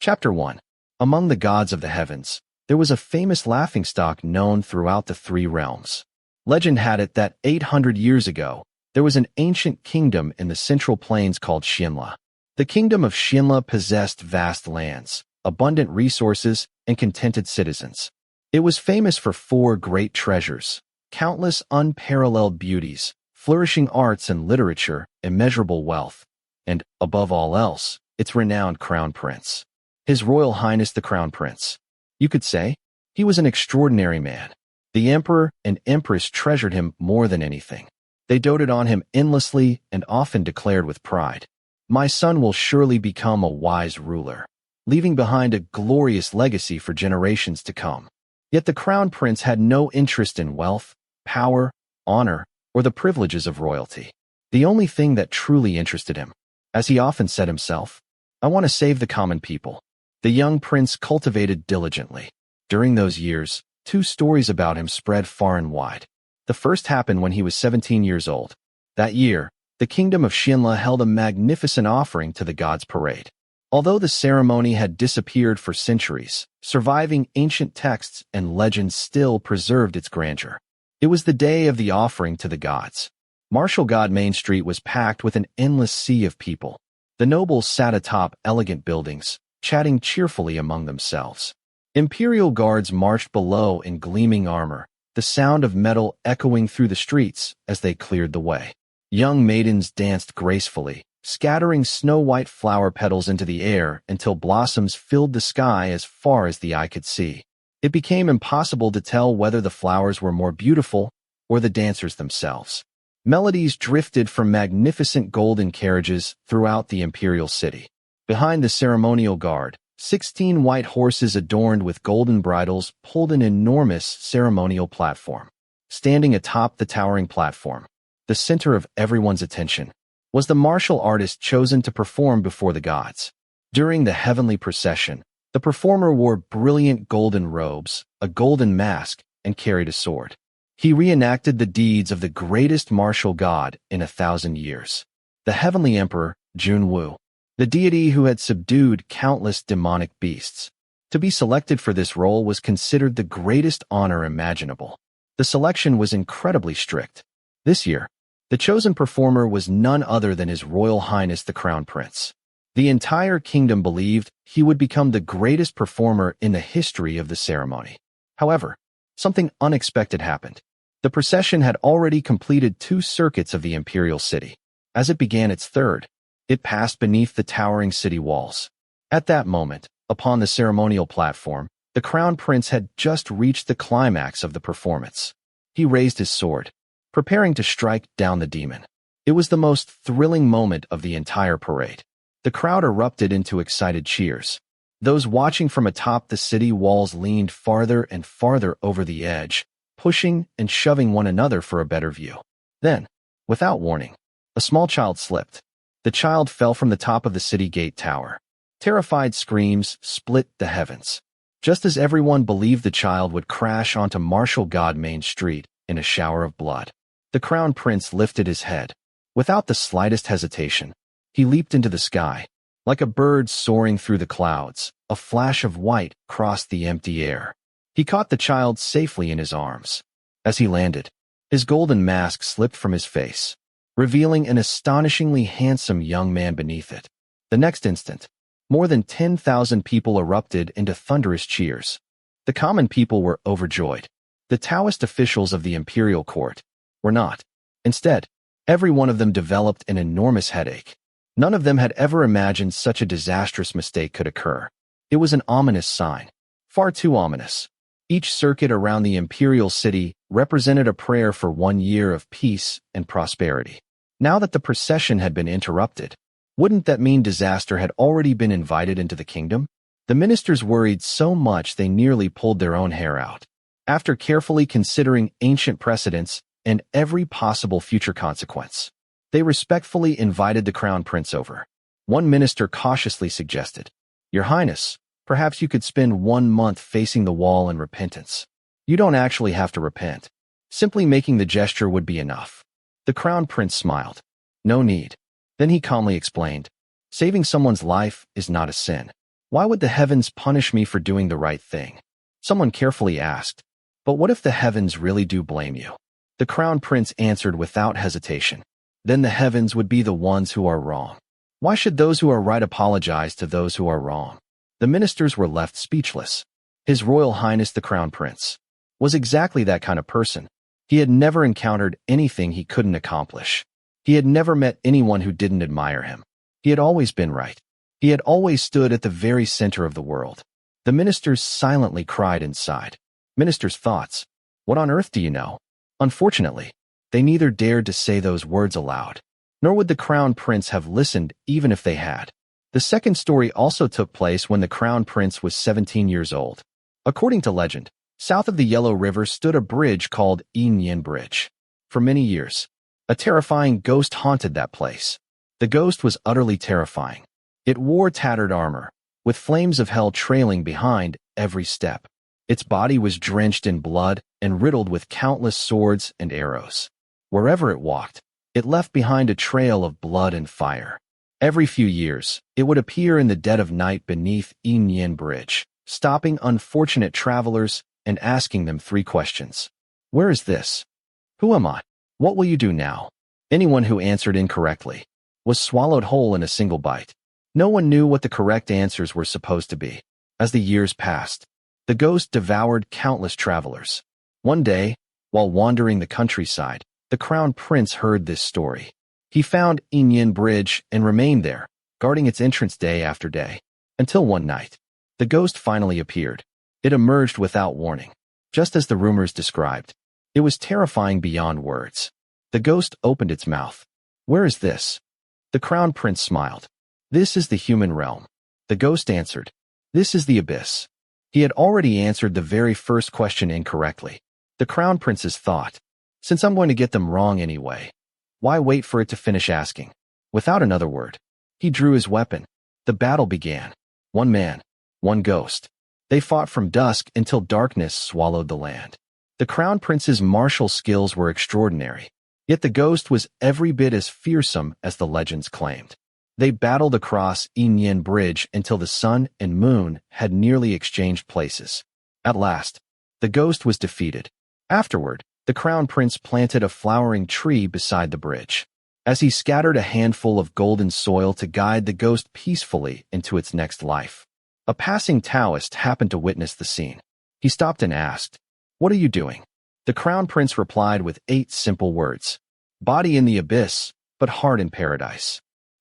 Chapter 1. Among the gods of the heavens, there was a famous laughingstock known throughout the three realms. Legend had it that 800 years ago, there was an ancient kingdom in the central plains called Xianxia. The kingdom of Xianxia possessed vast lands, abundant resources, and contented citizens. It was famous for four great treasures, countless unparalleled beauties, flourishing arts and literature, immeasurable wealth, and, above all else, its renowned crown prince. His Royal Highness the Crown Prince. You could say, he was an extraordinary man. The emperor and empress treasured him more than anything. They doted on him endlessly and often declared with pride, "My son will surely become a wise ruler, leaving behind a glorious legacy for generations to come." Yet the Crown Prince had no interest in wealth, power, honor, or the privileges of royalty. The only thing that truly interested him, as he often said himself, "I want to save the common people." The young prince cultivated diligently. During those years, two stories about him spread far and wide. The first happened when he was 17 years old. That year, the kingdom of Xianxia held a magnificent offering to the gods' parade. Although the ceremony had disappeared for centuries, surviving ancient texts and legends still preserved its grandeur. It was the day of the offering to the gods. Martial God Main Street was packed with an endless sea of people. The nobles sat atop elegant buildings, chatting cheerfully among themselves. Imperial guards marched below in gleaming armor, the sound of metal echoing through the streets as they cleared the way. Young maidens danced gracefully, scattering snow-white flower petals into the air until blossoms filled the sky as far as the eye could see. It became impossible to tell whether the flowers were more beautiful or the dancers themselves. Melodies drifted from magnificent golden carriages throughout the imperial city. Behind the ceremonial guard, 16 white horses adorned with golden bridles pulled an enormous ceremonial platform. Standing atop the towering platform, the center of everyone's attention, was the martial artist chosen to perform before the gods. During the heavenly procession, the performer wore brilliant golden robes, a golden mask, and carried a sword. He reenacted the deeds of the greatest martial god in 1,000 years, the heavenly emperor, Junwu, the deity who had subdued countless demonic beasts. To be selected for this role was considered the greatest honor imaginable. The selection was incredibly strict. This year, the chosen performer was none other than His Royal Highness the Crown Prince. The entire kingdom believed he would become the greatest performer in the history of the ceremony. However, something unexpected happened. The procession had already completed 2 circuits of the imperial city. As it began its third, it passed beneath the towering city walls. At that moment, upon the ceremonial platform, the Crown Prince had just reached the climax of the performance. He raised his sword, preparing to strike down the demon. It was the most thrilling moment of the entire parade. The crowd erupted into excited cheers. Those watching from atop the city walls leaned farther and farther over the edge, pushing and shoving one another for a better view. Then, without warning, a small child slipped. The child fell from the top of the city gate tower. Terrified screams split the heavens. Just as everyone believed the child would crash onto Martial God Main Street in a shower of blood, the Crown Prince lifted his head. Without the slightest hesitation, he leaped into the sky. Like a bird soaring through the clouds, a flash of white crossed the empty air. He caught the child safely in his arms. As he landed, his golden mask slipped from his face, revealing an astonishingly handsome young man beneath it. The next instant, more than 10,000 people erupted into thunderous cheers. The common people were overjoyed. The Daoist officials of the imperial court were not. Instead, every one of them developed an enormous headache. None of them had ever imagined such a disastrous mistake could occur. It was an ominous sign, far too ominous. Each circuit around the imperial city represented a prayer for 1 year of peace and prosperity. Now that the procession had been interrupted, wouldn't that mean disaster had already been invited into the kingdom? The ministers worried so much they nearly pulled their own hair out. After carefully considering ancient precedents and every possible future consequence, they respectfully invited the Crown Prince over. One minister cautiously suggested, "Your Highness, perhaps you could spend 1 month facing the wall in repentance. You don't actually have to repent. Simply making the gesture would be enough." The Crown Prince smiled. "No need." Then he calmly explained, "Saving someone's life is not a sin. Why would the heavens punish me for doing the right thing? Someone carefully asked. But what if the heavens really do blame you? The crown prince answered without hesitation. Then the heavens would be the ones who are wrong. Why should those who are right apologize to those who are wrong? The ministers were left speechless. His Royal Highness the Crown Prince was exactly that kind of person. He had never encountered anything he couldn't accomplish. He had never met anyone who didn't admire him. He had always been right. He had always stood at the very center of the world. The ministers silently cried inside. Ministers' thoughts. What on earth do you know? Unfortunately, they neither dared to say those words aloud, nor would the crown prince have listened even if they had. The second story also took place when the crown prince was 17 years old. According to legend, south of the Yellow River stood a bridge called Xie Lian Bridge. For many years, a terrifying ghost haunted that place. The ghost was utterly terrifying. It wore tattered armor, with flames of hell trailing behind every step. Its body was drenched in blood and riddled with countless swords and arrows. Wherever it walked, it left behind a trail of blood and fire. Every few years, it would appear in the dead of night beneath Xie Lian Bridge, stopping unfortunate travelers and asking them 3 questions. Where is this? Who am I? What will you do now? Anyone who answered incorrectly was swallowed whole in a single bite. No one knew what the correct answers were supposed to be. As the years passed, the ghost devoured countless travelers. One day, while wandering the countryside, the crown prince heard this story. He found Xie Lian Bridge and remained there, guarding its entrance day after day, until one night, the ghost finally appeared. It emerged without warning, just as the rumors described. It was terrifying beyond words. The ghost opened its mouth. Where is this? The crown prince smiled. This is the human realm. The ghost answered. This is the abyss. He had already answered the very first question incorrectly. The crown prince's thought, since I'm going to get them wrong anyway, why wait for it to finish asking? Without another word, he drew his weapon. The battle began. One man, one ghost. They fought from dusk until darkness swallowed the land. The crown prince's martial skills were extraordinary, yet the ghost was every bit as fearsome as the legends claimed. They battled across Xie Lian Bridge until the sun and moon had nearly exchanged places. At last, the ghost was defeated. Afterward, the crown prince planted a flowering tree beside the bridge. As he scattered a handful of golden soil to guide the ghost peacefully into its next life, a passing Daoist happened to witness the scene. He stopped and asked, "What are you doing?" The crown prince replied with 8 simple words. Body in the abyss, but heart in paradise.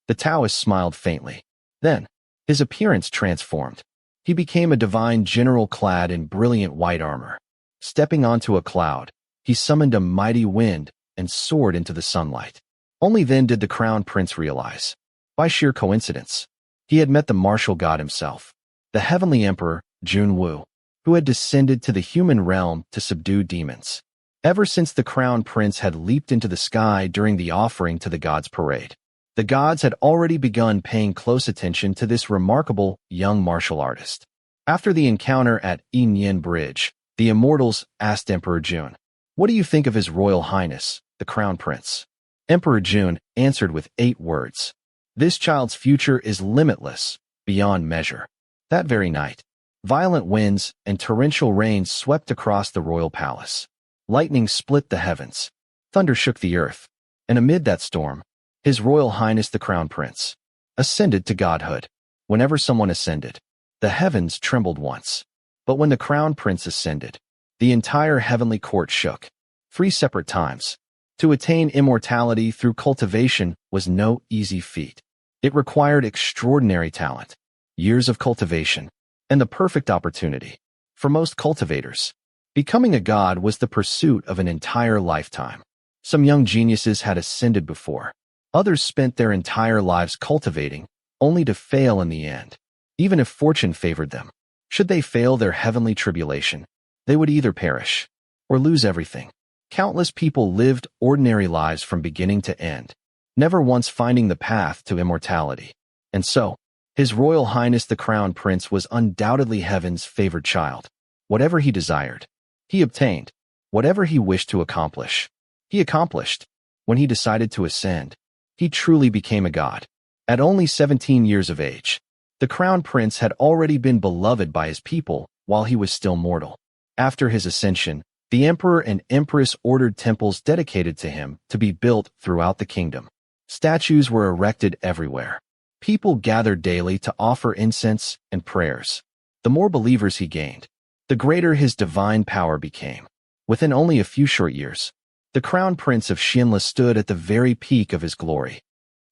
The Taoist smiled faintly. Then, his appearance transformed. He became a divine general clad in brilliant white armor. Stepping onto a cloud, he summoned a mighty wind and soared into the sunlight. Only then did the crown prince realize, by sheer coincidence, he had met the martial god himself, the heavenly emperor, Junwu, who had descended to the human realm to subdue demons. Ever since the crown prince had leaped into the sky during the offering to the gods' parade, the gods had already begun paying close attention to this remarkable young martial artist. After the encounter at Xie Lian Bridge, the immortals asked Emperor Jun, "What do you think of His Royal Highness, the Crown Prince?" Emperor Jun answered with 8 words. "This child's future is limitless, beyond measure." That very night, violent winds and torrential rain swept across the royal palace. Lightning split the heavens. Thunder shook the earth. And amid that storm, His Royal Highness the Crown Prince ascended to godhood. Whenever someone ascended, the heavens trembled once. But when the Crown Prince ascended, the entire heavenly court shook. 3 separate times. To attain immortality through cultivation was no easy feat. It required extraordinary talent, years of cultivation, and the perfect opportunity. For most cultivators, becoming a god was the pursuit of an entire lifetime. Some young geniuses had ascended before. Others spent their entire lives cultivating, only to fail in the end. Even if fortune favored them, should they fail their heavenly tribulation, they would either perish or lose everything. Countless people lived ordinary lives from beginning to end, never once finding the path to immortality. And so, His Royal Highness the Crown Prince was undoubtedly heaven's favored child. Whatever he desired, he obtained. Whatever he wished to accomplish, he accomplished. When he decided to ascend, he truly became a god. At only 17 years of age, The crown prince had already been beloved by his people while he was still mortal. After his ascension, the emperor and empress ordered temples dedicated to him to be built throughout the kingdom. Statues were erected everywhere. People gathered daily to offer incense and prayers. The more believers he gained, the greater his divine power became. Within only a few short years, the crown prince of Xianxia stood at the very peak of his glory.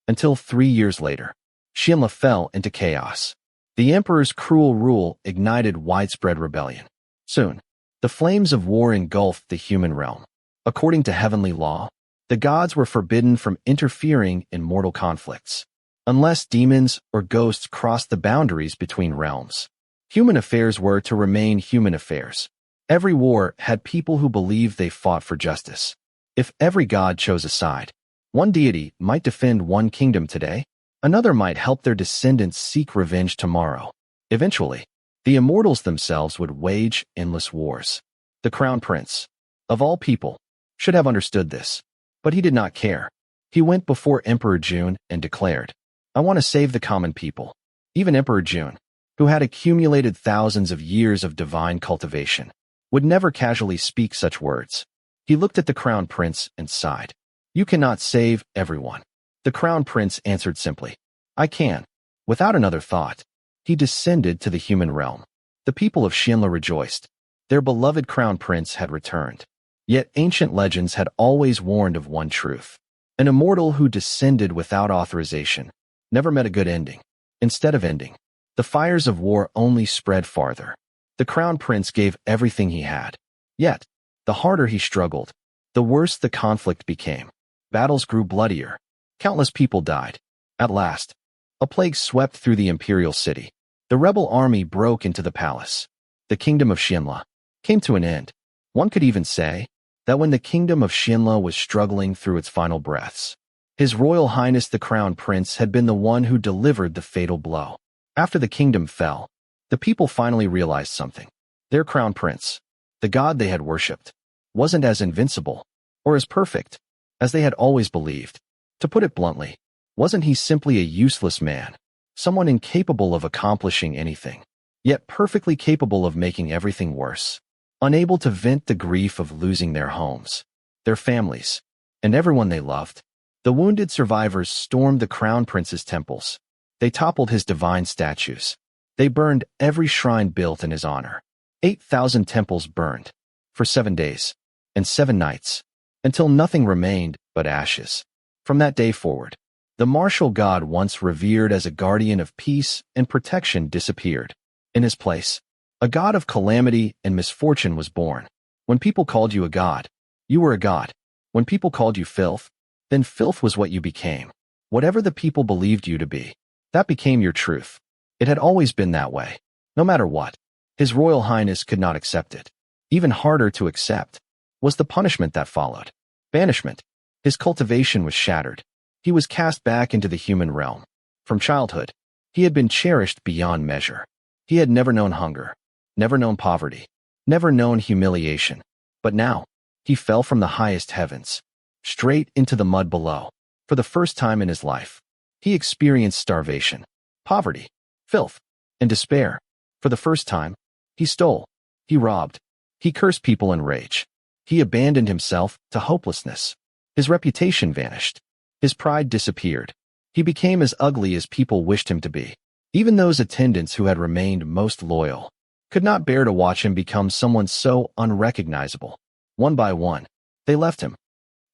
Until 3 years later, Xianxia fell into chaos. The emperor's cruel rule ignited widespread rebellion. Soon, the flames of war engulfed the human realm. According to heavenly law, the gods were forbidden from interfering in mortal conflicts, unless demons or ghosts crossed the boundaries between realms. Human affairs were to remain human affairs. Every war had people who believed they fought for justice. If every god chose a side, one deity might defend one kingdom today, another might help their descendants seek revenge tomorrow. Eventually, the immortals themselves would wage endless wars. The crown prince, of all people, should have understood this, but he did not care. He went before Emperor Jun and declared, "I want to save the common people." Even Emperor Jun, who had accumulated thousands of years of divine cultivation, would never casually speak such words. He looked at the crown prince and sighed. "You cannot save everyone." The crown prince answered simply, "I can." Without another thought, he descended to the human realm. The people of Xianxia rejoiced. Their beloved crown prince had returned. Yet ancient legends had always warned of one truth. An immortal who descended without authorization never met a good ending. Instead of ending, the fires of war only spread farther. The crown prince gave everything he had. Yet, the harder he struggled, the worse the conflict became. Battles grew bloodier. Countless people died. At last, a plague swept through the imperial city. The rebel army broke into the palace. The kingdom of Xianxia came to an end. One could even say that when the kingdom of Xianxia was struggling through its final breaths, His Royal Highness the Crown Prince had been the one who delivered the fatal blow. After the kingdom fell, the people finally realized something. Their crown prince, the god they had worshipped, wasn't as invincible or as perfect as they had always believed. To put it bluntly, wasn't he simply a useless man, someone incapable of accomplishing anything, yet perfectly capable of making everything worse, unable to vent the grief of losing their homes, their families, and everyone they loved? The wounded survivors stormed the crown prince's temples. They toppled his divine statues. They burned every shrine built in his honor. 8,000 temples burned for 7 days and 7 nights, until nothing remained but ashes. From that day forward, the martial god once revered as a guardian of peace and protection disappeared. In his place, a god of calamity and misfortune was born. When people called you a god, you were a god. When people called you filth, then filth was what you became. Whatever the people believed you to be, that became your truth. It had always been that way. No matter what, His Royal Highness could not accept it. Even harder to accept was the punishment that followed. Banishment. His cultivation was shattered. He was cast back into the human realm. From childhood, he had been cherished beyond measure. He had never known hunger, never known poverty, never known humiliation. But now, he fell from the highest heavens, straight into the mud below. For the first time in his life, he experienced starvation, poverty, filth, and despair. For the first time, he stole, he robbed, he cursed people in rage. He abandoned himself to hopelessness. His reputation vanished. His pride disappeared. He became as ugly as people wished him to be. Even those attendants who had remained most loyal could not bear to watch him become someone so unrecognizable. One by one, they left him.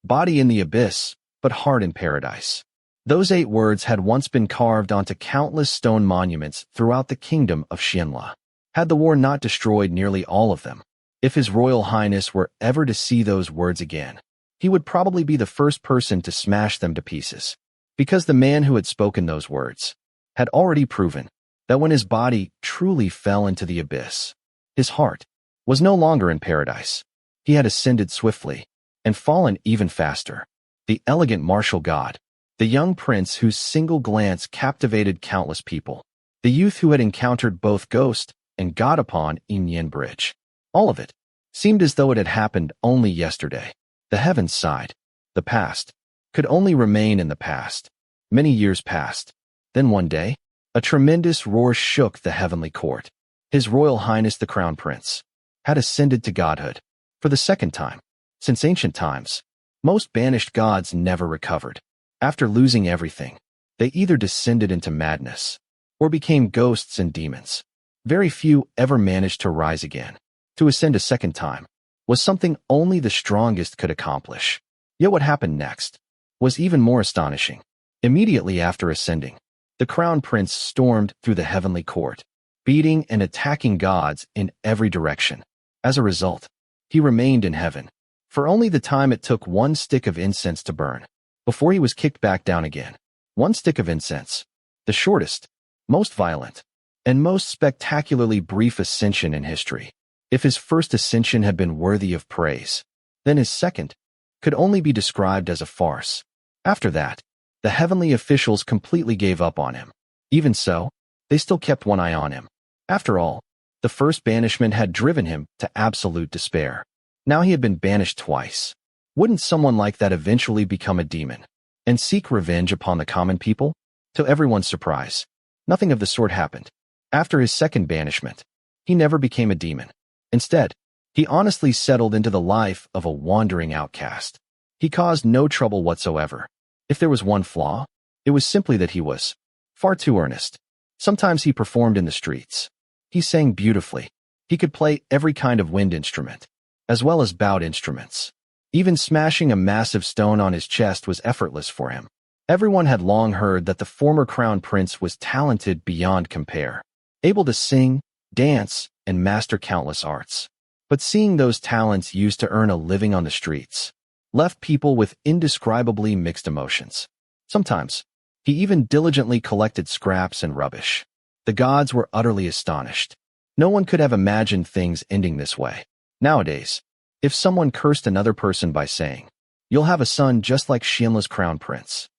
Body in the abyss, but heart in paradise. Those 8 words had once been carved onto countless stone monuments throughout the kingdom of Xianxia. Had the war not destroyed nearly all of them, if His Royal Highness were ever to see those words again, he would probably be the first person to smash them to pieces. Because the man who had spoken those words had already proven that when his body truly fell into the abyss, his heart was no longer in paradise. He had ascended swiftly and fallen even faster. The elegant martial god, the young prince whose single glance captivated countless people, the youth who had encountered both ghost and god upon Yin Bridge. All of it seemed as though it had happened only yesterday. The heavens sighed. The past could only remain in the past. Many years passed. Then one day, A tremendous roar shook the heavenly court. His Royal Highness the Crown Prince had ascended to godhood for the second time. Since ancient times, most banished gods never recovered. After losing everything, they either descended into madness or became ghosts and demons. Very few ever managed to rise again. To ascend a second time was something only the strongest could accomplish. Yet what happened next was even more astonishing. Immediately after ascending, the Crown Prince stormed through the heavenly court, beating and attacking gods in every direction. As a result, he remained in heaven for only the time it took one stick of incense to burn, before he was kicked back down again. One stick of incense, the shortest, most violent, and most spectacularly brief ascension in history. If his first ascension had been worthy of praise, then his second could only be described as a farce. After that, the heavenly officials completely gave up on him. Even so, they still kept one eye on him. After all, the first banishment had driven him to absolute despair. Now he had been banished twice. Wouldn't someone like that eventually become a demon and seek revenge upon the common people? To everyone's surprise, nothing of the sort happened. After his second banishment, he never became a demon. Instead, he honestly settled into the life of a wandering outcast. He caused no trouble whatsoever. If there was one flaw, it was simply that he was far too earnest. Sometimes he performed in the streets. He sang beautifully. He could play every kind of wind instrument, as well as bowed instruments. Even smashing a massive stone on his chest was effortless for him. Everyone had long heard that the former crown prince was talented beyond compare, able to sing, dance, and master countless arts. But seeing those talents used to earn a living on the streets left people with indescribably mixed emotions. Sometimes, he even diligently collected scraps and rubbish. The gods were utterly astonished. No one could have imagined things ending this way. Nowadays, if someone cursed another person by saying, "You'll have a son just like Xianla's crown prince,"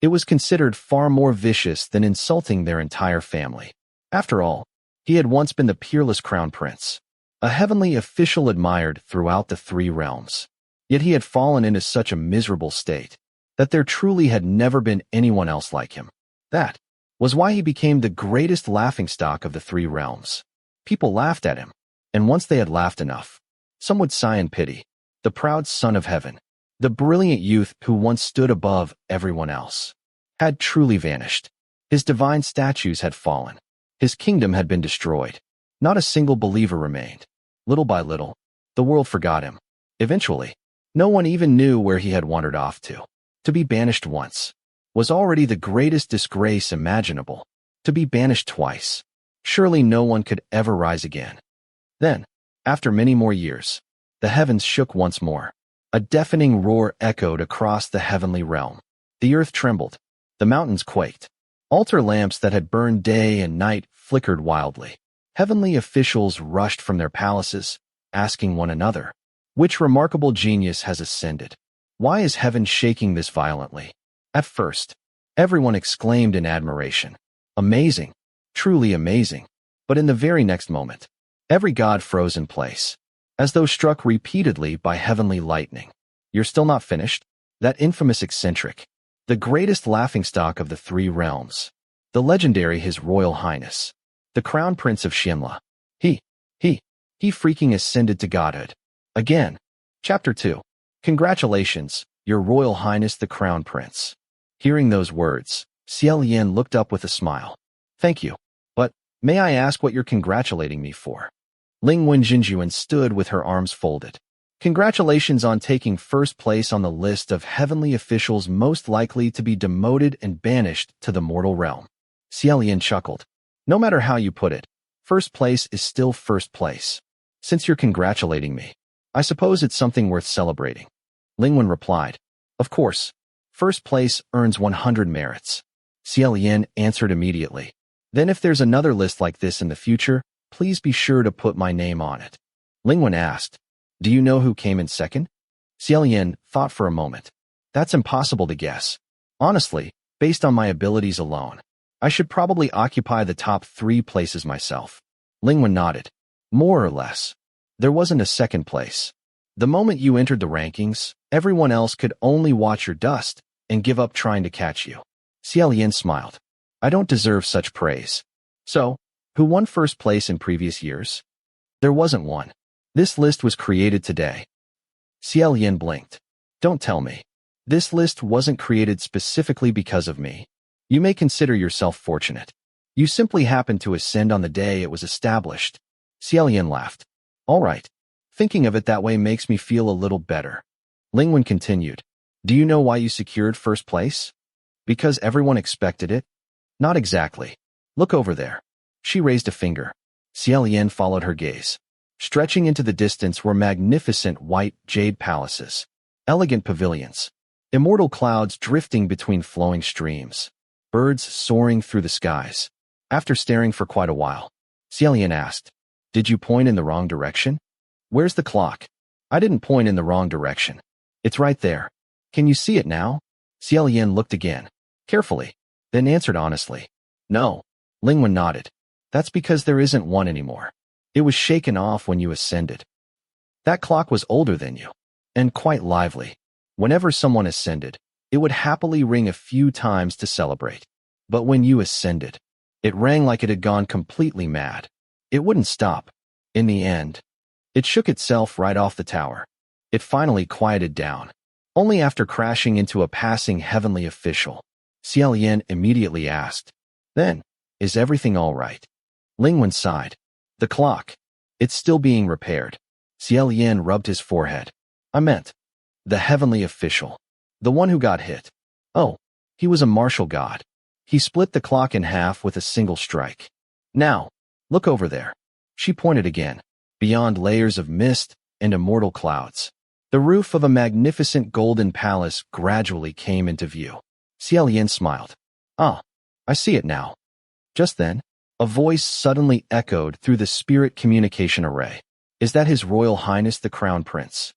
it was considered far more vicious than insulting their entire family. After all, he had once been the peerless crown prince, a heavenly official admired throughout the three realms. Yet he had fallen into such a miserable state that there truly had never been anyone else like him. That was why he became the greatest laughingstock of the three realms. People laughed at him, and once they had laughed enough, some would sigh in pity. The proud son of heaven, the brilliant youth who once stood above everyone else, had truly vanished. His divine statues had fallen. His kingdom had been destroyed. Not a single believer remained. Little by little, the world forgot him. Eventually, no one even knew where he had wandered off to. To be banished once was already the greatest disgrace imaginable. To be banished twice, surely no one could ever rise again. Then, after many more years, the heavens shook once more. A deafening roar echoed across the heavenly realm. The earth trembled. The mountains quaked. Altar lamps that had burned day and night flickered wildly. Heavenly officials rushed from their palaces, asking one another, "Which remarkable genius has ascended? Why is heaven shaking this violently?" At first, everyone exclaimed in admiration, "Amazing, truly amazing." But in the very next moment, every god froze in place, as though struck repeatedly by heavenly lightning. "You're still not finished?" That infamous eccentric, the greatest laughingstock of the three realms, the legendary His Royal Highness, the Crown Prince of Xianla. He freaking ascended to godhood. Again. Chapter 2. Congratulations, Your Royal Highness the Crown Prince. Hearing those words, Xie Lian looked up with a smile. "Thank you. But, may I ask what you're congratulating me for?" Ling Wenjinjuan stood with her arms folded. "Congratulations on taking first place on the list of heavenly officials most likely to be demoted and banished to the mortal realm." Xie Lian chuckled. "No matter how you put it, first place is still first place. Since you're congratulating me, I suppose it's something worth celebrating." Lingwen replied, "Of course. First place earns 100 merits." Xie Lian answered immediately. "Then if there's another list like this in the future, please be sure to put my name on it." Lingwen asked, "Do you know who came in second?" Xie Lian thought for a moment. "That's impossible to guess. Honestly, based on my abilities alone, I should probably occupy the top 3 places myself." Lingwen nodded. "More or less. There wasn't a second place. The moment you entered the rankings, everyone else could only watch your dust and give up trying to catch you." Xie Lian smiled. I don't deserve such praise. So, who won first place in previous years? There wasn't one. This list was created today. Xie Lian blinked. Don't tell me. This list wasn't created specifically because of me. You may consider yourself fortunate. You simply happened to ascend on the day it was established. Xie Lian laughed. All right. Thinking of it that way makes me feel a little better. Lingwen continued. Do you know why you secured first place? Because everyone expected it? Not exactly. Look over there. She raised a finger. Xie Lian followed her gaze. Stretching into the distance were magnificent white jade palaces, elegant pavilions, immortal clouds drifting between flowing streams, birds soaring through the skies. After staring for quite a while, Xie Lian asked, Did you point in the wrong direction? Where's the clock? I didn't point in the wrong direction. It's right there. Can you see it now? Xie Lian looked again, carefully, then answered honestly. No. Lingwen nodded. That's because there isn't one anymore. It was shaken off when you ascended. That clock was older than you, and quite lively. Whenever someone ascended, it would happily ring a few times to celebrate. But when you ascended, it rang like it had gone completely mad. It wouldn't stop. In the end, it shook itself right off the tower. It finally quieted down, only after crashing into a passing heavenly official. Xie Lian immediately asked, Then, is everything all right? Lingwen sighed. The clock. It's still being repaired. Xie Lian rubbed his forehead. I meant, the heavenly official. The one who got hit. Oh, he was a martial god. He split the clock in half with a single strike. Now, look over there. She pointed again, beyond layers of mist and immortal clouds. The roof of a magnificent golden palace gradually came into view. Xie Lian smiled. Ah, I see it now. Just then, a voice suddenly echoed through the spirit communication array. Is that His Royal Highness the Crown Prince?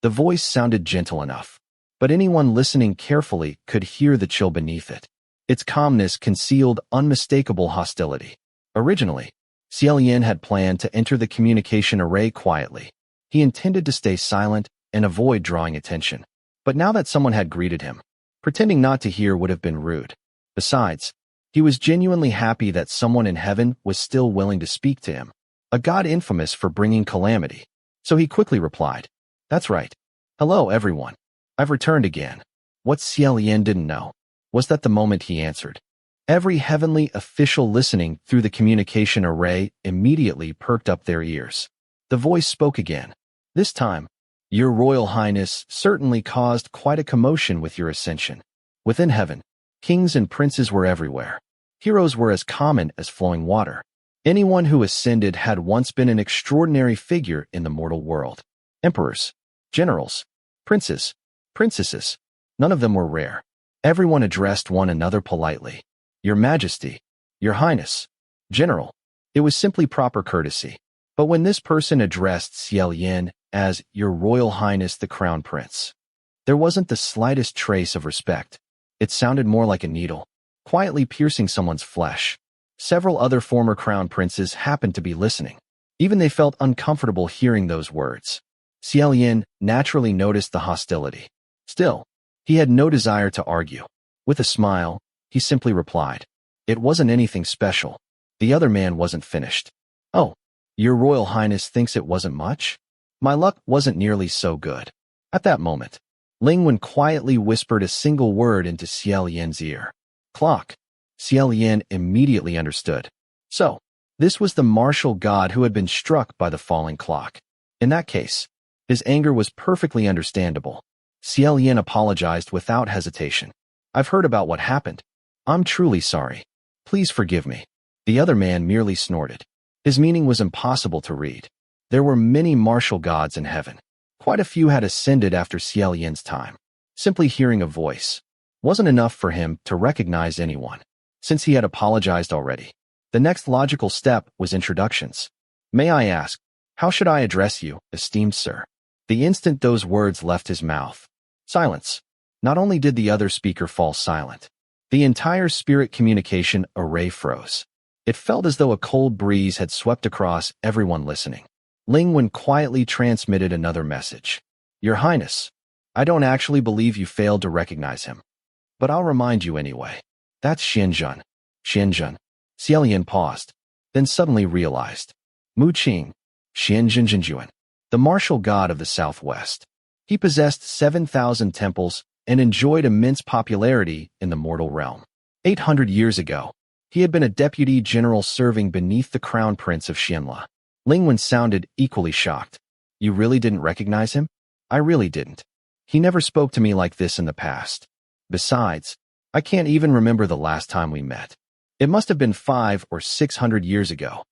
The voice sounded gentle enough, but anyone listening carefully could hear the chill beneath it. Its calmness concealed unmistakable hostility. Originally, Xie Lian had planned to enter the communication array quietly. He intended to stay silent and avoid drawing attention. But now that someone had greeted him, pretending not to hear would have been rude. Besides, he was genuinely happy that someone in heaven was still willing to speak to him, a god infamous for bringing calamity. So he quickly replied, That's right. Hello, everyone. I've returned again. What Xie Lian didn't know was that the moment he answered, every heavenly official listening through the communication array immediately perked up their ears. The voice spoke again. This time, Your Royal Highness certainly caused quite a commotion with your ascension. Within heaven, kings and princes were everywhere. Heroes were as common as flowing water. Anyone who ascended had once been an extraordinary figure in the mortal world. Emperors, generals, princes, princesses, none of them were rare. Everyone addressed one another politely. Your Majesty, Your Highness, General. It was simply proper courtesy. But when this person addressed Xie Lian as Your Royal Highness the Crown Prince, there wasn't the slightest trace of respect. It sounded more like a needle, quietly piercing someone's flesh. Several other former crown princes happened to be listening. Even they felt uncomfortable hearing those words. Xie Lian naturally noticed the hostility. Still, he had no desire to argue. With a smile, he simply replied, It wasn't anything special. The other man wasn't finished. Oh, Your Royal Highness thinks it wasn't much? My luck wasn't nearly so good. At that moment, Lingwen quietly whispered a single word into Xie Lian's ear. Clock. Xie Lian immediately understood. So, this was the martial god who had been struck by the falling clock. In that case, his anger was perfectly understandable. Xie Lian apologized without hesitation. I've heard about what happened. I'm truly sorry. Please forgive me. The other man merely snorted. His meaning was impossible to read. There were many martial gods in heaven. Quite a few had ascended after Xie Lian's time. Simply hearing a voice wasn't enough for him to recognize anyone. Since he had apologized already, the next logical step was introductions. May I ask, how should I address you, esteemed sir? The instant those words left his mouth, silence. Not only did the other speaker fall silent, the entire spirit communication array froze. It felt as though a cold breeze had swept across everyone listening. Lingwen quietly transmitted another message. Your Highness, I don't actually believe you failed to recognize him. But I'll remind you anyway. That's Xianxia. Xianzhen. Xie Lian paused, then suddenly realized. Mu Qing, Xianzhen, the martial god of the southwest. He possessed 7,000 temples and enjoyed immense popularity in the mortal realm. 800 years ago, he had been a deputy general serving beneath the crown prince of Xianxia. Lingwen sounded equally shocked. You really didn't recognize him? I really didn't. He never spoke to me like this in the past. Besides, I can't even remember the last time we met. It must have been 500 or 600 years ago.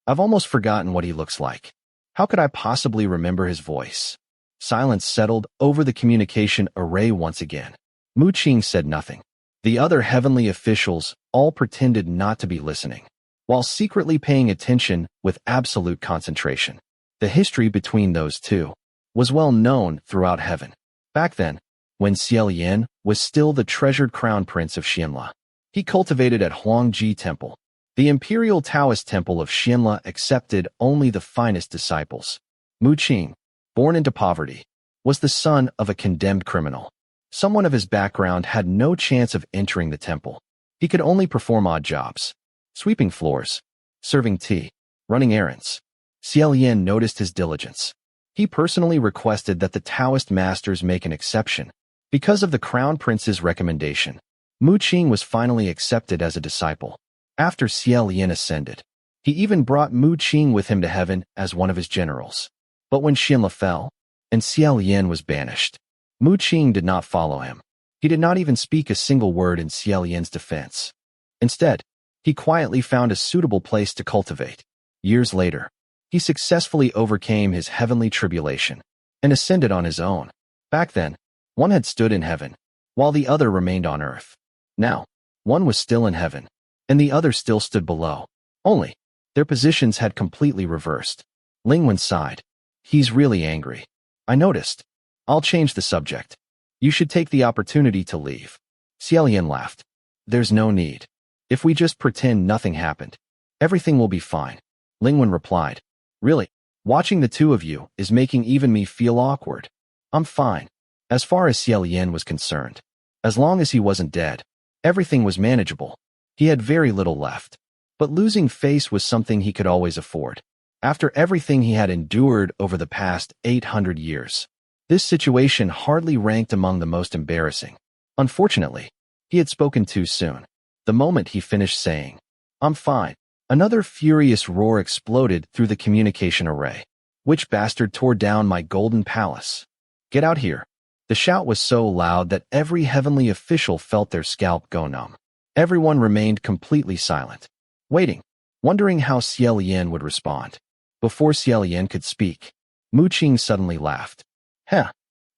I've almost forgotten what he looks like. How could I possibly remember his voice? Silence settled over the communication array once again. Mu Qing said nothing. The other heavenly officials all pretended not to be listening, while secretly paying attention with absolute concentration. The history between those two was well known throughout heaven. Back then, when Xie Lian was still the treasured crown prince of Xianxia, he cultivated at Huangji Temple. The imperial Taoist temple of Xianxia accepted only the finest disciples. Mu Qing, born into poverty, was the son of a condemned criminal. Someone of his background had no chance of entering the temple. He could only perform odd jobs, sweeping floors, serving tea, running errands. Xie Lian noticed his diligence. He personally requested that the Taoist masters make an exception. Because of the crown prince's recommendation, Mu Qing was finally accepted as a disciple. After Xie Lian ascended, he even brought Mu Qing with him to heaven as one of his generals. But when Xianxia fell, and Xie Lian was banished, Mu Qing did not follow him. He did not even speak a single word in Xie Lian's defense. Instead, he quietly found a suitable place to cultivate. Years later, he successfully overcame his heavenly tribulation and ascended on his own. Back then, one had stood in heaven, while the other remained on earth. Now, one was still in heaven, and the other still stood below. Only, their positions had completely reversed. Lingwen sighed. He's really angry. I noticed. I'll change the subject. You should take the opportunity to leave. Xie Lian laughed. There's no need. If we just pretend nothing happened, everything will be fine. Lingwen replied. Really, watching the two of you is making even me feel awkward. I'm fine. As far as Xie Lian was concerned, as long as he wasn't dead, everything was manageable. He had very little left. But losing face was something he could always afford. After everything he had endured over the past 800 years, this situation hardly ranked among the most embarrassing. Unfortunately, he had spoken too soon. The moment he finished saying, I'm fine, another furious roar exploded through the communication array. Which bastard tore down my golden palace? Get out here. The shout was so loud that every heavenly official felt their scalp go numb. Everyone remained completely silent, waiting, wondering how Xie Lian would respond. Before Xie Lian could speak, Mu Qing suddenly laughed. Heh,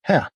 heh.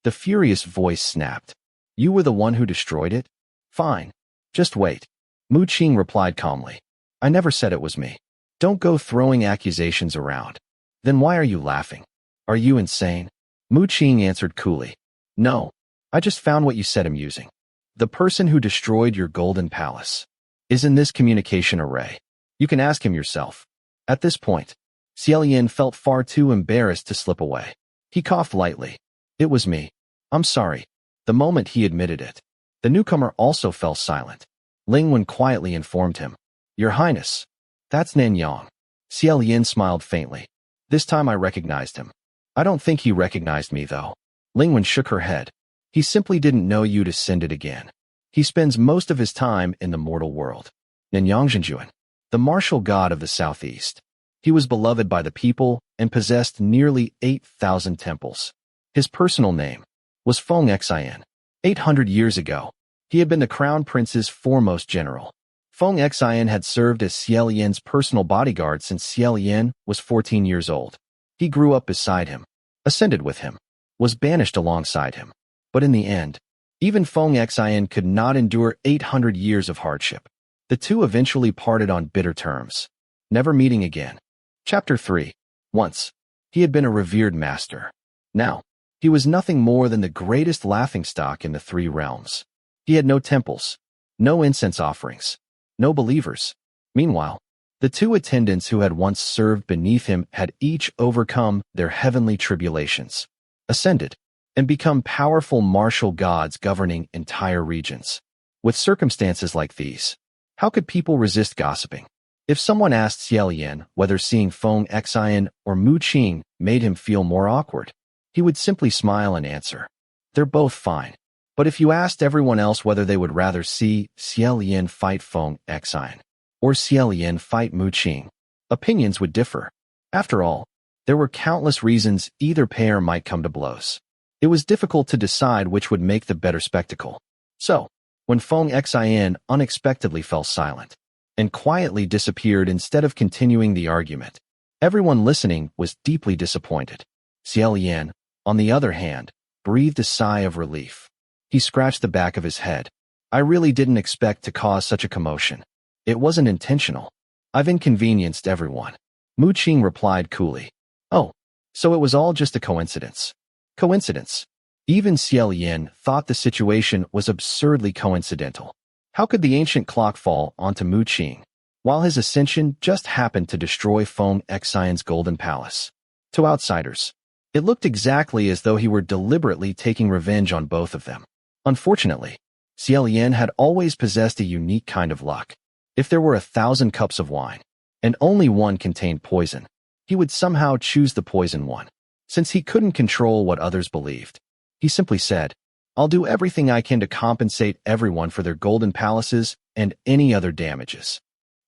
The furious voice snapped. You were the one who destroyed it? Fine. Just wait. Mu Qing replied calmly. I never said it was me. Don't go throwing accusations around. Then why are you laughing? Are you insane? Mu Qing answered coolly. No, I just found what you said amusing. The person who destroyed your golden palace is in this communication array. You can ask him yourself. At this point, Xie Lian felt far too embarrassed to slip away. He coughed lightly. It was me. I'm sorry. The moment he admitted it, the newcomer also fell silent. Lingwen quietly informed him. Your Highness, that's Nanyang. Xie Lian smiled faintly. This time I recognized him. I don't think he recognized me, though. Lingwen shook her head. He simply didn't know you'd ascended again. He spends most of his time in the mortal world. Nanyang, the martial god of the southeast. He was beloved by the people and possessed nearly 8,000 temples. His personal name was Feng Xian. 800 years ago, he had been the crown prince's foremost general. Feng Xian had served as Xie Lian's personal bodyguard since Xie Lian was 14 years old. He grew up beside him, ascended with him, was banished alongside him. But in the end, even Feng Xian could not endure 800 years of hardship. The two eventually parted on bitter terms, never meeting again. Chapter 3. Once, he had been a revered master. Now, he was nothing more than the greatest laughingstock in the three realms. He had no temples, no incense offerings, no believers. Meanwhile, the two attendants who had once served beneath him had each overcome their heavenly tribulations, ascended, and become powerful martial gods governing entire regions. With circumstances like these, How could people resist gossiping? If someone asked Xie Lian whether seeing Feng Xian or Mu Qing made him feel more awkward, he would simply smile and answer, "They're both fine." But if you asked everyone else whether they would rather see Xie Lian fight Feng Xian or Xie Lian fight Mu Qing, opinions would differ. After all, there were countless reasons either pair might come to blows. It was difficult to decide which would make the better spectacle. So, when Feng Xian unexpectedly fell silent and quietly disappeared instead of continuing the argument, everyone listening was deeply disappointed. Xie Lian, on the other hand, breathed a sigh of relief. He scratched the back of his head. "I really didn't expect to cause such a commotion. It wasn't intentional. I've inconvenienced everyone." Mu Qing replied coolly, "Oh, so it was all just a coincidence." Coincidence? Even Xie Lian thought the situation was absurdly coincidental. How could the ancient clock fall onto Mu Qing, while his ascension just happened to destroy Feng Xian's golden palace? To outsiders, it looked exactly as though he were deliberately taking revenge on both of them. Unfortunately, Xie Lian had always possessed a unique kind of luck. If there were 1,000 cups of wine, and only one contained poison, he would somehow choose the poison one. Since he couldn't control what others believed, he simply said, "I'll do everything I can to compensate everyone for their golden palaces and any other damages.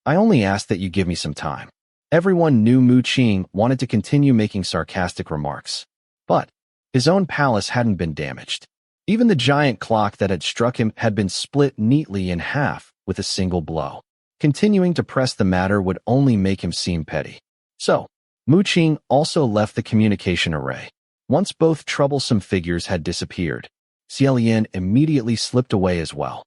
I only ask that you give me some time." Everyone knew Mu Qing wanted to continue making sarcastic remarks, but his own palace hadn't been damaged. Even the giant clock that had struck him had been split neatly in half with a single blow. Continuing to press the matter would only make him seem petty. So, Mu Qing also left the communication array. Once both troublesome figures had disappeared, Xie Lian immediately slipped away as well.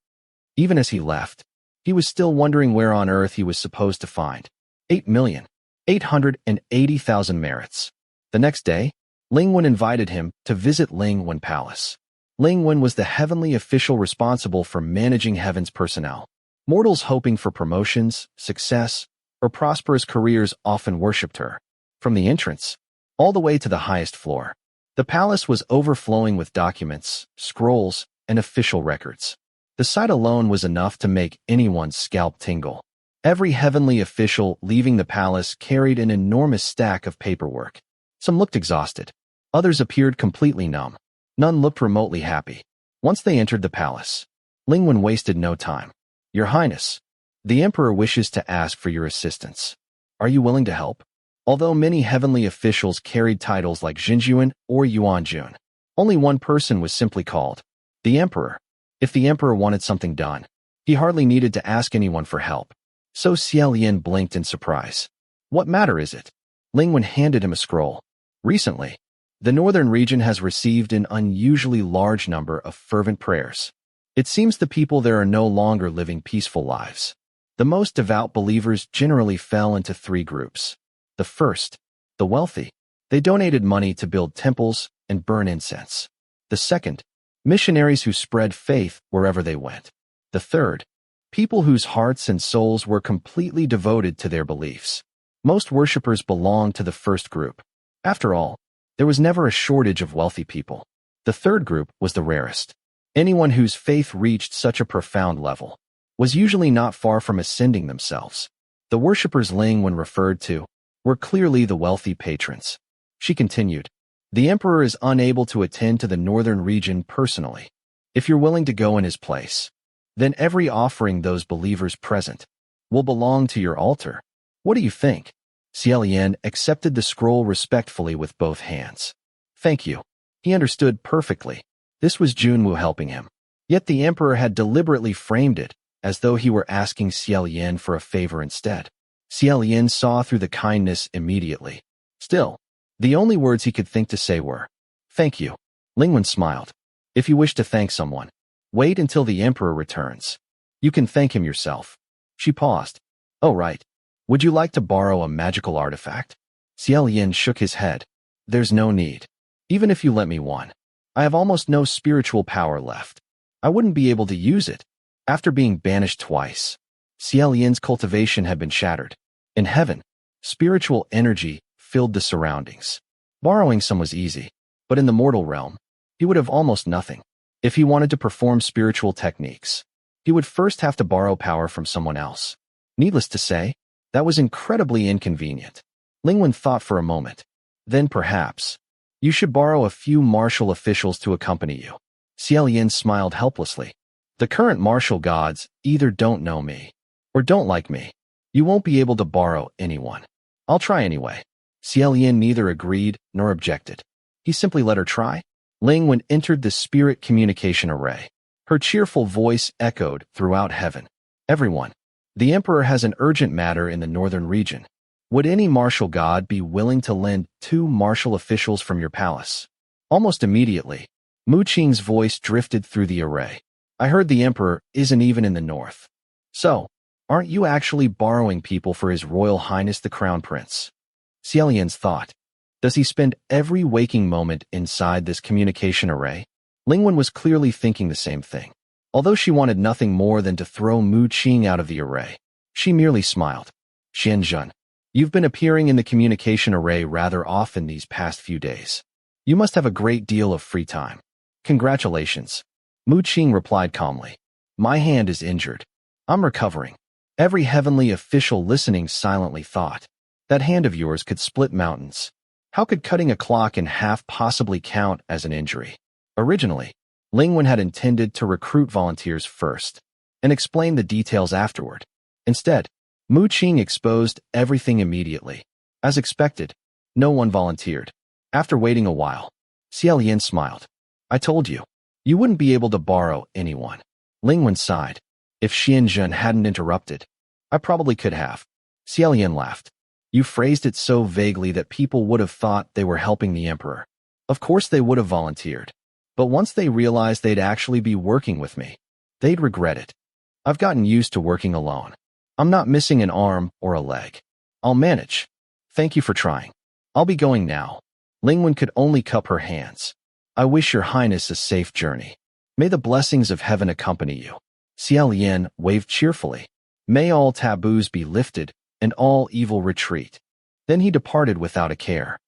Even as he left, he was still wondering where on earth he was supposed to find 8,880,000 merits. The next day, Ling Wen invited him to visit Ling Wen Palace. Ling Wen was the heavenly official responsible for managing heaven's personnel. Mortals hoping for promotions, success, or prosperous careers often worshipped her. From the entrance, all the way to the highest floor, the palace was overflowing with documents, scrolls, and official records. The sight alone was enough to make anyone's scalp tingle. Every heavenly official leaving the palace carried an enormous stack of paperwork. Some looked exhausted. Others appeared completely numb. None looked remotely happy. Once they entered the palace, Ling Wen wasted no time. "Your Highness, the Emperor wishes to ask for your assistance. Are you willing to help?" Although many heavenly officials carried titles like Xinjuan or Yuanjun, only one person was simply called the Emperor. If the Emperor wanted something done, he hardly needed to ask anyone for help. So Xie Lian blinked in surprise. "What matter is it?" Ling Wen handed him a scroll. "Recently, the northern region has received an unusually large number of fervent prayers. It seems the people there are no longer living peaceful lives. The most devout believers generally fell into three groups. The first, the wealthy. They donated money to build temples and burn incense. The second, missionaries who spread faith wherever they went. The third, people whose hearts and souls were completely devoted to their beliefs. Most worshippers belonged to the first group. After all, there was never a shortage of wealthy people. The third group was the rarest. Anyone whose faith reached such a profound level was usually not far from ascending themselves. The worshippers Ling Wen referred to were clearly the wealthy patrons. She continued, "The Emperor is unable to attend to the northern region personally. If you're willing to go in his place, then every offering those believers present will belong to your altar. What do you think?" Xie Lian accepted the scroll respectfully with both hands. "Thank you." He understood perfectly. This was Junwu helping him. Yet the Emperor had deliberately framed it as though he were asking Xie Lian for a favor instead. Xie Lian saw through the kindness immediately. Still, the only words he could think to say were, "Thank you." Ling Wen smiled. "If you wish to thank someone, wait until the Emperor returns. You can thank him yourself." She paused. "Oh, right. Would you like to borrow a magical artifact?" Xie Lian shook his head. "There's no need. Even if you lent me one, I have almost no spiritual power left. I wouldn't be able to use it." After being banished twice, Xie Lian's cultivation had been shattered. In heaven, spiritual energy filled the surroundings. Borrowing some was easy, but in the mortal realm, he would have almost nothing. If he wanted to perform spiritual techniques, he would first have to borrow power from someone else. Needless to say, that was incredibly inconvenient. Lingwen thought for a moment. Then perhaps, you should borrow a few martial officials to accompany you. Xie Lian smiled helplessly. The current martial gods either don't know me or don't like me. You won't be able to borrow anyone. I'll try anyway. Xie Lian neither agreed nor objected. He simply let her try. Lingwen entered the spirit communication array. Her cheerful voice echoed throughout heaven. Everyone, the Emperor has an urgent matter in the northern region. Would any martial god be willing to lend 2 martial officials from your palace? Almost immediately, Mu Qing's voice drifted through the array. I heard the Emperor isn't even in the north. So, aren't you actually borrowing people for His Royal Highness the Crown Prince? Xie Lian's thought. Does he spend every waking moment inside this communication array? Lingwen was clearly thinking the same thing. Although she wanted nothing more than to throw Mu Qing out of the array, she merely smiled. Xianxia, you've been appearing in the communication array rather often these past few days. You must have a great deal of free time. Congratulations. Mu Qing replied calmly. My hand is injured. I'm recovering. Every heavenly official listening silently thought. That hand of yours could split mountains. How could cutting a clock in half possibly count as an injury? Originally, Lingwen had intended to recruit volunteers first and explain the details afterward. Instead, Mu Qing exposed everything immediately. As expected, no one volunteered. After waiting a while, Xie Lian smiled. I told you, you wouldn't be able to borrow anyone. Lingwen sighed. If Xianxia hadn't interrupted, I probably could have. Xie Lian laughed. You phrased it so vaguely that people would have thought they were helping the Emperor. Of course they would have volunteered. But once they realized they'd actually be working with me, they'd regret it. I've gotten used to working alone. I'm not missing an arm or a leg. I'll manage. Thank you for trying. I'll be going now. Lingwen could only cup her hands. I wish your highness a safe journey. May the blessings of heaven accompany you. Xie Lian waved cheerfully. May all taboos be lifted and all evil retreat. Then he departed without a care.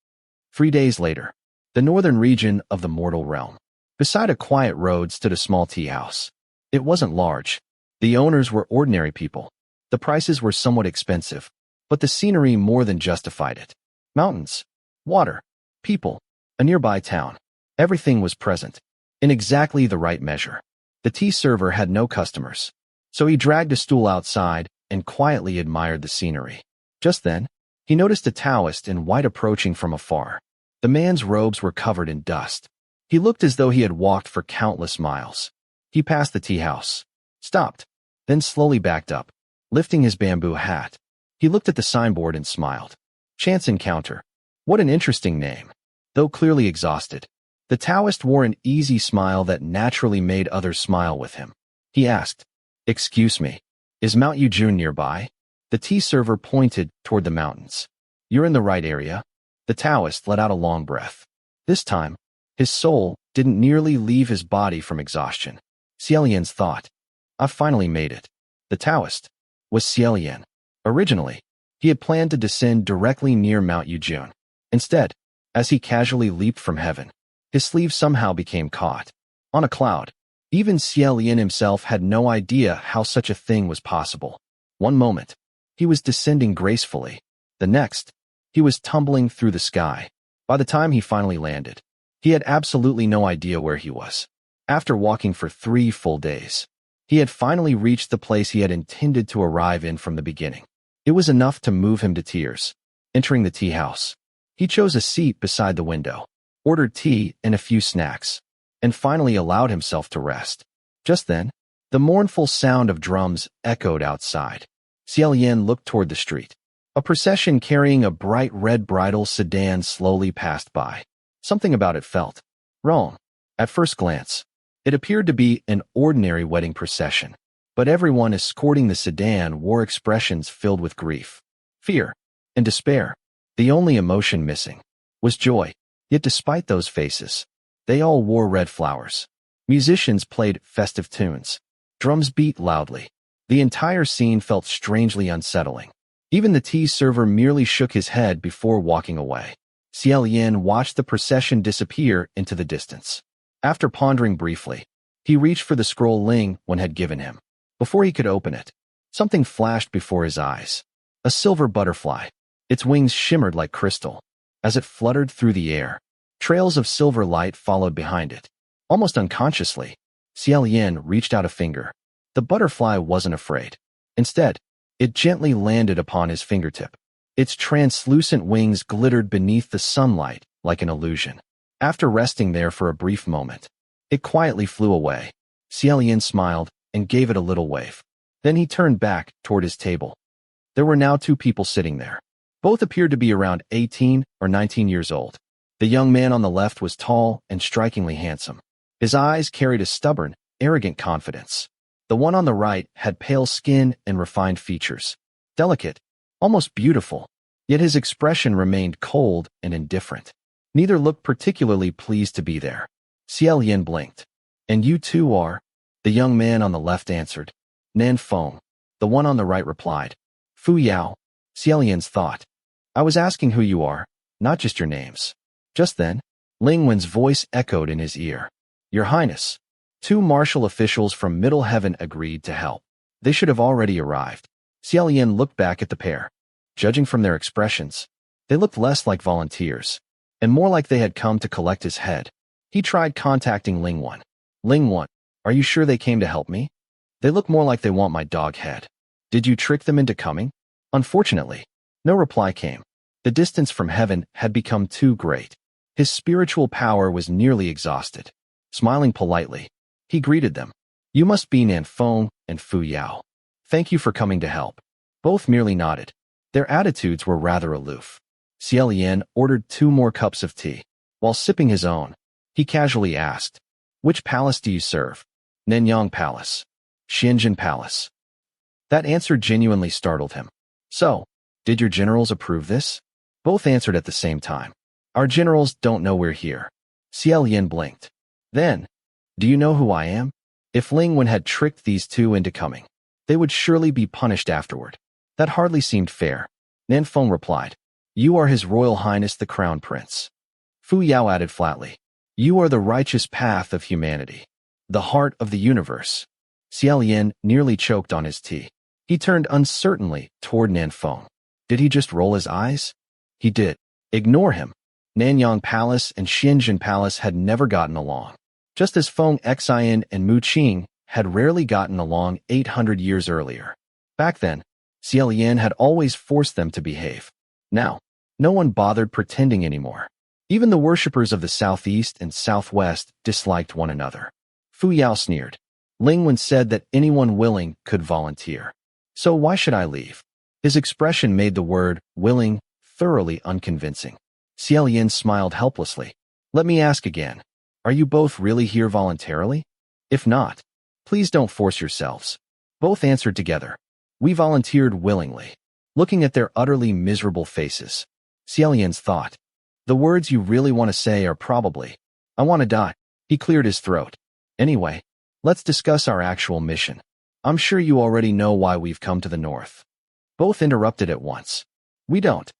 3 days later, the northern region of the mortal realm. Beside a quiet road stood a small tea house. It wasn't large. The owners were ordinary people. The prices were somewhat expensive, but the scenery more than justified it. Mountains, water, people, a nearby town. Everything was present, in exactly the right measure. The tea server had no customers, so he dragged a stool outside and quietly admired the scenery. Just then, he noticed a Daoist in white approaching from afar. The man's robes were covered in dust. He looked as though he had walked for countless miles. He passed the tea house, stopped, then slowly backed up, lifting his bamboo hat. He looked at the signboard and smiled. Chance encounter. What an interesting name. Though clearly exhausted, the Daoist wore an easy smile that naturally made others smile with him. He asked, Excuse me, is Mount Yujun nearby? The tea server pointed toward the mountains. You're in the right area. The Daoist let out a long breath. This time, his soul didn't nearly leave his body from exhaustion. Xie Lian's thought. I've finally made it. The Daoist was Xie Lian. Originally, he had planned to descend directly near Mount Yujun. Instead, as he casually leaped from heaven, his sleeve somehow became caught on a cloud. Even Xie Lian himself had no idea how such a thing was possible. One moment, he was descending gracefully. The next, he was tumbling through the sky. By the time he finally landed, he had absolutely no idea where he was. After walking for 3 full days, he had finally reached the place he had intended to arrive in from the beginning. It was enough to move him to tears. Entering the tea house, he chose a seat beside the window, ordered tea and a few snacks, and finally allowed himself to rest. Just then, the mournful sound of drums echoed outside. Xie Lian looked toward the street. A procession carrying a bright red bridal sedan slowly passed by. Something about it felt wrong. At first glance, it appeared to be an ordinary wedding procession, but everyone escorting the sedan wore expressions filled with grief, fear, and despair. The only emotion missing was joy. Yet despite those faces, they all wore red flowers. Musicians played festive tunes. Drums beat loudly. The entire scene felt strangely unsettling. Even the tea server merely shook his head before walking away. Xie Lian watched the procession disappear into the distance. After pondering briefly, he reached for the scroll Lingwen had given him. Before he could open it, something flashed before his eyes. A silver butterfly. Its wings shimmered like crystal. As it fluttered through the air, trails of silver light followed behind it. Almost unconsciously, Xie Lian reached out a finger. The butterfly wasn't afraid. Instead, it gently landed upon his fingertip. Its translucent wings glittered beneath the sunlight like an illusion. After resting there for a brief moment, it quietly flew away. Xie Lian smiled and gave it a little wave. Then he turned back toward his table. There were now two people sitting there. Both appeared to be around 18 or 19 years old. The young man on the left was tall and strikingly handsome. His eyes carried a stubborn, arrogant confidence. The one on the right had pale skin and refined features. Delicate, almost beautiful, yet his expression remained cold and indifferent. Neither looked particularly pleased to be there. Xie Lian blinked. "And you two are?" The young man on the left answered. "Nan Feng." The one on the right replied. "Fu Yao." Xie Lian's thought. "I was asking who you are, not just your names." Just then, Ling Wen's voice echoed in his ear. "Your Highness." Two martial officials from Middle Heaven agreed to help. They should have already arrived. Xie Lian looked back at the pair. Judging from their expressions, they looked less like volunteers, and more like they had come to collect his head. He tried contacting Ling Wen. "Ling Wen, are you sure they came to help me? They look more like they want my dog head. Did you trick them into coming?" Unfortunately, no reply came. The distance from heaven had become too great. His spiritual power was nearly exhausted. Smiling politely, he greeted them. "You must be Nan Feng and Fu Yao. Thank you for coming to help." Both merely nodded. Their attitudes were rather aloof. Xie Lian ordered 2 more cups of tea. While sipping his own, he casually asked, "Which palace do you serve?" "Nanyang Palace." "Shenzhen Palace." That answer genuinely startled him. "So, did your generals approve this?" Both answered at the same time. "Our generals don't know we're here." Xie Lian blinked. "Then, do you know who I am?" If Ling Wen had tricked these two into coming, they would surely be punished afterward. That hardly seemed fair. Nan Feng replied, "You are His Royal Highness the Crown Prince." Fu Yao added flatly, "You are the righteous path of humanity, the heart of the universe." Xie Lian nearly choked on his tea. He turned uncertainly toward Nan Feng. Did he just roll his eyes? He did. Ignore him. Nanyang Palace and Shenzhen Palace had never gotten along, just as Feng Xian and Mu Qing had rarely gotten along 800 years earlier. Back then, Xie Lian had always forced them to behave. Now, no one bothered pretending anymore. Even the worshippers of the southeast and southwest disliked one another. Fu Yao sneered. Ling Wen said that anyone willing could volunteer. So why should I leave? His expression made the word willing thoroughly unconvincing. Xie Lian smiled helplessly. "Let me ask again. Are you both really here voluntarily? If not, please don't force yourselves." Both answered together. "We volunteered willingly." Looking at their utterly miserable faces, Xie Lian's thought. The words you really want to say are probably, "I want to die." He cleared his throat. "Anyway, let's discuss our actual mission. I'm sure you already know why we've come to the north." Both interrupted at once. "We don't."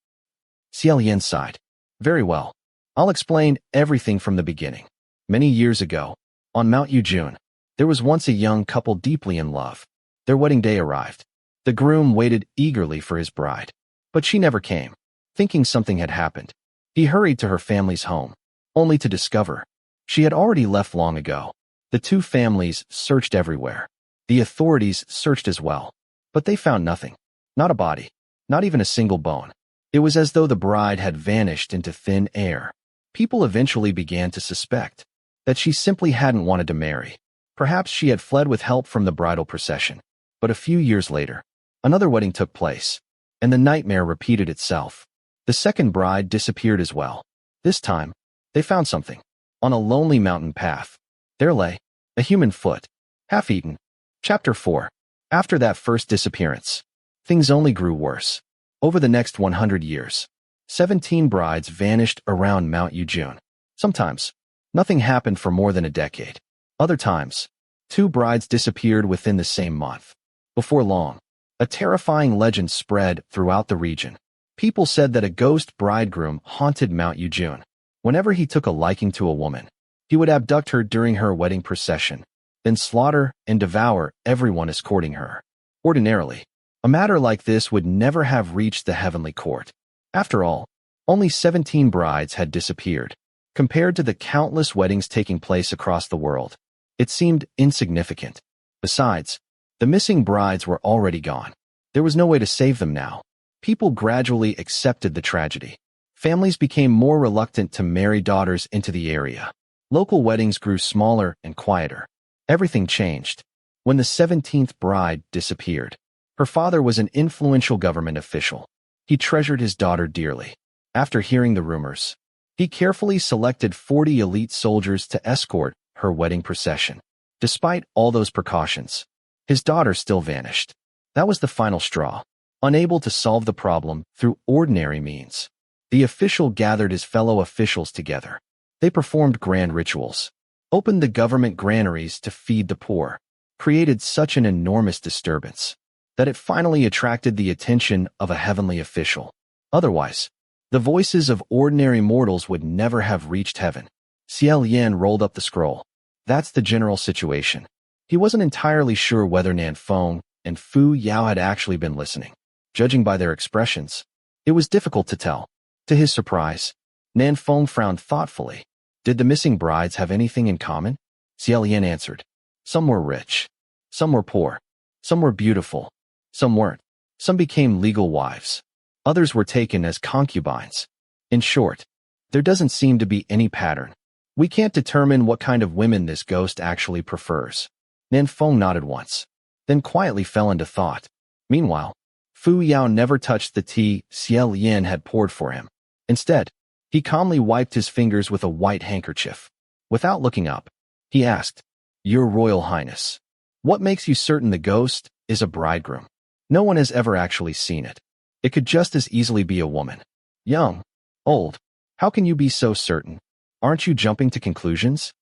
Xie Lian sighed. "Very well. I'll explain everything from the beginning. Many years ago, on Mount Yujun, there was once a young couple deeply in love. Their wedding day arrived. The groom waited eagerly for his bride, but she never came. Thinking something had happened, he hurried to her family's home, only to discover she had already left long ago. The two families searched everywhere. The authorities searched as well, but they found nothing. Not a body, not even a single bone. It was as though the bride had vanished into thin air. People eventually began to suspect that she simply hadn't wanted to marry. Perhaps she had fled with help from the bridal procession. But a few years later, another wedding took place, and the nightmare repeated itself. The second bride disappeared as well. This time, they found something. On a lonely mountain path, there lay a human foot, half-eaten. Chapter 4. After that first disappearance, things only grew worse. Over the next 100 years, 17 brides vanished around Mount Yujun. Sometimes, nothing happened for more than a decade. Other times, 2 brides disappeared within the same month. Before long, a terrifying legend spread throughout the region. People said that a ghost bridegroom haunted Mount Yujun. Whenever he took a liking to a woman, he would abduct her during her wedding procession then slaughter and devour everyone escorting her. Ordinarily, a matter like this would never have reached the heavenly court. After all, only 17 brides had disappeared. Compared to the countless weddings taking place across the world, it seemed insignificant. Besides, the missing brides were already gone. There was no way to save them now. People gradually accepted the tragedy. Families became more reluctant to marry daughters into the area. Local weddings grew smaller and quieter. Everything changed when the 17th bride disappeared. Her father was an influential government official. He treasured his daughter dearly. After hearing the rumors, he carefully selected 40 elite soldiers to escort her wedding procession. Despite all those precautions, his daughter still vanished. That was the final straw. Unable to solve the problem through ordinary means, the official gathered his fellow officials together. They performed grand rituals, opened the government granaries to feed the poor, created such an enormous disturbance that it finally attracted the attention of a heavenly official. Otherwise, the voices of ordinary mortals would never have reached heaven. Xie Lian rolled up the scroll. That's the general situation. He wasn't entirely sure whether Nan Feng and Fu Yao had actually been listening. Judging by their expressions, it was difficult to tell. To his surprise, Nan Feng frowned thoughtfully. Did the missing brides have anything in common? Xie Lian answered. Some were rich. Some were poor. Some were beautiful. Some weren't. Some became legal wives. Others were taken as concubines. In short, there doesn't seem to be any pattern. We can't determine what kind of women this ghost actually prefers. Nan Feng nodded once, then quietly fell into thought. Meanwhile, Fu Yao never touched the tea Xie Lian had poured for him. Instead, he calmly wiped his fingers with a white handkerchief. Without looking up, he asked, Your Royal Highness, what makes you certain the ghost is a bridegroom? No one has ever actually seen it. It could just as easily be a woman. Young, old, how can you be so certain? Aren't you jumping to conclusions?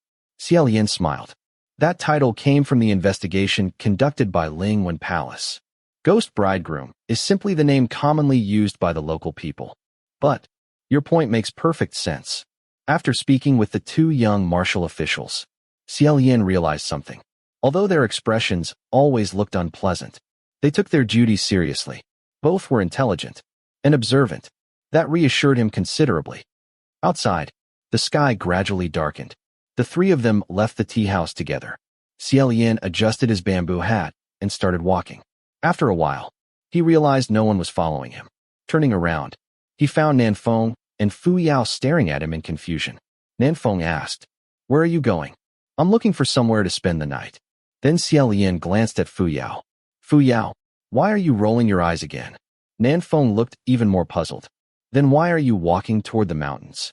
Xie Lian smiled. That title came from the investigation conducted by Lingwen Palace. Ghost bridegroom is simply the name commonly used by the local people. But your point makes perfect sense. After speaking with the two young martial officials, Xie Lian realized something. Although their expressions always looked unpleasant, they took their duties seriously. Both were intelligent and observant. That reassured him considerably. Outside, the sky gradually darkened. The three of them left the tea house together. Xie Lian adjusted his bamboo hat and started walking. After a while, he realized no one was following him. Turning around, he found Nan Feng and Fu Yao staring at him in confusion. Nan Feng asked, Where are you going? I'm looking for somewhere to spend the night. Then Xie Lian glanced at Fu Yao. Fu Yao, why are you rolling your eyes again? Nan Feng looked even more puzzled. Then why are you walking toward the mountains?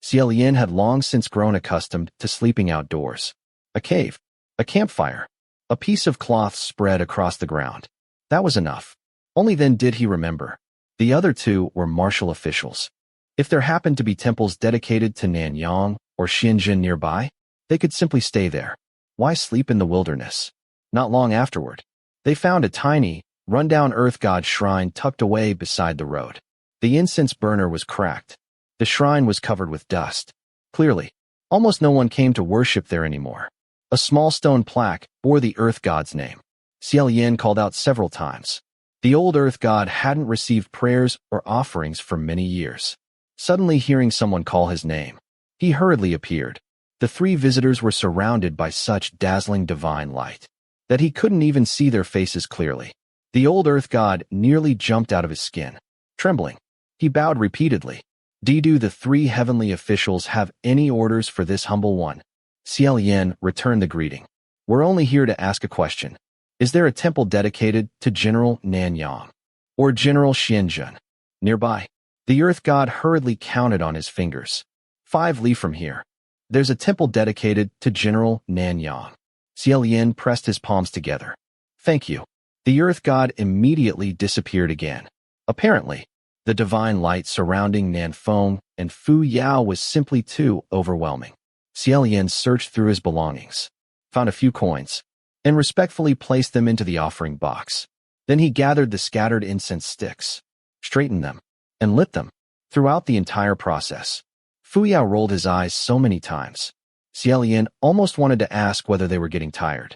Xie Lian had long since grown accustomed to sleeping outdoors. A cave, a campfire, a piece of cloth spread across the ground. That was enough. Only then did he remember. The other two were martial officials. If there happened to be temples dedicated to Nanyang or Xianxia nearby, they could simply stay there. Why sleep in the wilderness? Not long afterward, they found a tiny, run-down earth god shrine tucked away beside the road. The incense burner was cracked. The shrine was covered with dust. Clearly, almost no one came to worship there anymore. A small stone plaque bore the earth god's name. Xie Lian called out several times. The old earth god hadn't received prayers or offerings for many years. Suddenly hearing someone call his name, he hurriedly appeared. The three visitors were surrounded by such dazzling divine light that he couldn't even see their faces clearly. The old earth god nearly jumped out of his skin. Trembling, he bowed repeatedly. Do the three heavenly officials have any orders for this humble one? Xie Lian returned the greeting. We're only here to ask a question. Is there a temple dedicated to General Nanyang or General Xianxia nearby? The earth god hurriedly counted on his fingers. 5 li from here. There's a temple dedicated to General Nanyang. Xie Lian pressed his palms together. Thank you. The earth god immediately disappeared again. Apparently, the divine light surrounding Nan Feng and Fu Yao was simply too overwhelming. Xie Lian searched through his belongings, found a few coins, and respectfully placed them into the offering box. Then he gathered the scattered incense sticks, straightened them, and lit them. Throughout the entire process, Fu Yao rolled his eyes so many times. Xie Lian almost wanted to ask whether they were getting tired.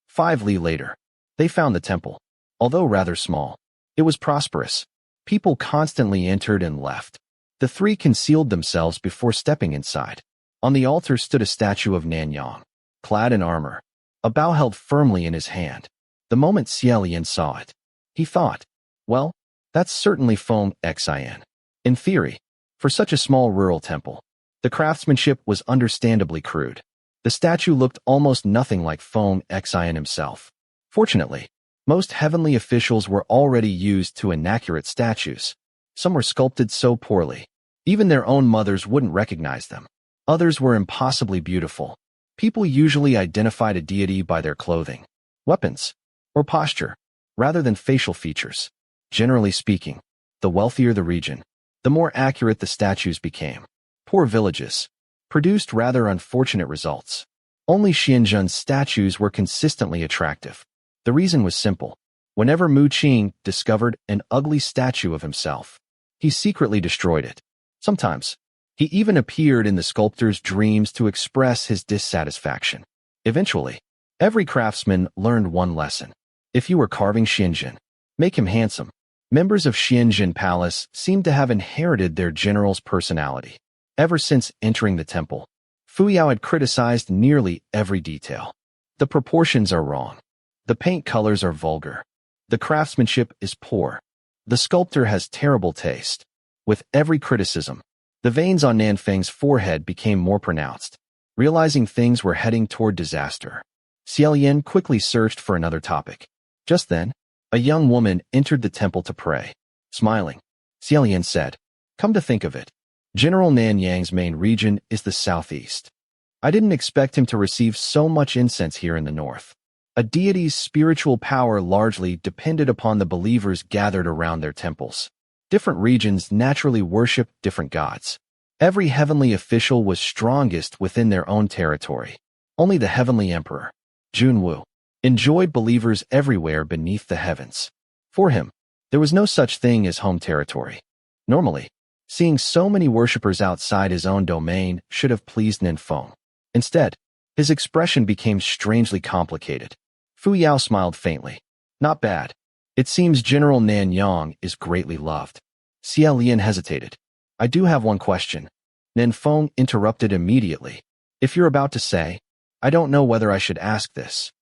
5 li later, they found the temple. Although rather small, it was prosperous. People constantly entered and left. The three concealed themselves before stepping inside. On the altar stood a statue of Nanyang, clad in armor, a bow held firmly in his hand. The moment Xie Lian saw it, he thought, well, that's certainly Feng Xian. In theory, for such a small rural temple, the craftsmanship was understandably crude. The statue looked almost nothing like Feng Xian himself. Fortunately, most heavenly officials were already used to inaccurate statues. Some were sculpted so poorly, even their own mothers wouldn't recognize them. Others were impossibly beautiful. People usually identified a deity by their clothing, weapons, or posture, rather than facial features. Generally speaking, the wealthier the region, the more accurate the statues became. Poor villages produced rather unfortunate results. Only Xianxia's statues were consistently attractive. The reason was simple. Whenever Mu Qing discovered an ugly statue of himself, he secretly destroyed it. Sometimes, he even appeared in the sculptor's dreams to express his dissatisfaction. Eventually, every craftsman learned one lesson. If you were carving Xianxia, make him handsome. Members of Xianxia Palace seemed to have inherited their general's personality. Ever since entering the temple, Fu Yao had criticized nearly every detail. The proportions are wrong. The paint colors are vulgar. The craftsmanship is poor. The sculptor has terrible taste. With every criticism, the veins on Nanfeng's forehead became more pronounced. Realizing things were heading toward disaster, Xie Lian quickly searched for another topic. Just then, a young woman entered the temple to pray. Smiling, Xie Lian said, "Come to think of it, General Nanyang's main region is the southeast. I didn't expect him to receive so much incense here in the north." A deity's spiritual power largely depended upon the believers gathered around their temples. Different regions naturally worshipped different gods. Every heavenly official was strongest within their own territory. Only the heavenly emperor, Junwu, enjoyed believers everywhere beneath the heavens. For him, there was no such thing as home territory. Normally, seeing so many worshippers outside his own domain should have pleased Ninfeng. Instead, his expression became strangely complicated. Fu Yao smiled faintly. "Not bad. It seems General Nanyang is greatly loved." Xie Lian hesitated. "I do have one question." Ninfeng interrupted immediately. "If you're about to say, I don't know whether I should ask this,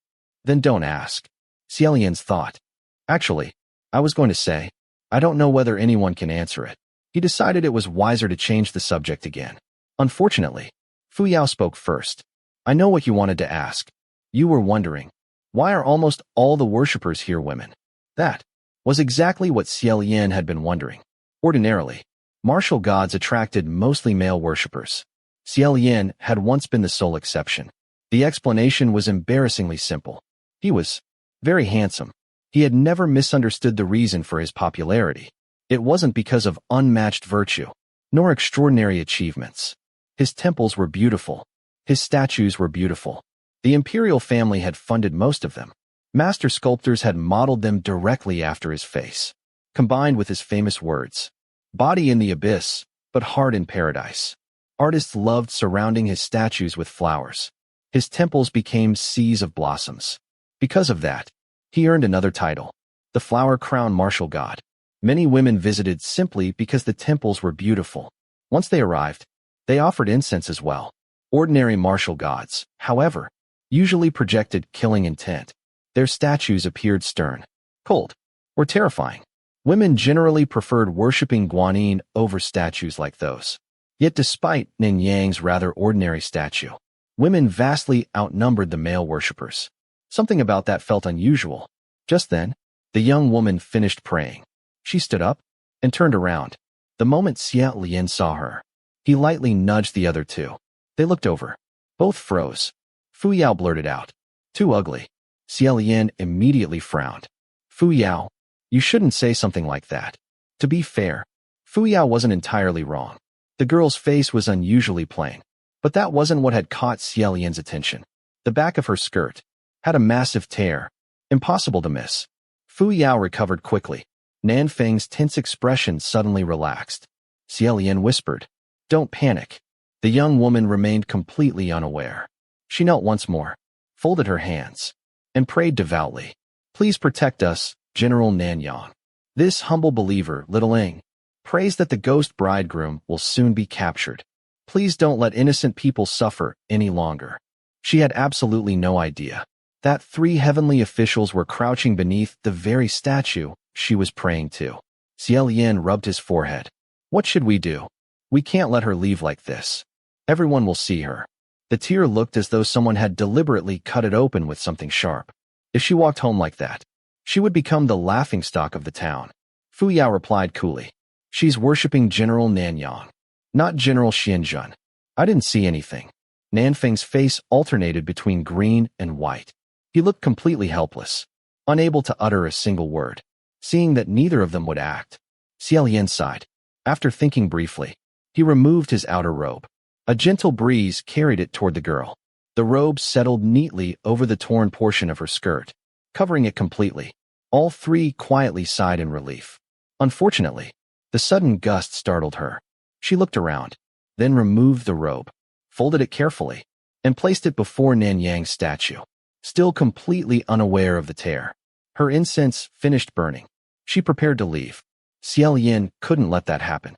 then don't ask." Xie Lian's thought. "Actually, I was going to say, I don't know whether anyone can answer it." He decided it was wiser to change the subject again. Unfortunately, Fu Yao spoke first. "I know what you wanted to ask. You were wondering, why are almost all the worshippers here women?" That was exactly what Xie Lian had been wondering. Ordinarily, martial gods attracted mostly male worshippers. Xie Lian had once been the sole exception. The explanation was embarrassingly simple. He was very handsome. He had never misunderstood the reason for his popularity. It wasn't because of unmatched virtue, nor extraordinary achievements. His temples were beautiful. His statues were beautiful. The imperial family had funded most of them. Master sculptors had modeled them directly after his face, combined with his famous words, "Body in the abyss, but heart in paradise." Artists loved surrounding his statues with flowers. His temples became seas of blossoms. Because of that, he earned another title, the flower-crowned martial god. Many women visited simply because the temples were beautiful. Once they arrived, they offered incense as well. Ordinary martial gods, however, usually projected killing intent. Their statues appeared stern, cold, or terrifying. Women generally preferred worshipping Guanyin over statues like those. Yet despite Nanyang's rather ordinary statue, women vastly outnumbered the male worshippers. Something about that felt unusual. Just then, the young woman finished praying. She stood up and turned around. The moment Xie Lian saw her, he lightly nudged the other two. They looked over. Both froze. Fu Yao blurted out, "Too ugly." Xie Lian immediately frowned. "Fu Yao, you shouldn't say something like that." To be fair, Fu Yao wasn't entirely wrong. The girl's face was unusually plain, but that wasn't what had caught Xie Lian's attention. The back of her skirt had a massive tear, impossible to miss. Fu Yao recovered quickly. Nanfeng's tense expression suddenly relaxed. Xie Lian whispered, "Don't panic." The young woman remained completely unaware. She knelt once more, folded her hands, and prayed devoutly. Please protect us, General Nanyang. This humble believer, little Ing, prays that the ghost bridegroom will soon be captured. Please don't let innocent people suffer any longer. She had absolutely no idea that 3 heavenly officials were crouching beneath the very statue she was praying to. Xie Lian rubbed his forehead. What should we do? We can't let her leave like this. Everyone will see her. The tear looked as though someone had deliberately cut it open with something sharp. If she walked home like that, she would become the laughingstock of the town. Fu Yao replied coolly. She's worshipping General Nanyang, not General Xianxia. I didn't see anything. Nanfeng's face alternated between green and white. He looked completely helpless, unable to utter a single word. Seeing that neither of them would act, Xie Lian sighed. After thinking briefly, he removed his outer robe. A gentle breeze carried it toward the girl. The robe settled neatly over the torn portion of her skirt, covering it completely. All 3 quietly sighed in relief. Unfortunately, the sudden gust startled her. She looked around, then removed the robe, folded it carefully, and placed it before Nanyang's statue. Still completely unaware of the tear, her incense finished burning. She prepared to leave. Xie Lian couldn't let that happen.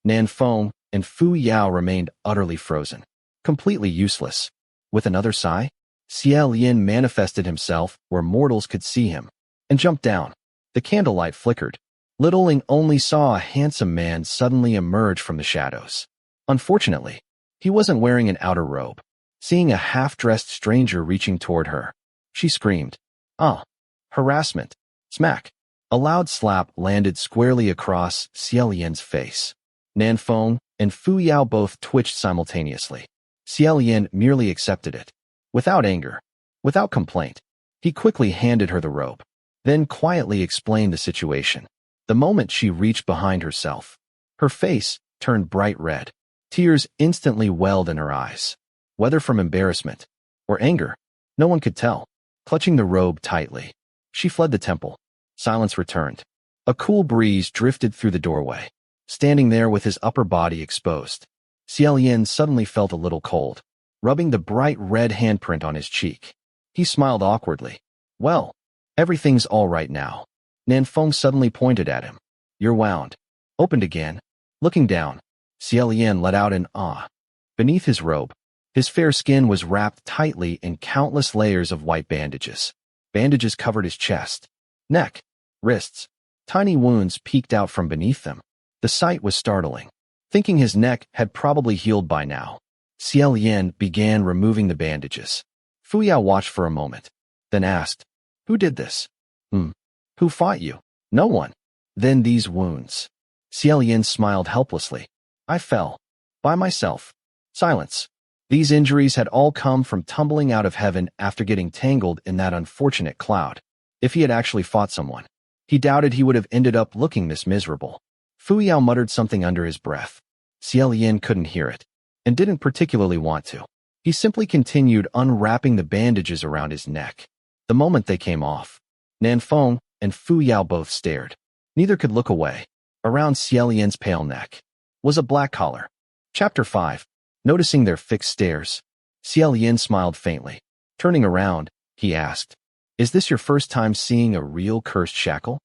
Nanfeng and Fu Yao remained utterly frozen, completely useless. With another sigh, Xie Lian manifested himself where mortals could see him, and jumped down. The candlelight flickered. Little Ling only saw a handsome man suddenly emerge from the shadows. Unfortunately, he wasn't wearing an outer robe. Seeing a half-dressed stranger reaching toward her, she screamed, "Ah!" Harassment. Smack. A loud slap landed squarely across Xie Lian's face. Nanfeng and Fu Yao both twitched simultaneously. Xie Lian merely accepted it. Without anger, without complaint, he quickly handed her the robe, then quietly explained the situation. The moment she reached behind herself, her face turned bright red. Tears instantly welled in her eyes. Whether from embarrassment or anger, no one could tell. Clutching the robe tightly, she fled the temple. Silence returned. A cool breeze drifted through the doorway. Standing there with his upper body exposed, Xie Lian suddenly felt a little cold, rubbing the bright red handprint on his cheek. He smiled awkwardly. Well, everything's all right now. Nanfeng suddenly pointed at him. You're wound. Opened again. Looking down, Xie Lian let out an ah. Beneath his robe, his fair skin was wrapped tightly in countless layers of white bandages. Bandages covered his chest, neck, wrists. Tiny wounds peeked out from beneath them. The sight was startling. Thinking his neck had probably healed by now, Xie Lian began removing the bandages. Fu Yao watched for a moment, then asked, Who did this? Who fought you? No one. Then these wounds. Xie Lian smiled helplessly. I fell. By myself. Silence. These injuries had all come from tumbling out of heaven after getting tangled in that unfortunate cloud. If he had actually fought someone, he doubted he would have ended up looking this miserable. Fu Yao muttered something under his breath. Xie Lian couldn't hear it, and didn't particularly want to. He simply continued unwrapping the bandages around his neck. The moment they came off, Nanfeng and Fu Yao both stared. Neither could look away. Around Xie Lian's pale neck was a black collar. Chapter 5. Noticing their fixed stares, Xie Lian smiled faintly. Turning around, he asked, Is this your first time seeing a real cursed shackle?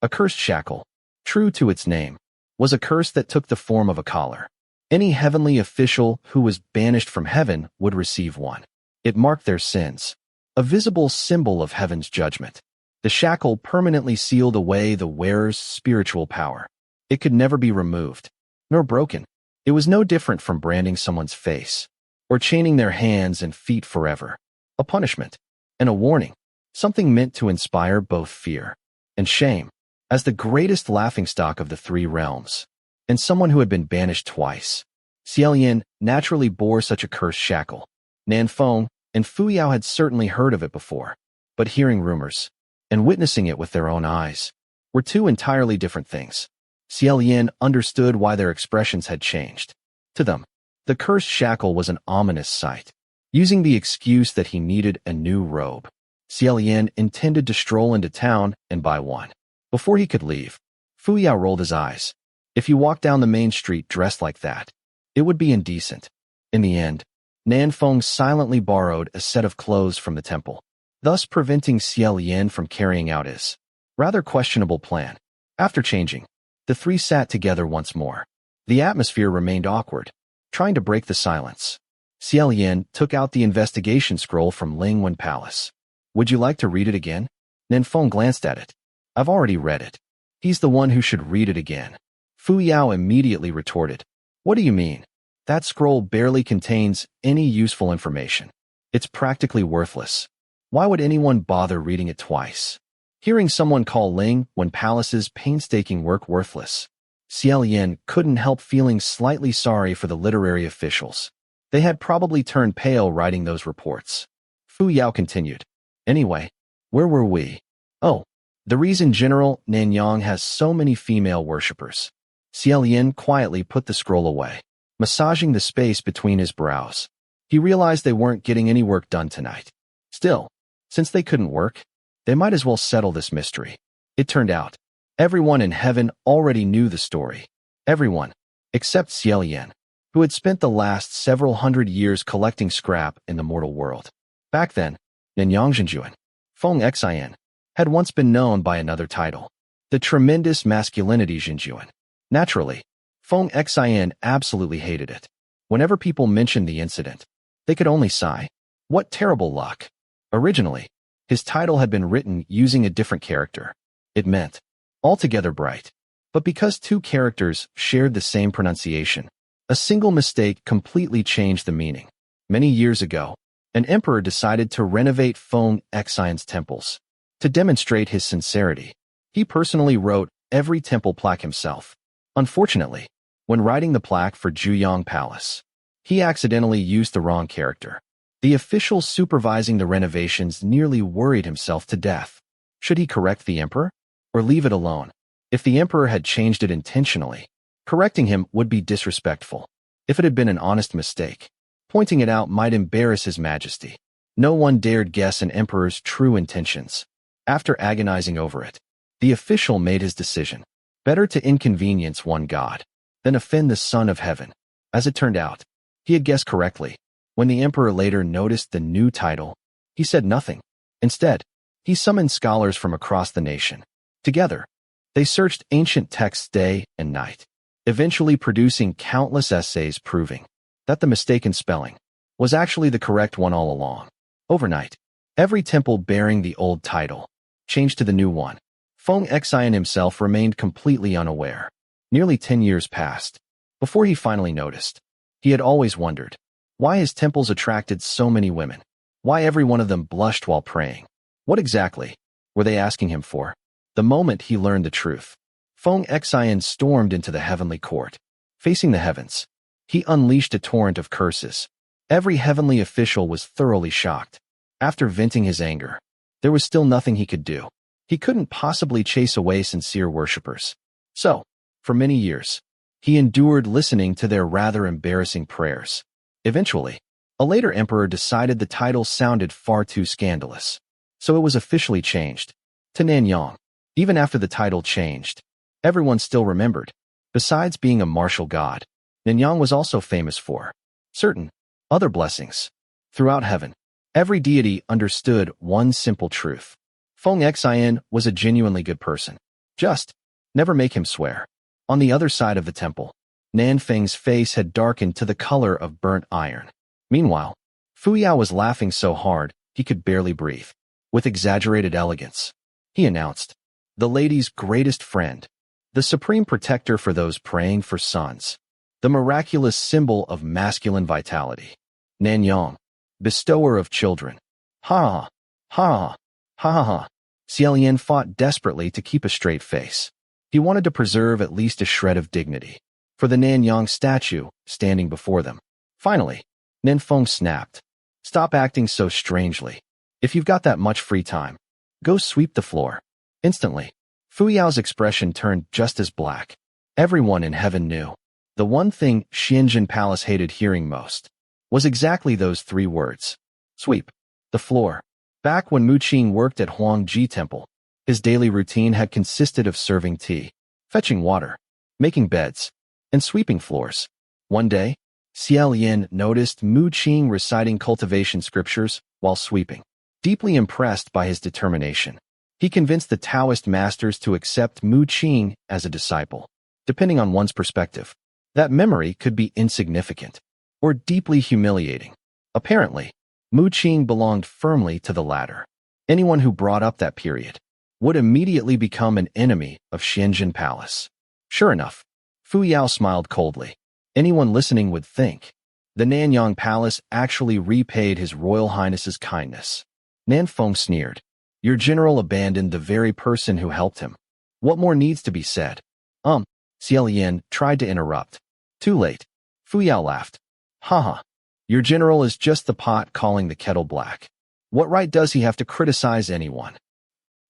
A cursed shackle, true to its name, was a curse that took the form of a collar. Any heavenly official who was banished from heaven would receive one. It marked their sins, a visible symbol of heaven's judgment. The shackle permanently sealed away the wearer's spiritual power. It could never be removed, nor broken. It was no different from branding someone's face, or chaining their hands and feet forever. A punishment, and a warning, something meant to inspire both fear and shame. As the greatest laughingstock of the 3 realms, and someone who had been banished twice, Xie Lian naturally bore such a cursed shackle. Nanfeng and Fu Yao had certainly heard of it before, but hearing rumors, and witnessing it with their own eyes, were 2 entirely different things. Xie Lian understood why their expressions had changed. To them, the cursed shackle was an ominous sight. Using the excuse that he needed a new robe, Xie Lian intended to stroll into town and buy one. Before he could leave, Fu Yao rolled his eyes. If you walk down the main street dressed like that, it would be indecent. In the end, Nanfeng silently borrowed a set of clothes from the temple, thus preventing Xie Lian from carrying out his rather questionable plan. After changing, the three sat together once more. The atmosphere remained awkward, trying to break the silence. Xie Lian took out the investigation scroll from Lingwen Palace. Would you like to read it again? Nanfeng glanced at it. I've already read it. He's the one who should read it again. Fu Yao immediately retorted. What do you mean? That scroll barely contains any useful information. It's practically worthless. Why would anyone bother reading it twice? Hearing someone call Lingwen Palace's painstaking work worthless, Xie Lian couldn't help feeling slightly sorry for the literary officials. They had probably turned pale writing those reports. Fu Yao continued. Anyway, where were we? Oh, the reason General Nanyang has so many female worshippers. Xie Lian quietly put the scroll away, massaging the space between his brows. He realized they weren't getting any work done tonight. Still, since they couldn't work, they might as well settle this mystery. It turned out, everyone in heaven already knew the story. Everyone, except Xie Lian, who had spent the last several hundred years collecting scrap in the mortal world. Back then, Nanyang Zhenjuan, Feng Xian, had once been known by another title, the tremendous masculinity Zhenjuan. Naturally, Feng Xian absolutely hated it. Whenever people mentioned the incident, they could only sigh. What terrible luck. Originally, his title had been written using a different character. It meant, altogether bright. But because two characters shared the same pronunciation, a single mistake completely changed the meaning. Many years ago, an emperor decided to renovate Feng Xian's temples. To demonstrate his sincerity, he personally wrote every temple plaque himself. Unfortunately, when writing the plaque for Juyang Palace, he accidentally used the wrong character. The official supervising the renovations nearly worried himself to death. Should he correct the emperor, or leave it alone? If the emperor had changed it intentionally, correcting him would be disrespectful. If it had been an honest mistake, pointing it out might embarrass his majesty. No one dared guess an emperor's true intentions. After agonizing over it, the official made his decision. Better to inconvenience one god than offend the Son of Heaven. As it turned out, he had guessed correctly. When the emperor later noticed the new title, he said nothing. Instead, he summoned scholars from across the nation. Together, they searched ancient texts day and night, eventually producing countless essays proving that the mistaken spelling was actually the correct one all along. Overnight, every temple bearing the old title changed to the new one. Feng Xian himself remained completely unaware. Nearly 10 years passed before he finally noticed. He had always wondered why his temples attracted so many women, why every one of them blushed while praying. What exactly were they asking him for? The moment he learned the truth, Feng Xian stormed into the heavenly court. Facing the heavens, he unleashed a torrent of curses. Every heavenly official was thoroughly shocked. After venting his anger, there was still nothing he could do. He couldn't possibly chase away sincere worshippers. So, for many years, he endured listening to their rather embarrassing prayers. Eventually, a later emperor decided the title sounded far too scandalous, so it was officially changed to Nanyang. Even after the title changed, everyone still remembered. Besides being a martial god, Nanyang was also famous for certain other blessings. Throughout heaven, every deity understood one simple truth. Feng Xian was a genuinely good person. Just never make him swear. On the other side of the temple, Nanfeng's face had darkened to the color of burnt iron. Meanwhile, Fu Yao was laughing so hard he could barely breathe. With exaggerated elegance, he announced, the lady's greatest friend, the supreme protector for those praying for sons, the miraculous symbol of masculine vitality. Nanyang, bestower of children. Ha ha, ha ha. Xie Lian fought desperately to keep a straight face. He wanted to preserve at least a shred of dignity for the Nanyang statue standing before them. Finally, Nanfeng snapped. Stop acting so strangely. If you've got that much free time, go sweep the floor. Instantly, Fu Yao's expression turned just as black. Everyone in heaven knew. The one thing Xianxia Palace hated hearing most was exactly those three words. Sweep the floor. Back when Mu Qing worked at Huangji Temple, his daily routine had consisted of serving tea, fetching water, making beds, and sweeping floors. One day, Xie Lian noticed Mu Qing reciting cultivation scriptures while sweeping. Deeply impressed by his determination, he convinced the Taoist masters to accept Mu Qing as a disciple. Depending on one's perspective, that memory could be insignificant or deeply humiliating. Apparently, Mu Qing belonged firmly to the latter. Anyone who brought up that period would immediately become an enemy of Shenzhen Palace. Sure enough, Fu Yao smiled coldly. Anyone listening would think the Nanyang Palace actually repaid His Royal Highness's kindness. Nanfeng sneered. Your general abandoned the very person who helped him. What more needs to be said? Xie Lian tried to interrupt. Too late. Fu Yao laughed. Haha. Your general is just the pot calling the kettle black. What right does he have to criticize anyone?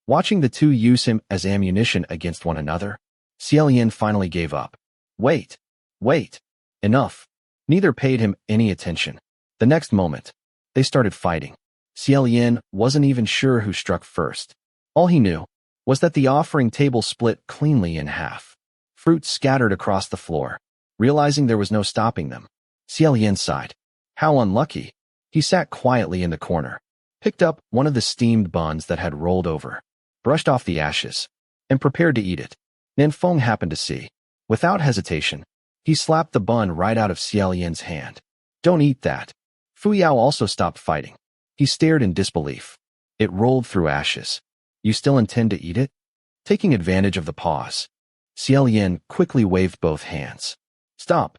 Watching the two use him as ammunition against one another, Xie Lian finally gave up. Wait. Enough. Neither paid him any attention. The next moment, they started fighting. Xie Lian wasn't even sure who struck first. All he knew was that the offering table split cleanly in half. Fruit scattered across the floor. Realizing there was no stopping them, Xie Lian sighed. How unlucky. He sat quietly in the corner, picked up one of the steamed buns that had rolled over, brushed off the ashes, and prepared to eat it. Nanfeng happened to see. Without hesitation, he slapped the bun right out of Xie Lian's hand. Don't eat that. Fu Yao also stopped fighting. He stared in disbelief. It rolled through ashes. You still intend to eat it? Taking advantage of the pause, Xie Lian quickly waved both hands. Stop.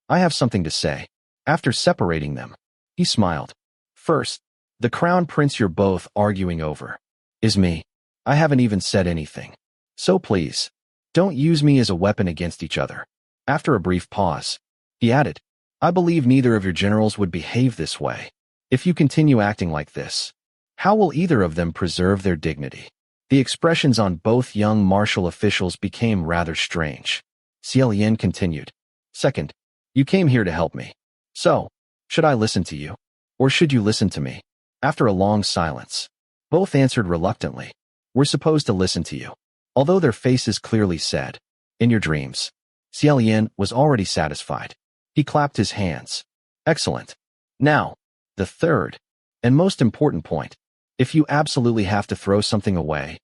I have something to say. After separating them, he smiled. First, the crown prince you're both arguing over is me. I haven't even said anything. So please, don't use me as a weapon against each other. After a brief pause, he added, I believe neither of your generals would behave this way. If you continue acting like this, how will either of them preserve their dignity? The expressions on both young martial officials became rather strange. Xie Lian continued. Second, you came here to help me. So, should I listen to you? Or should you listen to me? After a long silence, both answered reluctantly. We're supposed to listen to you. Although their faces clearly said, in your dreams. Xie Lian was already satisfied. He clapped his hands. Excellent. Now, the third and most important point. If you absolutely have to throw something away,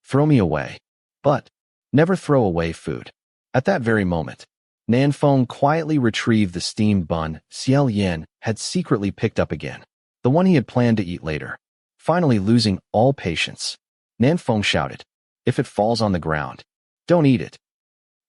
throw me away. But never throw away food. At that very moment, Nanfeng quietly retrieved the steamed bun Xie Lian had secretly picked up again, the one he had planned to eat later. Finally losing all patience, Nanfeng shouted, if it falls on the ground, don't eat it.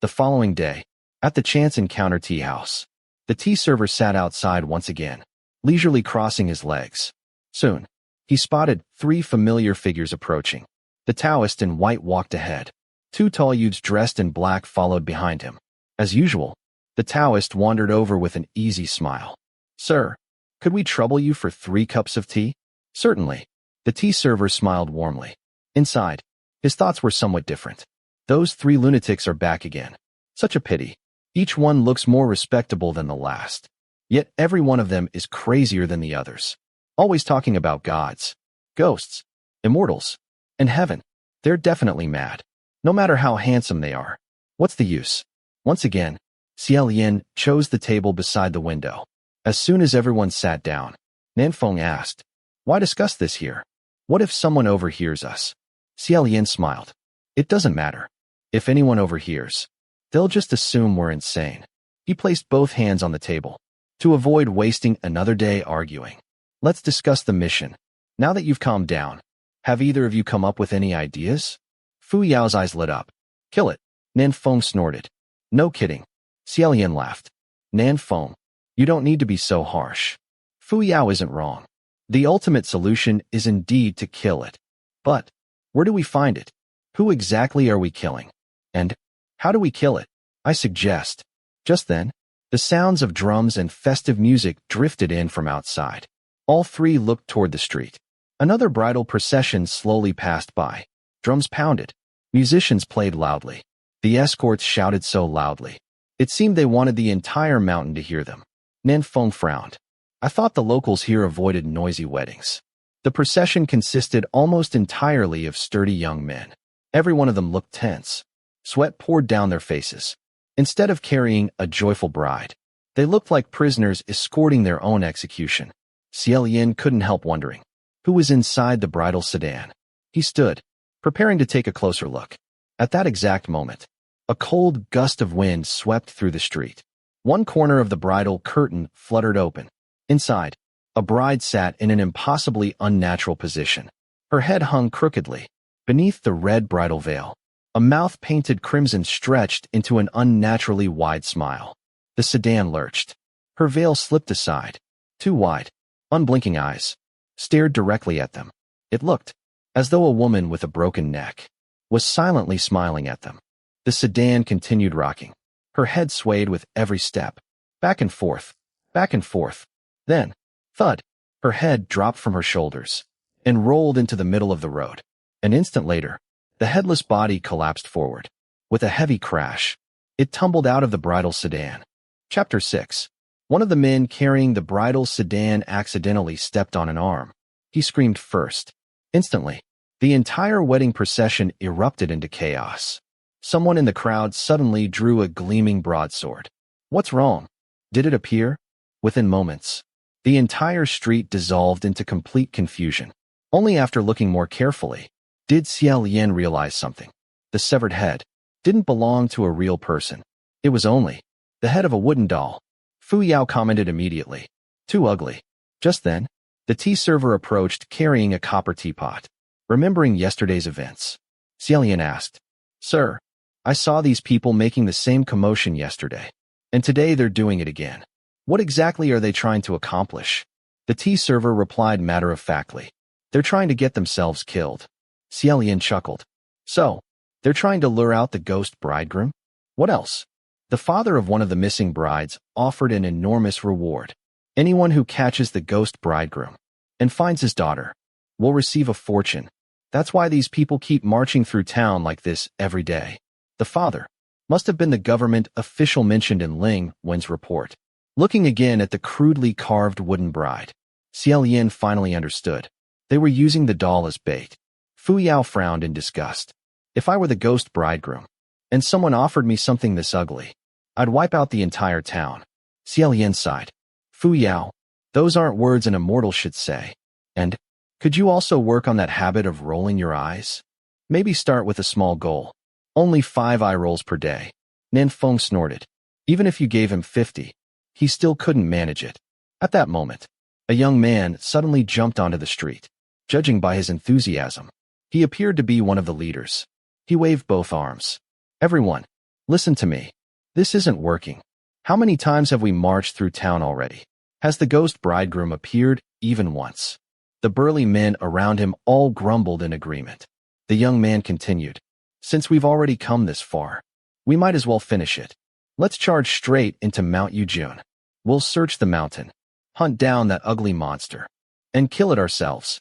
The following day, at the Chance Encounter tea house, the tea server sat outside once again, leisurely crossing his legs. Soon, he spotted 3 familiar figures approaching. The Taoist in white walked ahead. 2 tall youths dressed in black followed behind him. As usual, the Taoist wandered over with an easy smile. Sir, could we trouble you for 3 cups of tea? Certainly. The tea server smiled warmly. Inside, his thoughts were somewhat different. Those 3 lunatics are back again. Such a pity. Each one looks more respectable than the last. Yet every one of them is crazier than the others. Always talking about gods, ghosts, immortals, and heaven. They're definitely mad. No matter how handsome they are. What's the use? Once again, Xie Lian chose the table beside the window. As soon as everyone sat down, Nanfeng asked, why discuss this here? What if someone overhears us? Xie Lian smiled. It doesn't matter. If anyone overhears, they'll just assume we're insane. He placed both hands on the table. To avoid wasting another day arguing, let's discuss the mission. Now that you've calmed down, have either of you come up with any ideas? Fu Yao's eyes lit up. Kill it. Nanfeng snorted. No kidding. Xie Lian laughed. Nanfeng, you don't need to be so harsh. Fu Yao isn't wrong. The ultimate solution is indeed to kill it. But where do we find it? Who exactly are we killing? And how do we kill it? I suggest. Just then, the sounds of drums and festive music drifted in from outside. All 3 looked toward the street. Another bridal procession slowly passed by. Drums pounded. Musicians played loudly. The escorts shouted so loudly. It seemed they wanted the entire mountain to hear them. Nanfeng frowned. I thought the locals here avoided noisy weddings. The procession consisted almost entirely of sturdy young men. Every one of them looked tense. Sweat poured down their faces. Instead of carrying a joyful bride, They looked like prisoners escorting their own execution. Xie Lian couldn't help wondering who was inside the bridal sedan. He stood, preparing to take a closer look. At that exact moment, a cold gust of wind swept through the street. One corner of the bridal curtain fluttered open. Inside, a bride sat in an impossibly unnatural position. Her head hung crookedly. Beneath the red bridal veil, a mouth painted crimson stretched into an unnaturally wide smile. The sedan lurched. Her veil slipped aside. Two wide, unblinking eyes stared directly at them. It looked as though a woman with a broken neck was silently smiling at them. The sedan continued rocking. Her head swayed with every step, back and forth, back and forth. Then, thud, her head dropped from her shoulders and rolled into the middle of the road. An instant later, the headless body collapsed forward. With a heavy crash, it tumbled out of the bridal sedan. Chapter 6. One of the men carrying the bridal sedan accidentally stepped on an arm. He screamed first. Instantly, the entire wedding procession erupted into chaos. Someone in the crowd suddenly drew a gleaming broadsword. What's wrong? Did it appear? Within moments, the entire street dissolved into complete confusion. Only after looking more carefully did Xie Lian realize something. The severed head didn't belong to a real person. It was only the head of a wooden doll. Fu Yao commented immediately. Too ugly. Just then, the tea server approached carrying a copper teapot. Remembering yesterday's events, Xie Lian asked, "Sir, I saw these people making the same commotion yesterday, and today they're doing it again. What exactly are they trying to accomplish?" The tea server replied matter-of-factly, "They're trying to get themselves killed." Xie Lian chuckled. "So, they're trying to lure out the ghost bridegroom? What else?" The father of one of the missing brides offered an enormous reward. Anyone who catches the ghost bridegroom and finds his daughter will receive a fortune. That's why these people keep marching through town like this every day. The father must have been the government official mentioned in Ling Wen's report. Looking again at the crudely carved wooden bride, Xie Lian finally understood. They were using the doll as bait. Fu Yao frowned in disgust. If I were the ghost bridegroom, and someone offered me something this ugly, I'd wipe out the entire town. Xie Lian sighed. Fu Yao, those aren't words an immortal should say. And, could you also work on that habit of rolling your eyes? Maybe start with a small goal. Only 5 eye rolls per day. Nan Feng snorted. Even if you gave him 50, he still couldn't manage it. At that moment, a young man suddenly jumped onto the street. Judging by his enthusiasm, he appeared to be one of the leaders. He waved both arms. "Everyone, listen to me. This isn't working. How many times have we marched through town already? Has the ghost bridegroom appeared even once?" The burly men around him all grumbled in agreement. The young man continued. "Since we've already come this far, we might as well finish it. Let's charge straight into Mount Yujun. We'll search the mountain, hunt down that ugly monster, and kill it ourselves.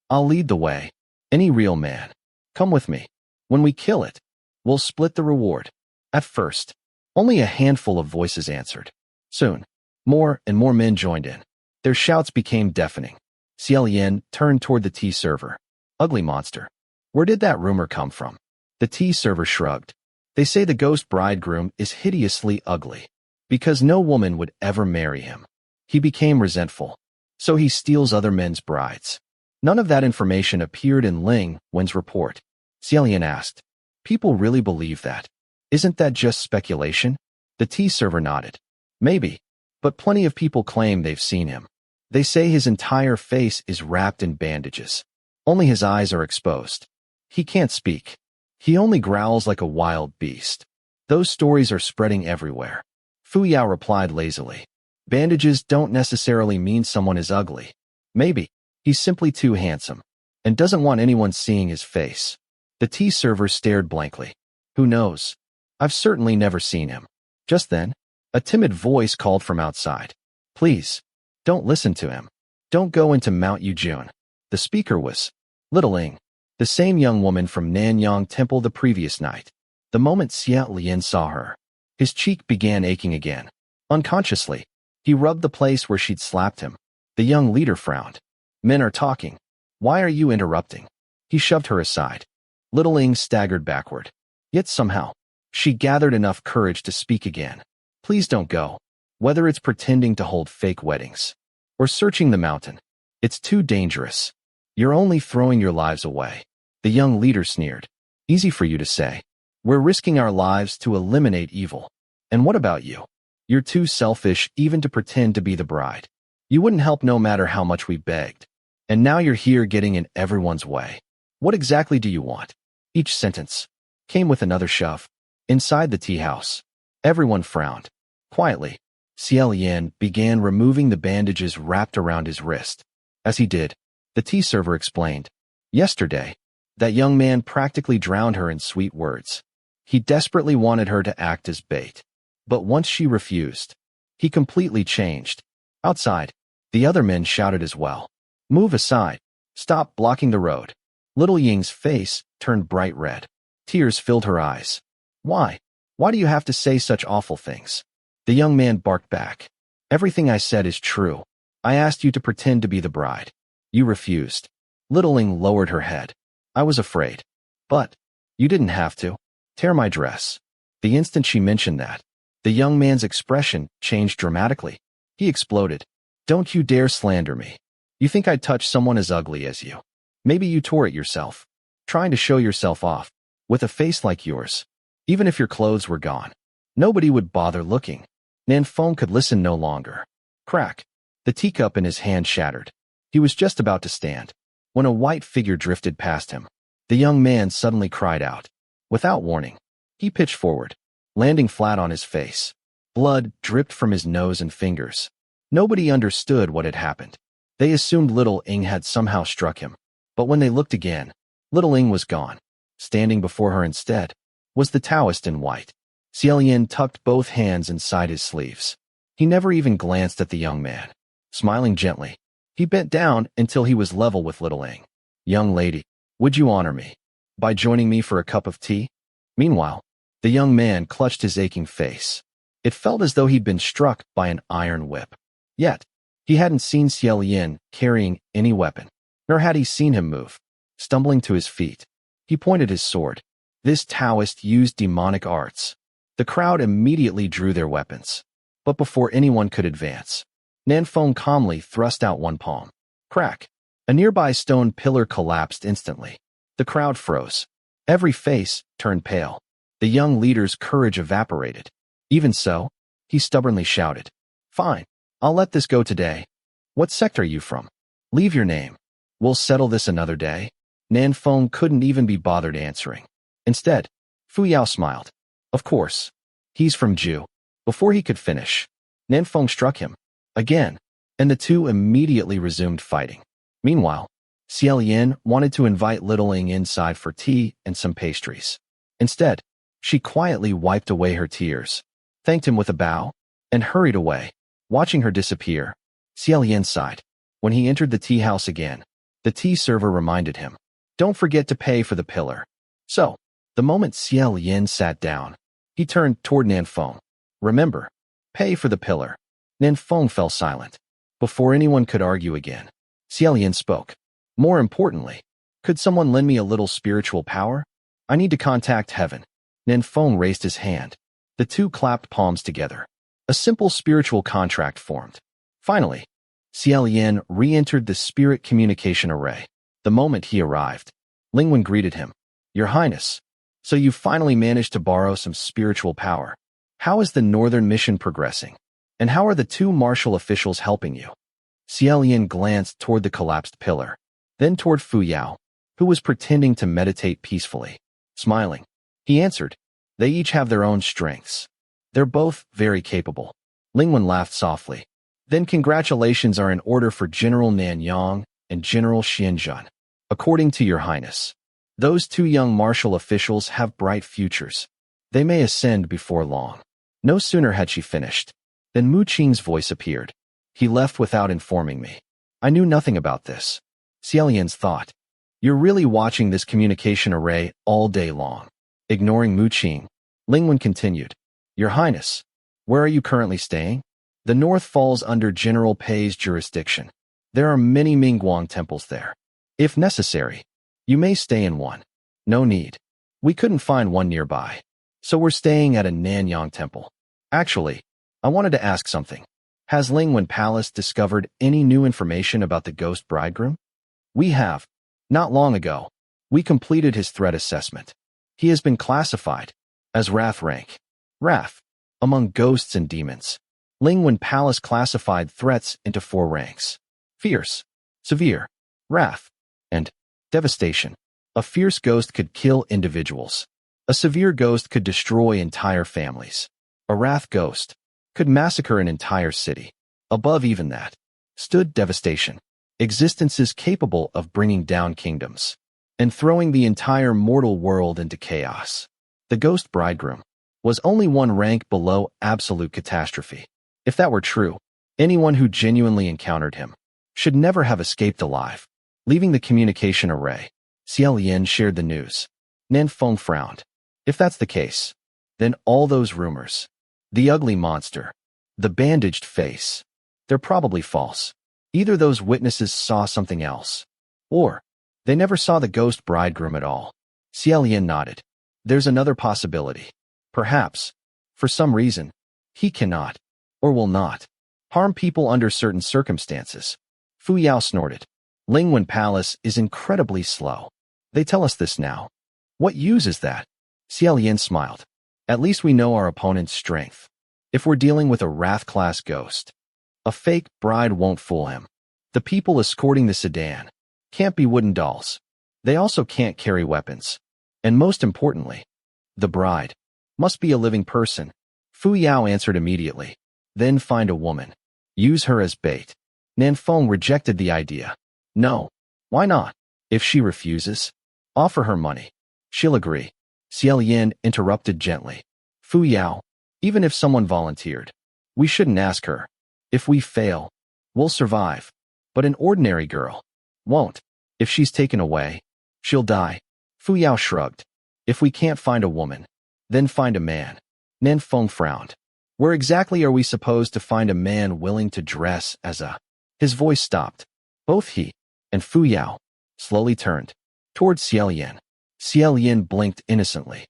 I'll lead the way. Any real man, come with me. When we kill it, we'll split the reward." At first, only a handful of voices answered. Soon, more and more men joined in. Their shouts became deafening. Xie Lian turned toward the tea server. "Ugly monster. Where did that rumor come from?" The tea server shrugged. "They say the ghost bridegroom is hideously ugly, because no woman would ever marry him. He became resentful, so he steals other men's brides." None of that information appeared in Ling Wen's report. Xie Lian asked, "People really believe that? Isn't that just speculation?" The tea server nodded. "Maybe, but plenty of people claim they've seen him. They say his entire face is wrapped in bandages. Only his eyes are exposed. He can't speak. He only growls like a wild beast. Those stories are spreading everywhere." Fu Yao replied lazily. "Bandages don't necessarily mean someone is ugly. Maybe he's simply too handsome and doesn't want anyone seeing his face." The tea server stared blankly. "Who knows? I've certainly never seen him." Just then, a timid voice called from outside. "Please, don't listen to him. Don't go into Mount Yujun." The speaker was Little Ing, the same young woman from Nanyang Temple the previous night. The moment Xie Lian saw her, his cheek began aching again. Unconsciously, he rubbed the place where she'd slapped him. The young leader frowned. "Men are talking. Why are you interrupting?" He shoved her aside. Little Ing staggered backward. Yet somehow, she gathered enough courage to speak again. "Please don't go. Whether it's pretending to hold fake weddings or searching the mountain, it's too dangerous. You're only throwing your lives away. The young leader sneered. Easy for you to say. We're risking our lives to eliminate evil. And what about you? You're too selfish even to pretend to be the bride. You wouldn't help no matter how much we begged. And now you're here getting in everyone's way. What exactly do you want? Each sentence came with another shove. Inside the tea house, everyone frowned. Quietly, Xie Lian began removing the bandages wrapped around his wrist. As he did, the tea server explained. Yesterday, that young man practically drowned her in sweet words. He desperately wanted her to act as bait. But once she refused, he completely changed. Outside, the other men shouted as well. Move aside. Stop blocking the road. Little Ying's face turned bright red. Tears filled her eyes. Why? Why do you have to say such awful things? The young man barked back. Everything I said is true. I asked you to pretend to be the bride. You refused. Little Ying lowered her head. I was afraid. But you didn't have to. Tear my dress. The instant she mentioned that, the young man's expression changed dramatically. He exploded. Don't you dare slander me. You think I'd touch someone as ugly as you? Maybe you tore it yourself, trying to show yourself off. With a face like yours, even if your clothes were gone, nobody would bother looking. Nanfeng could listen no longer. Crack. The teacup in his hand shattered. He was just about to stand when a white figure drifted past him. The young man suddenly cried out. Without warning, he pitched forward, landing flat on his face. Blood dripped from his nose and fingers. Nobody understood what had happened. They assumed Little Ying had somehow struck him. But when they looked again, Little Ying was gone. Standing before her instead was the Daoist in white. Xie Lian tucked both hands inside his sleeves. He never even glanced at the young man. Smiling gently, he bent down until he was level with Little Ying. Young lady, would you honor me by joining me for a cup of tea? Meanwhile, the young man clutched his aching face. It felt as though he'd been struck by an iron whip. Yet, he hadn't seen Xie Lian carrying any weapon, nor had he seen him move. Stumbling to his feet, he pointed his sword. This Daoist used demonic arts. The crowd immediately drew their weapons. But before anyone could advance, Nanfeng calmly thrust out one palm. Crack. A nearby stone pillar collapsed instantly. The crowd froze. Every face turned pale. The young leader's courage evaporated. Even so, he stubbornly shouted, Fine, I'll let this go today. What sect are you from? Leave your name. We'll settle this another day. Nanfeng couldn't even be bothered answering. Instead, Fu Yao smiled. Of course. He's from Ju. Before he could finish, Nanfeng struck him. Again, and the two immediately resumed fighting. Meanwhile, Xie Lian wanted to invite Little Ying inside for tea and some pastries. Instead, she quietly wiped away her tears, thanked him with a bow, and hurried away. Watching her disappear, Xie Lian sighed. When he entered the tea house again, the tea server reminded him, Don't forget to pay for the pillar. So, the moment Xie Lian sat down, he turned toward Nanfeng. Remember, pay for the pillar. Nanfeng fell silent. Before anyone could argue again, Xie Lian spoke. More importantly, could someone lend me a little spiritual power? I need to contact heaven. Nanfeng raised his hand. The two clapped palms together. A simple spiritual contract formed. Finally, Xie Lian re-entered the spirit communication array. The moment he arrived, Lingwen greeted him. Your Highness, so you finally managed to borrow some spiritual power. How is the Northern mission progressing? And how are the two martial officials helping you? Xie Lian glanced toward the collapsed pillar, then toward Fu Yao, who was pretending to meditate peacefully. Smiling, he answered, They each have their own strengths. They're both very capable. Lingwen laughed softly. Then congratulations are in order for General Nanyang and General Xianxia. According to your Highness, those two young martial officials have bright futures. They may ascend before long. No sooner had she finished than Mu Qing's voice appeared. He left without informing me. I knew nothing about this. Xie Lian's thought. You're really watching this communication array all day long. Ignoring Mu Qing, Lingwen continued. Your Highness, where are you currently staying? The north falls under General Pei's jurisdiction. There are many Mingguang temples there. If necessary, you may stay in one. No need. We couldn't find one nearby, so we're staying at a Nanyang temple. Actually, I wanted to ask something. Has Lingwen Palace discovered any new information about the ghost bridegroom? We have. Not long ago, we completed his threat assessment. He has been classified as Wrath rank. Wrath. Among ghosts and demons, Lingwen Palace classified threats into 4 ranks: fierce, severe, wrath, and devastation. A fierce ghost could kill individuals. A severe ghost could destroy entire families. A wrath ghost could massacre an entire city. Above even that stood devastation, existences capable of bringing down kingdoms and throwing the entire mortal world into chaos. The ghost bridegroom was only 1 rank below absolute catastrophe. If that were true, anyone who genuinely encountered him should never have escaped alive. Leaving the communication array, Xie Lian shared the news. Nanfeng frowned. If that's the case, then all those rumors, the ugly monster, the bandaged face, they're probably false. Either those witnesses saw something else, or they never saw the ghost bridegroom at all. Xie Lian nodded. There's another possibility. Perhaps, for some reason, he cannot, or will not, harm people under certain circumstances. Fu Yao snorted. Lingwen Palace is incredibly slow. They tell us this now. What use is that? Xie Lian smiled. At least we know our opponent's strength. If we're dealing with a Wrath-class ghost, a fake bride won't fool him. The people escorting the sedan can't be wooden dolls. They also can't carry weapons. And most importantly, the bride must be a living person. Fu Yao answered immediately. Then find a woman. Use her as bait. Nanfeng rejected the idea. No. Why not? If she refuses, offer her money. She'll agree. Xie Lian interrupted gently. Fu Yao, even if someone volunteered, we shouldn't ask her. If we fail, we'll survive. But an ordinary girl won't. If she's taken away, she'll die. Fu Yao shrugged. If we can't find a woman, then find a man. Nanfeng frowned. Where exactly are we supposed to find a man willing to dress as a... His voice stopped. Both he and Fu Yao slowly turned towards Xie Lian. Xie Lian blinked innocently.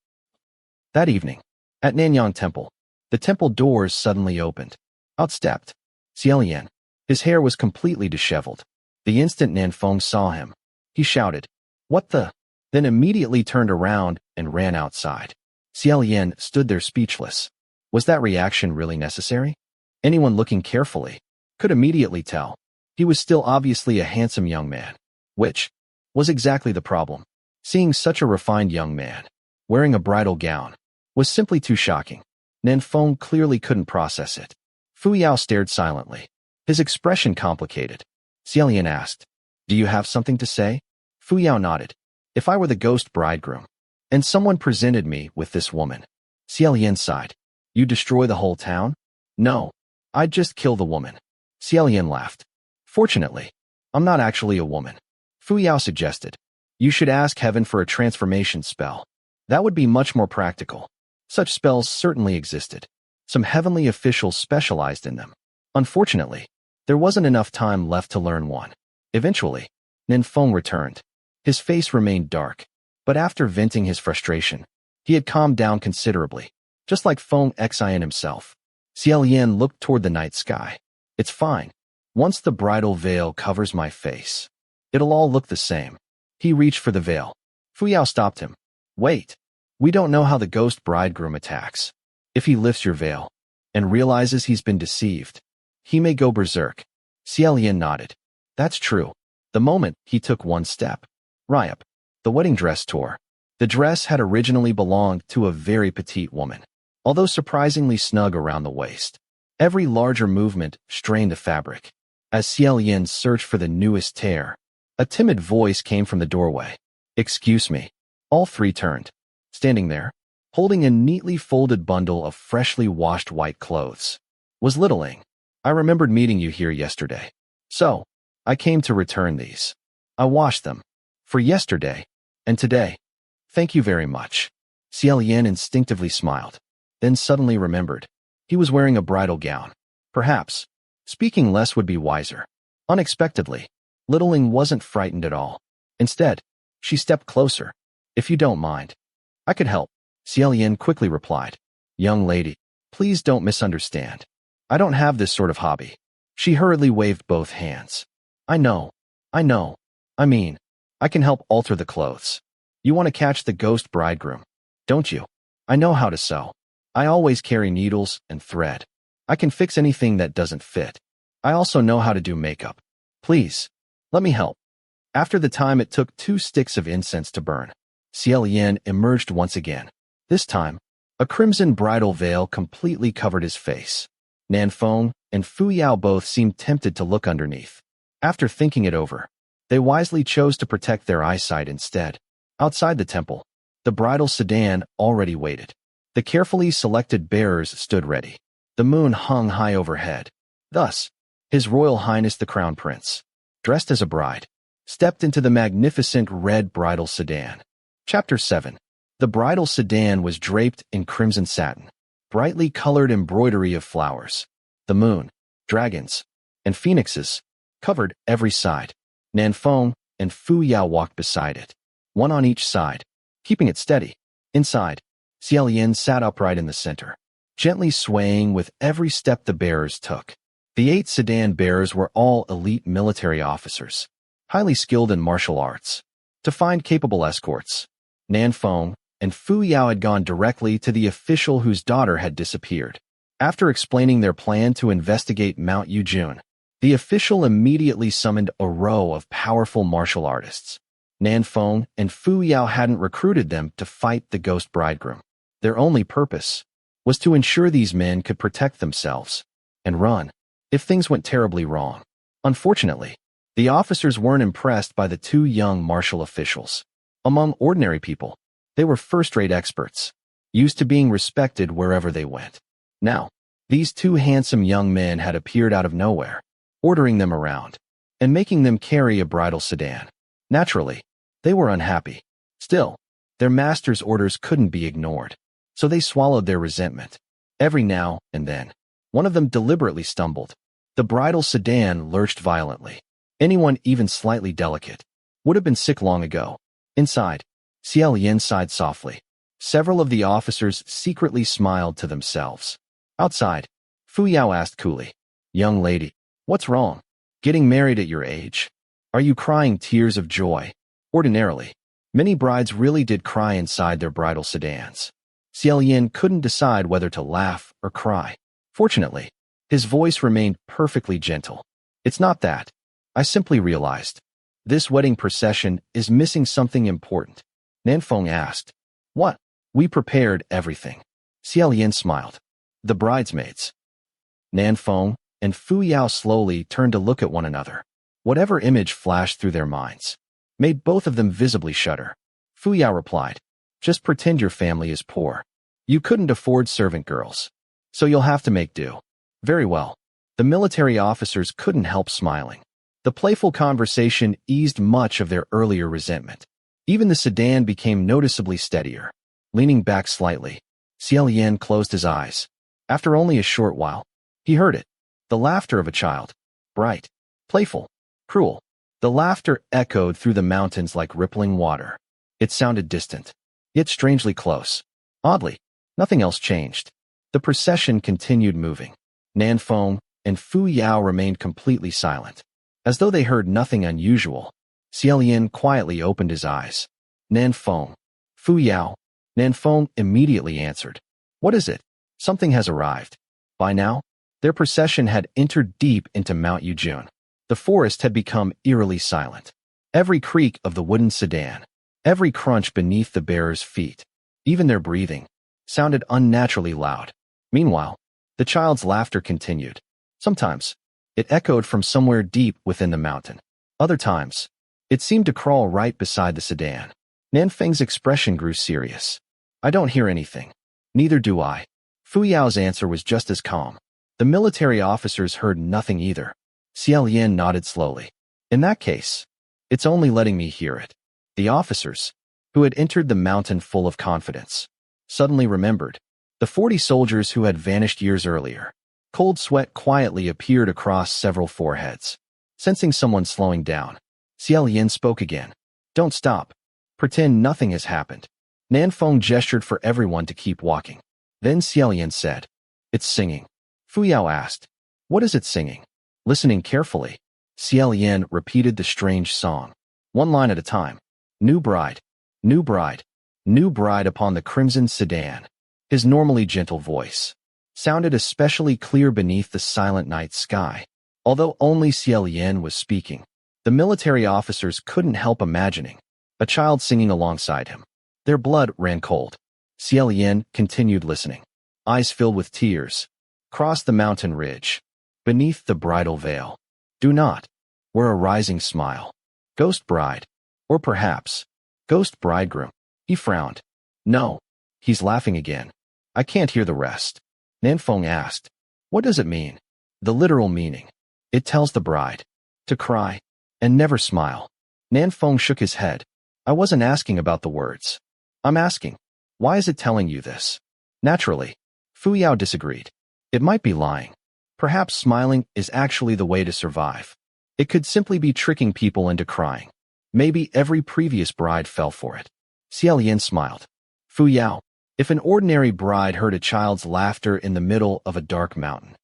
That evening, at Nanyang Temple, the temple doors suddenly opened. Out stepped Xie Lian. His hair was completely disheveled. The instant Nanfeng saw him, he shouted, "What the?" Then immediately turned around and ran outside. Xie Lian stood there speechless. Was that reaction really necessary? Anyone looking carefully could immediately tell. He was still obviously a handsome young man, which was exactly the problem. Seeing such a refined young man wearing a bridal gown was simply too shocking. Nanfeng clearly couldn't process it. Fu Yao stared silently, his expression complicated. Xie Lian asked, "Do you have something to say?" Fu Yao nodded. If I were the ghost bridegroom, and someone presented me with this woman, Xie Lian sighed. You destroy the whole town? No, I'd just kill the woman. Xie Lian laughed. Fortunately, I'm not actually a woman. Fu Yao suggested. You should ask heaven for a transformation spell. That would be much more practical. Such spells certainly existed. Some heavenly officials specialized in them. Unfortunately, there wasn't enough time left to learn one. Eventually, Nanfeng returned. His face remained dark, but after venting his frustration, he had calmed down considerably, just like Feng Xian himself. Xie Lian looked toward the night sky. It's fine. Once the bridal veil covers my face, it'll all look the same. He reached for the veil. Fu Yao stopped him. Wait. We don't know how the ghost bridegroom attacks. If he lifts your veil and realizes he's been deceived, he may go berserk. Xie Lian nodded. That's true. The moment he took one step, Ryup, the wedding dress tore. The dress had originally belonged to a very petite woman, although surprisingly snug around the waist. Every larger movement strained the fabric. As Xie Lian searched for the newest tear, a timid voice came from the doorway. Excuse me. All three turned. Standing there, holding a neatly folded bundle of freshly washed white clothes, was Littling. I remembered meeting you here yesterday. So, I came to return these. I washed them. For yesterday, and today. Thank you very much. Xie Lian instinctively smiled, then suddenly remembered. He was wearing a bridal gown. Perhaps, speaking less would be wiser. Unexpectedly, Littling wasn't frightened at all. Instead, she stepped closer. If you don't mind, I could help. Xie Lian quickly replied. Young lady, please don't misunderstand. I don't have this sort of hobby. She hurriedly waved both hands. I know. I know. I mean, I can help alter the clothes. You want to catch the ghost bridegroom, don't you? I know how to sew. I always carry needles and thread. I can fix anything that doesn't fit. I also know how to do makeup. Please, let me help. After the time it took 2 sticks of incense to burn, Xie Lian emerged once again. This time, a crimson bridal veil completely covered his face. Nanfeng and Fu Yao both seemed tempted to look underneath. After thinking it over, they wisely chose to protect their eyesight instead. Outside the temple, the bridal sedan already waited. The carefully selected bearers stood ready. The moon hung high overhead. Thus, His Royal Highness the Crown Prince, dressed as a bride, stepped into the magnificent red bridal sedan. Chapter 7. The bridal sedan was draped in crimson satin, brightly colored embroidery of flowers. The moon, dragons, and phoenixes covered every side. Nanfeng and Fu Yao walked beside it, one on each side, keeping it steady. Inside, Xie Lian sat upright in the center, gently swaying with every step the bearers took. The 8 sedan bearers were all elite military officers, highly skilled in martial arts. To find capable escorts, Nanfeng and Fu Yao had gone directly to the official whose daughter had disappeared. After explaining their plan to investigate Mount Yujun, the official immediately summoned a row of powerful martial artists. Nanfeng and Fu Yao hadn't recruited them to fight the ghost bridegroom. Their only purpose was to ensure these men could protect themselves and run if things went terribly wrong. Unfortunately, the officers weren't impressed by the 2 young martial officials. Among ordinary people, they were first-rate experts, used to being respected wherever they went. Now, these 2 handsome young men had appeared out of nowhere, ordering them around and making them carry a bridal sedan. Naturally, they were unhappy. Still, their master's orders couldn't be ignored, so they swallowed their resentment. Every now and then, one of them deliberately stumbled. The bridal sedan lurched violently. Anyone even slightly delicate would have been sick long ago. Inside, Xie Lian sighed softly. Several of the officers secretly smiled to themselves. Outside, Fu Yao asked coolly, "Young lady, what's wrong? Getting married at your age? Are you crying tears of joy?" Ordinarily, many brides really did cry inside their bridal sedans. Xie Lian couldn't decide whether to laugh or cry. Fortunately, his voice remained perfectly gentle. "It's not that. I simply realized this wedding procession is missing something important." Nanfeng asked. "What?" "We prepared everything." Xie Lian smiled. "The bridesmaids." Nanfeng and Fu Yao slowly turned to look at one another. Whatever image flashed through their minds made both of them visibly shudder. Fu Yao replied, "Just pretend your family is poor. You couldn't afford servant girls, so you'll have to make do." "Very well." The military officers couldn't help smiling. The playful conversation eased much of their earlier resentment. Even the sedan became noticeably steadier. Leaning back slightly, Xie Lian closed his eyes. After only a short while, he heard it. The laughter of a child. Bright, playful, cruel. The laughter echoed through the mountains like rippling water. It sounded distant, yet strangely close. Oddly, nothing else changed. The procession continued moving. Nanfeng and Fu Yao remained completely silent. As though they heard nothing unusual, Xie Lian quietly opened his eyes. "Nanfeng." "Fu Yao." Nanfeng immediately answered. "What is it?" "Something has arrived." By now, their procession had entered deep into Mount Yujun. The forest had become eerily silent. Every creak of the wooden sedan, every crunch beneath the bearers' feet, even their breathing, sounded unnaturally loud. Meanwhile, the child's laughter continued. Sometimes, it echoed from somewhere deep within the mountain. Other times, it seemed to crawl right beside the sedan. Nanfeng's expression grew serious. "I don't hear anything." "Neither do I." Fu Yao's answer was just as calm. The military officers heard nothing either. Xie Lian nodded slowly. "In that case, it's only letting me hear it." The officers, who had entered the mountain full of confidence, suddenly remembered the 40 soldiers who had vanished years earlier. Cold sweat quietly appeared across several foreheads. Sensing someone slowing down, Xie Lian spoke again. "Don't stop. Pretend nothing has happened." Nanfeng gestured for everyone to keep walking. Then Xie Lian said, "It's singing." Fu Yao asked. What is it singing? Listening carefully, Xie Lian repeated the strange song, one line at a time. New bride, new bride, new bride upon the crimson sedan. His normally gentle voice sounded especially clear beneath the silent night sky. Although only Xie Lian was speaking, the military officers couldn't help imagining a child singing alongside him. Their blood ran cold. Xie Lian continued listening, eyes filled with tears. Cross the mountain ridge, beneath the bridal veil. Do not, where a rising smile. Ghost bride, or perhaps, ghost bridegroom. He frowned. No, he's laughing again. I can't hear the rest. Nanfeng asked. What does it mean? The literal meaning. It tells the bride to cry and never smile. Nanfeng shook his head. I wasn't asking about the words. I'm asking, why is it telling you this? Naturally, Fu Yao disagreed. It might be lying. Perhaps smiling is actually the way to survive. It could simply be tricking people into crying. Maybe every previous bride fell for it. Xie Lian smiled. Fu Yao, if an ordinary bride heard a child's laughter in the middle of a dark mountain,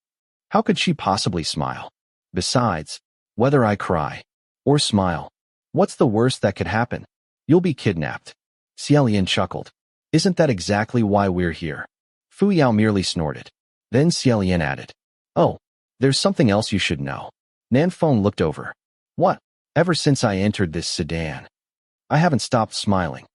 how could she possibly smile? Besides, whether I cry or smile, what's the worst that could happen? You'll be kidnapped. Xie Lian chuckled. Isn't that exactly why we're here? Fu Yao merely snorted. Then Xie Lian added, oh, there's something else you should know. Nanfeng looked over. What? Ever since I entered this sedan, I haven't stopped smiling.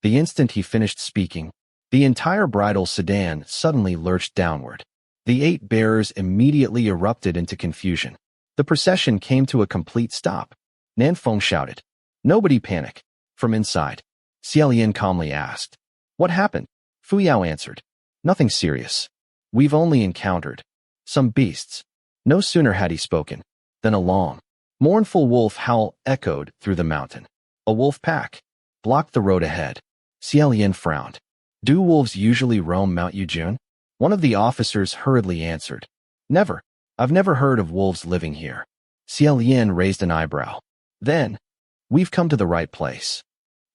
The instant he finished speaking, the entire bridal sedan suddenly lurched downward. The 8 bearers immediately erupted into confusion. The procession came to a complete stop. Nanfeng shouted, nobody panic. From inside, Xie Lian calmly asked, what happened? Fu Yao answered, nothing serious. We've only encountered some beasts. No sooner had he spoken than a long, mournful wolf howl echoed through the mountain. A wolf pack blocked the road ahead. Xie Lian frowned. Do wolves usually roam Mount Yujun? One of the officers hurriedly answered. Never. I've never heard of wolves living here. Xie Lian raised an eyebrow. Then, we've come to the right place.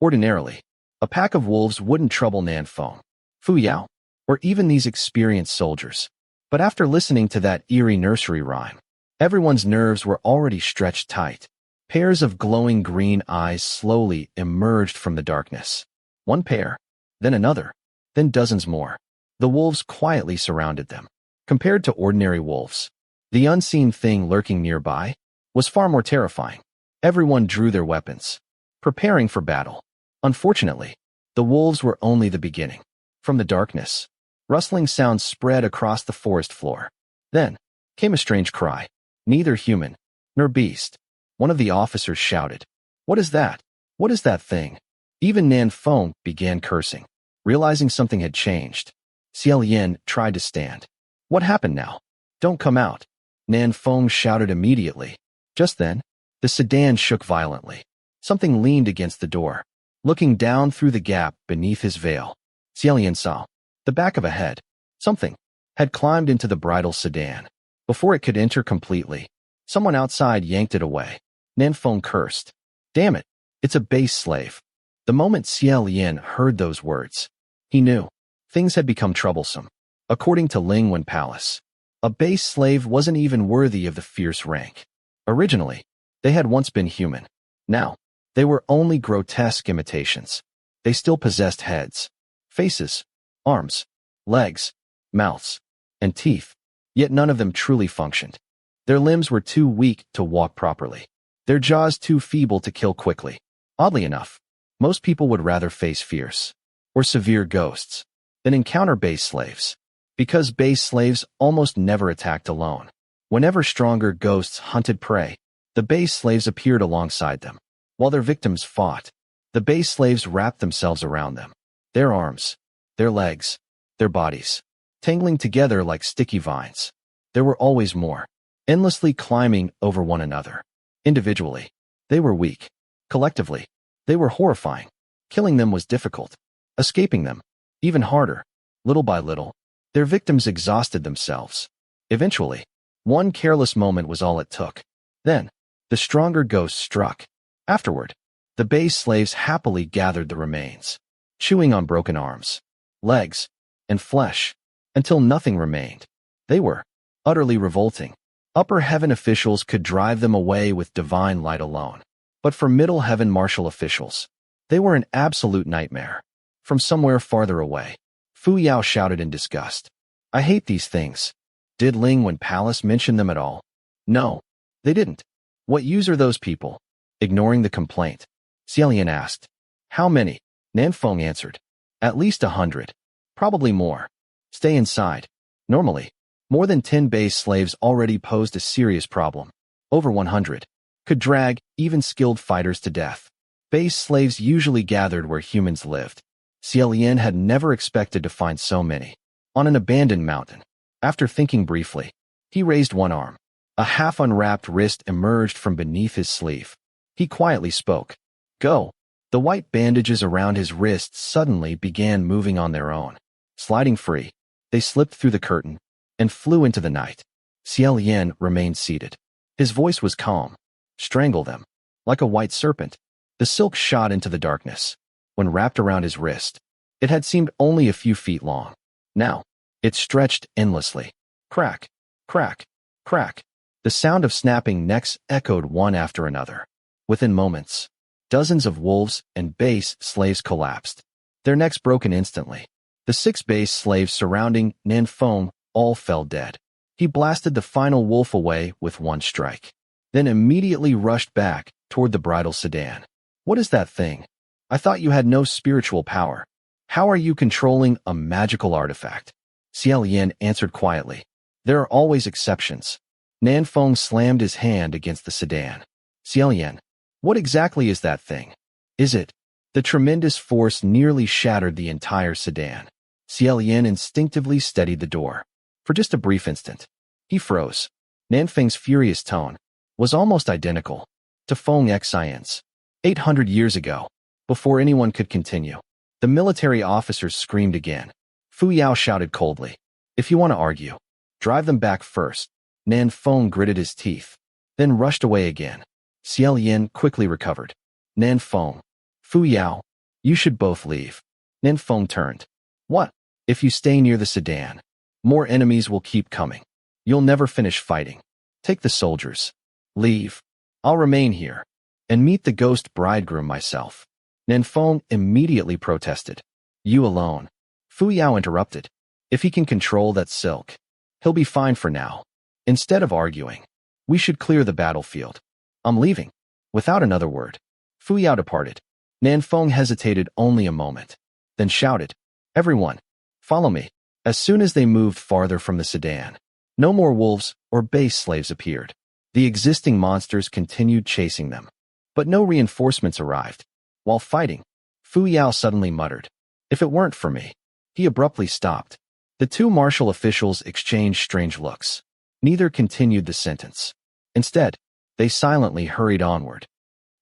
Ordinarily, a pack of wolves wouldn't trouble Nanfeng, Fu Yao, or even these experienced soldiers. But after listening to that eerie nursery rhyme, everyone's nerves were already stretched tight. Pairs of glowing green eyes slowly emerged from the darkness. One pair, then another, then dozens more. The wolves quietly surrounded them. Compared to ordinary wolves, the unseen thing lurking nearby was far more terrifying. Everyone drew their weapons, preparing for battle. Unfortunately, the wolves were only the beginning. From the darkness, rustling sounds spread across the forest floor. Then came a strange cry. Neither human nor beast. One of the officers shouted, what is that? What is that thing? Even Nanfeng began cursing, realizing something had changed. Xie Lian tried to stand. What happened now? Don't come out. Nanfeng shouted immediately. Just then, the sedan shook violently. Something leaned against the door. Looking down through the gap beneath his veil, Xie Lian saw the back of a head. Something had climbed into the bridal sedan. Before it could enter completely, someone outside yanked it away. Nanfeng cursed. Damn it, it's a base slave. The moment Xie Lian heard those words, he knew things had become troublesome. According to Lingwen Palace, a base slave wasn't even worthy of the fierce rank. Originally, they had once been human. Now, they were only grotesque imitations. They still possessed heads, faces, arms, legs, mouths, and teeth, yet none of them truly functioned. Their limbs were too weak to walk properly, their jaws too feeble to kill quickly. Oddly enough, most people would rather face fierce or severe ghosts than encounter base slaves, because base slaves almost never attacked alone. Whenever stronger ghosts hunted prey, the base slaves appeared alongside them. While their victims fought, the base slaves wrapped themselves around them. Their arms, their legs, their bodies, tangling together like sticky vines. There were always more, endlessly climbing over one another. Individually, they were weak. Collectively, they were horrifying. Killing them was difficult. Escaping them, even harder. Little by little, their victims exhausted themselves. Eventually, one careless moment was all it took. Then, the stronger ghost struck. Afterward, the base slaves happily gathered the remains, chewing on broken arms, legs, and flesh, until nothing remained. They were Utterly revolting. Upper heaven officials could drive them away with divine light alone. But for middle heaven martial officials, they were an absolute nightmare. From somewhere farther away, Fu Yao shouted in disgust. I hate these things. Did Lingwen Palace mention them at all? No, they didn't. What use are those people? Ignoring the complaint, Xie Lian asked. How many? Nanfeng answered. At least 100. Probably more. Stay inside. Normally, more than 10 base slaves already posed a serious problem. Over 100 could drag even skilled fighters to death. Base slaves usually gathered where humans lived. Xie Lian had never expected to find so many. On an abandoned mountain. After thinking briefly, he raised one arm. A half-unwrapped wrist emerged from beneath his sleeve. He quietly spoke. Go. The white bandages around his wrists suddenly began moving on their own. Sliding free, they slipped through the curtain and flew into the night. Xie Lian remained seated. His voice was calm. Strangle them. Like a white serpent. The silk shot into the darkness. When wrapped around his wrist, it had seemed only a few feet long. Now, it stretched endlessly. Crack, crack, crack. The sound of snapping necks echoed one after another. Within moments, dozens of wolves and base slaves collapsed. Their necks broken instantly. The 6 base slaves surrounding Nanfeng all fell dead. He blasted the final wolf away with one strike, then immediately rushed back toward the bridal sedan. What is that thing? I thought you had no spiritual power. How are you controlling a magical artifact? Xie Lian answered quietly. There are always exceptions. Nanfeng slammed his hand against the sedan. Xie Lian, what exactly is that thing? Is it? The tremendous force nearly shattered the entire sedan. Xie Lian instinctively steadied the door. For just a brief instant, he froze. Nanfeng's furious tone was almost identical to Feng Xian's. 800 years ago, before anyone could continue, the military officers screamed again. Fu Yao shouted coldly, if you want to argue, drive them back first. Nanfeng gritted his teeth, then rushed away again. Xie Lian quickly recovered. Nanfeng, Fu Yao, you should both leave. Nanfeng turned. What? If you stay near the sedan, more enemies will keep coming. You'll never finish fighting. Take the soldiers. Leave. I'll remain here and meet the ghost bridegroom myself. Nanfeng immediately protested. You alone. Fu Yao interrupted. If he can control that silk, he'll be fine for now. Instead of arguing, we should clear the battlefield. I'm leaving. Without another word, Fu Yao departed. Nanfeng hesitated only a moment, then shouted, everyone, follow me. As soon as they moved farther from the sedan, no more wolves or base slaves appeared. The existing monsters continued chasing them, but no reinforcements arrived. While fighting, Fu Yao suddenly muttered, if it weren't for me. He abruptly stopped. The 2 martial officials exchanged strange looks. Neither continued the sentence. Instead, they silently hurried onward.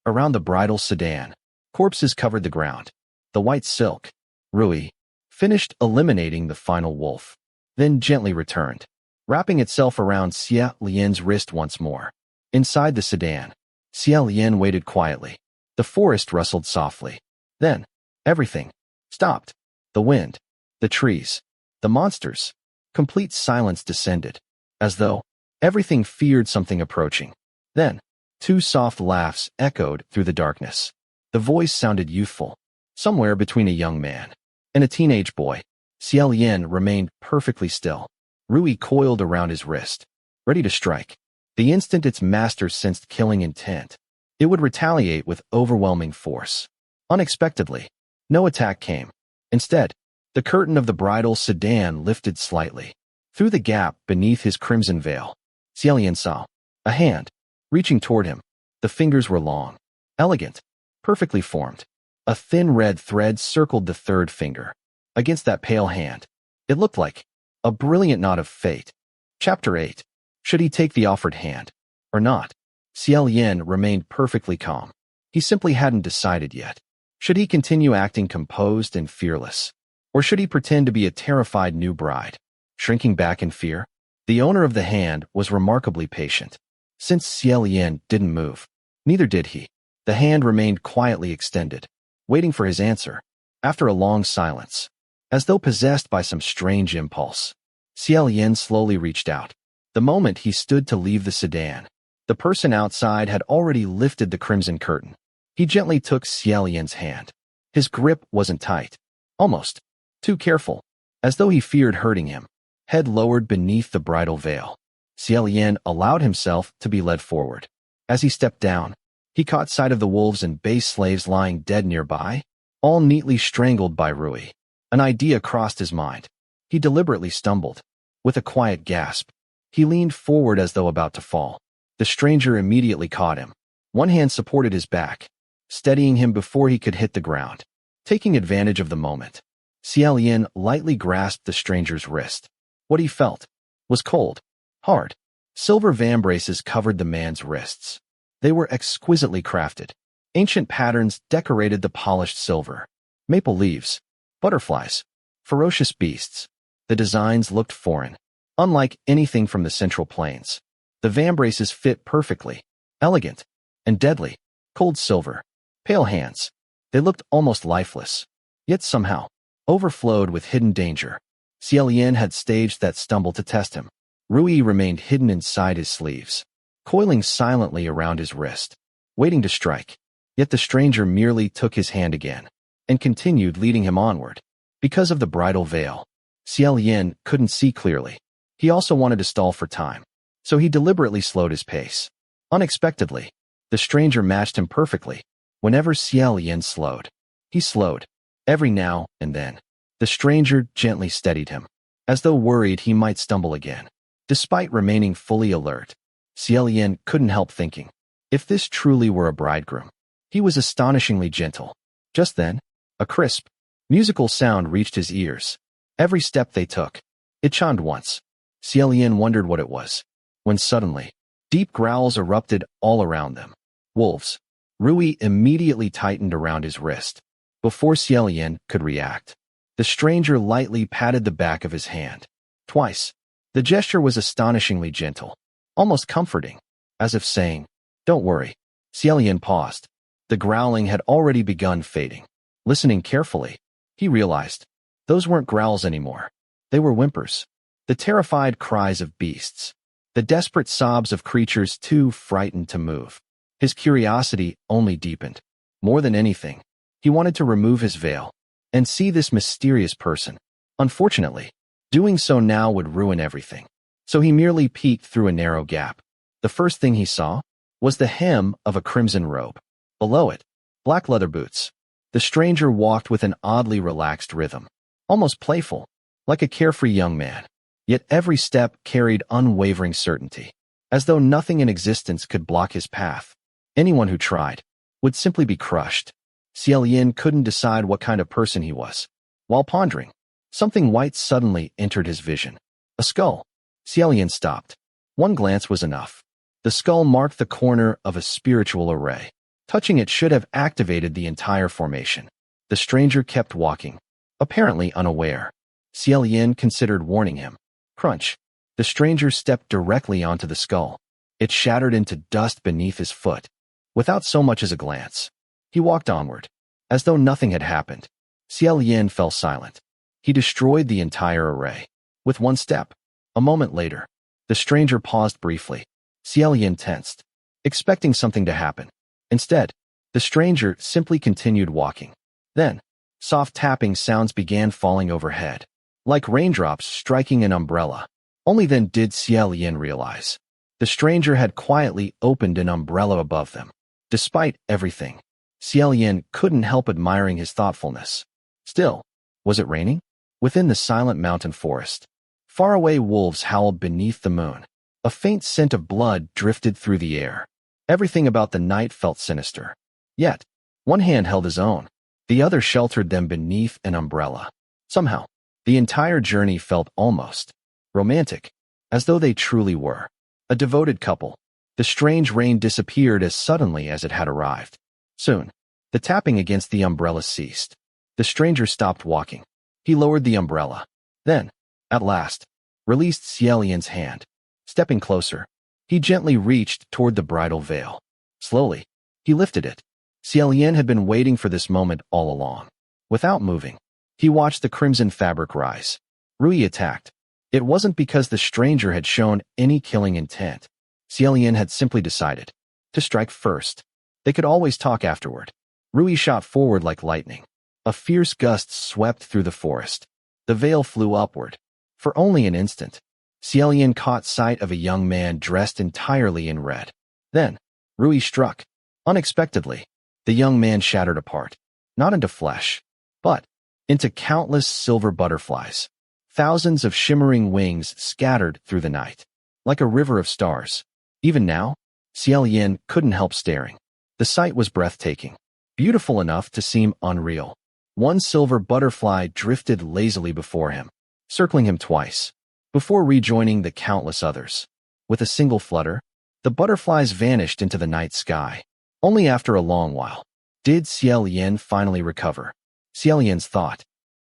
Around the bridal sedan, corpses covered the ground. The white silk, Rui, finished eliminating the final wolf, then gently returned, wrapping itself around Xie Lian's wrist once more. Inside the sedan, Xie Lian waited quietly. The forest rustled softly. Then, everything stopped. The wind, the trees, the monsters. Complete silence descended, as though everything feared something approaching. Then, 2 soft laughs echoed through the darkness. The voice sounded youthful, somewhere between a young man and a teenage boy. Xie Lian remained perfectly still. Rui coiled around his wrist, ready to strike. The instant its master sensed killing intent, it would retaliate with overwhelming force. Unexpectedly, no attack came. Instead, the curtain of the bridal sedan lifted slightly. Through the gap beneath his crimson veil, Xie Lian saw a hand reaching toward him. The fingers were long, elegant, perfectly formed. A thin red thread circled the 3rd finger. Against that pale hand, it looked like a brilliant knot of fate. Chapter 8. Should he take the offered hand or not? Xie Lian remained perfectly calm. He simply hadn't decided yet. Should he continue acting composed and fearless, or should he pretend to be a terrified new bride, shrinking back in fear? The owner of the hand was remarkably patient. Since Xie Lian didn't move, neither did he. The hand remained quietly extended, waiting for his answer. After a long silence, as though possessed by some strange impulse, Xie Lian slowly reached out. The moment he stood to leave the sedan, the person outside had already lifted the crimson curtain. He gently took Xie Lian's hand. His grip wasn't tight. Almost too careful, as though he feared hurting him. Head lowered beneath the bridal veil, Xie Lian allowed himself to be led forward. As he stepped down, he caught sight of the wolves and base slaves lying dead nearby, all neatly strangled by Rui. An idea crossed his mind. He deliberately stumbled. With a quiet gasp, he leaned forward as though about to fall. The stranger immediately caught him. One hand supported his back, steadying him before he could hit the ground. Taking advantage of the moment, Xie Lian lightly grasped the stranger's wrist. What he felt was cold, hard. Silver vambraces covered the man's wrists. They were exquisitely crafted. Ancient patterns decorated the polished silver. Maple leaves, butterflies, ferocious beasts. The designs looked foreign, unlike anything from the Central Plains. The vambraces fit perfectly, elegant, and deadly. Cold silver, pale hands. They looked almost lifeless, yet somehow overflowed with hidden danger. Xie Lian had staged that stumble to test him. Rui remained hidden inside his sleeves, coiling silently around his wrist, waiting to strike. Yet the stranger merely took his hand again and continued leading him onward. Because of the bridal veil, Xie Lian couldn't see clearly. He also wanted to stall for time, so he deliberately slowed his pace. Unexpectedly, the stranger matched him perfectly. Whenever Xie Lian slowed, he slowed. Every now and then, the stranger gently steadied him, as though worried he might stumble again. Despite remaining fully alert, Xie Lian couldn't help thinking, if this truly were a bridegroom. He was astonishingly gentle. Just then, a crisp, musical sound reached his ears. Every step they took, it chimed once. Xie Lian wondered what it was, when suddenly, deep growls erupted all around them. Wolves. Rui immediately tightened around his wrist. Before Xie Lian could react, the stranger lightly patted the back of his hand. Twice. The gesture was astonishingly gentle, almost comforting, as if saying, "Don't worry." Xie Lian paused. The growling had already begun fading. Listening carefully, he realized those weren't growls anymore. They were whimpers, the terrified cries of beasts, the desperate sobs of creatures too frightened to move. His curiosity only deepened. More than anything, he wanted to remove his veil and see this mysterious person. Unfortunately, doing so now would ruin everything. So he merely peeked through a narrow gap. The first thing he saw was the hem of a crimson robe. Below it, black leather boots. The stranger walked with an oddly relaxed rhythm, almost playful, like a carefree young man. Yet every step carried unwavering certainty, as though nothing in existence could block his path. Anyone who tried would simply be crushed. Xie Lian couldn't decide what kind of person he was. While pondering, something white suddenly entered his vision. A skull. Xie Lian stopped. One glance was enough. The skull marked the corner of a spiritual array. Touching it should have activated the entire formation. The stranger kept walking, apparently unaware. Xie Lian considered warning him. Crunch. The stranger stepped directly onto the skull. It shattered into dust beneath his foot. Without so much as a glance, he walked onward, as though nothing had happened. Xie Lian fell silent. He destroyed the entire array. With one step. A moment later, the stranger paused briefly. Xie Lian tensed, expecting something to happen. Instead, the stranger simply continued walking. Then, soft tapping sounds began falling overhead, like raindrops striking an umbrella. Only then did Xie Lian realize the stranger had quietly opened an umbrella above them. Despite everything, Xie Lian couldn't help admiring his thoughtfulness. Still, was it raining? Within the silent mountain forest, faraway wolves howled beneath the moon. A faint scent of blood drifted through the air. Everything about the night felt sinister. Yet, one hand held his own. The other sheltered them beneath an umbrella. Somehow, the entire journey felt almost romantic, as though they truly were a devoted couple. The strange rain disappeared as suddenly as it had arrived. Soon, the tapping against the umbrella ceased. The stranger stopped walking. He lowered the umbrella. Then, at last, released Xie Lian's hand. Stepping closer, he gently reached toward the bridal veil. Slowly, he lifted it. Xie Lian had been waiting for this moment all along. Without moving, he watched the crimson fabric rise. Rui attacked. It wasn't because the stranger had shown any killing intent. Xie Lian had simply decided to strike first. They could always talk afterward. Rui shot forward like lightning. A fierce gust swept through the forest. The veil flew upward. For only an instant, Xie Lian caught sight of a young man dressed entirely in red. Then, Rui struck. Unexpectedly, the young man shattered apart, not into flesh, but into countless silver butterflies. Thousands of shimmering wings scattered through the night, like a river of stars. Even now, Xie Lian couldn't help staring. The sight was breathtaking, beautiful enough to seem unreal. One silver butterfly drifted lazily before him, circling him twice, before rejoining the countless others. With a single flutter, the butterflies vanished into the night sky. Only after a long while did Xie Lian finally recover. Xie Lian's thought,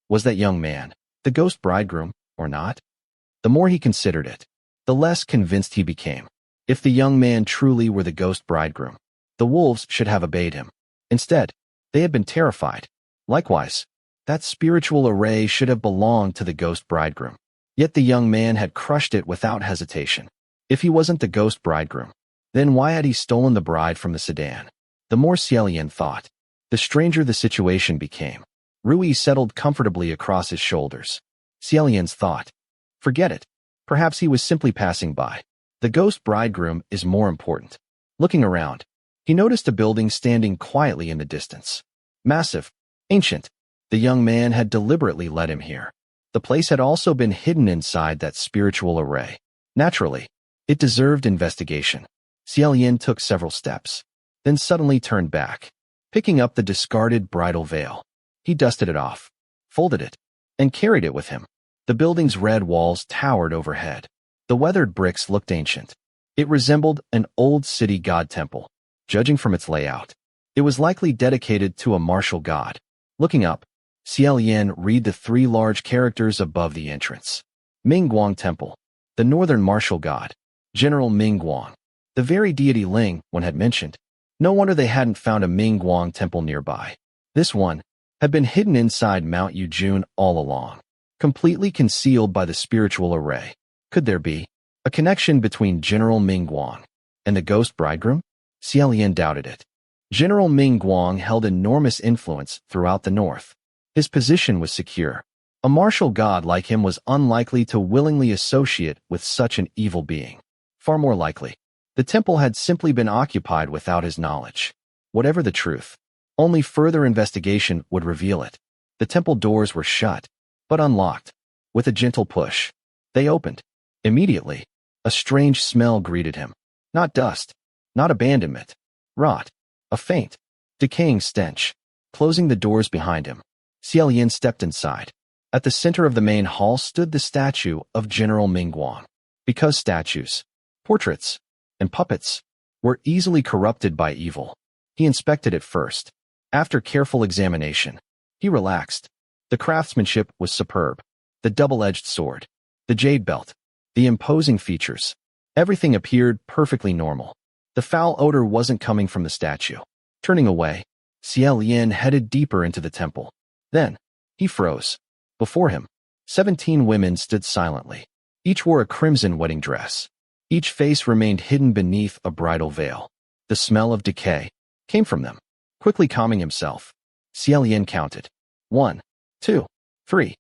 was that young man the ghost bridegroom, or not? The more he considered it, the less convinced he became. If the young man truly were the ghost bridegroom, the wolves should have obeyed him. Instead, they had been terrified. Likewise, that spiritual array should have belonged to the ghost bridegroom. Yet the young man had crushed it without hesitation. If he wasn't the ghost bridegroom, then why had he stolen the bride from the sedan? The more Xie Lian thought, the stranger the situation became. Rui settled comfortably across his shoulders. Xie Lian's thought, forget it. Perhaps he was simply passing by. The ghost bridegroom is more important. Looking around, he noticed a building standing quietly in the distance. Massive, ancient. The young man had deliberately led him here. The place had also been hidden inside that spiritual array. Naturally, it deserved investigation. Xie Lian took several steps, then suddenly turned back, picking up the discarded bridal veil. He dusted it off, folded it, and carried it with him. The building's red walls towered overhead. The weathered bricks looked ancient. It resembled an old city god temple. Judging from its layout, it was likely dedicated to a martial god. Looking up, Xie Lian read the three large characters above the entrance. Mingguang Temple, the northern martial god, General Mingguang, the very deity Ling one had mentioned. No wonder they hadn't found a Mingguang temple nearby. This one had been hidden inside Mount Yujun all along, completely concealed by the spiritual array. Could there be a connection between General Mingguang and the ghost bridegroom? Xie Lian doubted it. General Mingguang held enormous influence throughout the north. His position was secure. A martial god like him was unlikely to willingly associate with such an evil being. Far more likely, the temple had simply been occupied without his knowledge. Whatever the truth, only further investigation would reveal it. The temple doors were shut, but unlocked. With a gentle push, they opened. Immediately, a strange smell greeted him. Not dust, not abandonment. Rot. A faint, decaying stench. Closing the doors behind him, Xie Lian stepped inside. At the center of the main hall stood the statue of General Mingguang. Because statues, portraits, and puppets were easily corrupted by evil, he inspected it first. After careful examination, he relaxed. The craftsmanship was superb. The double-edged sword, the jade belt, the imposing features. Everything appeared perfectly normal. The foul odor wasn't coming from the statue. Turning away, Xie Lian headed deeper into the temple. Then, he froze. Before him, 17 women stood silently. Each wore a crimson wedding dress. Each face remained hidden beneath a bridal veil. The smell of decay came from them. Quickly calming himself, Xie Lian counted. 1, 2, 3,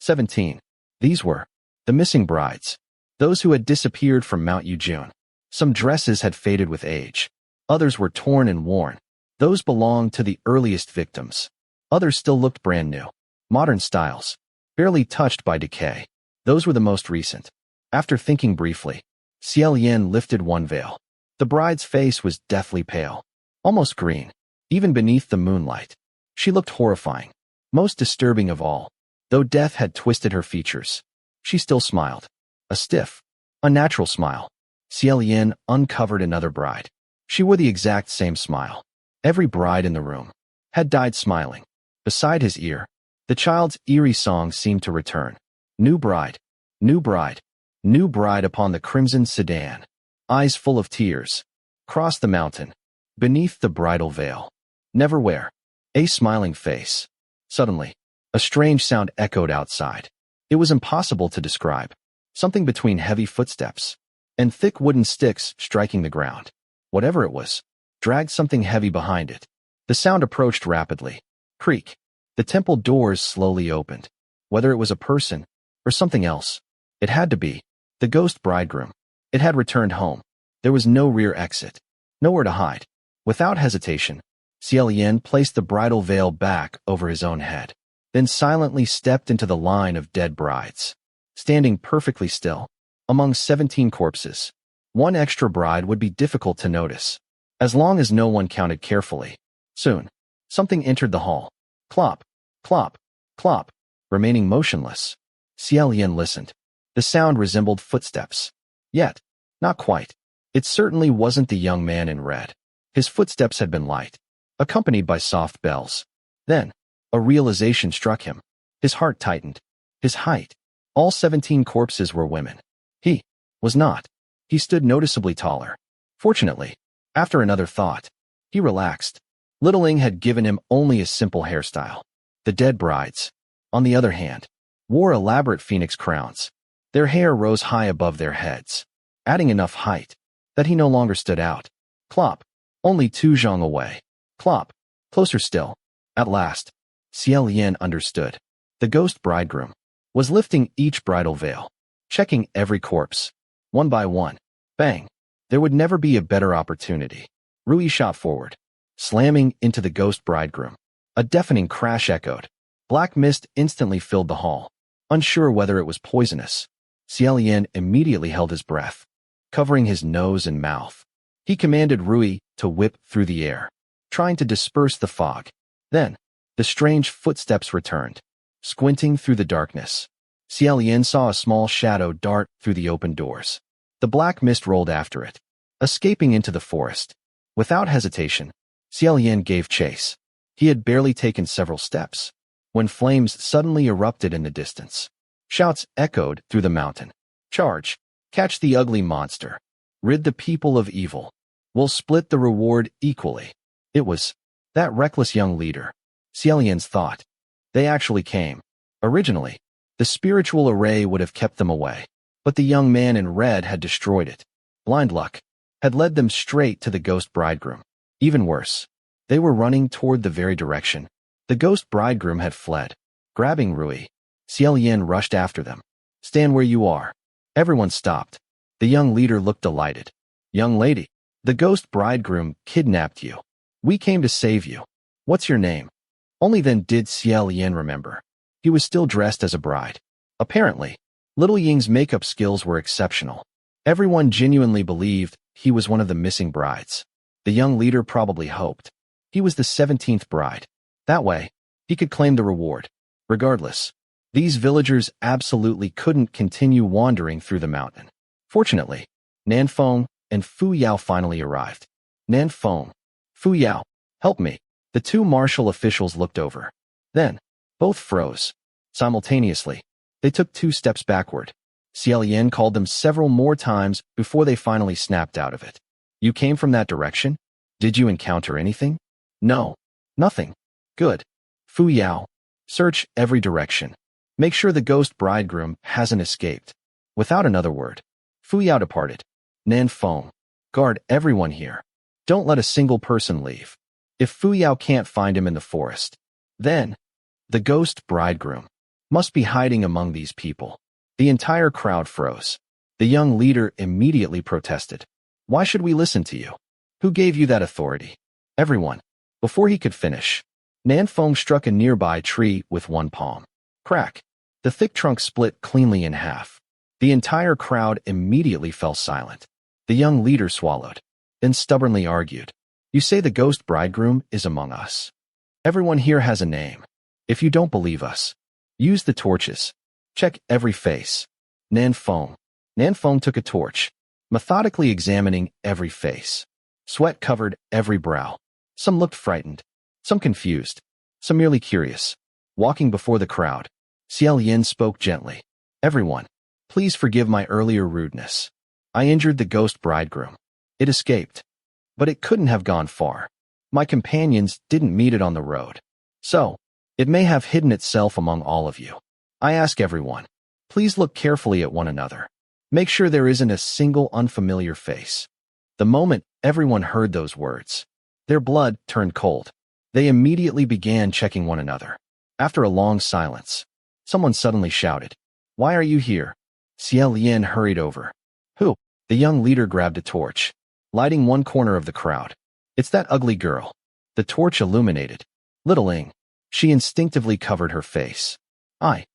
17. These were the missing brides, those who had disappeared from Mount Yujun. Some dresses had faded with age. Others were torn and worn. Those belonged to the earliest victims. Others still looked brand new. Modern styles, barely touched by decay. Those were the most recent. After thinking briefly, Xie Lian lifted one veil. The bride's face was deathly pale, almost green, even beneath the moonlight. She looked horrifying. Most disturbing of all, though death had twisted her features, she still smiled. A stiff, unnatural smile. Xie Lian uncovered another bride. She wore the exact same smile. Every bride in the room had died smiling. Beside his ear, the child's eerie song seemed to return. New bride, new bride, new bride upon the crimson sedan. Eyes full of tears. Cross the mountain. Beneath the bridal veil. Never wear. A smiling face. Suddenly, a strange sound echoed outside. It was impossible to describe. something between heavy footsteps and thick wooden sticks striking the ground. Whatever it was, dragged something heavy behind it. The sound approached rapidly. Creak. The temple doors slowly opened. Whether it was a person or something else, it had to be the ghost bridegroom. It had returned home. There was no rear exit, nowhere to hide. Without hesitation, Xie Lian placed the bridal veil back over his own head, then silently stepped into the line of dead brides. Standing perfectly still, among 17 corpses, one extra bride would be difficult to notice, as long as no one counted carefully. Soon, something entered the hall. Clop, clop, clop, remaining motionless. Xie Lian listened. The sound resembled footsteps. Yet, not quite. It certainly wasn't the young man in red. His footsteps had been light, accompanied by soft bells. Then, a realization struck him. His heart tightened. His height. All 17 corpses were women. He was not. He stood noticeably taller. Fortunately, after another thought, he relaxed. Littling had given him only a simple hairstyle. The dead brides, on the other hand, wore elaborate phoenix crowns. Their hair rose high above their heads, adding enough height that he no longer stood out. Clop. Only 2 zhang away. Clop. Closer still. At last, Xie Lian understood. The ghost bridegroom was lifting each bridal veil, checking every corpse, one by one. Bang. There would never be a better opportunity. Rui shot forward, slamming into the ghost bridegroom. A deafening crash echoed. Black mist instantly filled the hall. Unsure whether it was poisonous, Xie Lian immediately held his breath, covering his nose and mouth. He commanded Rui to whip through the air, trying to disperse the fog. Then, the strange footsteps returned. Squinting through the darkness, Xie Lian saw a small shadow dart through the open doors. The black mist rolled after it, escaping into the forest. Without hesitation, Xie Lian gave chase. He had barely taken several steps when flames suddenly erupted in the distance. Shouts echoed through the mountain. Charge! Catch the ugly monster! Rid the people of evil! We'll split the reward equally. It was that reckless young leader, Xie Lian's thought. They actually came. Originally, the spiritual array would have kept them away, but the young man in red had destroyed it. Blind luck had led them straight to the ghost bridegroom. Even worse, they were running toward the very direction. The ghost bridegroom had fled. Grabbing Rui, Xie Lian rushed after them. Stand where you are. Everyone stopped. The young leader looked delighted. Young lady, the ghost bridegroom kidnapped you. We came to save you. What's your name? Only then did Xie Lian remember. He was still dressed as a bride. Apparently, Little Ying's makeup skills were exceptional. Everyone genuinely believed he was one of the missing brides. The young leader probably hoped he was the 17th bride. That way, he could claim the reward. Regardless, these villagers absolutely couldn't continue wandering through the mountain. Fortunately, Nanfeng and Fu Yao finally arrived. Nanfeng, Fu Yao, help me. The 2 martial officials looked over. Then, both froze. Simultaneously, they took 2 steps backward. Xie Lian called them several more times before they finally snapped out of it. You came from that direction? Did you encounter anything? No. Nothing. Good. Fu Yao, search every direction. Make sure the ghost bridegroom hasn't escaped. Without another word, Fu Yao departed. Nanfeng, guard everyone here. Don't let a single person leave. If Fu Yao can't find him in the forest, then the ghost bridegroom must be hiding among these people. The entire crowd froze. The young leader immediately protested. Why should we listen to you? Who gave you that authority? Everyone. Before he could finish, Nanfeng struck a nearby tree with one palm. Crack. The thick trunk split cleanly in half. The entire crowd immediately fell silent. The young leader swallowed, then stubbornly argued. You say the ghost bridegroom is among us. Everyone here has a name. If you don't believe us, use the torches. Check every face. Nanfeng. Nanfeng took a torch, methodically examining every face. Sweat covered every brow. Some looked frightened, some confused, some merely curious. Walking before the crowd, Xie Lian spoke gently. Everyone, please forgive my earlier rudeness. I injured the ghost bridegroom. It escaped, but it couldn't have gone far. My companions didn't meet it on the road. So, it may have hidden itself among all of you. I ask everyone, Please look carefully at one another. Make sure there isn't a single unfamiliar face. The moment everyone heard those words, their blood turned cold. They immediately began checking one another. After a long silence, someone suddenly shouted, "Why are you here?" Xie Lian hurried over. "Who?" The young leader grabbed a torch, lighting one corner of the crowd. "It's that ugly girl." The torch illuminated. Little Ing. She instinctively covered her face. I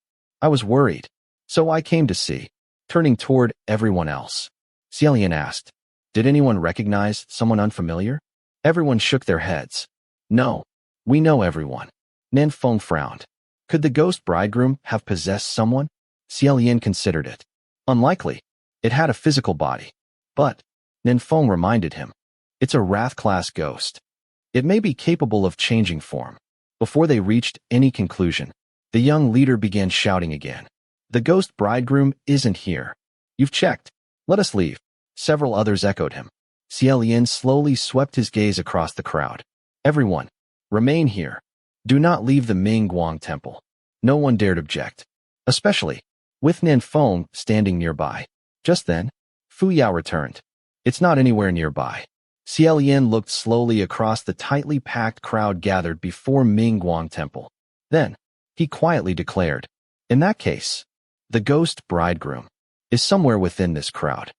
was worried. So I came to see." Turning toward everyone else, Xie Lian asked, "Did anyone recognize someone unfamiliar?" Everyone shook their heads. "No, we know everyone." Nanfeng frowned. Could the ghost bridegroom have possessed someone? Xie Lian considered it. Unlikely. It had a physical body. But, Nanfeng reminded him, it's a wrath-class ghost. It may be capable of changing form. Before they reached any conclusion, the young leader began shouting again. "The ghost bridegroom isn't here. You've checked. Let us leave." Several others echoed him. Xie Lian slowly swept his gaze across the crowd. "Everyone, remain here. Do not leave the Ming Guang temple." No one dared object, especially with Nanfeng standing nearby. Just then, Fu Yao returned. "It's not anywhere nearby." Xie Lian looked slowly across the tightly packed crowd gathered before Ming Guang temple. Then, he quietly declared, "In that case, the ghost bridegroom is somewhere within this crowd."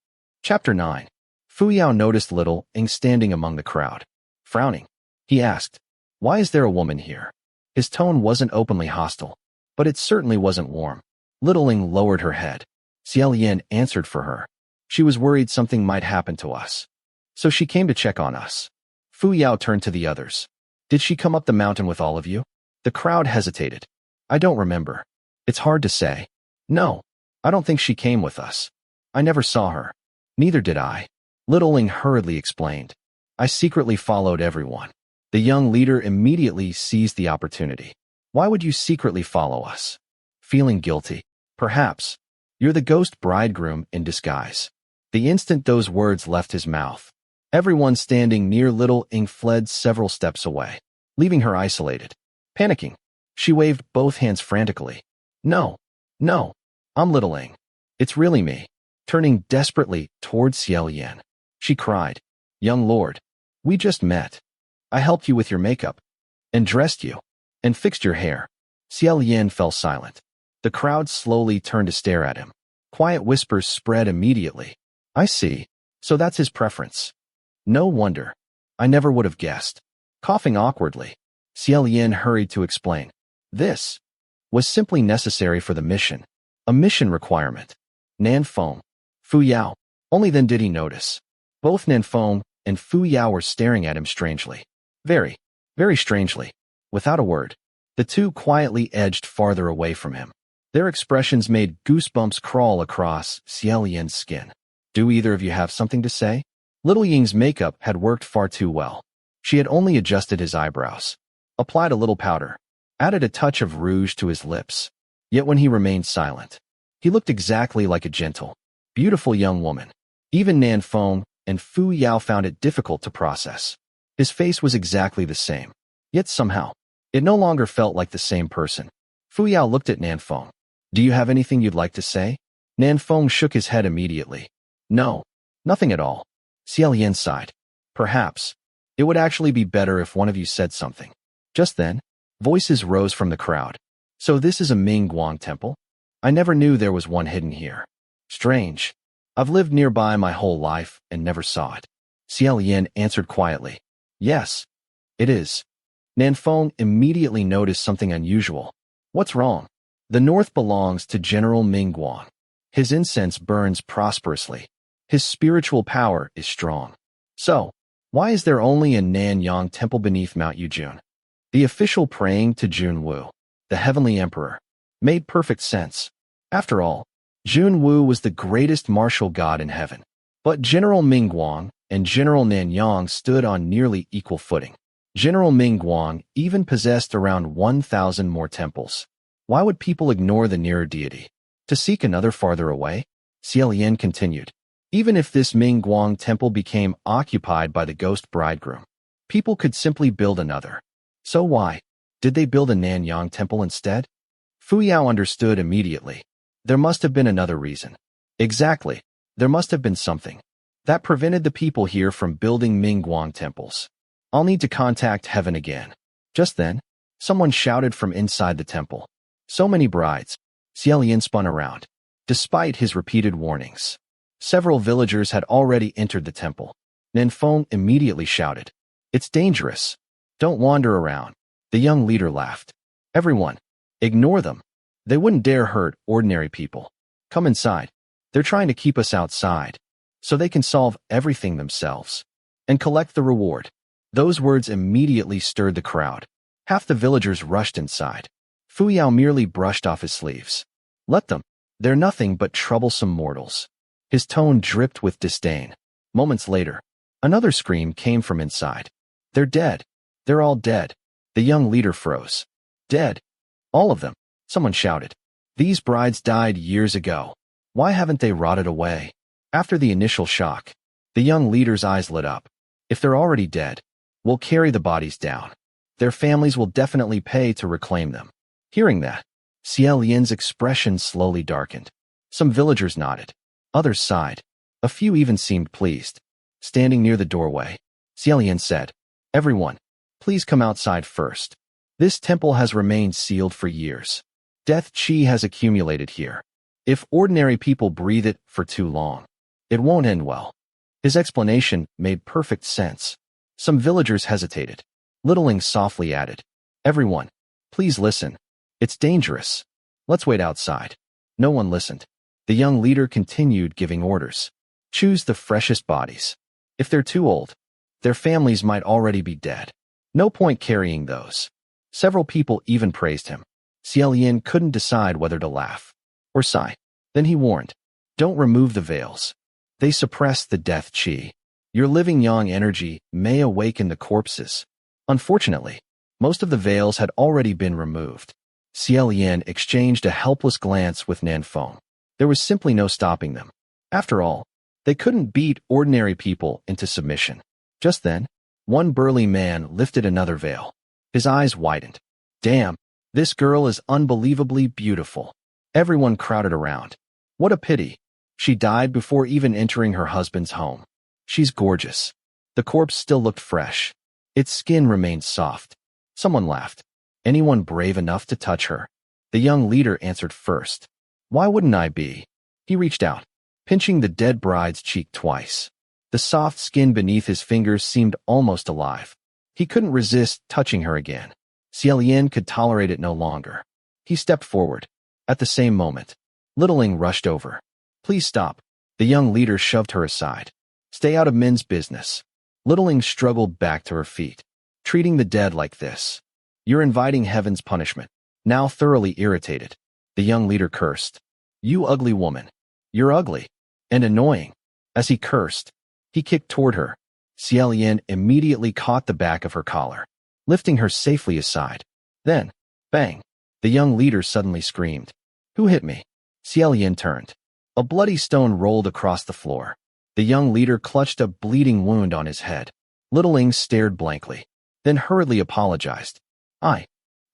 Chapter 9. Fu Yao noticed Little Ing standing among the crowd. Frowning, he asked, "Why is there a woman here?" His tone wasn't openly hostile, but it certainly wasn't warm. Little Ing lowered her head. Xie Lian answered for her. "She was worried something might happen to us, so she came to check on us." Fu Yao turned to the others. "Did she come up the mountain with all of you?" The crowd hesitated. "I don't remember. It's hard to say." "No, I don't think she came with us. I never saw her." "Neither did I." Little Ing hurriedly explained. "I secretly followed everyone." The young leader immediately seized the opportunity. "Why would you secretly follow us?" "Feeling guilty, perhaps. You're the ghost bridegroom in disguise." The instant those words left his mouth, everyone standing near Little Ing fled several steps away, leaving her isolated. Panicking, she waved both hands frantically. No, I'm Little Ing. It's really me." Turning desperately towards Xie Lian, she cried, "Young lord, we just met. I helped you with your makeup, and dressed you, and fixed your hair." Xie Lian fell silent. The crowd slowly turned to stare at him. Quiet whispers spread immediately. "I see. So that's his preference. No wonder. I never would have guessed." Coughing awkwardly, Xie Lian hurried to explain. "This was simply necessary for the mission. A mission requirement." Nanfeng, Fu Yao. Only then did he notice. Both Nanfeng and Fu Yao were staring at him strangely. Very, very strangely. Without a word, the two quietly edged farther away from him. Their expressions made goosebumps crawl across Xie Lian's skin. "Do either of you have something to say?" Little Ying's makeup had worked far too well. She had only adjusted his eyebrows, applied a little powder, added a touch of rouge to his lips. Yet when he remained silent, he looked exactly like a gentle, beautiful young woman. Even Nanfeng and Fu Yao found it difficult to process. His face was exactly the same, yet somehow, it no longer felt like the same person. Fu Yao looked at Nanfeng. "Do you have anything you'd like to say?" Nanfeng shook his head immediately. "No, nothing at all." Xie Lian sighed. "Perhaps it would actually be better if one of you said something." Just then, voices rose from the crowd. "So this is a Ming Guang temple? I never knew there was one hidden here. Strange. I've lived nearby my whole life and never saw it." Xie Lian answered quietly. "Yes, it is." Nanfeng immediately noticed something unusual. "What's wrong?" "The north belongs to General Ming Guang. His incense burns prosperously. His spiritual power is strong. So, why is there only a Nanyang temple beneath Mount Yujun?" The official praying to Junwu, the heavenly emperor, made perfect sense. After all, Junwu was the greatest martial god in heaven. But General Mingguang and General Nanyang stood on nearly equal footing. General Mingguang even possessed around 1,000 more temples. Why would people ignore the nearer deity to seek another farther away? Xie Lian continued. Even if this Mingguang temple became occupied by the ghost bridegroom, people could simply build another. So why did they build a Nanyang temple instead? Fu Yao understood immediately. There must have been another reason. Exactly. There must have been something that prevented the people here from building Mingguang temples. I'll need to contact heaven again. Just then, someone shouted from inside the temple. So many brides. Xie Lian spun around. Despite his repeated warnings, several villagers had already entered the temple. Nanfeng immediately shouted, "It's dangerous. Don't wander around." The young leader laughed. "Everyone, ignore them. They wouldn't dare hurt ordinary people. Come inside. They're trying to keep us outside, so they can solve everything themselves and collect the reward." Those words immediately stirred the crowd. Half the villagers rushed inside. Fu Yao merely brushed off his sleeves. "Let them. They're nothing but troublesome mortals." His tone dripped with disdain. Moments later, another scream came from inside. "They're dead. They're all dead." The young leader froze. "Dead? All of them?" Someone shouted. "These brides died years ago. Why haven't they rotted away?" After the initial shock, the young leader's eyes lit up. "If they're already dead, we'll carry the bodies down. Their families will definitely pay to reclaim them." Hearing that, Xie Lian's expression slowly darkened. Some villagers nodded. Others sighed. A few even seemed pleased. Standing near the doorway, Xie Lian said, "Everyone, please come outside first. This temple has remained sealed for years. Death Qi has accumulated here. If ordinary people breathe it for too long, it won't end well." His explanation made perfect sense. Some villagers hesitated. Littling softly added, "Everyone, please listen. It's dangerous. Let's wait outside." No one listened. The young leader continued giving orders. "Choose the freshest bodies. If they're too old, their families might already be dead. No point carrying those." Several people even praised him. Xie Lian couldn't decide whether to laugh or sigh. Then he warned, "Don't remove the veils. They suppress the death qi. Your living yang energy may awaken the corpses." Unfortunately, most of the veils had already been removed. Xie Lian exchanged a helpless glance with Nanfeng. There was simply no stopping them. After all, they couldn't beat ordinary people into submission. Just then, one burly man lifted another veil. His eyes widened. "Damn, this girl is unbelievably beautiful." Everyone crowded around. "What a pity. She died before even entering her husband's home. She's gorgeous." The corpse still looked fresh. Its skin remained soft. Someone laughed. "Anyone brave enough to touch her?" The young leader answered first. "Why wouldn't I be?" He reached out, pinching the dead bride's cheek twice. The soft skin beneath his fingers seemed almost alive. He couldn't resist touching her again. Xie Lian could tolerate it no longer. He stepped forward. At the same moment, Littling rushed over. "Please stop." The young leader shoved her aside. "Stay out of men's business." Littling struggled back to her feet. "Treating the dead like this. You're inviting heaven's punishment." Now thoroughly irritated, the young leader cursed. "You ugly woman. You're ugly and annoying." As he cursed, he kicked toward her. Xie Lian immediately caught the back of her collar, lifting her safely aside. Then, bang, the young leader suddenly screamed. "Who hit me?" Xie Lian turned. A bloody stone rolled across the floor. The young leader clutched a bleeding wound on his head. Littling stared blankly, then hurriedly apologized. I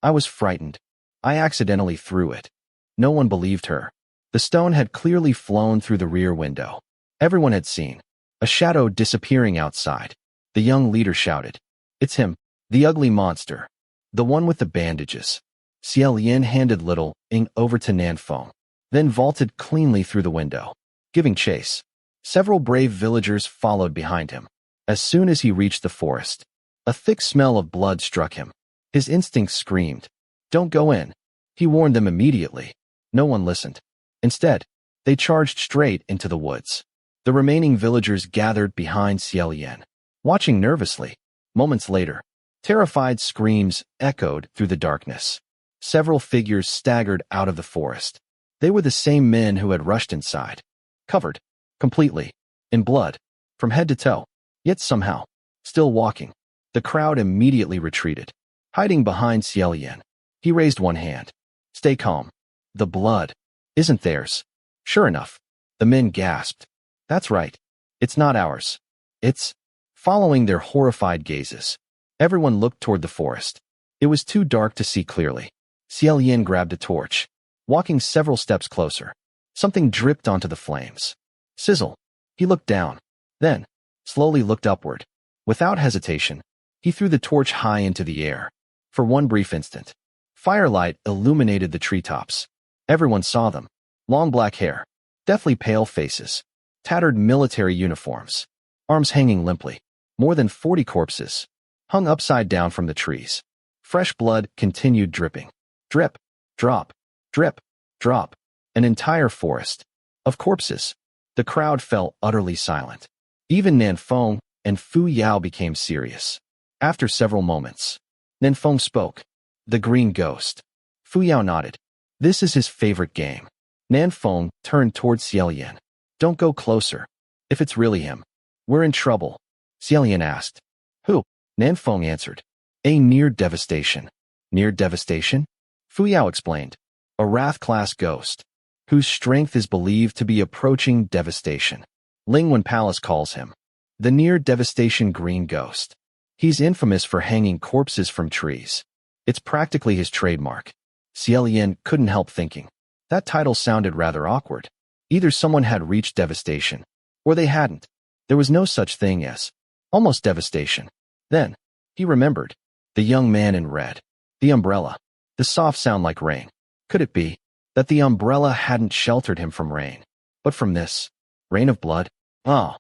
was frightened. I accidentally threw it." No one believed her. The stone had clearly flown through the rear window. Everyone had seen a shadow disappearing outside. The young leader shouted, "It's him, the ugly monster. The one with the bandages." Xie Lian handed Littling over to Nanfeng, then vaulted cleanly through the window, giving chase. Several brave villagers followed behind him. As soon as he reached the forest, a thick smell of blood struck him. His instincts screamed, "Don't go in." He warned them immediately. No one listened. Instead, they charged straight into the woods. The remaining villagers gathered behind Xie Lian, watching nervously. Moments later, terrified screams echoed through the darkness. Several figures staggered out of the forest. They were the same men who had rushed inside, covered completely in blood from head to toe, yet somehow still walking. The crowd immediately retreated, hiding behind Xie Lian. He raised one hand. "Stay calm. The blood isn't theirs." Sure enough, the men gasped. "That's right. It's not ours. It's..." Following their horrified gazes, everyone looked toward the forest. It was too dark to see clearly. Xie Lian grabbed a torch. Walking several steps closer, Something dripped onto the flames. Sizzle. He looked down, then slowly looked upward. Without hesitation, he threw the torch high into the air. For one brief instant, firelight illuminated the treetops. Everyone saw them. Long black hair, deathly pale faces, tattered military uniforms, arms hanging limply. More than 40 corpses hung upside down from the trees. Fresh blood continued dripping. Drip, drop, drip, drop. An entire forest of corpses. The crowd fell utterly silent. Even Nanfeng and Fu Yao became serious. After several moments, Nanfeng spoke. The green ghost. Fu Yao nodded. This is his favorite game. Nanfeng turned towards Xie Lian. Don't go closer. If it's really him, we're in trouble. Xie Lian asked. Who? Nanfeng answered. A near devastation. Near devastation? Fu Yao explained. A wrath-class ghost, whose strength is believed to be approaching devastation. Lingwen Palace calls him the near devastation green ghost. He's infamous for hanging corpses from trees. It's practically his trademark. Xie Lian couldn't help thinking. That title sounded rather awkward. Either someone had reached devastation, or they hadn't. There was no such thing as almost devastation. Then, he remembered. The young man in red. The umbrella. The soft sound like rain. Could it be that the umbrella hadn't sheltered him from rain, but from this rain of blood? Ah!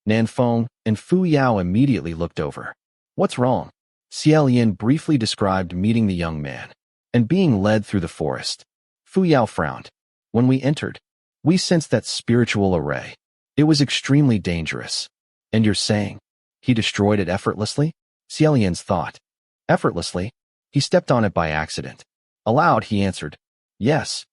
Nanfeng and Fu Yao immediately looked over. What's wrong? Xie Lian briefly described meeting the young man and being led through the forest. Fu Yao frowned. When we entered, we sensed that spiritual array. It was extremely dangerous. And you're saying he destroyed it effortlessly? Xie Lian's thought. Effortlessly? He stepped on it by accident. Aloud, he answered, yes.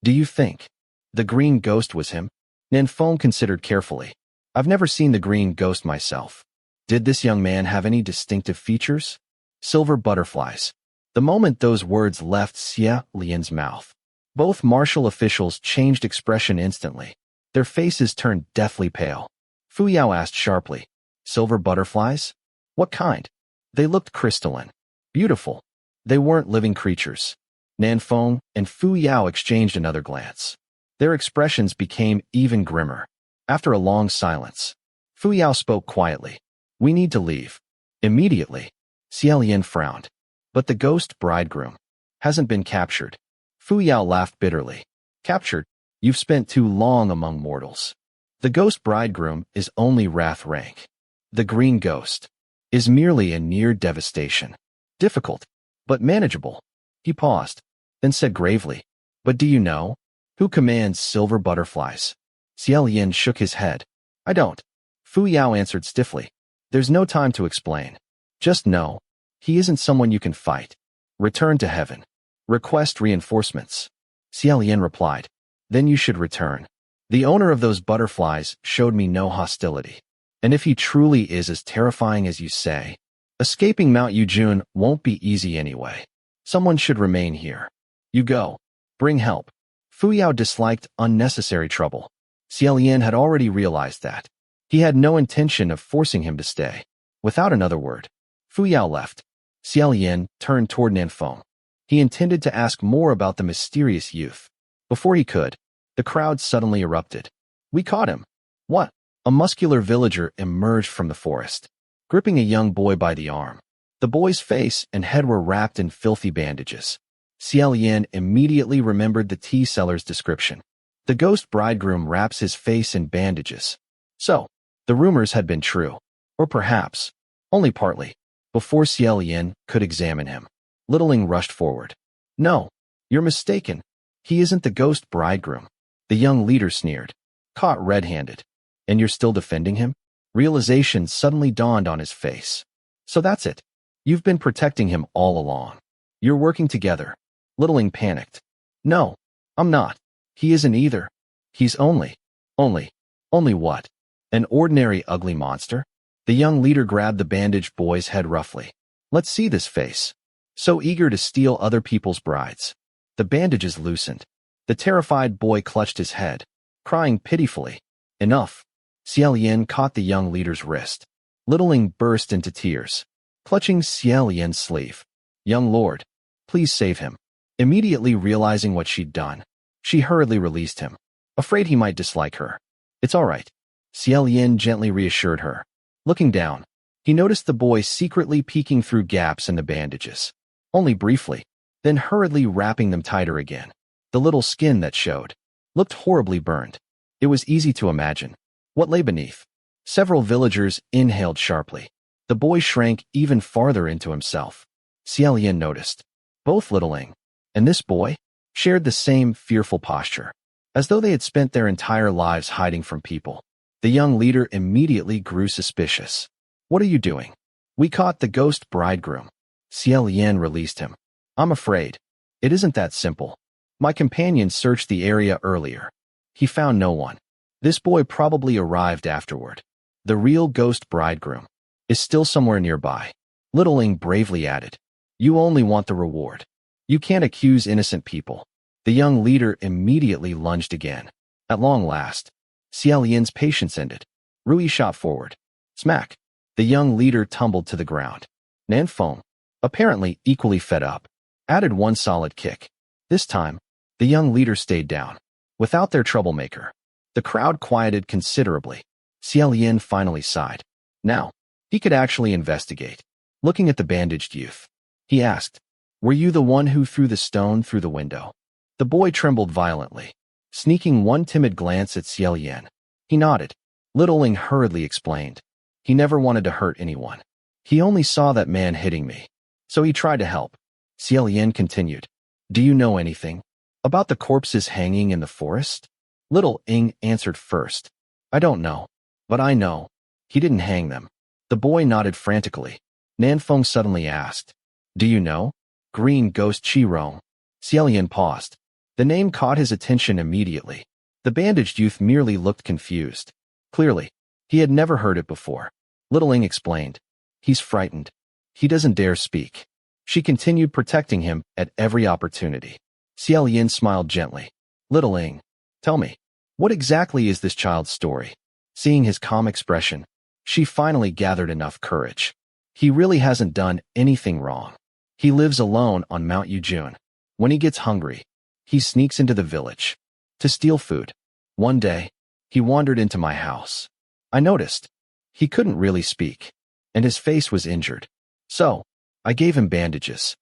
Do you think the green ghost was him? Nanfeng considered carefully. I've never seen the green ghost myself. Did this young man have any distinctive features? Silver butterflies. The moment those words left Xie Lian's mouth, both martial officials changed expression instantly. Their faces turned deathly pale. Fu Yao asked sharply, silver butterflies? What kind? They looked crystalline. Beautiful. They weren't living creatures. Nanfeng and Fu Yao exchanged another glance. Their expressions became even grimmer. After a long silence, Fu Yao spoke quietly. We need to leave. Immediately. Xie Lian frowned. But the ghost bridegroom hasn't been captured. Fu Yao laughed bitterly. Captured? You've spent too long among mortals. The ghost bridegroom is only wrath rank. The green ghost is merely a near devastation. Difficult, but manageable. He paused, then said gravely, but do you know who commands silver butterflies? Xie Lian shook his head. I don't. Fu Yao answered stiffly. There's no time to explain. Just know, he isn't someone you can fight. Return to heaven. Request reinforcements. Xie Lian replied. Then you should return. The owner of those butterflies showed me no hostility. And if he truly is as terrifying as you say, escaping Mount Yujun won't be easy anyway. Someone should remain here. You go. Bring help. Fu Yao disliked unnecessary trouble. Xie Lian had already realized that. He had no intention of forcing him to stay. Without another word, Fu Yao left. Xie Lian turned toward Nanfeng. He intended to ask more about the mysterious youth. Before he could, the crowd suddenly erupted. We caught him. What? A muscular villager emerged from the forest, gripping a young boy by the arm. The boy's face and head were wrapped in filthy bandages. Xie Lian immediately remembered the tea seller's description. The ghost bridegroom wraps his face in bandages. So, the rumors had been true. Or perhaps, only partly. Before Xie Lian could examine him, Littling rushed forward. No, you're mistaken. He isn't the ghost bridegroom. The young leader sneered. Caught red-handed. And you're still defending him? Realization suddenly dawned on his face. So that's it. You've been protecting him all along. You're working together. Littling panicked. No, I'm not. He isn't either. He's only what? An ordinary ugly monster? The young leader grabbed the bandaged boy's head roughly. Let's see this face. So eager to steal other people's brides. The bandages loosened. The terrified boy clutched his head, crying pitifully. Enough. Xie Lian caught the young leader's wrist. Littling burst into tears, clutching Xie Lian's sleeve. Young lord, please save him. Immediately realizing what she'd done, she hurriedly released him. afraid he might dislike her. It's all right. Xie Lian gently reassured her. Looking down, he noticed the boy secretly peeking through gaps in the bandages. Only briefly, then hurriedly wrapping them tighter again. The little skin that showed looked horribly burned. It was easy to imagine what lay beneath. Several villagers inhaled sharply. The boy shrank even farther into himself. Xie Lian noticed. Both littling and this boy shared the same fearful posture, as though they had spent their entire lives hiding from people. The young leader immediately grew suspicious. What are you doing? We caught the ghost bridegroom. Xie Lian released him. I'm afraid. It isn't that simple. My companion searched the area earlier. He found no one. This boy probably arrived afterward. The real ghost bridegroom is still somewhere nearby. Littling bravely added. You only want the reward. You can't accuse innocent people. The young leader immediately lunged again. At long last, Xie Lian's patience ended. Rui shot forward. Smack. The young leader tumbled to the ground. Nanfeng, apparently equally fed up, added one solid kick. This time, the young leader stayed down. Without their troublemaker, the crowd quieted considerably. Xie Lian finally sighed. Now, he could actually investigate. Looking at the bandaged youth, he asked, Were you the one who threw the stone through the window? The boy trembled violently, sneaking one timid glance at Xie Lian. He nodded. Littling hurriedly explained. He never wanted to hurt anyone. He only saw that man hitting me, so he tried to help. Xie Lian continued. Do you know anything about the corpses hanging in the forest? Little Ing answered first. I don't know, but I know. He didn't hang them. The boy nodded frantically. Nanfeng suddenly asked, Do you know? Green Ghost Qirong. Xie Lian paused. The name caught his attention immediately. The bandaged youth merely looked confused. Clearly, he had never heard it before. Littling explained. He's frightened. He doesn't dare speak. She continued protecting him at every opportunity. Xie Lian smiled gently. Littling, tell me, what exactly is this child's story? Seeing his calm expression, she finally gathered enough courage. He really hasn't done anything wrong. He lives alone on Mount Yujun. When he gets hungry, he sneaks into the village to steal food. One day, he wandered into my house. I noticed he couldn't really speak, and his face was injured. So, I gave him bandages.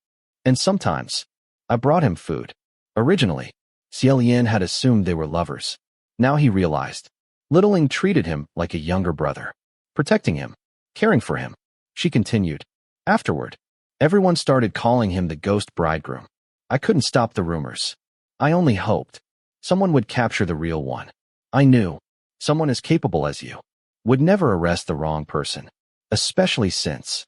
And sometimes, I brought him food. Originally, Xie Lian had assumed they were lovers. Now he realized. Littling treated him like a younger brother, protecting him, caring for him. She continued. Afterward, everyone started calling him the ghost bridegroom. I couldn't stop the rumors. I only hoped someone would capture the real one. I knew someone as capable as you would never arrest the wrong person, especially since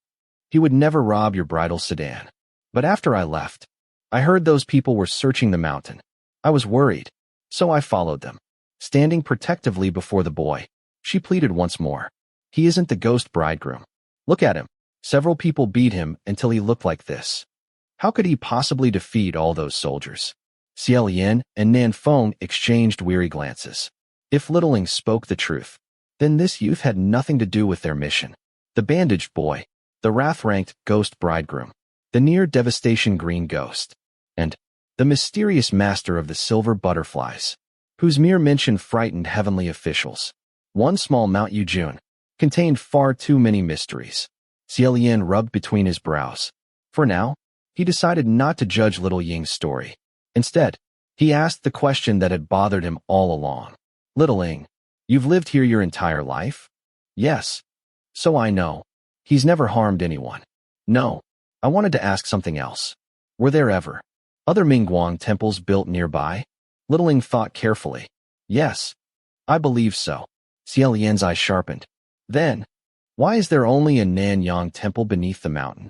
he would never rob your bridal sedan. But after I left, I heard those people were searching the mountain. I was worried, so I followed them. Standing protectively before the boy, she pleaded once more. He isn't the ghost bridegroom. Look at him. Several people beat him until he looked like this. How could he possibly defeat all those soldiers? Xie Lian and Nanfeng exchanged weary glances. If Littling spoke the truth, then this youth had nothing to do with their mission. The bandaged boy, the wrath-ranked ghost bridegroom, the near-devastation green ghost, and the mysterious master of the silver butterflies, whose mere mention frightened heavenly officials. One small Mount Yujun contained far too many mysteries. Xie Lian rubbed between his brows. For now, he decided not to judge little Ying's story. Instead, he asked the question that had bothered him all along. Little Ying, you've lived here your entire life? Yes. So I know. He's never harmed anyone. No. I wanted to ask something else. Were there ever other Mingguang temples built nearby? Little Ying thought carefully. Yes. I believe so. Xie Lian's eyes sharpened. Then, why is there only a Nanyang temple beneath the mountain?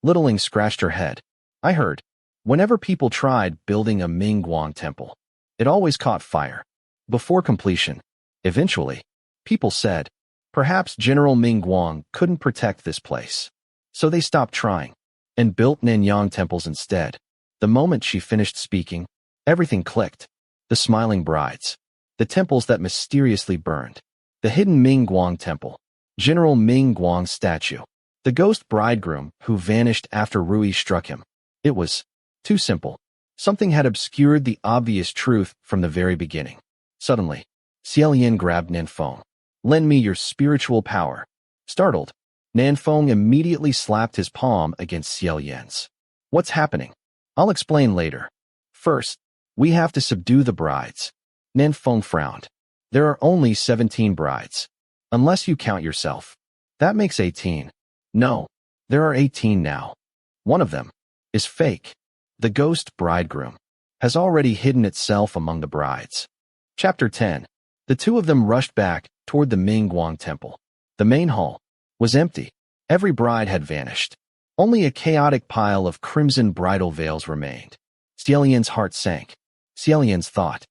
Little Ying scratched her head. I heard, whenever people tried building a Mingguang temple, it always caught fire. Before completion, eventually, people said, perhaps General Mingguang couldn't protect this place. So they stopped trying and built Nanyang temples instead. The moment she finished speaking, everything clicked. The smiling brides, the temples that mysteriously burned, the hidden Mingguang temple, General Mingguang's statue, the ghost bridegroom who vanished after Rui struck him. It was too simple. Something had obscured the obvious truth from the very beginning. Suddenly, Xie Lian grabbed Nanfeng. Lend me your spiritual power. Startled, Nanfeng immediately slapped his palm against Xie Lian's. What's happening? I'll explain later. First, we have to subdue the brides. Nanfeng frowned. There are only 17 brides. Unless you count yourself. That makes 18. No, there are 18 now. One of them is fake. The ghost bridegroom has already hidden itself among the brides. Chapter 10. The two of them rushed back toward the Mingguang temple. The main hall was empty. Every bride had vanished. Only a chaotic pile of crimson bridal veils remained. Xie Lian's heart sank. Xie Lian's thought,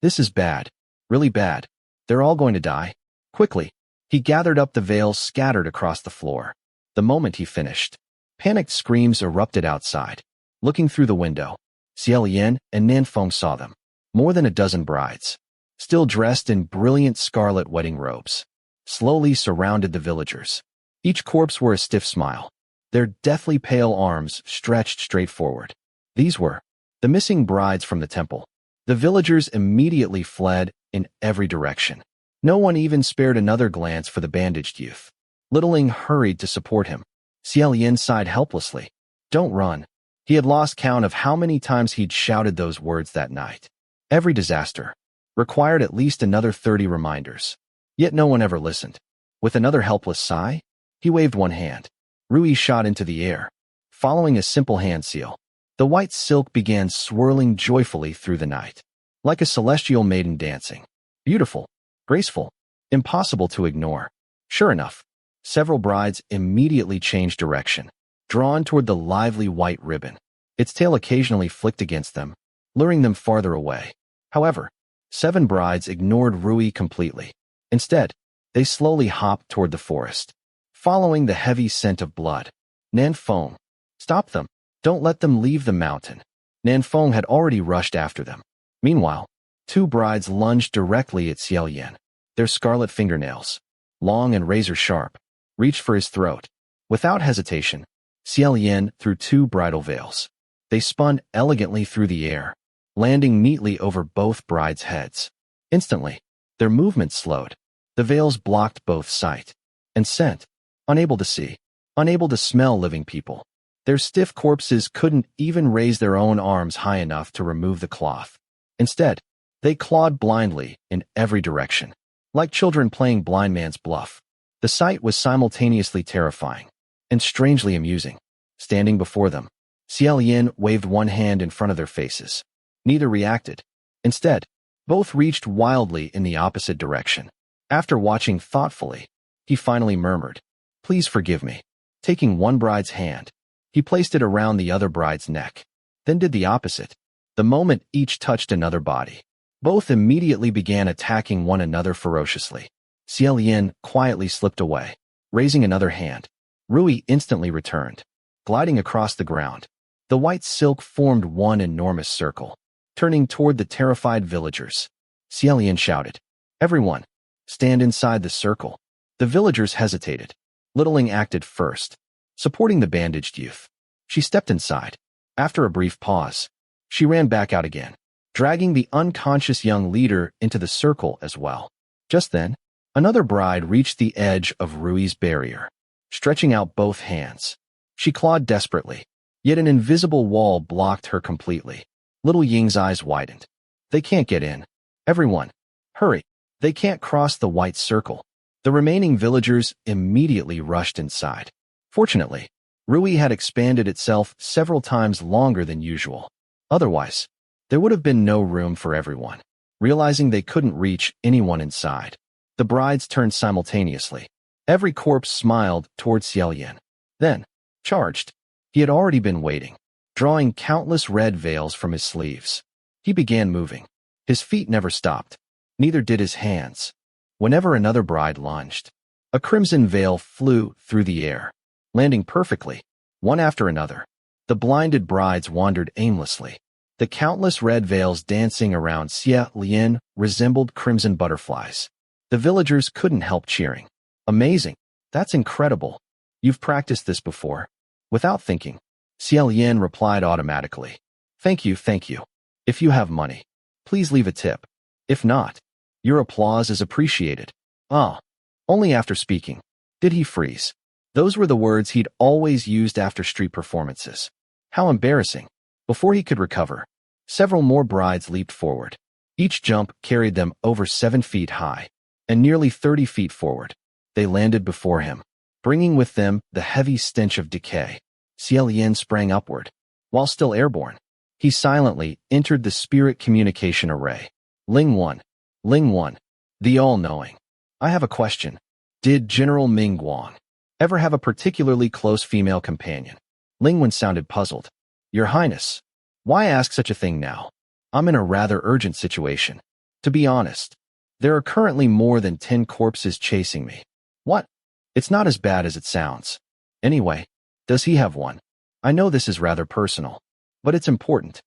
this is bad, really bad. They're all going to die. Quickly, he gathered up the veils scattered across the floor. The moment he finished, panicked screams erupted outside. Looking through the window, Xie Lian and Nanfeng saw them. More than a dozen brides, still dressed in brilliant scarlet wedding robes, slowly surrounded the villagers. Each corpse wore a stiff smile, their deathly pale arms stretched straight forward. These were the missing brides from the temple. The villagers immediately fled in every direction. No one even spared another glance for the bandaged youth. Littling hurried to support him. Xie Lian sighed helplessly. Don't run. He had lost count of how many times he'd shouted those words that night. Every disaster required at least another 30 reminders. Yet no one ever listened. With another helpless sigh, he waved one hand. Rui shot into the air. Following a simple hand seal, the white silk began swirling joyfully through the night. Like a celestial maiden dancing. Beautiful, graceful, impossible to ignore. Sure enough, several brides immediately changed direction, drawn toward the lively white ribbon. Its tail occasionally flicked against them, luring them farther away. However, 7 brides ignored Rui completely. Instead, they slowly hopped toward the forest, following the heavy scent of blood. Nanfeng, stop them. Don't let them leave the mountain. Nanfeng had already rushed after them. Meanwhile, 2 brides lunged directly at Xie Lian. Their scarlet fingernails, long and razor-sharp, reached for his throat. Without hesitation, Xie Lian threw 2 bridal veils. They spun elegantly through the air, landing neatly over both brides' heads. Instantly, their movement slowed. The veils blocked both sight and scent, unable to see, unable to smell living people. Their stiff corpses couldn't even raise their own arms high enough to remove the cloth. Instead, they clawed blindly in every direction, like children playing blind man's bluff. The sight was simultaneously terrifying and strangely amusing. Standing before them, Xie Lian waved one hand in front of their faces. Neither reacted. Instead, both reached wildly in the opposite direction. After watching thoughtfully, he finally murmured, "Please forgive me." Taking one bride's hand, he placed it around the other bride's neck, then did the opposite. The moment each touched another body, both immediately began attacking one another ferociously. Xie Lian quietly slipped away. Raising another hand, Rui instantly returned, gliding across the ground. The white silk formed one enormous circle, turning toward the terrified villagers. Xie Lian shouted, "Everyone, stand inside the circle." The villagers hesitated. Littling acted first, supporting the bandaged youth. She stepped inside. After a brief pause, she ran back out again, dragging the unconscious young leader into the circle as well. Just then, another bride reached the edge of Rui's barrier. Stretching out both hands, she clawed desperately, yet an invisible wall blocked her completely. Little Ying's eyes widened. They can't get in. Everyone, hurry. They can't cross the white circle. The remaining villagers immediately rushed inside. Fortunately, Rui had expanded itself several times longer than usual. Otherwise, there would have been no room for everyone. Realizing they couldn't reach anyone inside, the brides turned simultaneously. Every corpse smiled toward Xie Lian, then charged. He had already been waiting, drawing countless red veils from his sleeves. He began moving. His feet never stopped. Neither did his hands. Whenever another bride lunged, a crimson veil flew through the air, landing perfectly, one after another. The blinded brides wandered aimlessly. The countless red veils dancing around Xie Lian resembled crimson butterflies. The villagers couldn't help cheering. "Amazing! That's incredible! You've practiced this before?" Without thinking, Xie Lian replied automatically, "Thank you, thank you. If you have money, please leave a tip. If not, Your applause is appreciated. Ah, only after speaking. Did he freeze? Those were the words he'd always used after street performances. How embarrassing. Before he could recover, several more brides leaped forward. Each jump carried them over 7 feet high, and nearly 30 feet forward. They landed before him, bringing with them the heavy stench of decay. Xie Lian sprang upward. While still airborne, he silently entered the spirit communication array. Ling 1. Ling 1. The all-knowing. I have a question. Did General Ming Guang ever have a particularly close female companion? Ling 1 sounded puzzled. Your Highness, why ask such a thing now? I'm in a rather urgent situation. To be honest, there are currently more than 10 corpses chasing me. What? It's not as bad as it sounds. Anyway, does he have one? I know this is rather personal, but it's important.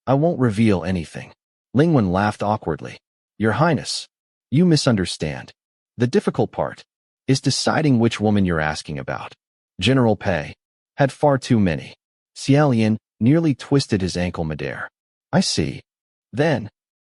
I won't reveal anything. Ling 1 laughed awkwardly. Your Highness, you misunderstand. The difficult part is deciding which woman you're asking about. General Pei had far too many. Xie Lian nearly twisted his ankle midair. I see. Then,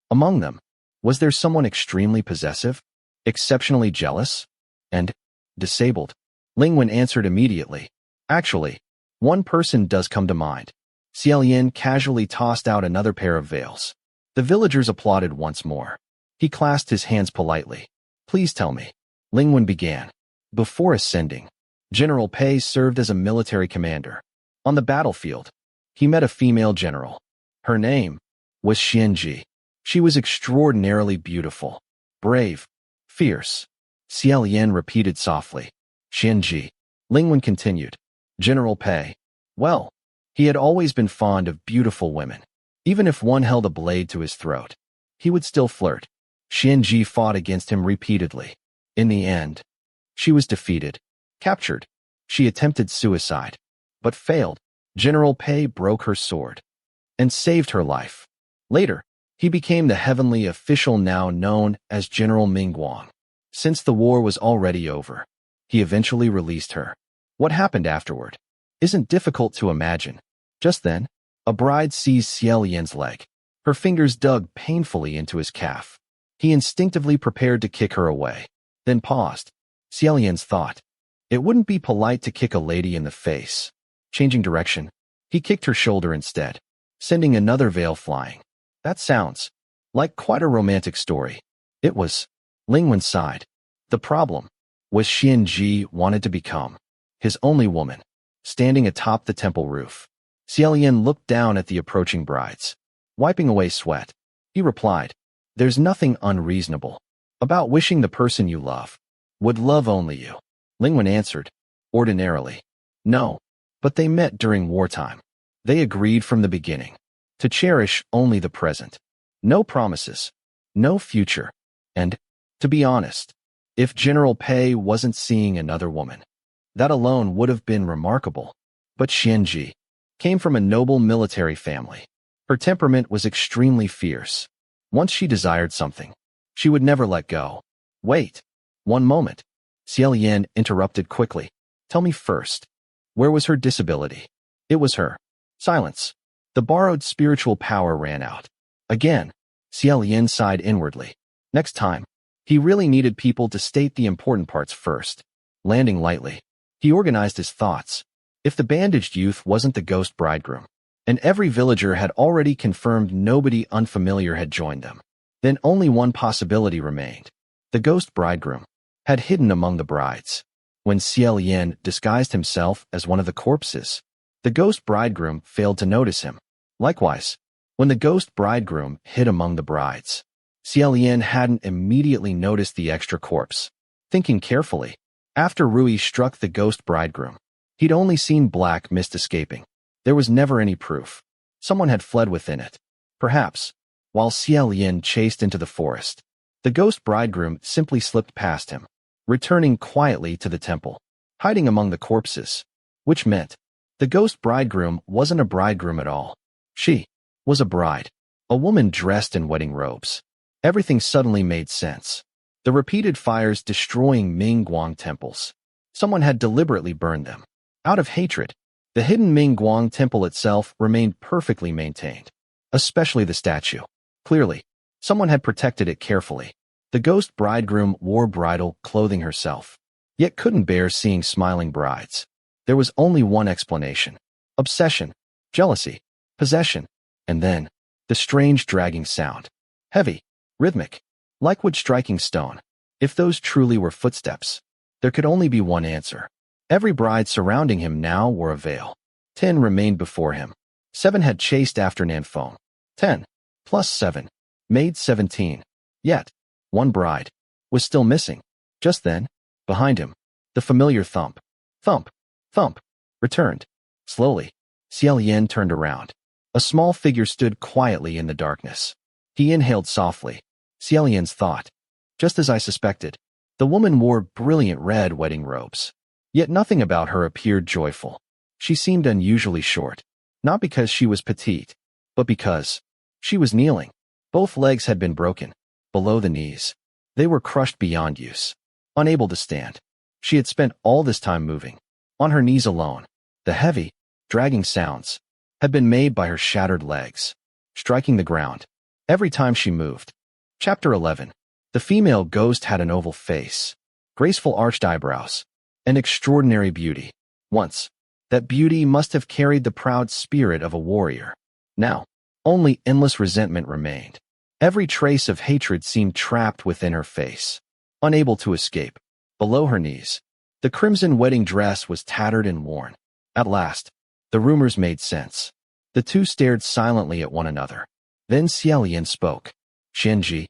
among them, was there someone extremely possessive, exceptionally jealous, and disabled? Ling 1 answered immediately. Actually, one person does come to mind. Xie Lian casually tossed out another pair of veils. The villagers applauded once more. He clasped his hands politely. Please tell me. Ling 1 began. Before ascending, General Pei served as a military commander. On the battlefield, he met a female general. Her name was Xianxia. She was extraordinarily beautiful, brave, fierce. Xie Lian repeated softly. Xianxia. Ling 1 continued. General Pei. Well, he had always been fond of beautiful women. Even if one held a blade to his throat, he would still flirt. Xianxia fought against him repeatedly. In the end, she was defeated, captured. She attempted suicide, but failed. General Pei broke her sword and saved her life. Later, he became the heavenly official now known as General Ming Guang. Since the war was already over, he eventually released her. What happened afterward isn't difficult to imagine. Just then, a bride seized Xie Lian's leg. Her fingers dug painfully into his calf. He instinctively prepared to kick her away, then paused. Xie Lian's thought. It wouldn't be polite to kick a lady in the face. Changing direction, he kicked her shoulder instead, sending another veil flying. That sounds like quite a romantic story. It was. Ling 1 sighed. The problem was Xianxia wanted to become his only woman, standing atop the temple roof. Xie Lian looked down at the approaching brides. Wiping away sweat, he replied, There's nothing unreasonable about wishing the person you love would love only you. Ling 1 answered, Ordinarily, no, but they met during wartime. They agreed from the beginning to cherish only the present. No promises, no future. And, to be honest, if General Pei wasn't seeing another woman, that alone would have been remarkable. But Xianxia came from a noble military family. Her temperament was extremely fierce. Once she desired something, she would never let go. Wait. One moment. Xie Lian interrupted quickly. Tell me first. Where was her disability? It was her. Silence. The borrowed spiritual power ran out. Again, Xie Lian sighed inwardly. Next time, he really needed people to state the important parts first. Landing lightly, he organized his thoughts. If the bandaged youth wasn't the ghost bridegroom, and every villager had already confirmed nobody unfamiliar had joined them, then only one possibility remained. The ghost bridegroom had hidden among the brides. When Xie Lian disguised himself as one of the corpses, the ghost bridegroom failed to notice him. Likewise, when the ghost bridegroom hid among the brides, Xie Lian hadn't immediately noticed the extra corpse. Thinking carefully, after Rui struck the ghost bridegroom, he'd only seen black mist escaping. There was never any proof. Someone had fled within it. Perhaps, while Xie Lian chased into the forest, the ghost bridegroom simply slipped past him, returning quietly to the temple, hiding among the corpses, which meant the ghost bridegroom wasn't a bridegroom at all. She was a bride, a woman dressed in wedding robes. Everything suddenly made sense. The repeated fires destroying Ming Guang temples. Someone had deliberately burned them. Out of hatred, the hidden Ming Guang temple itself remained perfectly maintained, especially the statue. Clearly, someone had protected it carefully. The ghost bridegroom wore bridal clothing herself, yet couldn't bear seeing smiling brides. There was only one explanation: obsession, jealousy, possession, and then the strange dragging sound. Heavy, rhythmic, like wood striking stone. If those truly were footsteps, there could only be one answer. Every bride surrounding him now wore a veil. 10 remained before him. 7 had chased after Nanfeng. 10 plus 7 made 17. Yet, one bride was still missing. Just then, behind him, the familiar thump, thump, thump, returned. Slowly, Xie Lian turned around. A small figure stood quietly in the darkness. He inhaled softly. Xie Lian's thought. Just as I suspected, the woman wore brilliant red wedding robes. Yet nothing about her appeared joyful. She seemed unusually short, not because she was petite, but because she was kneeling. Both legs had been broken, below the knees. They were crushed beyond use. Unable to stand, she had spent all this time moving, on her knees alone. The heavy, dragging sounds had been made by her shattered legs, striking the ground every time she moved. Chapter 11. The female ghost had an oval face, graceful arched eyebrows, and extraordinary beauty. Once, that beauty must have carried the proud spirit of a warrior. Now, only endless resentment remained. Every trace of hatred seemed trapped within her face, unable to escape. Below her knees, the crimson wedding dress was tattered and worn. At last, the rumors made sense. The two stared silently at one another. Then Xie Lian spoke. Xianxia.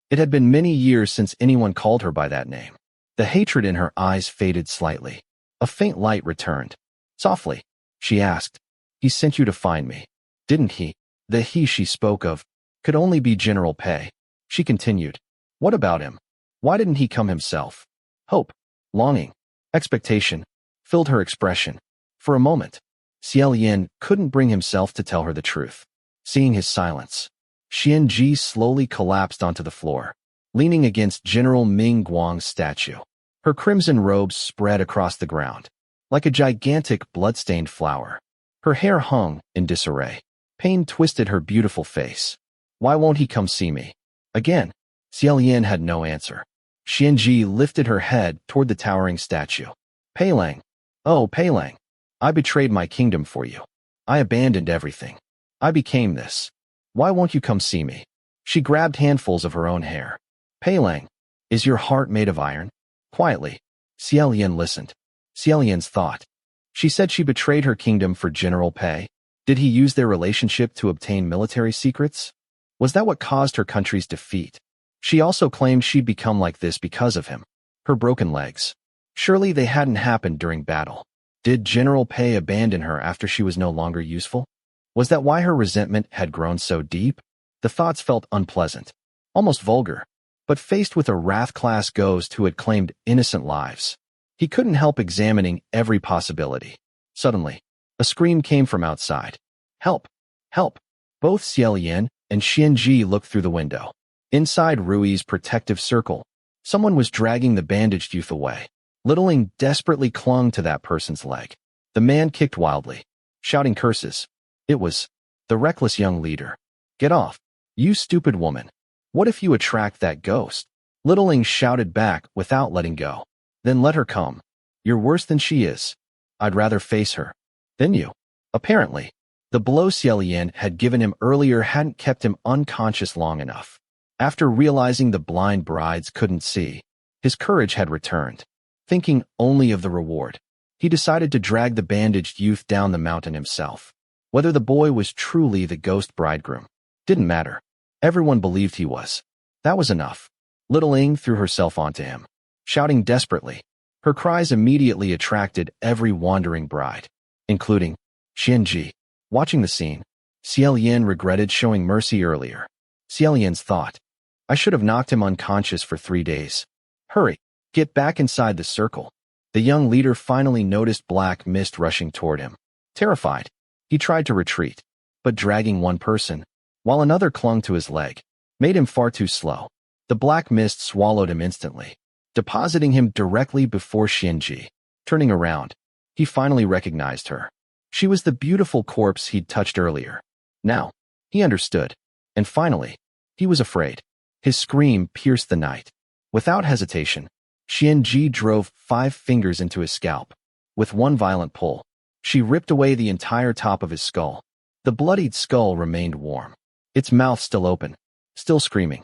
It had been many years since anyone called her by that name. The hatred in her eyes faded slightly. A faint light returned. Softly, she asked, "He sent you to find me, didn't he?" The he she spoke of could only be General Pei. She continued, "What about him? Why didn't he come himself?" Hope, longing, expectation filled her expression. For a moment, Xie Lian couldn't bring himself to tell her the truth. Seeing his silence, Xianxia slowly collapsed onto the floor, leaning against General Ming Guang's statue. Her crimson robes spread across the ground, like a gigantic blood-stained flower. Her hair hung in disarray. Pain twisted her beautiful face. "Why won't he come see me?" Again, Xie Lian had no answer. Xianxia lifted her head toward the towering statue. "Pei Lang. Oh, Pei Lang. I betrayed my kingdom for you. I abandoned everything. I became this. Why won't you come see me?" She grabbed handfuls of her own hair. "Pei Lang, is your heart made of iron?" Quietly, Xie Lian listened. Xie Lian's thought. She said she betrayed her kingdom for General Pei. Did he use their relationship to obtain military secrets? Was that what caused her country's defeat? She also claimed she'd become like this because of him. Her broken legs. Surely they hadn't happened during battle. Did General Pei abandon her after she was no longer useful? Was that why her resentment had grown so deep? The thoughts felt unpleasant, almost vulgar, but faced with a wrath-class ghost who had claimed innocent lives, he couldn't help examining every possibility. Suddenly, a scream came from outside. "Help! Help!" Both Xie Lian and Xianxia looked through the window. Inside Rui's protective circle, someone was dragging the bandaged youth away. Littling desperately clung to that person's leg. The man kicked wildly, shouting curses. It was the reckless young leader. "Get off, you stupid woman. What if you attract that ghost?" Littling shouted back without letting go. "Then let her come. You're worse than she is. I'd rather face her than you." Apparently, the blow Xie Lian had given him earlier hadn't kept him unconscious long enough. After realizing the blind brides couldn't see, his courage had returned. Thinking only of the reward, he decided to drag the bandaged youth down the mountain himself. Whether the boy was truly the ghost bridegroom didn't matter. Everyone believed he was. That was enough. Little Ing threw herself onto him, shouting desperately. Her cries immediately attracted every wandering bride, including Xianxia. Watching the scene, Xie Lian regretted showing mercy earlier. Xie Lian's thought. "I should have knocked him unconscious for 3 days. Hurry, get back inside the circle." The young leader finally noticed black mist rushing toward him. Terrified, he tried to retreat, but dragging one person, while another clung to his leg, made him far too slow. The black mist swallowed him instantly, depositing him directly before Xianxia. Turning around, he finally recognized her. She was the beautiful corpse he'd touched earlier. Now, he understood. And finally, he was afraid. His scream pierced the night. Without hesitation, Xianxia drove 5 fingers into his scalp. With one violent pull, she ripped away the entire top of his skull. The bloodied skull remained warm, its mouth still open, still screaming.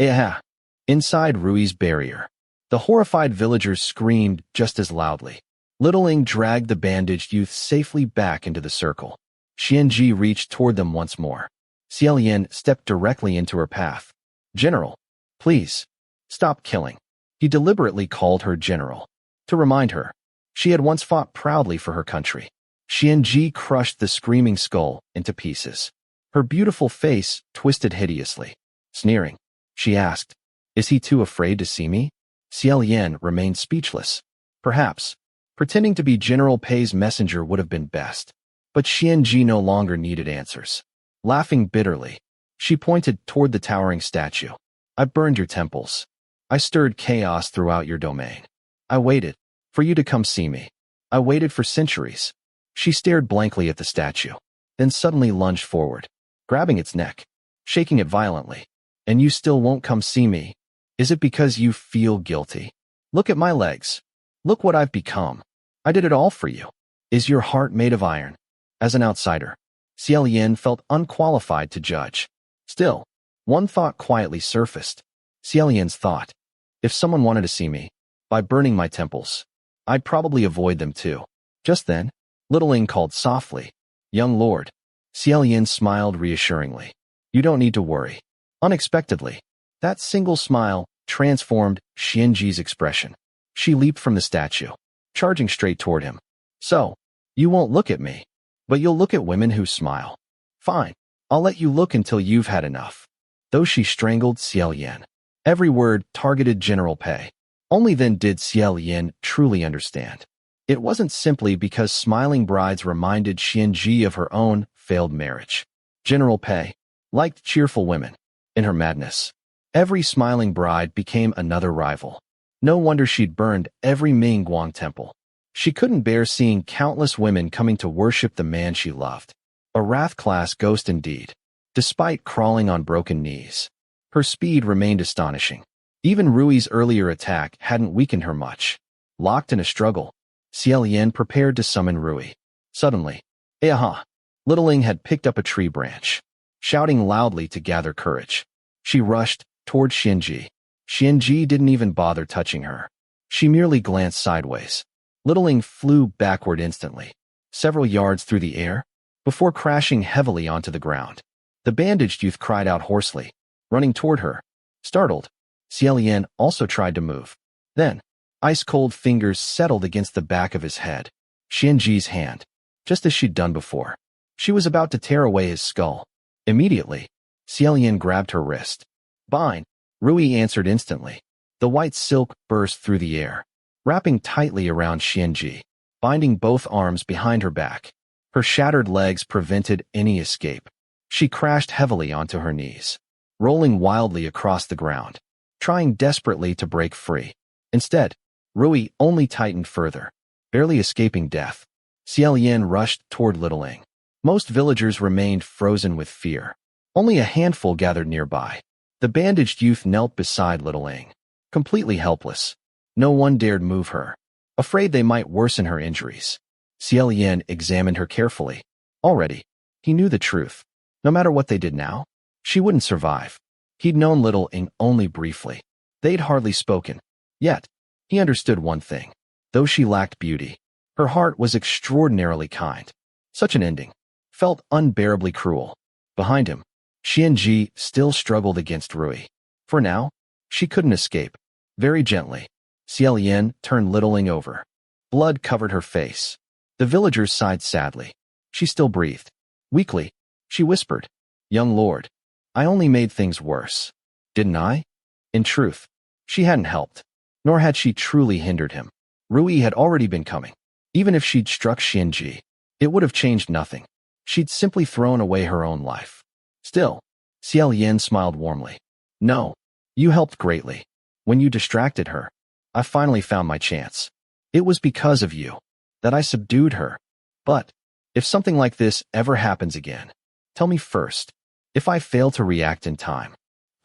"Ah!" Inside Rui's barrier, the horrified villagers screamed just as loudly. Little Ing dragged the bandaged youth safely back into the circle. Xianxia reached toward them once more. Xie Lian stepped directly into her path. "General, please, stop killing." He deliberately called her General, to remind her she had once fought proudly for her country. Xianxia crushed the screaming skull into pieces. Her beautiful face twisted hideously. Sneering, she asked, "Is he too afraid to see me?" Xie Lian remained speechless. Perhaps pretending to be General Pei's messenger would have been best. But Xianxia no longer needed answers. Laughing bitterly, she pointed toward the towering statue. "I burned your temples. I stirred chaos throughout your domain. I waited for you to come see me. I waited for centuries." She stared blankly at the statue, then suddenly lunged forward, grabbing its neck, shaking it violently. "And you still won't come see me? Is it because you feel guilty? Look at my legs. Look what I've become. I did it all for you. Is your heart made of iron?" As an outsider, Xie Lian felt unqualified to judge. Still, one thought quietly surfaced. Xie Lian's thought: if someone wanted to see me, by burning my temples, I'd probably avoid them too. Just then, Little Ing called softly, "Young lord." Xie Lian smiled reassuringly. "You don't need to worry." Unexpectedly, that single smile transformed Xianxi's expression. She leaped from the statue, charging straight toward him. "So, you won't look at me, but you'll look at women who smile. Fine, I'll let you look until you've had enough." Though she strangled Xie Lian, every word targeted General Pei. Only then did Xie Lian truly understand. It wasn't simply because smiling brides reminded Xianxia of her own failed marriage. General Pei liked cheerful women. In her madness, every smiling bride became another rival. No wonder she'd burned every Mingguang temple. She couldn't bear seeing countless women coming to worship the man she loved. A wrath-class ghost indeed. Despite crawling on broken knees, her speed remained astonishing. Even Rui's earlier attack hadn't weakened her much. Locked in a struggle, Xie Lian prepared to summon Rui. Suddenly, "Aha!" Little Ing had picked up a tree branch. Shouting loudly to gather courage, she rushed toward Xianxia. Xianxia didn't even bother touching her. She merely glanced sideways. Little Ing flew backward instantly, several yards through the air, before crashing heavily onto the ground. The bandaged youth cried out hoarsely, running toward her. Startled, Xie Lian also tried to move. Then, ice-cold fingers settled against the back of his head. Xianxi's hand, just as she'd done before. She was about to tear away his skull. Immediately, Xie Lian grabbed her wrist. "Bind," Rui answered instantly. The white silk burst through the air, wrapping tightly around Xianxia, binding both arms behind her back. Her shattered legs prevented any escape. She crashed heavily onto her knees, rolling wildly across the ground, trying desperately to break free. Instead, Rui only tightened further, barely escaping death. Xie Lian rushed toward Little Ing. Most villagers remained frozen with fear. Only a handful gathered nearby. The bandaged youth knelt beside Little Ing, completely helpless. No one dared move her, afraid they might worsen her injuries. Xie Lian examined her carefully. Already, he knew the truth. No matter what they did now, she wouldn't survive. He'd known Little Ing only briefly. They'd hardly spoken. Yet, he understood one thing. Though she lacked beauty, her heart was extraordinarily kind. Such an ending felt unbearably cruel. Behind him, Xianxia still struggled against Rui. For now, she couldn't escape. Very gently, Xie Lian turned Little Ing over. Blood covered her face. The villagers sighed sadly. She still breathed. Weakly, she whispered, "Young lord, I only made things worse. Didn't I?" In truth, she hadn't helped, nor had she truly hindered him. Rui had already been coming. Even if she'd struck Xianxia, it would have changed nothing. She'd simply thrown away her own life. Still, Xie Lian smiled warmly. "No, you helped greatly. When you distracted her, I finally found my chance. It was because of you that I subdued her. But if something like this ever happens again, tell me first. If I fail to react in time,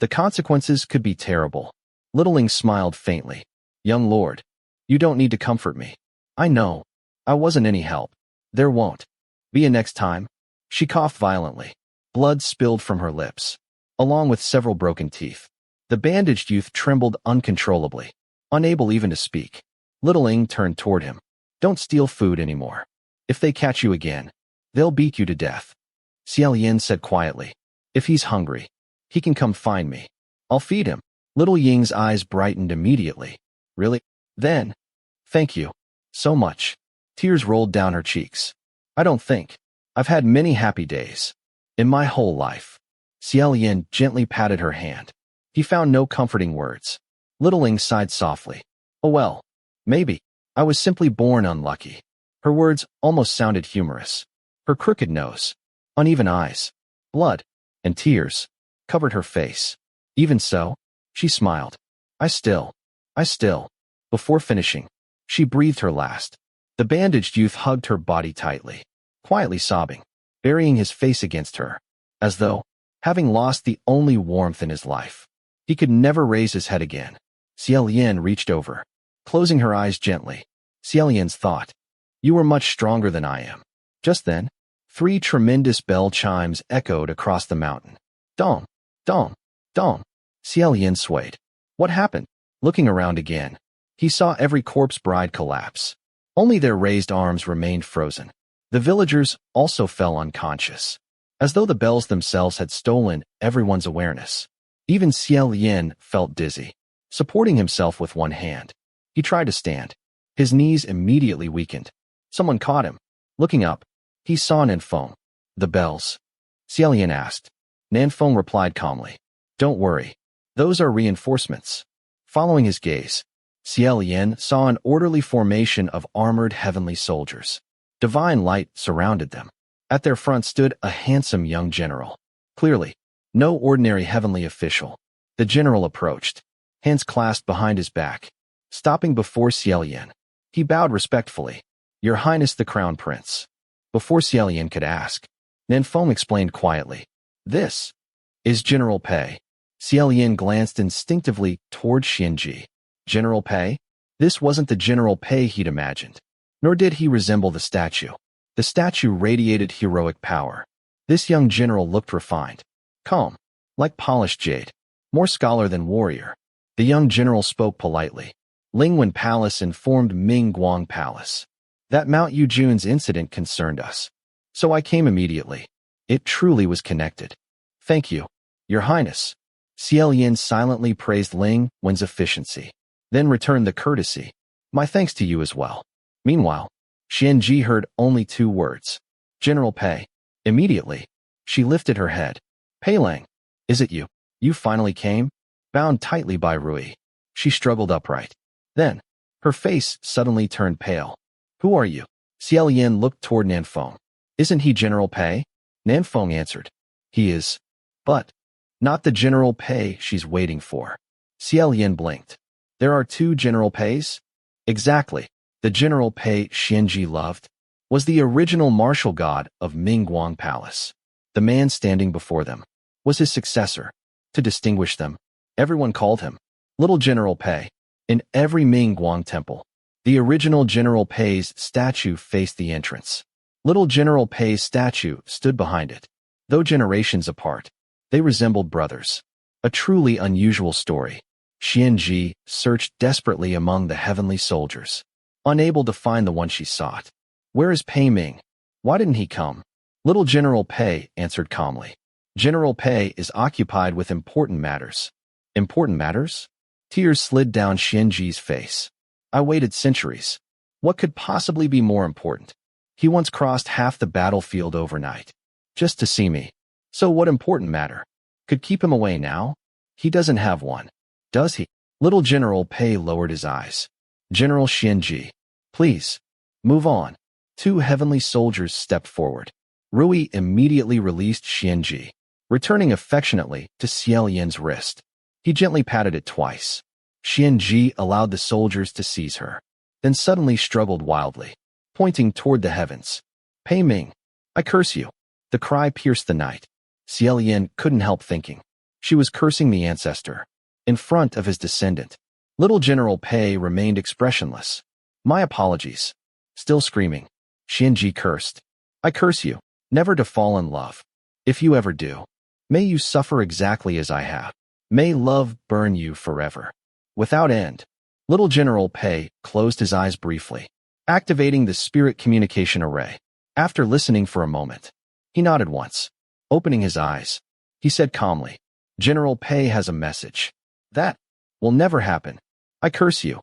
The consequences could be terrible. Little Ling smiled faintly. Young lord, you don't need to comfort me. I know. I wasn't any help. There won't be a next time. She coughed violently. Blood spilled from her lips, along with several broken teeth. The bandaged youth trembled uncontrollably, unable even to speak. Little Ling turned toward him. Don't steal food anymore. If they catch you again, they'll beat you to death. Xie Lian said quietly. If he's hungry, he can come find me. I'll feed him. Little Ying's eyes brightened immediately. Really? Then, thank you so much. Tears rolled down her cheeks. I don't think I've had many happy days in my whole life. Xie Lian gently patted her hand. He found no comforting words. Little Ling sighed softly. Oh well, maybe I was simply born unlucky. Her words almost sounded humorous. Her crooked nose, uneven eyes, blood, and tears covered her face. Even so, she smiled. I still. Before finishing, she breathed her last. The bandaged youth hugged her body tightly, quietly sobbing, burying his face against her, as though, having lost the only warmth in his life, he could never raise his head again. Xie Lian reached over, closing her eyes gently. Xie Lian's thought, you were much stronger than I am. Just then, 3 tremendous bell chimes echoed across the mountain. Dong, dong, dong. Xie Lian swayed. What happened? Looking around again, he saw every corpse bride collapse. Only their raised arms remained frozen. The villagers also fell unconscious, as though the bells themselves had stolen everyone's awareness. Even Xie Lian felt dizzy, supporting himself with one hand. He tried to stand. His knees immediately weakened. Someone caught him. Looking up, he saw Nanfeng. The bells? Xie Lian asked. Nanfeng replied calmly. Don't worry. Those are reinforcements. Following his gaze, Xie Lian saw an orderly formation of armored heavenly soldiers. Divine light surrounded them. At their front stood a handsome young general. Clearly, no ordinary heavenly official. The general approached, hands clasped behind his back, stopping before Xie Lian. He bowed respectfully. Your Highness the Crown Prince. Before Xie Lian could ask, Nanfeng explained quietly. This is General Pei. Xie Lian glanced instinctively toward Xianxia. General Pei? This wasn't the General Pei he'd imagined. Nor did he resemble the statue. The statue radiated heroic power. This young general looked refined, calm, like polished jade, more scholar than warrior. The young general spoke politely. Lingwen Palace informed Ming Guang Palace that Mount Yujun's incident concerned us. So I came immediately. It truly was connected. Thank you, Your Highness. Xie Lian silently praised Ling Wen's efficiency, then returned the courtesy. My thanks to you as well. Meanwhile, Xianxia heard only 2 words. General Pei. Immediately, she lifted her head. Pei Lang, is it you? You finally came? Bound tightly by Rui, she struggled upright. Then, her face suddenly turned pale. Who are you? Xie Lian looked toward Nanfeng. Isn't he General Pei? Nanfeng answered. He is. But not the General Pei she's waiting for. Xie Lian blinked. There are 2 General Peis? Exactly. The General Pei Xianxia loved was the original martial god of Ming Guang Palace. The man standing before them was his successor. To distinguish them, everyone called him Little General Pei. In every Ming Guang temple, the original General Pei's statue faced the entrance. Little General Pei's statue stood behind it. Though generations apart, they resembled brothers. A truly unusual story. Xianxia searched desperately among the heavenly soldiers, unable to find the one she sought. Where is Pei Ming? Why didn't he come? Little General Pei answered calmly. General Pei is occupied with important matters. Important matters? Tears slid down Xianxi's face. I waited centuries. What could possibly be more important? He once crossed half the battlefield overnight, just to see me. So what important matter could keep him away now? He doesn't have one, does he? Little General Pei lowered his eyes. General Xianxia, please, move on. 2 heavenly soldiers stepped forward. Rui immediately released Xianxia, returning affectionately to Xie Lian's wrist. He gently patted it twice. Xianxia allowed the soldiers to seize her, then suddenly struggled wildly, pointing toward the heavens. Pei Ming, I curse you. The cry pierced the night. Xie Lian couldn't help thinking. She was cursing the ancestor in front of his descendant. Little General Pei remained expressionless. My apologies. Still screaming, Xianxia cursed. I curse you, never to fall in love. If you ever do, may you suffer exactly as I have. May love burn you forever. Without end. Little General Pei closed his eyes briefly, activating the spirit communication array. After listening for a moment, he nodded once. Opening his eyes, he said calmly, General Pei has a message. That will never happen. I curse you.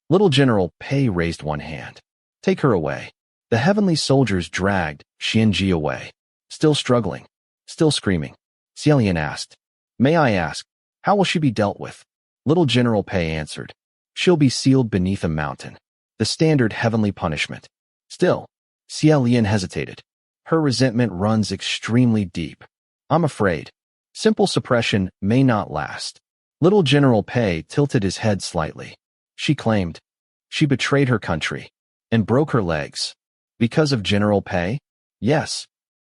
Little General Pei raised one hand. Take her away. The heavenly soldiers dragged Xianxia away. Still struggling, still screaming, Xie Lian asked, May I ask, how will she be dealt with? Little General Pei answered, She'll be sealed beneath a mountain. The standard heavenly punishment. Still, Xie Lian hesitated. Her resentment runs extremely deep. I'm afraid. Simple suppression may not last. Little General Pei tilted his head slightly. She claimed she betrayed her country and broke her legs. Because of General Pei? Yes.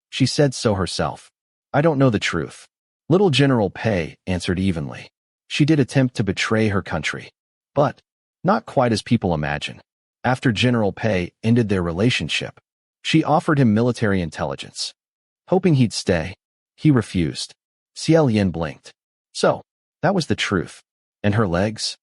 She said so herself. I don't know the truth. Little General Pei answered evenly. She did attempt to betray her country, but not quite as people imagine. After General Pei ended their relationship, she offered him military intelligence. Hoping he'd stay, he refused. Xie Lian blinked. So, that was the truth. And her legs?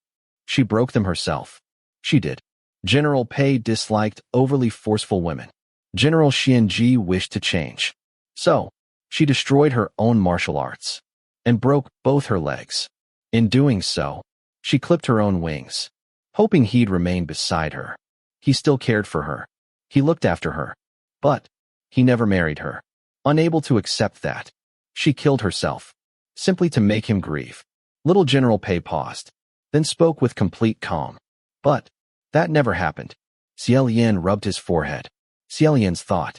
She broke them herself. She did. General Pei disliked overly forceful women. General Xianxia wished to change. So, she destroyed her own martial arts and broke both her legs. In doing so, she clipped her own wings, hoping he'd remain beside her. He still cared for her. He looked after her. But he never married her. Unable to accept that, she killed herself, simply to make him grieve. Little General Pei paused, then spoke with complete calm. But that never happened. Xie Lian rubbed his forehead. Xie Lian's thought,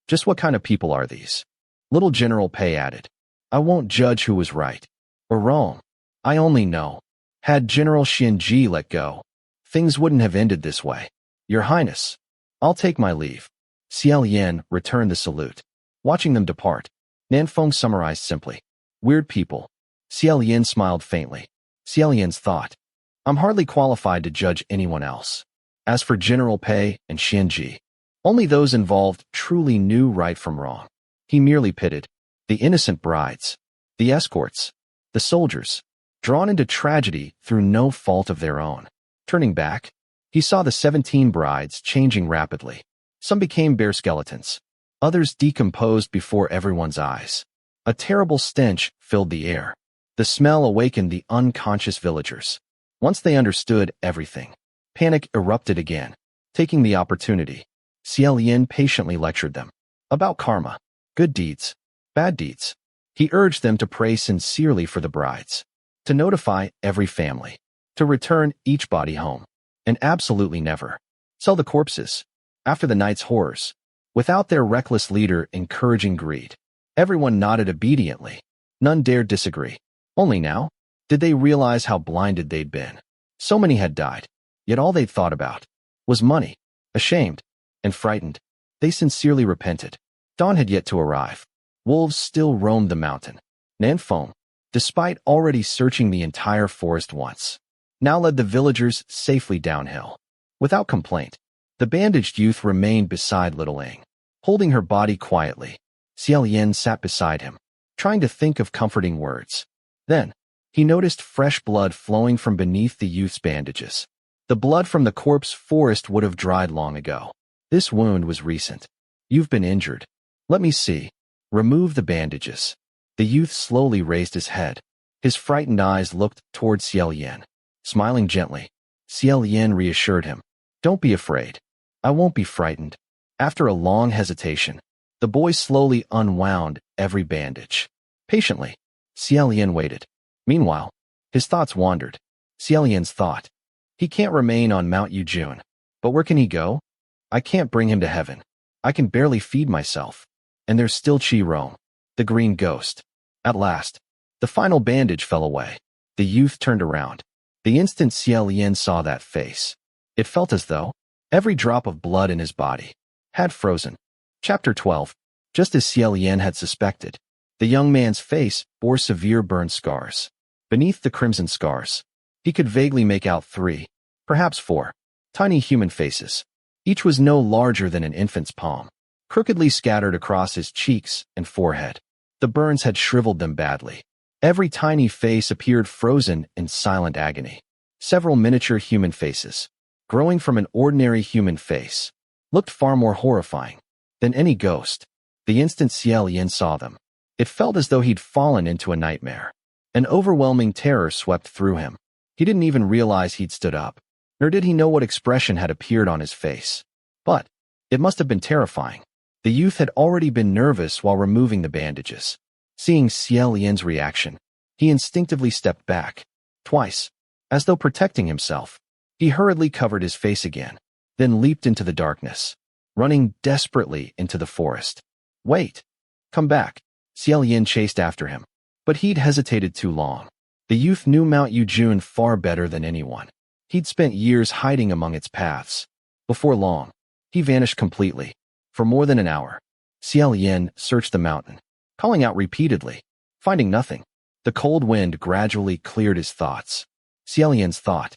just what kind of people are these? Little General Pei added, I won't judge who was right or wrong. I only know, had General Xianxia let go, things wouldn't have ended this way. Your Highness, I'll take my leave. Xie Lian returned the salute. Watching them depart, Nanfeng summarized simply, weird people. Xie Lian smiled faintly. Xie Lian's thought, I'm hardly qualified to judge anyone else. As for General Pei and Xianxia, only those involved truly knew right from wrong. He merely pitted the innocent brides, the escorts, the soldiers, drawn into tragedy through no fault of their own. Turning back, he saw the 17 brides changing rapidly. Some became bare skeletons. Others decomposed before everyone's eyes. A terrible stench filled the air. The smell awakened the unconscious villagers. Once they understood everything, panic erupted again. Taking the opportunity, Xie Lian patiently lectured them about karma, good deeds, bad deeds. He urged them to pray sincerely for the brides, to notify every family, to return each body home, and absolutely never sell the corpses. After the night's horrors, without their reckless leader encouraging greed, everyone nodded obediently. None dared disagree. Only now did they realize how blinded they'd been. So many had died, yet all they'd thought about was money. Ashamed and frightened, they sincerely repented. Dawn had yet to arrive. Wolves still roamed the mountain. Nanfeng, despite already searching the entire forest once, now led the villagers safely downhill. Without complaint, the bandaged youth remained beside little Ing. Holding her body quietly, Xie Lian sat beside him, trying to think of comforting words. Then, he noticed fresh blood flowing from beneath the youth's bandages. The blood from the corpse forest would have dried long ago. This wound was recent. You've been injured. Let me see. Remove the bandages. The youth slowly raised his head. His frightened eyes looked toward Xie Lian. Smiling gently, Xie Lian reassured him. Don't be afraid. I won't be frightened. After a long hesitation, the boy slowly unwound every bandage. Patiently, Xie Lian waited. Meanwhile, his thoughts wandered. Xie Lian's thought, he can't remain on Mount Yujun. But where can he go? I can't bring him to heaven. I can barely feed myself. And there's still Qi Rong, the green ghost. At last, the final bandage fell away. The youth turned around. The instant Xie Lian saw that face, it felt as though every drop of blood in his body had frozen. Chapter 12. Just as Xie Lian had suspected, The young man's face bore severe burn scars. Beneath the crimson scars, he could vaguely make out 3, perhaps 4, tiny human faces. Each was no larger than an infant's palm, crookedly scattered across his cheeks and forehead. The burns had shriveled them badly. Every tiny face appeared frozen in silent agony. Several miniature human faces, growing from an ordinary human face, looked far more horrifying than any ghost. The instant Xie Lian saw them, it felt as though he'd fallen into a nightmare. An overwhelming terror swept through him. He didn't even realize he'd stood up, nor did he know what expression had appeared on his face. But it must have been terrifying. The youth had already been nervous while removing the bandages. Seeing Xie Lian's reaction, he instinctively stepped back, twice, as though protecting himself. He hurriedly covered his face again, then leaped into the darkness, running desperately into the forest. Wait! Come back! Xie Lian chased after him, but he'd hesitated too long. The youth knew Mount Yujun far better than anyone. He'd spent years hiding among its paths. Before long, he vanished completely. For more than an hour, Xie Lian searched the mountain, calling out repeatedly, finding nothing. The cold wind gradually cleared his thoughts. Xie Lian's thought,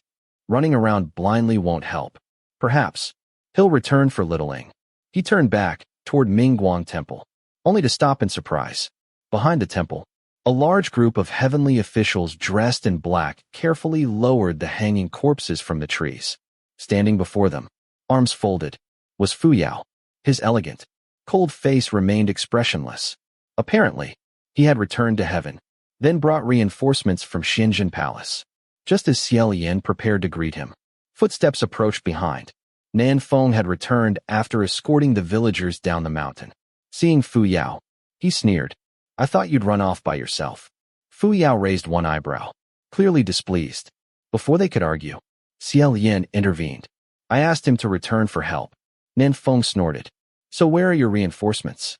running around blindly won't help. Perhaps he'll return for Littling. He turned back toward Mingguang Temple, only to stop in surprise. Behind the temple, a large group of heavenly officials dressed in black carefully lowered the hanging corpses from the trees. Standing before them, arms folded, was Fu Yao. His elegant, cold face remained expressionless. Apparently, he had returned to heaven, then brought reinforcements from Xinjin Palace. Just as Xie Lian prepared to greet him, footsteps approached behind. Nan Feng had returned after escorting the villagers down the mountain. Seeing Fu Yao, he sneered. I thought you'd run off by yourself. Fu Yao raised one eyebrow, clearly displeased. Before they could argue, Xie Lian intervened. I asked him to return for help. Nan Feng snorted. So where are your reinforcements?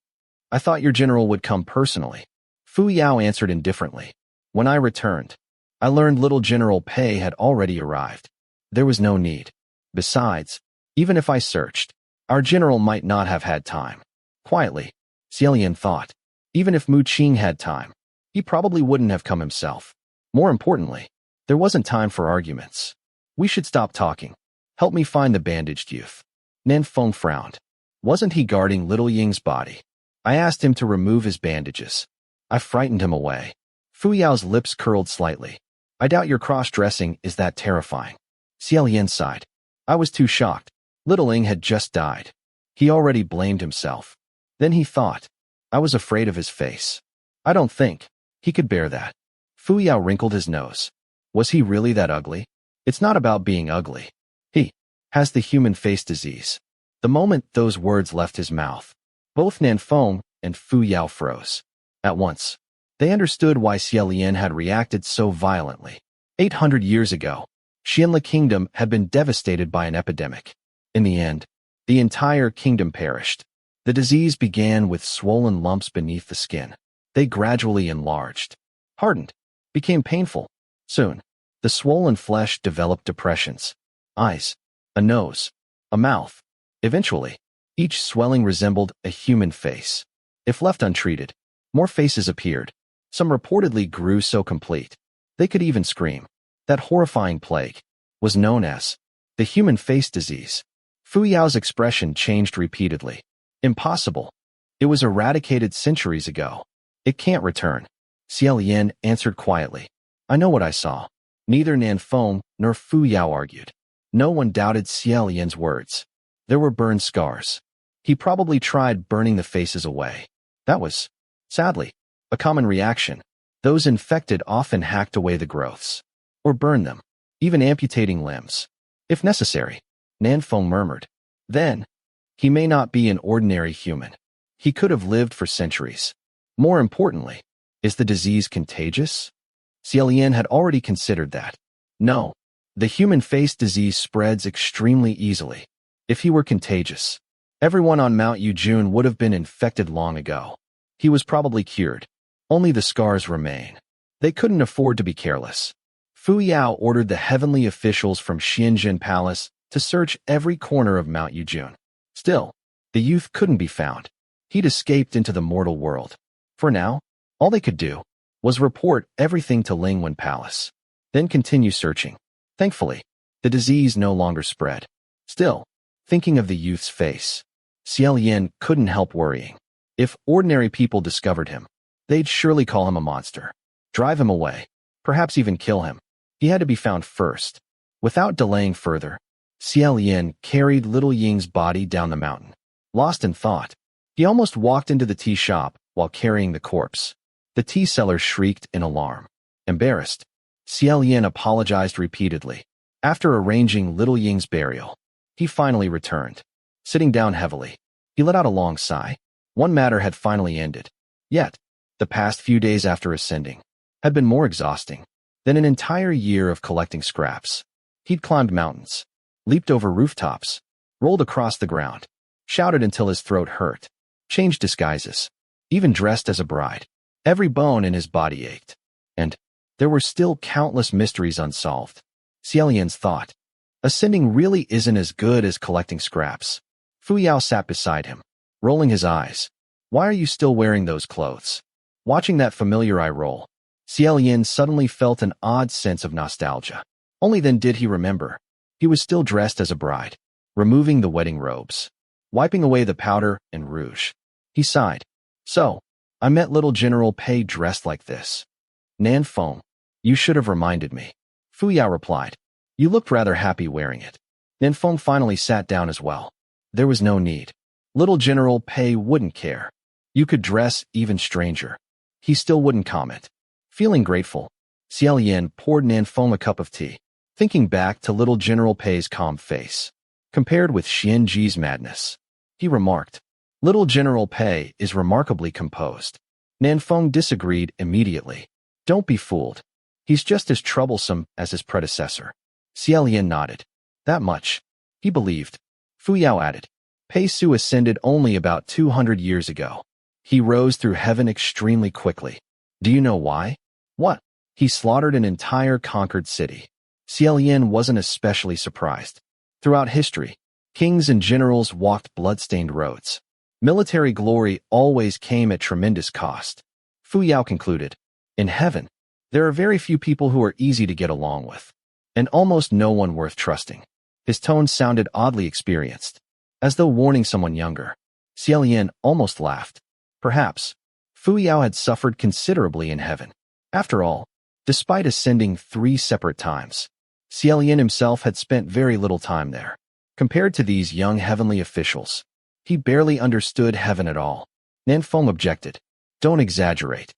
I thought your general would come personally. Fu Yao answered indifferently. When I returned, I learned little General Pei had already arrived. There was no need. Besides, even if I searched, our general might not have had time. Quietly, Xie Lian thought. Even if Mu Qing had time, he probably wouldn't have come himself. More importantly, there wasn't time for arguments. We should stop talking. Help me find the bandaged youth. Nan Feng frowned. Wasn't he guarding Little Ying's body? I asked him to remove his bandages. I frightened him away. Fu Yao's lips curled slightly. I doubt your cross-dressing is that terrifying. Xie Lian sighed. I was too shocked. Little Ying had just died. He already blamed himself. Then he thought, I was afraid of his face. I don't think he could bear that. Fu Yao wrinkled his nose. Was he really that ugly? It's not about being ugly. He has the human face disease. The moment those words left his mouth, both Nan Feng and Fu Yao froze. At once, they understood why Xie Lian had reacted so violently. 800 years ago, Xianxia kingdom had been devastated by an epidemic. In the end, the entire kingdom perished. The disease began with swollen lumps beneath the skin. They gradually enlarged, hardened, became painful. Soon, the swollen flesh developed depressions, eyes, a nose, a mouth. Eventually, each swelling resembled a human face. If left untreated, more faces appeared. Some reportedly grew so complete, they could even scream. That horrifying plague was known as the human face disease. Fu Yao's expression changed repeatedly. Impossible. It was eradicated centuries ago. It can't return. Xie Lian answered quietly. I know what I saw. Neither Nan Feng nor Fu Yao argued. No one doubted Xie Lian's words. There were burned scars. He probably tried burning the faces away. That was, sadly, a common reaction. Those infected often hacked away the growths, or burned them, even amputating limbs. If necessary, Nan Feng murmured. Then, he may not be an ordinary human. He could have lived for centuries. More importantly, is the disease contagious? Xie Lian had already considered that. No, the human face disease spreads extremely easily. If he were contagious, everyone on Mount Yujun would have been infected long ago. He was probably cured. Only the scars remain. They couldn't afford to be careless. Fu Yao ordered the heavenly officials from Xinjin Palace to search every corner of Mount Yujun. Still, the youth couldn't be found. He'd escaped into the mortal world. For now, All they could do was report everything to Lingwen Palace, then continue searching. Thankfully, the disease no longer spread. Still, thinking of the youth's face, Xie Lian couldn't help worrying. If ordinary people discovered him, they'd surely call him a monster, drive him away, perhaps even kill him. He had to be found first. Without delaying further, Xie Lian carried little Ying's body down the mountain. Lost in thought, he almost walked into the tea shop while carrying the corpse. The tea seller shrieked in alarm. Embarrassed, Xie Lian apologized repeatedly. After arranging little Ying's burial, he finally returned. Sitting down heavily, he let out a long sigh. One matter had finally ended. Yet, the past few days after ascending had been more exhausting than an entire year of collecting scraps. He'd climbed mountains, leaped over rooftops, rolled across the ground, shouted until his throat hurt, changed disguises, even dressed as a bride. Every bone in his body ached. And there were still countless mysteries unsolved. Xie Lian's thought, ascending really isn't as good as collecting scraps. Fu Yao sat beside him, rolling his eyes. Why are you still wearing those clothes? Watching that familiar eye roll, Xie Lian suddenly felt an odd sense of nostalgia. Only then did he remember. He was still dressed as a bride, removing the wedding robes, wiping away the powder and rouge. He sighed. So, I met little General Pei dressed like this. Nan Feng, you should have reminded me. Fu Yao replied. You looked rather happy wearing it. Nan Feng finally sat down as well. There was no need. Little General Pei wouldn't care. You could dress even stranger. He still wouldn't comment. Feeling grateful, Xie Lian poured Nan Feng a cup of tea, thinking back to little General Pei's calm face. Compared with Xianxia's madness, he remarked, Little General Pei is remarkably composed. Nan Feng disagreed immediately. Don't be fooled. He's just as troublesome as his predecessor. Xie Lian nodded. That much, he believed. Fu Yao added. Pei Su ascended only about 200 years ago. He rose through heaven extremely quickly. Do you know why? What? He slaughtered an entire conquered city. Xie Lian wasn't especially surprised. Throughout history, kings and generals walked blood-stained roads. Military glory always came at tremendous cost. Fu Yao concluded. In heaven, there are very few people who are easy to get along with, and almost no one worth trusting. His tone sounded oddly experienced, as though warning someone younger. Xie Lian almost laughed. Perhaps Fu Yao had suffered considerably in heaven. After all, despite ascending 3 separate times, Xie Lian himself had spent very little time there. Compared to these young heavenly officials, he barely understood heaven at all. Nan Feng objected. Don't exaggerate.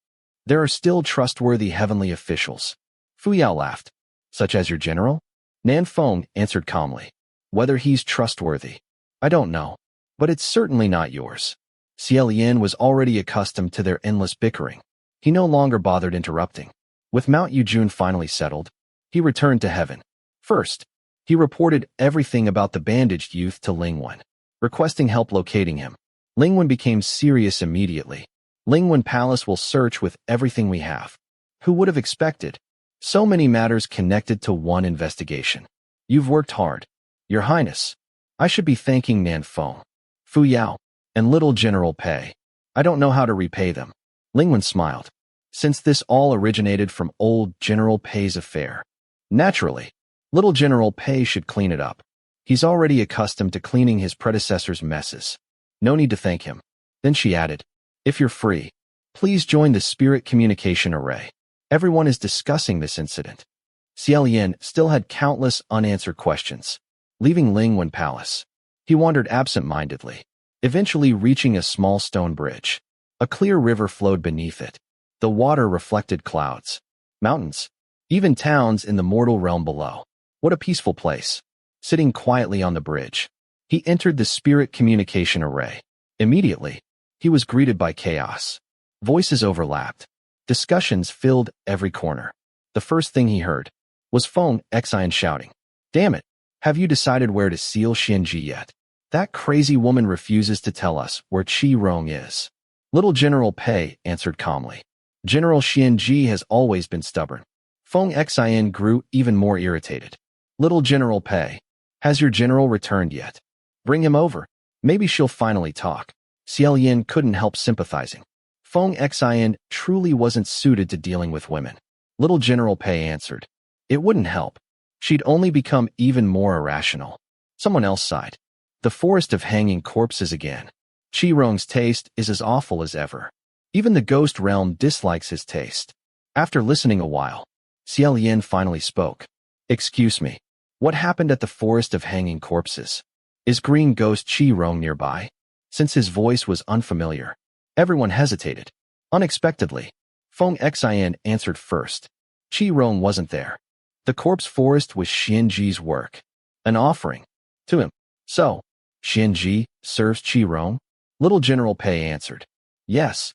There are still trustworthy heavenly officials. Fu Yao laughed. Such as your general? Nan Feng answered calmly. Whether he's trustworthy, I don't know, but it's certainly not yours. Xie Lian was already accustomed to their endless bickering. He no longer bothered interrupting. With Mount Yujun finally settled, he returned to heaven. First, he reported everything about the bandaged youth to Lingwen, requesting help locating him. Lingwen became serious immediately. Lingwen Palace will search with everything we have. Who would have expected? So many matters connected to one investigation. You've worked hard. Your Highness, I should be thanking Nan Feng, Fu Yao, and little General Pei. I don't know how to repay them. Lingwen smiled. Since this all originated from old General Pei's affair, naturally, little General Pei should clean it up. He's already accustomed to cleaning his predecessor's messes. No need to thank him. Then she added, if you're free, please join the Spirit Communication Array. Everyone is discussing this incident. Xie Lian still had countless unanswered questions. Leaving Lingwen Palace, he wandered absent-mindedly, eventually reaching a small stone bridge. A clear river flowed beneath it. The water reflected clouds, mountains, even towns in the mortal realm below. What a peaceful place. Sitting quietly on the bridge, he entered the Spirit Communication Array. Immediately, he was greeted by chaos. Voices overlapped. Discussions filled every corner. The first thing he heard was Feng Xian shouting, Damn it, have you decided where to seal Xianxia yet? That crazy woman refuses to tell us where Qi Rong is. Little General Pei answered calmly. General Xianxia has always been stubborn. Feng Xian grew even more irritated. Little General Pei, has your general returned yet? Bring him over. Maybe she'll finally talk. Xie Lian couldn't help sympathizing. Feng Xian truly wasn't suited to dealing with women. Little General Pei answered. It wouldn't help. She'd only become even more irrational. Someone else sighed. The forest of hanging corpses again. Qi Rong's taste is as awful as ever. Even the ghost realm dislikes his taste. After listening a while, Xie Lian finally spoke. Excuse me. What happened at the forest of hanging corpses? Is green ghost Qi Rong nearby? Since his voice was unfamiliar, everyone hesitated. Unexpectedly, Feng Xian answered first. Qi Rong wasn't there. The corpse forest was Xianji's work. An offering. To him. So, Xianji serves Qi Rong? Little General Pei answered. Yes.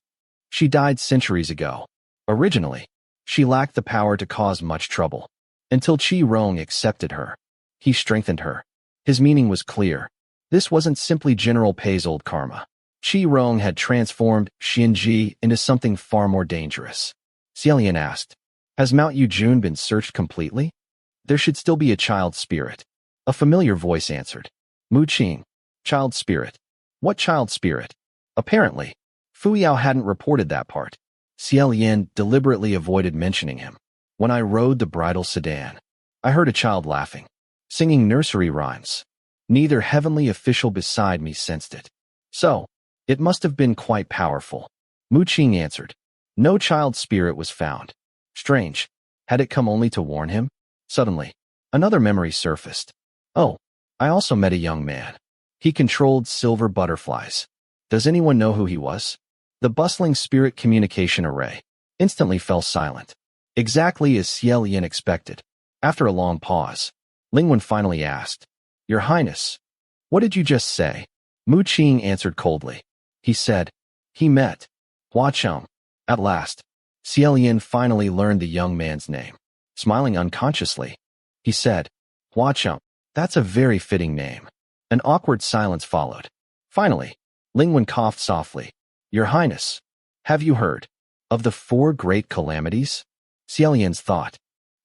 She died centuries ago. Originally, she lacked the power to cause much trouble. Until Qi Rong accepted her. He strengthened her. His meaning was clear. This wasn't simply General Pei's old karma. Qi Rong had transformed Xianji into something far more dangerous. Xie Lian asked, Has Mount Yujun been searched completely? There should still be a child spirit. A familiar voice answered. Mu Qing. Child spirit. What child spirit? Apparently, Fu Yao hadn't reported that part. Xie Lian deliberately avoided mentioning him. When I rode the bridal sedan, I heard a child laughing, singing nursery rhymes. Neither heavenly official beside me sensed it. So, it must have been quite powerful. Mu Qing answered. No child spirit was found. Strange. Had it come only to warn him? Suddenly, another memory surfaced. Oh, I also met a young man. He controlled silver butterflies. Does anyone know who he was? The bustling spirit communication array instantly fell silent. Exactly as Xie Lian expected. After a long pause, Lingwen finally asked, Your Highness, what did you just say? Mu Qing answered coldly. He said, he met Hua Cheng. At last, Xie Lian finally learned the young man's name. Smiling unconsciously, he said, Hua Cheng. That's a very fitting name. An awkward silence followed. Finally, Lingwen coughed softly. Your Highness, have you heard of the 4 great calamities? Xie Lian's thought.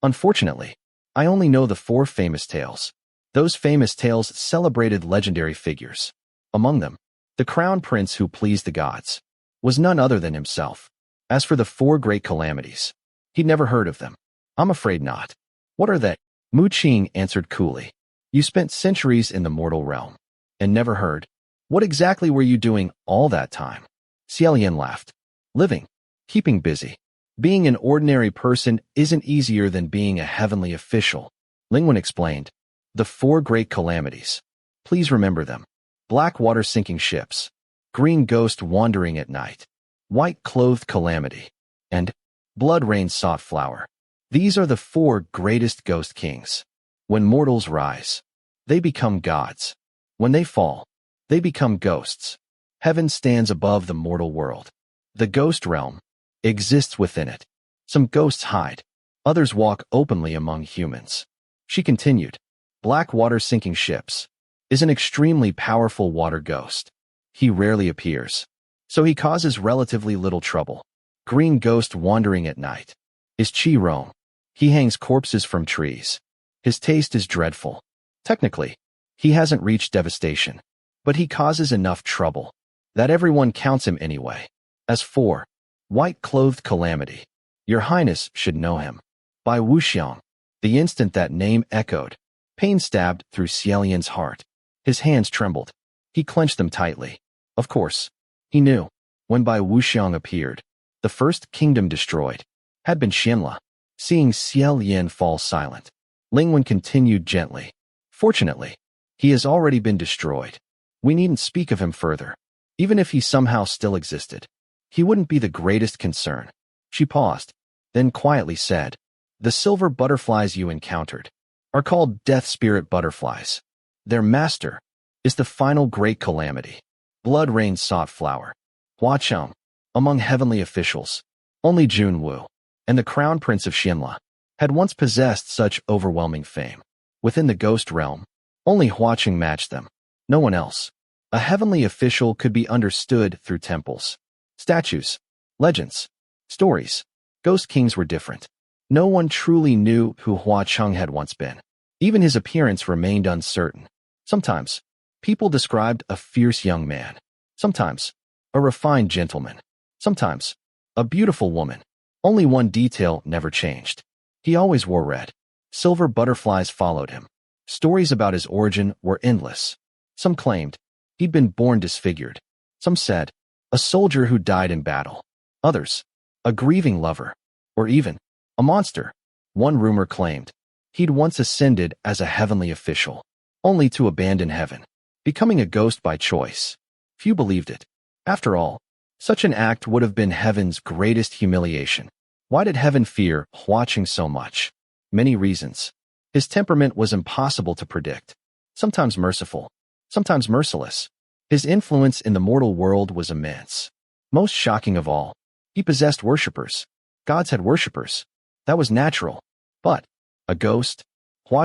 Unfortunately, I only know the 4 famous tales. Those famous tales celebrated legendary figures. Among them, the crown prince who pleased the gods was none other than himself. As for the 4 great calamities, he'd never heard of them. I'm afraid not. What are they? Mu Qing answered coolly. You spent centuries in the mortal realm and never heard. What exactly were you doing all that time? Xie Lian laughed. Living. Keeping busy. Being an ordinary person isn't easier than being a heavenly official. Lingwen explained. The 4 great calamities. Please remember them. Black water sinking ships. Green ghost wandering at night. White clothed calamity. And blood rain sought flower. These are the 4 greatest ghost kings. When mortals rise, they become gods. When they fall, they become ghosts. Heaven stands above the mortal world. The ghost realm exists within it. Some ghosts hide. Others walk openly among humans. She continued. Black water sinking ships is an extremely powerful water ghost. He rarely appears, so he causes relatively little trouble. Green ghost wandering at night is Qi Rong. He hangs corpses from trees. His taste is dreadful. Technically, he hasn't reached devastation, but he causes enough trouble that everyone counts him anyway. As for white-clothed calamity, Your Highness should know him. By Wu Xiang. The instant that name echoed, pain stabbed through Xie Lian's heart. His hands trembled. He clenched them tightly. Of course, he knew. When Bai Wuxiang appeared, the first kingdom destroyed had been Xianxia. Seeing Xie Lian fall silent, Lingwen continued gently. Fortunately, he has already been destroyed. We needn't speak of him further. Even if he somehow still existed, he wouldn't be the greatest concern. She paused, then quietly said, The silver butterflies you encountered are called death spirit butterflies. Their master is the final great calamity. Blood rain sought flower. Hua Cheng. Among heavenly officials, only Jun Wu and the crown prince of Xianxia had once possessed such overwhelming fame. Within the ghost realm, only Hua Cheng matched them. No one else. A heavenly official could be understood through temples, statues, legends, stories. Ghost kings were different. No one truly knew who Hua Cheng had once been. Even his appearance remained uncertain. Sometimes, people described a fierce young man. Sometimes, a refined gentleman. Sometimes, a beautiful woman. Only one detail never changed. He always wore red. Silver butterflies followed him. Stories about his origin were endless. Some claimed he'd been born disfigured. Some said, a soldier who died in battle. Others, a grieving lover. Or even, a monster. One rumor claimed he'd once ascended as a heavenly official, only to abandon heaven, becoming a ghost by choice. Few believed it. After all, such an act would have been heaven's greatest humiliation. Why did heaven fear Cheng so much? Many reasons. His temperament was impossible to predict. Sometimes merciful, sometimes merciless. His influence in the mortal world was immense. Most shocking of all, he possessed worshippers. Gods had worshippers. That was natural. But a ghost?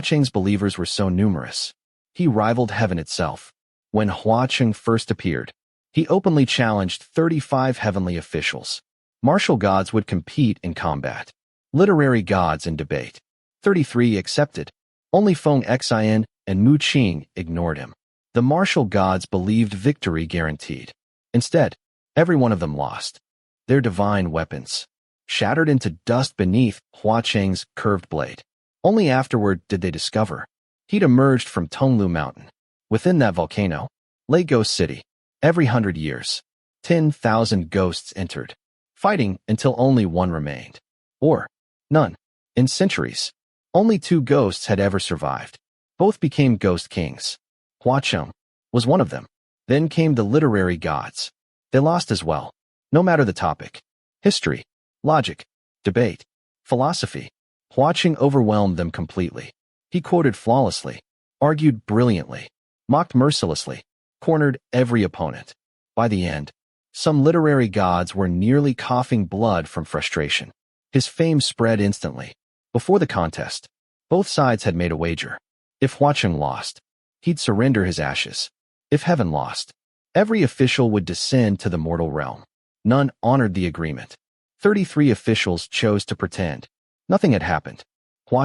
Cheng's believers were so numerous. He rivaled heaven itself. When Cheng first appeared, he openly challenged 35 heavenly officials. Martial gods would compete in combat. Literary gods in debate. 33 accepted. Only Feng Xie Lian and Mu Qing ignored him. The martial gods believed victory guaranteed. Instead, every one of them lost. Their divine weapons shattered into dust beneath Cheng's curved blade. Only afterward did they discover he'd emerged from Tonglu Mountain. Within that volcano lay Ghost City. Every 100 years, 10,000 ghosts entered, fighting until only one remained. Or none. In centuries, only 2 ghosts had ever survived. Both became ghost kings. Cheng was one of them. Then came the literary gods. They lost as well. No matter the topic. History, logic, debate, philosophy. Cheng overwhelmed them completely. He quoted flawlessly, argued brilliantly, mocked mercilessly, cornered every opponent. By the end, some literary gods were nearly coughing blood from frustration. His fame spread instantly. Before the contest, both sides had made a wager. If Cheng lost, he'd surrender his ashes. If heaven lost, every official would descend to the mortal realm. None honored the agreement. 33 officials chose to pretend nothing had happened.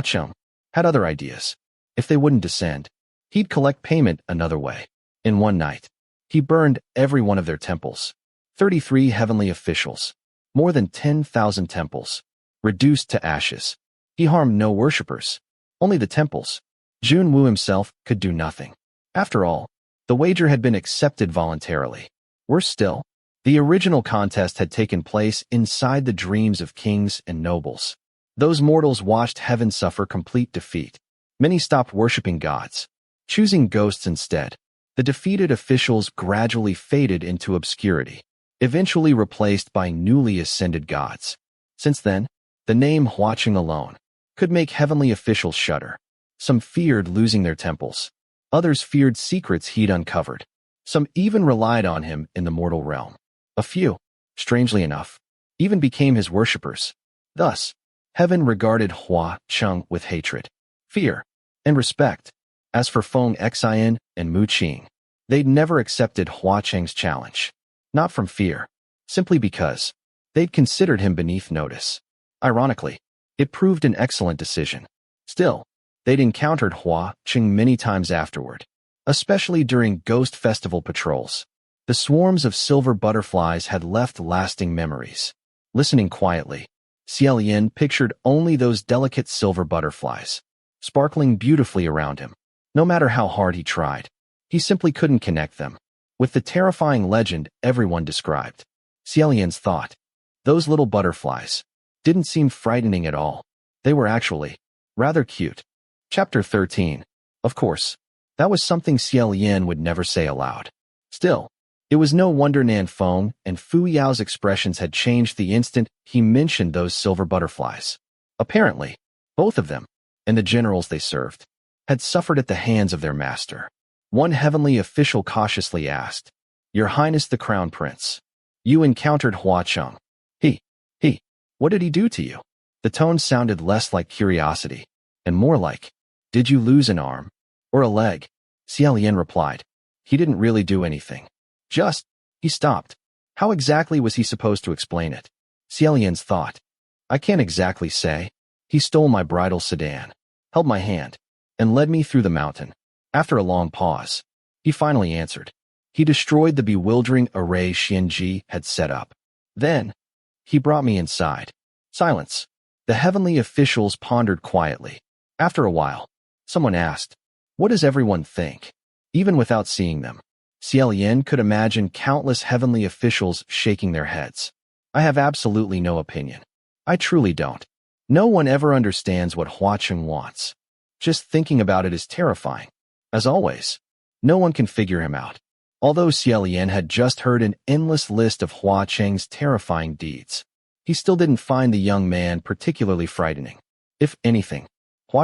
Cheng had other ideas. If they wouldn't descend, he'd collect payment another way. In one night, he burned every one of their temples. 33 heavenly officials, more than 10,000 temples, reduced to ashes. He harmed no worshippers, only the temples. Jun Wu himself could do nothing. After all, the wager had been accepted voluntarily. Worse still, the original contest had taken place inside the dreams of kings and nobles. Those mortals watched heaven suffer complete defeat. Many stopped worshipping gods, choosing ghosts instead. The defeated officials gradually faded into obscurity, eventually replaced by newly ascended gods. Since then, the name Cheng alone could make heavenly officials shudder. Some feared losing their temples. Others feared secrets he'd uncovered. Some even relied on him in the mortal realm. A few, strangely enough, even became his worshippers. Thus, heaven regarded Cheng with hatred, fear, and respect. As for Feng Xie Lian and Mu Qing, they'd never accepted Cheng's challenge. Not from fear, simply because they'd considered him beneath notice. Ironically, it proved an excellent decision. Still, they'd encountered Cheng many times afterward, especially during ghost festival patrols. The swarms of silver butterflies had left lasting memories. Listening quietly, Xie Lian pictured only those delicate silver butterflies, sparkling beautifully around him. No matter how hard he tried, he simply couldn't connect them with the terrifying legend everyone described. Xie Lian's thought, those little butterflies didn't seem frightening at all. They were actually rather cute. Chapter 13. Of course, that was something Xie Lian would never say aloud. Still, it was no wonder Nan Feng and Fu Yao's expressions had changed the instant he mentioned those silver butterflies. Apparently, both of them, and the generals they served, had suffered at the hands of their master. One heavenly official cautiously asked, Your Highness the Crown Prince, you encountered Cheng. What did he do to you? The tone sounded less like curiosity, and more like, Did you lose an arm? Or a leg? Xie Lian replied, He didn't really do anything. He stopped. How exactly was he supposed to explain it? Xie Lian's thought, I can't exactly say. He stole my bridal sedan, held my hand, and led me through the mountain. After a long pause, he finally answered. He destroyed the bewildering array Xianxia had set up. Then, he brought me inside. Silence. The heavenly officials pondered quietly. After a while, someone asked, "What does everyone think?" Even without seeing them, Xie Lian could imagine countless heavenly officials shaking their heads. "I have absolutely no opinion. I truly don't. No one ever understands what Cheng wants. Just thinking about it is terrifying. As always, no one can figure him out." Although Xie Lian had just heard an endless list of Cheng's terrifying deeds, he still didn't find the young man particularly frightening. If anything,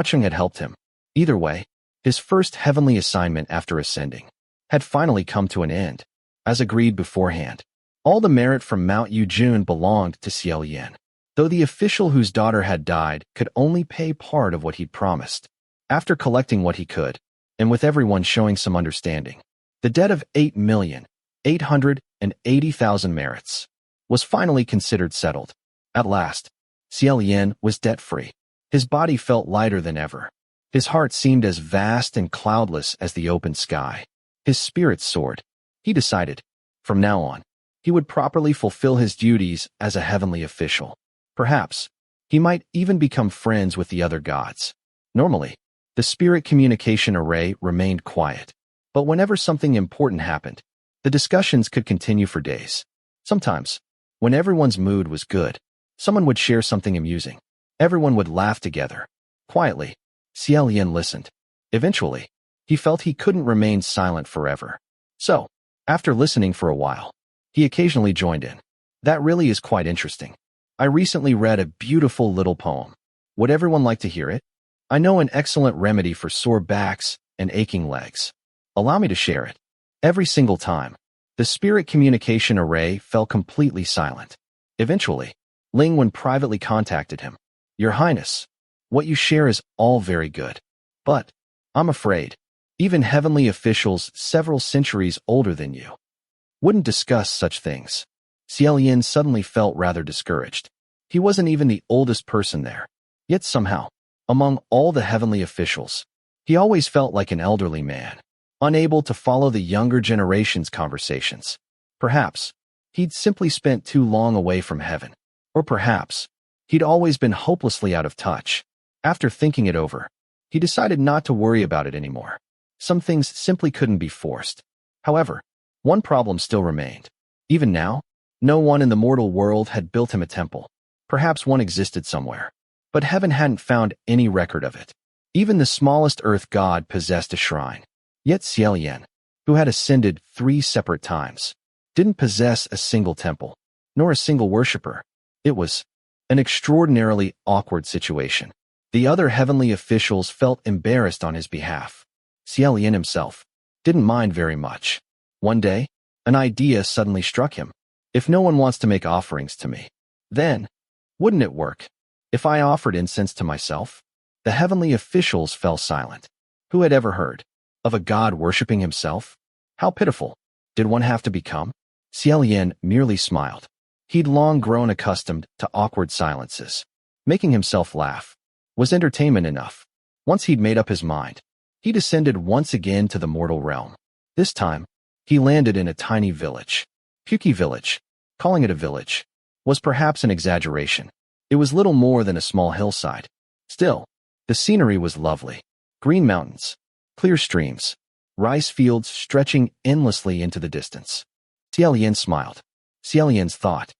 Cheng had helped him. Either way, his first heavenly assignment after ascending had finally come to an end. As agreed beforehand, all the merit from Mount Yujun belonged to Xie Lian, though the official whose daughter had died could only pay part of what he'd promised. After collecting what he could, and with everyone showing some understanding, the debt of 8,880,000 merits was finally considered settled. At last, Xie Lian was debt-free. His body felt lighter than ever. His heart seemed as vast and cloudless as the open sky. His spirits soared. He decided, from now on, he would properly fulfill his duties as a heavenly official. Perhaps, he might even become friends with the other gods. Normally, the spirit communication array remained quiet. But whenever something important happened, the discussions could continue for days. Sometimes, when everyone's mood was good, someone would share something amusing. Everyone would laugh together. Quietly, Xie Lian listened. Eventually, he felt he couldn't remain silent forever. So, after listening for a while, he occasionally joined in. "That really is quite interesting. I recently read a beautiful little poem. Would everyone like to hear it? I know an excellent remedy for sore backs and aching legs. Allow me to share it." Every single time, the spirit communication array fell completely silent. Eventually, Ling Wen privately contacted him. "Your Highness, what you share is all very good. But, I'm afraid, even heavenly officials several centuries older than you wouldn't discuss such things." Xie Lian suddenly felt rather discouraged. He wasn't even the oldest person there. Yet somehow, among all the heavenly officials, he always felt like an elderly man, unable to follow the younger generation's conversations. Perhaps, he'd simply spent too long away from heaven. Or perhaps, he'd always been hopelessly out of touch. After thinking it over, he decided not to worry about it anymore. Some things simply couldn't be forced. However, one problem still remained. Even now, no one in the mortal world had built him a temple. Perhaps one existed somewhere, but heaven hadn't found any record of it. Even the smallest earth god possessed a shrine. Yet Xie Lian, who had ascended 3 separate times, didn't possess a single temple, nor a single worshipper. It was an extraordinarily awkward situation. The other heavenly officials felt embarrassed on his behalf. Xie Lian himself didn't mind very much. One day, an idea suddenly struck him. If no one wants to make offerings to me, then, wouldn't it work if I offered incense to myself? The heavenly officials fell silent. Who had ever heard of a god worshipping himself? How pitiful did one have to become? Xie Lian merely smiled. He'd long grown accustomed to awkward silences. Making himself laugh was entertainment enough. Once he'd made up his mind, he descended once again to the mortal realm. This time, he landed in a tiny village. Puki village. Calling it a village was perhaps an exaggeration. It was little more than a small hillside. Still, the scenery was lovely. Green mountains, clear streams, rice fields stretching endlessly into the distance. Xie Lian smiled. Xie Lian's thought,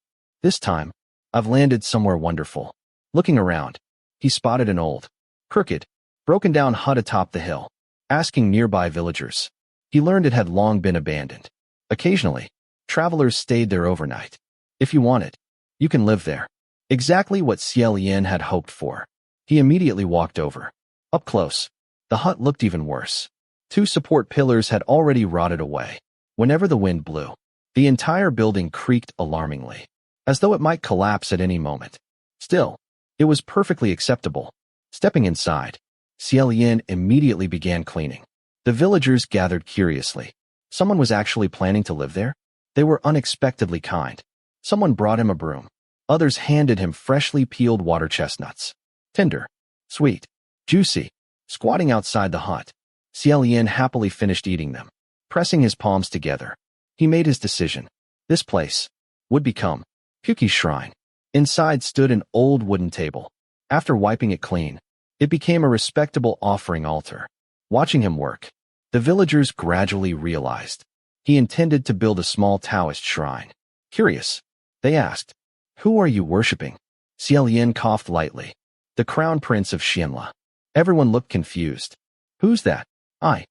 "This time, I've landed somewhere wonderful." Looking around, he spotted an old, crooked, broken-down hut atop the hill. Asking nearby villagers, he learned it had long been abandoned. Occasionally, travelers stayed there overnight. If you want it, you can live there. Exactly what Xie Lian had hoped for. He immediately walked over. Up close, the hut looked even worse. 2 support pillars had already rotted away. Whenever the wind blew, the entire building creaked alarmingly, as though it might collapse at any moment. Still, it was perfectly acceptable. Stepping inside, Xie Lian immediately began cleaning. The villagers gathered curiously. Someone was actually planning to live there? They were unexpectedly kind. Someone brought him a broom. Others handed him freshly peeled water chestnuts. Tender, sweet, juicy. Squatting outside the hut, Xie Lian happily finished eating them. Pressing his palms together, he made his decision. This place would become Puki's shrine. Inside stood an old wooden table. After wiping it clean, it became a respectable offering altar. Watching him work, the villagers gradually realized he intended to build a small Taoist shrine. Curious, they asked, "Who are you worshipping?" Xie Lian coughed lightly. "The crown prince of Xianxia." Everyone looked confused. "Who's that?" I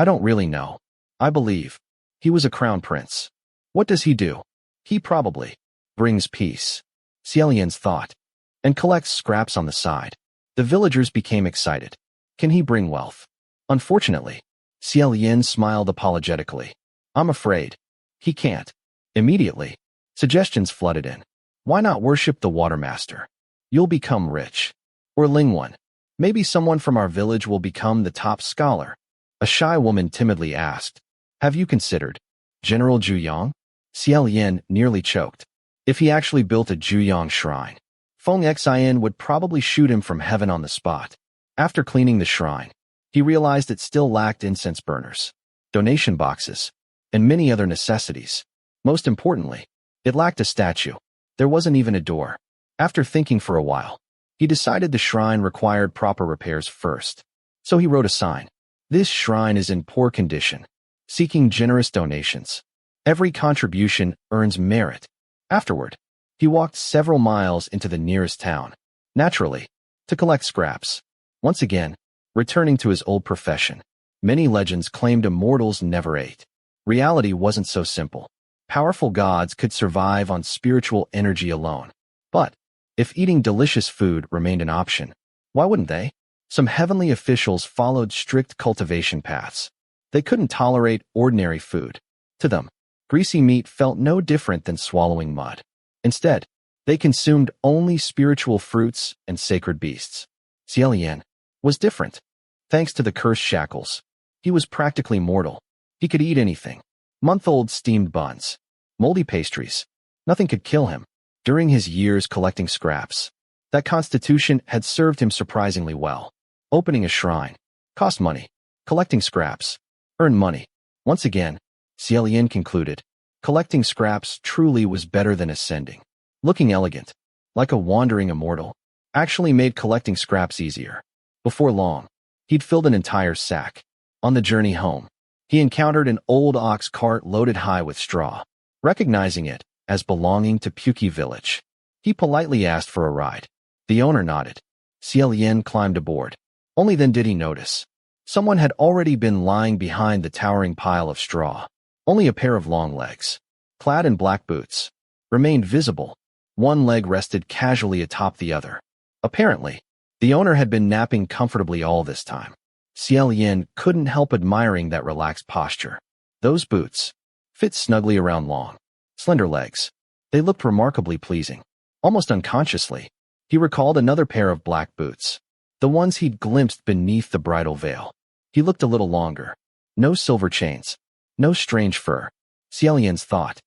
don't really know. I believe he was a crown prince. What does he do?" "He probably brings peace," Xie Lian's thought, "and collects scraps on the side." The villagers became excited. "Can he bring wealth?" "Unfortunately," Xie Lian smiled apologetically. "I'm afraid he can't." Immediately, suggestions flooded in. "Why not worship the water master? You'll become rich." Or Lingwan. "Maybe someone from our village will become the top scholar." A shy woman timidly asked, "Have you considered General Zhuyang?" Xie Lian nearly choked. If he actually built a Zhuyang shrine, Feng Xian would probably shoot him from heaven on the spot. After cleaning the shrine, he realized it still lacked incense burners, donation boxes, and many other necessities. Most importantly, it lacked a statue. There wasn't even a door. After thinking for a while, he decided the shrine required proper repairs first. So he wrote a sign. "This shrine is in poor condition, seeking generous donations. Every contribution earns merit." Afterward, he walked several miles into the nearest town, naturally, to collect scraps. Once again, returning to his old profession. Many legends claimed immortals never ate. Reality wasn't so simple. Powerful gods could survive on spiritual energy alone. But if eating delicious food remained an option, why wouldn't they? Some heavenly officials followed strict cultivation paths. They couldn't tolerate ordinary food. To them, greasy meat felt no different than swallowing mud. Instead, they consumed only spiritual fruits and sacred beasts. Xie Lian was different. Thanks to the cursed shackles, he was practically mortal. He could eat anything. Month-old steamed buns, moldy pastries. Nothing could kill him. During his years collecting scraps, that constitution had served him surprisingly well. Opening a shrine cost money. Collecting scraps earned money. Once again, Xie Lian concluded, collecting scraps truly was better than ascending. Looking elegant, like a wandering immortal, actually made collecting scraps easier. Before long, he'd filled an entire sack. On the journey home, he encountered an old ox cart loaded high with straw. Recognizing it as belonging to Puki village, he politely asked for a ride. The owner nodded. Xie Lian climbed aboard. Only then did he notice someone had already been lying behind the towering pile of straw. Only a pair of long legs, clad in black boots, remained visible. One leg rested casually atop the other. Apparently, the owner had been napping comfortably all this time. Xie Lian couldn't help admiring that relaxed posture. Those boots fit snugly around long, slender legs. They looked remarkably pleasing. Almost unconsciously, he recalled another pair of black boots, the ones he'd glimpsed beneath the bridal veil. He looked a little longer. No silver chains, no strange fur. Xie Lian's thought,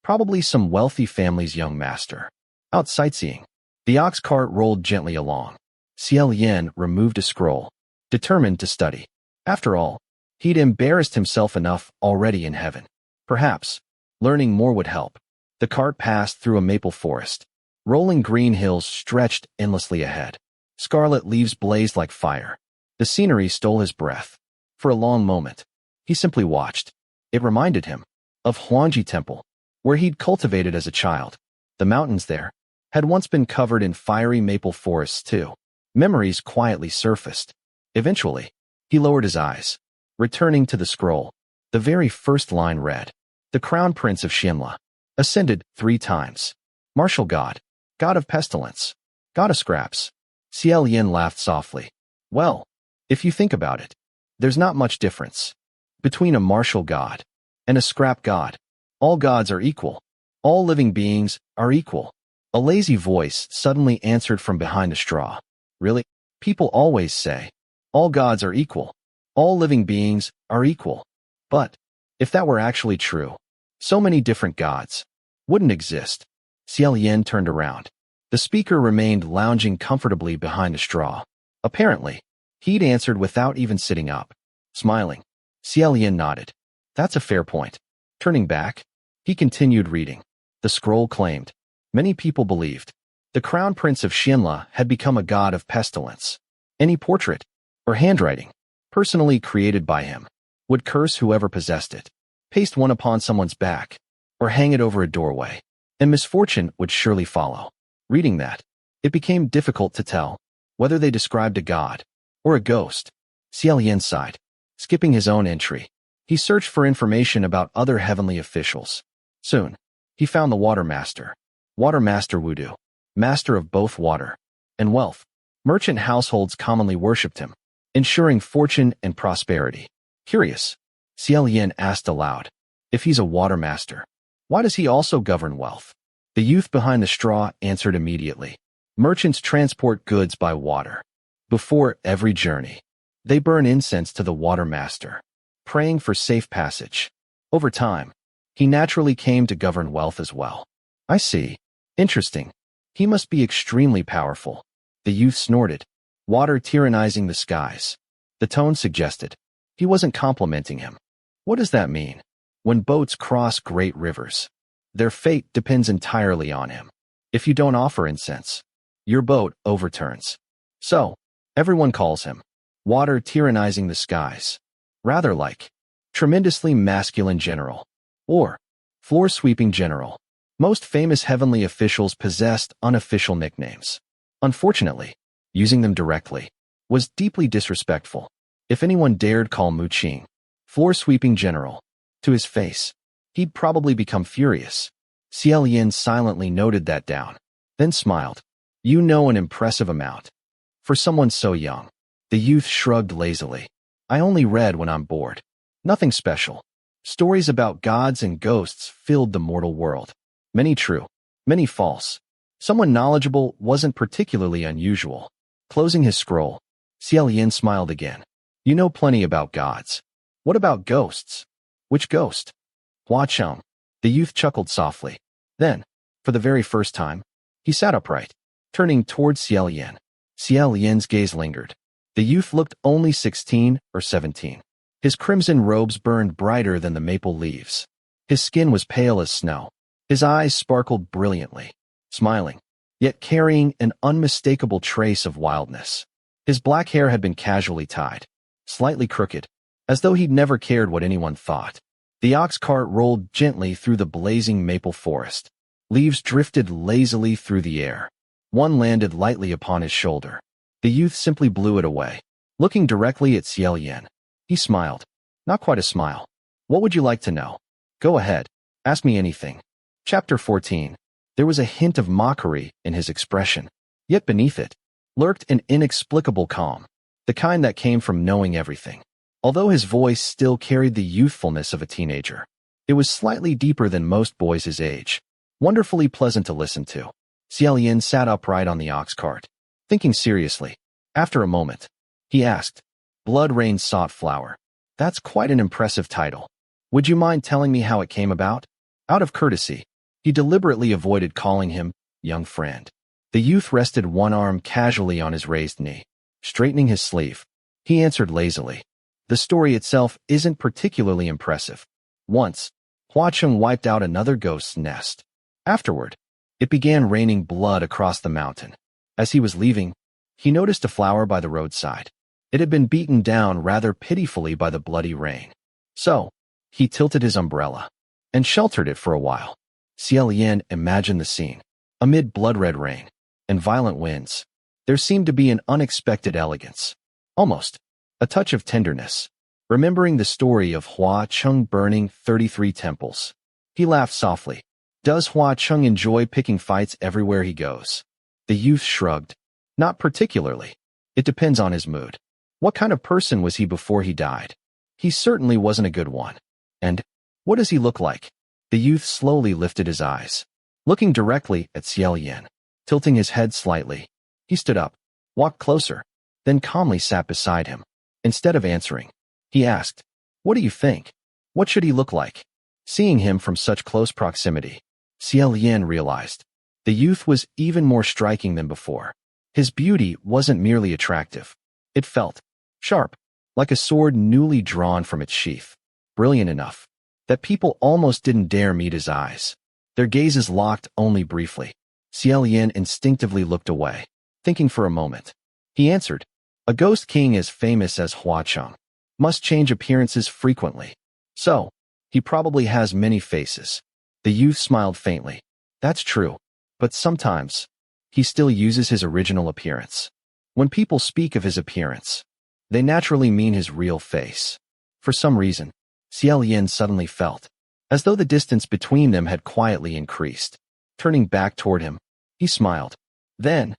probably some wealthy family's young master. Out sightseeing, the ox cart rolled gently along. Xie Lian removed a scroll, determined to study. After all, he'd embarrassed himself enough already in heaven. Perhaps learning more would help. The cart passed through a maple forest. Rolling green hills stretched endlessly ahead. Scarlet leaves blazed like fire. The scenery stole his breath. For a long moment, he simply watched. It reminded him of Huangji Temple, where he'd cultivated as a child. The mountains there had once been covered in fiery maple forests too. Memories quietly surfaced. Eventually, he lowered his eyes, returning to the scroll. The very first line read, "The Crown Prince of Xianxia ascended 3 times. Martial God, God of pestilence, God of scraps." Xie Lian laughed softly. Well, if you think about it, there's not much difference between a martial god and a scrap god. All gods are equal. All living beings are equal. A lazy voice suddenly answered from behind a straw. Really? People always say, all gods are equal. All living beings are equal. But if that were actually true, so many different gods wouldn't exist. Xie Lian turned around. The speaker remained lounging comfortably behind a straw. Apparently, he'd answered without even sitting up. Smiling, Xie Lian nodded. That's a fair point. Turning back, he continued reading. The scroll claimed, Many people believed the crown prince of Xianxia had become a god of pestilence. Any portrait or handwriting personally created by him would curse whoever possessed it, paste one upon someone's back, or hang it over a doorway, and misfortune would surely follow. Reading that, it became difficult to tell whether they described a god or a ghost. Xie Lian sighed, skipping his own entry. He searched for information about other heavenly officials. Soon, he found the Water Master. Water Master Wudu, master of both water and wealth. Merchant households commonly worshipped him, ensuring fortune and prosperity. Curious, Xie Lian asked aloud, if he's a water master, why does he also govern wealth? The youth behind the straw answered immediately. Merchants transport goods by water. Before every journey, they burn incense to the water master, praying for safe passage. Over time, he naturally came to govern wealth as well. I see. Interesting. He must be extremely powerful. The youth snorted, water tyrannizing the skies. The tone suggested he wasn't complimenting him. What does that mean? When boats cross great rivers, their fate depends entirely on him. If you don't offer incense, your boat overturns. So, everyone calls him water tyrannizing the skies. Rather like tremendously masculine general or floor-sweeping general. Most famous heavenly officials possessed unofficial nicknames. Unfortunately, using them directly was deeply disrespectful. If anyone dared call Mu Qing floor-sweeping general to his face, he'd probably become furious. Xie Lian silently noted that down, then smiled. You know an impressive amount. For someone so young. The youth shrugged lazily. I only read when I'm bored. Nothing special. Stories about gods and ghosts filled the mortal world. Many true, many false. Someone knowledgeable wasn't particularly unusual. Closing his scroll, Xie Lian smiled again. You know plenty about gods. What about ghosts? Which ghost? Hua Cheng. The youth chuckled softly. Then, for the very first time, he sat upright, turning towards Xie Lian. Xie Lian's gaze lingered. The youth looked only 16 or 17. His crimson robes burned brighter than the maple leaves. His skin was pale as snow. His eyes sparkled brilliantly, smiling, yet carrying an unmistakable trace of wildness. His black hair had been casually tied, slightly crooked, as though he'd never cared what anyone thought. The ox cart rolled gently through the blazing maple forest. Leaves drifted lazily through the air. One landed lightly upon his shoulder. The youth simply blew it away. Looking directly at Xie Lian, he smiled. Not quite a smile. What would you like to know? Go ahead. Ask me anything. Chapter 14. There was a hint of mockery in his expression. Yet beneath it lurked an inexplicable calm, the kind that came from knowing everything. Although his voice still carried the youthfulness of a teenager, it was slightly deeper than most boys his age. Wonderfully pleasant to listen to. Xie Lian sat upright on the ox cart, thinking seriously. After a moment, he asked, Blood Rain Sought Flower. That's quite an impressive title. Would you mind telling me how it came about? Out of courtesy, he deliberately avoided calling him young friend. The youth rested one arm casually on his raised knee, straightening his sleeve. He answered lazily. The story itself isn't particularly impressive. Once, Hua Cheng wiped out another ghost's nest. Afterward, it began raining blood across the mountain. As he was leaving, he noticed a flower by the roadside. It had been beaten down rather pitifully by the bloody rain. So, he tilted his umbrella and sheltered it for a while. Xie Lian imagined the scene. Amid blood-red rain and violent winds, there seemed to be an unexpected elegance, almost a touch of tenderness. Remembering the story of Hua Cheng burning 33 temples, he laughed softly. Does Hua Cheng enjoy picking fights everywhere he goes? The youth shrugged. Not particularly. It depends on his mood. What kind of person was he before he died? He certainly wasn't a good one. And what does he look like? The youth slowly lifted his eyes, looking directly at Xie Lian. Tilting his head slightly, he stood up, walked closer, then calmly sat beside him. Instead of answering, he asked, What do you think? What should he look like? Seeing him from such close proximity, Xie Lian realized the youth was even more striking than before. His beauty wasn't merely attractive. It felt sharp, like a sword newly drawn from its sheath, brilliant enough that people almost didn't dare meet his eyes. Their gazes locked only briefly. Xie Lian instinctively looked away, thinking for a moment. He answered, a ghost king as famous as Cheng must change appearances frequently. So, he probably has many faces. The youth smiled faintly. That's true. But sometimes, he still uses his original appearance. When people speak of his appearance, they naturally mean his real face. For some reason, Xie Lian suddenly felt as though the distance between them had quietly increased. Turning back toward him, he smiled. Then,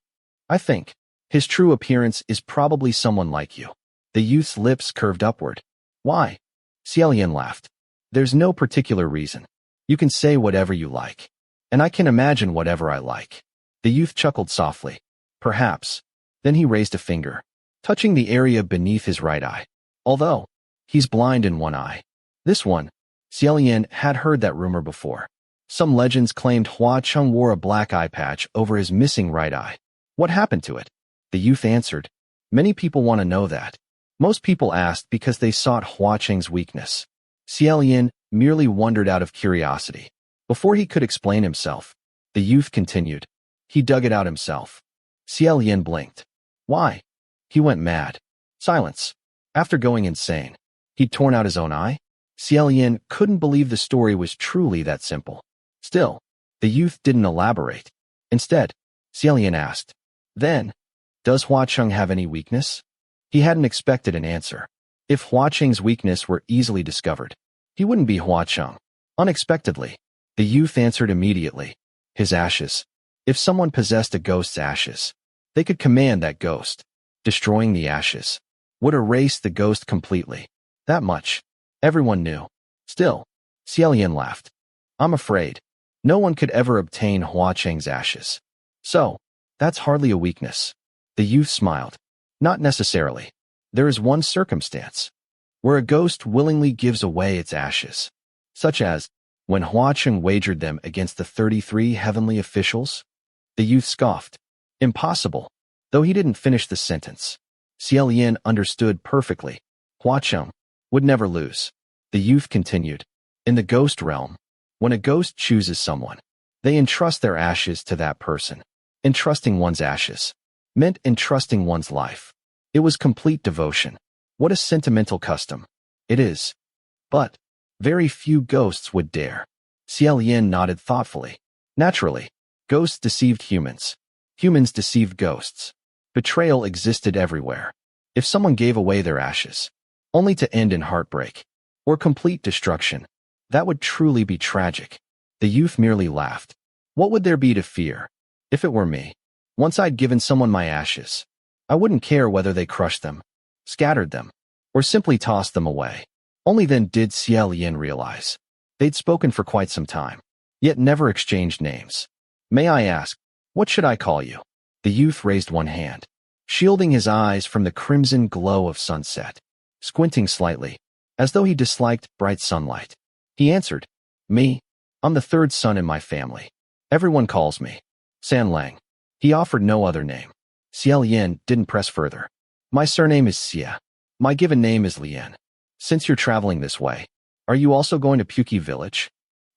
I think, his true appearance is probably someone like you. The youth's lips curved upward. Why? Xie Lian laughed. There's no particular reason. You can say whatever you like. And I can imagine whatever I like. The youth chuckled softly. Perhaps. Then he raised a finger, touching the area beneath his right eye. Although, he's blind in one eye. This one, Xie Lian had heard that rumor before. Some legends claimed Cheng wore a black eye patch over his missing right eye. What happened to it? The youth answered. Many people want to know that. Most people asked because they sought Cheng's weakness. Xie Lian merely wondered out of curiosity. Before he could explain himself, the youth continued. He dug it out himself. Xie Lian blinked. Why? He went mad. Silence. After going insane, he'd torn out his own eye? Xie Lian couldn't believe the story was truly that simple. Still, the youth didn't elaborate. Instead, Xie Lian asked, then, does Cheng have any weakness? He hadn't expected an answer. If Cheng's weakness were easily discovered, he wouldn't be Cheng. Unexpectedly, the youth answered immediately. His ashes. If someone possessed a ghost's ashes, they could command that ghost. Destroying the ashes would erase the ghost completely. That much everyone knew. Still, Xie Lian laughed. I'm afraid no one could ever obtain Cheng's ashes. So, that's hardly a weakness. The youth smiled. Not necessarily. There is one circumstance where a ghost willingly gives away its ashes, such as when Cheng wagered them against the 33 heavenly officials. The youth scoffed. Impossible. Though he didn't finish the sentence, Xie Lian understood perfectly. Cheng would never lose. The youth continued. In the ghost realm, when a ghost chooses someone, they entrust their ashes to that person. Entrusting one's ashes meant entrusting one's life. It was complete devotion. What a sentimental custom. It is. But very few ghosts would dare. Xie Lian nodded thoughtfully. Naturally, ghosts deceived humans. Humans deceived ghosts. Betrayal existed everywhere. If someone gave away their ashes, only to end in heartbreak or complete destruction, that would truly be tragic. The youth merely laughed. What would there be to fear? If it were me, once I'd given someone my ashes, I wouldn't care whether they crushed them, scattered them, or simply tossed them away. Only then did Xie Lian realize they'd spoken for quite some time, yet never exchanged names. May I ask, what should I call you? The youth raised one hand, shielding his eyes from the crimson glow of sunset, squinting slightly, as though he disliked bright sunlight. He answered, me? I'm the third son in my family. Everyone calls me San Lang. He offered no other name. Xie Lian didn't press further. My surname is Xie. My given name is Lian. Since you're traveling this way, are you also going to Puqi village?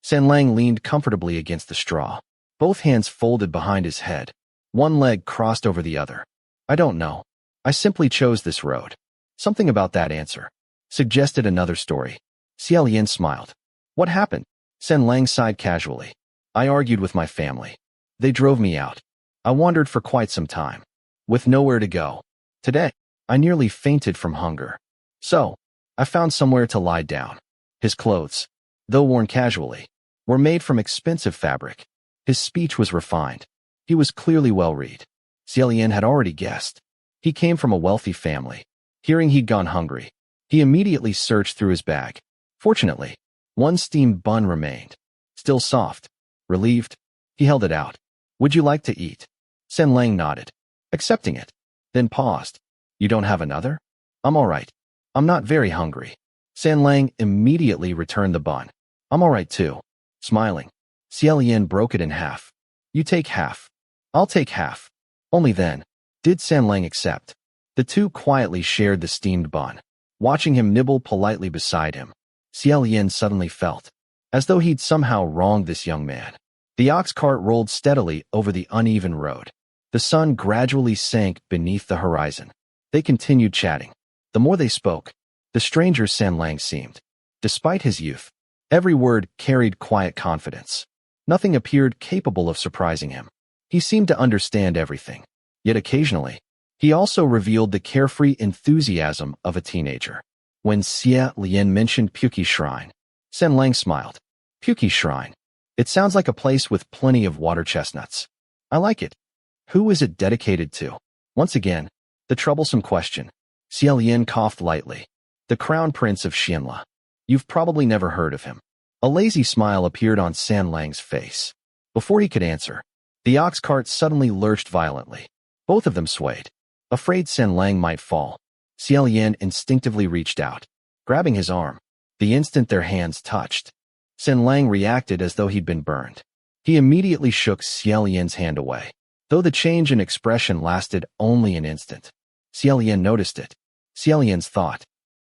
San Lang leaned comfortably against the straw, both hands folded behind his head, one leg crossed over the other. I don't know. I simply chose this road. Something about that answer suggested another story. Xie Lian smiled. What happened? San Lang sighed casually. I argued with my family. They drove me out. I wandered for quite some time, with nowhere to go. Today, I nearly fainted from hunger. So, I found somewhere to lie down. His clothes, though worn casually, were made from expensive fabric. His speech was refined. He was clearly well-read. Xie Lian had already guessed. He came from a wealthy family. Hearing he'd gone hungry, he immediately searched through his bag. Fortunately, one steamed bun remained. Still soft. Relieved, he held it out. Would you like to eat? San Lang nodded, accepting it, then paused. You don't have another? I'm all right. I'm not very hungry. San Lang immediately returned the bun. I'm all right too. Smiling, Xie Lian broke it in half. You take half. I'll take half. Only then did San Lang accept. The two quietly shared the steamed bun. Watching him nibble politely beside him, Xie Lian suddenly felt as though he'd somehow wronged this young man. The ox cart rolled steadily over the uneven road. The sun gradually sank beneath the horizon. They continued chatting. The more they spoke, the stranger San Lang seemed. Despite his youth, every word carried quiet confidence. Nothing appeared capable of surprising him. He seemed to understand everything. Yet occasionally, he also revealed the carefree enthusiasm of a teenager. When Xie Lian mentioned Puki Shrine, San Lang smiled. Puki Shrine. It sounds like a place with plenty of water chestnuts. I like it. Who is it dedicated to? Once again, the troublesome question. Xie Lian coughed lightly. The crown prince of Xianxia. You've probably never heard of him. A lazy smile appeared on San Lang's face. Before he could answer, the ox cart suddenly lurched violently. Both of them swayed. Afraid San Lang might fall, Xie Lian instinctively reached out, grabbing his arm. The instant their hands touched, San Lang reacted as though he'd been burned. He immediately shook Xie Lian's hand away. Though the change in expression lasted only an instant, Xie Lian noticed it. Xie Lian's thought,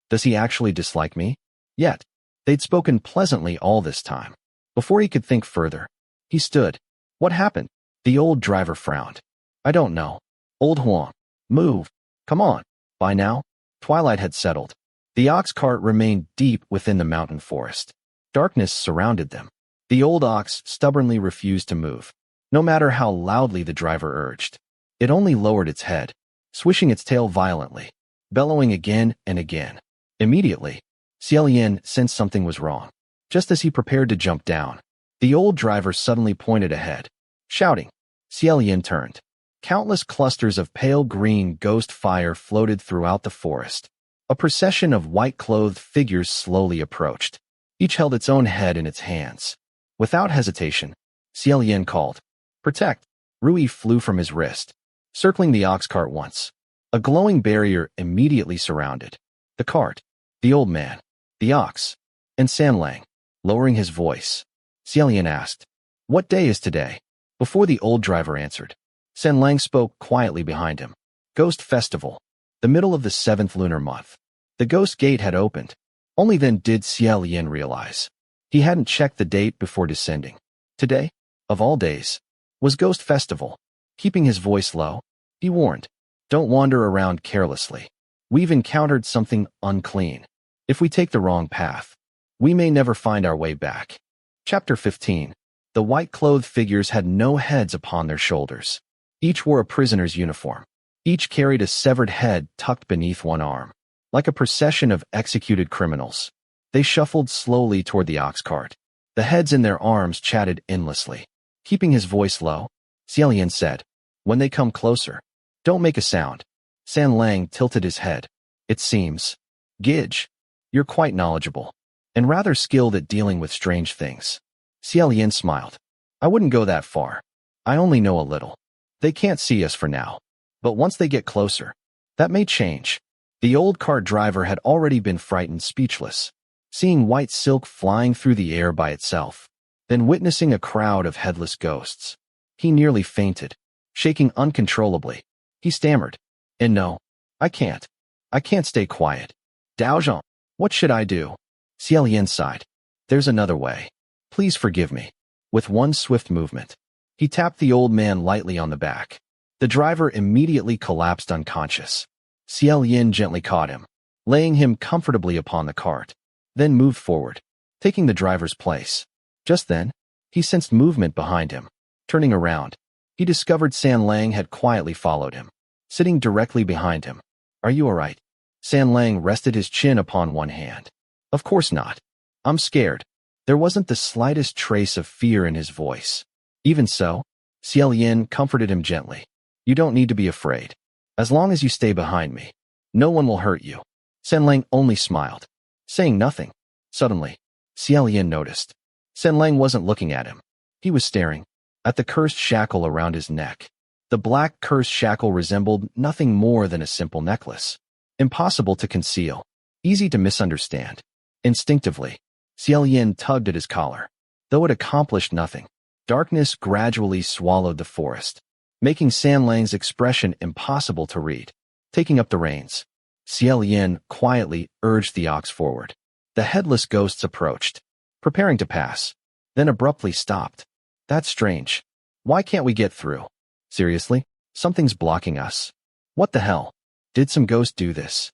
does he actually dislike me? Yet, they'd spoken pleasantly all this time. Before he could think further, he stood. What happened? The old driver frowned. I don't know. Old Huang. Move. Come on. By now, twilight had settled. The ox cart remained deep within the mountain forest. Darkness surrounded them. The old ox stubbornly refused to move, no matter how loudly the driver urged. It only lowered its head, swishing its tail violently, bellowing again and again. Immediately, Xie Lian sensed something was wrong. Just as he prepared to jump down, the old driver suddenly pointed ahead, shouting. Xie Lian turned. Countless clusters of pale green ghost fire floated throughout the forest. A procession of white-clothed figures slowly approached. Each held its own head in its hands. Without hesitation, Xie Lian called, Protect! Rui flew from his wrist, circling the ox cart once. A glowing barrier immediately surrounded the cart, the old man, the ox, and San Lang. Lowering his voice, Xie Lian asked, What day is today? Before the old driver answered, San Lang spoke quietly behind him. Ghost Festival. The middle of the 7th lunar month. The ghost gate had opened. Only then did Xie Lian realize. He hadn't checked the date before descending. Today, of all days, was Ghost Festival. Keeping his voice low, he warned, Don't wander around carelessly. We've encountered something unclean. If we take the wrong path, we may never find our way back. Chapter 15. The white-clothed figures had no heads upon their shoulders. Each wore a prisoner's uniform. Each carried a severed head tucked beneath one arm. Like a procession of executed criminals, they shuffled slowly toward the ox cart. The heads in their arms chatted endlessly. Keeping his voice low, Xie Lian said, When they come closer, don't make a sound. San Lang tilted his head. It seems, Gidge, you're quite knowledgeable, and rather skilled at dealing with strange things. Xie Lian smiled. I wouldn't go that far. I only know a little. They can't see us for now, but once they get closer, that may change. The old cart driver had already been frightened speechless, seeing white silk flying through the air by itself, then witnessing a crowd of headless ghosts. He nearly fainted, shaking uncontrollably. He stammered, And no, I can't. I can't stay quiet. Daozhong, what should I do? Xie Lian sighed. There's another way. Please forgive me. With one swift movement, he tapped the old man lightly on the back. The driver immediately collapsed unconscious. Xie Lian gently caught him, laying him comfortably upon the cart, then moved forward, taking the driver's place. Just then, he sensed movement behind him. Turning around, he discovered San Lang had quietly followed him, sitting directly behind him. Are you all right? San Lang rested his chin upon one hand. Of course not. I'm scared. There wasn't the slightest trace of fear in his voice. Even so, Xie Lian comforted him gently. You don't need to be afraid. As long as you stay behind me, no one will hurt you. San Lang only smiled, saying nothing. Suddenly, Xie Lian noticed. San Lang wasn't looking at him. He was staring at the cursed shackle around his neck. The black cursed shackle resembled nothing more than a simple necklace. Impossible to conceal, easy to misunderstand. Instinctively, Xie Lian tugged at his collar. Though it accomplished nothing, darkness gradually swallowed the forest, making San Lang's expression impossible to read. Taking up the reins, Xie Lian quietly urged the ox forward. The headless ghosts approached, preparing to pass, then abruptly stopped. That's strange. Why can't we get through? Seriously? Something's blocking us. What the hell? Did some ghost do this?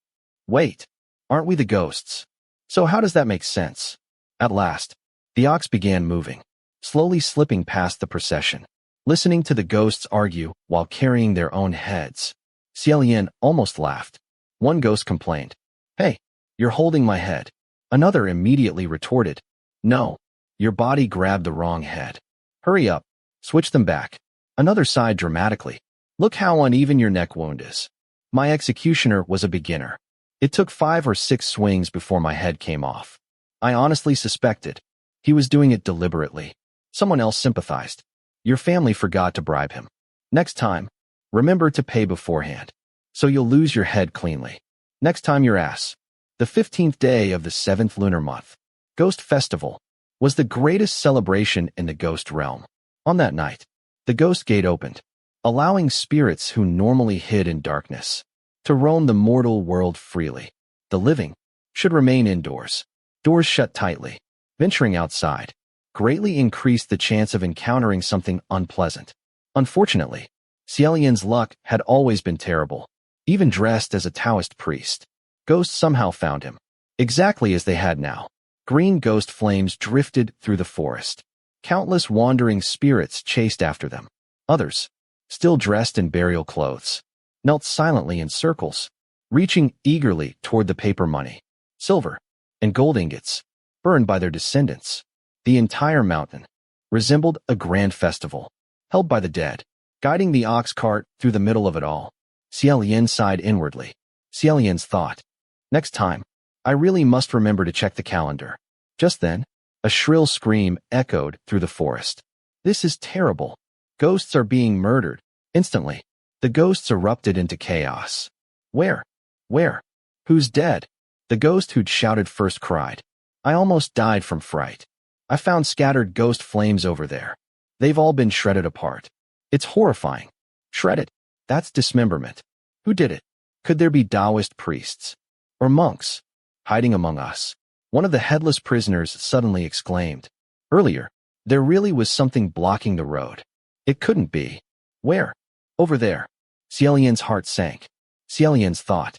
Wait. Aren't we the ghosts? So how does that make sense? At last, the ox began moving, slowly slipping past the procession. Listening to the ghosts argue while carrying their own heads, Xie Lian almost laughed. One ghost complained, "Hey, you're holding my head." Another immediately retorted, "No, your body grabbed the wrong head. Hurry up, switch them back." Another sighed dramatically, "Look how uneven your neck wound is. My executioner was a beginner. It took 5 or 6 swings before my head came off. I honestly suspected he was doing it deliberately." Someone else sympathized, "Your family forgot to bribe him. Next time, remember to pay beforehand, so you'll lose your head cleanly. Next time your ass." The 15th day of the 7th lunar month, Ghost Festival, was the greatest celebration in the ghost realm. On that night, the ghost gate opened, allowing spirits who normally hid in darkness to roam the mortal world freely. The living should remain indoors, doors shut tightly. Venturing outside greatly increased the chance of encountering something unpleasant. Unfortunately, Xie Lian's luck had always been terrible. Even dressed as a Taoist priest, ghosts somehow found him, exactly as they had now. Green ghost flames drifted through the forest. Countless wandering spirits chased after them. Others, still dressed in burial clothes, knelt silently in circles, reaching eagerly toward the paper money, silver, and gold ingots burned by their descendants. The entire mountain resembled a grand festival, held by the dead. Guiding the ox cart through the middle of it all, Xie Lian sighed inwardly. Xie Lian's thought, "Next time, I really must remember to check the calendar." Just then, a shrill scream echoed through the forest. "This is terrible. Ghosts are being murdered." Instantly, the ghosts erupted into chaos. Where? Where? Who's dead?" The ghost who'd shouted first cried, "I almost died from fright. I found scattered ghost flames over there. They've all been shredded apart. It's horrifying." Shredded? That's dismemberment. Who did it? Could there be Daoist priests or monks hiding among us? One of the headless prisoners suddenly exclaimed. Earlier, there really was something blocking the road. It couldn't be. Where? Over there. Xie Lian's heart sank. Xie Lian's thought,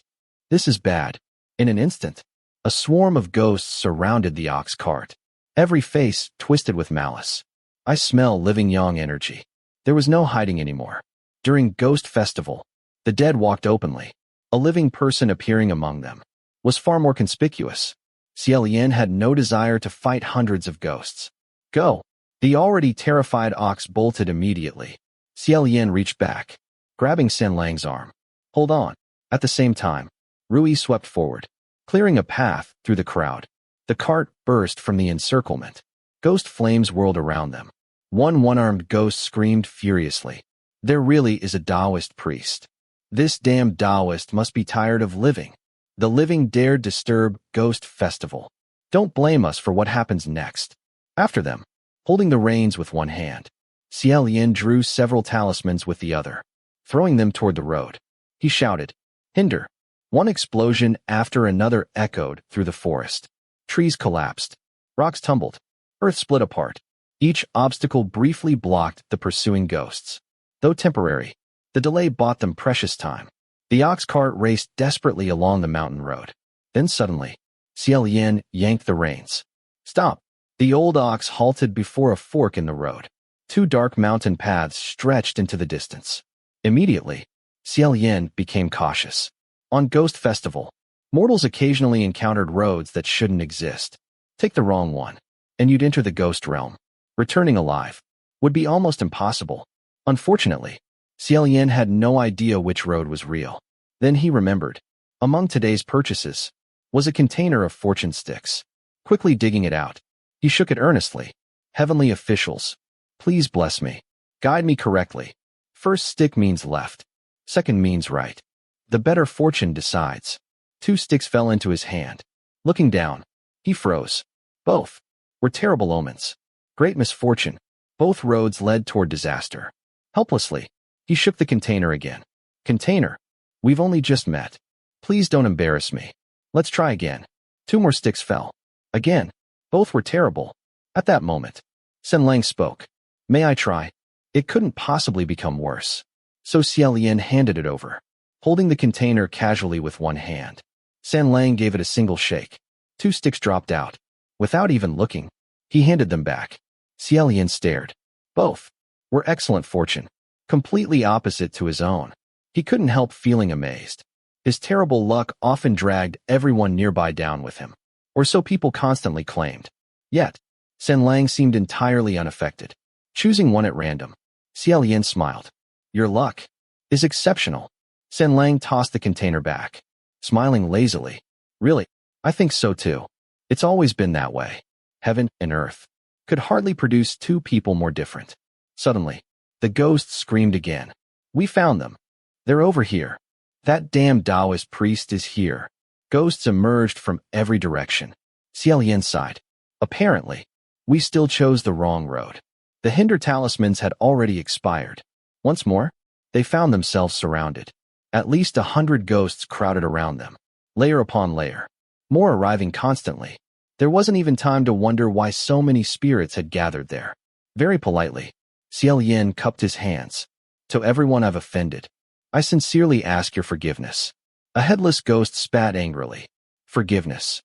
"This is bad." In an instant, a swarm of ghosts surrounded the ox cart, every face twisted with malice. "I smell living yang energy." There was no hiding anymore. During Ghost Festival, the dead walked openly. A living person appearing among them was far more conspicuous. Xie Lian had no desire to fight hundreds of ghosts. "Go!" The already terrified ox bolted immediately. Xie Lian reached back, grabbing Sen Lang's arm. "Hold on." At the same time, Rui swept forward, clearing a path through the crowd. The cart burst from the encirclement. Ghost flames whirled around them. One one-armed ghost screamed furiously, "There really is a Daoist priest. This damned Daoist must be tired of living. The living dared disturb Ghost Festival. Don't blame us for what happens next." After them, holding the reins with one hand, Xie Lian drew several talismans with the other, throwing them toward the road. He shouted, "Hinder!" One explosion after another echoed through the forest. Trees collapsed. Rocks tumbled. Earth split apart. Each obstacle briefly blocked the pursuing ghosts. Though temporary, the delay bought them precious time. The ox cart raced desperately along the mountain road. Then suddenly, Xie Lian yanked the reins. "Stop!" The old ox halted before a fork in the road. 2 dark mountain paths stretched into the distance. Immediately, Xie Lian became cautious. On Ghost Festival, mortals occasionally encountered roads that shouldn't exist. Take the wrong one, and you'd enter the ghost realm. Returning alive would be almost impossible. Unfortunately, Xie Lian had no idea which road was real. Then he remembered. Among today's purchases was a container of fortune sticks. Quickly digging it out, he shook it earnestly. "Heavenly officials, please bless me. Guide me correctly. First stick means left. Second means right. The better fortune decides." 2 sticks fell into his hand. Looking down, he froze. Both were terrible omens. Great misfortune. Both roads led toward disaster. Helplessly, he shook the container again. "Container, we've only just met. Please don't embarrass me. Let's try again." 2 more sticks fell. Again, both were terrible. At that moment, Sen Lang spoke. May I try? It couldn't possibly become worse. So Xie Lian handed it over, holding the container casually with one hand. San Lang gave it a single shake. 2 sticks dropped out. Without even looking, he handed them back. Xie Lian stared. Both were excellent fortune, completely opposite to his own. He couldn't help feeling amazed. His terrible luck often dragged everyone nearby down with him, or so people constantly claimed. Yet, San Lang seemed entirely unaffected. Choosing one at random, Xie Lian smiled. Your luck is exceptional. San Lang tossed the container back, smiling lazily. Really? I think so too. It's always been that way. Heaven and earth could hardly produce 2 people more different. Suddenly, the ghost screamed again. We found them. They're over here. That damn Daoist priest is here. Ghosts emerged from every direction. Xie Lian sighed. Apparently, we still chose the wrong road. The hinder talismans had already expired. Once more, they found themselves surrounded. At least 100 ghosts crowded around them, layer upon layer, more arriving constantly. There wasn't even time to wonder why so many spirits had gathered there. Very politely, Xie Lian cupped his hands. To everyone I've offended, I sincerely ask your forgiveness. A headless ghost spat angrily. Forgiveness.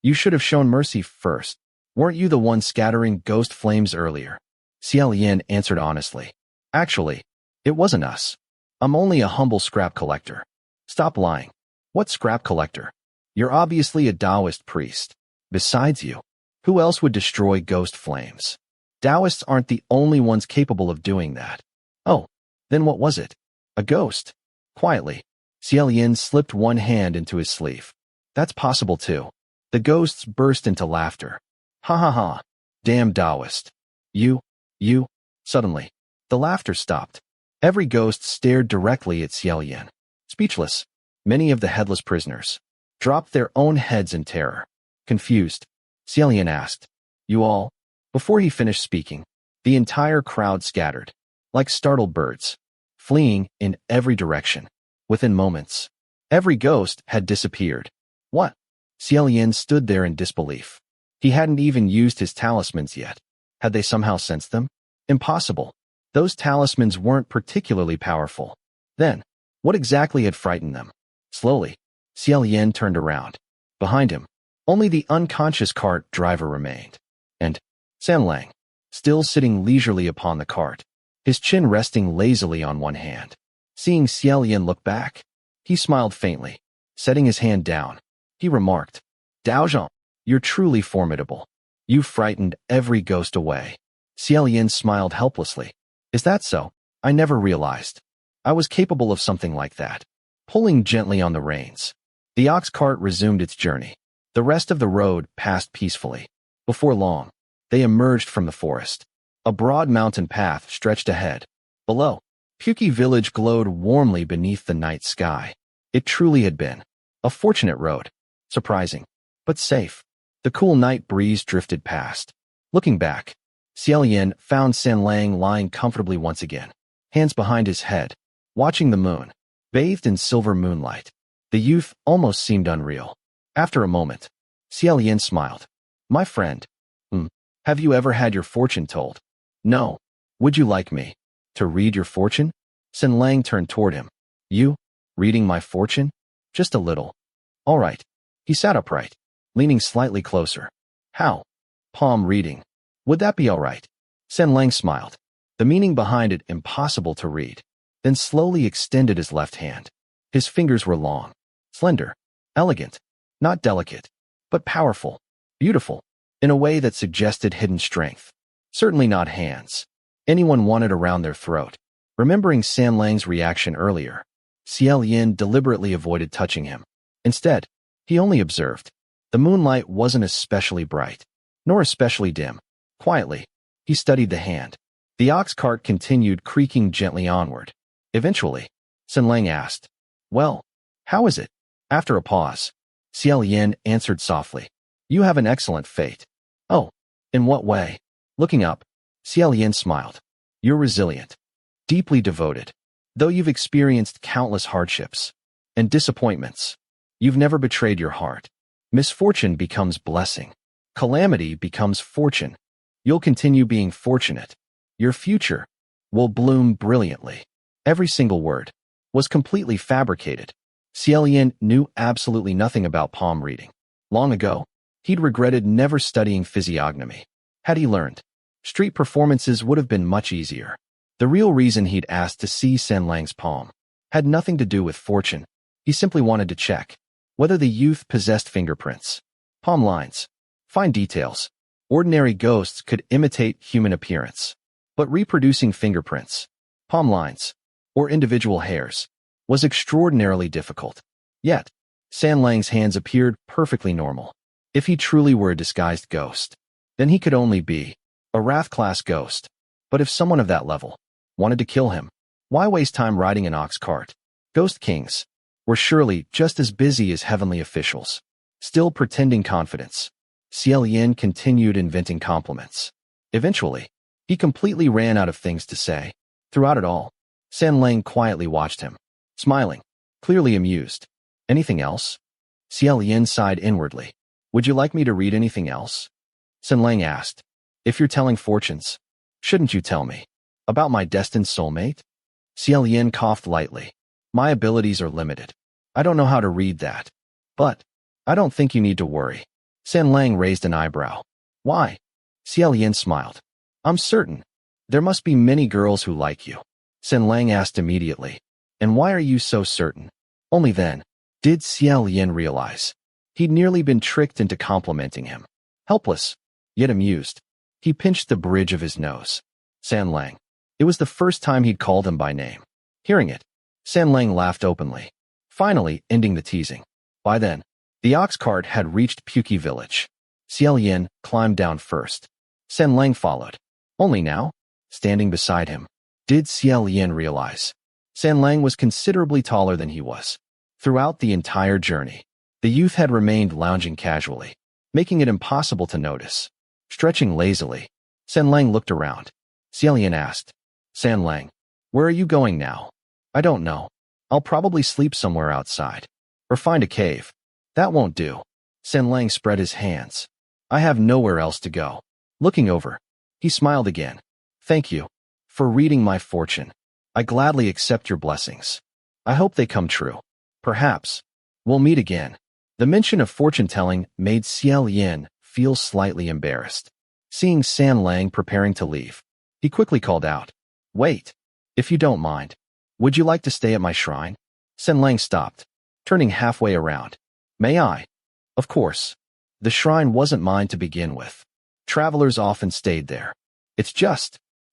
You should have shown mercy first. Weren't you the one scattering ghost flames earlier? Xie Lian answered honestly. Actually, it wasn't us. I'm only a humble scrap collector. Stop lying. What scrap collector? You're obviously a Daoist priest. Besides you, who else would destroy ghost flames? Daoists aren't the only ones capable of doing that. Oh, then what was it? A ghost. Quietly, Xie Lian slipped one hand into his sleeve. That's possible too. The ghosts burst into laughter. Ha ha ha. Damn Daoist. You. Suddenly, the laughter stopped. Every ghost stared directly at Xie Lian. Speechless, many of the headless prisoners dropped their own heads in terror. Confused, Xie Lian asked, You all? Before he finished speaking, the entire crowd scattered, like startled birds, fleeing in every direction. Within moments, every ghost had disappeared. What? Xie Lian stood there in disbelief. He hadn't even used his talismans yet. Had they somehow sensed them? Impossible. Those talismans weren't particularly powerful. Then, what exactly had frightened them? Slowly, Xie Lian turned around. Behind him, only the unconscious cart driver remained. And San Lang, still sitting leisurely upon the cart, his chin resting lazily on one hand. Seeing Xie Lian look back, he smiled faintly. Setting his hand down, he remarked, Daozhong, you're truly formidable. You frightened every ghost away. Xie Lian smiled helplessly. Is that so? I never realized I was capable of something like that. Pulling gently on the reins, the ox cart resumed its journey. The rest of the road passed peacefully. Before long, they emerged from the forest. A broad mountain path stretched ahead. Below, Puki village glowed warmly beneath the night sky. It truly had been a fortunate road. Surprising, but safe. The cool night breeze drifted past. Looking back, Xie Lian found San Lang lying comfortably once again, hands behind his head, watching the moon, bathed in silver moonlight. The youth almost seemed unreal. After a moment, Xie Lian smiled. My friend, have you ever had your fortune told? No. Would you like me to read your fortune? San Lang turned toward him. You? Reading my fortune? Just a little. All right. He sat upright, leaning slightly closer. How? Palm reading. Would that be all right? San Lang smiled, the meaning behind it impossible to read, then slowly extended his left hand. His fingers were long, slender, elegant, not delicate, but powerful, beautiful, in a way that suggested hidden strength. Certainly not hands anyone wanted around their throat. Remembering San Lang's reaction earlier, Xie Lian deliberately avoided touching him. Instead, he only observed. The moonlight wasn't especially bright, nor especially dim. Quietly, he studied the hand. The ox cart continued creaking gently onward. Eventually, San Lang asked, Well, how is it? After a pause, Xie Lian answered softly, You have an excellent fate. Oh, in what way? Looking up, Xie Lian smiled. You're resilient, deeply devoted. Though you've experienced countless hardships and disappointments, you've never betrayed your heart. Misfortune becomes blessing. Calamity becomes fortune. You'll continue being fortunate. Your future will bloom brilliantly. Every single word was completely fabricated. Xie Lian knew absolutely nothing about palm reading. Long ago, he'd regretted never studying physiognomy. Had he learned, street performances would have been much easier. The real reason he'd asked to see Sanlang's palm had nothing to do with fortune. He simply wanted to check whether the youth possessed fingerprints, palm lines, fine details. Ordinary ghosts could imitate human appearance, but reproducing fingerprints, palm lines, or individual hairs was extraordinarily difficult. Yet, Sanlang's hands appeared perfectly normal. If he truly were a disguised ghost, then he could only be a Wrath-class ghost. But if someone of that level wanted to kill him, why waste time riding an ox cart? Ghost kings were surely just as busy as heavenly officials. Still pretending confidence, Xie Lian continued inventing compliments. Eventually, he completely ran out of things to say. Throughout it all, Sanlang quietly watched him, smiling, clearly amused. Anything else? Xie Lian sighed inwardly. Would you like me to read anything else? Sanlang asked. If you're telling fortunes, shouldn't you tell me about my destined soulmate? Xie Lian coughed lightly. My abilities are limited. I don't know how to read that. But I don't think you need to worry. Sanlang raised an eyebrow. Why? Xie Lian smiled. I'm certain there must be many girls who like you. Sanlang asked immediately. And why are you so certain? Only then did Xie Lian realize he'd nearly been tricked into complimenting him. Helpless, yet amused, he pinched the bridge of his nose. Sanlang. It was the first time he'd called him by name. Hearing it, Sanlang laughed openly, finally ending the teasing. By then, the ox cart had reached Puki village. Xie Lian climbed down first. Sanlang followed. Only now, standing beside him, did Xie Lian realize Sanlang was considerably taller than he was. Throughout the entire journey, the youth had remained lounging casually, making it impossible to notice. Stretching lazily, Sanlang looked around. Xie Lian asked, Sanlang, where are you going now? I don't know. I'll probably sleep somewhere outside. Or find a cave. That won't do. Sanlang spread his hands. I have nowhere else to go. Looking over, he smiled again. Thank you for reading my fortune. I gladly accept your blessings. I hope they come true. Perhaps we'll meet again. The mention of fortune-telling made Xie Lian feel slightly embarrassed. Seeing Sanlang preparing to leave, he quickly called out, Wait, if you don't mind, would you like to stay at my shrine? Sanlang stopped, turning halfway around. May I? Of course. The shrine wasn't mine to begin with. Travelers often stayed there.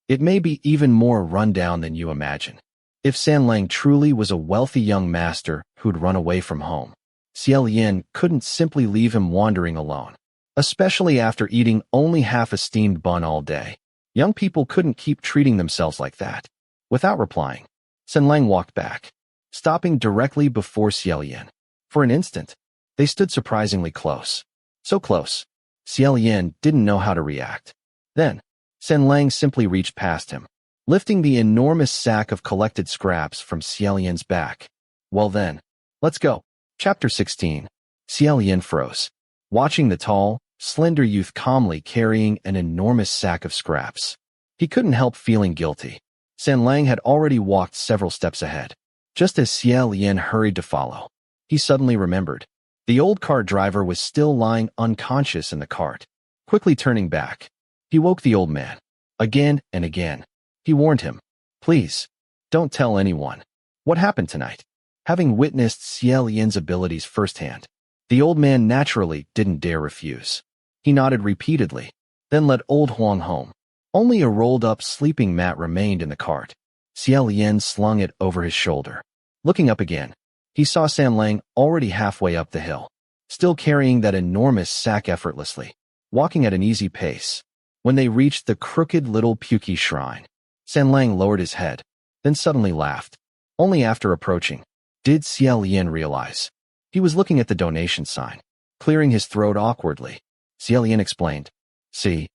It may be even more run-down than you imagine. If Sanlang truly was a wealthy young master who'd run away from home, Xie Lian couldn't simply leave him wandering alone, especially after eating only half a steamed bun all day. Young people couldn't keep treating themselves like that. Without replying, Sanlang walked back, stopping directly before Xie Lian. For an instant, they stood surprisingly close. So close, Xie Lian didn't know how to react. Then, Sanlang simply reached past him, lifting the enormous sack of collected scraps from Xie Lian's back. Well then, let's go. Chapter 16. Xie Lian froze, watching the tall, slender youth calmly carrying an enormous sack of scraps. He couldn't help feeling guilty. Sanlang had already walked several steps ahead. Just as Xie Lian hurried to follow, he suddenly remembered. The old cart driver was still lying unconscious in the cart. Quickly turning back, he woke the old man. Again and again, he warned him, Please, don't tell anyone what happened tonight. Having witnessed Xie Lian's abilities firsthand, the old man naturally didn't dare refuse. He nodded repeatedly, then led old Huang home. Only a rolled-up sleeping mat remained in the cart. Xie Lian slung it over his shoulder. Looking up again, he saw Sanlang already halfway up the hill, still carrying that enormous sack effortlessly, walking at an easy pace. When they reached the crooked little Puki shrine, Sanlang lowered his head, then suddenly laughed. Only after approaching did Xie Lian realize he was looking at the donation sign. Clearing his throat awkwardly, Xie Lian explained, See,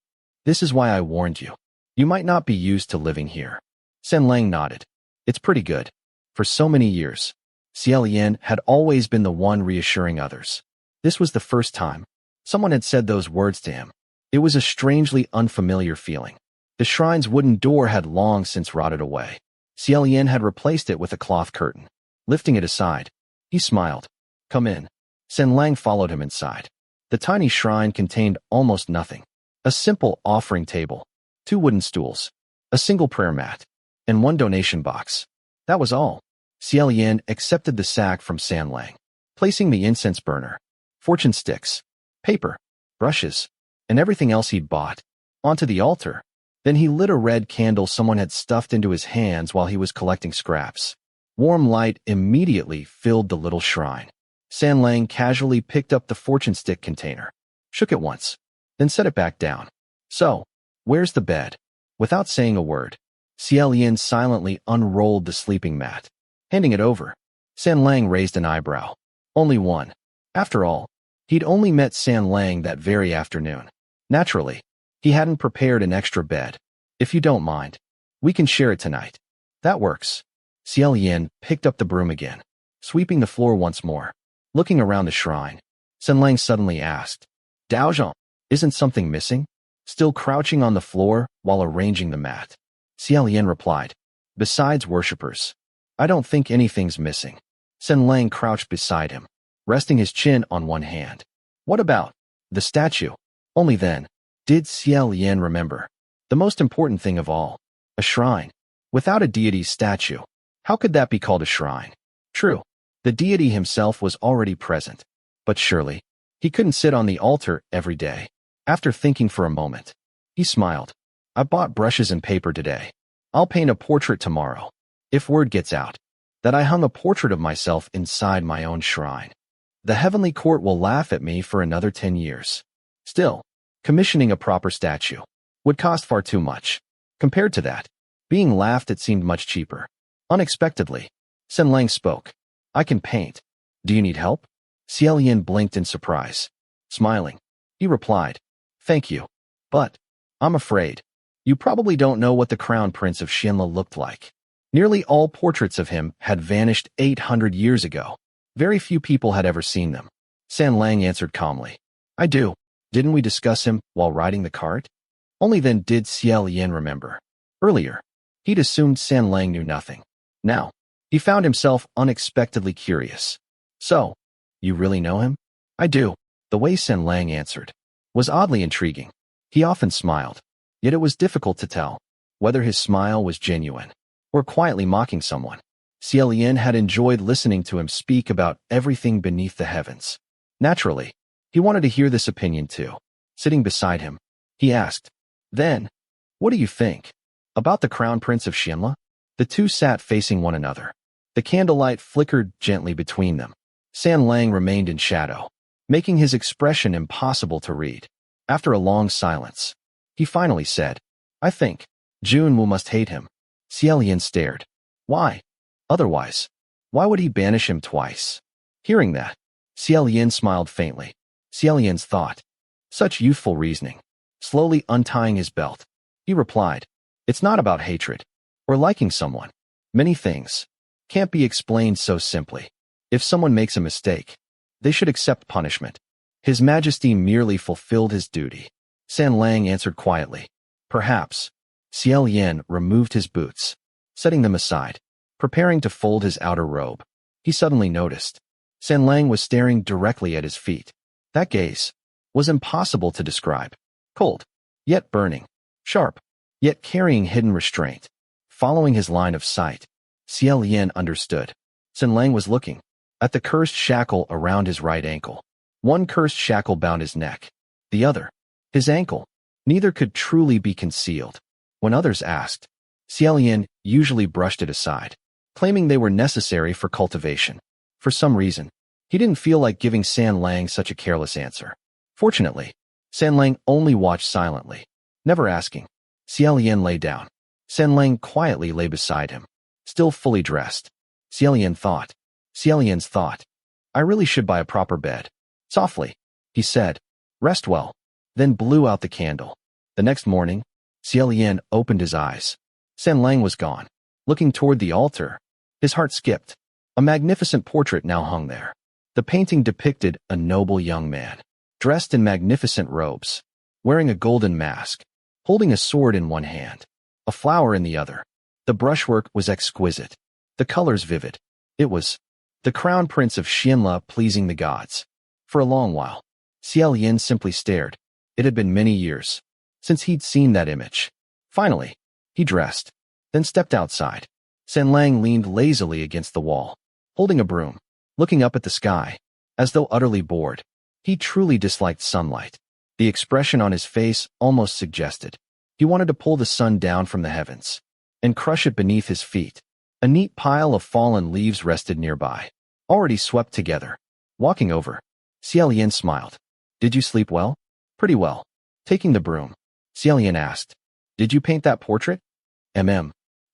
this is why I warned you. You might not be used to living here. Sanlang nodded. It's pretty good. For so many years, Xie Lian had always been the one reassuring others. This was the first time someone had said those words to him. It was a strangely unfamiliar feeling. The shrine's wooden door had long since rotted away. Xie Lian had replaced it with a cloth curtain. Lifting it aside, he smiled. "Come in." Sen Lang followed him inside. The tiny shrine contained almost nothing. A simple offering table, 2 wooden stools, a single prayer mat, and 1 donation box. That was all. Xie Lian accepted the sack from San Lang, placing the incense burner, fortune sticks, paper, brushes, and everything else he'd bought onto the altar. Then he lit a red candle someone had stuffed into his hands while he was collecting scraps. Warm light immediately filled the little shrine. San Lang casually picked up the fortune stick container, shook it once, then set it back down. "So, where's the bed?" Without saying a word, Xie Lian silently unrolled the sleeping mat. Handing it over, San Lang raised an eyebrow. Only one. After all, he'd only met San Lang that very afternoon. Naturally, he hadn't prepared an extra bed. "If you don't mind, we can share it tonight." "That works." Xie Lian picked up the broom again, sweeping the floor once more. Looking around the shrine, San Lang suddenly asked, "Daozhong, isn't something missing?" Still crouching on the floor while arranging the mat, Xie Lian replied, "Besides worshippers, I don't think anything's missing." San Lang crouched beside him, resting his chin on one hand. "What about the statue?" Only then did Xie Lian remember the most important thing of all, a shrine. Without a deity's statue, how could that be called a shrine? True, the deity himself was already present, but surely he couldn't sit on the altar every day. After thinking for a moment, he smiled. "I bought brushes and paper today. I'll paint a portrait tomorrow. If word gets out that I hung a portrait of myself inside my own shrine, the heavenly court will laugh at me for another 10 years. Still, commissioning a proper statue would cost far too much. Compared to that, being laughed at seemed much cheaper." Unexpectedly, San Lang spoke. "I can paint. Do you need help?" Xie Lian blinked in surprise. Smiling, he replied, "Thank you. But I'm afraid you probably don't know what the crown prince of Xianxia looked like. Nearly all portraits of him had vanished 800 years ago. Very few people had ever seen them." San Lang answered calmly, "I do. Didn't we discuss him while riding the cart?" Only then did Xie Lian remember. Earlier, he'd assumed San Lang knew nothing. Now, he found himself unexpectedly curious. "So, you really know him?" "I do." The way San Lang answered was oddly intriguing. He often smiled, yet it was difficult to tell whether his smile was genuine or quietly mocking someone. Xie Lian had enjoyed listening to him speak about everything beneath the heavens. Naturally, he wanted to hear this opinion too. Sitting beside him, he asked, "Then, what do you think about the crown prince of Xianxia?" The two sat facing one another. The candlelight flickered gently between them. San Lang remained in shadow, making his expression impossible to read. After a long silence, he finally said, "I think Jun Wu must hate him." Xie Lian stared. "Why? Otherwise, why would he banish him twice?" Hearing that, Xie Lian smiled faintly. Xie Lian's thought. Such youthful reasoning. Slowly untying his belt, he replied, "It's not about hatred or liking someone. Many things can't be explained so simply. If someone makes a mistake, they should accept punishment. His Majesty merely fulfilled his duty." San Lang answered quietly, "Perhaps." Xie Lian removed his boots, setting them aside, preparing to fold his outer robe. He suddenly noticed San Lang was staring directly at his feet. That gaze was impossible to describe. Cold, yet burning. Sharp, yet carrying hidden restraint. Following his line of sight, Xie Lian understood. San Lang was looking at the cursed shackle around his right ankle. One cursed shackle bound his neck, the other, his ankle. Neither could truly be concealed. When others asked, Xie Lian usually brushed it aside, claiming they were necessary for cultivation. For some reason, he didn't feel like giving San Lang such a careless answer. Fortunately, San Lang only watched silently, never asking. Xie Lian lay down. San Lang quietly lay beside him, still fully dressed. Xie Lian's thought, "I really should buy a proper bed." Softly, he said, "Rest well," then blew out the candle. The next morning, Xie Lian opened his eyes. San Lang was gone. Looking toward the altar, his heart skipped. A magnificent portrait now hung there. The painting depicted a noble young man, dressed in magnificent robes, wearing a golden mask. holding a sword in one hand, a flower in the other. The brushwork was exquisite, the colors vivid. It was the crown prince of Xianxia pleasing the gods. For a long while, Xie Lian simply stared. It had been many years since he'd seen that image. Finally, he dressed, then stepped outside. San Lang leaned lazily against the wall, holding a broom, looking up at the sky, as though utterly bored. He truly disliked sunlight. The expression on his face almost suggested he wanted to pull the sun down from the heavens and crush it beneath his feet. A neat pile of fallen leaves rested nearby, already swept together. Walking over, Xie Lian smiled. Did you sleep well? Pretty well. Taking the broom, Xie Lian asked. Did you paint that portrait?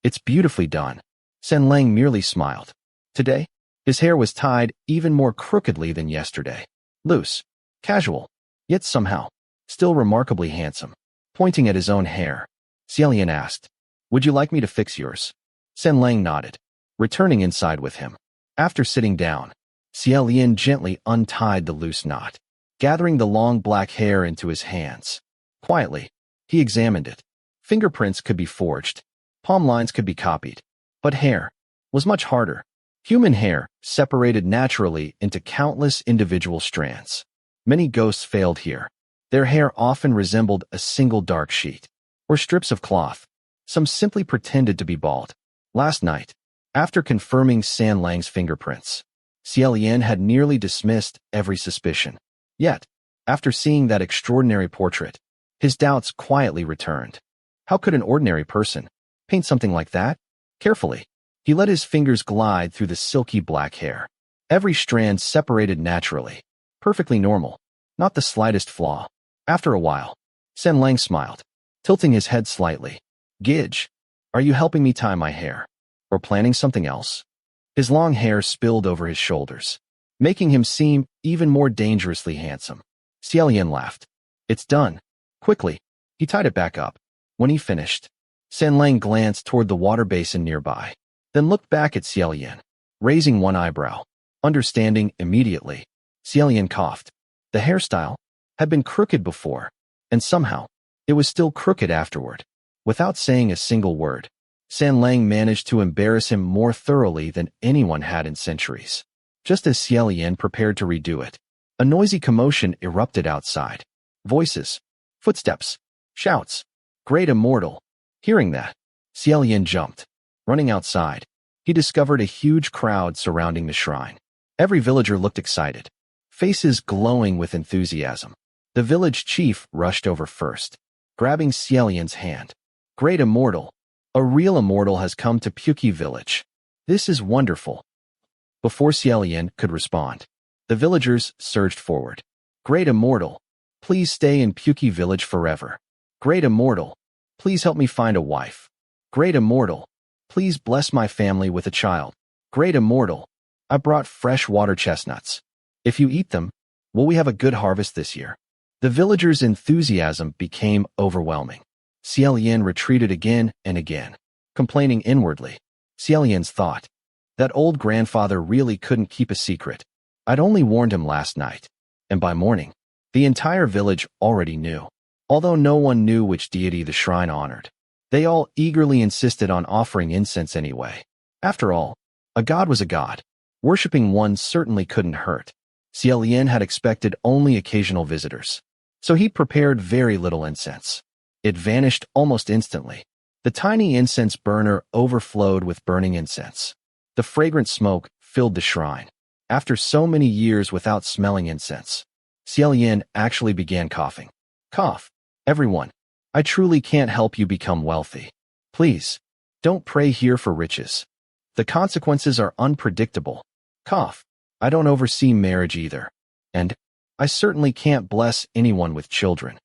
It's beautifully done. San Lang merely smiled. Today, his hair was tied even more crookedly than yesterday. Loose, casual, yet somehow, still remarkably handsome. Pointing at his own hair, Xie Lian asked, would you like me to fix yours? San Lang nodded, returning inside with him. After sitting down, Xie Lian gently untied the loose knot, gathering the long black hair into his hands. Quietly, he examined it. Fingerprints could be forged, palm lines could be copied, but hair was much harder. Human hair separated naturally into countless individual strands. Many ghosts failed here. Their hair often resembled a single dark sheet, or strips of cloth. Some simply pretended to be bald. Last night, after confirming San Lang's fingerprints, Xie Lian had nearly dismissed every suspicion. Yet, after seeing that extraordinary portrait, his doubts quietly returned. How could an ordinary person paint something like that? Carefully, he let his fingers glide through the silky black hair. Every strand separated naturally, perfectly normal, not the slightest flaw. After a while, San Lang smiled, tilting his head slightly. Gidge, are you helping me tie my hair? Or planning something else? His long hair spilled over his shoulders, making him seem even more dangerously handsome. Xie Lian laughed. It's done. Quickly, he tied it back up. When he finished, San Lang glanced toward the water basin nearby, then looked back at Xie Lian, raising one eyebrow. Understanding immediately, Xie Lian coughed. The hairstyle had been crooked before, and somehow, it was still crooked afterward. Without saying a single word, San Lang managed to embarrass him more thoroughly than anyone had in centuries. Just as Xie Lian prepared to redo it, a noisy commotion erupted outside. Voices, footsteps, shouts. Great immortal. Hearing that, Xie Lian jumped. Running outside, he discovered a huge crowd surrounding the shrine. Every villager looked excited, faces glowing with enthusiasm. The village chief rushed over first, grabbing Xie Lian's hand. Great immortal. A real immortal has come to Puqi village. This is wonderful. Before Xie Lian could respond, the villagers surged forward. Great immortal. Please stay in Puqi village forever. Great immortal. Please help me find a wife. Great immortal. Please bless my family with a child. Great immortal. I brought fresh water chestnuts. If you eat them, will we have a good harvest this year? The villagers' enthusiasm became overwhelming. Xie Lian retreated again and again, complaining inwardly. Xie Lian's thought, that old grandfather really couldn't keep a secret. I'd only warned him last night, and by morning, the entire village already knew. Although no one knew which deity the shrine honored, they all eagerly insisted on offering incense anyway. After all, a god was a god. Worshipping one certainly couldn't hurt. Xie Lian had expected only occasional visitors, so he prepared very little incense. It vanished almost instantly. The tiny incense burner overflowed with burning incense. The fragrant smoke filled the shrine. After so many years without smelling incense, Xie Lian actually began coughing. Cough. Everyone, I truly can't help you become wealthy. Please, don't pray here for riches. The consequences are unpredictable. Cough. I don't oversee marriage either. And I certainly can't bless anyone with children.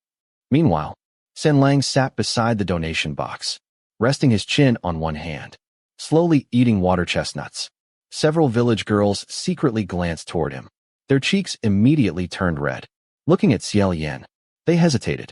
Meanwhile, San Lang sat beside the donation box, resting his chin on one hand, slowly eating water chestnuts. Several village girls secretly glanced toward him. Their cheeks immediately turned red. Looking at Xie Lian, they hesitated.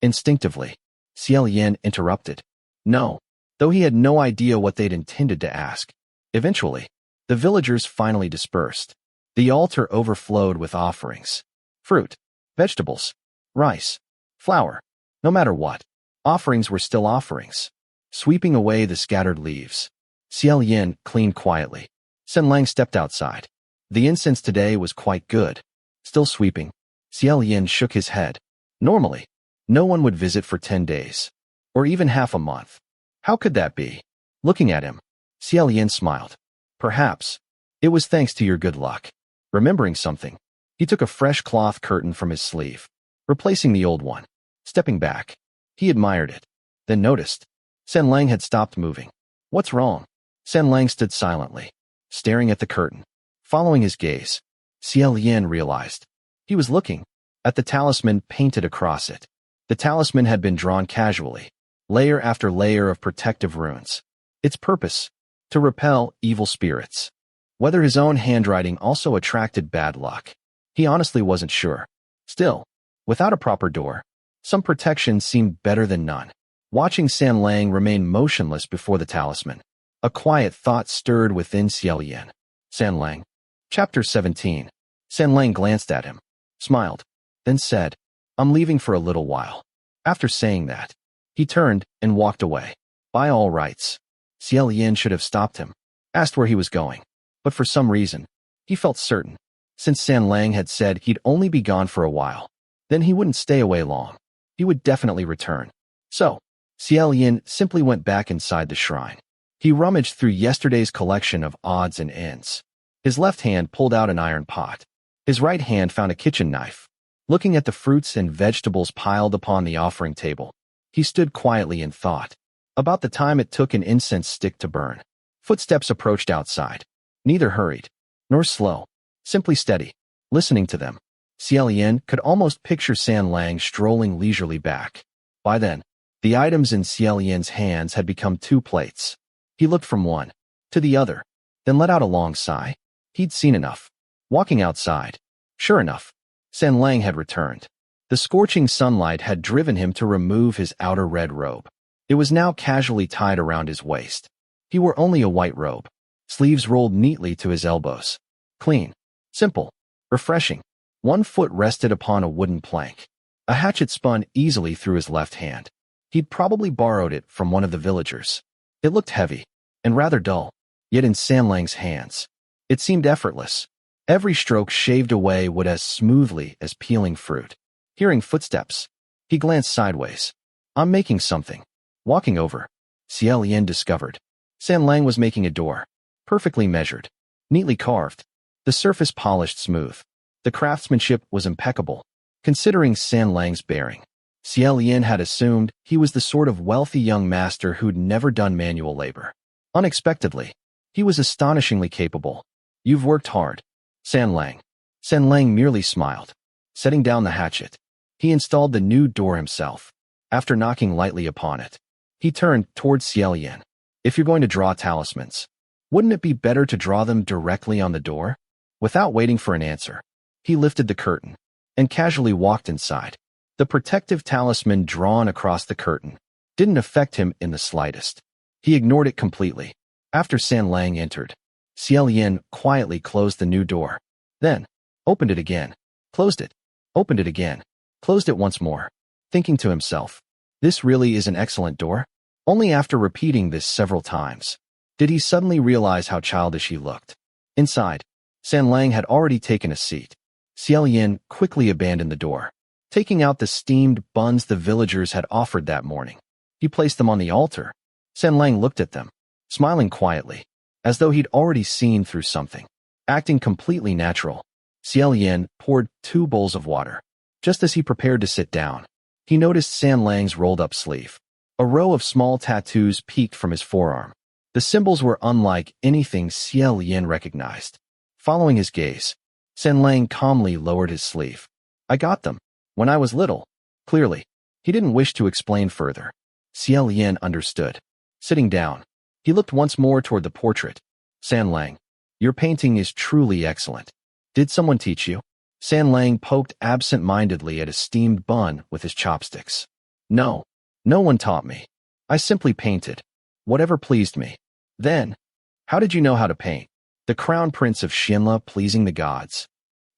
Instinctively, Xie Lian interrupted. No, though he had no idea what they'd intended to ask. Eventually, the villagers finally dispersed. The altar overflowed with offerings. Fruit, vegetables, rice, flour. No matter what, offerings were still offerings. Sweeping away the scattered leaves, Xie Lian cleaned quietly. Xianlang stepped outside. The incense today was quite good. Still sweeping, Xie Lian shook his head. Normally, no one would visit for 10 days. Or even half a month. How could that be? Looking at him, Xie Lian smiled. Perhaps. It was thanks to your good luck. Remembering something, he took a fresh cloth curtain from his sleeve, replacing the old one. Stepping back, he admired it, then noticed Xianlang had stopped moving. What's wrong? Xianlang stood silently, staring at the curtain. Following his gaze, Xie Lian realized he was looking at the talisman painted across it. The talisman had been drawn casually, layer after layer of protective runes. Its purpose? To repel evil spirits. Whether his own handwriting also attracted bad luck, he honestly wasn't sure. Still, without a proper door, some protection seemed better than none. Watching Xianlang remain motionless before the talisman, a quiet thought stirred within Xie Lian. Xianlang. Chapter 17. Xianlang glanced at him, smiled, then said, I'm leaving for a little while. After saying that, he turned and walked away. By all rights, Xie Lian should have stopped him, asked where he was going. But for some reason, he felt certain, since Xianlang had said he'd only be gone for a while, then he wouldn't stay away long. He would definitely return. So, Xie Lian simply went back inside the shrine. He rummaged through yesterday's collection of odds and ends. His left hand pulled out an iron pot. His right hand found a kitchen knife. Looking at the fruits and vegetables piled upon the offering table, he stood quietly in thought about the time it took an incense stick to burn. Footsteps approached outside. Neither hurried nor slow, simply steady. Listening to them, Xie Lian could almost picture Xianlang strolling leisurely back. By then, the items in Xie Lian's hands had become 2 plates. He looked from one to the other, then let out a long sigh. He'd seen enough. Walking outside, sure enough, Xianlang had returned. The scorching sunlight had driven him to remove his outer red robe. It was now casually tied around his waist. He wore only a white robe, sleeves rolled neatly to his elbows. Clean, simple, refreshing. One foot rested upon a wooden plank. A hatchet spun easily through his left hand. He'd probably borrowed it from one of the villagers. It looked heavy and rather dull, yet in Xianlang's hands, it seemed effortless. Every stroke shaved away would as smoothly as peeling fruit. Hearing footsteps, he glanced sideways. I'm making something. Walking over, Xie Lian discovered Xianlang was making a door, perfectly measured, neatly carved, the surface polished smooth. The craftsmanship was impeccable. Considering Xianlang's bearing, Xie Lian had assumed he was the sort of wealthy young master who'd never done manual labor. Unexpectedly, he was astonishingly capable. You've worked hard, Xianlang. Xianlang merely smiled. Setting down the hatchet, he installed the new door himself. After knocking lightly upon it, he turned towards Xie Lian. If you're going to draw talismans, wouldn't it be better to draw them directly on the door? Without waiting for an answer, he lifted the curtain and casually walked inside. The protective talisman drawn across the curtain didn't affect him in the slightest. He ignored it completely. After Xianlang entered, Xie Lian quietly closed the new door, then opened it again, closed it, opened it again, closed it once more, thinking to himself, this really is an excellent door? Only after repeating this several times did he suddenly realize how childish he looked. Inside, Xianlang had already taken a seat. Xie Lian quickly abandoned the door, taking out the steamed buns the villagers had offered that morning. He placed them on the altar. Xianlang looked at them, smiling quietly, as though he'd already seen through something. Acting completely natural, Xie Lian poured 2 bowls of water. Just as he prepared to sit down, he noticed Xianlang's rolled-up sleeve. A row of small tattoos peeked from his forearm. The symbols were unlike anything Xie Lian recognized. Following his gaze, Xianlang calmly lowered his sleeve. I got them when I was little. Clearly, he didn't wish to explain further. Xie Lian understood. Sitting down, he looked once more toward the portrait. Xianlang, your painting is truly excellent. Did someone teach you? Xianlang poked absent-mindedly at a steamed bun with his chopsticks. No, no one taught me. I simply painted whatever pleased me. Then, how did you know how to paint? The crown prince of Xinla pleasing the gods.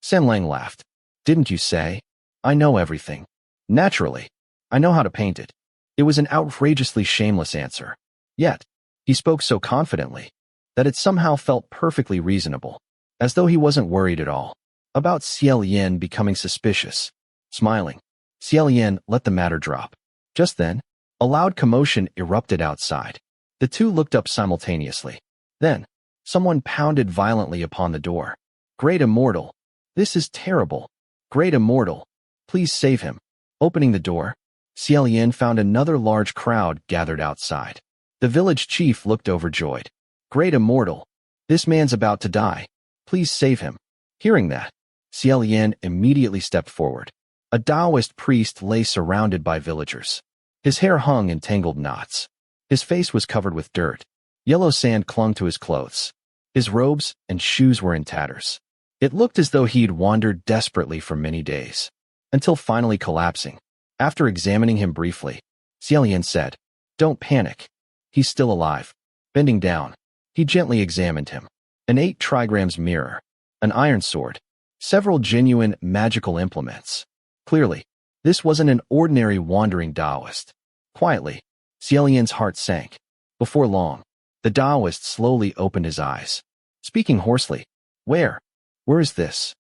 Xianlang laughed. Didn't you say? I know everything. Naturally. I know how to paint it. It was an outrageously shameless answer. Yet, he spoke so confidently that it somehow felt perfectly reasonable, as though he wasn't worried at all about Xie Lian becoming suspicious. Smiling, Xie Lian let the matter drop. Just then, a loud commotion erupted outside. The two looked up simultaneously. Then, someone pounded violently upon the door. Great Immortal! This is terrible! Great Immortal! Please save him! Opening the door, Xie Lian found another large crowd gathered outside. The village chief looked overjoyed. Great Immortal! This man's about to die. Please save him. Hearing that, Xie Lian immediately stepped forward. A Daoist priest lay surrounded by villagers. His hair hung in tangled knots. His face was covered with dirt. Yellow sand clung to his clothes. His robes and shoes were in tatters. It looked as though he'd wandered desperately for many days, until finally collapsing. After examining him briefly, Xie Lian said, "Don't panic. He's still alive." Bending down, he gently examined him. An 8 trigrams mirror, an iron sword, several genuine magical implements. Clearly, this wasn't an ordinary wandering Daoist. Quietly, Xie Lian's heart sank. Before long, the Daoist slowly opened his eyes. Speaking hoarsely, Where is this?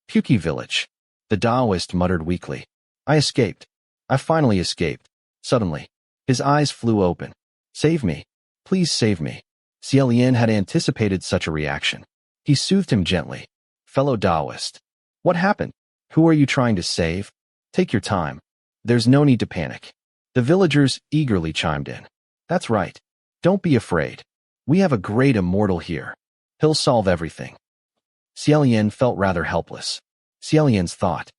Puki village. The Daoist muttered weakly. I escaped. I finally escaped. Suddenly, his eyes flew open. Save me. Please save me. Xie Lian had anticipated such a reaction. He soothed him gently. Fellow Daoist. What happened? Who are you trying to save? Take your time. There's no need to panic. The villagers eagerly chimed in. That's right. Don't be afraid. We have a great immortal here. He'll solve everything. Xie Lian felt rather helpless. Xie Lian's thought.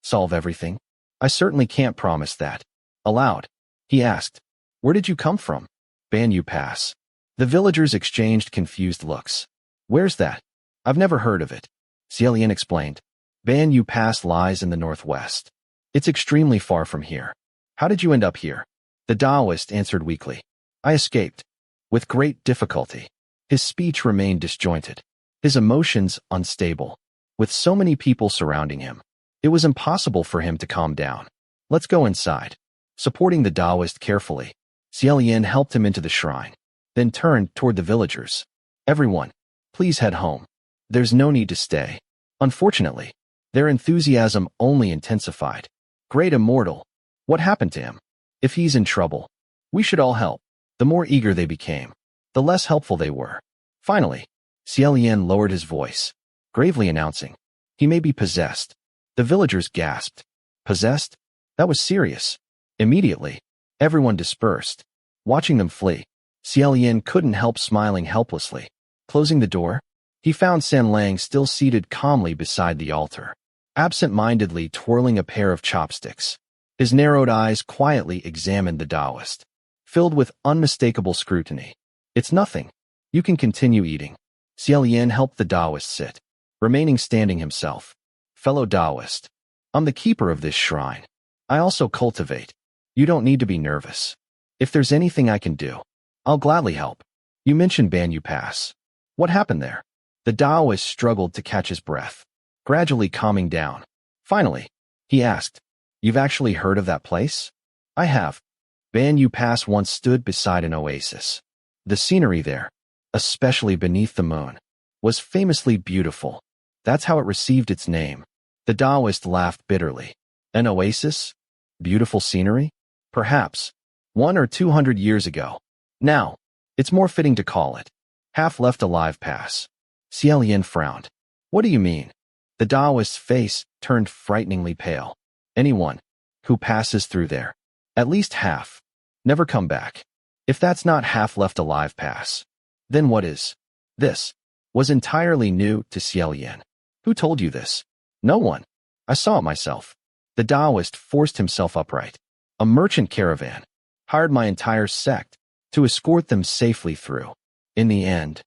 Solve everything? I certainly can't promise that. Aloud, he asked, Where did you come from? Banyu Pass. The villagers exchanged confused looks. Where's that? I've never heard of it. Xie Lian explained. Banyu Pass lies in the northwest. It's extremely far from here. How did you end up here? The Daoist answered weakly. I escaped. With great difficulty. His speech remained disjointed. His emotions unstable. With so many people surrounding him, it was impossible for him to calm down. Let's go inside. Supporting the Daoist carefully, Xie Lian helped him into the shrine, then turned toward the villagers. Everyone, please head home. There's no need to stay. Unfortunately, their enthusiasm only intensified. Great Immortal. What happened to him? If he's in trouble, we should all help. The more eager they became, the less helpful they were. Finally, Xie Lian lowered his voice, gravely announcing, He may be possessed. The villagers gasped. Possessed? That was serious. Immediately, everyone dispersed. Watching them flee, Xie Lian couldn't help smiling helplessly. Closing the door, he found San Lang still seated calmly beside the altar, absent-mindedly twirling a pair of chopsticks. His narrowed eyes quietly examined the Daoist, filled with unmistakable scrutiny. It's nothing. You can continue eating. Xie Lian helped the Daoist sit, remaining standing himself. Fellow Daoist, I'm the keeper of this shrine. I also cultivate. You don't need to be nervous. If there's anything I can do, I'll gladly help. You mentioned Banyu Pass. What happened there? The Daoist struggled to catch his breath, gradually calming down. Finally, he asked, You've actually heard of that place? I have. Banyu Pass once stood beside an oasis. The scenery there, especially beneath the moon, was famously beautiful. That's how it received its name. The Daoist laughed bitterly. An oasis? Beautiful scenery? Perhaps. 100 or 200 years ago. Now, it's more fitting to call it half left alive pass. Xie Lian frowned. What do you mean? The Daoist's face turned frighteningly pale. Anyone who passes through there, at least half, never come back. If that's not half left alive pass, then what is? This was entirely new to Xie Lian. Who told you this? No one. I saw it myself. The Daoist forced himself upright. A merchant caravan hired my entire sect to escort them safely through. In the end,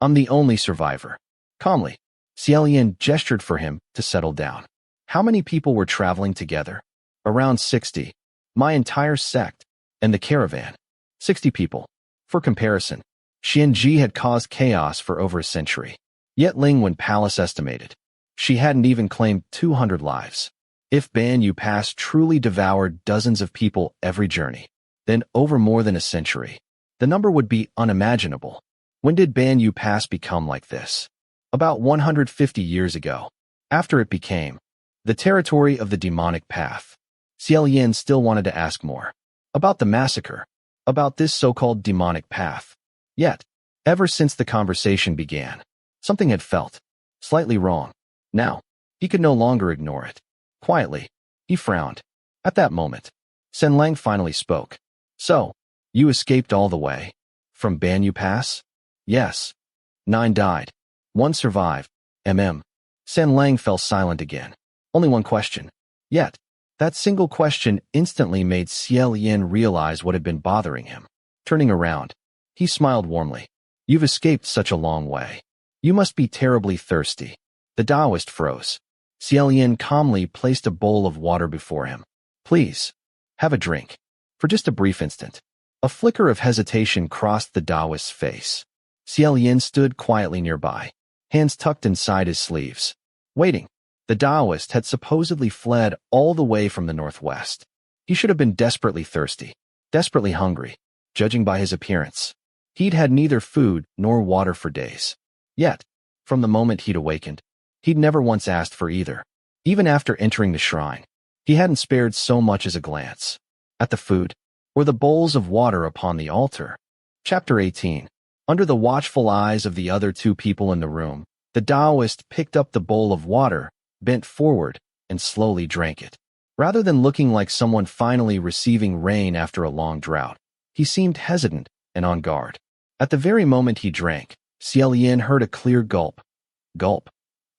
I'm the only survivor. Calmly, Xie Lian gestured for him to settle down. How many people were traveling together? Around 60. My entire sect and the caravan. 60 people. For comparison, Xianxia had caused chaos for over a century. Yet Lingwen Palace estimated she hadn't even claimed 200 lives. If Ban Yu Pass truly devoured dozens of people every journey, then over more than a century, the number would be unimaginable. When did Ban Yu Pass become like this? About 150 years ago, after it became the territory of the demonic path. Xie Lian still wanted to ask more about the massacre, about this so-called demonic path. Yet, ever since the conversation began, something had felt slightly wrong. Now, he could no longer ignore it. Quietly, he frowned. At that moment, Sen Lang finally spoke. So, you escaped all the way from Ban Yu Pass? Yes. 9 died. 1 survived. Sen Lang fell silent again. Only one question. Yet, that single question instantly made Xie Lian realize what had been bothering him. Turning around, he smiled warmly. You've escaped such a long way. You must be terribly thirsty. The Daoist froze. Xie Lian calmly placed a bowl of water before him. Please, have a drink. For just a brief instant, a flicker of hesitation crossed the Daoist's face. Xie Lian stood quietly nearby, hands tucked inside his sleeves, waiting. The Daoist had supposedly fled all the way from the northwest. He should have been desperately thirsty, desperately hungry, judging by his appearance. He'd had neither food nor water for days. Yet, from the moment he'd awakened, he'd never once asked for either. Even after entering the shrine, he hadn't spared so much as a glance at the food or the bowls of water upon the altar. Chapter 18. Under the watchful eyes of the other 2 people in the room, the Daoist picked up the bowl of water, bent forward, and slowly drank it. Rather than looking like someone finally receiving rain after a long drought, he seemed hesitant and on guard. At the very moment he drank, Xie Lian heard a clear gulp,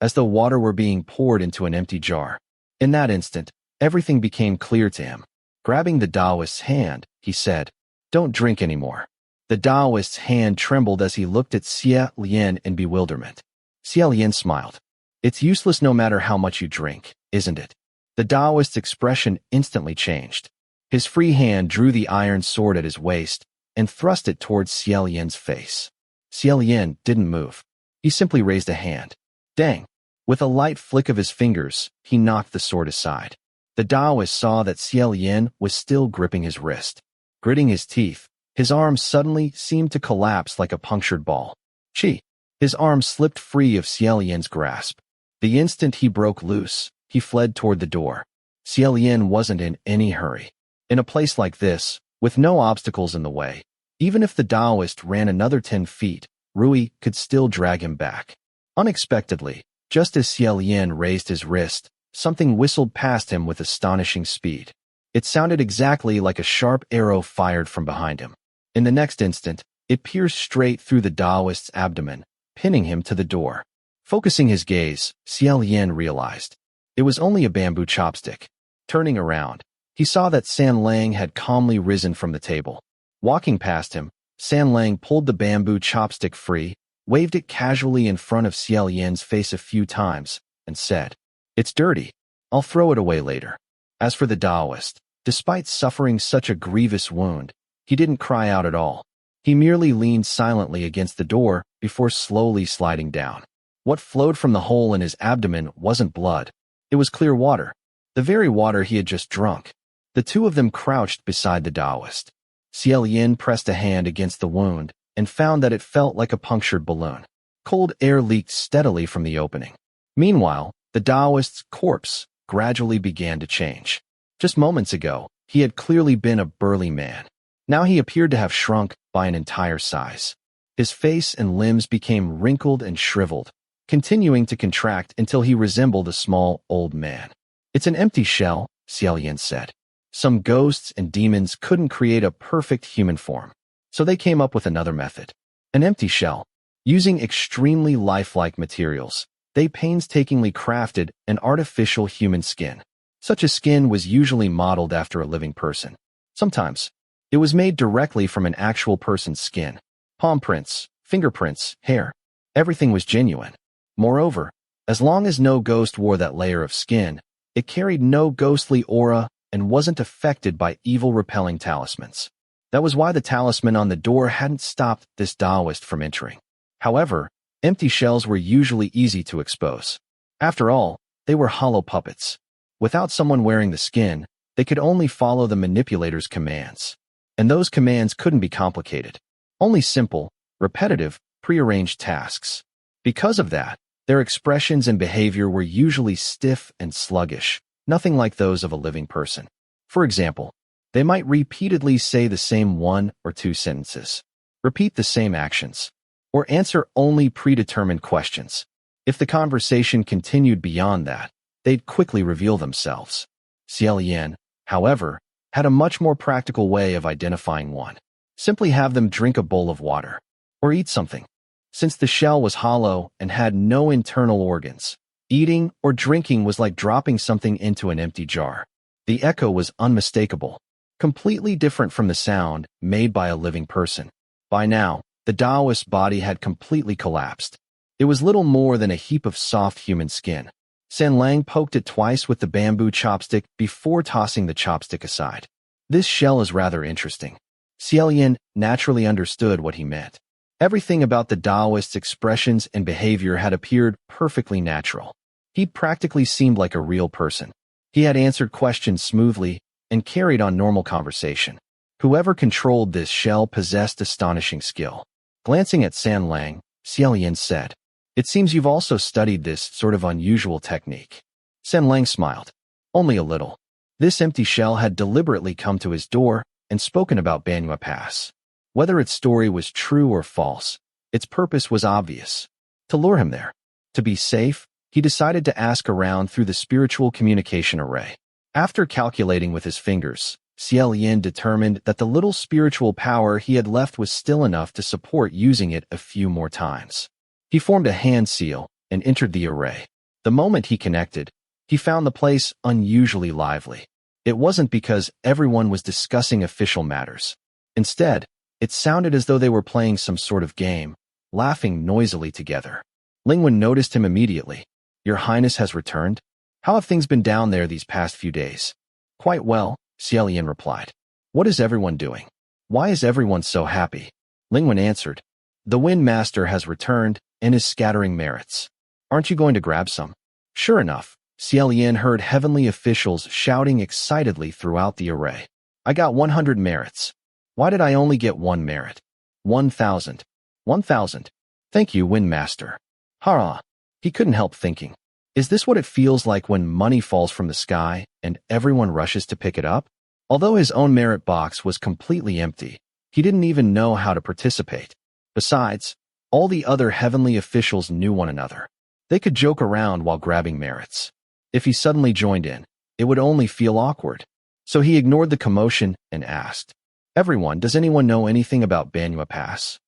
as though water were being poured into an empty jar. In that instant, everything became clear to him. Grabbing the Daoist's hand, he said, "Don't drink anymore." The Daoist's hand trembled as he looked at Xie Lian in bewilderment. Xie Lian smiled. It's useless no matter how much you drink, isn't it? The Daoist's expression instantly changed. His free hand drew the iron sword at his waist and thrust it towards Xie Lian's face. Xie Lian didn't move. He simply raised a hand. Dang! With a light flick of his fingers, he knocked the sword aside. The Daoist saw that Xie Lian was still gripping his wrist. Gritting his teeth, his arm suddenly seemed to collapse like a punctured ball. Chi! His arm slipped free of Xie Lian's grasp. The instant he broke loose, he fled toward the door. Xie Lian wasn't in any hurry. In a place like this, with no obstacles in the way, even if the Daoist ran another 10 feet, Rui could still drag him back. Unexpectedly, just as Xie Lian raised his wrist, something whistled past him with astonishing speed. It sounded exactly like a sharp arrow fired from behind him. In the next instant, it pierced straight through the Daoist's abdomen, pinning him to the door. Focusing his gaze, Xie Lian realized it was only a bamboo chopstick. Turning around, he saw that San Lang had calmly risen from the table. Walking past him, San Lang pulled the bamboo chopstick free, waved it casually in front of Xie Lian's face a few times, and said, "It's dirty. I'll throw it away later." As for the Daoist, despite suffering such a grievous wound, he didn't cry out at all. He merely leaned silently against the door before slowly sliding down. What flowed from the hole in his abdomen wasn't blood. It was clear water, the very water he had just drunk. The 2 of them crouched beside the Daoist. Xie Lian pressed a hand against the wound and found that it felt like a punctured balloon. Cold air leaked steadily from the opening. Meanwhile, the Daoist's corpse gradually began to change. Just moments ago, he had clearly been a burly man. Now he appeared to have shrunk by an entire size. His face and limbs became wrinkled and shriveled, continuing to contract until he resembled a small, old man. "It's an empty shell," Xie Lian said. "Some ghosts and demons couldn't create a perfect human form, so they came up with another method. An empty shell. Using extremely lifelike materials, they painstakingly crafted an artificial human skin. Such a skin was usually modeled after a living person. Sometimes, it was made directly from an actual person's skin. Palm prints, fingerprints, hair. Everything was genuine. Moreover, as long as no ghost wore that layer of skin, it carried no ghostly aura and wasn't affected by evil-repelling talismans. That was why the talisman on the door hadn't stopped this Daoist from entering. However, empty shells were usually easy to expose. After all, they were hollow puppets. Without someone wearing the skin, they could only follow the manipulator's commands. And those commands couldn't be complicated. Only simple, repetitive, prearranged tasks. Because of that, their expressions and behavior were usually stiff and sluggish, nothing like those of a living person. For example, they might repeatedly say the same 1 or 2 sentences, repeat the same actions, or answer only predetermined questions. If the conversation continued beyond that, they'd quickly reveal themselves. Xie Lian, however, had a much more practical way of identifying one. Simply have them drink a bowl of water, or eat something. Since the shell was hollow and had no internal organs, eating or drinking was like dropping something into an empty jar. The echo was unmistakable, completely different from the sound made by a living person. By now, the Daoist body had completely collapsed. It was little more than a heap of soft human skin. San Lang poked it twice with the bamboo chopstick before tossing the chopstick aside. This shell is rather interesting. Xie Lian naturally understood what he meant. Everything about the Daoist's expressions and behavior had appeared perfectly natural. He practically seemed like a real person. He had answered questions smoothly and carried on normal conversation. Whoever controlled this shell possessed astonishing skill. Glancing at San Lang, Xie Lian said, "It seems you've also studied this sort of unusual technique." San Lang smiled. Only a little. This empty shell had deliberately come to his door and spoken about Banyu Pass. Whether its story was true or false, its purpose was obvious. To lure him there. To be safe, he decided to ask around through the spiritual communication array. After calculating with his fingers, Xie Lian determined that the little spiritual power he had left was still enough to support using it a few more times. He formed a hand seal and entered the array. The moment he connected, he found the place unusually lively. It wasn't because everyone was discussing official matters. Instead, it sounded as though they were playing some sort of game, laughing noisily together. Lingwen noticed him immediately. "Your Highness has returned? How have things been down there these past few days?" "Quite well," Xie Lian replied. "What is everyone doing? Why is everyone so happy?" Lingwen answered, "The Wind Master has returned and is scattering merits. Aren't you going to grab some?" Sure enough, Xie Lian heard heavenly officials shouting excitedly throughout the array. "I got 100 merits. Why did I only get 1 merit? 1,000. 1,000. Thank you, Wind Master." Hurrah! He couldn't help thinking. Is this what it feels like when money falls from the sky and everyone rushes to pick it up? Although his own merit box was completely empty, he didn't even know how to participate. Besides, all the other heavenly officials knew one another. They could joke around while grabbing merits. If he suddenly joined in, it would only feel awkward. So he ignored the commotion and asked, "Everyone, does anyone know anything about Banyu Pass?"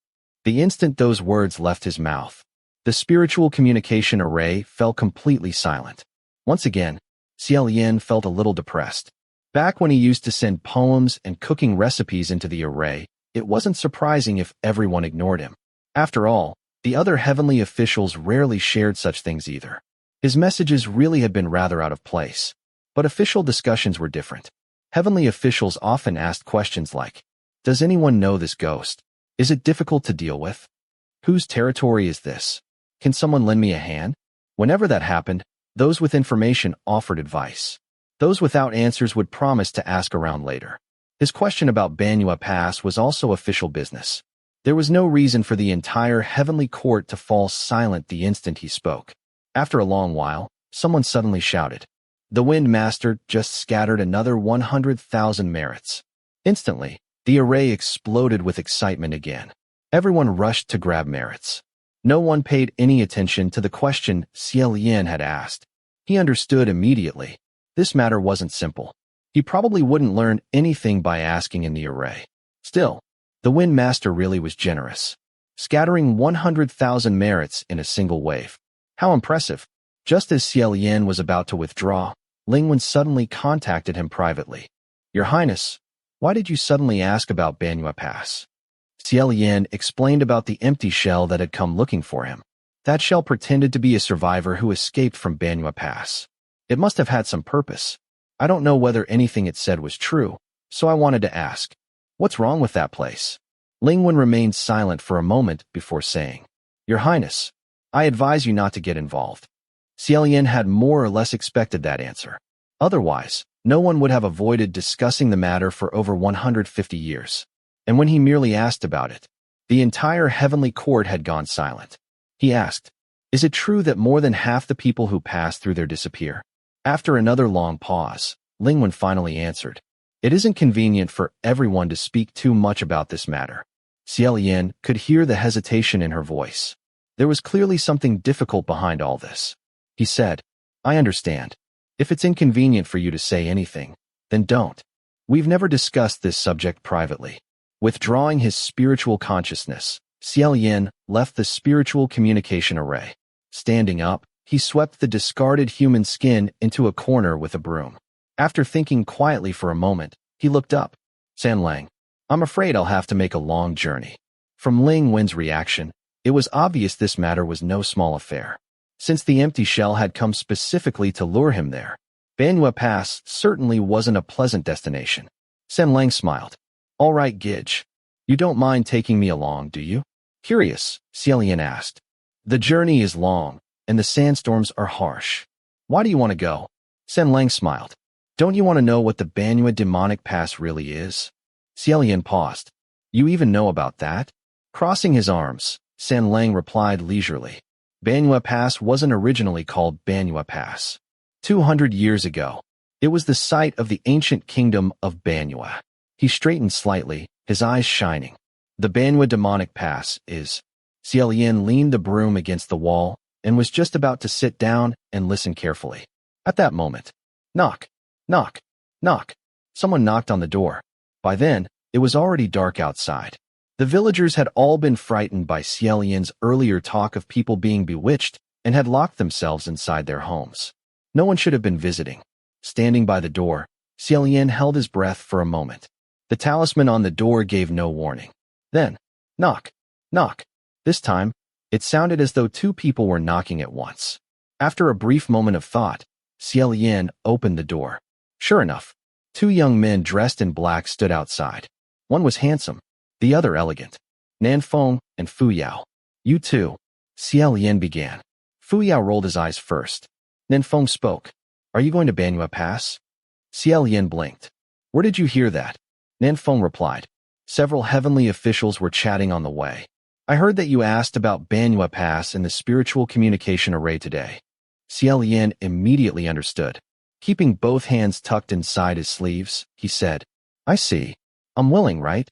The instant those words left his mouth, the spiritual communication array fell completely silent. Once again, Xie Lian felt a little depressed. Back when he used to send poems and cooking recipes into the array, it wasn't surprising if everyone ignored him. After all, the other heavenly officials rarely shared such things either. His messages really had been rather out of place. But official discussions were different. Heavenly officials often asked questions like, "Does anyone know this ghost? Is it difficult to deal with? Whose territory is this? Can someone lend me a hand?" Whenever that happened, those with information offered advice. Those without answers would promise to ask around later. His question about Banyu Pass was also official business. There was no reason for the entire heavenly court to fall silent the instant he spoke. After a long while, someone suddenly shouted, "The Wind Master just scattered another 100,000 merits." Instantly, the array exploded with excitement again. Everyone rushed to grab merits. No one paid any attention to the question Xie Lian had asked. He understood immediately. This matter wasn't simple. He probably wouldn't learn anything by asking in the array. Still, the Wind Master really was generous, scattering 100,000 merits in a single wave. How impressive! Just as Xie Lian was about to withdraw, Lingwen suddenly contacted him privately. "Your Highness, why did you suddenly ask about Banyu Pass?" Xie Lian explained about the empty shell that had come looking for him. That shell pretended to be a survivor who escaped from Banyu Pass. It must have had some purpose. I don't know whether anything it said was true, so I wanted to ask, "What's wrong with that place?" Lingwen remained silent for a moment before saying, "Your Highness, I advise you not to get involved." Xie Lian had more or less expected that answer. Otherwise, no one would have avoided discussing the matter for over 150 years. And when he merely asked about it, the entire heavenly court had gone silent. He asked, "Is it true that more than half the people who pass through there disappear?" After another long pause, Lingwen finally answered, "It isn't convenient for everyone to speak too much about this matter." Xie Lian could hear the hesitation in her voice. There was clearly something difficult behind all this. He said, "I understand. If it's inconvenient for you to say anything, then don't. We've never discussed this subject privately." Withdrawing his spiritual consciousness, Xie Lian left the spiritual communication array. Standing up, he swept the discarded human skin into a corner with a broom. After thinking quietly for a moment, he looked up. "Sanlang, I'm afraid I'll have to make a long journey." From Ling Wen's reaction, it was obvious this matter was no small affair. Since the empty shell had come specifically to lure him there, Banyu Pass certainly wasn't a pleasant destination. Sanlang smiled. "All right, Gidge. You don't mind taking me along, do you?" Curious, Xie Lian asked. "The journey is long, and the sandstorms are harsh. Why do you want to go?" Sanlang smiled. "Don't you want to know what the Banyu demonic pass really is?" Xie Lian paused. "You even know about that?" Crossing his arms, Sanlang replied leisurely. Banyu Pass wasn't originally called Banyu Pass. 200 years ago, it was the site of the ancient kingdom of Banyu. He straightened slightly, his eyes shining. "The Banyu demonic pass is..." Xie Lian leaned the broom against the wall and was just about to sit down and listen carefully. At that moment, knock, knock, knock. Someone knocked on the door. By then, it was already dark outside. The villagers had all been frightened by Xie Lian's earlier talk of people being bewitched and had locked themselves inside their homes. No one should have been visiting. Standing by the door, Xie Lian held his breath for a moment. The talisman on the door gave no warning. Then, knock, knock. This time, it sounded as though two people were knocking at once. After a brief moment of thought, Xie Lian opened the door. Sure enough, two young men dressed in black stood outside. One was handsome, the other elegant. Nanfeng and Fu Yao. "You two," Xie Lian began. Fu Yao rolled his eyes first. Nanfeng spoke. "Are you going to Banyu Pass?" Xie Lian blinked. "Where did you hear that?" Nanfeng replied. "Several heavenly officials were chatting on the way. I heard that you asked about Banyu Pass in the spiritual communication array today." Xie Lian immediately understood. Keeping both hands tucked inside his sleeves, he said, "I see. I'm willing, right?"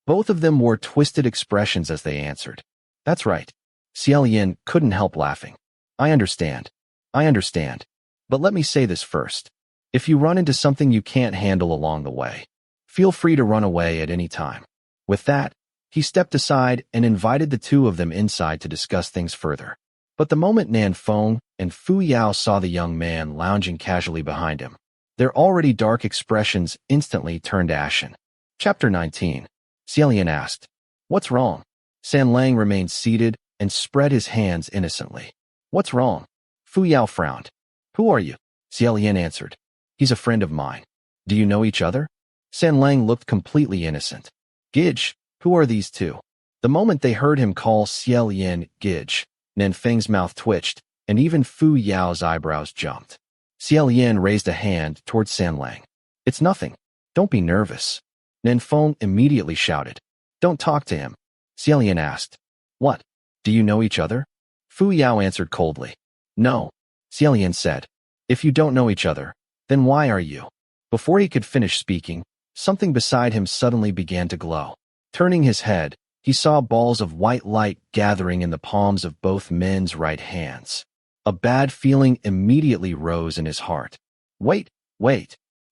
Both of them wore twisted expressions as they answered. "That's right." Xie Lian couldn't help laughing. I understand. But let me say this first. If you run into something you can't handle along the way, feel free to run away at any time." With that, he stepped aside and invited the two of them inside to discuss things further. But the moment Nanfeng and Fu Yao saw the young man lounging casually behind him, their already dark expressions instantly turned ashen. Chapter 19. Xie Lian asked, "What's wrong?" Sanlang remained seated and spread his hands innocently. "What's wrong?" Fu Yao frowned. "Who are you?" Xie Lian answered. "He's a friend of mine." "Do you know each other?" Sanlang looked completely innocent. "Gidge, who are these two?" The moment they heard him call Xie Lian Gidge, Nanfeng's mouth twitched, and even Fu Yao's eyebrows jumped. Xie Lian raised a hand towards Sanlang. "It's nothing. Don't be nervous." Nanfeng immediately shouted. "Don't talk to him." Xie Lian asked, "What? Do you know each other?" Fu Yao answered coldly. "No." Xie Lian said, "If you don't know each other, then why are you?" Before he could finish speaking, something beside him suddenly began to glow. Turning his head, he saw balls of white light gathering in the palms of both men's right hands. A bad feeling immediately rose in his heart. Wait.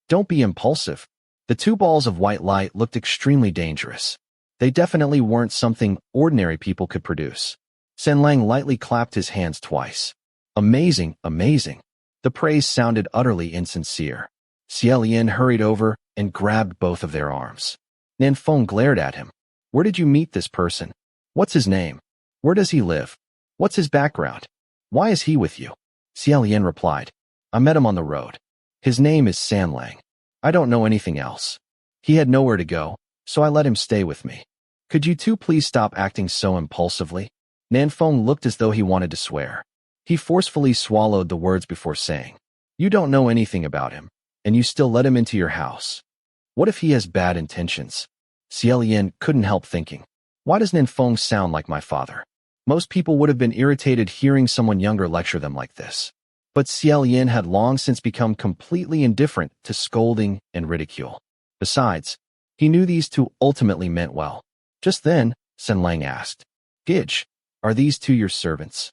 Don't be impulsive." The two balls of white light looked extremely dangerous. They definitely weren't something ordinary people could produce. Sanlang lightly clapped his hands twice. Amazing. The praise sounded utterly insincere. Xie Lian hurried over and grabbed both of their arms. Nanfeng glared at him. "Where did you meet this person? What's his name? Where does he live? What's his background? Why is he with you?" Xie Lian replied, "I met him on the road. His name is Sanlang. I don't know anything else. He had nowhere to go, so I let him stay with me. Could you two please stop acting so impulsively?" Nanfeng looked as though he wanted to swear. He forcefully swallowed the words before saying, "You don't know anything about him, and you still let him into your house. What if he has bad intentions? Xie Lian couldn't help thinking, why does Ninfeng sound like my father? Most people would have been irritated hearing someone younger lecture them like this. But Xie Lian had long since become completely indifferent to scolding and ridicule. Besides, he knew these two ultimately meant well. Just then, Sen Lang asked, Gidge, are these two your servants?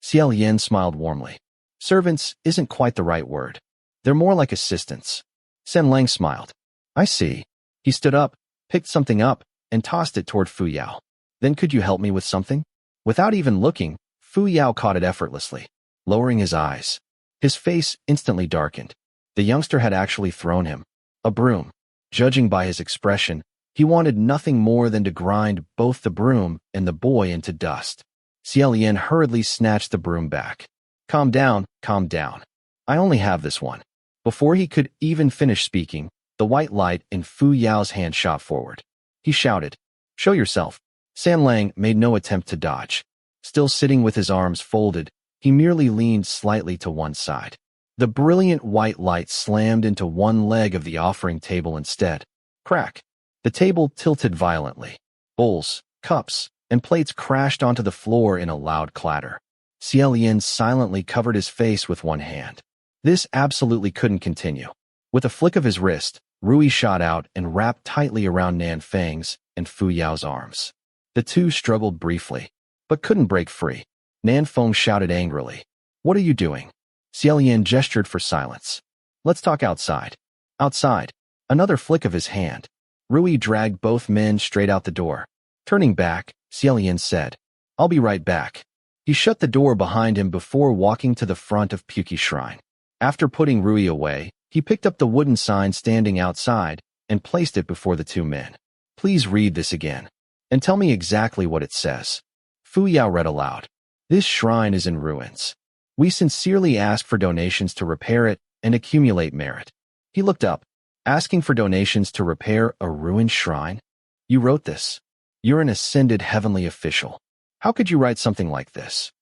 Xie Lian smiled warmly. Servants isn't quite the right word. They're more like assistants. Sen Lang smiled. I see. He stood up, picked something up, and tossed it toward Fu Yao. Then could you help me with something? Without even looking, Fu Yao caught it effortlessly, lowering his eyes. His face instantly darkened. The youngster had actually thrown him a broom. Judging by his expression, he wanted nothing more than to grind both the broom and the boy into dust. Xie Lian hurriedly snatched the broom back. Calm down, calm down. I only have this one. Before he could even finish speaking, the white light in Fu Yao's hand shot forward. He shouted, Show yourself. San Lang made no attempt to dodge. Still sitting with his arms folded, he merely leaned slightly to one side. The brilliant white light slammed into one leg of the offering table instead. Crack. The table tilted violently. Bowls, cups, and plates crashed onto the floor in a loud clatter. Xie Lian silently covered his face with one hand. This absolutely couldn't continue. With a flick of his wrist, Rui shot out and wrapped tightly around Nanfeng's and Fu Yao's arms. The two struggled briefly, but couldn't break free. Nanfeng shouted angrily, What are you doing? Xie Lian gestured for silence. Let's talk outside. Outside. Another flick of his hand. Rui dragged both men straight out the door. Turning back, Xie Lian said, I'll be right back. He shut the door behind him before walking to the front of Puki's shrine. After putting Rui away, he picked up the wooden sign standing outside and placed it before the two men. Please read this again, and tell me exactly what it says. Fu Yao read aloud. This shrine is in ruins. We sincerely ask for donations to repair it and accumulate merit. He looked up, asking for donations to repair a ruined shrine. You wrote this. You're an ascended heavenly official. How could you write something like this?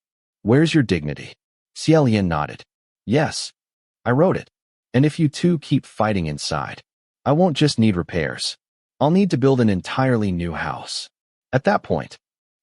Where's your dignity? Xie Lian nodded. Yes, I wrote it. And if you two keep fighting inside, I won't just need repairs. I'll need to build an entirely new house. At that point,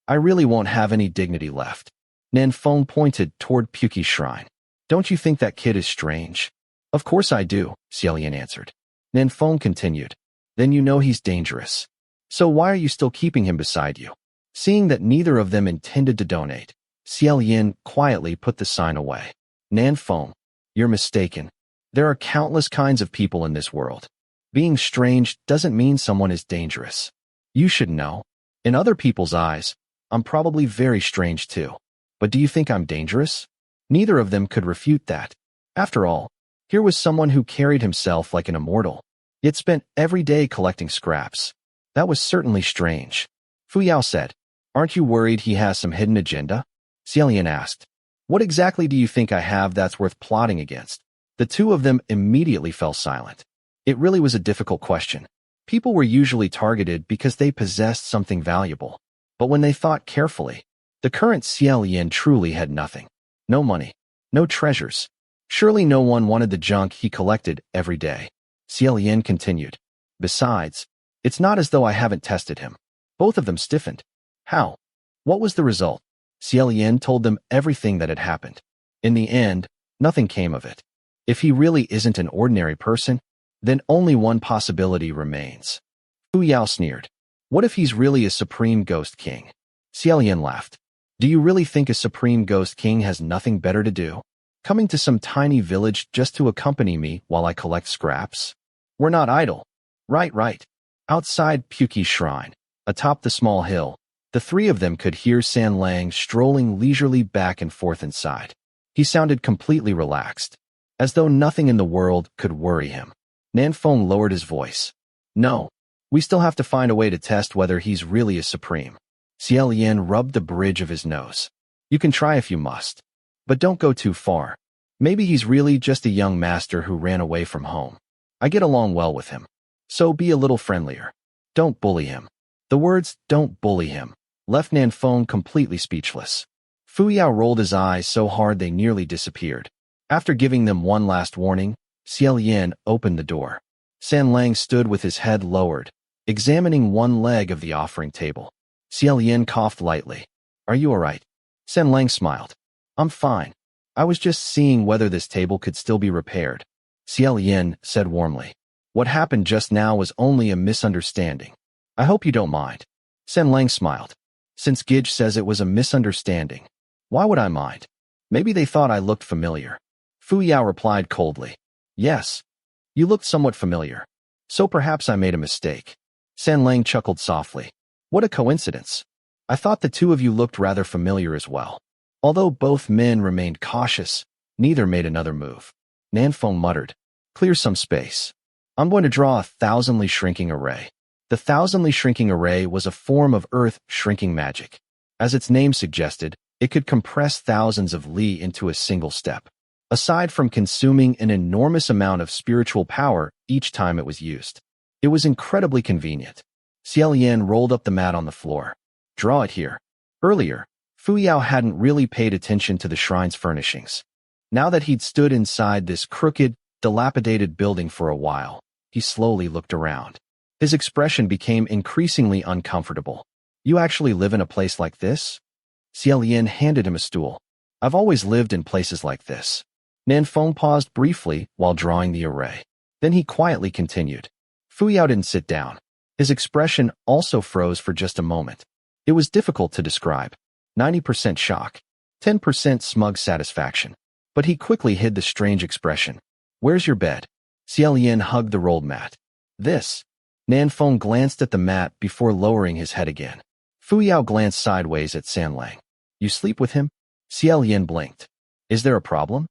I really won't have any dignity left. Nanfeng pointed toward Puki's shrine. Don't you think that kid is strange? Of course I do, Xie Lian answered. Nanfeng continued. Then you know he's dangerous. So why are you still keeping him beside you? Seeing that neither of them intended to donate, Xie Lian quietly put the sign away. Nanfeng, you're mistaken. There are countless kinds of people in this world. Being strange doesn't mean someone is dangerous. You should know. In other people's eyes, I'm probably very strange too. But do you think I'm dangerous? Neither of them could refute that. After all, here was someone who carried himself like an immortal, yet spent every day collecting scraps. That was certainly strange. Fu Yao said, Aren't you worried he has some hidden agenda? Xie Lian asked, What exactly do you think I have that's worth plotting against? The two of them immediately fell silent. It really was a difficult question. People were usually targeted because they possessed something valuable. But when they thought carefully, the current Xie Lian truly had nothing. No money. No treasures. Surely no one wanted the junk he collected every day. Xie Lian continued. Besides, it's not as though I haven't tested him. Both of them stiffened. How? What was the result? Xie Lian told them everything that had happened. In the end, nothing came of it. If he really isn't an ordinary person, then only one possibility remains. Fu Yao sneered. What if he's really a supreme ghost king? Xie Lian laughed. Do you really think a supreme ghost king has nothing better to do? Coming to some tiny village just to accompany me while I collect scraps? We're not idle. Right. Outside Puki's shrine, atop the small hill, the three of them could hear San Lang strolling leisurely back and forth inside. He sounded completely relaxed, as though nothing in the world could worry him. Nanfeng lowered his voice. No, we still have to find a way to test whether he's really a supreme. Xie Lian rubbed the bridge of his nose. You can try if you must, but don't go too far. Maybe he's really just a young master who ran away from home. I get along well with him, so be a little friendlier. Don't bully him. The words, don't bully him, left Nanfeng completely speechless. Fu Yao rolled his eyes so hard they nearly disappeared. After giving them one last warning, Xie Lian opened the door. San Lang stood with his head lowered, examining one leg of the offering table. Xie Lian coughed lightly. Are you all right? San Lang smiled. I'm fine. I was just seeing whether this table could still be repaired. Xie Lian said warmly. What happened just now was only a misunderstanding. I hope you don't mind. San Lang smiled. Since Gidge says it was a misunderstanding, why would I mind? Maybe they thought I looked familiar. Fu Yao replied coldly. Yes. You looked somewhat familiar. So perhaps I made a mistake. San Lang chuckled softly. What a coincidence. I thought the two of you looked rather familiar as well. Although both men remained cautious, neither made another move. Nanfeng muttered. Clear some space. I'm going to draw a thousandly shrinking array. The thousandly shrinking array was a form of earth shrinking magic. As its name suggested, it could compress thousands of li into a single step. Aside from consuming an enormous amount of spiritual power each time it was used, it was incredibly convenient. Xie Lian rolled up the mat on the floor. Draw it here. Earlier, Fu Yao hadn't really paid attention to the shrine's furnishings. Now that he'd stood inside this crooked, dilapidated building for a while, he slowly looked around. His expression became increasingly uncomfortable. You actually live in a place like this? Xie Lian handed him a stool. I've always lived in places like this. Nanfeng paused briefly while drawing the array. Then he quietly continued. Fu Yao didn't sit down. His expression also froze for just a moment. It was difficult to describe. 90% shock, 10% smug satisfaction. But he quickly hid the strange expression. Where's your bed? Xie Lian hugged the rolled mat. This. Nanfeng glanced at the mat before lowering his head again. Fu Yao glanced sideways at San Lang. You sleep with him? Xie Lian blinked. Is there a problem?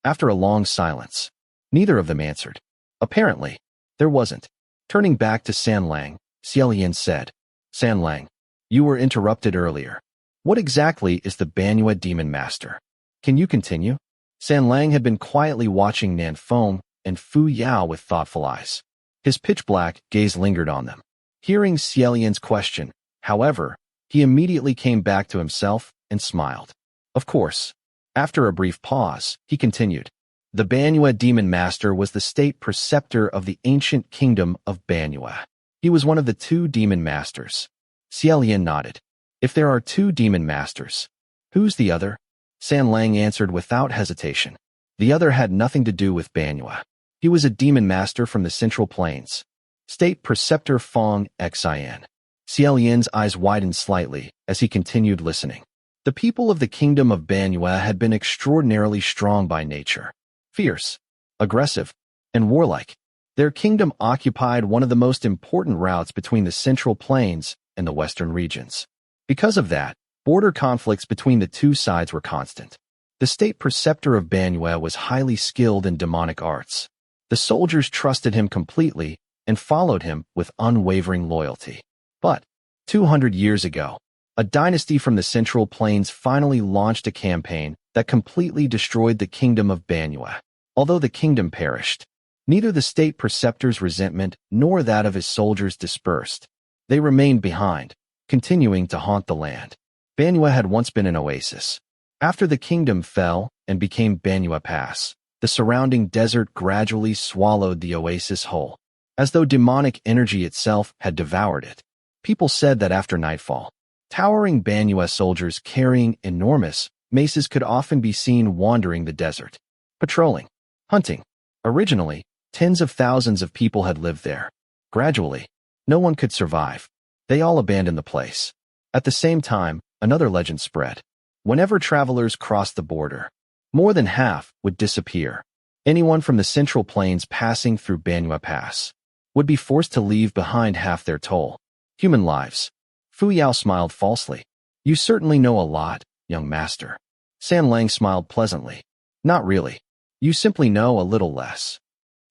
After a long silence, neither of them answered. Apparently, there wasn't. Turning back to San Lang, Xie Lian said, San Lang, you were interrupted earlier. What exactly is the Banua Demon Master? Can you continue? San Lang had been quietly watching Nanfeng and Fu Yao with thoughtful eyes. His pitch-black gaze lingered on them. Hearing Xie Lian's question, however, he immediately came back to himself and smiled. Of course. After a brief pause, he continued. The Banua Demon Master was the state preceptor of the ancient kingdom of Banua. He was one of the two demon masters. Xie Lian nodded. If there are two demon masters, who's the other? San Lang answered without hesitation. The other had nothing to do with Banua. He was a demon master from the Central Plains. State Preceptor Fong Xian. Xie Lian's eyes widened slightly as he continued listening. The people of the kingdom of Banua had been extraordinarily strong by nature. Fierce, aggressive, and warlike. Their kingdom occupied one of the most important routes between the Central Plains and the Western regions. Because of that, border conflicts between the two sides were constant. The state preceptor of Banua was highly skilled in demonic arts. The soldiers trusted him completely and followed him with unwavering loyalty. But 200 years ago, a dynasty from the Central Plains finally launched a campaign that completely destroyed the kingdom of Banua. Although the kingdom perished, neither the state preceptor's resentment nor that of his soldiers dispersed. They remained behind, continuing to haunt the land. Banua had once been an oasis. After the kingdom fell and became Banua Pass, the surrounding desert gradually swallowed the oasis whole, as though demonic energy itself had devoured it. People said that after nightfall, towering Banua soldiers carrying enormous maces could often be seen wandering the desert, patrolling, hunting. Originally, tens of thousands of people had lived there. Gradually, no one could survive. They all abandoned the place. At the same time, another legend spread. Whenever travelers crossed the border, more than half would disappear. Anyone from the Central Plains passing through Banua Pass would be forced to leave behind half their toll. Human lives. Fu Yao smiled falsely. You certainly know a lot, young master. San Lang smiled pleasantly. Not really. You simply know a little less.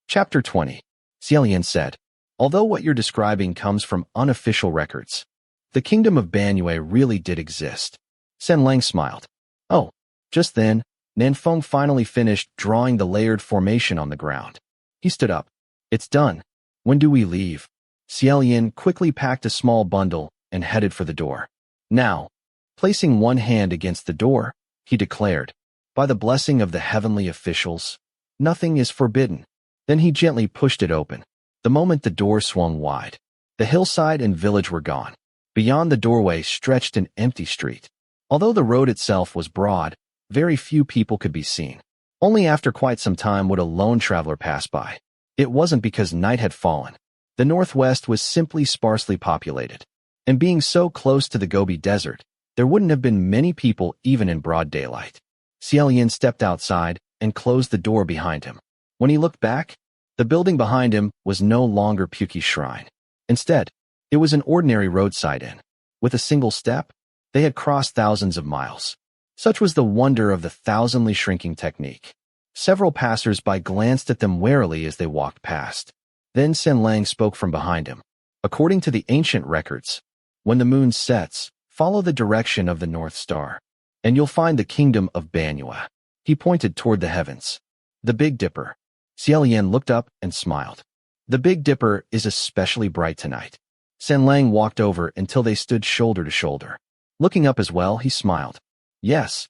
Chapter 20. Xie Lian said, although what you're describing comes from unofficial records, the kingdom of Banua really did exist. San Lang smiled. Oh, just then, Nanfeng finally finished drawing the layered formation on the ground. He stood up. It's done. When do we leave? Xie Lian quickly packed a small bundle and headed for the door. Now, placing one hand against the door, he declared, by the blessing of the heavenly officials, nothing is forbidden. Then he gently pushed it open. The moment the door swung wide, the hillside and village were gone. Beyond the doorway stretched an empty street. Although the road itself was broad, very few people could be seen. Only after quite some time would a lone traveler pass by. It wasn't because night had fallen. The northwest was simply sparsely populated. And being so close to the Gobi Desert, there wouldn't have been many people even in broad daylight. Xie Lian stepped outside and closed the door behind him. When he looked back, the building behind him was no longer Puki's shrine. Instead, it was an ordinary roadside inn. With a single step, they had crossed thousands of miles. Such was the wonder of the thousandly shrinking technique. Several passers-by glanced at them warily as they walked past. Then Xianlang spoke from behind him. According to the ancient records, when the moon sets, follow the direction of the North Star, and you'll find the kingdom of Banyua. He pointed toward the heavens. The Big Dipper. Xie Lian looked up and smiled. The Big Dipper is especially bright tonight. Xianlang walked over until they stood shoulder to shoulder. Looking up as well, he smiled. Yes.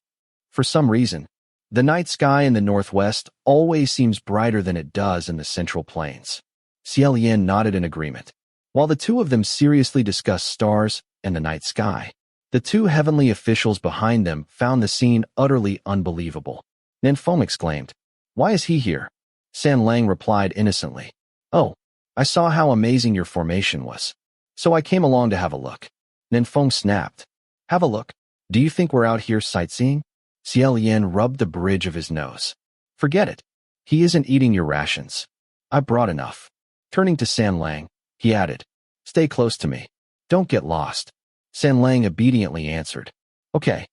For some reason, the night sky in the northwest always seems brighter than it does in the central plains. Xie Lian nodded in agreement. While the two of them seriously discussed stars and the night sky, the two heavenly officials behind them found the scene utterly unbelievable. Nanfeng exclaimed, "Why is he here?" Xianlang replied innocently, "Oh, I saw how amazing your formation was, so I came along to have a look." Nanfeng snapped, "Have a look? Do you think we're out here sightseeing?" Xie Lian rubbed the bridge of his nose. "Forget it. He isn't eating your rations. I brought enough." Turning to Xianlang, he added, "Stay close to me. Don't get lost." Xianlang obediently answered, "Okay."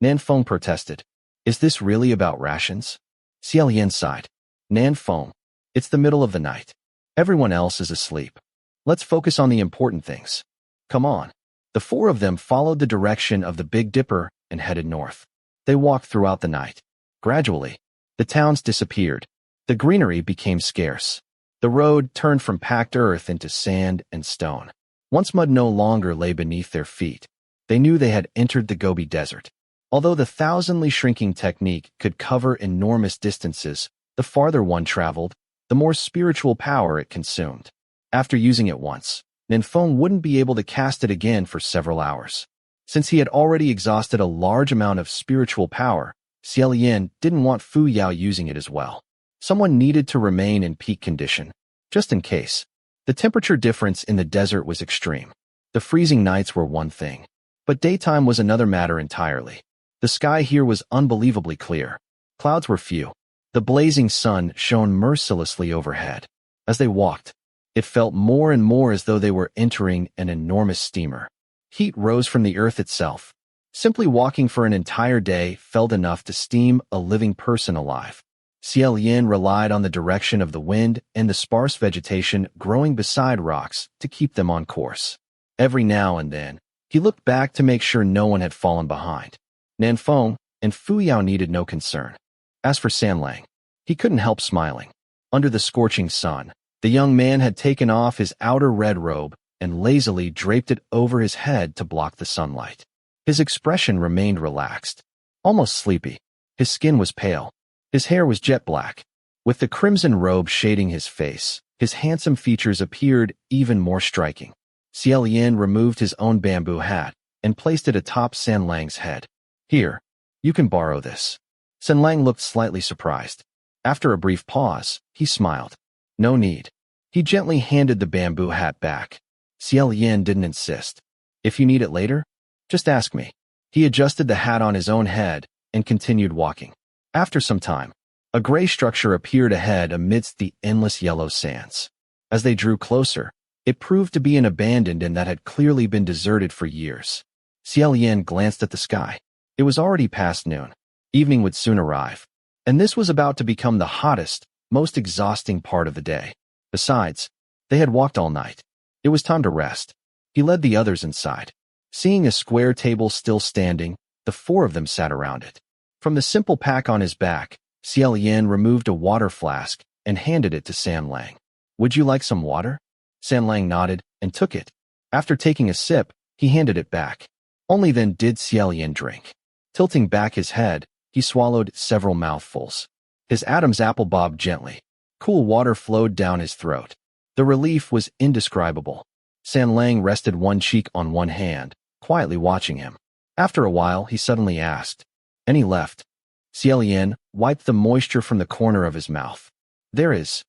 Nanfeng protested, "Is this really about rations?" Xie Lian sighed. "Nanfeng, it's the middle of the night. Everyone else is asleep. Let's focus on the important things. Come on." The four of them followed the direction of the Big Dipper and headed north. They walked throughout the night. Gradually, the towns disappeared. The greenery became scarce. The road turned from packed earth into sand and stone. Once mud no longer lay beneath their feet, they knew they had entered the Gobi Desert. Although the thousandly shrinking technique could cover enormous distances, the farther one traveled, the more spiritual power it consumed. After using it once, Nanfeng wouldn't be able to cast it again for several hours. Since he had already exhausted a large amount of spiritual power, Xie Lian didn't want Fu Yao using it as well. Someone needed to remain in peak condition, just in case. The temperature difference in the desert was extreme. The freezing nights were one thing, but daytime was another matter entirely. The sky here was unbelievably clear. Clouds were few. The blazing sun shone mercilessly overhead. As they walked, it felt more and more as though they were entering an enormous steamer. Heat rose from the earth itself. Simply walking for an entire day felt enough to steam a living person alive. Xie Lian relied on the direction of the wind and the sparse vegetation growing beside rocks to keep them on course. Every now and then, he looked back to make sure no one had fallen behind. Nanfeng and Fu Yao needed no concern. As for Xianlang, he couldn't help smiling. Under the scorching sun, the young man had taken off his outer red robe and lazily draped it over his head to block the sunlight. His expression remained relaxed, almost sleepy. His skin was pale. His hair was jet black. With the crimson robe shading his face, his handsome features appeared even more striking. Xie Lian removed his own bamboo hat and placed it atop Xianlang's head. "Here, you can borrow this." Xianlang looked slightly surprised. After a brief pause, he smiled. "No need." He gently handed the bamboo hat back. Xie Lian didn't insist. "If you need it later, just ask me." He adjusted the hat on his own head and continued walking. After some time, a gray structure appeared ahead amidst the endless yellow sands. As they drew closer, it proved to be an abandoned inn that had clearly been deserted for years. Xie Lian glanced at the sky. It was already past noon. Evening would soon arrive, and this was about to become the hottest, most exhausting part of the day. Besides, they had walked all night. It was time to rest. He led the others inside. Seeing a square table still standing, the four of them sat around it. From the simple pack on his back, Xie Lian removed a water flask and handed it to Xianlang. "Would you like some water?" Xianlang nodded and took it. After taking a sip, he handed it back. Only then did Xie Lian drink. Tilting back his head, he swallowed several mouthfuls. His Adam's apple bobbed gently. Cool water flowed down his throat. The relief was indescribable. San Lang rested one cheek on one hand, quietly watching him. After a while, he suddenly asked, "Any left?" Xie Lian wiped the moisture from the corner of his mouth. "There is."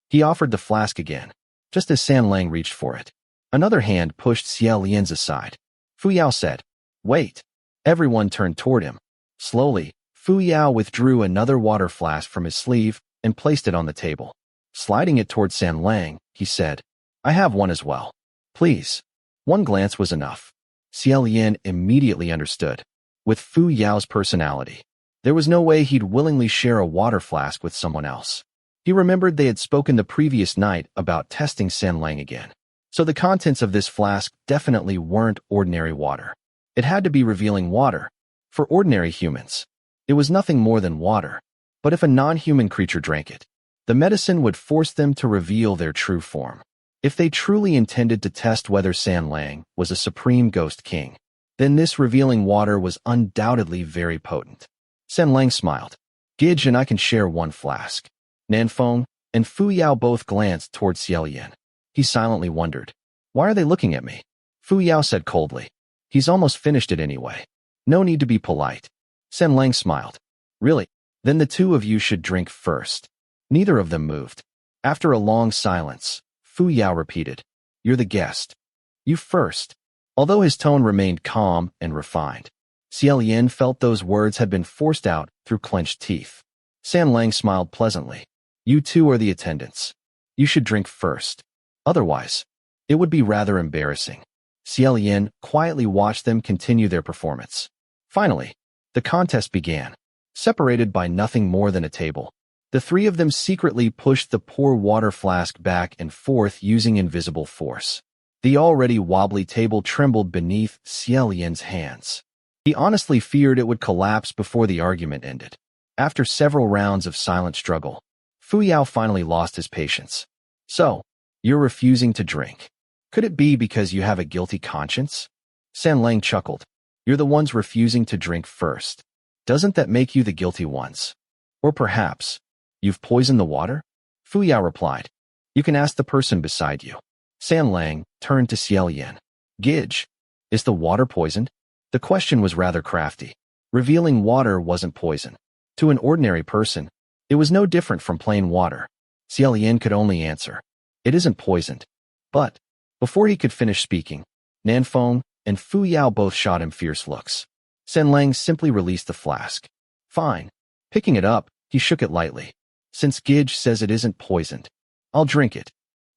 He offered the flask again, just as San Lang reached for it. Another hand pushed Xie Lian's aside. Fu Yao said, "Wait." Everyone turned toward him. Slowly, Fu Yao withdrew another water flask from his sleeve and placed it on the table. Sliding it toward San Lang, he said, "I have one as well. Please." One glance was enough. Xie Lian immediately understood. With Fu Yao's personality, there was no way he'd willingly share a water flask with someone else. He remembered they had spoken the previous night about testing San Lang again. So the contents of this flask definitely weren't ordinary water. It had to be revealing water. For ordinary humans, it was nothing more than water. But if a non-human creature drank it, the medicine would force them to reveal their true form. If they truly intended to test whether San Lang was a supreme ghost king, then this revealing water was undoubtedly very potent. San Lang smiled. "Gidge and I can share one flask." Nanfeng and Fu Yao both glanced toward Xie Lian. He silently wondered, "Why are they looking at me?" Fu Yao said coldly, "He's almost finished it anyway. No need to be polite." San Lang smiled. "Really? Then the two of you should drink first." Neither of them moved. After a long silence, Fu Yao repeated, "You're the guest. You first." Although his tone remained calm and refined, Xie Lian felt those words had been forced out through clenched teeth. San Lang smiled pleasantly. "You two are the attendants. You should drink first. Otherwise, it would be rather embarrassing." Xie Lian quietly watched them continue their performance. Finally, the contest began. Separated by nothing more than a table, the three of them secretly pushed the poor water flask back and forth using invisible force. The already wobbly table trembled beneath Xie Lian's hands. He honestly feared it would collapse before the argument ended. After several rounds of silent struggle, Fu Yao finally lost his patience. "So, you're refusing to drink. Could it be because you have a guilty conscience?" San Lang chuckled. "You're the ones refusing to drink first. Doesn't that make you the guilty ones? Or perhaps, you've poisoned the water?" Fu Yao replied, "You can ask the person beside you." San Lang turned to Xie Lian. "Gidge, is the water poisoned?" The question was rather crafty. Revealing water wasn't poison. To an ordinary person, it was no different from plain water. Xie Lian could only answer, "It isn't poisoned." But, before he could finish speaking, Nanfeng and Fu Yao both shot him fierce looks. San Lang simply released the flask. "Fine." Picking it up, he shook it lightly. "Since Gidge says it isn't poisoned, I'll drink it."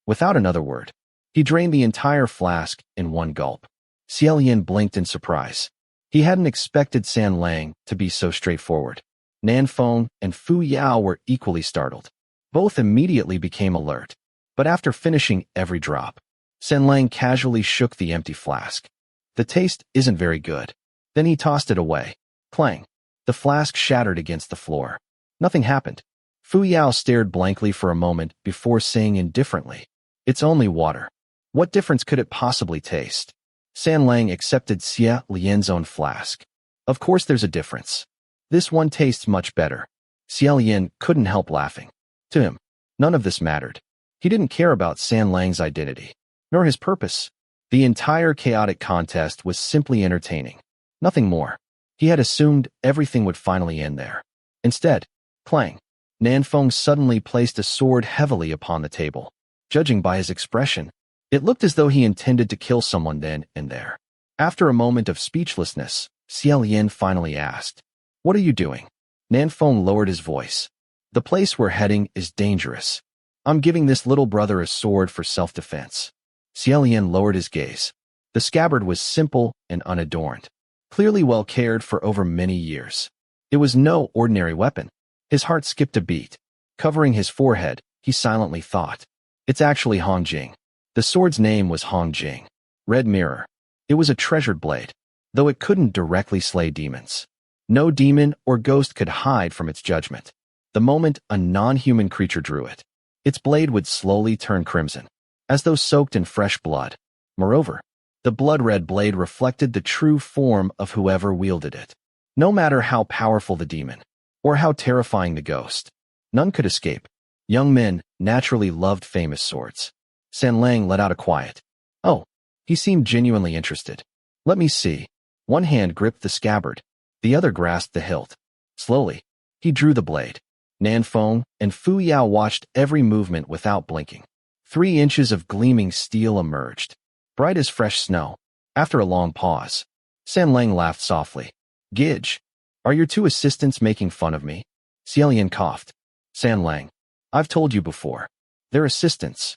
Without another word, he drained the entire flask in one gulp. Xie Lian blinked in surprise. He hadn't expected San Lang to be so straightforward. Nanfeng and Fu Yao were equally startled. Both immediately became alert. But after finishing every drop, San Lang casually shook the empty flask. "The taste isn't very good." Then he tossed it away. Clang. The flask shattered against the floor. Nothing happened. Fu Yao stared blankly for a moment before saying indifferently, "It's only water. What difference could it possibly taste?" San Lang accepted Xie Lian's own flask. "Of course there's a difference. This one tastes much better." Xie Lian couldn't help laughing. To him, none of this mattered. He didn't care about San Lang's identity, nor his purpose. The entire chaotic contest was simply entertaining. Nothing more. He had assumed everything would finally end there. Instead, clang, Nanfeng suddenly placed a sword heavily upon the table. Judging by his expression, it looked as though he intended to kill someone then and there. After a moment of speechlessness, Xie Lian finally asked, "What are you doing?" Nanfeng lowered his voice. "The place we're heading is dangerous. I'm giving this little brother a sword for self-defense." Xie Lian lowered his gaze. The scabbard was simple and unadorned, clearly well cared for over many years. It was no ordinary weapon. His heart skipped a beat. Covering his forehead, he silently thought, "It's actually Hong Jing." The sword's name was Hong Jing. Red Mirror. It was a treasured blade, though it couldn't directly slay demons. No demon or ghost could hide from its judgment. The moment a non-human creature drew it, its blade would slowly turn crimson, as though soaked in fresh blood. Moreover, the blood-red blade reflected the true form of whoever wielded it. No matter how powerful the demon, or how terrifying the ghost, none could escape. Young men naturally loved famous swords. Xianxia let out a quiet. Oh, he seemed genuinely interested. Let me see. One hand gripped the scabbard. The other grasped the hilt. Slowly, he drew the blade. Nanfeng and Fu Yao watched every movement without blinking. 3 inches of gleaming steel emerged, bright as fresh snow. After a long pause, Xianxia laughed softly. Gidge, are your 2 assistants making fun of me? Xie Lian coughed. Xianxia, I've told you before. They're assistants,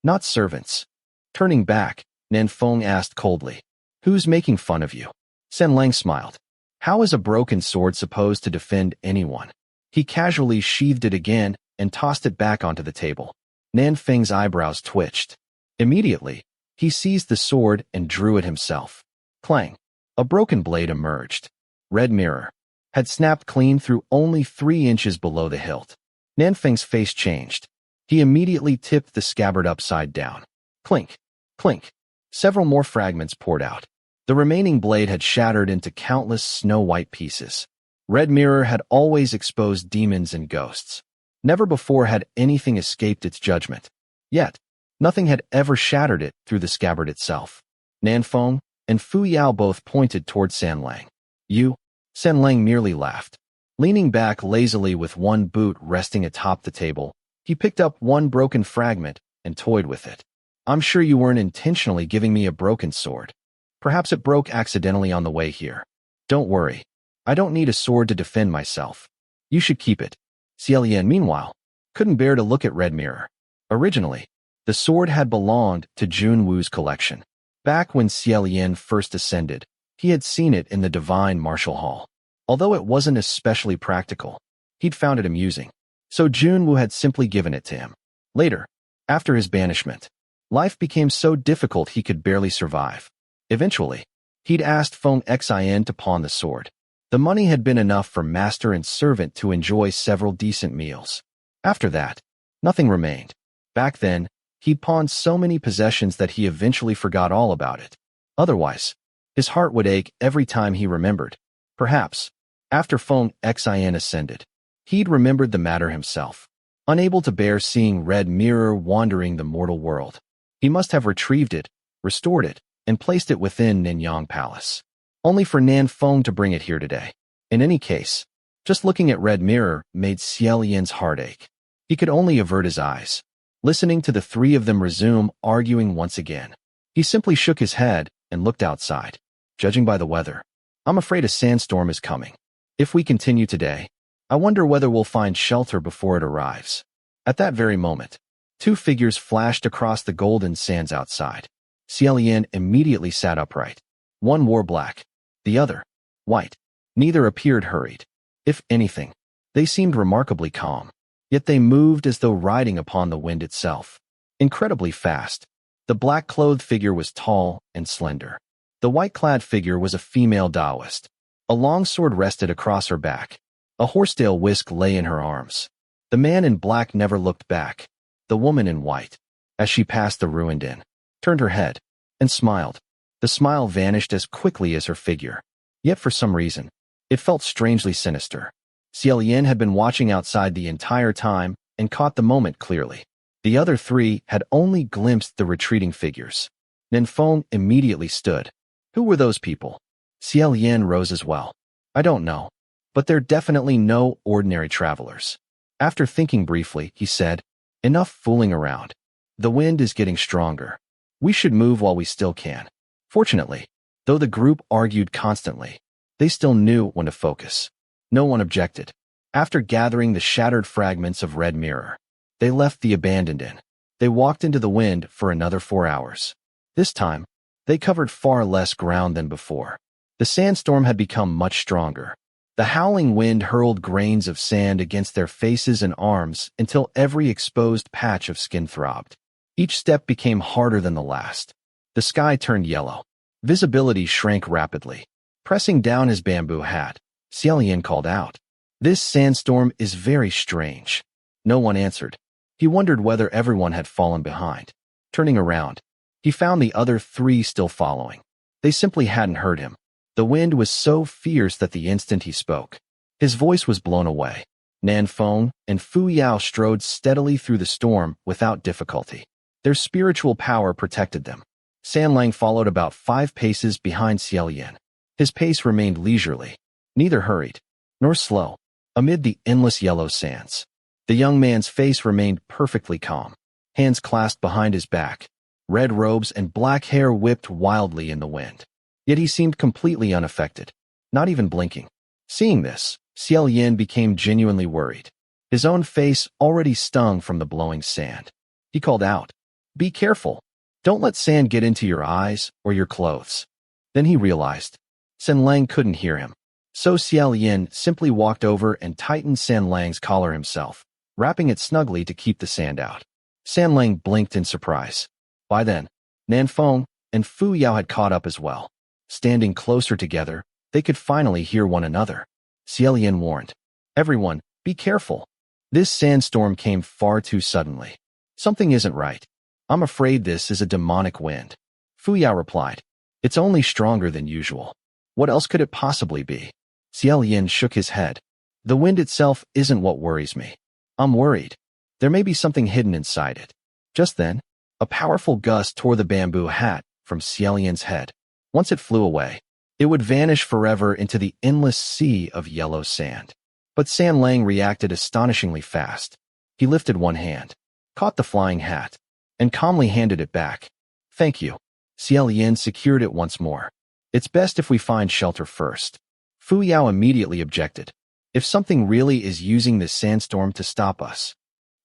not servants. Turning back, Nanfeng asked coldly. Who's making fun of you? Xianxia smiled. How is a broken sword supposed to defend anyone? He casually sheathed it again and tossed it back onto the table. Nanfeng's eyebrows twitched. Immediately, he seized the sword and drew it himself. Clang! A broken blade emerged. Red mirror had snapped clean through only 3 inches below the hilt. Nanfeng's face changed. He immediately tipped the scabbard upside down. Clink! Clink! Several more fragments poured out. The remaining blade had shattered into countless snow-white pieces. Red mirror had always exposed demons and ghosts. Never before had anything escaped its judgment. Yet, nothing had ever shattered it through the scabbard itself. Nanfeng and Fu Yao both pointed toward Xianxia. You? Xianxia merely laughed. Leaning back lazily with one boot resting atop the table, he picked up one broken fragment and toyed with it. I'm sure you weren't intentionally giving me a broken sword. Perhaps it broke accidentally on the way here. Don't worry. I don't need a sword to defend myself. You should keep it. Xie Lian, meanwhile, couldn't bear to look at Red Mirror. Originally, the sword had belonged to Jun Wu's collection. Back when Xie Lian first ascended, he had seen it in the Divine Martial Hall. Although it wasn't especially practical, he'd found it amusing. So Jun Wu had simply given it to him. Later, after his banishment, life became so difficult he could barely survive. Eventually, he'd asked Feng Xian to pawn the sword. The money had been enough for master and servant to enjoy several decent meals. After that, nothing remained. Back then, he'd pawned so many possessions that he eventually forgot all about it. Otherwise, his heart would ache every time he remembered. Perhaps, after Feng Xian ascended, he'd remembered the matter himself. Unable to bear seeing Red Mirror wandering the mortal world, he must have retrieved it, restored it, and placed it within Ninyang Palace. Only for Nanfeng to bring it here today. In any case, just looking at Red Mirror made Xie Lian's heart ache. He could only avert his eyes, listening to the 3 of them resume arguing once again. He simply shook his head and looked outside. Judging by the weather, I'm afraid a sandstorm is coming. If we continue today, I wonder whether we'll find shelter before it arrives. At that very moment, 2 figures flashed across the golden sands outside. Xie Lian immediately sat upright. One wore black, the other, white. Neither appeared hurried. If anything, they seemed remarkably calm. Yet they moved as though riding upon the wind itself. Incredibly fast. The black-clothed figure was tall and slender. The white-clad figure was a female Daoist. A long sword rested across her back. A horsetail whisk lay in her arms. The man in black never looked back. The woman in white, as she passed the ruined inn, turned her head and smiled. The smile vanished as quickly as her figure. Yet for some reason, it felt strangely sinister. Xie Lian had been watching outside the entire time and caught the moment clearly. The other 3 had only glimpsed the retreating figures. Nanfeng immediately stood. Who were those people? Xie Lian rose as well. I don't know, but they're definitely no ordinary travelers. After thinking briefly, he said, Enough fooling around. The wind is getting stronger. We should move while we still can. Fortunately, though the group argued constantly, they still knew when to focus. No one objected. After gathering the shattered fragments of Red Mirror, they left the abandoned inn. They walked into the wind for another 4 hours. This time, they covered far less ground than before. The sandstorm had become much stronger. The howling wind hurled grains of sand against their faces and arms until every exposed patch of skin throbbed. Each step became harder than the last. The sky turned yellow. Visibility shrank rapidly. Pressing down his bamboo hat, Xie Lian called out, This sandstorm is very strange. No one answered. He wondered whether everyone had fallen behind. Turning around, he found the other 3 still following. They simply hadn't heard him. The wind was so fierce that the instant he spoke, his voice was blown away. Nan Feng and Fu Yao strode steadily through the storm without difficulty. Their spiritual power protected them. San Lang followed about 5 paces behind Xie Lian. His pace remained leisurely, neither hurried nor slow, amid the endless yellow sands. The young man's face remained perfectly calm, hands clasped behind his back. Red robes and black hair whipped wildly in the wind. Yet he seemed completely unaffected, not even blinking. Seeing this, Xie Lian became genuinely worried. His own face already stung from the blowing sand. He called out, "Be careful! Don't let sand get into your eyes or your clothes." Then he realized San Lang couldn't hear him. So Xie Lian simply walked over and tightened San Lang's collar himself, wrapping it snugly to keep the sand out. San Lang blinked in surprise. By then, Nan Feng and Fu Yao had caught up as well. Standing closer together, they could finally hear one another. Xie Lian warned, "Everyone, be careful. This sandstorm came far too suddenly. Something isn't right. I'm afraid this is a demonic wind." Fu Yao replied, "It's only stronger than usual. What else could it possibly be?" Xie Lian shook his head. "The wind itself isn't what worries me. I'm worried there may be something hidden inside it." Just then, a powerful gust tore the bamboo hat from Xie Lian's head. Once it flew away, it would vanish forever into the endless sea of yellow sand. But San Lang reacted astonishingly fast. He lifted one hand, caught the flying hat, and calmly handed it back. "Thank you." Xie Lian secured it once more. "It's best if we find shelter first." Fu Yao immediately objected. "If something really is using this sandstorm to stop us,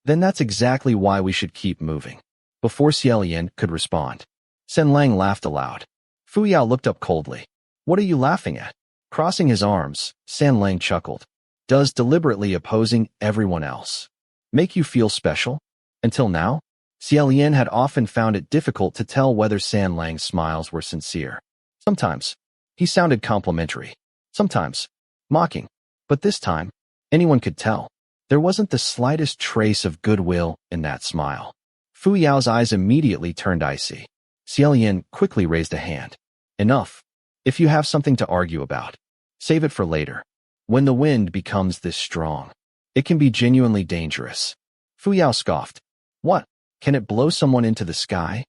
then that's exactly why we should keep moving." Before Xie Lian could respond, San Lang laughed aloud. Fu Yao looked up coldly. "What are you laughing at?" Crossing his arms, San Lang chuckled. "Does deliberately opposing everyone else make you feel special?" Until now, Xie Lian had often found it difficult to tell whether San Lang's smiles were sincere. Sometimes, he sounded complimentary. Sometimes, mocking. But this time, anyone could tell. There wasn't the slightest trace of goodwill in that smile. Fu Yao's eyes immediately turned icy. Xie Lian quickly raised a hand. "Enough. If you have something to argue about, save it for later. When the wind becomes this strong, it can be genuinely dangerous." Fu Yao scoffed. "What? Can it blow someone into the sky?"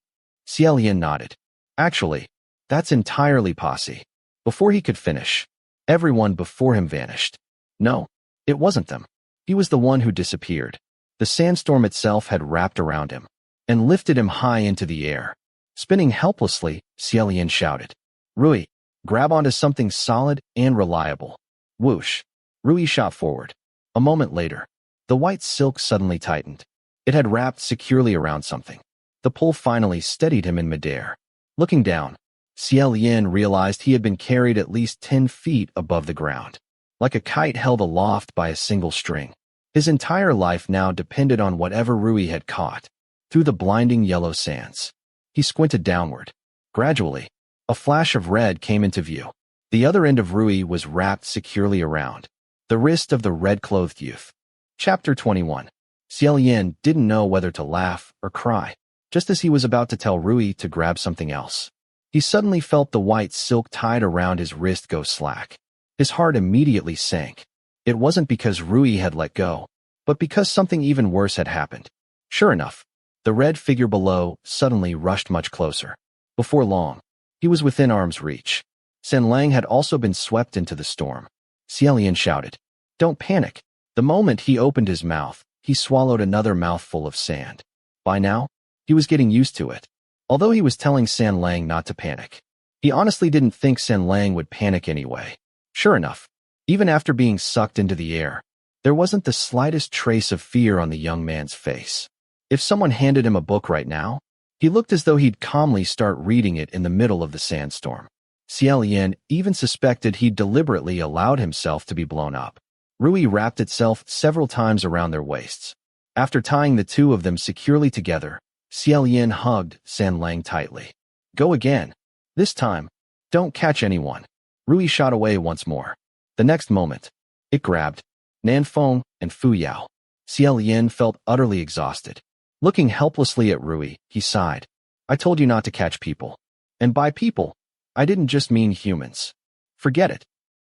Xie Lian nodded. "Actually, that's entirely possible." Before he could finish, everyone before him vanished. No, it wasn't them. He was the one who disappeared. The sandstorm itself had wrapped around him and lifted him high into the air. Spinning helplessly, Xie Lian shouted, "Rui, grab onto something solid and reliable." Whoosh! Rui shot forward. A moment later, the white silk suddenly tightened. It had wrapped securely around something. The pull finally steadied him in midair. Looking down, Xie Lian realized he had been carried at least 10 feet above the ground, like a kite held aloft by a single string. His entire life now depended on whatever Rui had caught. Through the blinding yellow sands, he squinted downward. Gradually, a flash of red came into view. The other end of Rui was wrapped securely around the wrist of the red-clothed youth. Chapter 21. Xie Lian didn't know whether to laugh or cry. Just as he was about to tell Rui to grab something else, he suddenly felt the white silk tied around his wrist go slack. His heart immediately sank. It wasn't because Rui had let go, but because something even worse had happened. Sure enough, the red figure below suddenly rushed much closer. Before long, he was within arm's reach. San Lang had also been swept into the storm. Xie Lian shouted, "Don't panic." The moment he opened his mouth, he swallowed another mouthful of sand. By now, he was getting used to it. Although he was telling San Lang not to panic, he honestly didn't think San Lang would panic anyway. Sure enough, even after being sucked into the air, there wasn't the slightest trace of fear on the young man's face. If someone handed him a book right now, he looked as though he'd calmly start reading it in the middle of the sandstorm. Xie Lian even suspected he'd deliberately allowed himself to be blown up. Rui wrapped itself several times around their waists. After tying the two of them securely together, Xie Lian hugged San Lang tightly. "Go again. This time, don't catch anyone." Rui shot away once more. The next moment, it grabbed Nan Feng and Fu Yao. Xie Lian felt utterly exhausted. Looking helplessly at Rui, he sighed. "I told you not to catch people. And by people, I didn't just mean humans. Forget it."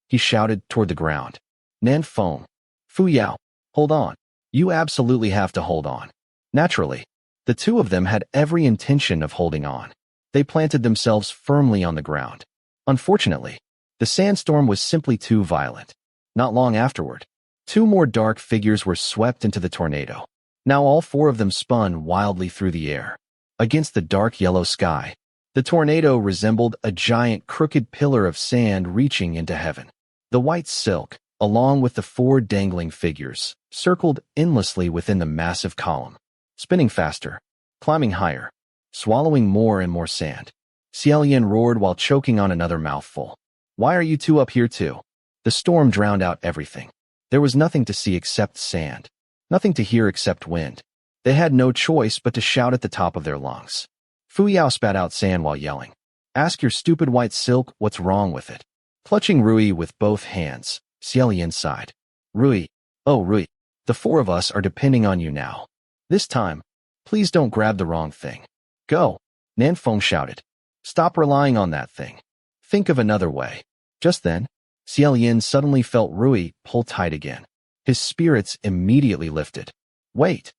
He shouted toward the ground. "Nan Feng, Fu Yao, Hold on. You absolutely have to hold on. Naturally, the two of them had every intention of holding on. They planted themselves firmly on the ground. Unfortunately, the sandstorm was simply too violent. Not long afterward, two more dark figures were swept into the tornado. Now all four of them spun wildly through the air. Against the dark yellow sky, the tornado resembled a giant crooked pillar of sand reaching into heaven. The white silk, along with the four dangling figures, circled endlessly within the massive column, spinning faster, climbing higher, swallowing more and more sand. Xie Lian roared while choking on another mouthful. Why are you two up here too? The storm drowned out everything. There was nothing to see except sand, nothing to hear except wind. They had no choice but to shout at the top of their lungs. Fu Yao spat out sand while yelling. Ask your stupid white silk what's wrong with it. Clutching Rui with both hands, Xie Lian sighed. Rui, oh Rui, the four of us are depending on you now. This time, please don't grab the wrong thing. Go, Nanfeng shouted. Stop relying on that thing. Think of another way. Just then, Xie Lian suddenly felt Rui pull tight again. His spirits immediately lifted. Wait,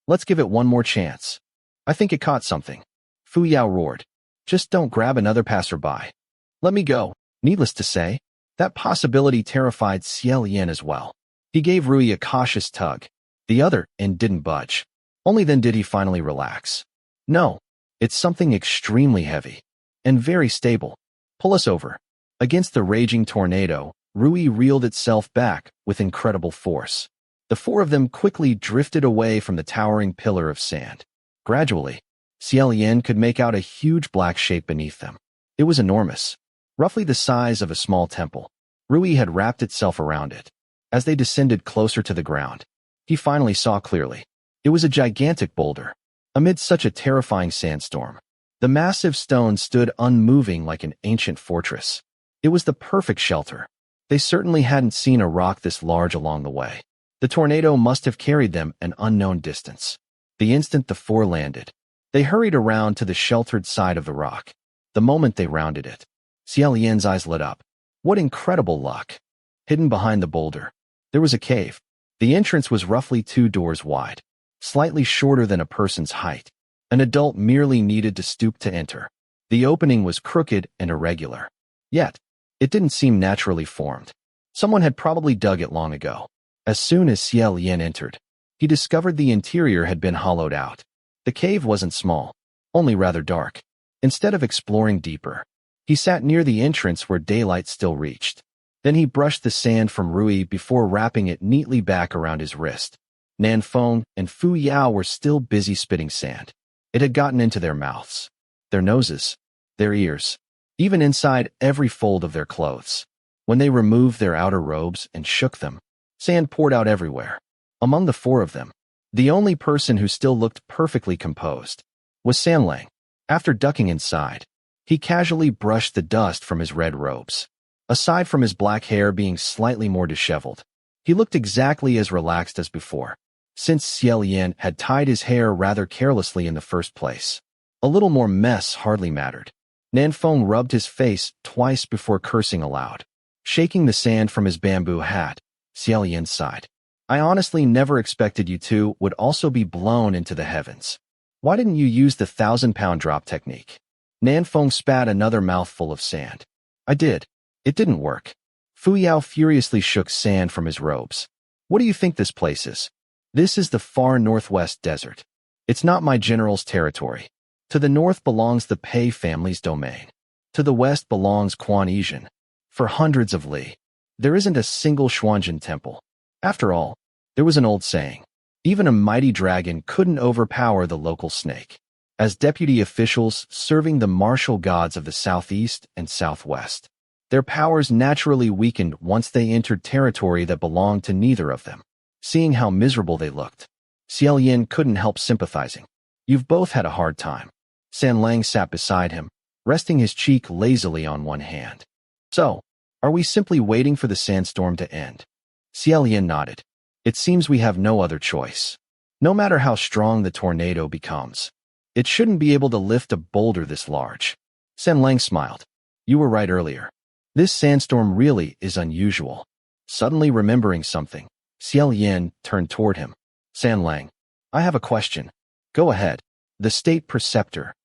let's give it one more chance. I think it caught something. Fu Yao roared. Just don't grab another passerby. Let me go. Needless to say, that possibility terrified Xie Lian as well. He gave Rui a cautious tug. The other end didn't budge. Only then did he finally relax. No, it's something extremely heavy and very stable. Pull us over. Against the raging tornado, Rui reeled itself back with incredible force. The four of them quickly drifted away from the towering pillar of sand. Gradually, Xie Lian could make out a huge black shape beneath them. It was enormous, roughly the size of a small temple. Rui had wrapped itself around it. As they descended closer to the ground, he finally saw clearly. It was a gigantic boulder. Amid such a terrifying sandstorm, the massive stone stood unmoving like an ancient fortress. It was the perfect shelter. They certainly hadn't seen a rock this large along the way. The tornado must have carried them an unknown distance. The instant the four landed, they hurried around to the sheltered side of the rock. The moment they rounded it, Xie Lian's eyes lit up. What incredible luck! Hidden behind the boulder, there was a cave. The entrance was roughly 2 doors wide, slightly shorter than a person's height. An adult merely needed to stoop to enter. The opening was crooked and irregular. Yet, it didn't seem naturally formed. Someone had probably dug it long ago. As soon as Xie Lian entered, he discovered the interior had been hollowed out. The cave wasn't small, only rather dark. Instead of exploring deeper, he sat near the entrance where daylight still reached. Then he brushed the sand from Rui before wrapping it neatly back around his wrist. Nanfeng and Fu Yao were still busy spitting sand. It had gotten into their mouths, their noses, their ears, even inside every fold of their clothes. When they removed their outer robes and shook them, sand poured out everywhere. Among the four of them, the only person who still looked perfectly composed was Sanlang. After ducking inside, he casually brushed the dust from his red robes. Aside from his black hair being slightly more disheveled, he looked exactly as relaxed as before, since Xie Lian had tied his hair rather carelessly in the first place. A little more mess hardly mattered. Nanfeng rubbed his face twice before cursing aloud. Shaking the sand from his bamboo hat, Xie Lian sighed. I honestly never expected you two would also be blown into the heavens. Why didn't you use the 1,000-pound drop technique? Nanfeng spat another mouthful of sand. I did. It didn't work. Fu Yao furiously shook sand from his robes. What do you think this place is? This is the far northwest desert. It's not my general's territory. To the north belongs the Pei family's domain. To the west belongs Quan Yizhen. For hundreds of li, there isn't a single Xuanzhen temple. After all, there was an old saying, even a mighty dragon couldn't overpower the local snake. As deputy officials serving the martial gods of the southeast and southwest, their powers naturally weakened once they entered territory that belonged to neither of them. Seeing how miserable they looked, Xie Lian couldn't help sympathizing. You've both had a hard time. Sanlang sat beside him, resting his cheek lazily on one hand. So, are we simply waiting for the sandstorm to end? Xie Lian nodded. It seems we have no other choice. No matter how strong the tornado becomes, it shouldn't be able to lift a boulder this large. Sanlang smiled. You were right earlier. This sandstorm really is unusual. Suddenly remembering something, Xie Lian turned toward him. San Lang, I have a question. Go ahead. The state preceptor.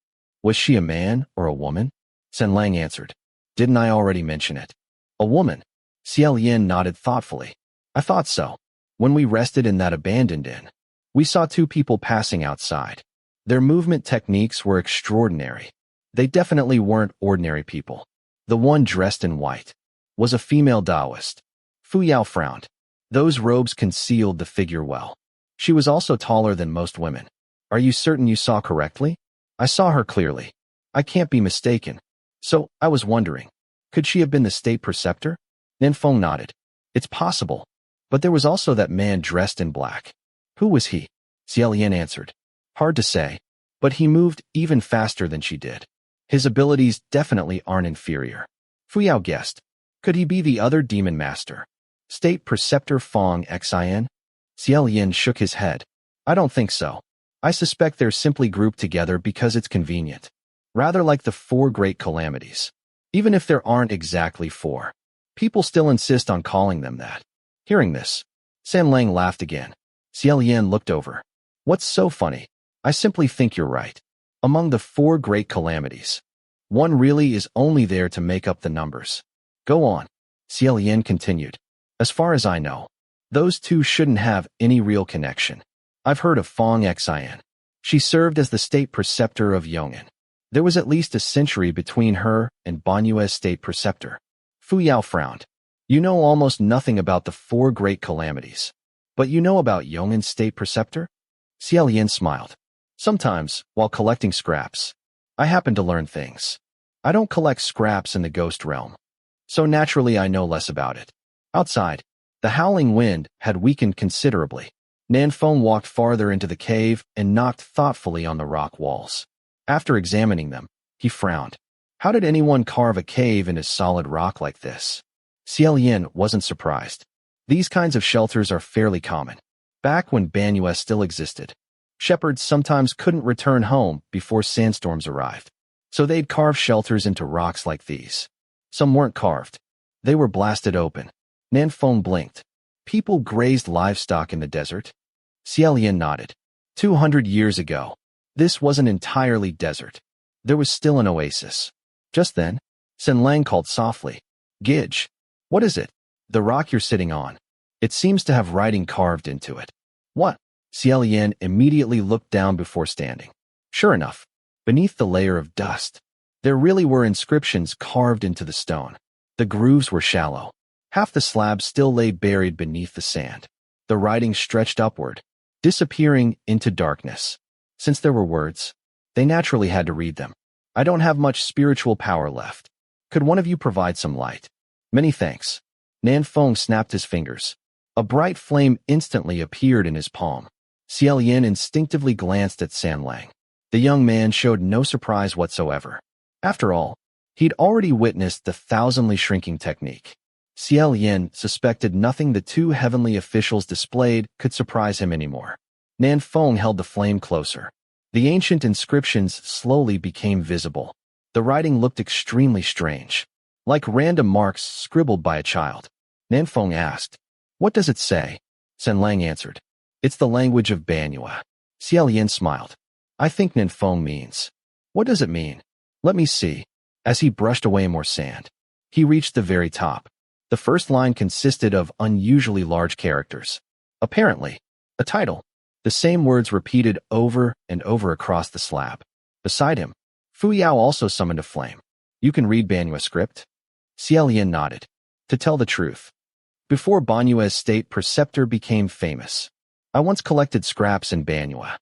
Was she a man or a woman? San Lang answered. Didn't I already mention it? A woman. Xie Lian nodded thoughtfully. I thought so. When we rested in that abandoned inn, we saw two people passing outside. Their movement techniques were extraordinary. They definitely weren't ordinary people. The one dressed in white was a female Daoist. Fu Yao frowned. Those robes concealed the figure well. She was also taller than most women. Are you certain you saw correctly? I saw her clearly. I can't be mistaken. So, I was wondering, could she have been the state preceptor? Nanfeng nodded. It's possible. But there was also that man dressed in black. Who was he? Xie Lian answered. Hard to say. But he moved even faster than she did. His abilities definitely aren't inferior. Fu Yao guessed. Could he be the other demon master? State Preceptor Fong Xian? Xie Lian shook his head. I don't think so. I suspect they're simply grouped together because it's convenient. Rather like the four great calamities. Even if there aren't exactly four. People still insist on calling them that. Hearing this, San Lang laughed again. Xie Lian looked over. What's so funny? I simply think you're right. Among the four great calamities, one really is only there to make up the numbers. Go on. Xie Lian continued. As far as I know, those two shouldn't have any real connection. I've heard of Fong Xian. She served as the state preceptor of Yong'an. There was at least a century between her and Banyue's state preceptor. Fu Yao frowned. You know almost nothing about the four great calamities. But you know about Yong'an's state preceptor? Xie Lian smiled. Sometimes, while collecting scraps, I happen to learn things. I don't collect scraps in the ghost realm. So naturally I know less about it. Outside, the howling wind had weakened considerably. Nanfeng walked farther into the cave and knocked thoughtfully on the rock walls. After examining them, he frowned. How did anyone carve a cave into solid rock like this? Xie Lian wasn't surprised. These kinds of shelters are fairly common. Back when Banyue still existed, shepherds sometimes couldn't return home before sandstorms arrived. So they'd carve shelters into rocks like these. Some weren't carved. They were blasted open. Nanfeng blinked. People grazed livestock in the desert? Xie Lian nodded. 200 years ago, this wasn't entirely desert. There was still an oasis. Just then, San Lang called softly. Gidge. What is it? The rock you're sitting on. It seems to have writing carved into it. What? Xie Lian immediately looked down before standing. Sure enough, beneath the layer of dust, there really were inscriptions carved into the stone. The grooves were shallow. Half the slab still lay buried beneath the sand. The writing stretched upward, disappearing into darkness. Since there were words, they naturally had to read them. I don't have much spiritual power left. Could one of you provide some light? Many thanks. Nanfeng snapped his fingers. A bright flame instantly appeared in his palm. Xie Lian instinctively glanced at San Lang. The young man showed no surprise whatsoever. After all, he'd already witnessed the thousandly shrinking technique. Xie Lian suspected nothing the two heavenly officials displayed could surprise him anymore. Nanfeng held the flame closer. The ancient inscriptions slowly became visible. The writing looked extremely strange, like random marks scribbled by a child. Nanfeng asked, What does it say? San Lang answered, It's the language of Banyue. Xie Lian smiled. I think Nanfeng means. What does it mean? Let me see. As he brushed away more sand, he reached the very top. The first line consisted of unusually large characters. Apparently, a title. The same words repeated over and over across the slab. Beside him, Fu Yao also summoned a flame. You can read Banyue script? Xie Lian nodded. To tell the truth, before Banyue's state preceptor became famous, I once collected scraps in Banyue.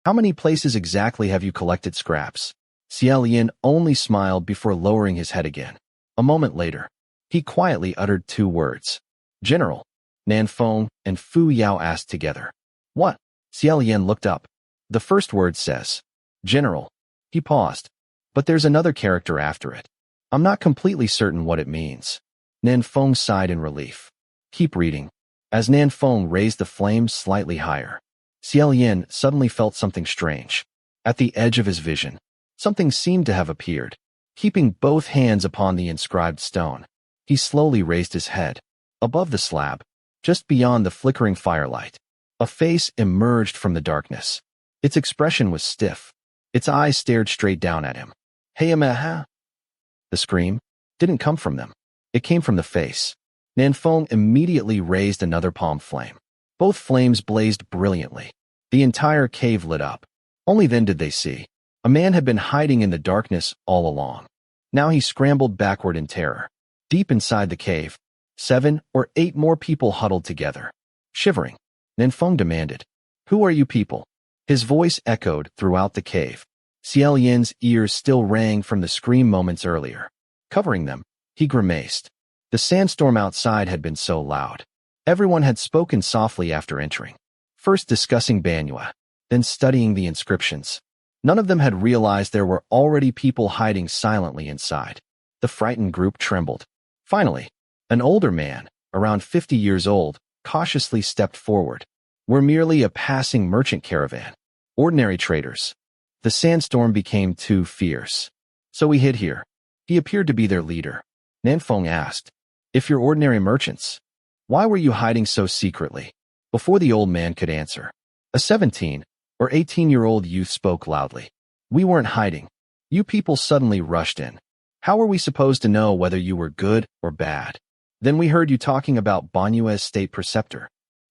How many places exactly have you collected scraps? Xie Lian only smiled before lowering his head again. A moment later, he quietly uttered two words. General. Nanfeng and Fu Yao asked together. What? Xie Lian looked up. The first word says, General. He paused. But there's another character after it. I'm not completely certain what it means. Nanfeng sighed in relief. Keep reading. As Nanfeng raised the flame slightly higher, Xie Lian suddenly felt something strange. At the edge of his vision, something seemed to have appeared. Keeping both hands upon the inscribed stone, he slowly raised his head. Above the slab, Just beyond the flickering firelight, a face emerged from the darkness. Its expression was stiff. Its eyes stared straight down at him. Hey, Amaha! The scream didn't come from them. It came from the face. Nanfeng immediately raised another palm flame. Both flames blazed brilliantly. The entire cave lit up. Only then did they see. A man had been hiding in the darkness all along. Now he scrambled backward in terror. Deep inside the cave, 7 or 8 more people huddled together. Shivering, Nanfeng demanded, "Who are you people?" His voice echoed throughout the cave. Xie Lian's ears still rang from the scream moments earlier. Covering them, he grimaced. The sandstorm outside had been so loud. Everyone had spoken softly after entering, first discussing Banua, then studying the inscriptions. None of them had realized there were already people hiding silently inside. The frightened group trembled. Finally, an older man, around 50 years old, cautiously stepped forward. "We're merely a passing merchant caravan. Ordinary traders." The sandstorm became too fierce. "So we hid here." He appeared to be their leader. Nanfeng asked, "If you're ordinary merchants, why were you hiding so secretly?" Before the old man could answer, a 17 or 18-year-old youth spoke loudly. "We weren't hiding. You people suddenly rushed in. How were we supposed to know whether you were good or bad? Then we heard you talking about Banua's state preceptor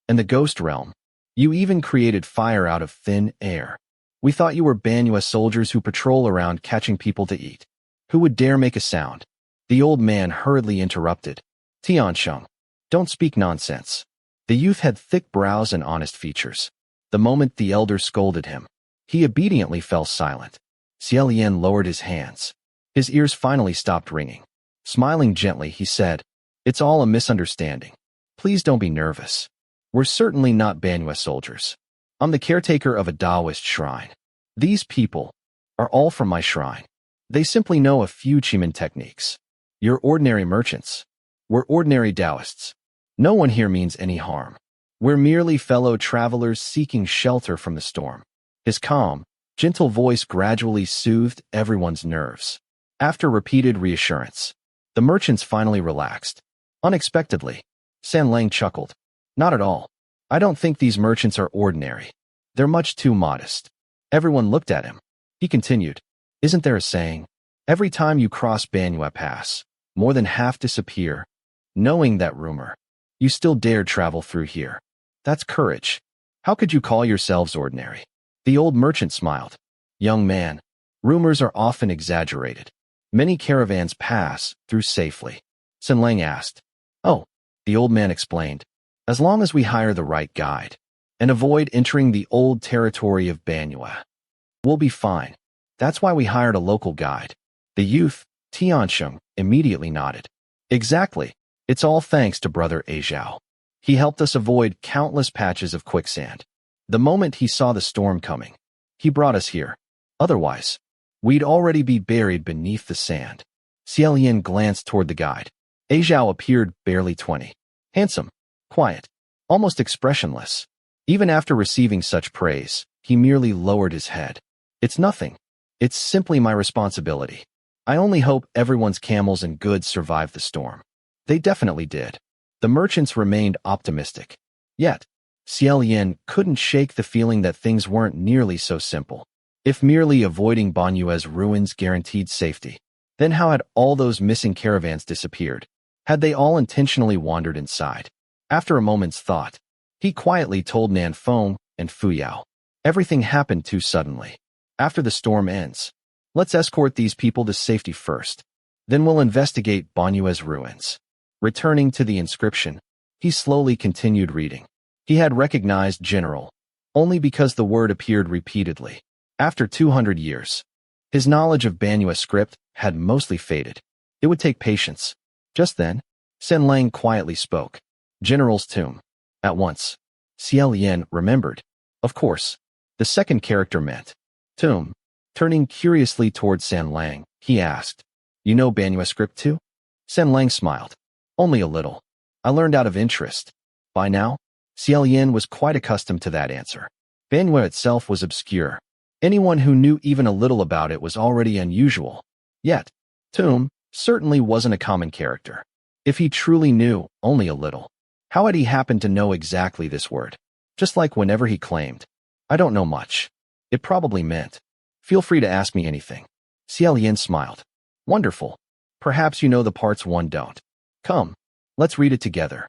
and the ghost realm. You even created fire out of thin air. We thought you were Banua soldiers who patrol around catching people to eat. Who would dare make a sound?" The old man hurriedly interrupted. "Tianxia, don't speak nonsense." The youth had thick brows and honest features. The moment the elder scolded him, he obediently fell silent. Xie Lian lowered his hands. His ears finally stopped ringing. Smiling gently, he said, "It's all a misunderstanding. Please don't be nervous. We're certainly not Banua soldiers. I'm the caretaker of a Daoist shrine. These people are all from my shrine. They simply know a few Qimeng techniques. You're ordinary merchants. We're ordinary Daoists. No one here means any harm. We're merely fellow travelers seeking shelter from the storm." His calm, gentle voice gradually soothed everyone's nerves. After repeated reassurance, the merchants finally relaxed. Unexpectedly, Sanlang chuckled. "Not at all. I don't think these merchants are ordinary. They're much too modest." Everyone looked at him. He continued, "Isn't there a saying? Every time you cross Banua Pass, more than half disappear. Knowing that rumor, you still dared travel through here. That's courage. How could you call yourselves ordinary?" The old merchant smiled. "Young man, rumors are often exaggerated. Many caravans pass through safely." Sanlang asked. "Oh," the old man explained, "as long as we hire the right guide and avoid entering the old territory of Banua, we'll be fine. That's why we hired a local guide." The youth, Tianxia, immediately nodded. "Exactly. It's all thanks to Brother Aizhao. He helped us avoid countless patches of quicksand. The moment he saw the storm coming, he brought us here. Otherwise, we'd already be buried beneath the sand." Xie Lian glanced toward the guide. Aizhao appeared barely 20. Handsome, quiet, almost expressionless. Even after receiving such praise, he merely lowered his head. "It's nothing. It's simply my responsibility. I only hope everyone's camels and goods survived the storm." They definitely did. The merchants remained optimistic. Yet, Xie Lian couldn't shake the feeling that things weren't nearly so simple. If merely avoiding Banua's ruins guaranteed safety, then how had all those missing caravans disappeared? Had they all intentionally wandered inside? After a moment's thought, he quietly told Nanfeng and Fuyao, "Everything happened too suddenly. After the storm ends, let's escort these people to safety first. Then we'll investigate Banua's ruins." Returning to the inscription, he slowly continued reading. He had recognized General only because the word appeared repeatedly. After 200 years, his knowledge of Banua script had mostly faded. It would take patience. Just then, Sanlang quietly spoke. "General's tomb." At once, Xie Lian remembered. Of course, the second character meant tomb. Turning curiously toward Sanlang, he asked, "You know Banua script too?" Sanlang smiled. "Only a little. I learned out of interest." By now, Xie Lian was quite accustomed to that answer. Banua itself was obscure. Anyone who knew even a little about it was already unusual. Yet, Tomb certainly wasn't a common character. If he truly knew only a little, How had he happened to know exactly this word? Just like whenever he claimed, "I don't know much." It probably meant, "Feel free to ask me anything." Xie Lian smiled. "Wonderful. Perhaps you know the parts one don't. Come, let's read it together."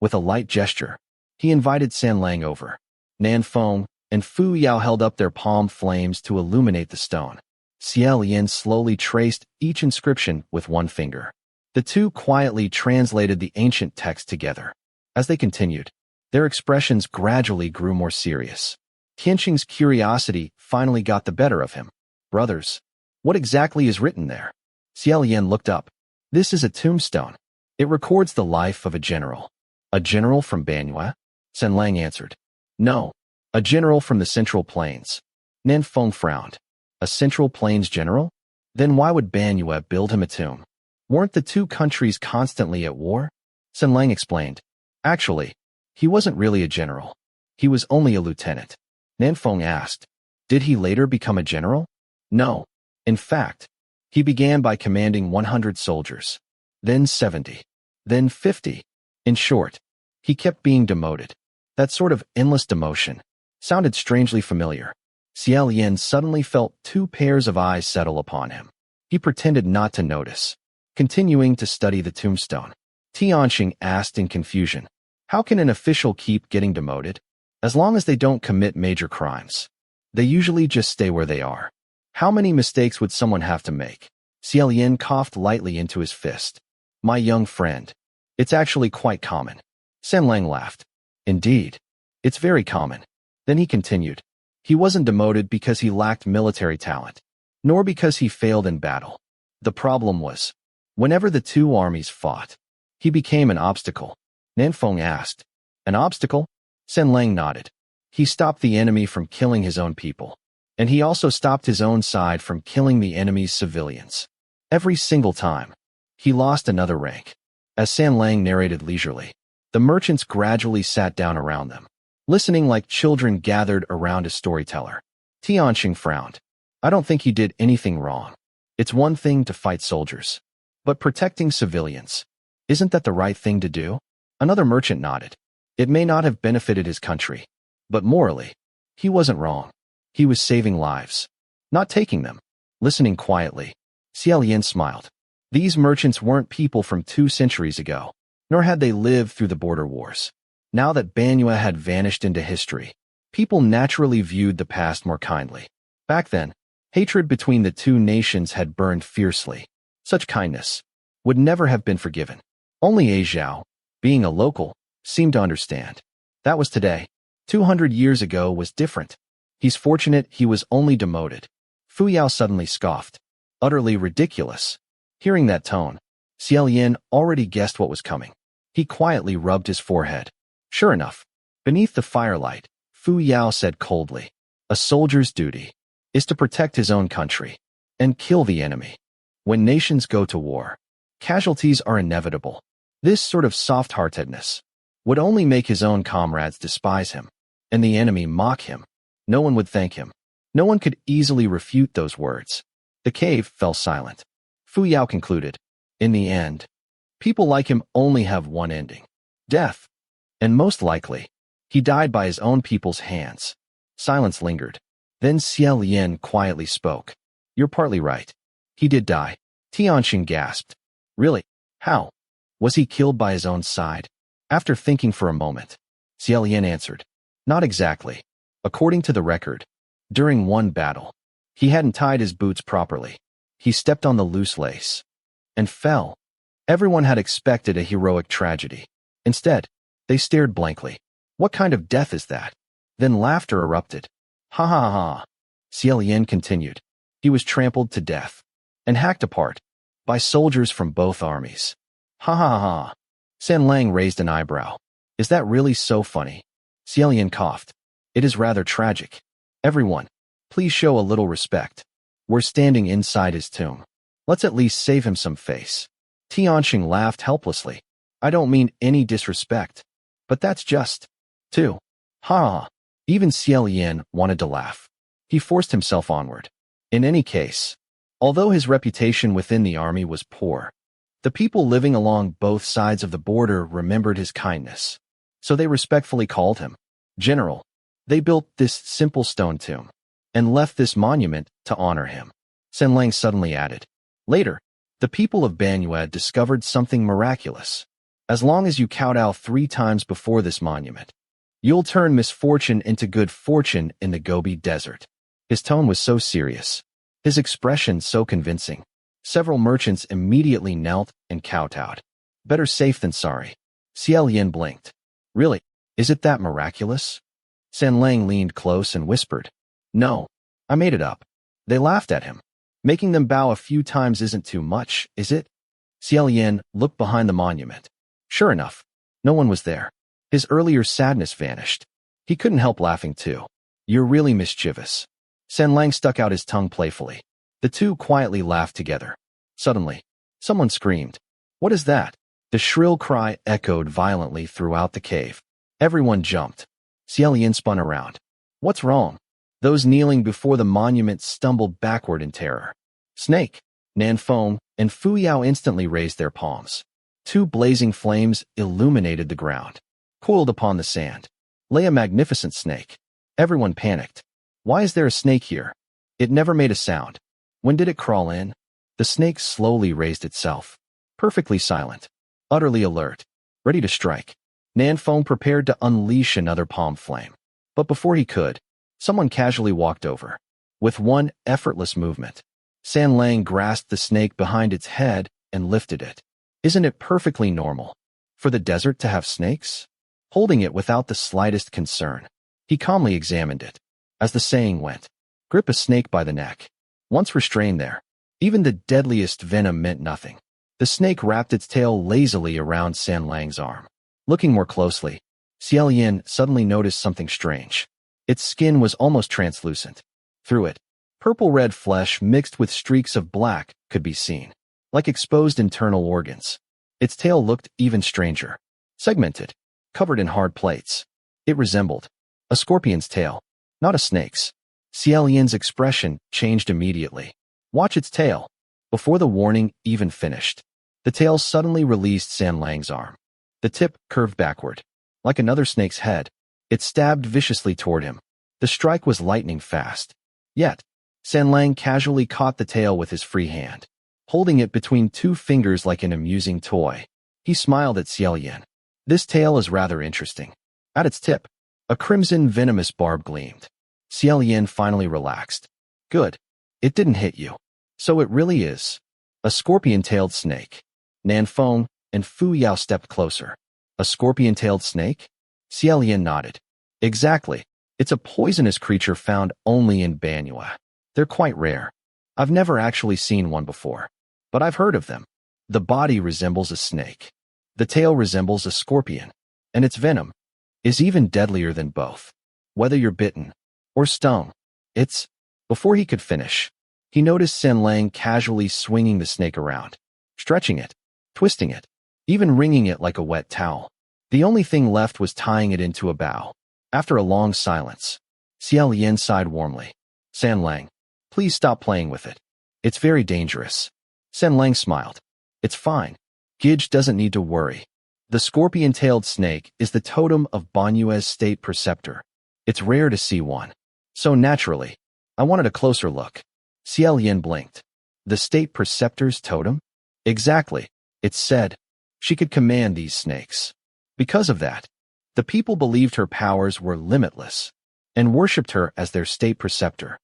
With a light gesture, he invited Sanlang over. Nan Feng and Fu Yao held up their palm flames to illuminate the stone. Xie Lian slowly traced each inscription with one finger. The two quietly translated the ancient text together. As they continued, their expressions gradually grew more serious. Tianqing's curiosity finally got the better of him. "Brothers, what exactly is written there?" Xie Lian looked up. "This is a tombstone. It records the life of a general." "A general from Banyue?" Sanlang answered. "No, a general from the Central Plains." Nan Feng frowned. "A Central Plains general? Then why would Banyue build him a tomb? Weren't the two countries constantly at war?" Sanlang explained. "Actually, he wasn't really a general. He was only a lieutenant." Nan Feng asked, "Did he later become a general?" "No. In fact, he began by commanding 100 soldiers, then 70, then 50. In short, he kept being demoted." That sort of endless demotion sounded strangely familiar. Xie Lian suddenly felt two pairs of eyes settle upon him. He pretended not to notice, continuing to study the tombstone. Tianqing asked in confusion, "How can an official keep getting demoted? As long as they don't commit major crimes, they usually just stay where they are. How many mistakes would someone have to make?" Xie Lian coughed lightly into his fist. "My young friend, it's actually quite common." Sanlang laughed. "Indeed, it's very common." Then he continued, "He wasn't demoted because he lacked military talent, nor because he failed in battle. The problem was, whenever the two armies fought, he became an obstacle." Nan Feng asked, "An obstacle?" Sanlang nodded. "He stopped the enemy from killing his own people, and he also stopped his own side from killing the enemy's civilians. Every single time, he lost another rank." As Sanlang narrated leisurely, the merchants gradually sat down around them, listening like children gathered around a storyteller. Tianqing frowned. "I don't think he did anything wrong. It's one thing to fight soldiers, but protecting civilians, isn't that the right thing to do?" Another merchant nodded. "It may not have benefited his country, but morally, he wasn't wrong. He was saving lives, not taking them." Listening quietly, Xie Lian smiled. These merchants weren't people from 2 centuries ago, nor had they lived through the border wars. Now that Banyue had vanished into history, people naturally viewed the past more kindly. Back then, hatred between the two nations had burned fiercely. Such kindness would never have been forgiven. Only A Zhao, being a local, seemed to understand. That was today. 200 years ago was different. He's fortunate he was only demoted. Fu Yao suddenly scoffed. Utterly ridiculous. Hearing that tone, Xie Lian already guessed what was coming. He quietly rubbed his forehead. Sure enough, beneath the firelight, Fu Yao said coldly, "A soldier's duty is to protect his own country and kill the enemy. When nations go to war, casualties are inevitable. This sort of soft-heartedness would only make his own comrades despise him, and the enemy mock him. No one would thank him." No one could easily refute those words. The cave fell silent. Fu Yao concluded, "In the end, people like him only have one ending: death. And most likely, he died by his own people's hands." Silence lingered. Then Xie Lian quietly spoke. "You're partly right. He did die." Tianqing gasped. "Really? How? Was he killed by his own side?" After thinking for a moment, Xie Lian answered, "Not exactly. According to the record, during one battle, he hadn't tied his boots properly. He stepped on the loose lace and fell. Everyone had expected a heroic tragedy. Instead, they stared blankly. What kind of death is that?" Then laughter erupted. "Ha ha ha." Xie Lian continued. "He was trampled to death and hacked apart by soldiers from both armies." "Ha ha ha." Sanlang raised an eyebrow. "Is that really so funny?" Xie Lian coughed. "It is rather tragic. Everyone, please show a little respect. We're standing inside his tomb. Let's at least save him some face." Tianqing laughed helplessly. "I don't mean any disrespect, but that's just too. Ha!" Even Xie Lian wanted to laugh. He forced himself onward. In any case, although his reputation within the army was poor, the people living along both sides of the border remembered his kindness. So they respectfully called him General. They built this simple stone tomb and left this monument to honor him. Xie Lian suddenly added. Later, the people of Banyue discovered something miraculous. As long as you kowtow 3 times before this monument, you'll turn misfortune into good fortune in the Gobi Desert. His tone was so serious, his expression so convincing. Several merchants immediately knelt and kowtowed. Better safe than sorry. Xie Lian blinked. Really? Is it that miraculous? Xie Lian leaned close and whispered. No, I made it up. They laughed at him. Making them bow a few times isn't too much, is it? Xie Lian looked behind the monument. Sure enough, no one was there. His earlier sadness vanished. He couldn't help laughing too. You're really mischievous. Xie Lian stuck out his tongue playfully. The two quietly laughed together. Suddenly, someone screamed. What is that? The shrill cry echoed violently throughout the cave. Everyone jumped. Xie Lian spun around. What's wrong? Those kneeling before the monument stumbled backward in terror. Snake, Nanfeng, and Fu Yao instantly raised their palms. 2 blazing flames illuminated the ground. Coiled upon the sand lay a magnificent snake. Everyone panicked. Why is there a snake here? It never made a sound. When did it crawl in? The snake slowly raised itself. Perfectly silent. Utterly alert. Ready to strike. Nanfeng prepared to unleash another palm flame. But before he could, someone casually walked over. With one effortless movement, Xie Lian grasped the snake behind its head and lifted it. Isn't it perfectly normal for the desert to have snakes? Holding it without the slightest concern, he calmly examined it. As the saying went, grip a snake by the neck. Once restrained there, even the deadliest venom meant nothing. The snake wrapped its tail lazily around Xie Lian's arm. Looking more closely, Xie Lian suddenly noticed something strange. Its skin was almost translucent. Through it, purple-red flesh mixed with streaks of black could be seen, like exposed internal organs. Its tail looked even stranger. Segmented, covered in hard plates. It resembled a scorpion's tail, not a snake's. Xie Lian's expression changed immediately. Watch its tail. Before the warning even finished, the tail suddenly released Xie Lian's arm. The tip curved backward. Like another snake's head, it stabbed viciously toward him. The strike was lightning fast. Yet, Xie Lian casually caught the tail with his free hand, holding it between 2 fingers like an amusing toy. He smiled at Xie Lian. This tail is rather interesting. At its tip, a crimson venomous barb gleamed. Xie Lian finally relaxed. Good. It didn't hit you. So it really is a scorpion-tailed snake. Nanfeng and Fu Yao stepped closer. A scorpion-tailed snake? Xie Lian nodded. Exactly. It's a poisonous creature found only in Banyue. They're quite rare. I've never actually seen one before, but I've heard of them. The body resembles a snake. The tail resembles a scorpion, and its venom is even deadlier than both. Whether you're bitten or stung, it's... Before he could finish, he noticed Xie Lian casually swinging the snake around, stretching it, twisting it, even wringing it like a wet towel. The only thing left was tying it into a bow. After a long silence, Xie Lian sighed warmly. Xie Lian, please stop playing with it. It's very dangerous. Xie Lian smiled. It's fine. Gidge doesn't need to worry. The scorpion-tailed snake is the totem of Banyue's state preceptor. It's rare to see one. So naturally, I wanted a closer look. Xie Lian blinked. The state preceptor's totem? Exactly. It said she could command these snakes. Because of that, the people believed her powers were limitless and worshipped her as their state preceptor.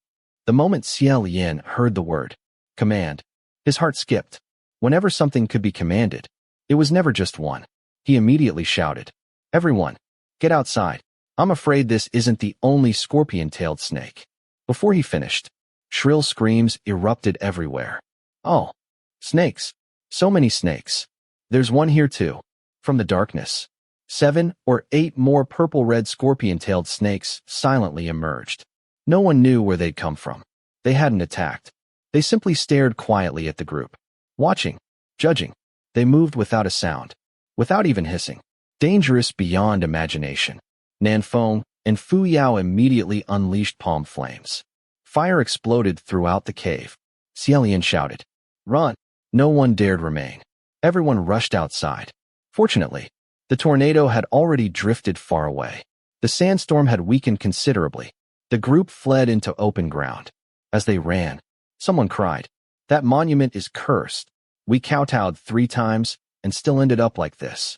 The moment Xie Lian heard the word command, his heart skipped. Whenever something could be commanded, it was never just one. He immediately shouted, Everyone, get outside. I'm afraid this isn't the only scorpion-tailed snake. Before he finished, shrill screams erupted everywhere. Oh, snakes. So many snakes. There's one here too. From the darkness, 7 or 8 more purple-red scorpion-tailed snakes silently emerged. No one knew where they'd come from. They hadn't attacked. They simply stared quietly at the group. Watching, judging. They moved without a sound, without even hissing. Dangerous beyond imagination. Nanfeng and Fu Yao immediately unleashed palm flames. Fire exploded throughout the cave. Xie Lian shouted, Run! No one dared remain. Everyone rushed outside. Fortunately, The tornado had already drifted far away. The sandstorm had weakened considerably. The group fled into open ground. As they ran, someone cried, "That monument is cursed. We kowtowed 3 times and still ended up like this."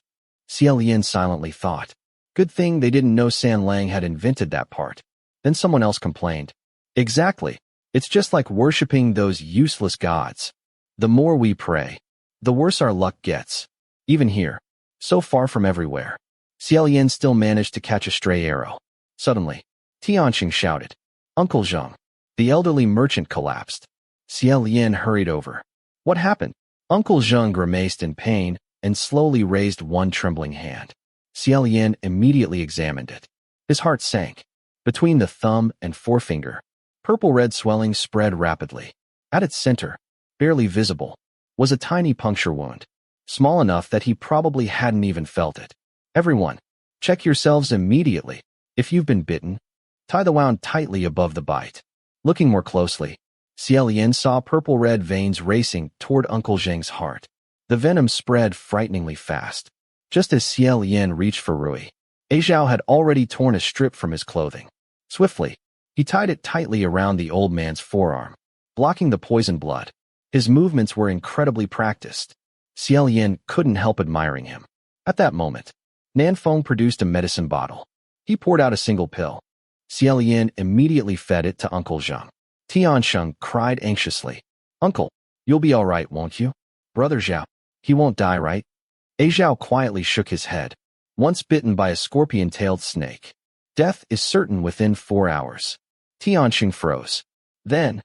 Xie Lian silently thought, "Good thing they didn't know San Lang had invented that part." Then someone else complained, "Exactly. It's just like worshipping those useless gods. The more we pray, the worse our luck gets. Even here, so far from everywhere." Xie Lian still managed to catch a stray arrow. Suddenly, Tianxia shouted, "Uncle Xiang!" The elderly merchant collapsed. Xie Lian hurried over. "What happened?" Uncle Xiang grimaced in pain and slowly raised one trembling hand. Xie Lian immediately examined it. His heart sank. Between the thumb and forefinger, purple-red swelling spread rapidly. At its center, barely visible, was a tiny puncture wound, small enough that he probably hadn't even felt it. "Everyone, check yourselves immediately. If you've been bitten, tie the wound tightly above the bite." Looking more closely, Xie Lian saw purple-red veins racing toward Uncle Zheng's heart. The venom spread frighteningly fast. Just as Xie Lian reached for Rui, Zhao had already torn a strip from his clothing. Swiftly, he tied it tightly around the old man's forearm, blocking the poison blood. His movements were incredibly practiced. Xie Lian couldn't help admiring him. At that moment, Nanfeng produced a medicine bottle. He poured out a single pill. Xie Lian immediately fed it to Uncle Xiang. Tianxia cried anxiously, "Uncle, you'll be all right, won't you? Brother Zhao, he won't die, right?" Zhao quietly shook his head. "Once bitten by a scorpion-tailed snake, death is certain within 4 hours." Tianxia froze. "Then,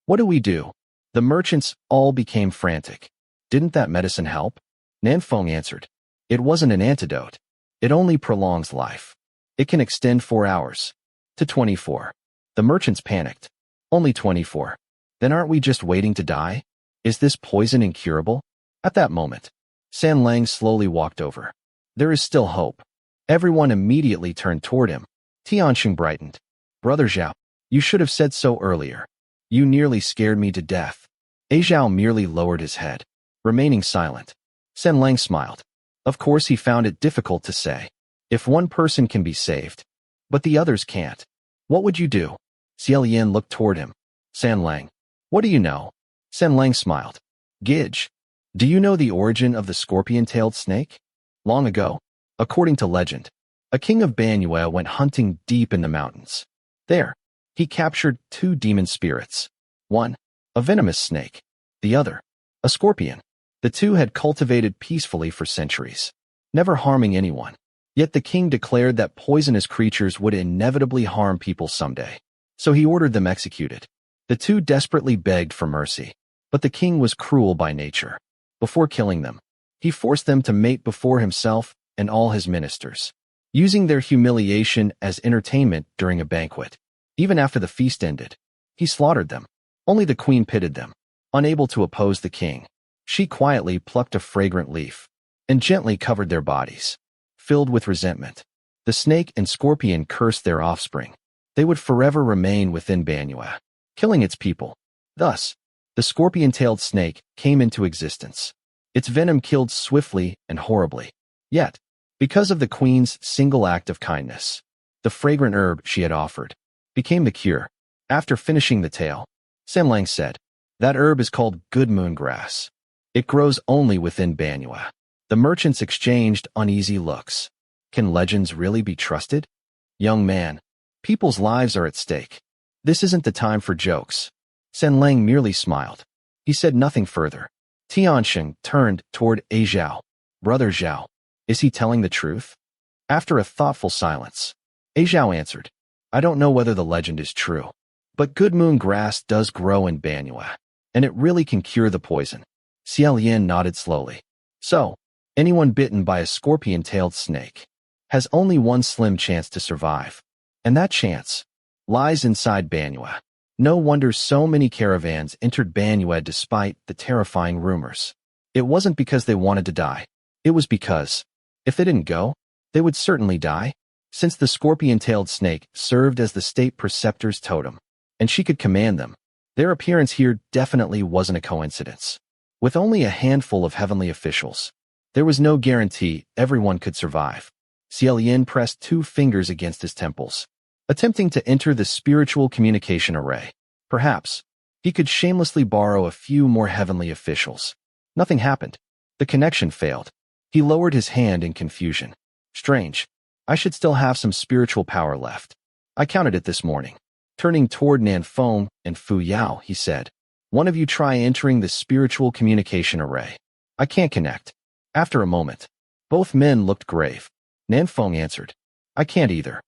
what do we do?" The merchants all became frantic. "Didn't that medicine help?" Nanfeng answered, "It wasn't an antidote. It only prolongs life. It can extend 4 hours to 24. The merchants panicked. "Only 24. Then aren't we just waiting to die? Is this poison incurable?" At that moment, San Lang slowly walked over. "There is still hope." Everyone immediately turned toward him. Tianxia brightened. "Brother Zhao, you should have said so earlier. You nearly scared me to death." Zhao merely lowered his head, remaining silent. San Lang smiled. Of course he found it difficult to say. If one person can be saved, but the others can't, what would you do? Xie Lian looked toward him. "San Lang, what do you know?" San Lang smiled. "Gidge, do you know the origin of the scorpion-tailed snake?" Long ago, according to legend, a king of Banyue went hunting deep in the mountains. There, he captured 2 demon spirits. One, a venomous snake. The other, a scorpion. The 2 had cultivated peacefully for centuries, never harming anyone. Yet the king declared that poisonous creatures would inevitably harm people someday. So he ordered them executed. The 2 desperately begged for mercy, but the king was cruel by nature. Before killing them, he forced them to mate before himself and all his ministers, using their humiliation as entertainment during a banquet. Even after the feast ended, he slaughtered them. Only the queen pitied them. Unable to oppose the king, she quietly plucked a fragrant leaf and gently covered their bodies. Filled with resentment, the snake and scorpion cursed their offspring. They would forever remain within Banyue, killing its people. Thus, the scorpion-tailed snake came into existence. Its venom killed swiftly and horribly. Yet, because of the queen's single act of kindness, the fragrant herb she had offered became the cure. After finishing the tale, San Lang said, "That herb is called good moon grass. It grows only within Banyue." The merchants exchanged uneasy looks. Can legends really be trusted? "Young man, people's lives are at stake. This isn't the time for jokes." San Lang merely smiled. He said nothing further. Tianxia turned toward Zhao. "Brother Zhao, is he telling the truth?" After a thoughtful silence, Zhao answered, "I don't know whether the legend is true, but good moon grass does grow in Banyue, and it really can cure the poison." Xie Lian nodded slowly. "So, anyone bitten by a scorpion-tailed snake has only one slim chance to survive, and that chance lies inside Banyue." No wonder so many caravans entered Banyue despite the terrifying rumors. It wasn't because they wanted to die. It was because, if they didn't go, they would certainly die. Since the scorpion-tailed snake served as the state preceptor's totem, and she could command them, their appearance here definitely wasn't a coincidence. With only a handful of heavenly officials, There was no guarantee everyone could survive. Xie Lian pressed 2 fingers against his temples, attempting to enter the spiritual communication array. Perhaps he could shamelessly borrow a few more heavenly officials. Nothing happened. The connection failed. He lowered his hand in confusion. Strange. I should still have some spiritual power left. I counted it this morning. Turning toward Nanfeng and Fu Yao, he said, "One of you try entering the spiritual communication array. I can't connect." After a moment, both men looked grave. Nanfeng answered, "I can't either.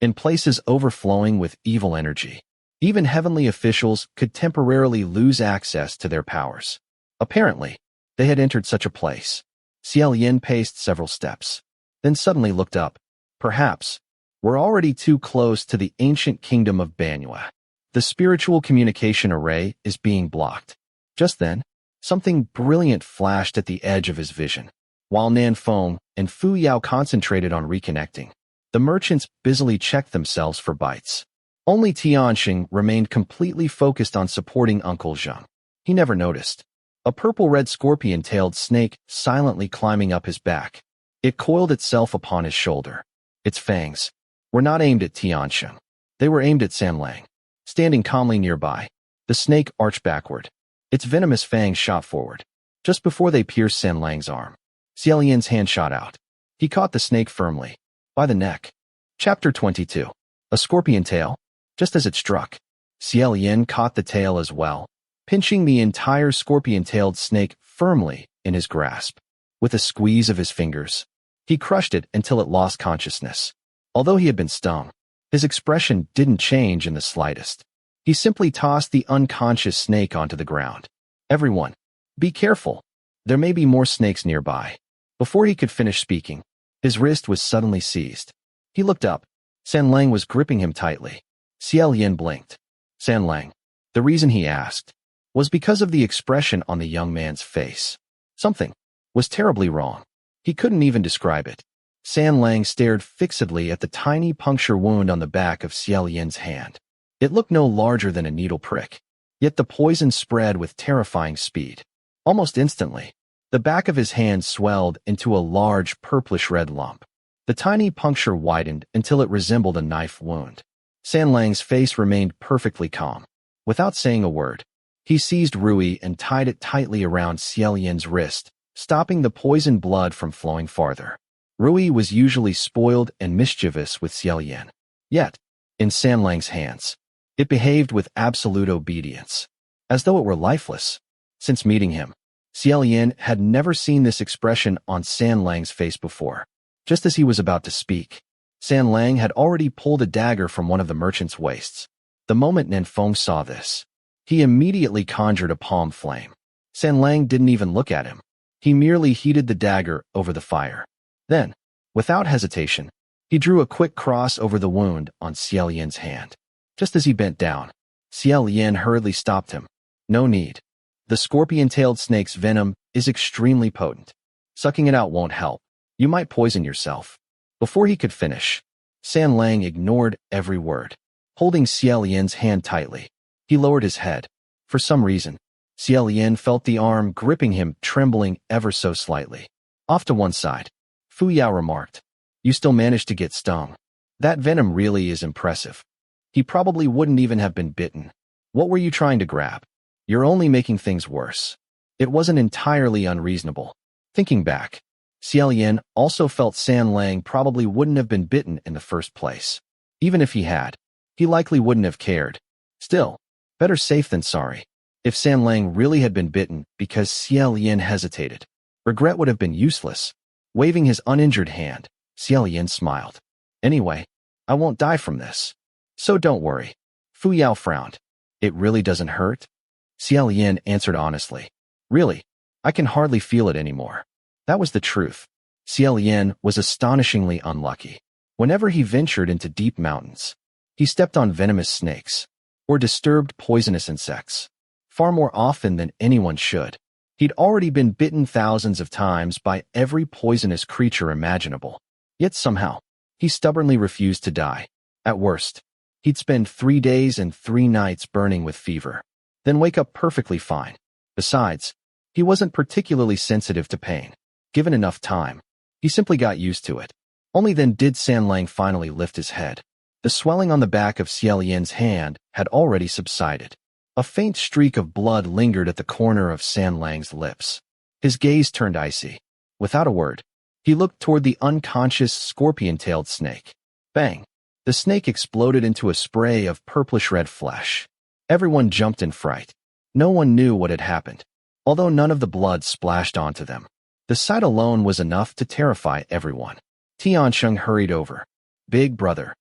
In places overflowing with evil energy, even heavenly officials could temporarily lose access to their powers." Apparently, they had entered such a place. Xie Lian paced several steps, then suddenly looked up. "Perhaps we're already too close to the ancient kingdom of Banua. The spiritual communication array is being blocked." Just then, something brilliant flashed at the edge of his vision. While Nanfeng and Fu Yao concentrated on reconnecting, the merchants busily checked themselves for bites. Only Tianxia remained completely focused on supporting Uncle Xiang. He never noticed a purple-red scorpion-tailed snake silently climbing up his back. It coiled itself upon his shoulder. Its fangs were not aimed at Tianxia. They were aimed at San Lang. Standing calmly nearby, the snake arched backward. Its venomous fangs shot forward. Just before they pierced San Lang's arm, Xie Lian's hand shot out. He caught the snake firmly by the neck. Chapter 22. A scorpion tail. Just as it struck, Xie Lian caught the tail as well, pinching the entire scorpion-tailed snake firmly in his grasp. With a squeeze of his fingers, he crushed it until it lost consciousness. Although he had been stung, his expression didn't change in the slightest. He simply tossed the unconscious snake onto the ground. "Everyone, be careful. There may be more snakes nearby." Before he could finish speaking, his wrist was suddenly seized. He looked up. San Lang was gripping him tightly. Xie Lian blinked. San Lang. The reason he asked was because of the expression on the young man's face. Something was terribly wrong. He couldn't even describe it. San Lang stared fixedly at the tiny puncture wound on the back of Xie Lian's hand. It looked no larger than a needle prick, yet the poison spread with terrifying speed. Almost instantly, the back of his hand swelled into a large purplish-red lump. The tiny puncture widened until it resembled a knife wound. San Lang's face remained perfectly calm. Without saying a word, he seized Rui and tied it tightly around Xie Lian's wrist, stopping the poisoned blood from flowing farther. Rui was usually spoiled and mischievous with Xie Lian. Yet, in San Lang's hands, it behaved with absolute obedience, as though it were lifeless. Since meeting him, Xie Lian had never seen this expression on San Lang's face before. Just as he was about to speak, San Lang had already pulled a dagger from one of the merchant's waists. The moment Nanfeng saw this, he immediately conjured a palm flame. San Lang didn't even look at him. He merely heated the dagger over the fire. Then, without hesitation, he drew a quick cross over the wound on Xie Lian's hand. Just as he bent down, Xie Lian hurriedly stopped him. "No need. The scorpion-tailed snake's venom is extremely potent. Sucking it out won't help. You might poison yourself." Before he could finish, San Lang ignored every word. Holding Xie Lian's hand tightly, he lowered his head. For some reason, Xie Lian felt the arm gripping him trembling ever so slightly. Off to one side, Fu Yao remarked, "You still managed to get stung. That venom really is impressive. He probably wouldn't even have been bitten. What were you trying to grab? You're only making things worse." It wasn't entirely unreasonable. Thinking back, Xie Lian also felt San Lang probably wouldn't have been bitten in the first place. Even if he had, he likely wouldn't have cared. Still, better safe than sorry. If San Lang really had been bitten because Xie Lian hesitated, regret would have been useless. Waving his uninjured hand, Xie Lian smiled. "Anyway, I won't die from this. So don't worry." Fu Yao frowned. "It really doesn't hurt?" Xie Lian answered honestly. "Really, I can hardly feel it anymore." That was the truth. Xie Lian was astonishingly unlucky. Whenever he ventured into deep mountains, he stepped on venomous snakes or disturbed poisonous insects, far more often than anyone should. He'd already been bitten thousands of times by every poisonous creature imaginable. Yet somehow, he stubbornly refused to die. At worst, he'd spend 3 days and 3 nights burning with fever, then wake up perfectly fine. Besides, he wasn't particularly sensitive to pain. Given enough time, he simply got used to it. Only then did Sanlang finally lift his head. The swelling on the back of Xie Lian's hand had already subsided. A faint streak of blood lingered at the corner of Sanlang's lips. His gaze turned icy. Without a word, he looked toward the unconscious scorpion-tailed snake. Bang! The snake exploded into a spray of purplish-red flesh. Everyone jumped in fright. No one knew what had happened, although none of the blood splashed onto them. The sight alone was enough to terrify everyone. Tianxia hurried over. Big brother,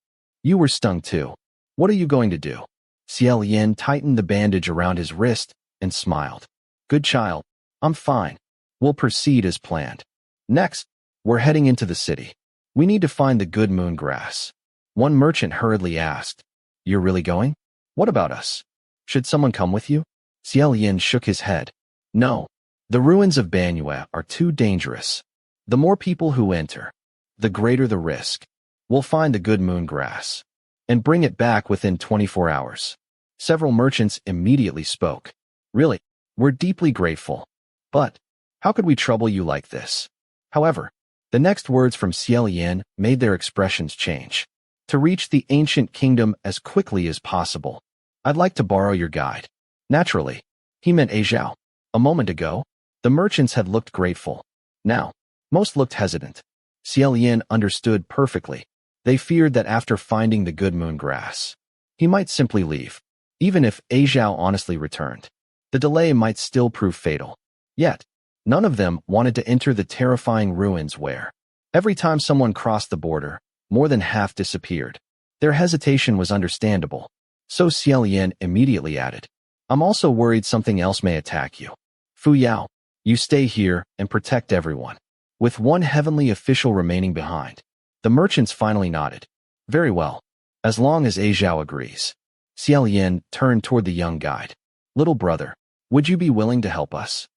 you were stung too. What are you going to do? Xie Lian tightened the bandage around his wrist and smiled. Good child, I'm fine. We'll proceed as planned. Next, we're heading into the city. We need to find the good moon grass. One merchant hurriedly asked, You're really going? What about us? Should someone come with you? Xie Lian shook his head. No. The ruins of Banyue are too dangerous. The more people who enter, the greater the risk. We'll find the good moon grass and bring it back within 24 hours. Several merchants immediately spoke. Really, we're deeply grateful. But how could we trouble you like this? However, the next words from Xie Lian made their expressions change. To reach the ancient kingdom as quickly as possible, I'd like to borrow your guide. Naturally, he meant Zhao. A moment ago, the merchants had looked grateful. Now, most looked hesitant. Xie Lian understood perfectly. They feared that after finding the good moon grass, he might simply leave. Even if Zhao honestly returned, the delay might still prove fatal. Yet, none of them wanted to enter the terrifying ruins where, every time someone crossed the border, more than half disappeared. Their hesitation was understandable. So Xie Lian immediately added, I'm also worried something else may attack you. Fu Yao, you stay here and protect everyone. With one heavenly official remaining behind, the merchants finally nodded. Very well, as long as Zhao agrees. Xie Lian turned toward the young guide. Little brother, would you be willing to help us?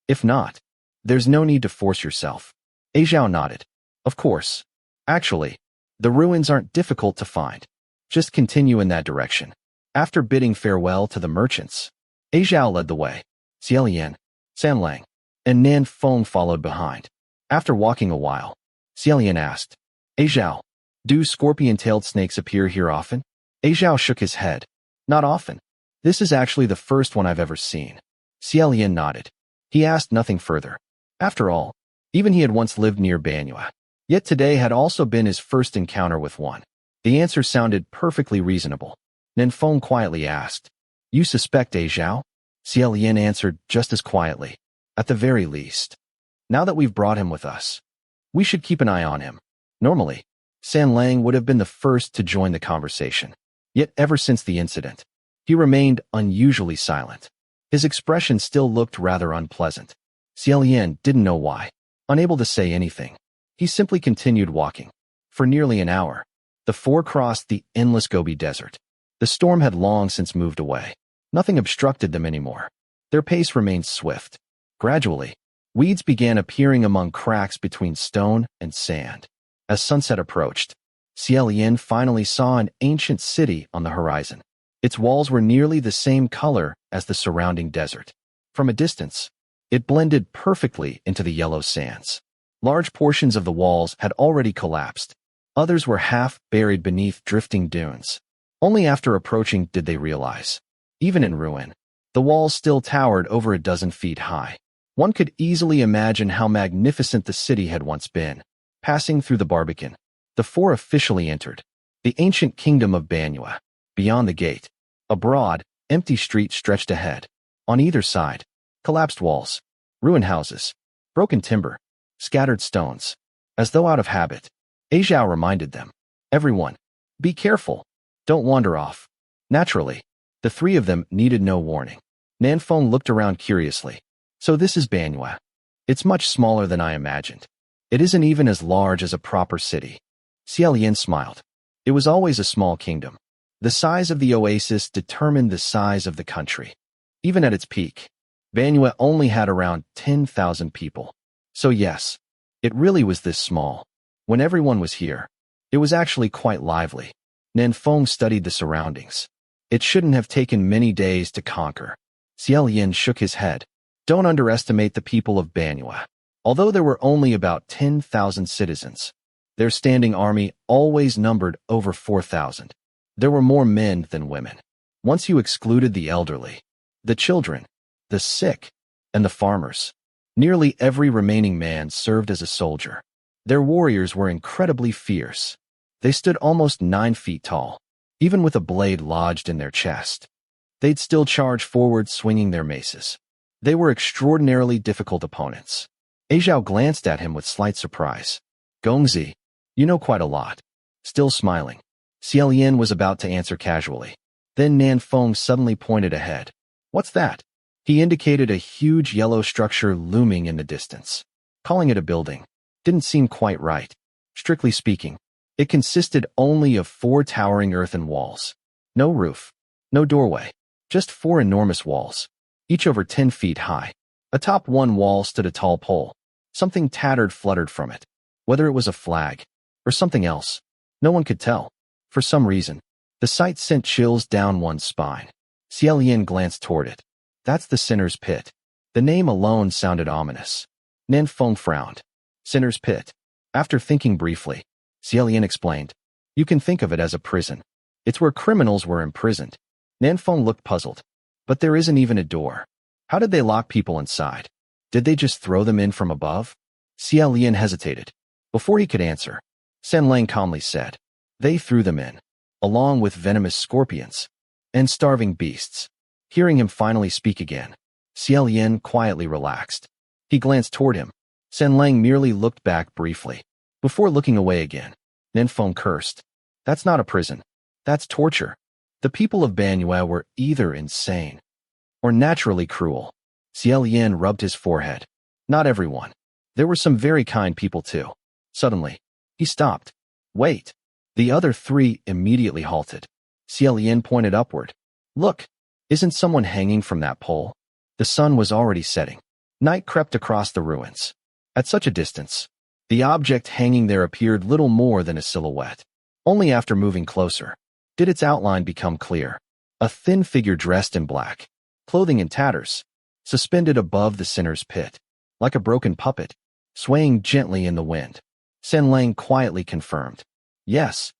If not, there's no need to force yourself. Zhao nodded. Of course. Actually, the ruins aren't difficult to find. Just continue in that direction. After bidding farewell to the merchants, Zhao led the way. Xie Lian, Sanlang, and Nan Feng followed behind. After walking a while, Xie Lian asked, Zhao, do scorpion-tailed snakes appear here often? Zhao shook his head. Not often. This is actually the first one I've ever seen. Xie Lian nodded. He asked nothing further. After all, even he had once lived near Banyue. Yet today had also been his first encounter with one. The answer sounded perfectly reasonable. Nan Feng quietly asked, You suspect Zhao? Xie Lian answered just as quietly. At the very least. Now that we've brought him with us, we should keep an eye on him. Normally, Sanlang would have been the first to join the conversation. Yet ever since the incident, he remained unusually silent. His expression still looked rather unpleasant. Xie Lian didn't know why. Unable to say anything, he simply continued walking. For nearly an hour, the four crossed the endless Gobi Desert. The storm had long since moved away. Nothing obstructed them anymore. Their pace remained swift. Gradually, weeds began appearing among cracks between stone and sand. As sunset approached, Xie Lian finally saw an ancient city on the horizon. Its walls were nearly the same color as the surrounding desert. From a distance, it blended perfectly into the yellow sands. Large portions of the walls had already collapsed. Others were half buried beneath drifting dunes. Only after approaching did they realize, even in ruin, the walls still towered over a dozen feet high. One could easily imagine how magnificent the city had once been. Passing through the Barbican, the four officially entered the ancient kingdom of Banyue. Beyond the gate, a broad, empty street stretched ahead. On either side, collapsed walls, ruined houses, broken timber, scattered stones. As though out of habit, Zhao reminded them, Everyone, be careful. Don't wander off. Naturally, the three of them needed no warning. Nan Feng looked around curiously. So this is Banyue. It's much smaller than I imagined. It isn't even as large as a proper city. Xie Lian smiled. It was always a small kingdom. The size of the oasis determined the size of the country. Even at its peak, Banyue only had around 10,000 people. So yes, it really was this small. When everyone was here, it was actually quite lively. Nan Feng studied the surroundings. It shouldn't have taken many days to conquer. Xie Lian shook his head. Don't underestimate the people of Banyue. Although there were only about 10,000 citizens, their standing army always numbered over 4,000. There were more men than women. Once you excluded the elderly, the children, the sick, and the farmers, nearly every remaining man served as a soldier. Their warriors were incredibly fierce. They stood almost 9 feet tall, even with a blade lodged in their chest. They'd still charge forward swinging their maces. They were extraordinarily difficult opponents. Aizhao glanced at him with slight surprise. Gongzi, you know quite a lot. Still smiling, Xie Lian was about to answer casually. Then Nanfeng suddenly pointed ahead. What's that? He indicated a huge yellow structure looming in the distance. Calling it a building didn't seem quite right. Strictly speaking, it consisted only of 4 towering earthen walls. No roof, no doorway, just 4 enormous walls, each over 10 feet high. Atop one wall stood a tall pole. Something tattered fluttered from it. Whether it was a flag or something else, no one could tell. For some reason, the sight sent chills down one's spine. Xie Lian glanced toward it. That's the Sinner's Pit. The name alone sounded ominous. Nanfeng frowned. Sinner's Pit. After thinking briefly, Xie Lian explained. You can think of it as a prison. It's where criminals were imprisoned. Nanfeng looked puzzled. But there isn't even a door. How did they lock people inside? Did they just throw them in from above? Xie Lian hesitated. Before he could answer, San Lang calmly said, they threw them in, along with venomous scorpions and starving beasts. Hearing him finally speak again, Xie Lian quietly relaxed. He glanced toward him. San Lang merely looked back briefly. Before looking away again, Nanfeng cursed. That's not a prison. That's torture. The people of Banyue were either insane or naturally cruel. Xie Lian rubbed his forehead. Not everyone. There were some very kind people too. Suddenly, he stopped. Wait. The other 3 immediately halted. Xie Lian pointed upward. Look, isn't someone hanging from that pole? The sun was already setting. Night crept across the ruins. At such a distance, the object hanging there appeared little more than a silhouette. Only after moving closer did its outline become clear. A thin figure dressed in black, clothing in tatters, suspended above the Sinner's Pit, like a broken puppet, swaying gently in the wind. San Lang quietly confirmed. Yes.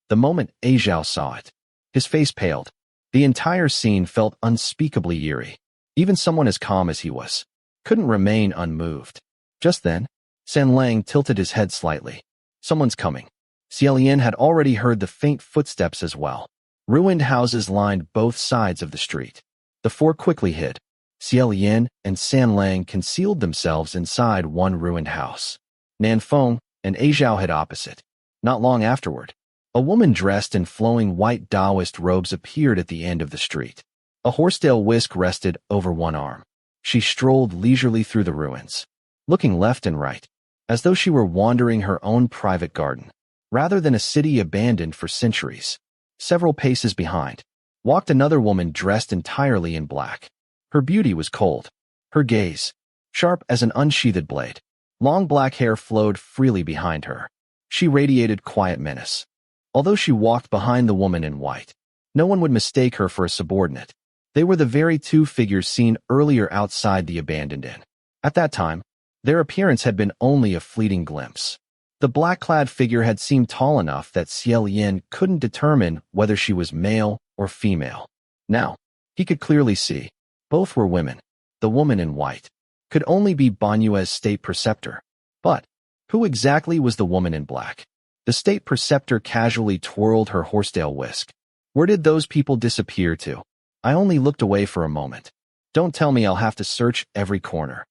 The moment Aizhao saw it, his face paled. The entire scene felt unspeakably eerie. Even someone as calm as he was couldn't remain unmoved. Just then, San Lang tilted his head slightly. Someone's coming. Xie Lian had already heard the faint footsteps as well. Ruined houses lined both sides of the street. The 4 quickly hid. Xie Lian and San Lang concealed themselves inside one ruined house. Nanfeng and Aizhao hid opposite. Not long afterward, a woman dressed in flowing white Daoist robes appeared at the end of the street. A horsetail whisk rested over one arm. She strolled leisurely through the ruins, looking left and right, as though she were wandering her own private garden, rather than a city abandoned for centuries. Several paces behind walked another woman dressed entirely in black. Her beauty was cold, her gaze sharp as an unsheathed blade. Long black hair flowed freely behind her. She radiated quiet menace. Although she walked behind the woman in white, no one would mistake her for a subordinate. They were the very 2 figures seen earlier outside the abandoned inn. At that time, their appearance had been only a fleeting glimpse. The black-clad figure had seemed tall enough that Xie Lian couldn't determine whether she was male or female. Now, he could clearly see. Both were women. The woman in white could only be Banyue's state preceptor. But who exactly was the woman in black? The state preceptor casually twirled her horsetail whisk. Where did those people disappear to? I only looked away for a moment. Don't tell me I'll have to search every corner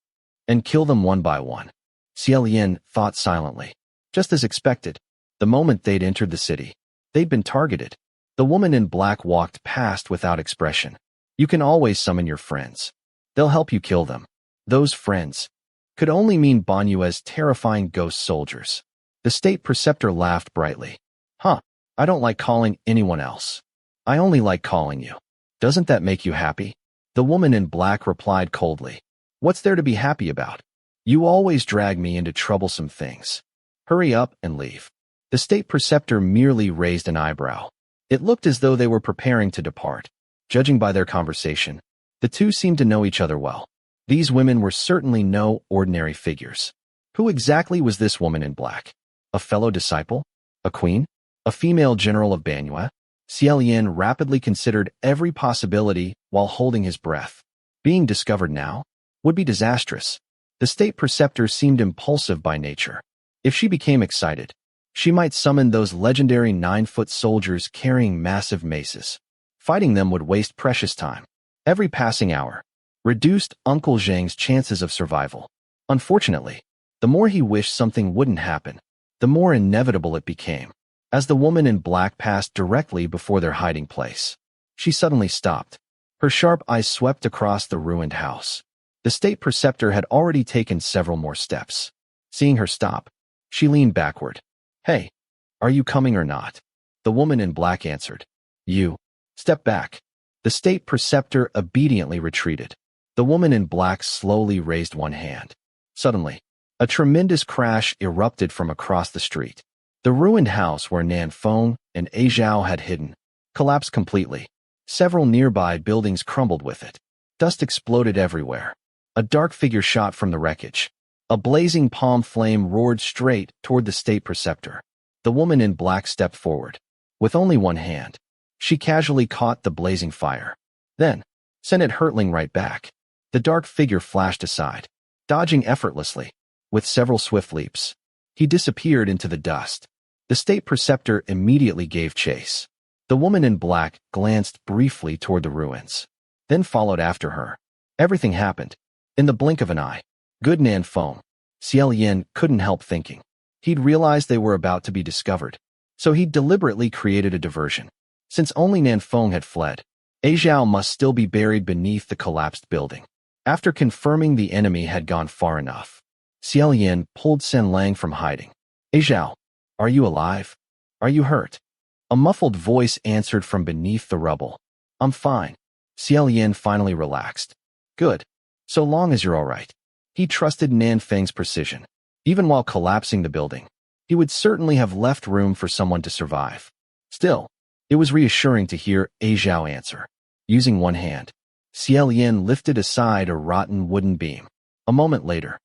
and kill them one by one. Xie Lian thought silently. Just as expected, the moment they'd entered the city, they'd been targeted. The woman in black walked past without expression. You can always summon your friends. They'll help you kill them. Those friends could only mean Banyue's terrifying ghost soldiers. The state preceptor laughed brightly. Huh, I don't like calling anyone else. I only like calling you. Doesn't that make you happy? The woman in black replied coldly. What's there to be happy about? You always drag me into troublesome things. Hurry up and leave. The state preceptor merely raised an eyebrow. It looked as though they were preparing to depart. Judging by their conversation, the 2 seemed to know each other well. These women were certainly no ordinary figures. Who exactly was this woman in black? A fellow disciple? A queen? A female general of Banyu? Xie Lian rapidly considered every possibility while holding his breath. Being discovered now would be disastrous. The state preceptor seemed impulsive by nature. If she became excited, she might summon those legendary 9-foot soldiers carrying massive maces. Fighting them would waste precious time. Every passing hour reduced Uncle Zhang's chances of survival. Unfortunately, the more he wished something wouldn't happen, the more inevitable it became. As the woman in black passed directly before their hiding place, she suddenly stopped. Her sharp eyes swept across the ruined house. The state preceptor had already taken several more steps. Seeing her stop, she leaned backward. "Hey, are you coming or not?" The woman in black answered. "You. Step back." The state preceptor obediently retreated. The woman in black slowly raised one hand. Suddenly, a tremendous crash erupted from across the street. The ruined house where Nan Feng and A Zhao had hidden collapsed completely. Several nearby buildings crumbled with it. Dust exploded everywhere. A dark figure shot from the wreckage. A blazing palm flame roared straight toward the state preceptor. The woman in black stepped forward. With only one hand, she casually caught the blazing fire. Then, sent it hurtling right back. The dark figure flashed aside, dodging effortlessly. With several swift leaps, he disappeared into the dust. The state preceptor immediately gave chase. The woman in black glanced briefly toward the ruins, then followed after her. Everything happened in the blink of an eye. Good Nan Feng. Xie Lian couldn't help thinking. He'd realized they were about to be discovered, so he'd deliberately created a diversion. Since only Nan Feng had fled, A Zhao must still be buried beneath the collapsed building. After confirming the enemy had gone far enough, Xie Lian pulled Sen Lang from hiding. "A Zhao, are you alive? Are you hurt?" A muffled voice answered from beneath the rubble. "I'm fine." Xie Lian finally relaxed. "Good. So long as you're all right." He trusted Nan Feng's precision. Even while collapsing the building, he would certainly have left room for someone to survive. Still, it was reassuring to hear A Zhao answer. Using one hand, Xie Lian lifted aside a rotten wooden beam. A moment later,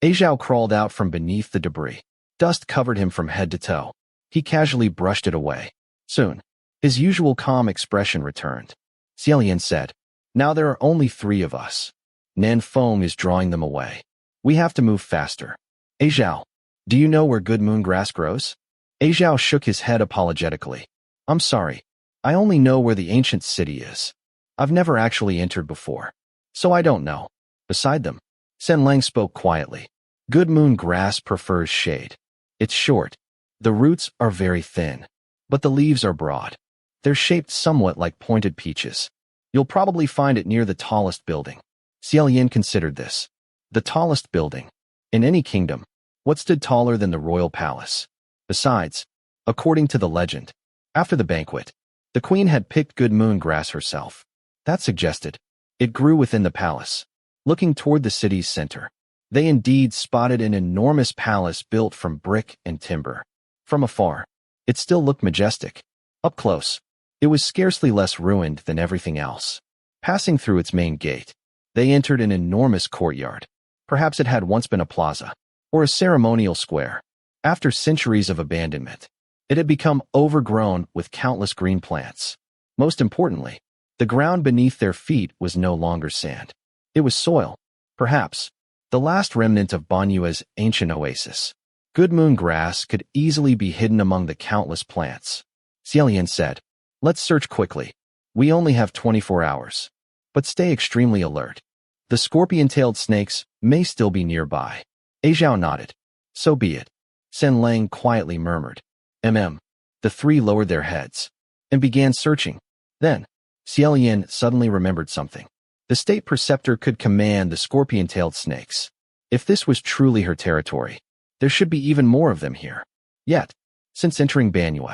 A Zhao crawled out from beneath the debris. Dust covered him from head to toe. He casually brushed it away. Soon, his usual calm expression returned. Xie Lian said, "Now there are only 3 of us. Nan Feng is drawing them away. We have to move faster. A Zhao, do you know where good moon grass grows?" A Zhao shook his head apologetically. "I'm sorry. I only know where the ancient city is. I've never actually entered before, so I don't know." Beside them, Sen Lang spoke quietly. "Good moon grass prefers shade. It's short. The roots are very thin, but the leaves are broad. They're shaped somewhat like pointed peaches. You'll probably find it near the tallest building." Xie Lian considered this. The tallest building. In any kingdom, what stood taller than the royal palace? Besides, according to the legend, after the banquet, the queen had picked good moon grass herself. That suggested it grew within the palace. Looking toward the city's center, they indeed spotted an enormous palace built from brick and timber. From afar, it still looked majestic. Up close, it was scarcely less ruined than everything else. Passing through its main gate, they entered an enormous courtyard. Perhaps it had once been a plaza, or a ceremonial square. After centuries of abandonment, it had become overgrown with countless green plants. Most importantly, the ground beneath their feet was no longer sand. It was soil, perhaps the last remnant of Banyua's ancient oasis. Good moon grass could easily be hidden among the countless plants. Xie Lian said, "Let's search quickly. We only have 24 hours. But stay extremely alert. The scorpion-tailed snakes may still be nearby." A Zhao nodded. "So be it." Sen Lang quietly murmured, "Mm." The 3 lowered their heads and began searching. Then, Xie Lian suddenly remembered something. The state preceptor could command the scorpion-tailed snakes. If this was truly her territory, there should be even more of them here. Yet, since entering Banyu,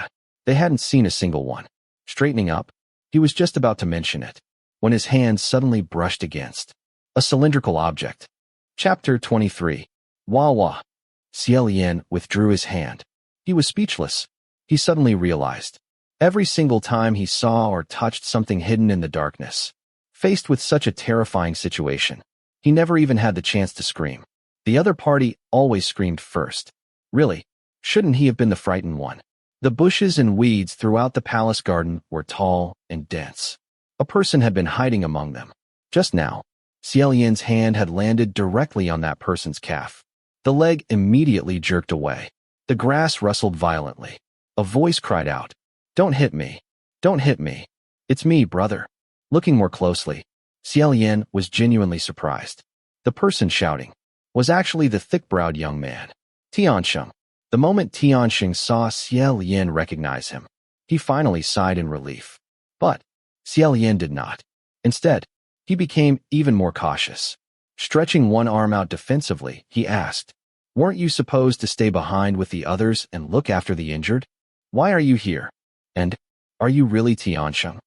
they hadn't seen a single one. Straightening up, he was just about to mention it, when his hand suddenly brushed against a cylindrical object. Chapter 23. Wah. Xie Lian withdrew his hand. He was speechless. He suddenly realized, every single time he saw or touched something hidden in the darkness, faced with such a terrifying situation, he never even had the chance to scream. The other party always screamed first. Really, shouldn't he have been the frightened one? The bushes and weeds throughout the palace garden were tall and dense. A person had been hiding among them. Just now, Xie Lian's hand had landed directly on that person's calf. The leg immediately jerked away. The grass rustled violently. A voice cried out, "Don't hit me! Don't hit me! It's me, brother!" Looking more closely, Xie Lian was genuinely surprised. The person shouting was actually the thick-browed young man, Xianxia. The moment Xianxia saw Xie Lian recognize him, he finally sighed in relief. But Xie Lian did not. Instead, he became even more cautious. Stretching one arm out defensively, he asked, "Weren't you supposed to stay behind with the others and look after the injured? Why are you here? And are you really Xianxia?"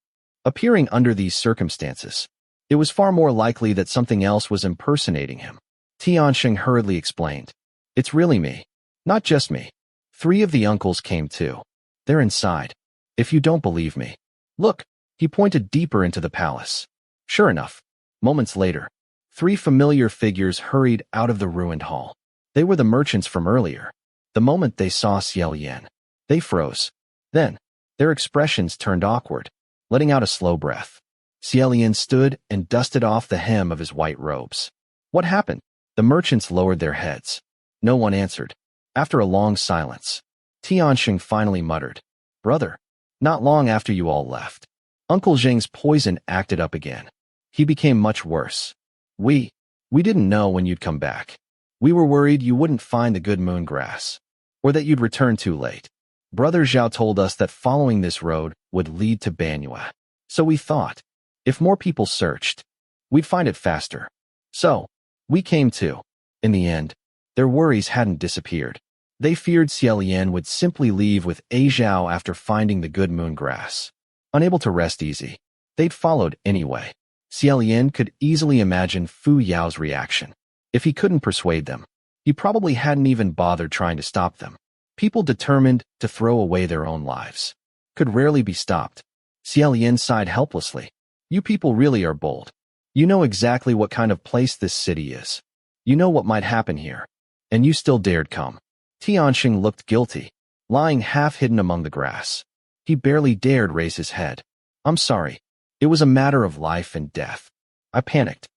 Appearing under these circumstances, it was far more likely that something else was impersonating him. Xianxia hurriedly explained, "It's really me. Not just me. 3 of the uncles came too. They're inside. If you don't believe me, look." He pointed deeper into the palace. Sure enough, moments later, 3 familiar figures hurried out of the ruined hall. They were the merchants from earlier. The moment they saw Xie Lian, they froze. Then, their expressions turned awkward, letting out a slow breath. Xie Lian stood and dusted off the hem of his white robes. "What happened?" The merchants lowered their heads. No one answered. After a long silence, Xianxia finally muttered, "Brother, not long after you all left, Uncle Zheng's poison acted up again. He became much worse. We didn't know when you'd come back. We were worried you wouldn't find the good moon grass, or that you'd return too late. Brother Zhao told us that following this road would lead to Banyue. So we thought, if more people searched, we'd find it faster. So, we came too." In the end, their worries hadn't disappeared. They feared Xie Lian would simply leave with A Zhao after finding the good moon grass. Unable to rest easy, they'd followed anyway. Xie Lian could easily imagine Fu Yao's reaction. If he couldn't persuade them, he probably hadn't even bothered trying to stop them. People determined to throw away their own lives could rarely be stopped. Xie Lian sighed helplessly. "You people really are bold. You know exactly what kind of place this city is. You know what might happen here. And you still dared come." Xianxia looked guilty, lying half-hidden among the grass. He barely dared raise his head. "I'm sorry. It was a matter of life and death. I panicked."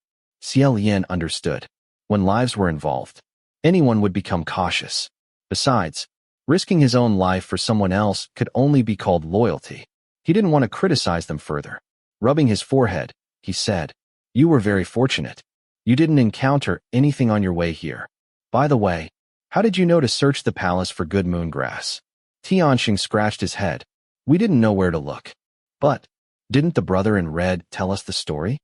Xie Lian understood. When lives were involved, anyone would become cautious. Besides, risking his own life for someone else could only be called loyalty. He didn't want to criticize them further. Rubbing his forehead, he said, "You were very fortunate. You didn't encounter anything on your way here. By the way, how did you know to search the palace for good moon grass?" Xianxia scratched his head. "We didn't know where to look. But, didn't the brother in red tell us the story?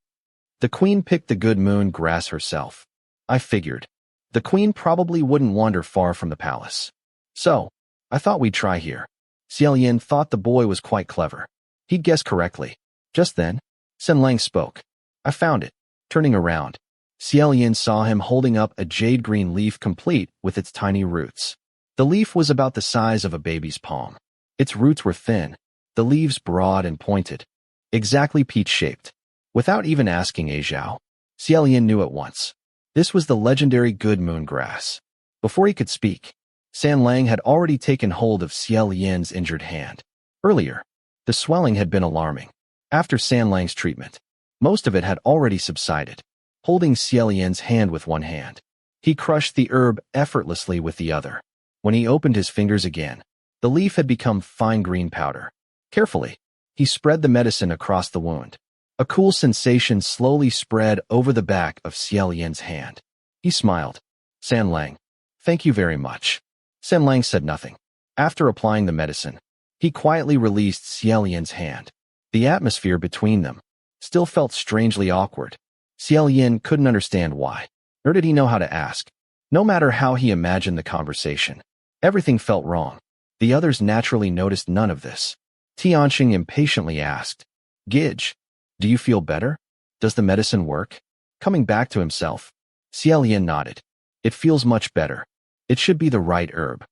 The queen picked the good moon grass herself. I figured. The queen probably wouldn't wander far from the palace. So, I thought we'd try here." Xie Lian thought the boy was quite clever. He'd guessed correctly. Just then, Sen Lang spoke. "I found it." Turning around, Xie Lian saw him holding up a jade-green leaf complete with its tiny roots. The leaf was about the size of a baby's palm. Its roots were thin, the leaves broad and pointed, exactly peach-shaped. Without even asking A Zhao, Xie Lian knew at once. This was the legendary good moon grass. Before he could speak, San Lang had already taken hold of Xie Lian's injured hand. Earlier, the swelling had been alarming. After San Lang's treatment, most of it had already subsided. Holding Xie Lian's hand with one hand, he crushed the herb effortlessly with the other. When he opened his fingers again, the leaf had become fine green powder. Carefully, he spread the medicine across the wound. A cool sensation slowly spread over the back of Xie Lian's hand. He smiled. "San Lang, thank you very much." San Lang said nothing. After applying the medicine, he quietly released Xie Lian's hand. The atmosphere between them still felt strangely awkward. Xie Lian couldn't understand why, nor did he know how to ask. No matter how he imagined the conversation, everything felt wrong. The others naturally noticed none of this. Xianxia impatiently asked, "Gidge, do you feel better? Does the medicine work?" Coming back to himself, Xie Lian nodded. "It feels much better. It should be the right herb."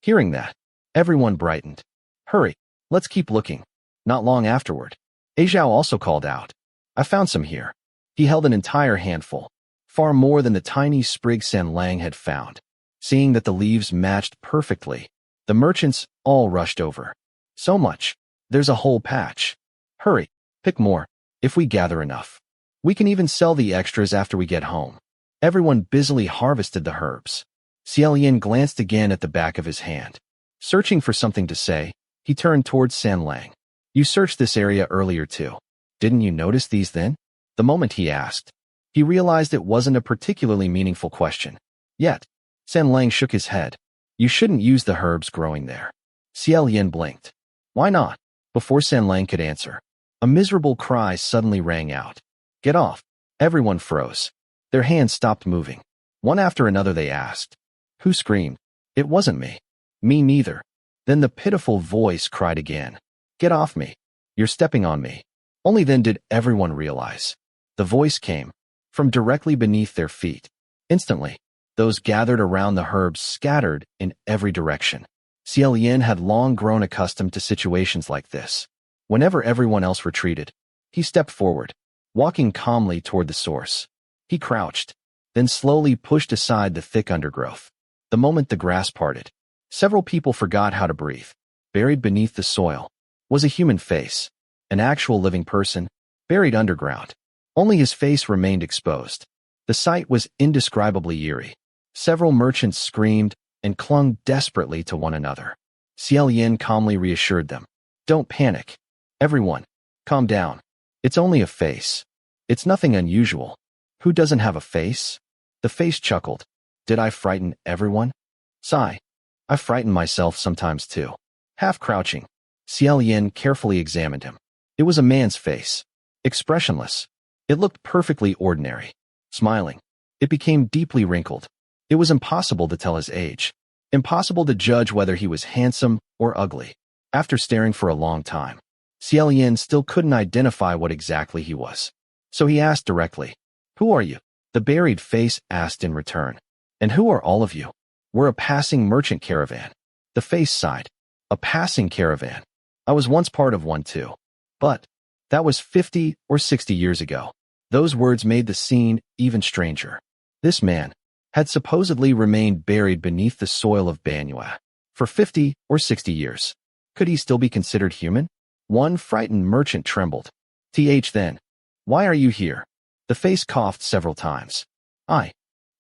Hearing that, everyone brightened. "Hurry, let's keep looking." Not long afterward, A Zhao also called out, "I found some here." He held an entire handful. far more than the tiny sprig Xie Lian had found. Seeing that the leaves matched perfectly, the merchants all rushed over. So much. There's a whole patch. Hurry, pick more, if we gather enough. We can even sell the extras after we get home. Everyone busily harvested the herbs. Xie Lian glanced again at the back of his hand. Searching for something to say, he turned towards Xie Lian. You searched this area earlier too. Didn't you notice these then? The moment he asked, he realized it wasn't a particularly meaningful question. Yet, Xie Lian shook his head. You shouldn't use the herbs growing there. Xie Lian blinked. Why not? Before Xie Lian could answer, a miserable cry suddenly rang out. Get off. Everyone froze. Their hands stopped moving. One after another they asked. Who screamed? It wasn't me. Me neither. Then the pitiful voice cried again. Get off me. You're stepping on me. Only then did everyone realize. The voice came from directly beneath their feet. Instantly, those gathered around the herbs scattered in every direction. Xie Lian had long grown accustomed to situations like this. Whenever everyone else retreated, he stepped forward, walking calmly toward the source. He crouched, then slowly pushed aside the thick undergrowth. The moment the grass parted, several people forgot how to breathe. Buried beneath the soil was a human face, an actual living person, buried underground. Only his face remained exposed. The sight was indescribably eerie. Several merchants screamed and clung desperately to one another. Xie Lian calmly reassured them. Don't panic. Everyone, calm down. It's only a face. It's nothing unusual. Who doesn't have a face? The face chuckled. Did I frighten everyone? Sigh. I frighten myself sometimes too. Half crouching, Xie Lian carefully examined him. It was a man's face. Expressionless. It looked perfectly ordinary. Smiling, it became deeply wrinkled. It was impossible to tell his age. Impossible to judge whether he was handsome or ugly. After staring for a long time, Xie Lian still couldn't identify what exactly he was. So he asked directly, Who are you? The buried face asked in return. And who are all of you? We're a passing merchant caravan. The face sighed. A passing caravan. I was once part of one too. But that was 50 or 60 years ago. Those words made the scene even stranger. This man had supposedly remained buried beneath the soil of Banua for 50 or 60 years. Could he still be considered human? One frightened merchant trembled. Then, why are you here? The face coughed several times. I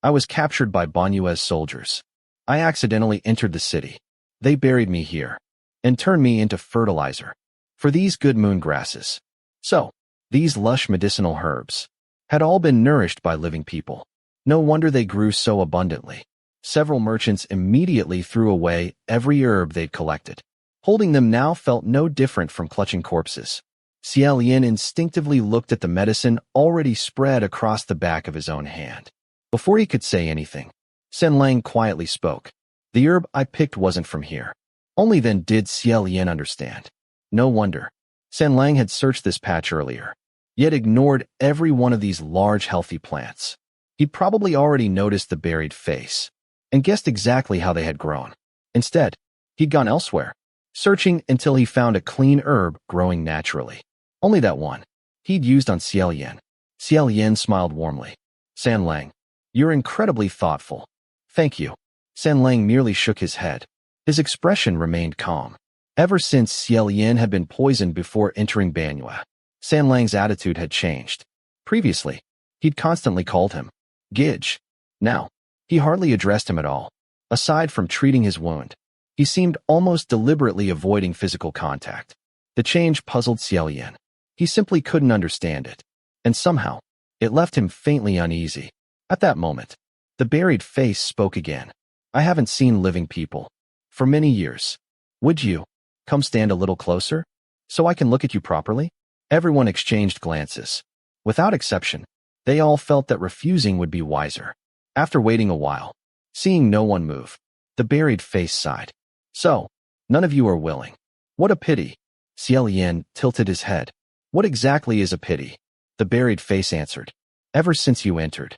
was captured by Banua's soldiers. I accidentally entered the city. They buried me here and turned me into fertilizer for these good moon grasses. So, these lush medicinal herbs had all been nourished by living people. No wonder they grew so abundantly. Several merchants immediately threw away every herb they'd collected. Holding them now felt no different from clutching corpses. Xie Lian instinctively looked at the medicine already spread across the back of his own hand. Before he could say anything, Xie Lian quietly spoke. The herb I picked wasn't from here. Only then did Xie Lian understand. No wonder. Xie Lian had searched this patch earlier, yet ignored every one of these large healthy plants. He'd probably already noticed the buried face and guessed exactly how they had grown. Instead, he'd gone elsewhere, searching until he found a clean herb growing naturally. Only that one he'd used on Xie Lian. Xie Lian smiled warmly. Xie Lian, you're incredibly thoughtful. Thank you. Xie Lian merely shook his head. His expression remained calm. Ever since Xie Lian had been poisoned before entering Banua, Xie Lian's attitude had changed. Previously, he'd constantly called him Gidge. Now, he hardly addressed him at all. Aside from treating his wound, he seemed almost deliberately avoiding physical contact. The change puzzled Xie Lian. He simply couldn't understand it. And somehow, it left him faintly uneasy. At that moment, the buried face spoke again. I haven't seen living people for many years. Would you come stand a little closer so I can look at you properly? Everyone exchanged glances. Without exception, they all felt that refusing would be wiser. After waiting a while, seeing no one move, the buried face sighed. So, none of you are willing. What a pity. Xie Lian tilted his head. What exactly is a pity? The buried face answered. Ever since you entered,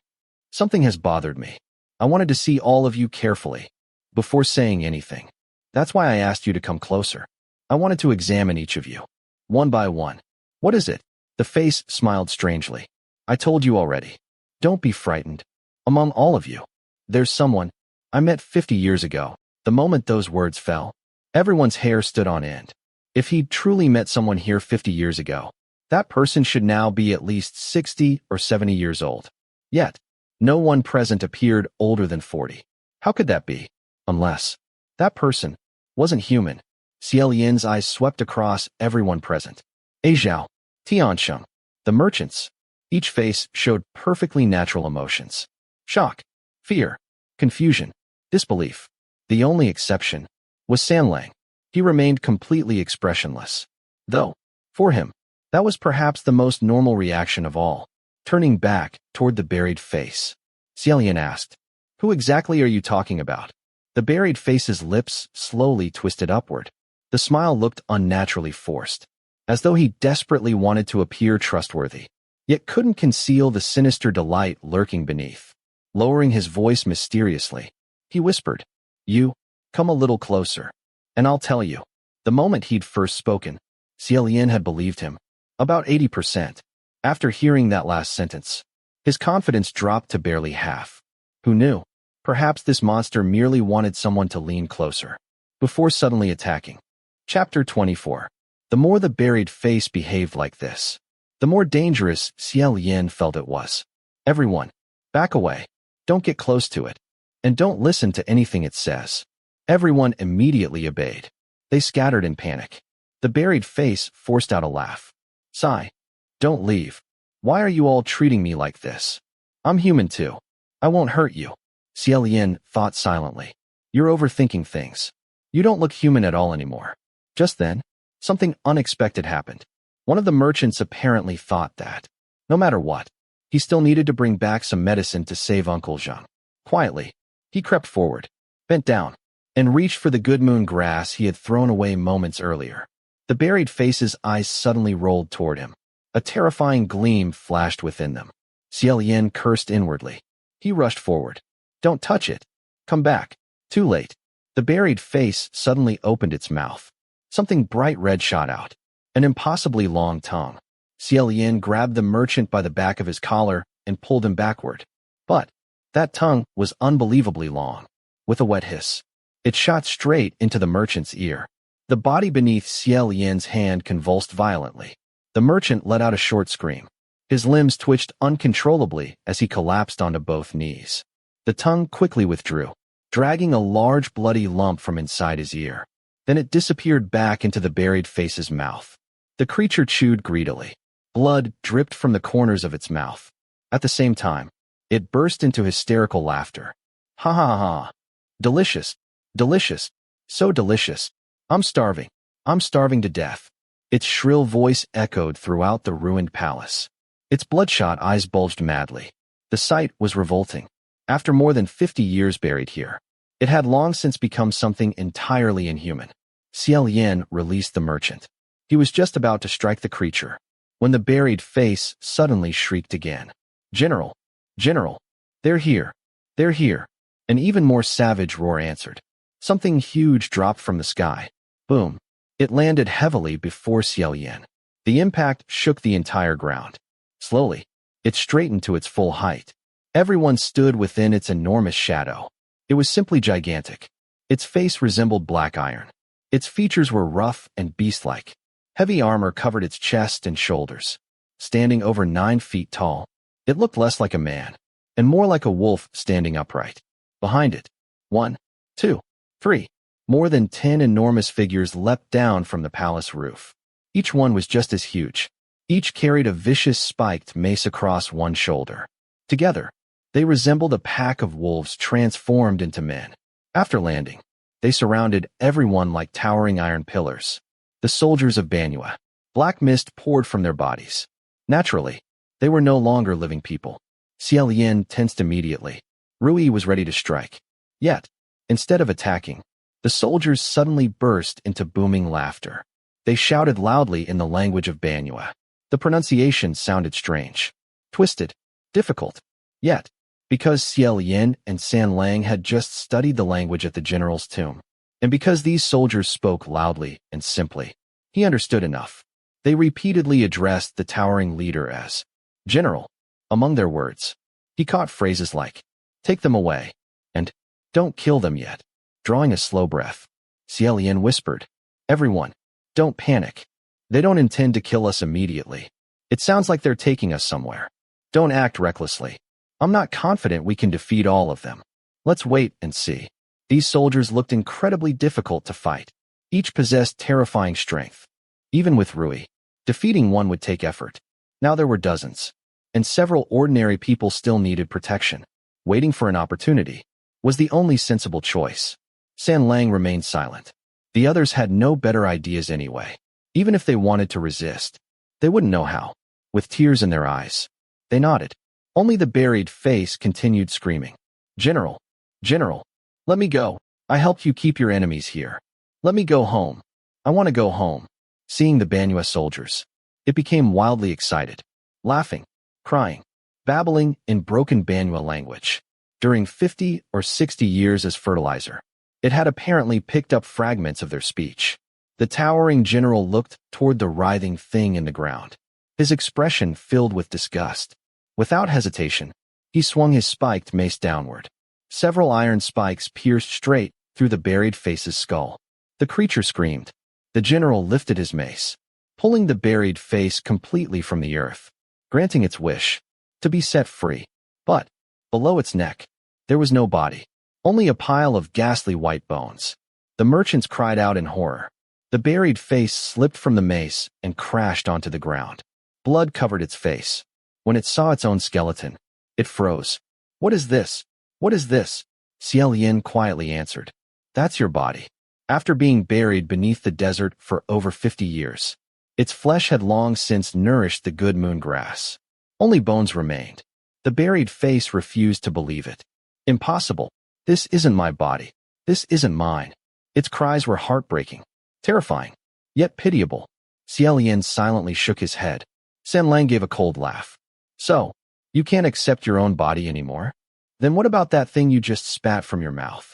something has bothered me. I wanted to see all of you carefully before saying anything. That's why I asked you to come closer. I wanted to examine each of you, one by one. What is it? The face smiled strangely. I told you already. Don't be frightened. Among all of you, there's someone I met 50 years ago. The moment those words fell, everyone's hair stood on end. If he'd truly met someone here 50 years ago, that person should now be at least 60 or 70 years old. Yet, no one present appeared older than 40. How could that be? Unless that person wasn't human. Xie Lian's eyes swept across everyone present. Zhao, Tianxia, the merchants. Each face showed perfectly natural emotions. Shock, fear, confusion, disbelief. The only exception was Sanlang. He remained completely expressionless. Though, for him, that was perhaps the most normal reaction of all. Turning back toward the buried face, Xie Lian asked, "Who exactly are you talking about?" The buried face's lips slowly twisted upward. The smile looked unnaturally forced, as though he desperately wanted to appear trustworthy, yet couldn't conceal the sinister delight lurking beneath. Lowering his voice mysteriously, he whispered, "You, come a little closer, and I'll tell you." The moment he'd first spoken, Xie Lian had believed him, about 80%. After hearing that last sentence, his confidence dropped to barely half. Who knew? Perhaps this monster merely wanted someone to lean closer, before suddenly attacking. Chapter 24. The more the buried face behaved like this, the more dangerous Xie Lian felt it was. "Everyone, back away. Don't get close to it. And don't listen to anything it says." Everyone immediately obeyed. They scattered in panic. The buried face forced out a laugh. "Sigh. Don't leave. Why are you all treating me like this? I'm human too. I won't hurt you." Xie Lian thought silently. "You're overthinking things. You don't look human at all anymore." Just then, something unexpected happened. One of the merchants apparently thought that, no matter what, he still needed to bring back some medicine to save Uncle Xiang. Quietly, he crept forward, bent down, and reached for the good moon grass he had thrown away moments earlier. The buried face's eyes suddenly rolled toward him. A terrifying gleam flashed within them. Xie Lian cursed inwardly. He rushed forward. "Don't touch it. Come back." Too late. The buried face suddenly opened its mouth. Something bright red shot out. An impossibly long tongue. Xie Lian grabbed the merchant by the back of his collar and pulled him backward. But that tongue was unbelievably long. With a wet hiss, it shot straight into the merchant's ear. The body beneath Xie Lian's hand convulsed violently. The merchant let out a short scream. His limbs twitched uncontrollably as he collapsed onto both knees. The tongue quickly withdrew, dragging a large bloody lump from inside his ear. Then it disappeared back into the buried face's mouth. The creature chewed greedily. Blood dripped from the corners of its mouth. At the same time, it burst into hysterical laughter. "Ha ha ha. Delicious. Delicious. So delicious. I'm starving. I'm starving to death." Its shrill voice echoed throughout the ruined palace. Its bloodshot eyes bulged madly. The sight was revolting. After more than 50 years buried here, it had long since become something entirely inhuman. Xie Lian released the merchant. He was just about to strike the creature, when the buried face suddenly shrieked again. "General! General! They're here! They're here!" An even more savage roar answered. Something huge dropped from the sky. Boom! It landed heavily before Xie Lian. The impact shook the entire ground. Slowly, it straightened to its full height. Everyone stood within its enormous shadow. It was simply gigantic. Its face resembled black iron. Its features were rough and beast-like. Heavy armor covered its chest and shoulders. Standing over 9 feet tall, it looked less like a man, and more like a wolf standing upright. Behind it, 1, 2, 3, more than 10 enormous figures leapt down from the palace roof. Each one was just as huge. Each carried a vicious spiked mace across one shoulder. Together, they resembled a pack of wolves transformed into men. After landing, they surrounded everyone like towering iron pillars. The soldiers of Banua. Black mist poured from their bodies. Naturally, they were no longer living people. Xie Lian tensed immediately. Rui was ready to strike. Yet, instead of attacking, the soldiers suddenly burst into booming laughter. They shouted loudly in the language of Banua. The pronunciation sounded strange, twisted, difficult. Yet, because Xie Lian and Sanlang had just studied the language at the general's tomb, and because these soldiers spoke loudly and simply, he understood enough. They repeatedly addressed the towering leader as General. Among their words, he caught phrases like Take them away. And don't kill them yet. Drawing a slow breath, Xie Lian whispered, Everyone, don't panic. They don't intend to kill us immediately. It sounds like they're taking us somewhere. Don't act recklessly. I'm not confident we can defeat all of them. Let's wait and see. These soldiers looked incredibly difficult to fight. Each possessed terrifying strength. Even with Rui, defeating one would take effort. Now there were dozens. And several ordinary people still needed protection. Waiting for an opportunity was the only sensible choice. San Lang remained silent. The others had no better ideas anyway. Even if they wanted to resist, they wouldn't know how. With tears in their eyes, they nodded. Only the buried face continued screaming. General, General, let me go. I helped you keep your enemies here. Let me go home. I want to go home. Seeing the Banua soldiers, it became wildly excited. Laughing, crying, babbling in broken Banua language. During 50 or 60 years as fertilizer, it had apparently picked up fragments of their speech. The towering general looked toward the writhing thing in the ground, his expression filled with disgust. Without hesitation, he swung his spiked mace downward. Several iron spikes pierced straight through the buried face's skull. The creature screamed. The general lifted his mace, pulling the buried face completely from the earth, granting its wish to be set free. But below its neck, there was no body, only a pile of ghastly white bones. The merchants cried out in horror. The buried face slipped from the mace and crashed onto the ground. Blood covered its face. When it saw its own skeleton, it froze. What is this? What is this? Xie Lian quietly answered. That's your body. After being buried beneath the desert for over 50 years, its flesh had long since nourished the good moon grass. Only bones remained. The buried face refused to believe it. Impossible. This isn't my body. This isn't mine. Its cries were heartbreaking, terrifying, yet pitiable. Xie Lian silently shook his head. San Lang gave a cold laugh. So, you can't accept your own body anymore? Then what about that thing you just spat from your mouth?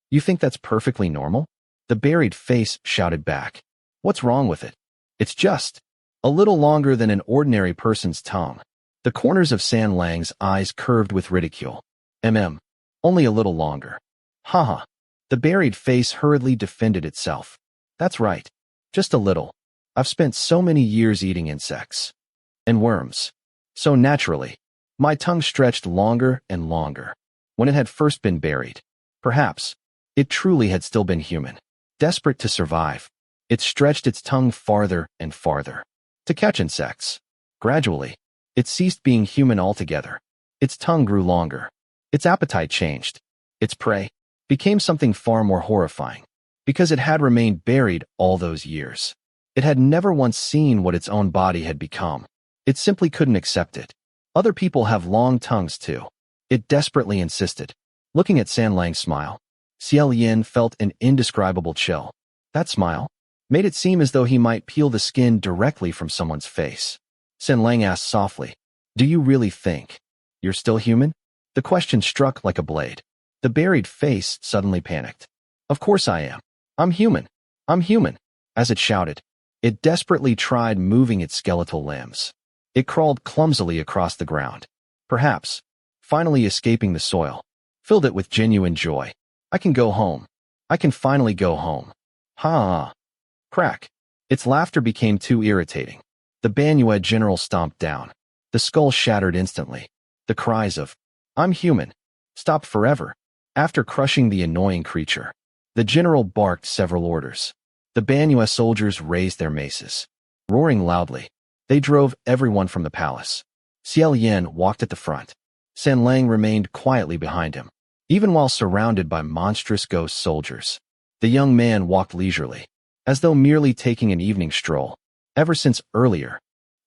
You think that's perfectly normal? The buried face shouted back. What's wrong with it? It's just a little longer than an ordinary person's tongue. The corners of San Lang's eyes curved with ridicule. Only a little longer. Haha. The buried face hurriedly defended itself. That's right. Just a little. I've spent so many years eating insects and worms. So naturally, my tongue stretched longer and longer. When it had first been buried, perhaps it truly had still been human. Desperate to survive, it stretched its tongue farther and farther to catch insects. Gradually, it ceased being human altogether. Its tongue grew longer. Its appetite changed. Its prey became something far more horrifying, because it had remained buried all those years. It had never once seen what its own body had become. It simply couldn't accept it. Other people have long tongues too. It desperately insisted. Looking at San Lang's smile, Xie Lian felt an indescribable chill. That smile made it seem as though he might peel the skin directly from someone's face. San Lang asked softly, Do you really think you're still human? The question struck like a blade. The buried face suddenly panicked. Of course I am. I'm human. I'm human. As it shouted, it desperately tried moving its skeletal limbs. It crawled clumsily across the ground. Perhaps, finally escaping the soil, filled it with genuine joy. I can go home. I can finally go home. Ha! Crack. Its laughter became too irritating. The Banua general stomped down. The skull shattered instantly. The cries of, I'm human, stopped forever. After crushing the annoying creature, the general barked several orders. The Banua soldiers raised their maces. Roaring loudly, they drove everyone from the palace. Xie Lian walked at the front. San Lang remained quietly behind him. Even while surrounded by monstrous ghost soldiers, the young man walked leisurely, as though merely taking an evening stroll. Ever since earlier,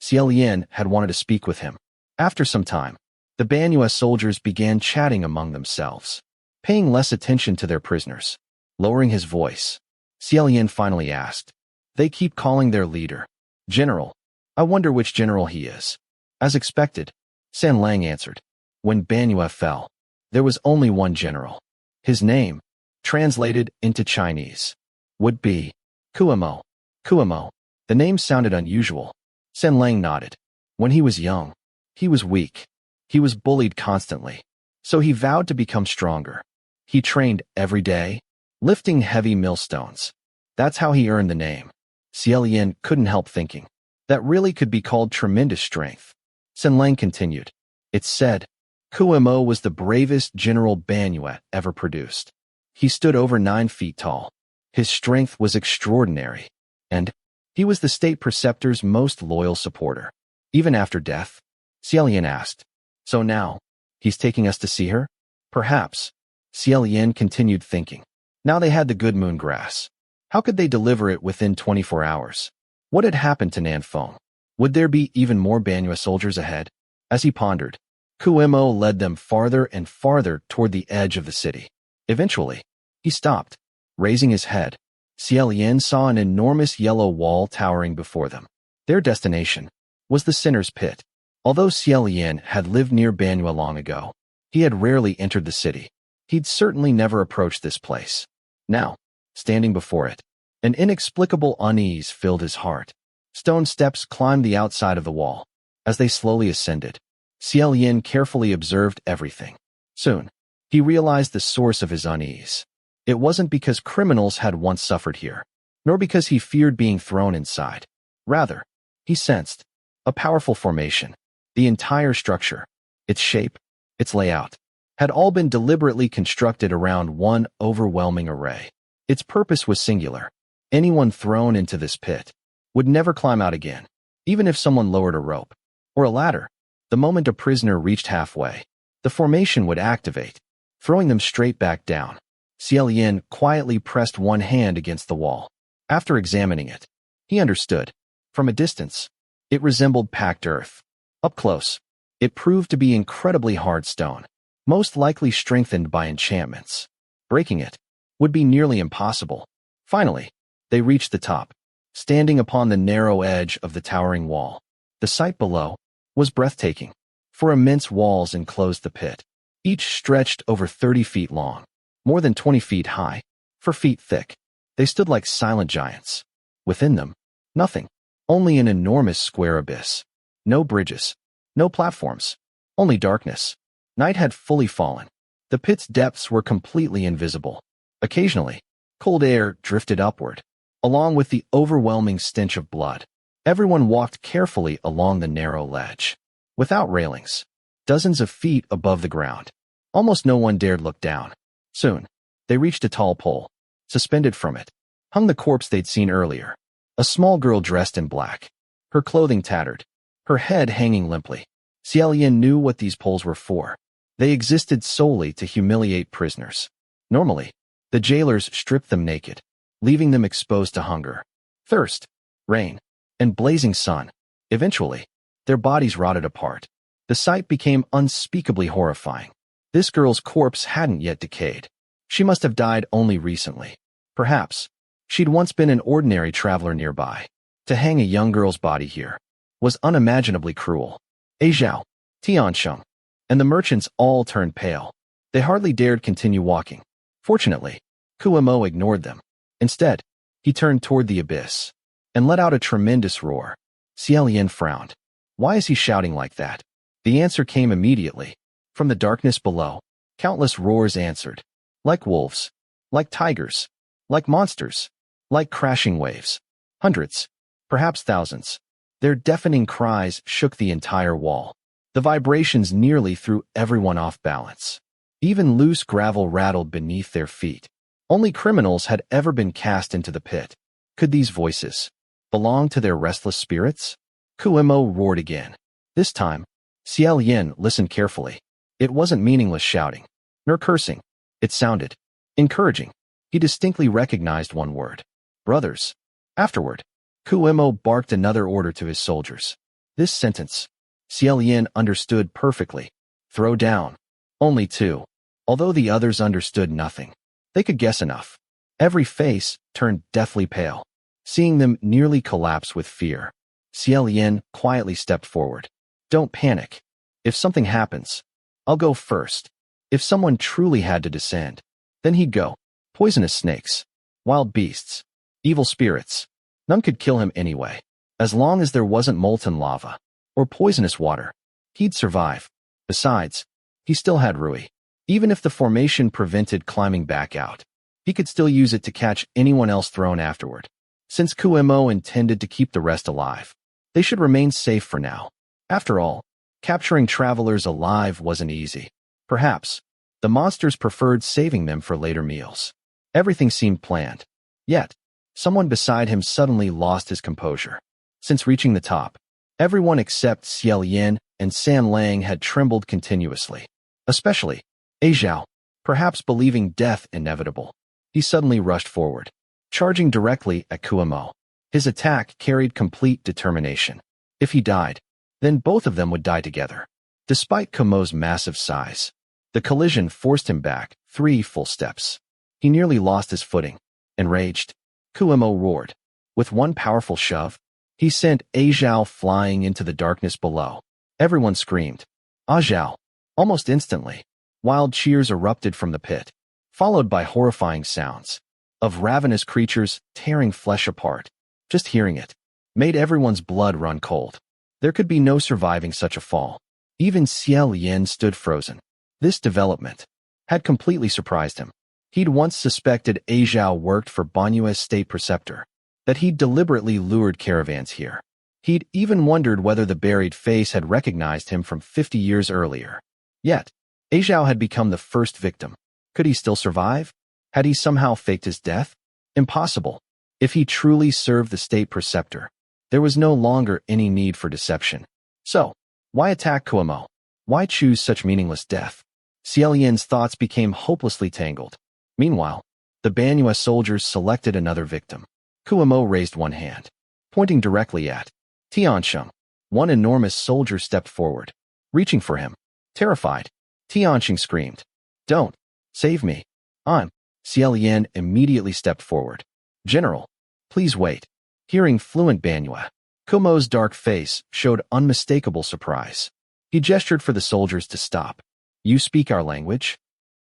Xie Lian had wanted to speak with him. After some time, the Banua soldiers began chatting among themselves, paying less attention to their prisoners. Lowering his voice, Xie Lian finally asked, They keep calling their leader General. I wonder which general he is. As expected, San Lang answered. When Banua fell, there was only one general. His name, translated into Chinese, would be Kuamo. Kuamo. The name sounded unusual. San Lang nodded. When he was young, he was weak. He was bullied constantly. So he vowed to become stronger. He trained every day, lifting heavy millstones. That's how he earned the name. Xie Lian couldn't help thinking. That really could be called tremendous strength. Xie Lian continued. It's said, Kuo was the bravest General Banuet ever produced. He stood over 9 feet tall. His strength was extraordinary. And he was the state preceptor's most loyal supporter. Even after death? Xie Lian asked. So now, he's taking us to see her? Perhaps. Xie Lian continued thinking. Now they had the good moon grass. How could they deliver it within 24 hours? What had happened to Nanfeng? Would there be even more Banua soldiers ahead? As he pondered, Kuo led them farther and farther toward the edge of the city. Eventually, he stopped. Raising his head, Xie Lian saw an enormous yellow wall towering before them. Their destination was the Sinner's Pit. Although Xie Lian had lived near Banua long ago, he had rarely entered the city. He'd certainly never approached this place. Now, standing before it, an inexplicable unease filled his heart. Stone steps climbed the outside of the wall. As they slowly ascended, Xie Lian carefully observed everything. Soon, he realized the source of his unease. It wasn't because criminals had once suffered here, nor because he feared being thrown inside. Rather, he sensed a powerful formation. The entire structure, its shape, its layout, had all been deliberately constructed around one overwhelming array. Its purpose was singular. Anyone thrown into this pit would never climb out again, even if someone lowered a rope or a ladder. The moment a prisoner reached halfway, the formation would activate, throwing them straight back down. Xie Lian quietly pressed one hand against the wall. After examining it, he understood. From a distance, it resembled packed earth. Up close, it proved to be incredibly hard stone, most likely strengthened by enchantments. Breaking it would be nearly impossible. Finally, they reached the top, standing upon the narrow edge of the towering wall. The sight below was breathtaking. 4 immense walls enclosed the pit, each stretched over 30 feet long, more than 20 feet high, 4 feet thick. They stood like silent giants. Within them, nothing, only an enormous square abyss. No bridges, no platforms, only darkness. Night had fully fallen. The pit's depths were completely invisible. Occasionally, cold air drifted upward, along with the overwhelming stench of blood. Everyone walked carefully along the narrow ledge, without railings, dozens of feet above the ground. Almost no one dared look down. Soon, they reached a tall pole. Suspended from it hung the corpse they'd seen earlier, a small girl dressed in black, her clothing tattered, her head hanging limply. Xie Lian knew what these poles were for. They existed solely to humiliate prisoners. Normally, the jailers stripped them naked, leaving them exposed to hunger, thirst, rain, and blazing sun. Eventually, their bodies rotted apart. The sight became unspeakably horrifying. This girl's corpse hadn't yet decayed. She must have died only recently. Perhaps, she'd once been an ordinary traveler nearby. To hang a young girl's body here was unimaginably cruel. Zhao, Tianxia, and the merchants all turned pale. They hardly dared continue walking. Fortunately, Kuo ignored them. Instead, he turned toward the abyss and let out a tremendous roar. Xie Lian frowned. Why is he shouting like that? The answer came immediately. From the darkness below, countless roars answered. Like wolves, like tigers, like monsters, like crashing waves. Hundreds, perhaps thousands. Their deafening cries shook the entire wall. The vibrations nearly threw everyone off balance. Even loose gravel rattled beneath their feet. Only criminals had ever been cast into the pit. Could these voices belong to their restless spirits? Kuo roared again. This time, Xie Lian listened carefully. It wasn't meaningless shouting, nor cursing. It sounded encouraging. He distinctly recognized one word. Brothers. Afterward, Kuo barked another order to his soldiers. This sentence, Xie Lian understood perfectly. Throw down. Only 2. Although the others understood nothing, they could guess enough. Every face turned deathly pale. Seeing them nearly collapse with fear, Xie Lian quietly stepped forward. Don't panic. If something happens, I'll go first. If someone truly had to descend, then he'd go. Poisonous snakes, wild beasts, evil spirits. None could kill him anyway. As long as there wasn't molten lava or poisonous water, he'd survive. Besides, He still had Rui. Even if the formation prevented climbing back out, he could still use it to catch anyone else thrown afterward. Since Kuemo intended to keep the rest alive, they should remain safe for now. After all, capturing travelers alive wasn't easy. Perhaps the monsters preferred saving them for later meals. Everything seemed planned. Yet, someone beside him suddenly lost his composure. Since reaching the top, everyone except Xie Lian and Xianxia had trembled continuously. Especially Zhao, perhaps believing death inevitable. He suddenly rushed forward, charging directly at Kuemo. His attack carried complete determination. If he died, then both of them would die together. Despite Kuemo's massive size, the collision forced him back 3 full steps. He nearly lost his footing. Enraged, Kuemo roared. With one powerful shove, he sent Zhao flying into the darkness below. Everyone screamed, "Ah Zhao!" Almost instantly. Wild cheers erupted from the pit, followed by horrifying sounds of ravenous creatures tearing flesh apart. Just hearing it made everyone's blood run cold. There could be no surviving such a fall. Even Xie Lian stood frozen. This development had completely surprised him. He'd once suspected Zhao worked for Banyue's state preceptor, that he'd deliberately lured caravans here. He'd even wondered whether the buried face had recognized him from 50 years earlier. Yet, Zhao had become the first victim. Could he still survive? Had he somehow faked his death? Impossible. If he truly served the state preceptor, there was no longer any need for deception. So, why attack Kuemo? Why choose such meaningless death? Xie Lian's thoughts became hopelessly tangled. Meanwhile, the Banyue soldiers selected another victim. Kuemo raised one hand, pointing directly at Xianxia. One enormous soldier stepped forward, reaching for him. Terrified, Xianxia screamed, "Don't! Save me! I'm..." Xie Lian immediately stepped forward. "General, please wait." Hearing fluent Banyue, Kuemo's dark face showed unmistakable surprise. He gestured for the soldiers to stop. "You speak our language?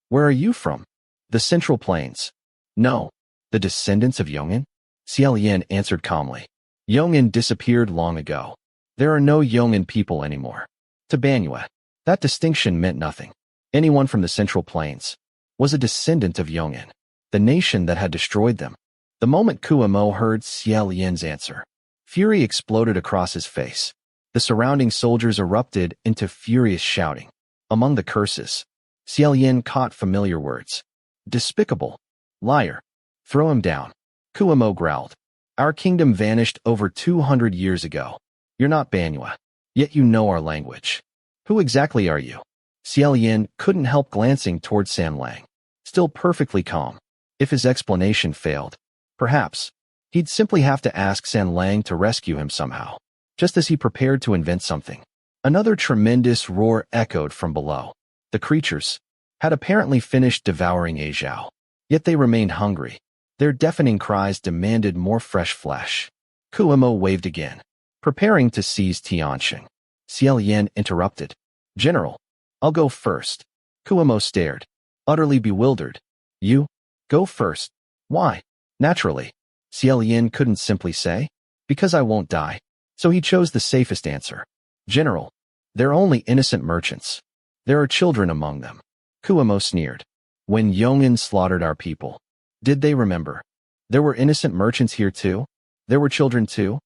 Where are you from?" "The Central Plains." "No. The descendants of Yong'an?" Xie Lian answered calmly. "Yong'an disappeared long ago. There are no Yong'an people anymore." To Banyue, that distinction meant nothing. Anyone from the Central Plains was a descendant of Yong'an, the nation that had destroyed them. The moment Kuemo heard Xie Lian's answer, fury exploded across his face. The surrounding soldiers erupted into furious shouting. Among the curses, Xie Lian caught familiar words. "Despicable. Liar. Throw him down." Kuemo growled. "Our kingdom vanished over 200 years ago. You're not Banyue, yet you know our language. Who exactly are you?" Xie Lian couldn't help glancing toward Xianxia, still perfectly calm. If his explanation failed, perhaps he'd simply have to ask Xianxia to rescue him somehow. Just as he prepared to invent something, another tremendous roar echoed from below. The creatures had apparently finished devouring Zhao, yet they remained hungry. Their deafening cries demanded more fresh flesh. Kuemo waved again, preparing to seize Xianxia. Xie Lian interrupted. "General, I'll go first." Kuemo stared, utterly bewildered. "You? Go first? Why?" Naturally, Xie Lian couldn't simply say, "Because I won't die." So he chose the safest answer. "General, they're only innocent merchants. There are children among them." Kuemo sneered. "When Yong'an slaughtered our people, did they remember? There were innocent merchants here too. There were children too.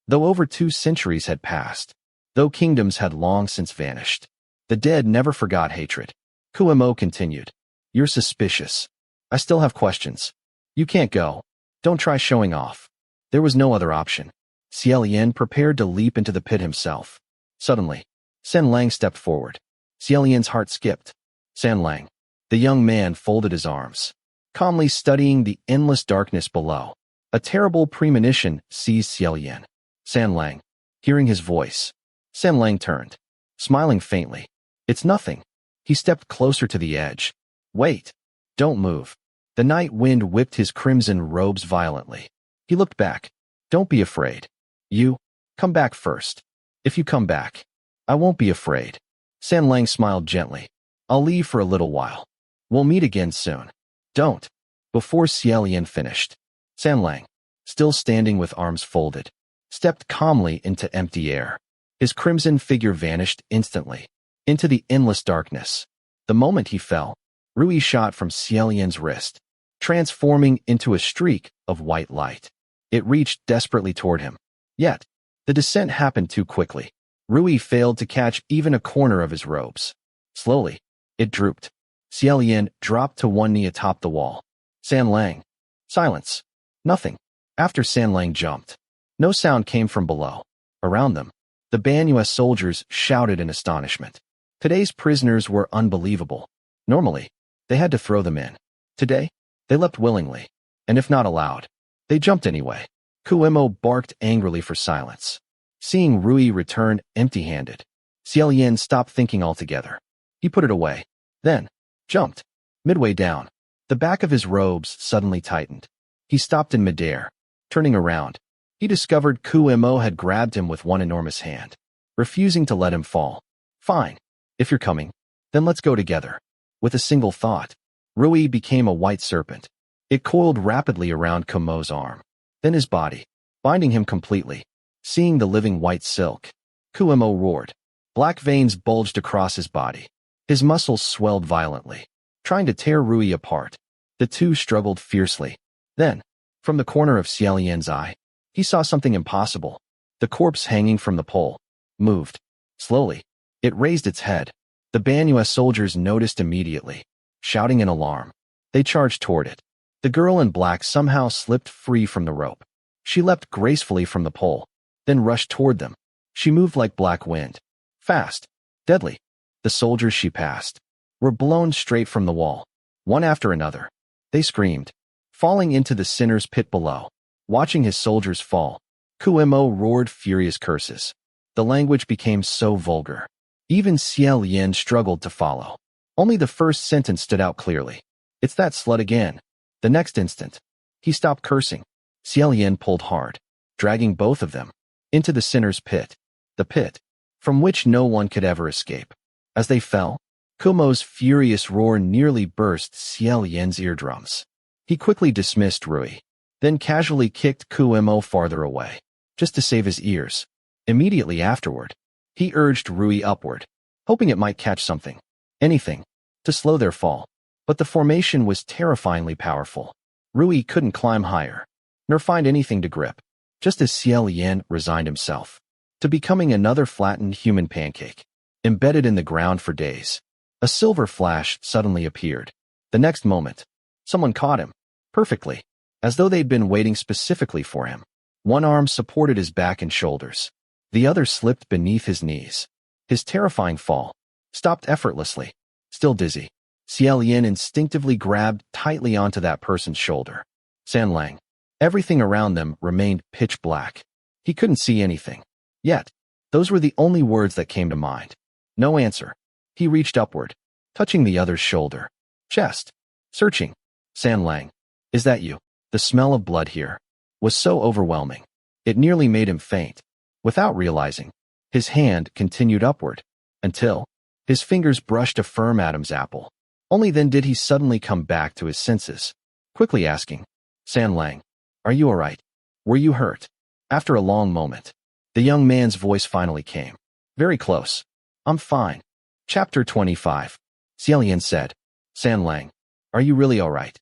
Though over 2 centuries had passed, though kingdoms had long since vanished, the dead never forgot hatred." Kuemo continued. "You're suspicious. I still have questions. You can't go. Don't try showing off." There was no other option. Xie Lian prepared to leap into the pit himself. Suddenly, Xianxia stepped forward. Xie Lian's heart skipped. "Xianxia." The young man folded his arms, calmly studying the endless darkness below. A terrible premonition seized Xie Lian. "Xianxia." Hearing his voice, Xianxia turned, smiling faintly. "It's nothing." He stepped closer to the edge. "Wait. Don't move." The night wind whipped his crimson robes violently. He looked back. "Don't be afraid. You, come back first. If you come back, I won't be afraid." Xianxia smiled gently. "I'll leave for a little while. We'll meet again soon." "Don't." Before Xie Lian finished, Xianxia, still standing with arms folded, stepped calmly into empty air. His crimson figure vanished instantly into the endless darkness. The moment he fell, Rui shot from Xie Lian's wrist, transforming into a streak of white light. It reached desperately toward him. Yet, the descent happened too quickly. Rui failed to catch even a corner of his robes. Slowly, it drooped. Xie Lian dropped to one knee atop the wall. San Lang. Silence. Nothing. After San Lang jumped, no sound came from below. Around them, the Banyu soldiers shouted in astonishment. Today's prisoners were unbelievable. Normally, they had to throw them in. Today, they leapt willingly, and if not allowed, they jumped anyway. Kuemo barked angrily for silence. Seeing Rui return empty-handed, Xie Lian stopped thinking altogether. He put it away, then jumped. Midway down, the back of his robes suddenly tightened. He stopped in midair. Turning around, he discovered Kuemo had grabbed him with one enormous hand, refusing to let him fall. Fine. If you're coming, then let's go together. With a single thought, Rui became a white serpent. It coiled rapidly around Kumo's arm, then his body, binding him completely. Seeing the living white silk, Kuemo roared. Black veins bulged across his body. His muscles swelled violently, trying to tear Rui apart. The two struggled fiercely. Then, from the corner of Xie Lian's eye, he saw something impossible. The corpse hanging from the pole moved. Slowly, it raised its head. The Banyu soldiers noticed immediately. Shouting in alarm, they charged toward it. The girl in black somehow slipped free from the rope. She leapt gracefully from the pole, then rushed toward them. She moved like black wind. Fast. Deadly. The soldiers she passed were blown straight from the wall, one after another. They screamed, falling into the sinner's pit below. Watching his soldiers fall, Kuemo roared furious curses. The language became so vulgar. Even Xie Lian struggled to follow. Only the first sentence stood out clearly. It's that slut again. The next instant, he stopped cursing. Xie Lian pulled hard, dragging both of them into the sinner's pit, the pit from which no one could ever escape. As they fell, Kumo's furious roar nearly burst Xie Lian's eardrums. He quickly dismissed Rui, then casually kicked Kuemo farther away, just to save his ears. Immediately afterward, he urged Rui upward, hoping it might catch something, anything, to slow their fall. But the formation was terrifyingly powerful. Rui couldn't climb higher, nor find anything to grip, just as Xie Lian resigned himself to becoming another flattened human pancake, embedded in the ground for days. A silver flash suddenly appeared. The next moment, someone caught him, perfectly, as though they'd been waiting specifically for him. One arm supported his back and shoulders. The other slipped beneath his knees. His terrifying fall stopped effortlessly. Still dizzy, Xie Lian instinctively grabbed tightly onto that person's shoulder. San Lang. Everything around them remained pitch black. He couldn't see anything. Yet, those were the only words that came to mind. No answer. He reached upward, touching the other's shoulder, chest, searching. San Lang. Is that you? The smell of blood here was so overwhelming. It nearly made him faint. Without realizing, his hand continued upward, until his fingers brushed a firm Adam's apple. Only then did he suddenly come back to his senses, quickly asking, San Lang, are you all right? Were you hurt? After a long moment, the young man's voice finally came. Very close. I'm fine. Chapter 25. Xie Lian said, San Lang, are you really all right?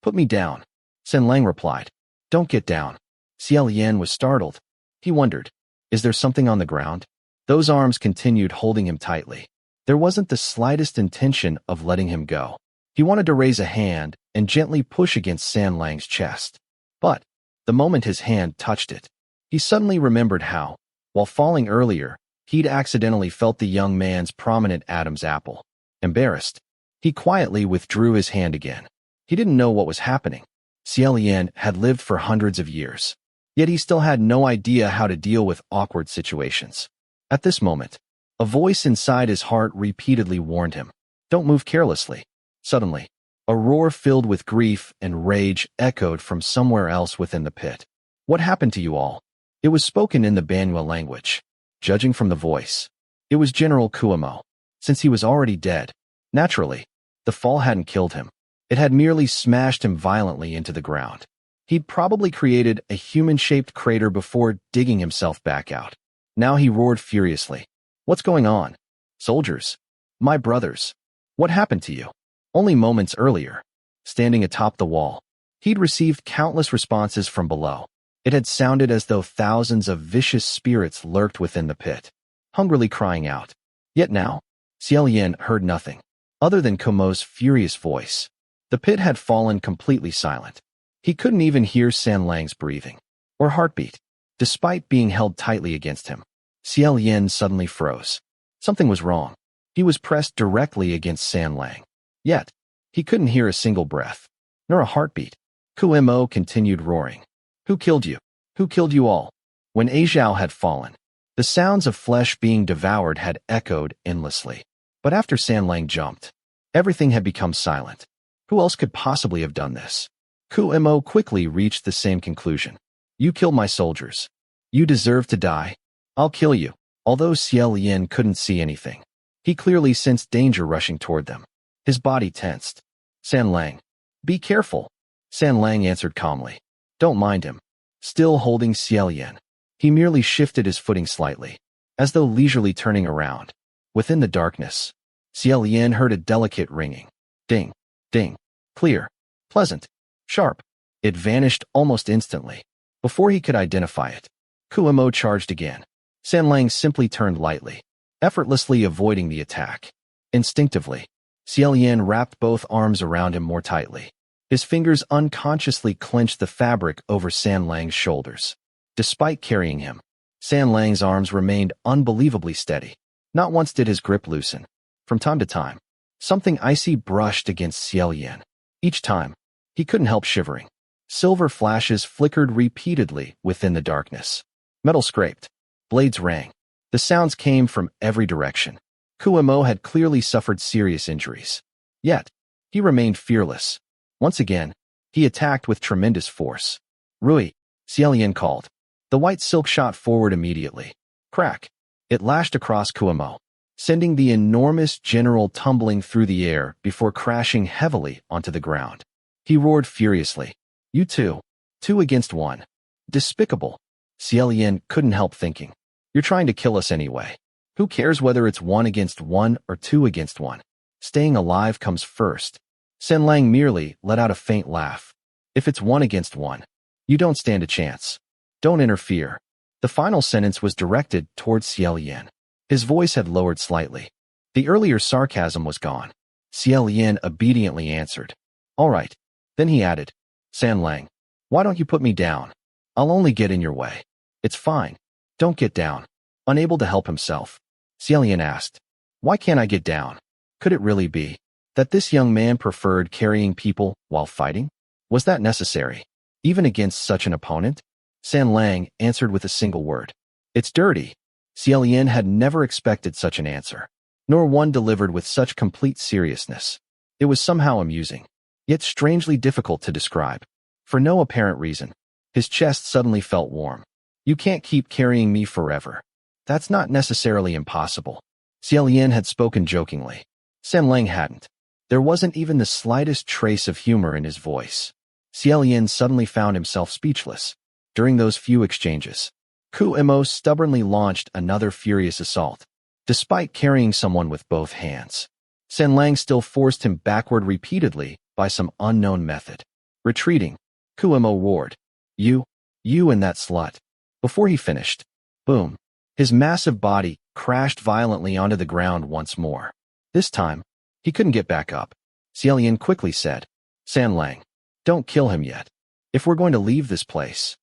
Put me down. San Lang replied, Don't get down. Xie Lian was startled. He wondered, is there something on the ground? Those arms continued holding him tightly. There wasn't the slightest intention of letting him go. He wanted to raise a hand and gently push against San Lang's chest. But, the moment his hand touched it, he suddenly remembered how, while falling earlier, he'd accidentally felt the young man's prominent Adam's apple. Embarrassed, he quietly withdrew his hand again. He didn't know what was happening. Xie Lian had lived for hundreds of years, yet he still had no idea how to deal with awkward situations. At this moment, a voice inside his heart repeatedly warned him, Don't move carelessly. Suddenly, a roar filled with grief and rage echoed from somewhere else within the pit. What happened to you all? It was spoken in the Banyu language. Judging from the voice, it was General Kuemo. Since he was already dead, naturally, the fall hadn't killed him. It had merely smashed him violently into the ground. He'd probably created a human-shaped crater before digging himself back out. Now he roared furiously. What's going on? Soldiers. My brothers. What happened to you? Only moments earlier, standing atop the wall, he'd received countless responses from below. It had sounded as though thousands of vicious spirits lurked within the pit, hungrily crying out. Yet now, Xie Lian heard nothing, other than Kumo's furious voice. The pit had fallen completely silent. He couldn't even hear San Lang's breathing or heartbeat. Despite being held tightly against him, Xie Lian suddenly froze. Something was wrong. He was pressed directly against San Lang. Yet, he couldn't hear a single breath, nor a heartbeat. Kumo continued roaring. Who killed you? Who killed you all? When Aizhao had fallen, the sounds of flesh being devoured had echoed endlessly. But after San Lang jumped, everything had become silent. Who else could possibly have done this? Kumo quickly reached the same conclusion. You killed my soldiers. You deserve to die. I'll kill you. Although Xie Lian couldn't see anything, he clearly sensed danger rushing toward them. His body tensed. San Lang. Be careful. San Lang answered calmly. Don't mind him. Still holding Xie Lian, he merely shifted his footing slightly, as though leisurely turning around. Within the darkness, Xie Lian heard a delicate ringing. Ding, ding. Clear, pleasant, sharp. It vanished almost instantly. Before he could identify it, Kumo charged again. San Lang simply turned lightly, effortlessly avoiding the attack. Instinctively, Xie Lian wrapped both arms around him more tightly. His fingers unconsciously clenched the fabric over San Lang's shoulders. Despite carrying him, San Lang's arms remained unbelievably steady. Not once did his grip loosen. From time to time, something icy brushed against Xie Lian. Each time, he couldn't help shivering. Silver flashes flickered repeatedly within the darkness. Metal scraped. Blades rang. The sounds came from every direction. Kumo had clearly suffered serious injuries. Yet, he remained fearless. Once again, he attacked with tremendous force. Rui, Xie Lian called. The white silk shot forward immediately. Crack. It lashed across Kumo, sending the enormous general tumbling through the air before crashing heavily onto the ground. He roared furiously. You two. 2 against 1. Despicable. Xie Lian couldn't help thinking. You're trying to kill us anyway. Who cares whether it's 1 against 1 or 2 against 1? Staying alive comes first. San Lang merely let out a faint laugh. If it's 1 against 1, you don't stand a chance. Don't interfere. The final sentence was directed towards Xie Lian. His voice had lowered slightly. The earlier sarcasm was gone. Xie Lian obediently answered. All right. Then he added, San Lang, why don't you put me down? I'll only get in your way. It's fine. Don't get down. Unable to help himself, Xie Lian asked, why can't I get down? Could it really be that this young man preferred carrying people while fighting? Was that necessary, even against such an opponent? San Lang answered with a single word. It's dirty. Xie Lian had never expected such an answer, nor one delivered with such complete seriousness. It was somehow amusing, yet strangely difficult to describe. For no apparent reason, his chest suddenly felt warm. You can't keep carrying me forever. That's not necessarily impossible. Xie Lian had spoken jokingly. San Lang hadn't. There wasn't even the slightest trace of humor in his voice. Xie Lian suddenly found himself speechless. During those few exchanges, Kumo stubbornly launched another furious assault. Despite carrying someone with both hands, San Lang still forced him backward repeatedly by some unknown method. Retreating, Kumo roared. You and that slut. Before he finished, boom, his massive body crashed violently onto the ground once more. This time, he couldn't get back up. Xie Lian quickly said, San Lang, don't kill him yet. If we're going to leave this place,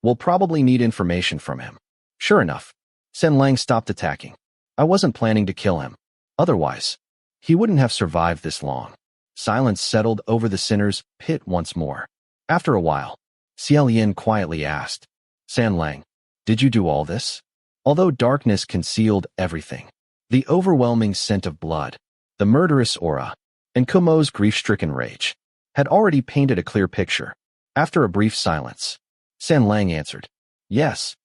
we'll probably need information from him. Sure enough, San Lang stopped attacking. I wasn't planning to kill him. Otherwise, he wouldn't have survived this long. Silence settled over the sinner's pit once more. After a while, Xie Lian quietly asked, San Lang, did you do all this? Although darkness concealed everything, the overwhelming scent of blood, the murderous aura, and Kumo's grief-stricken rage had already painted a clear picture. After a brief silence, San Lang answered, yes,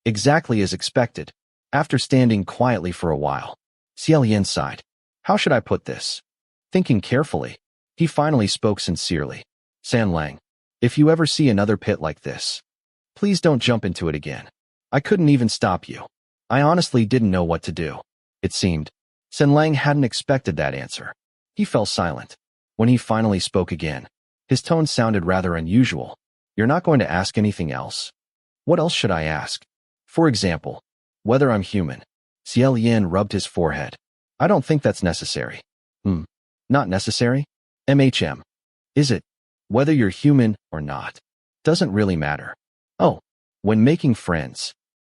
exactly as expected. After standing quietly for a while, Xie Lian sighed. How should I put this? Thinking carefully, he finally spoke sincerely. San Lang, if you ever see another pit like this, please don't jump into it again. I couldn't even stop you. I honestly didn't know what to do. It seemed San Lang hadn't expected that answer. He fell silent. When he finally spoke again, his tone sounded rather unusual. You're not going to ask anything else? What else should I ask? For example, whether I'm human. Xie Lian rubbed his forehead. I don't think that's necessary. Not necessary? MHM. Is it? Whether you're human or not. Doesn't really matter. Oh, when making friends,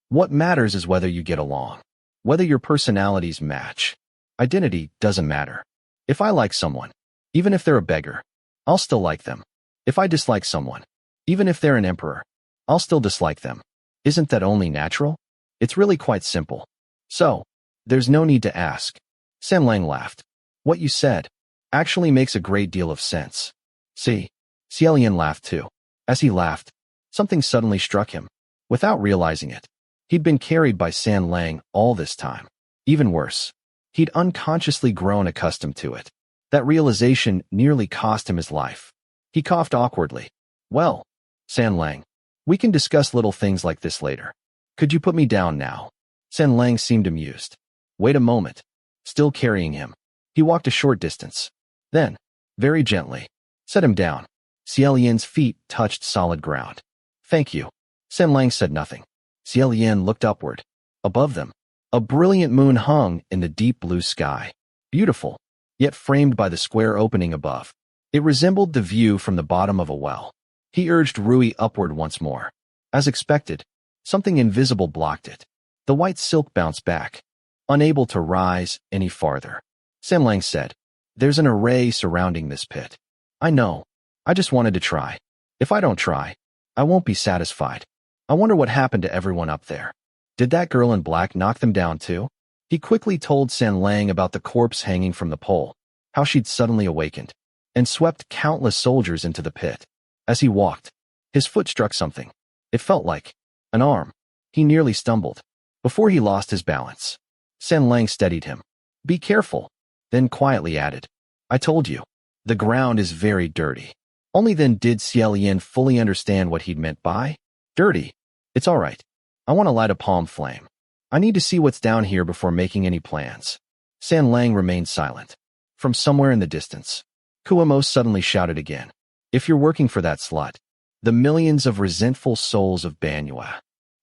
what matters is whether you get along. Whether your personalities match. Identity doesn't matter. If I like someone, even if they're a beggar, I'll still like them. If I dislike someone, even if they're an emperor, I'll still dislike them. Isn't that only natural? It's really quite simple. So, there's no need to ask. Xianlang laughed. What you said actually makes a great deal of sense. See? Xie Lian laughed too. As he laughed, something suddenly struck him. Without realizing it, he'd been carried by Xianlang all this time. Even worse, he'd unconsciously grown accustomed to it. That realization nearly cost him his life. He coughed awkwardly. Well, Xianlang, we can discuss little things like this later. Could you put me down now? Xianlang seemed amused. Wait a moment. Still carrying him, he walked a short distance. Then, very gently, set him down. Xie Lian's feet touched solid ground. Thank you. Xianlang said nothing. Xie Lian looked upward. Above them, a brilliant moon hung in the deep blue sky. Beautiful, yet framed by the square opening above. It resembled the view from the bottom of a well. He urged Rui upward once more. As expected, something invisible blocked it. The white silk bounced back, unable to rise any farther. Xianlang said, There's an array surrounding this pit. I know. I just wanted to try. If I don't try, I won't be satisfied. I wonder what happened to everyone up there. Did that girl in black knock them down too? He quickly told Xianlang about the corpse hanging from the pole, how she'd suddenly awakened, and swept countless soldiers into the pit. As he walked, his foot struck something. It felt like an arm. He nearly stumbled. Before he lost his balance, Xianlang steadied him. Be careful, then quietly added, I told you, the ground is very dirty. Only then did Xie Lian fully understand what he'd meant by dirty. It's all right. I want to light a palm flame. I need to see what's down here before making any plans. Xianlang remained silent. From somewhere in the distance, Kuamo suddenly shouted again. If you're working for that slut, the millions of resentful souls of Banua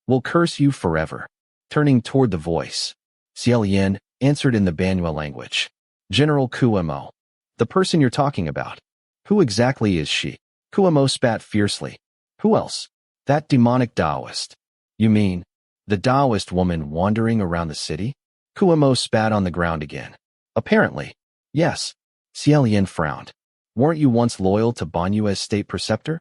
will curse you forever. Turning toward the voice, Xie Lian answered in the Banua language. General Kuamo. The person you're talking about. Who exactly is she? Kuamo spat fiercely. Who else? That demonic Daoist. You mean, the Daoist woman wandering around the city? Kuamo spat on the ground again. Apparently. Yes. Xie Lian frowned. Weren't you once loyal to Banyua's state preceptor?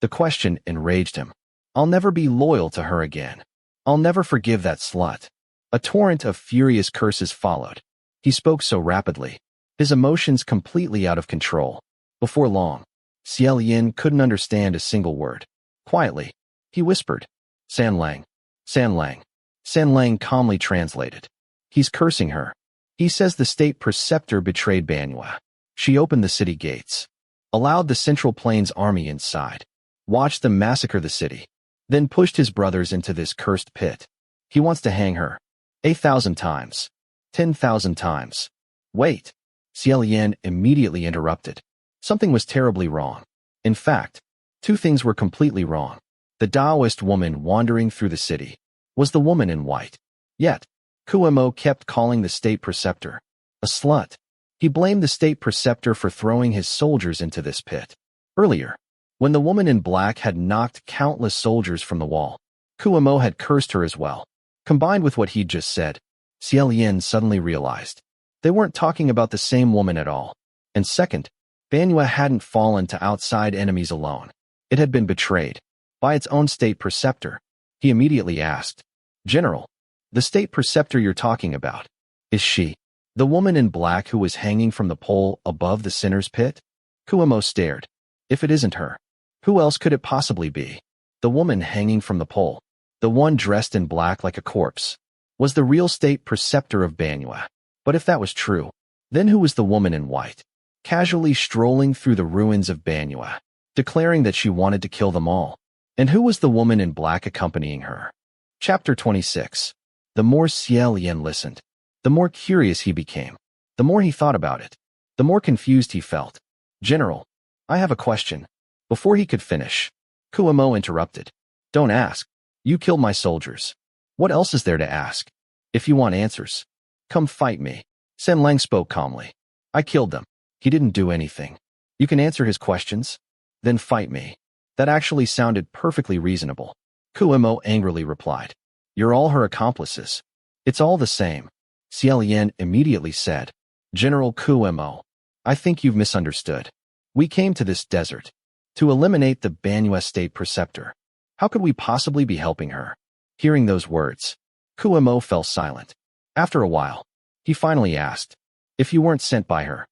The question enraged him. I'll never be loyal to her again. I'll never forgive that slut. A torrent of furious curses followed. He spoke so rapidly, his emotions completely out of control. Before long, Xie Lian couldn't understand a single word. Quietly, he whispered, Xianlang, Xianlang. Xianlang calmly translated. He's cursing her. He says the state preceptor betrayed Banua. She opened the city gates, allowed the Central Plains army inside, watched them massacre the city, then pushed his brothers into this cursed pit. He wants to hang her. 8,000 times. 10,000 times. Wait. Xie Lian immediately interrupted. Something was terribly wrong. In fact, two things were completely wrong. The Daoist woman wandering through the city was the woman in white. Yet, Kuamo kept calling the state preceptor a slut. He blamed the state preceptor for throwing his soldiers into this pit. Earlier, when the woman in black had knocked countless soldiers from the wall, Kuamo had cursed her as well. Combined with what he'd just said, Xie Lian suddenly realized they weren't talking about the same woman at all. And second, Banua hadn't fallen to outside enemies alone. It had been betrayed by its own state preceptor. He immediately asked, General, the state preceptor you're talking about, is she the woman in black who was hanging from the pole above the sinner's pit? Kuamo stared. If it isn't her, who else could it possibly be? The woman hanging from the pole, the one dressed in black like a corpse, was the real state preceptor of Banua. But if that was true, then who was the woman in white, casually strolling through the ruins of Banua, declaring that she wanted to kill them all? And who was the woman in black accompanying her? Chapter 26. The more Xie Lian listened, the more curious he became. The more he thought about it, the more confused he felt. General, I have a question. Before he could finish, Kuemo interrupted. Don't ask. You killed my soldiers. What else is there to ask? If you want answers, come fight me. Xie Lian spoke calmly. I killed them. He didn't do anything. You can answer his questions? Then fight me. That actually sounded perfectly reasonable. Kuemo angrily replied. You're all her accomplices. It's all the same. Xie Lian immediately said. General Kuemo, I think you've misunderstood. We came to this desert to eliminate the Banyu state preceptor. How could we possibly be helping her? Hearing those words, Kuemo fell silent. After a while, he finally asked, if you weren't sent by her,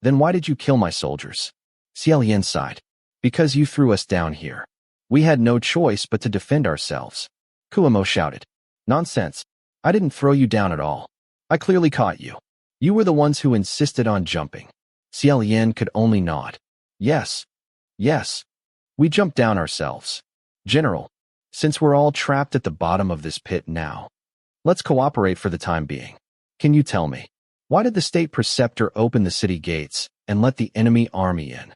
then why did you kill my soldiers? Xie Lian sighed. Because you threw us down here. We had no choice but to defend ourselves. Kuemo shouted. Nonsense. I didn't throw you down at all. I clearly caught you. You were the ones who insisted on jumping. Xie Lian could only nod. Yes. Yes. We jumped down ourselves. General, since we're all trapped at the bottom of this pit now, let's cooperate for the time being. Can you tell me, why did the state preceptor open the city gates and let the enemy army in?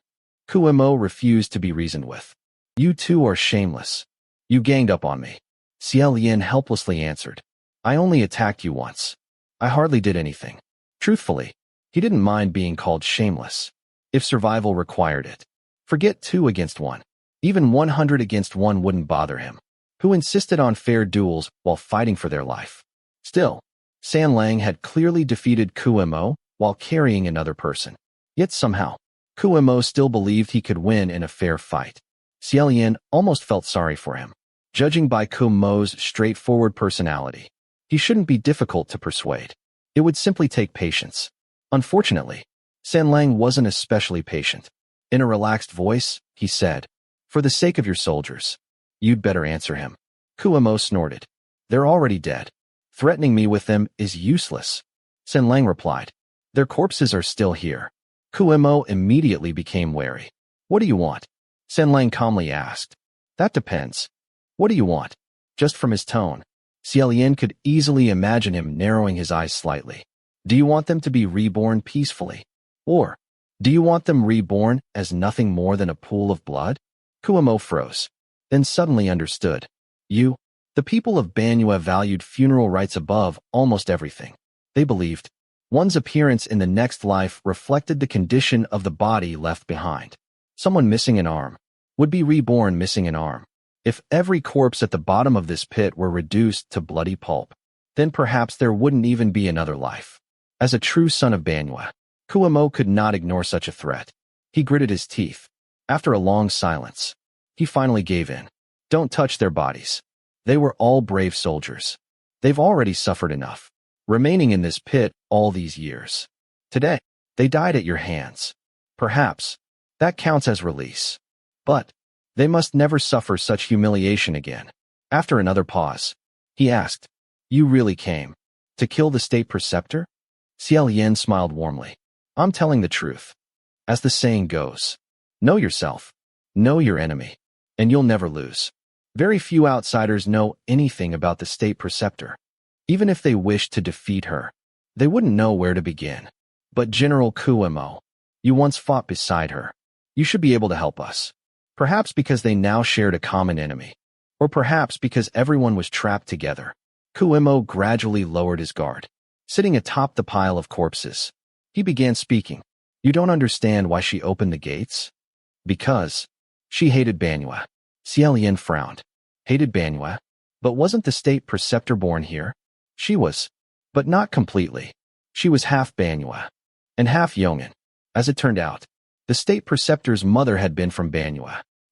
Kuemo refused to be reasoned with. You two are shameless. You ganged up on me. Xie Lian helplessly answered. I only attacked you once. I hardly did anything. Truthfully, he didn't mind being called shameless, if survival required it. Forget 2 against 1. Even 100 against 1 wouldn't bother him, who insisted on fair duels while fighting for their life. Still, Xie Lian had clearly defeated Kuemo while carrying another person. Yet somehow, Kuemo still believed he could win in a fair fight. Xie Lian almost felt sorry for him. Judging by Kuemo's straightforward personality, he shouldn't be difficult to persuade. It would simply take patience. Unfortunately, Xie Lian wasn't especially patient. In a relaxed voice, he said, for the sake of your soldiers, you'd better answer him. Kuemo snorted. They're already dead. Threatening me with them is useless. Xie Lian replied. Their corpses are still here. Kuemo immediately became wary. What do you want? Xie Lian calmly asked. That depends. What do you want? Just from his tone, Xie Lian could easily imagine him narrowing his eyes slightly. Do you want them to be reborn peacefully? Or do you want them reborn as nothing more than a pool of blood? Kuemo froze, then suddenly understood. You, the people of Banyu valued funeral rites above almost everything. They believed one's appearance in the next life reflected the condition of the body left behind. Someone missing an arm would be reborn missing an arm. If every corpse at the bottom of this pit were reduced to bloody pulp, then perhaps there wouldn't even be another life. As a true son of Banyu, Kuemo could not ignore such a threat. He gritted his teeth. After a long silence, he finally gave in. Don't touch their bodies. They were all brave soldiers. They've already suffered enough, remaining in this pit all these years. Today, they died at your hands. Perhaps that counts as release. But they must never suffer such humiliation again. After another pause, he asked, You really came to kill the state preceptor? Xie Lian smiled warmly. I'm telling the truth. As the saying goes, know yourself, know your enemy, and you'll never lose. Very few outsiders know anything about the state preceptor. Even if they wished to defeat her, they wouldn't know where to begin. But General Kuemo, you once fought beside her. You should be able to help us. Perhaps because they now shared a common enemy, or perhaps because everyone was trapped together. Kuemo gradually lowered his guard. Sitting atop the pile of corpses, he began speaking. You don't understand why she opened the gates? Because she hated Banyu. Xie Lian frowned. Hated Banyu? But wasn't the state preceptor born here? She was, but not completely. She was half Banyu and half Yongin. As it turned out, the state preceptor's mother had been from Banyu.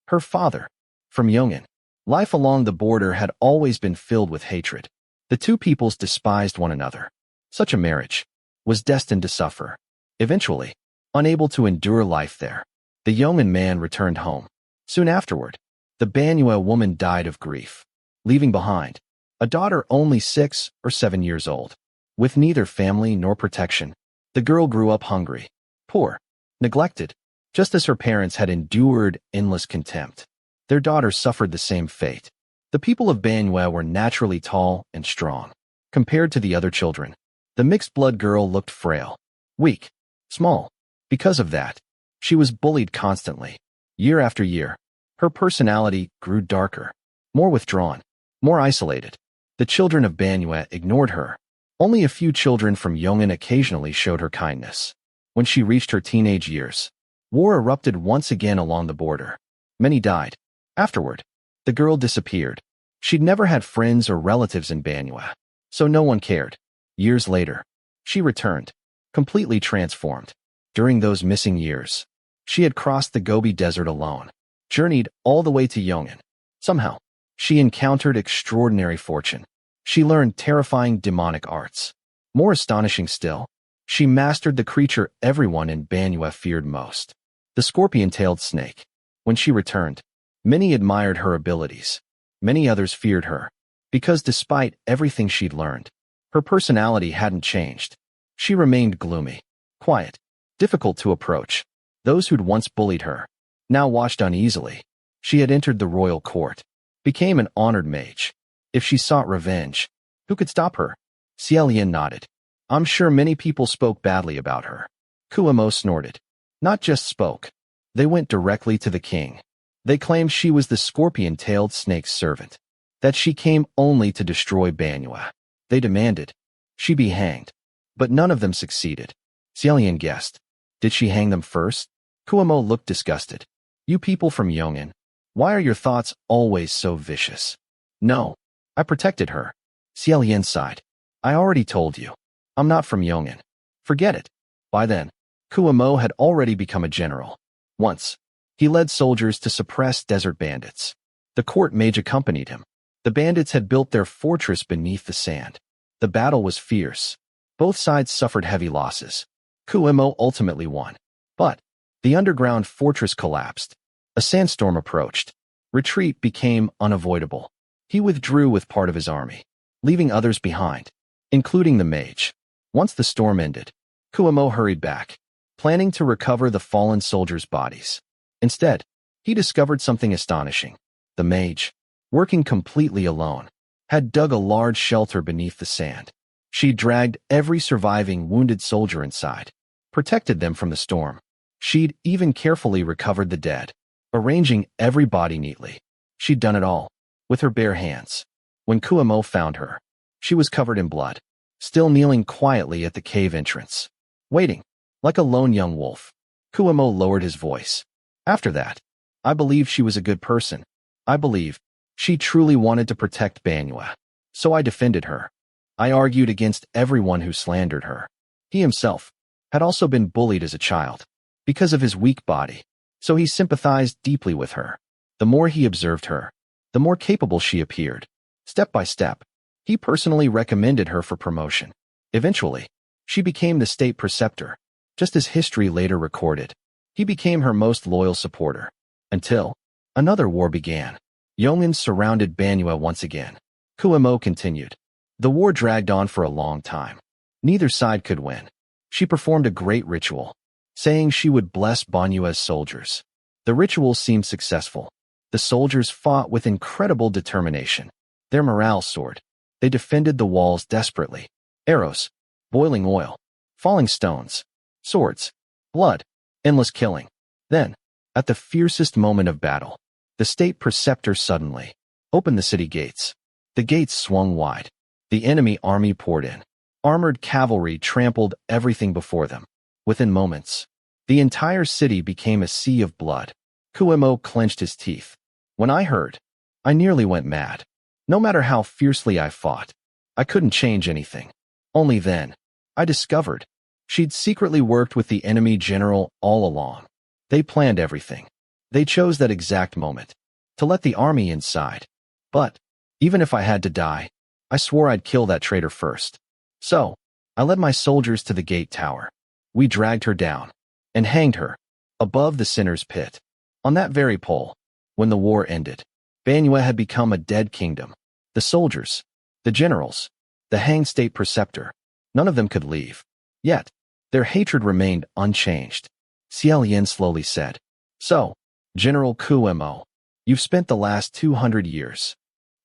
Her father, from Yongin. Life along the border had always been filled with hatred. The two peoples despised one another. Such a marriage was destined to suffer. Eventually, unable to endure life there, the Yongin man returned home. Soon afterward, the Banyu woman died of grief, leaving behind a daughter only 6 or 7 years old. With neither family nor protection, the girl grew up hungry, poor, neglected, just as her parents had endured endless contempt. Their daughter suffered the same fate. The people of Banyu were naturally tall and strong. Compared to the other children, the mixed-blood girl looked frail, weak, small. Because of that, she was bullied constantly. Year after year, her personality grew darker, more withdrawn, more isolated. The children of Banyue ignored her. Only a few children from Yong'an occasionally showed her kindness. When she reached her teenage years, war erupted once again along the border. Many died. Afterward, the girl disappeared. She'd never had friends or relatives in Banyue, so no one cared. Years later, she returned, completely transformed. During those missing years, she had crossed the Gobi Desert alone, journeyed all the way to Yong'an. Somehow, she encountered extraordinary fortune. She learned terrifying demonic arts. More astonishing still, she mastered the creature everyone in Banyue feared most, the scorpion-tailed snake. When she returned, many admired her abilities. Many others feared her, because despite everything she'd learned, her personality hadn't changed. She remained gloomy, quiet, difficult to approach. Those who'd once bullied her now watched uneasily. She had entered the royal court, became an honored mage. If she sought revenge, who could stop her? Xie Lian nodded. I'm sure many people spoke badly about her. Kuo snorted. Not just spoke. They went directly to the king. They claimed she was the scorpion-tailed snake's servant, that she came only to destroy Banyue. They demanded she be hanged, but none of them succeeded. Xie Lian guessed. Did she hang them first? Kuo looked disgusted. You people from Yong'an, why are your thoughts always so vicious? No, I protected her. Xie Lian sighed. I already told you. I'm not from Yong'an. Forget it. By then, Kuo had already become a general. Once, he led soldiers to suppress desert bandits. The court mage accompanied him. The bandits had built their fortress beneath the sand. The battle was fierce. Both sides suffered heavy losses. Kuo ultimately won. But the underground fortress collapsed. A sandstorm approached. Retreat became unavoidable. He withdrew with part of his army, leaving others behind, including the mage. Once the storm ended, Kuo hurried back, planning to recover the fallen soldiers' bodies. Instead, he discovered something astonishing. The mage, working completely alone, had dug a large shelter beneath the sand. She dragged every surviving wounded soldier inside, protected them from the storm. She'd even carefully recovered the dead, arranging every body neatly. She'd done it all, with her bare hands. When Kuo found her, she was covered in blood, still kneeling quietly at the cave entrance, waiting, like a lone young wolf. Kuo lowered his voice. After that, I believed she was a good person. I believe she truly wanted to protect Banyue. So I defended her. I argued against everyone who slandered her. He himself had also been bullied as a child because of his weak body, so he sympathized deeply with her. The more he observed her, the more capable she appeared. Step by step, he personally recommended her for promotion. Eventually, she became the state preceptor, just as history later recorded. He became her most loyal supporter, until another war began. Yong'an surrounded Banyue once again. Kuo continued. The war dragged on for a long time. Neither side could win. She performed a great ritual, saying she would bless Banyue's soldiers. The ritual seemed successful. The soldiers fought with incredible determination. Their morale soared. They defended the walls desperately. Arrows, boiling oil, falling stones, swords, blood, endless killing. Then, at the fiercest moment of battle, the state preceptor suddenly opened the city gates. The gates swung wide. The enemy army poured in. Armored cavalry trampled everything before them. Within moments, the entire city became a sea of blood. Kuo clenched his teeth. When I heard, I nearly went mad. No matter how fiercely I fought, I couldn't change anything. Only then, I discovered she'd secretly worked with the enemy general all along. They planned everything. They chose that exact moment to let the army inside. But even if I had to die, I swore I'd kill that traitor first. So, I led my soldiers to the gate tower. We dragged her down and hanged her above the sinner's pit. On that very pole, when the war ended, Banyue had become a dead kingdom. The soldiers, the generals, the hanged state preceptor, none of them could leave. Yet, their hatred remained unchanged. Xie Lian slowly said, So, General Kuo, you've spent the last 200 years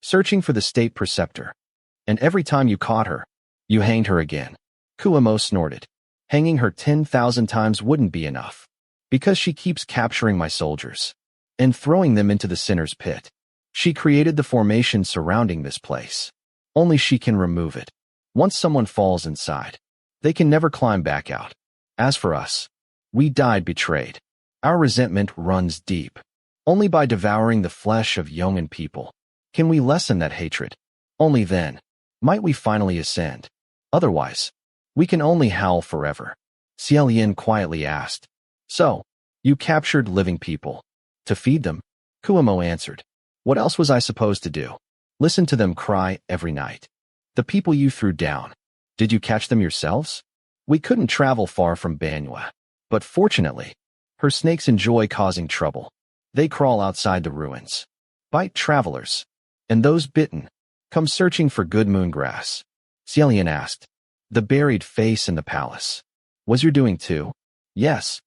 searching for the state preceptor, and every time you caught her, you hanged her again. Kuo snorted. Hanging her 10,000 times wouldn't be enough, because she keeps capturing my soldiers and throwing them into the sinner's pit. She created the formation surrounding this place. Only she can remove it. Once someone falls inside, they can never climb back out. As for us, we died betrayed. Our resentment runs deep. Only by devouring the flesh of Yong'an people can we lessen that hatred. Only then might we finally ascend. Otherwise, we can only howl forever. Xie Lian quietly asked. So, you captured living people to feed them? Kuimo answered. What else was I supposed to do? Listen to them cry every night. The people you threw down. Did you catch them yourselves? We couldn't travel far from Banua, but fortunately, her snakes enjoy causing trouble. They crawl outside the ruins, bite travelers, and those bitten come searching for good moon grass. Xie Lian asked. The buried face in the palace. Was your doing too? Yes.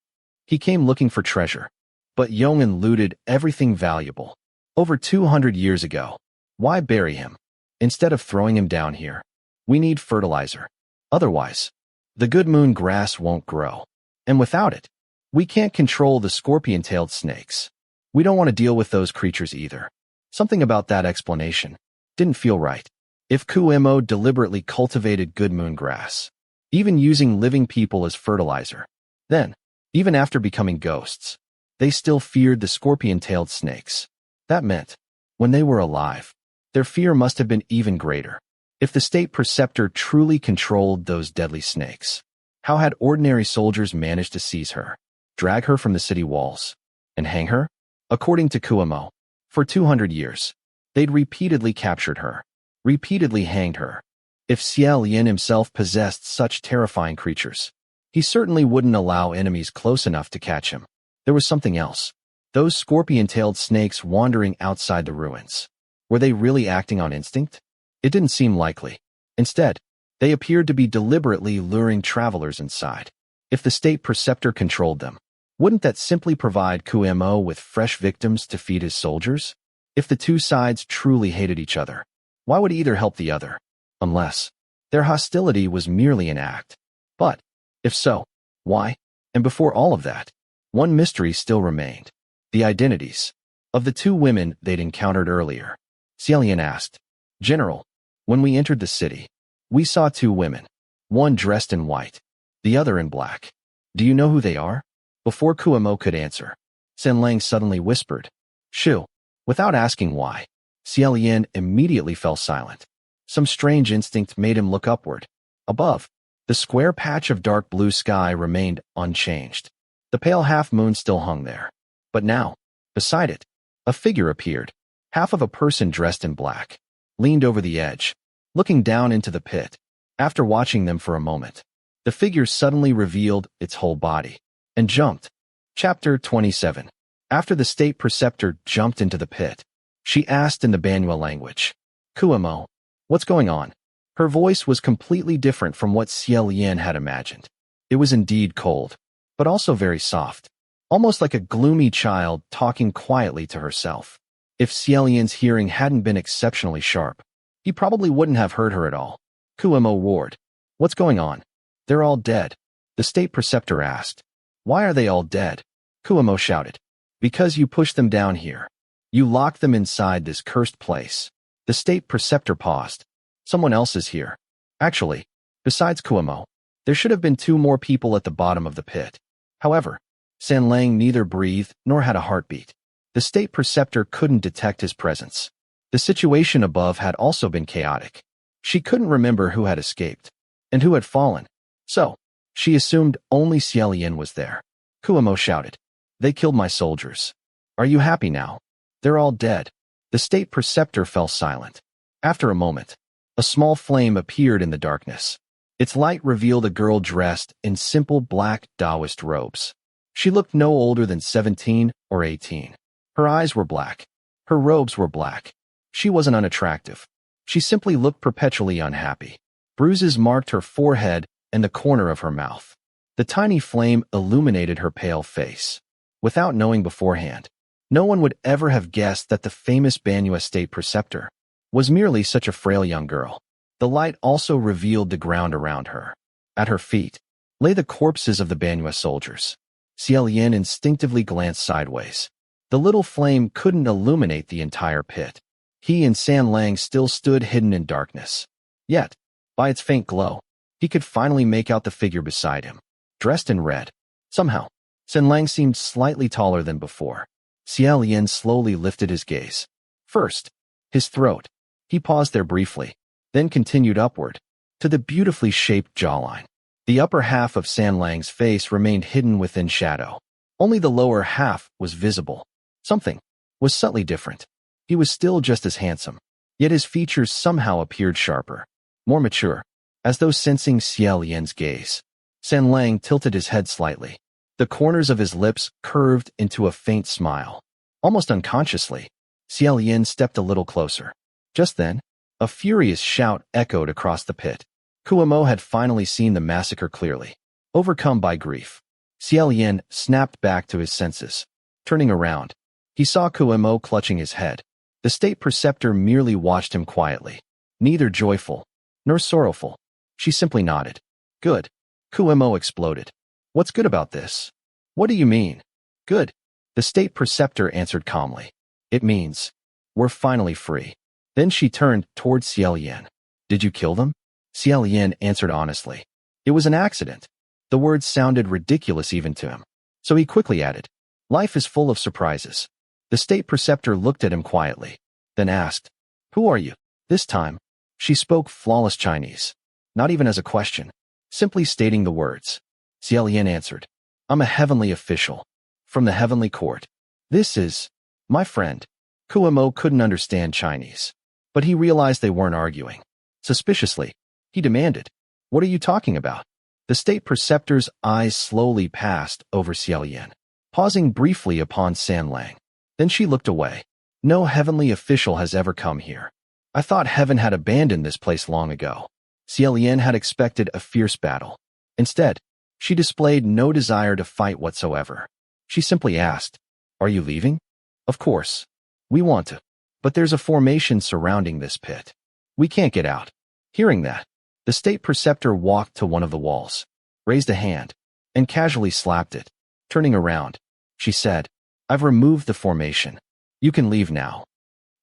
He came looking for treasure, but Yong'an looted everything valuable. Over 200 years ago. Why bury him? Instead of throwing him down here, we need fertilizer. Otherwise, the good moon grass won't grow. And without it, we can't control the scorpion-tailed snakes. We don't want to deal with those creatures either. Something about that explanation didn't feel right. If Kuimo deliberately cultivated good moon grass, even using living people as fertilizer, then, even after becoming ghosts, they still feared the scorpion-tailed snakes. That meant, when they were alive, their fear must have been even greater. If the state preceptor truly controlled those deadly snakes, how had ordinary soldiers managed to seize her, drag her from the city walls, and hang her? According to Kuimo, for 200 years, they'd repeatedly captured her, repeatedly hanged her. If Xie Lian himself possessed such terrifying creatures, he certainly wouldn't allow enemies close enough to catch him. There was something else. Those scorpion-tailed snakes wandering outside the ruins. Were they really acting on instinct? It didn't seem likely. Instead, they appeared to be deliberately luring travelers inside. If the state preceptor controlled them, wouldn't that simply provide Kuimo with fresh victims to feed his soldiers? If the two sides truly hated each other, why would either help the other? Unless their hostility was merely an act. But, if so, why? And before all of that, one mystery still remained. The identities of the two women they'd encountered earlier. Xie Lian asked. General, when we entered the city, we saw two women, one dressed in white, the other in black. Do you know who they are? Before Kuimo could answer, Sen Lang suddenly whispered, Shoo. Without asking why, Xie Lian immediately fell silent. Some strange instinct made him look upward. Above, the square patch of dark blue sky remained unchanged. The pale half-moon still hung there. But now, beside it, a figure appeared, half of a person dressed in black, leaned over the edge, looking down into the pit. After watching them for a moment, the figure suddenly revealed its whole body and jumped. Chapter 27. After the state preceptor jumped into the pit, she asked in the Banua language, Kuimo, what's going on? Her voice was completely different from what Xie Lian had imagined. It was indeed cold, but also very soft. Almost like a gloomy child talking quietly to herself. If Xie Lian's hearing hadn't been exceptionally sharp, he probably wouldn't have heard her at all. Kuimo roared. What's going on? They're all dead. The state preceptor asked. Why are they all dead? Kuimo shouted. Because you pushed them down here. You locked them inside this cursed place. The state preceptor paused. Someone else is here. Actually, besides Kuimo, there should have been two more people at the bottom of the pit. However, Sen Lang neither breathed nor had a heartbeat. The state preceptor couldn't detect his presence. The situation above had also been chaotic. She couldn't remember who had escaped and who had fallen. So, she assumed only Xie Lian was there. Kuimo shouted. They killed my soldiers. Are you happy now? They're all dead. The state preceptor fell silent. After a moment, a small flame appeared in the darkness. Its light revealed a girl dressed in simple black Daoist robes. She looked no older than 17 or 18. Her eyes were black. Her robes were black. She wasn't unattractive. She simply looked perpetually unhappy. Bruises marked her forehead and the corner of her mouth. The tiny flame illuminated her pale face. Without knowing beforehand, no one would ever have guessed that the famous Banua state preceptor was merely such a frail young girl. The light also revealed the ground around her. At her feet, lay the corpses of the Banyu soldiers. Xie Lian instinctively glanced sideways. The little flame couldn't illuminate the entire pit. He and San Lang still stood hidden in darkness. Yet, by its faint glow, he could finally make out the figure beside him, dressed in red. Somehow, San Lang seemed slightly taller than before. Xie Lian slowly lifted his gaze. First, his throat. He paused there briefly, then continued upward, to the beautifully shaped jawline. The upper half of San Lang's face remained hidden within shadow. Only the lower half was visible. Something was subtly different. He was still just as handsome, yet his features somehow appeared sharper, more mature, as though sensing Xie Lian's gaze. San Lang tilted his head slightly. The corners of his lips curved into a faint smile. Almost unconsciously, Xie Lian stepped a little closer. Just then, a furious shout echoed across the pit. Kuo had finally seen the massacre clearly. Overcome by grief, Xie Lian snapped back to his senses. Turning around, he saw Kuo clutching his head. The state preceptor merely watched him quietly. Neither joyful nor sorrowful. She simply nodded. Good. Kuo exploded. What's good about this? What do you mean? Good. The state preceptor answered calmly. It means we're finally free. Then she turned towards Xie Lian. Did you kill them? Xie Lian answered honestly. It was an accident. The words sounded ridiculous even to him. So he quickly added, life is full of surprises. The state preceptor looked at him quietly, then asked, who are you? This time, she spoke flawless Chinese, not even as a question, simply stating the words. Xie Lian answered, I'm a heavenly official, from the heavenly court. This is my friend. Kuo couldn't understand Chinese, but he realized they weren't arguing. Suspiciously, he demanded, what are you talking about? The state preceptor's eyes slowly passed over Xie Lian, pausing briefly upon San Lang. Then she looked away. No heavenly official has ever come here. I thought heaven had abandoned this place long ago. Xie Lian had expected a fierce battle. Instead, she displayed no desire to fight whatsoever. She simply asked, are you leaving? Of course. We want to. But there's a formation surrounding this pit. We can't get out. Hearing that, the state preceptor walked to one of the walls, raised a hand, and casually slapped it. Turning around, she said, I've removed the formation. You can leave now.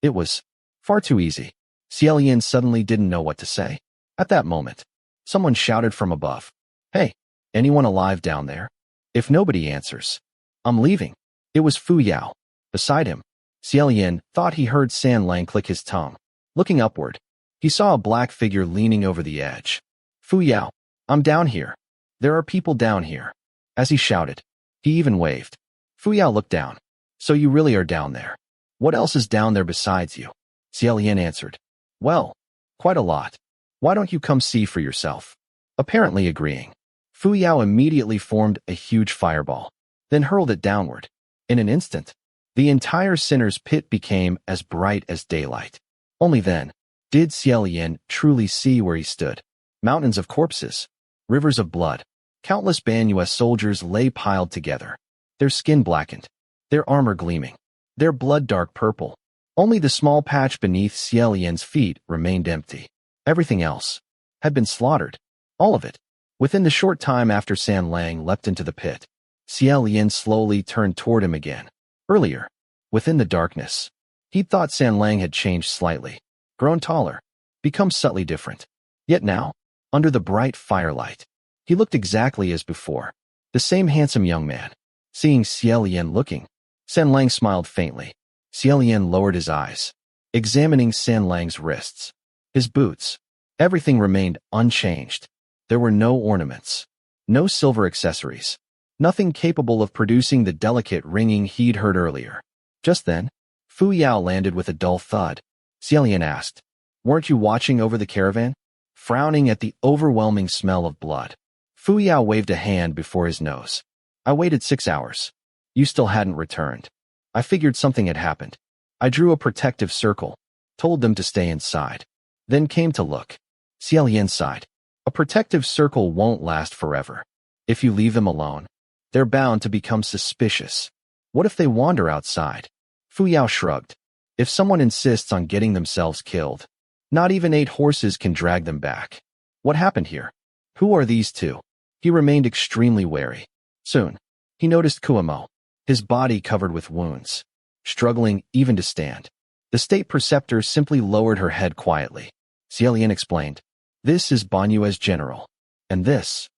It was far too easy. Xie Lian suddenly didn't know what to say. At that moment, someone shouted from above, hey, anyone alive down there? If nobody answers, I'm leaving. It was Fu Yao. Beside him, Xie Lian thought he heard San Lang click his tongue. Looking upward, he saw a black figure leaning over the edge. Fu Yao, I'm down here. There are people down here. As he shouted, he even waved. Fu Yao looked down. So you really are down there. What else is down there besides you? Xie Lian answered. Well, quite a lot. Why don't you come see for yourself? Apparently agreeing, Fu Yao immediately formed a huge fireball, then hurled it downward. In an instant, the entire sinner's pit became as bright as daylight. Only then did Xie Lian truly see where he stood. Mountains of corpses, rivers of blood, countless Banyu soldiers lay piled together, their skin blackened, their armor gleaming, their blood dark purple. Only the small patch beneath Xie Lian's feet remained empty. Everything else had been slaughtered. All of it. Within the short time after San Lang leapt into the pit, Xie Lian slowly turned toward him again. Earlier, within the darkness, he'd thought San Lang had changed slightly, grown taller, become subtly different. Yet now, under the bright firelight, he looked exactly as before, the same handsome young man. Seeing Xie Lian looking, San Lang smiled faintly. Xie Lian lowered his eyes, examining San Lang's wrists, his boots. Everything remained unchanged. There were no ornaments, no silver accessories, nothing capable of producing the delicate ringing he'd heard earlier. Just then, Fu Yao landed with a dull thud. Xie Lian asked, weren't you watching over the caravan? Frowning at the overwhelming smell of blood, Fu Yao waved a hand before his nose. I waited 6 hours. You still hadn't returned. I figured something had happened. I drew a protective circle, told them to stay inside, then came to look. Xie Lian sighed. A protective circle won't last forever. If you leave them alone, they're bound to become suspicious. What if they wander outside? Fu Yao shrugged. If someone insists on getting themselves killed, not even 8 horses can drag them back. What happened here? Who are these two? he remained extremely wary. Soon, he noticed Kuomo, his body covered with wounds, struggling even to stand. The state preceptor simply lowered her head quietly. Xie Lian explained, "This is Banyue's general, and this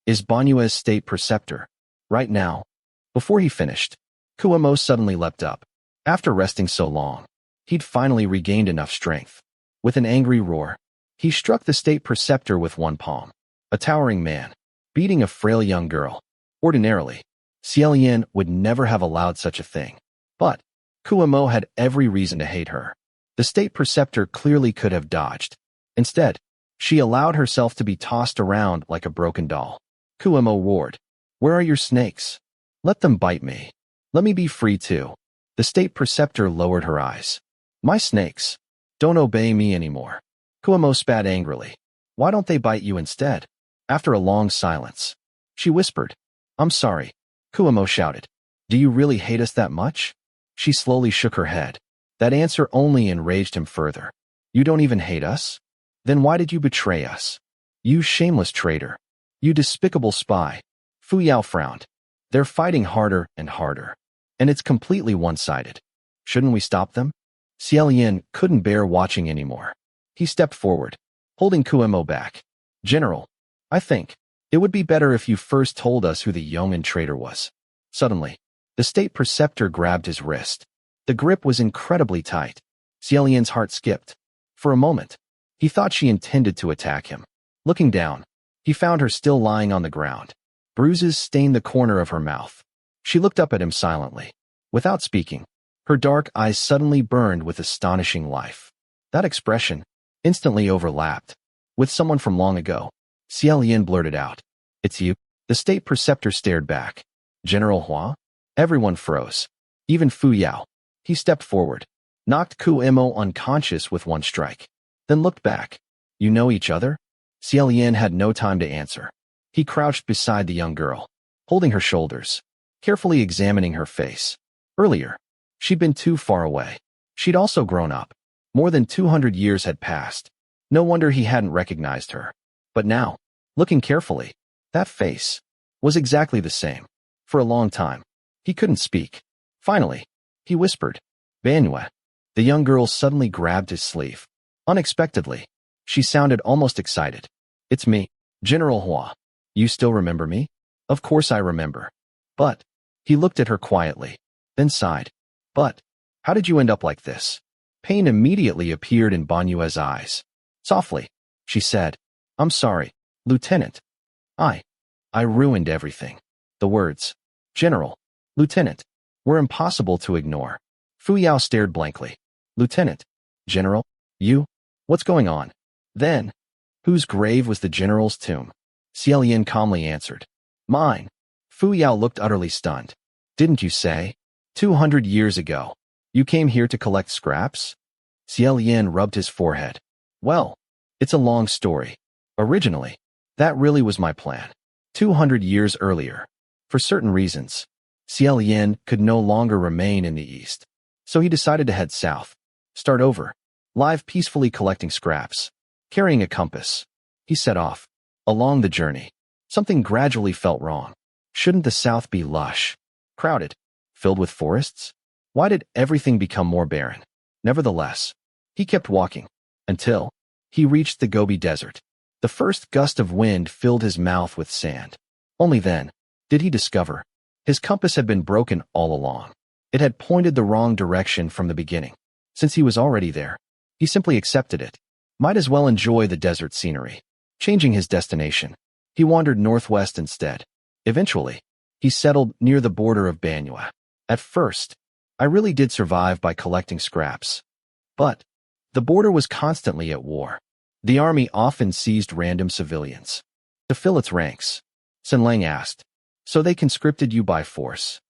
is Banyue's state preceptor." Right now, before he finished, Kuomo suddenly leapt up. After resting so long, he'd finally regained enough strength. With an angry roar, he struck the state preceptor with one palm. A towering man, beating a frail young girl. Ordinarily, Xie Lian would never have allowed such a thing. But Kuomo had every reason to hate her. The state preceptor clearly could have dodged. Instead, she allowed herself to be tossed around like a broken doll. Kuomo roared, "Where are your snakes? Let them bite me. Let me be free too." The state preceptor lowered her eyes. "My snakes don't obey me anymore." Kuomo spat angrily. "Why don't they bite you instead?" After a long silence, she whispered, "I'm sorry." Kuomo shouted, "Do you really hate us that much?" She slowly shook her head. That answer only enraged him further. "You don't even hate us? Then why did you betray us? You shameless traitor. You despicable spy." Fu Yao frowned. "They're fighting harder and harder, and it's completely one-sided. Shouldn't we stop them?" Xie Lian couldn't bear watching anymore. He stepped forward, holding Kuomo back. "General, I think it would be better if you first told us who the Yong'an traitor was." Suddenly, the state preceptor grabbed his wrist. The grip was incredibly tight. Xie Lian's heart skipped. For a moment, he thought she intended to attack him. Looking down, he found her still lying on the ground. Bruises stained the corner of her mouth. She looked up at him silently. Without speaking, her dark eyes suddenly burned with astonishing life. That expression instantly overlapped with someone from long ago. Xie Lian blurted out, "It's you?" The state preceptor stared back. "General Hua?" Everyone froze. Even Fu Yao. He stepped forward, knocked Kuomo unconscious with one strike, then looked back. "You know each other?" Xie Lian had no time to answer. He crouched beside the young girl, holding her shoulders, carefully examining her face. Earlier, she'd been too far away. She'd also grown up. More than 200 years had passed. No wonder he hadn't recognized her. But now, looking carefully, that face was exactly the same. For a long time, he couldn't speak. Finally, he whispered, "Banyue." The young girl suddenly grabbed his sleeve. Unexpectedly, she sounded almost excited. "It's me, General Hua. You still remember me?" "Of course I remember." "But," he looked at her quietly, then sighed. "But, how did you end up like this?" Pain immediately appeared in Banyue's eyes. Softly, she said, "I'm sorry, Lieutenant. I ruined everything." The words, "General," "Lieutenant," were impossible to ignore. Fu Yao stared blankly. "Lieutenant, General, you? What's going on?" Then, "Whose grave was the general's tomb?" Xie Lian calmly answered, "Mine." Fu Yao looked utterly stunned. "Didn't you say 200 years ago you came here to collect scraps?" Xie Lian rubbed his forehead. "Well, it's a long story. Originally, that really was my plan. 200 years earlier, for certain reasons, Xie Lian could no longer remain in the east. So he decided to head south, start over, live peacefully collecting scraps. Carrying a compass, he set off. Along the journey, something gradually felt wrong. Shouldn't the south be lush, crowded, filled with forests? Why did everything become more barren? Nevertheless, he kept walking, until he reached the Gobi Desert. The first gust of wind filled his mouth with sand. Only then did he discover his compass had been broken all along. It had pointed the wrong direction from the beginning. Since he was already there, he simply accepted it. Might as well enjoy the desert scenery. Changing his destination, he wandered northwest instead. Eventually, he settled near the border of Banyue. At first, I really did survive by collecting scraps. But the border was constantly at war. The army often seized random civilians to fill its ranks. Sun Lang asked, "So they conscripted you by force?"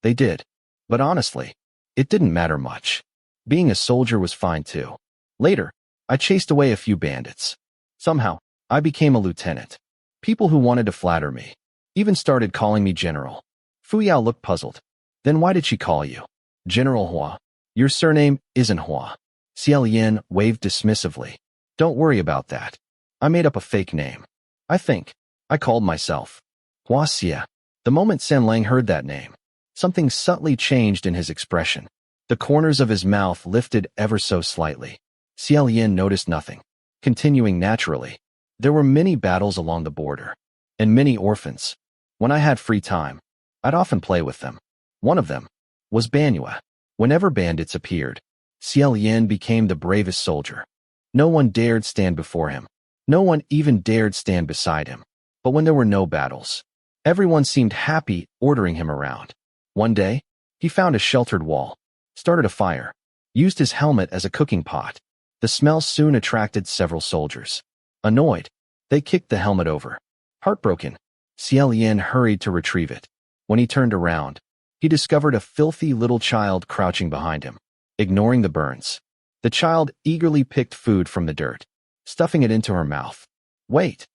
"They did. But honestly, it didn't matter much. Being a soldier was fine too. Later, I chased away a few bandits. Somehow, I became a lieutenant. People who wanted to flatter me even started calling me general." Fu Yao looked puzzled. "Then why did she call you General Hua? Your surname isn't Hua." Xie Lian waved dismissively. "Don't worry about that. I made up a fake name. I think I called myself Xie. The moment San Lang heard that name, something subtly changed in his expression. The corners of his mouth lifted ever so slightly. Xie Lian noticed nothing, continuing naturally. There were many battles along the border, and many orphans. When I had free time, I'd often play with them. One of them was Banyue. Whenever bandits appeared, Xie Lian became the bravest soldier. No one dared stand before him. No one even dared stand beside him. But when there were no battles, everyone seemed happy ordering him around. One day, he found a sheltered wall, started a fire, used his helmet as a cooking pot. The smell soon attracted several soldiers. Annoyed, they kicked the helmet over. Heartbroken, Xie Lian hurried to retrieve it. When he turned around, he discovered a filthy little child crouching behind him. Ignoring the burns, the child eagerly picked food from the dirt, stuffing it into her mouth. Wait,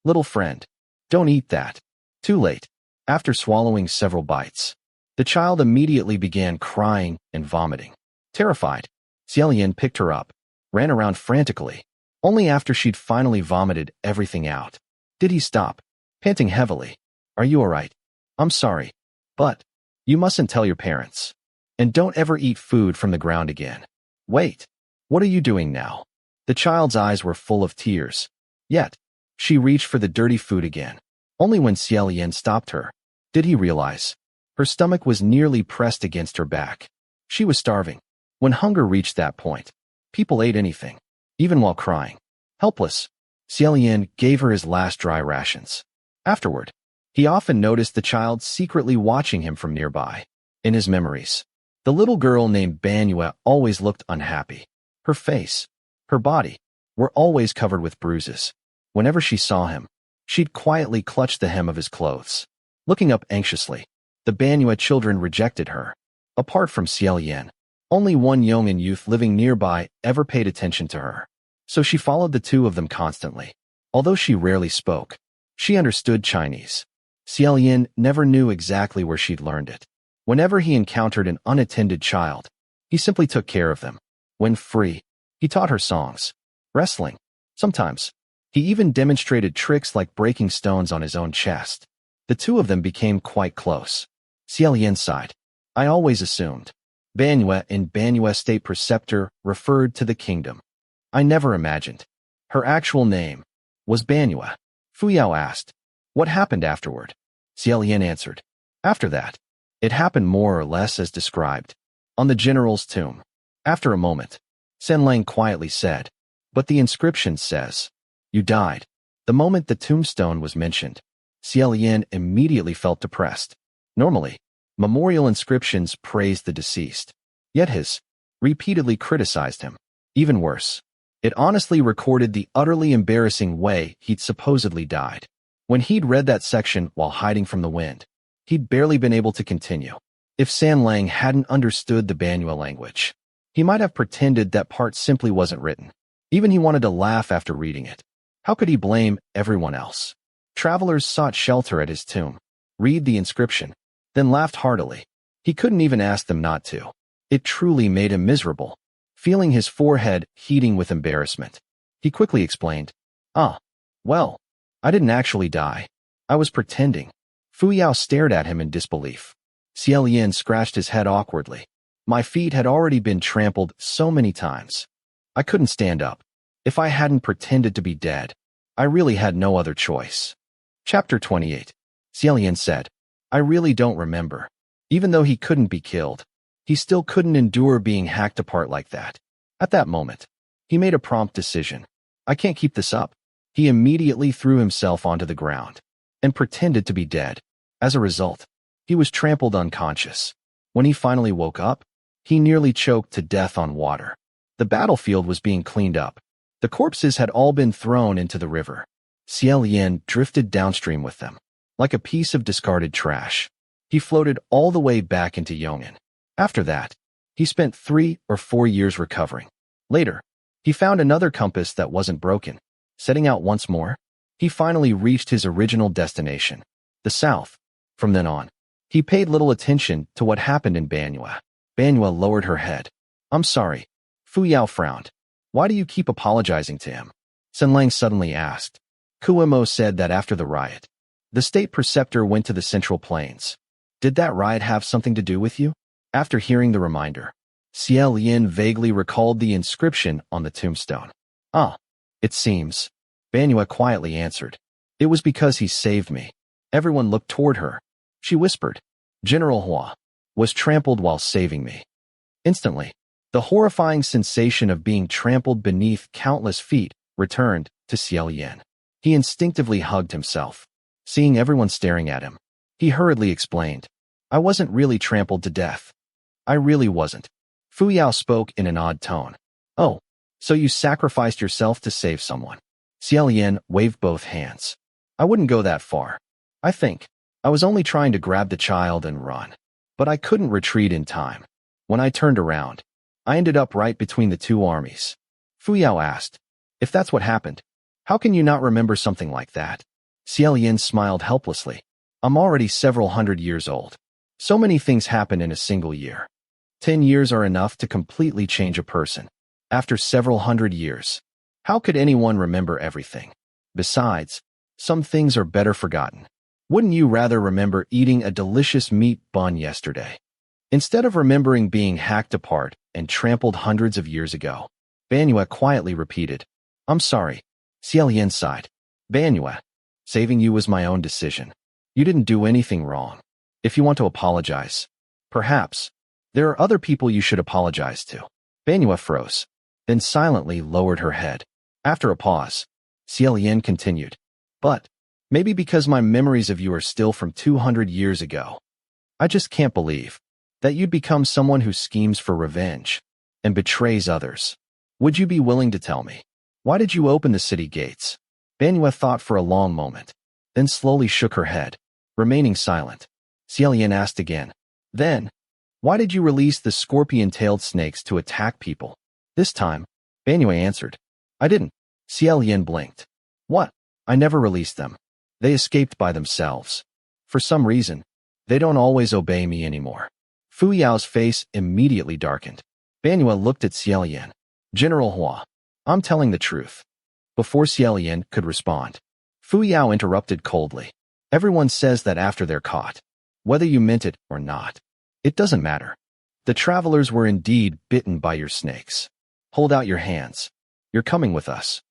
little friend, don't eat that. Too late. After swallowing several bites, the child immediately began crying and vomiting. Terrified, Xie Lian picked her up, ran around frantically. Only after she'd finally vomited everything out did he stop, panting heavily. Are you all right? I'm sorry, but you mustn't tell your parents. And don't ever eat food from the ground again. Wait, what are you doing now? The child's eyes were full of tears. Yet, she reached for the dirty food again. Only when Xie Lian stopped her did he realize her stomach was nearly pressed against her back. She was starving. When hunger reached that point, people ate anything, even while crying. Helpless, Xie Lian gave her his last dry rations. Afterward, he often noticed the child secretly watching him from nearby. In his memories, the little girl named Banyue always looked unhappy. Her face, her body, were always covered with bruises. Whenever she saw him, she'd quietly clutch the hem of his clothes. Looking up anxiously, the Banyue children rejected her. Apart from Xie Lian, only one Yong'an youth living nearby ever paid attention to her. So she followed the two of them constantly. Although she rarely spoke, she understood Chinese. Xie Lian never knew exactly where she'd learned it. Whenever he encountered an unattended child, he simply took care of them. When free, he taught her songs, wrestling. Sometimes, he even demonstrated tricks like breaking stones on his own chest. The two of them became quite close. Xie Lian sighed. I always assumed Banyue in Banyue State Preceptor referred to the kingdom. I never imagined her actual name was Banyue. Fu Yao asked, what happened afterward? Xie Lian answered, after that, it happened more or less as described. On the general's tomb. After a moment, San Lang quietly said, but the inscription says, you died. The moment the tombstone was mentioned, Xie Lian immediately felt depressed. Normally, memorial inscriptions praised the deceased. Yet his repeatedly criticized him. Even worse, it honestly recorded the utterly embarrassing way he'd supposedly died. When he'd read that section while hiding from the wind, he'd barely been able to continue. If San Lang hadn't understood the Banyue language, he might have pretended that part simply wasn't written. Even he wanted to laugh after reading it. How could he blame everyone else? Travelers sought shelter at his tomb, read the inscription, then laughed heartily. He couldn't even ask them not to. It truly made him miserable. Feeling his forehead heating with embarrassment, he quickly explained, well, I didn't actually die. I was pretending. Fu Yao stared at him in disbelief. Xie Lian scratched his head awkwardly. My feet had already been trampled so many times. I couldn't stand up. If I hadn't pretended to be dead, I really had no other choice. Chapter 28. Xie Lian said, I really don't remember. Even though he couldn't be killed, he still couldn't endure being hacked apart like that. At that moment, he made a prompt decision. I can't keep this up. He immediately threw himself onto the ground and pretended to be dead. As a result, he was trampled unconscious. When he finally woke up, he nearly choked to death on water. The battlefield was being cleaned up. The corpses had all been thrown into the river. Xie Lian drifted downstream with them. Like a piece of discarded trash, he floated all the way back into Yong'an. After that, he spent 3 or 4 years recovering. Later, he found another compass that wasn't broken. Setting out once more, he finally reached his original destination, the south. From then on, he paid little attention to what happened in Banyue. Banyue lowered her head. I'm sorry. Fu Yao frowned. Why do you keep apologizing to him? San Lang suddenly asked. Kuimo said that after the riot, The state preceptor went to the Central Plains. Did that riot have something to do with you? After hearing the reminder, Xie Lian vaguely recalled the inscription on the tombstone. Ah, it seems. Banua quietly answered. It was because he saved me. Everyone looked toward her. She whispered, General Hua was trampled while saving me. Instantly, the horrifying sensation of being trampled beneath countless feet returned to Xie Lian. He instinctively hugged himself. Seeing everyone staring at him, he hurriedly explained, I wasn't really trampled to death. I really wasn't. Fu Yao spoke in an odd tone. Oh, so you sacrificed yourself to save someone. Xie Lian waved both hands. I wouldn't go that far. I think I was only trying to grab the child and run. But I couldn't retreat in time. When I turned around, I ended up right between the two armies. Fu Yao asked, if that's what happened, how can you not remember something like that? Xie Lian smiled helplessly. I'm already several hundred years old. So many things happen in a single year. 10 years are enough to completely change a person. After several hundred years, how could anyone remember everything? Besides, some things are better forgotten. Wouldn't you rather remember eating a delicious meat bun yesterday, instead of remembering being hacked apart and trampled hundreds of years ago? Banua quietly repeated, I'm sorry. Xie Lian sighed. Banua, saving you was my own decision. You didn't do anything wrong. If you want to apologize, perhaps there are other people you should apologize to. Banua froze, then silently lowered her head. After a pause, Xie Lian continued, but maybe because my memories of you are still from 200 years ago. I just can't believe that you'd become someone who schemes for revenge and betrays others. Would you be willing to tell me? Why did you open the city gates? Banua thought for a long moment, then slowly shook her head, remaining silent. Xie Lian asked again, then, why did you release the scorpion-tailed snakes to attack people? This time, Banua answered, I didn't. Xie Lian blinked. What? I never released them. They escaped by themselves. For some reason, they don't always obey me anymore. Fu Yao's face immediately darkened. Banua looked at Xie Lian. General Hua, I'm telling the truth. Before Xie Lian could respond, Fu Yao interrupted coldly. Everyone says that after they're caught, whether you meant it or not, it doesn't matter. The travelers were indeed bitten by your snakes. Hold out your hands. You're coming with us.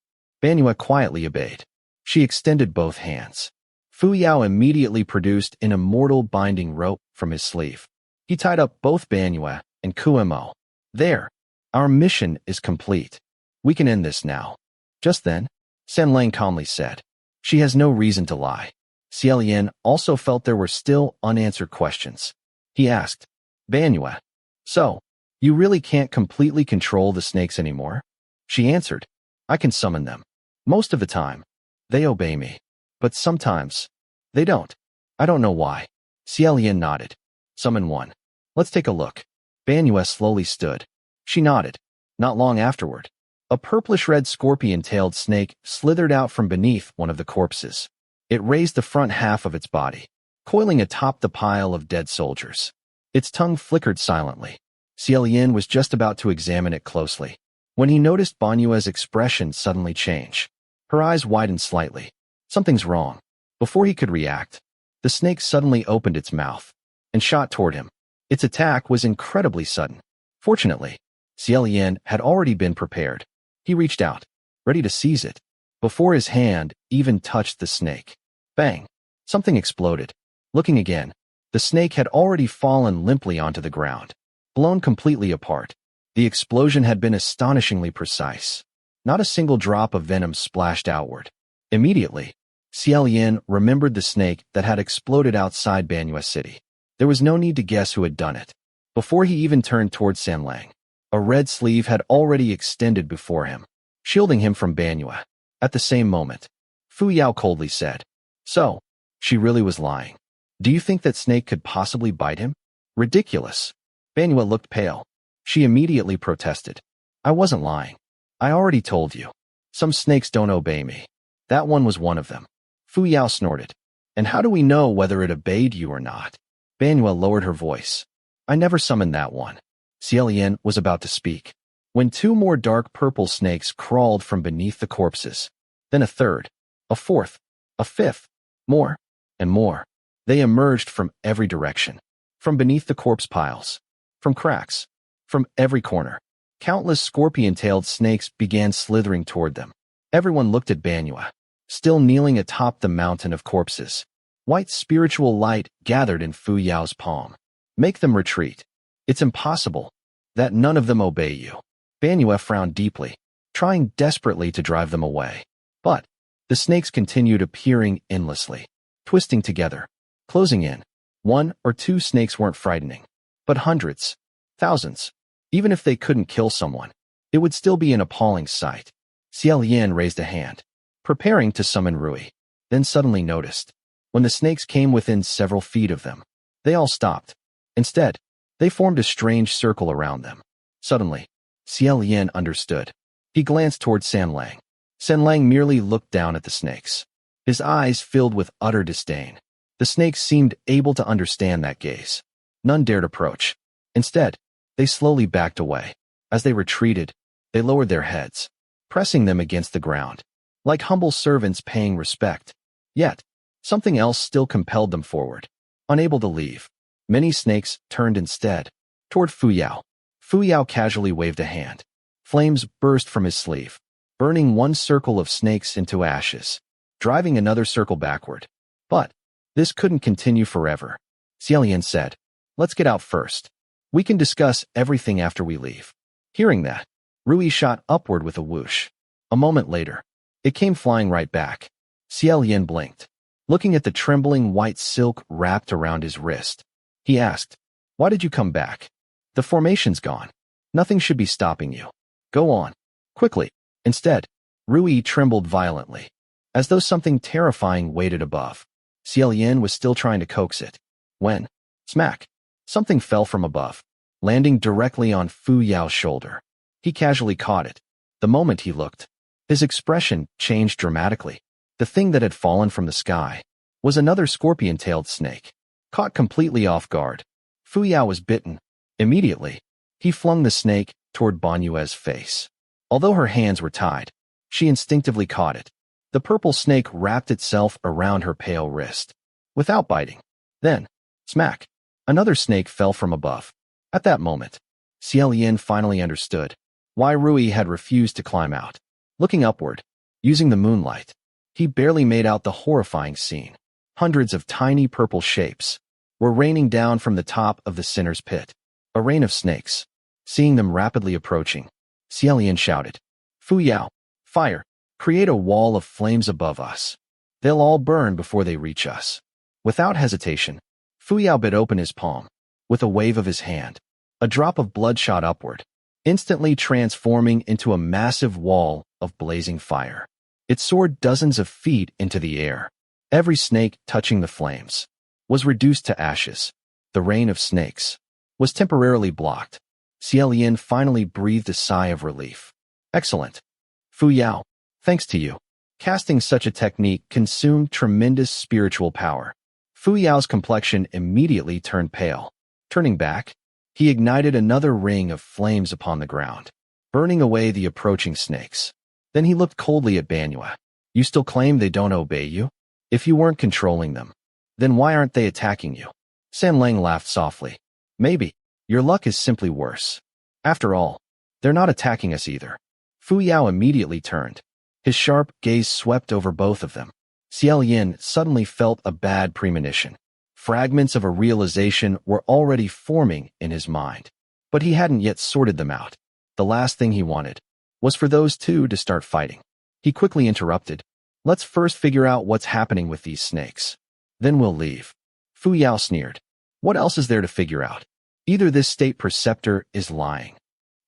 Banua quietly obeyed. She extended both hands. Fu Yao immediately produced an immortal binding rope from his sleeve. He tied up both Banua and Kuemo. There. Our mission is complete. We can end this now. Just then, San Lang calmly said, she has no reason to lie. Xie Lian also felt there were still unanswered questions. He asked, Banua, so, you really can't completely control the snakes anymore? She answered, I can summon them. Most of the time, they obey me. But sometimes, they don't. I don't know why. Xie Lian nodded. Summon one. Let's take a look. Banua slowly stood. She nodded. Not long afterward, a purplish-red scorpion-tailed snake slithered out from beneath one of the corpses. It raised the front half of its body, coiling atop the pile of dead soldiers. Its tongue flickered silently. Xie Lian was just about to examine it closely when he noticed Banua's expression suddenly change. Her eyes widened slightly. Something's wrong. Before he could react, the snake suddenly opened its mouth and shot toward him. Its attack was incredibly sudden. Fortunately, Xie Lian had already been prepared. He reached out, ready to seize it, before his hand even touched the snake. Bang! Something exploded. Looking again, the snake had already fallen limply onto the ground, blown completely apart. The explosion had been astonishingly precise. Not a single drop of venom splashed outward. Immediately, Xie Lian remembered the snake that had exploded outside Banua City. There was no need to guess who had done it. Before he even turned towards San Lang, a red sleeve had already extended before him, shielding him from Banua. At the same moment, Fu Yao coldly said, so, she really was lying. Do you think that snake could possibly bite him? Ridiculous. Banua looked pale. She immediately protested. I wasn't lying. I already told you. Some snakes don't obey me. That one was one of them. Fu Yao snorted. And how do we know whether it obeyed you or not? Banua lowered her voice. I never summoned that one. Xie Lian was about to speak, when two more dark purple snakes crawled from beneath the corpses. Then a third, a fourth, a fifth, more. and more. They emerged from every direction. From beneath the corpse piles. From cracks. From every corner. Countless scorpion-tailed snakes began slithering toward them. Everyone looked at Banyue, still kneeling atop the mountain of corpses. White spiritual light gathered in Fu Yao's palm. Make them retreat. It's impossible that none of them obey you. Banyue frowned deeply, trying desperately to drive them away. But the snakes continued appearing endlessly, twisting together, closing in. One or two snakes weren't frightening, but hundreds, thousands. Even if they couldn't kill someone, it would still be an appalling sight. Xie Lian raised a hand, preparing to summon Rui, then suddenly noticed. When the snakes came within several feet of them, they all stopped. Instead, they formed a strange circle around them. Suddenly, Xie Lian understood. He glanced toward Sanlang. Sanlang merely looked down at the snakes. His eyes filled with utter disdain. The snakes seemed able to understand that gaze. None dared approach. Instead, they slowly backed away. As they retreated, they lowered their heads, pressing them against the ground, like humble servants paying respect. Yet, something else still compelled them forward. Unable to leave, many snakes turned instead, toward Fu Yao. Fu Yao casually waved a hand. Flames burst from his sleeve, burning one circle of snakes into ashes, driving another circle backward. But this couldn't continue forever. Xie Lian said, "Let's get out first. We can discuss everything after we leave." Hearing that, Rui shot upward with a whoosh. A moment later, it came flying right back. Xie Lian blinked, looking at the trembling white silk wrapped around his wrist. He asked, "Why did you come back? The formation's gone. Nothing should be stopping you. Go on. Quickly." Instead, Rui trembled violently, as though something terrifying waited above. Xie Lian was still trying to coax it, when, smack, something fell from above, landing directly on Fu Yao's shoulder. He casually caught it. The moment he looked, his expression changed dramatically. The thing that had fallen from the sky was another scorpion-tailed snake. Caught completely off guard, Fu Yao was bitten. Immediately, he flung the snake toward Banyue's face. Although her hands were tied, she instinctively caught it. The purple snake wrapped itself around her pale wrist, without biting. Then, smack, another snake fell from above. At that moment, Xie Lian finally understood why Rui had refused to climb out. Looking upward, using the moonlight, he barely made out the horrifying scene. Hundreds of tiny purple shapes were raining down from the top of the sinner's pit. A rain of snakes. Seeing them rapidly approaching, Xie Lian shouted, "Fu Yao, fire! Create a wall of flames above us. They'll all burn before they reach us." Without hesitation, Fu Yao bit open his palm. With a wave of his hand, a drop of blood shot upward, instantly transforming into a massive wall of blazing fire. It soared dozens of feet into the air. Every snake touching the flames was reduced to ashes. The rain of snakes was temporarily blocked. Xie Lian finally breathed a sigh of relief. "Excellent. Fu Yao, thanks to you. Casting such a technique consumed tremendous spiritual power." Fu Yao's complexion immediately turned pale. Turning back, he ignited another ring of flames upon the ground, burning away the approaching snakes. Then he looked coldly at Banyue. "You still claim they don't obey you? If you weren't controlling them, then why aren't they attacking you?" Sanlang laughed softly. "Maybe your luck is simply worse. After all, they're not attacking us either." Fu Yao immediately turned. His sharp gaze swept over both of them. Xie Lian suddenly felt a bad premonition. Fragments of a realization were already forming in his mind, but he hadn't yet sorted them out. The last thing he wanted was for those two to start fighting. He quickly interrupted. "Let's first figure out what's happening with these snakes. Then we'll leave." Fu Yao sneered. "What else is there to figure out? Either this state preceptor is lying,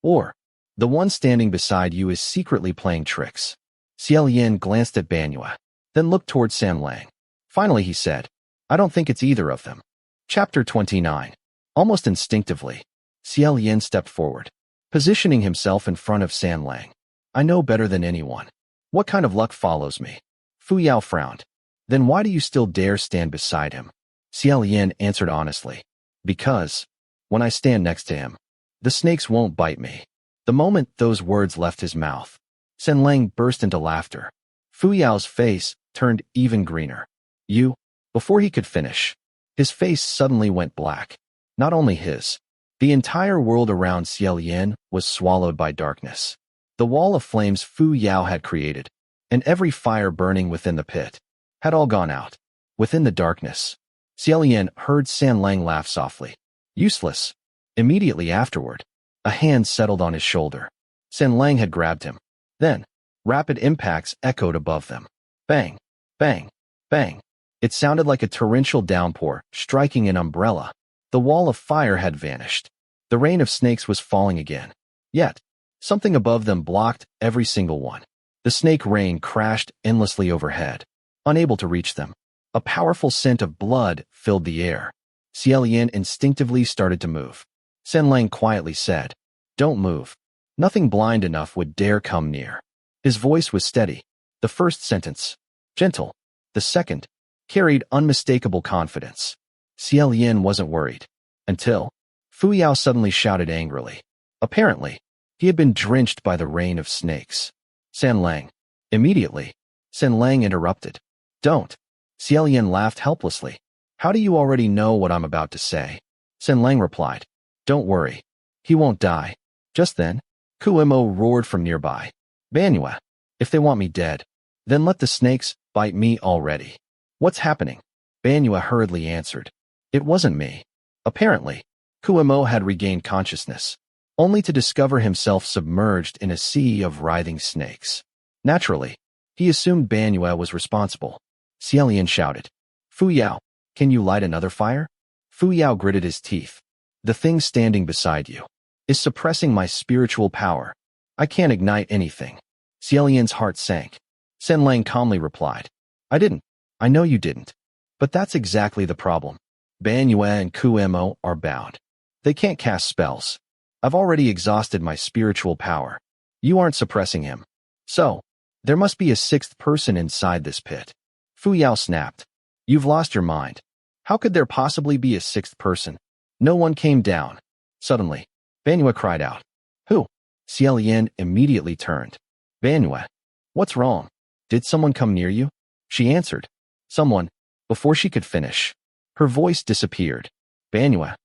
or the one standing beside you is secretly playing tricks." Xie Lian glanced at Banyue, then looked toward Sanlang. Finally he said, "I don't think it's either of them." Chapter 29. Almost instinctively, Xie Lian stepped forward, positioning himself in front of Sanlang. "I know better than anyone what kind of luck follows me." Fu Yao frowned. "Then why do you still dare stand beside him?" Xie Lian answered honestly. "Because, when I stand next to him, the snakes won't bite me." The moment those words left his mouth, Sanlang burst into laughter. Fu Yao's face turned even greener. "You Before he could finish, his face suddenly went black. Not only his. The entire world around Xie Lian was swallowed by darkness. The wall of flames Fu Yao had created, and every fire burning within the pit, had all gone out. Within the darkness, Xie Lian heard San Lang laugh softly. Useless. Immediately afterward, a hand settled on his shoulder. San Lang had grabbed him. Then, rapid impacts echoed above them. Bang, bang, bang. It sounded like a torrential downpour, striking an umbrella. The wall of fire had vanished. The rain of snakes was falling again. Yet, something above them blocked every single one. The snake rain crashed endlessly overhead, unable to reach them. A powerful scent of blood filled the air. Xie Lian instinctively started to move. San Lang quietly said, "Don't move. Nothing blind enough would dare come near." His voice was steady. The first sentence, gentle. The second, carried unmistakable confidence. Xie Lian wasn't worried. Until Fu Yao suddenly shouted angrily. Apparently, he had been drenched by the rain of snakes. San Lang. Immediately, San Lang interrupted. "Don't." Xie Lian laughed helplessly. "How do you already know what I'm about to say?" San Lang replied. "Don't worry. He won't die." Just then, Kuimo roared from nearby. "Banua, if they want me dead, then let the snakes bite me already." "What's happening?" Banua hurriedly answered. "It wasn't me." Apparently, Kuimo had regained consciousness, only to discover himself submerged in a sea of writhing snakes. Naturally, he assumed Banua was responsible. Xie Lian shouted, "Fu Yao, can you light another fire?" Fu Yao gritted his teeth. "The thing standing beside you is suppressing my spiritual power. I can't ignite anything." Xie Lian's heart sank. San Lang calmly replied, "I didn't. I know you didn't. But that's exactly the problem. Banua and Kuimo are bound. They can't cast spells. I've already exhausted my spiritual power. You aren't suppressing him. So, there must be a sixth person inside this pit." Fu Yao snapped. "You've lost your mind. How could there possibly be a sixth person?" No one came down. Suddenly, Banua cried out. "Who?" Xie Lian immediately turned. "Banua, what's wrong? Did someone come near you?" She answered, "Someone." Before she could finish, her voice disappeared. "Banua."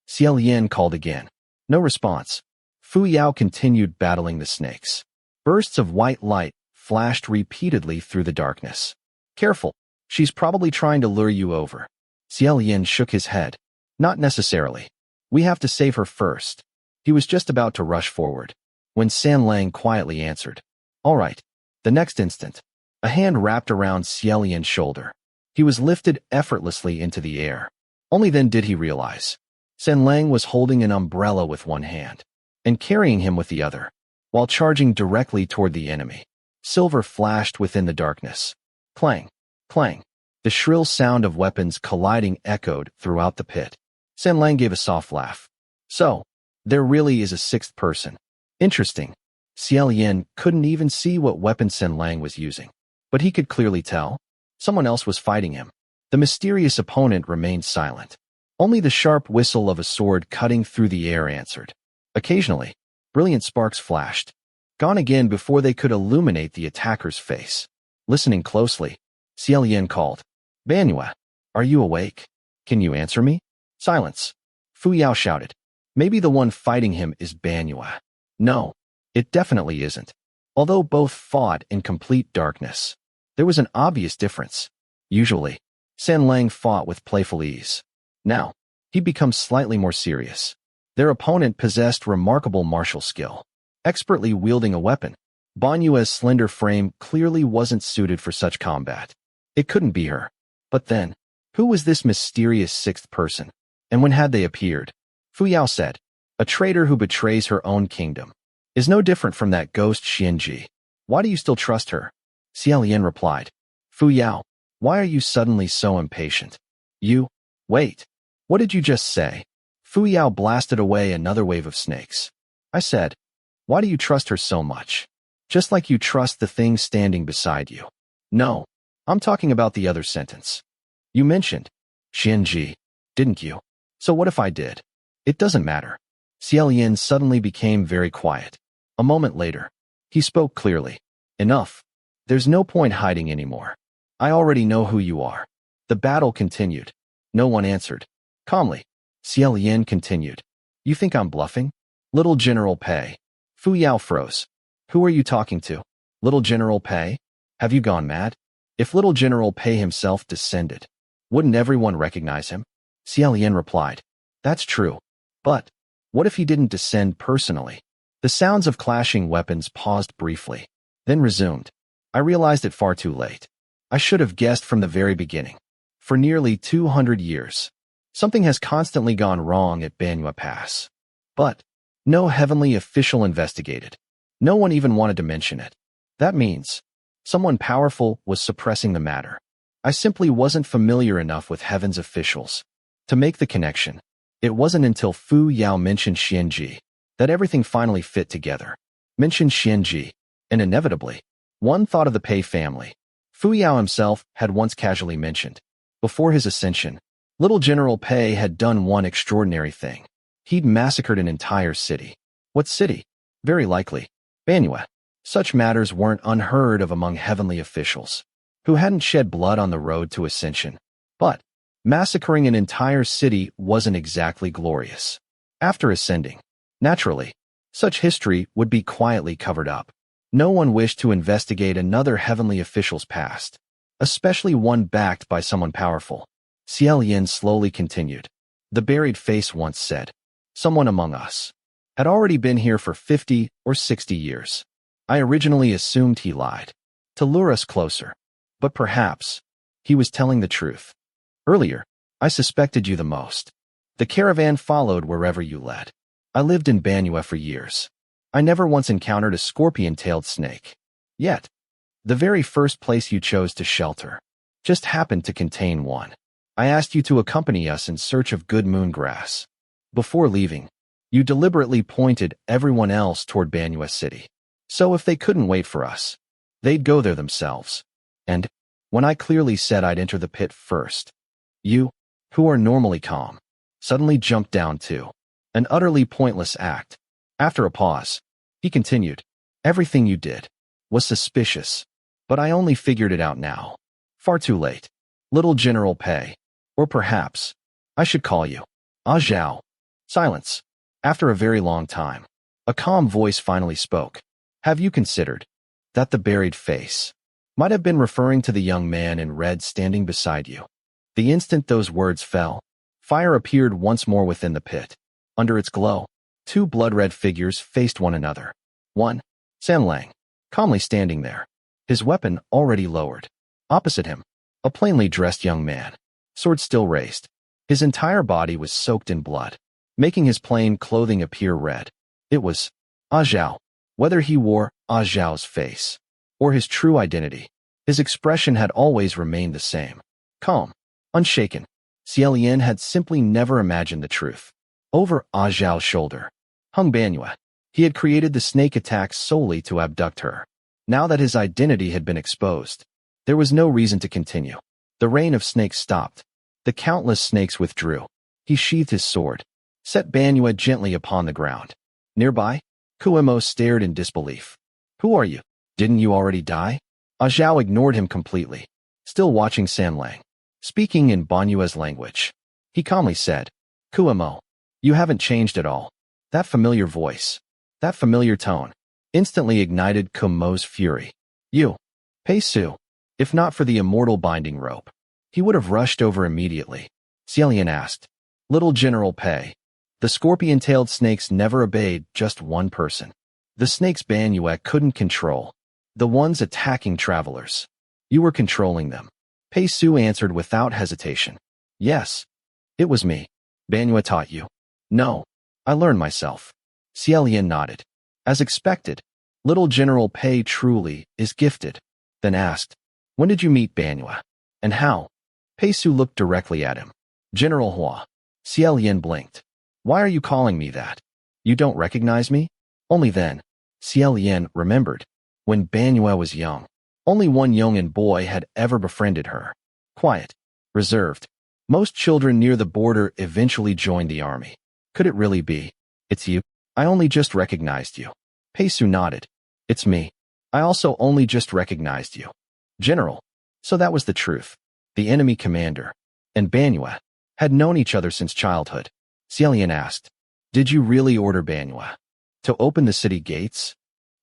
Xie Lian called again. No response. Fu Yao continued battling the snakes. Bursts of white light flashed repeatedly through the darkness. "Careful, she's probably trying to lure you over." Xie Lian shook his head. "Not necessarily. We have to save her first." He was just about to rush forward, when San Lang quietly answered, "All right." The next instant, a hand wrapped around Xie Lian's shoulder. He was lifted effortlessly into the air. Only then did he realize. San Lang was holding an umbrella with one hand and carrying him with the other, while charging directly toward the enemy. Silver flashed within the darkness. Clang, clang. The shrill sound of weapons colliding echoed throughout the pit. San Lang gave a soft laugh. "So, there really is a sixth person. Interesting." Xie Lian couldn't even see what weapon San Lang was using, but he could clearly tell. Someone else was fighting him. The mysterious opponent remained silent. Only the sharp whistle of a sword cutting through the air answered. Occasionally, brilliant sparks flashed, gone again before they could illuminate the attacker's face. Listening closely, Xie Lian called, "Banua, are you awake? Can you answer me?" Silence. Fu Yao shouted, "Maybe the one fighting him is Banua." No, it definitely isn't. Although both fought in complete darkness, there was an obvious difference. Usually, San Lang fought with playful ease. Now, he becomes slightly more serious. Their opponent possessed remarkable martial skill, expertly wielding a weapon. Banua's slender frame clearly wasn't suited for such combat. It couldn't be her. But then, who was this mysterious sixth person? And when had they appeared? Fu Yao said, "A traitor who betrays her own kingdom is no different from that ghost Xianxia. Why do you still trust her?" Xie Lian replied, "Fu Yao, why are you suddenly so impatient? Wait, what did you just say?" Fu Yao blasted away another wave of snakes. "I said, why do you trust her so much? Just like you trust the thing standing beside you." "No, I'm talking about the other sentence. You mentioned Xianxia, didn't you? So what if I did?" "It doesn't matter." Xie Lian suddenly became very quiet. A moment later, he spoke clearly. "Enough. There's no point hiding anymore. I already know who you are. The battle continued. No one answered. Calmly, Xie Lian continued. You think I'm bluffing? Little General Pei. Fu Yao froze. Who are you talking to? Little General Pei? Have you gone mad? If Little General Pei himself descended, wouldn't everyone recognize him? Xie Lian replied. That's true. But what if he didn't descend personally? The sounds of clashing weapons paused briefly, then resumed. I realized it far too late. I should have guessed from the very beginning. For nearly 200 years, something has constantly gone wrong at Banyu Pass. But no heavenly official investigated. No one even wanted to mention it. That means someone powerful was suppressing the matter. I simply wasn't familiar enough with heaven's officials to make the connection. It wasn't until Fu Yao mentioned Xianxia that everything finally fit together. Mentioned Xianxia, and inevitably, one thought of the Pei family. Fu Yao himself had once casually mentioned. Before his ascension, Little General Pei had done one extraordinary thing. He'd massacred an entire city. What city? Very likely Banyu. Such matters weren't unheard of among heavenly officials, who hadn't shed blood on the road to ascension. But massacring an entire city wasn't exactly glorious. After ascending, naturally, such history would be quietly covered up. No one wished to investigate another heavenly official's past, especially one backed by someone powerful. Xie Lian slowly continued. The buried face once said, someone among us had already been here for 50 or 60 years. I originally assumed he lied to lure us closer, but perhaps he was telling the truth. Earlier, I suspected you the most. The caravan followed wherever you led. I lived in Banyu for years. I never once encountered a scorpion-tailed snake. Yet, the very first place you chose to shelter just happened to contain one. I asked you to accompany us in search of good moon grass. Before leaving, you deliberately pointed everyone else toward Banyu City. So if they couldn't wait for us, they'd go there themselves. And when I clearly said I'd enter the pit first, you, who are normally calm, suddenly jumped down too. An utterly pointless act. After a pause, he continued, everything you did was suspicious, but I only figured it out now. Far too late. Little General Pei. Or perhaps I should call you Zhao. Silence. After a very long time, a calm voice finally spoke. Have you considered that the buried face might have been referring to the young man in red standing beside you? The instant those words fell, fire appeared once more within the pit. Under its glow, two blood-red figures faced one another. One, Sanlang, calmly standing there, his weapon already lowered. Opposite him, a plainly dressed young man, sword still raised. His entire body was soaked in blood, making his plain clothing appear red. It was Zhao. Whether he wore Zhao's face or his true identity, his expression had always remained the same. Calm, unshaken. Xie Lian had simply never imagined the truth. Over Zhao's shoulder hung Banyu. He had created the snake attack solely to abduct her. Now that his identity had been exposed, there was no reason to continue. The rain of snakes stopped. The countless snakes withdrew. He sheathed his sword, set Banyu gently upon the ground. Nearby, Kuemo stared in disbelief. Who are you? Didn't you already die? Zhao ignored him completely, still watching Sanlang. Speaking in Banyu's language, he calmly said, Kuemo, you haven't changed at all. That familiar voice, that familiar tone, instantly ignited Kuemo's fury. You, Pei Su. If not for the immortal binding rope, he would have rushed over immediately. Xie Lian asked, Little General Pei. The scorpion-tailed snakes never obeyed just one person. The snakes Banyu couldn't control. The ones attacking travelers. You were controlling them. Pei Su answered without hesitation. Yes. It was me. Banyu taught you. No. I learned myself. Xie Lian nodded. As expected, Little General Pei truly is gifted. Then asked, when did you meet Banyu? And how? Pei Su looked directly at him. General Hua. Xie Lian blinked. Why are you calling me that? You don't recognize me? Only then, Xie Lian remembered. When Banyu was young, only one young boy had ever befriended her. Quiet, reserved. Most children near the border eventually joined the army. Could it really be? It's you? I only just recognized you. Pei Su nodded. It's me. I also only just recognized you. General. So that was the truth. the enemy commander, and Banyue had known each other since childhood. Xie Lian asked, "Did you really order Banyue to open the city gates?"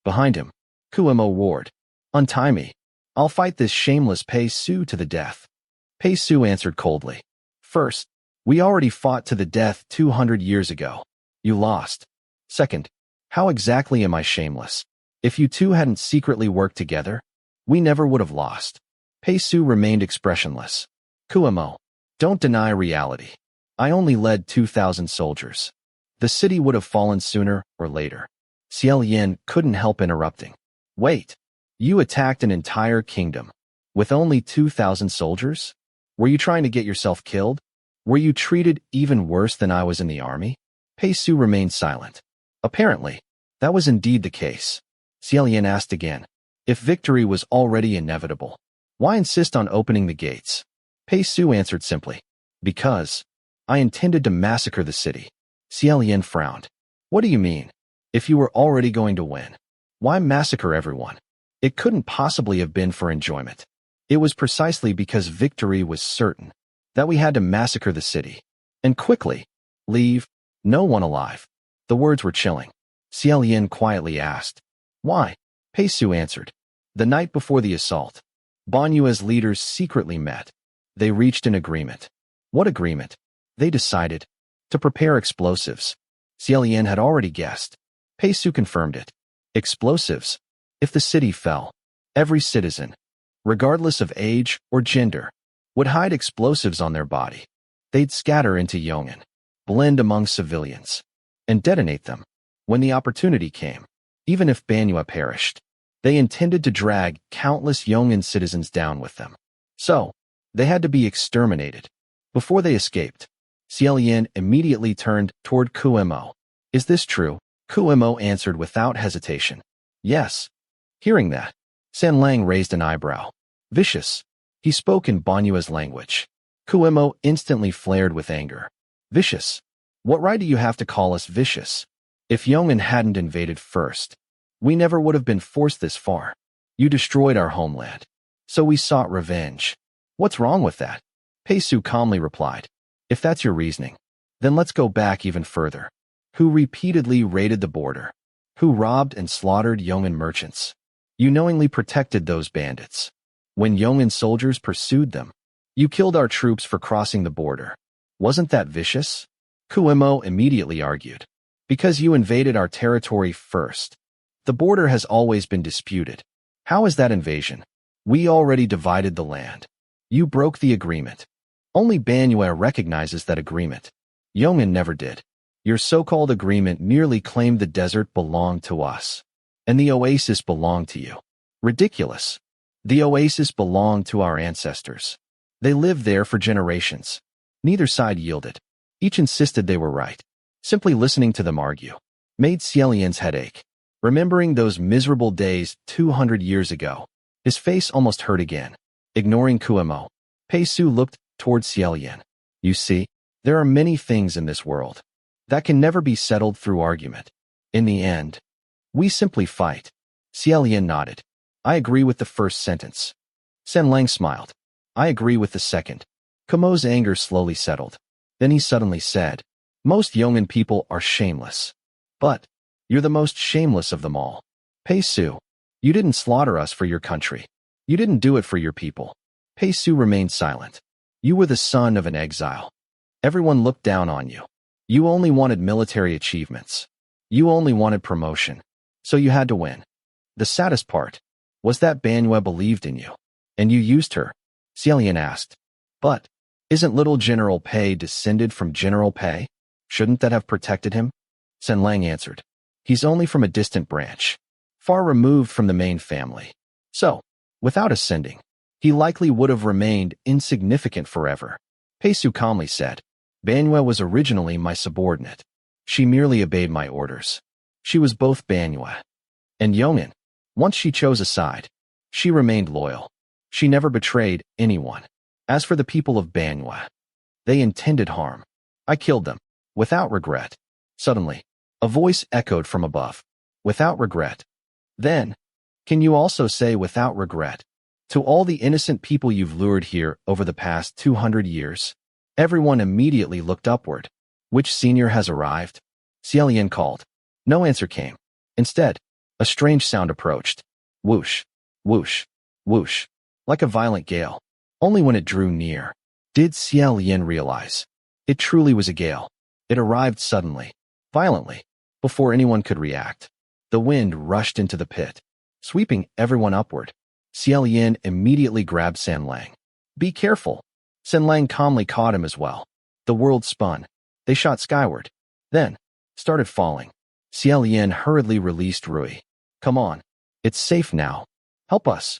Behind him, Kuemo roared, "Untie me. I'll fight this shameless Pei Su to the death." Pei Su answered coldly, "First, we already fought to the death 200 years ago. You lost. Second, how exactly am I shameless? If you two hadn't secretly worked together, we never would have lost." Pei Su remained expressionless. "Kuemo, don't deny reality. I only led 2,000 soldiers. The city would have fallen sooner or later." Xie Lian couldn't help interrupting. "Wait, you attacked an entire kingdom with only 2,000 soldiers? Were you trying to get yourself killed? Were you treated even worse than I was in the army?" Pei Su remained silent. Apparently, that was indeed the case. Xie Lian asked again, "If victory was already inevitable, why insist on opening the gates?" Pei Su answered simply, "Because I intended to massacre the city." Xie Lian frowned. "What do you mean? If you were already going to win, why massacre everyone? It couldn't possibly have been for enjoyment. It was precisely because victory was certain that we had to massacre the city. And quickly. Leave no one alive." The words were chilling. Xie Lian quietly asked, "Why?" Pei Su answered, "The night before the assault, Banyue's leaders secretly met. They reached an agreement." "What agreement?" "They decided to prepare explosives." Xie Lian had already guessed. Pei Su confirmed it. Explosives. If the city fell, every citizen, regardless of age or gender, would hide explosives on their body. They'd scatter into Yong'an, blend among civilians, and detonate them when the opportunity came. Even if Banyue perished, they intended to drag countless Yong'an citizens down with them. So, they had to be exterminated before they escaped. Xie Lian immediately turned toward Kuemo. "Is this true?" Kuemo answered without hesitation, "Yes." Hearing that, San Lang raised an eyebrow. "Vicious." He spoke in Banyue's language. Kuemo instantly flared with anger. "Vicious? What right do you have to call us vicious? If Yong'an hadn't invaded first, we never would have been forced this far. You destroyed our homeland, so we sought revenge. What's wrong with that?" Pei Su calmly replied, "If that's your reasoning, then let's go back even further. Who repeatedly raided the border? Who robbed and slaughtered Yong'an merchants? You knowingly protected those bandits. When Yong'an soldiers pursued them, you killed our troops for crossing the border. Wasn't that vicious?" Kuemo immediately argued. "Because you invaded our territory first. The border has always been disputed. How is that invasion? We already divided the land. You broke the agreement. Only Banyue recognizes that agreement. Yong'an never did. Your so-called agreement merely claimed the desert belonged to us, and the oasis belonged to you. Ridiculous. The oasis belonged to our ancestors. They lived there for generations. Neither side yielded. Each insisted they were right. Simply listening to them argue made Xie Lian's head ache. Remembering those miserable days 200 years ago, his face almost hurt again. Ignoring Kuemo, Pei Su looked towards Xie Lian. "You see, there are many things in this world that can never be settled through argument. In the end, we simply fight." Xie Lian nodded. "I agree with the first sentence." San Lang smiled. "I agree with the second." Kumo's anger slowly settled. Then he suddenly said, "Most Yong'an people are shameless. But you're the most shameless of them all. Pei Su, you didn't slaughter us for your country. You didn't do it for your people." Pei Su remained silent. "You were the son of an exile. Everyone looked down on you. You only wanted military achievements. You only wanted promotion. So you had to win. The saddest part was that Banyue believed in you, and you used her." Xie Lian asked, "But isn't little General Pei descended from General Pei? Shouldn't that have protected him?" San Lang answered, "He's only from a distant branch, far removed from the main family. So, without ascending, he likely would have remained insignificant forever." Pei Su calmly said, "Banyue was originally my subordinate. She merely obeyed my orders. She was both Banyue and Yong'an. Once she chose a side, she remained loyal. She never betrayed anyone. As for the people of Banyue, they intended harm. I killed them, without regret." Suddenly, a voice echoed from above. "Without regret. Then, can you also say without regret To all the innocent people you've lured here over the past 200 years. Everyone immediately looked upward. Which senior has arrived? Xie Lian called. No answer came. Instead, a strange sound approached. Whoosh, whoosh, whoosh, like a violent gale. Only when it drew near did Xie Lian realize. It truly was a gale. It arrived suddenly, violently, before anyone could react. The wind rushed into the pit, sweeping everyone upward. Xie Lian immediately grabbed San Lang. Be careful. San Lang calmly caught him as well. The world spun. They shot skyward, then started falling. Xie Lian hurriedly released Rui. Come on. It's safe now. Help us.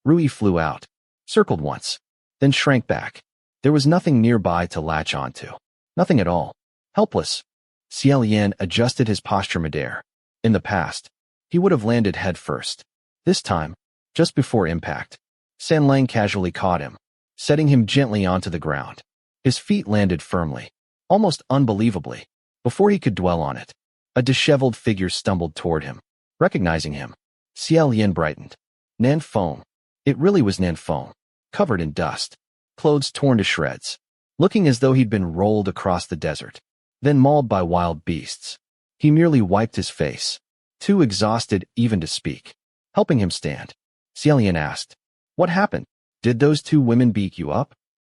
Rui flew out, circled once, then shrank back. There was nothing nearby to latch onto. Nothing at all. Helpless. Xie Lian adjusted his posture midair. In the past, he would have landed head first. This time, just before impact, San Lang casually caught him, setting him gently onto the ground. His feet landed firmly, almost unbelievably. Before he could dwell on it, a disheveled figure stumbled toward him. Recognizing him, Xie Lian brightened. Nan Feng. It really was Nan Feng, covered in dust, clothes torn to shreds, looking as though he'd been rolled across the desert, then mauled by wild beasts. He merely wiped his face, too exhausted even to speak. Helping him stand, Xie Lian asked, What happened? Did those two women beat you up?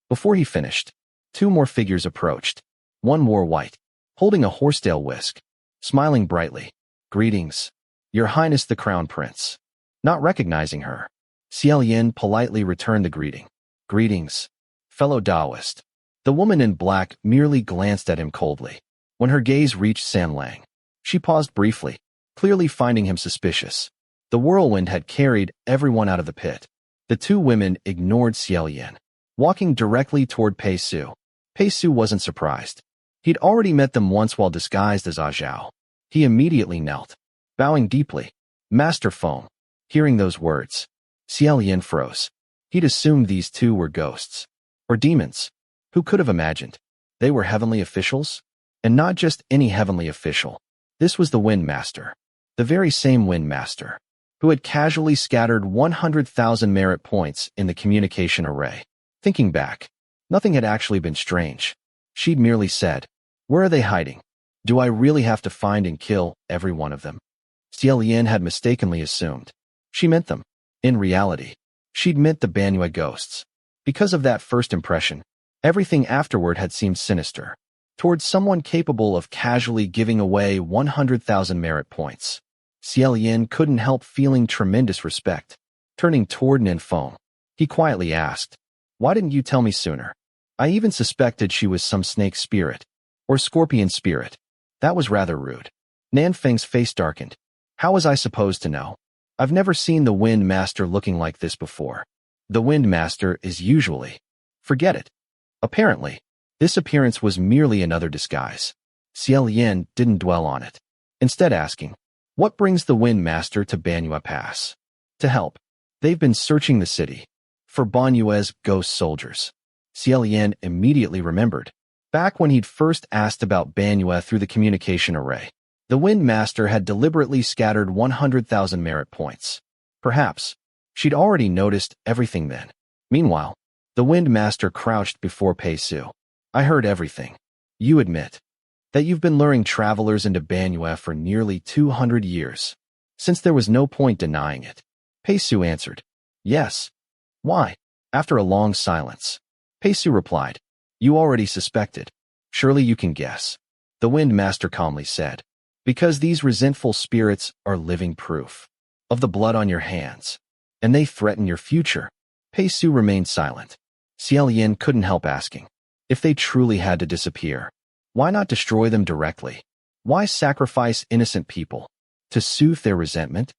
Before he finished, two more figures approached. One wore white, holding a horsetail whisk, smiling brightly. Greetings, Your Highness the Crown Prince. Not recognizing her, Xie Lian politely returned the greeting. Greetings, fellow Daoist. The woman in black merely glanced at him coldly. When her gaze reached San Lang, she paused briefly, clearly finding him suspicious. The whirlwind had carried everyone out of the pit. The two women ignored Xie Lian, walking directly toward Pei Su. Pei Su wasn't surprised. He'd already met them once while disguised as Zhao. He immediately knelt, bowing deeply. Master Feng. Hearing those words, Xie Lian froze. He'd assumed these two were ghosts. Or demons. Who could have imagined? They were heavenly officials? And not just any heavenly official. This was the Wind Master. The very same Wind Master, who had casually scattered 100,000 merit points in the communication array. Thinking back, nothing had actually been strange. She'd merely said, Where are they hiding? Do I really have to find and kill every one of them? Xie Lian had mistakenly assumed. She meant them. In reality, she'd meant the Banyu ghosts. Because of that first impression, everything afterward had seemed sinister. Towards someone capable of casually giving away 100,000 merit points. Xie Lian couldn't help feeling tremendous respect. Turning toward Nan Feng, he quietly asked, Why didn't you tell me sooner? I even suspected she was some snake spirit, or scorpion spirit. That was rather rude. Nan Feng's face darkened. How was I supposed to know? I've never seen the Wind Master looking like this before. The Wind Master is usually. Forget it. Apparently, this appearance was merely another disguise. Xie Lian didn't dwell on it, instead asking, What brings the Wind Master to Banyu Pass? To help. They've been searching the city for Banyue's ghost soldiers. Xie Lian immediately remembered. Back when he'd first asked about Banyue through the communication array, the Wind Master had deliberately scattered 100,000 merit points. Perhaps she'd already noticed everything then. Meanwhile, the Wind Master crouched before Pei Su. I heard everything. You admit that you've been luring travelers into Banyu for nearly 200 years. Since there was no point denying it, Pei Su answered, Yes. Why? After a long silence, Pei Su replied, You already suspected. Surely you can guess. The Wind Master calmly said, Because these resentful spirits are living proof of the blood on your hands, and they threaten your future. Pei Su remained silent. Xie Lian couldn't help asking, if they truly had to disappear, why not destroy them directly? Why sacrifice innocent people to soothe their resentment?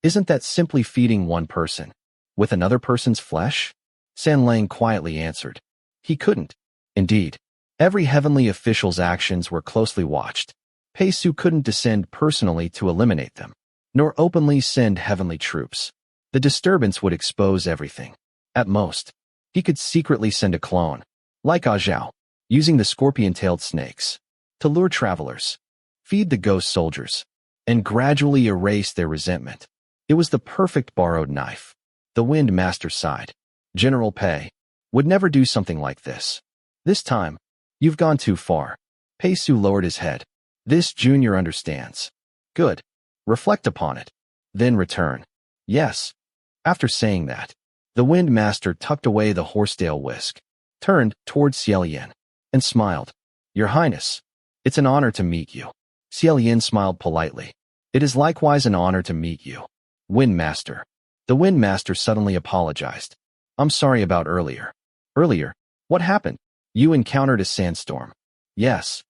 Isn't that simply feeding one person with another person's flesh? San Lang quietly answered. He couldn't. Indeed, every heavenly official's actions were closely watched. Pei Su couldn't descend personally to eliminate them, nor openly send heavenly troops. The disturbance would expose everything. At most, he could secretly send a clone, like Zhao, using the scorpion-tailed snakes, to lure travelers, feed the ghost soldiers, and gradually erase their resentment. It was the perfect borrowed knife. The Wind Master sighed. General Pei would never do something like this. This time, you've gone too far. Pei Su lowered his head. This junior understands. Good. Reflect upon it. Then return. Yes. After saying that, the Wind Master tucked away the horsetail whisk, turned towards Xie Lian, and smiled. Your Highness, it's an honor to meet you. Xie Lian smiled politely. It is likewise an honor to meet you. Wind Master. The Wind Master suddenly apologized. I'm sorry about earlier. Earlier? What happened? You encountered a sandstorm. Yes.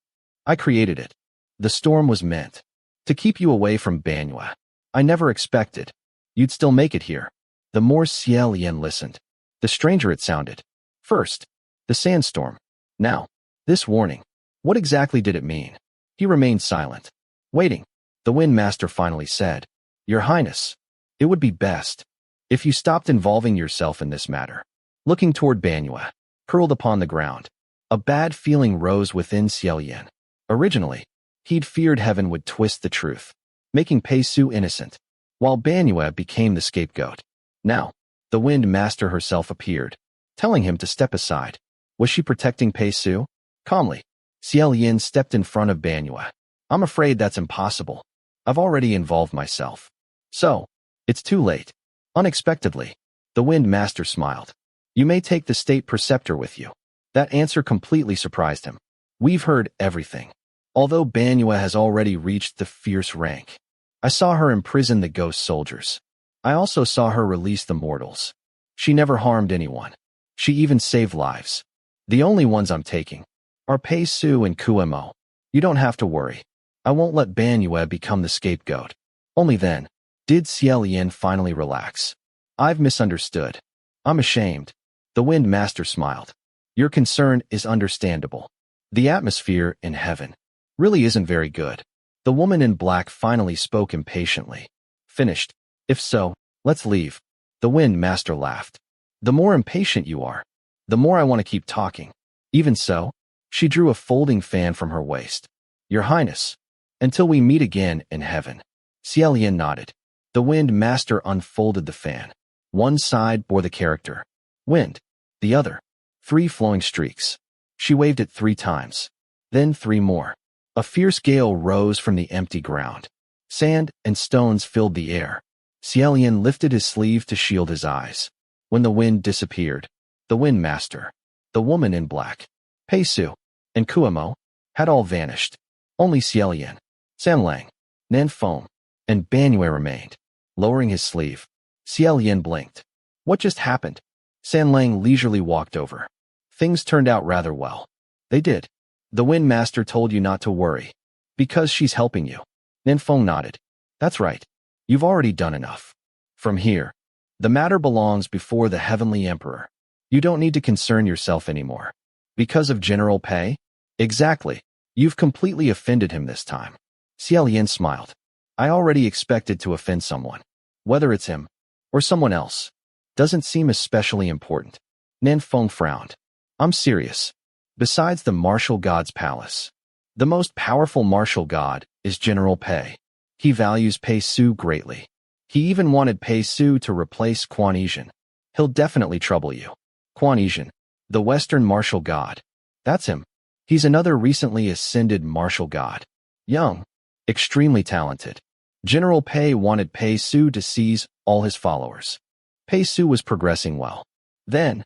I created it. The storm was meant to keep you away from Banyue. I never expected you'd still make it here. The more Xie Lian listened, the stranger it sounded. First, the sandstorm. Now, this warning. What exactly did it mean? He remained silent, waiting. The Wind Master finally said, Your Highness, it would be best if you stopped involving yourself in this matter. Looking toward Banyue, curled upon the ground, a bad feeling rose within Xie Lian. Originally, he'd feared heaven would twist the truth, making Pei Su innocent, while Banyue became the scapegoat. Now, the Wind Master herself appeared, telling him to step aside. Was she protecting Pei Su? Calmly, Xie Lian stepped in front of Banyue. I'm afraid that's impossible. I've already involved myself. So, it's too late. Unexpectedly, the Wind Master smiled. You may take the state preceptor with you. That answer completely surprised him. We've heard everything. Although Banyue has already reached the fierce rank, I saw her imprison the ghost soldiers. I also saw her release the mortals. She never harmed anyone. She even saved lives. The only ones I'm taking are Pei Su and Kuemo. You don't have to worry. I won't let Banyue become the scapegoat. Only then did Xie Lian finally relax. I've misunderstood. I'm ashamed. The Wind Master smiled. Your concern is understandable. The atmosphere in heaven really isn't very good. The woman in black finally spoke impatiently. Finished. If so, let's leave. The Wind Master laughed. The more impatient you are, the more I want to keep talking. Even so, she drew a folding fan from her waist. Your Highness, until we meet again in heaven. Xie Lian nodded. The Wind Master unfolded the fan. One side bore the character wind, the other 3 flowing streaks. She waved it 3 times. Then 3 more. A fierce gale rose from the empty ground. Sand and stones filled the air. Xie Lian lifted his sleeve to shield his eyes. When the wind disappeared, the Wind Master, the woman in black, Pei Su, and Kuemo had all vanished. Only Xie Lian, Sanlang, Nanfeng, and Banyue remained. Lowering his sleeve, Xie Lian blinked. What just happened? Sanlang leisurely walked over. Things turned out rather well. They did. The Wind Master told you not to worry. Because she's helping you. Nanfeng nodded. That's right. You've already done enough. From here, the matter belongs before the Heavenly Emperor. You don't need to concern yourself anymore. Because of General Pei? Exactly. You've completely offended him this time. Xie Lian smiled. I already expected to offend someone. Whether it's him or someone else doesn't seem especially important. Nanfeng frowned. I'm serious. Besides the martial god's palace, the most powerful martial god is General Pei. He values Pei Su greatly. He even wanted Pei Su to replace Quan Yizhen. He'll definitely trouble you. Quan Yizhen, the Western martial god. That's him. He's another recently ascended martial god. Young, extremely talented. General Pei wanted Pei Su to seize all his followers. Pei Su was progressing well. Then,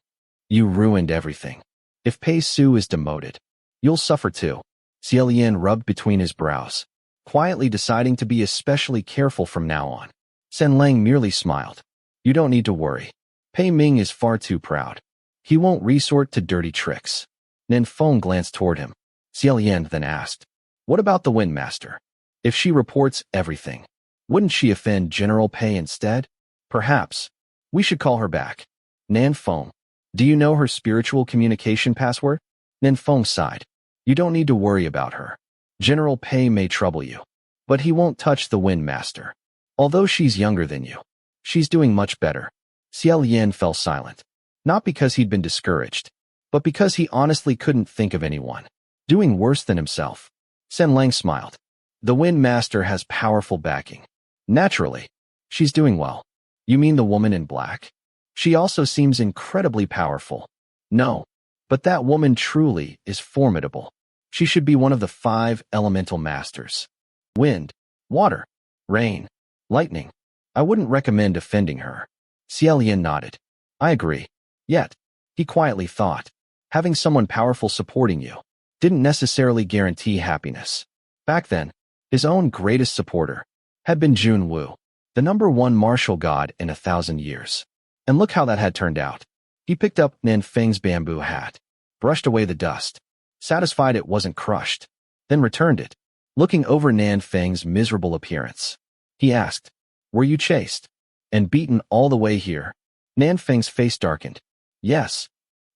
you ruined everything. If Pei Su is demoted, you'll suffer too. Xie Lian rubbed between his brows, quietly deciding to be especially careful from now on. Sanlang merely smiled. You don't need to worry. Pei Ming is far too proud. He won't resort to dirty tricks. Nanfeng glanced toward him. Xie Lian then asked, What about the Wind Master? If she reports everything, wouldn't she offend General Pei instead? Perhaps. We should call her back. Nanfeng, do you know her spiritual communication password? Nanfeng sighed. You don't need to worry about her. General Pei may trouble you, but he won't touch the Wind Master. Although she's younger than you, she's doing much better. Xie Lian fell silent. Not because he'd been discouraged, but because he honestly couldn't think of anyone doing worse than himself. Sanlang smiled. The Wind Master has powerful backing. Naturally, she's doing well. You mean the woman in black? She also seems incredibly powerful. No, but that woman truly is formidable. She should be one of the 5 elemental masters. Wind, water, rain, lightning. I wouldn't recommend offending her. Xie Lian nodded. I agree. Yet, he quietly thought, having someone powerful supporting you didn't necessarily guarantee happiness. Back then, his own greatest supporter had been Jun Wu, the #1 martial god in 1,000 years. And look how that had turned out. He picked up Nan Feng's bamboo hat, brushed away the dust, satisfied it wasn't crushed, then returned it. Looking over Nan Feng's miserable appearance, he asked, "Were you chased and beaten all the way here?" Nan Feng's face darkened. "Yes,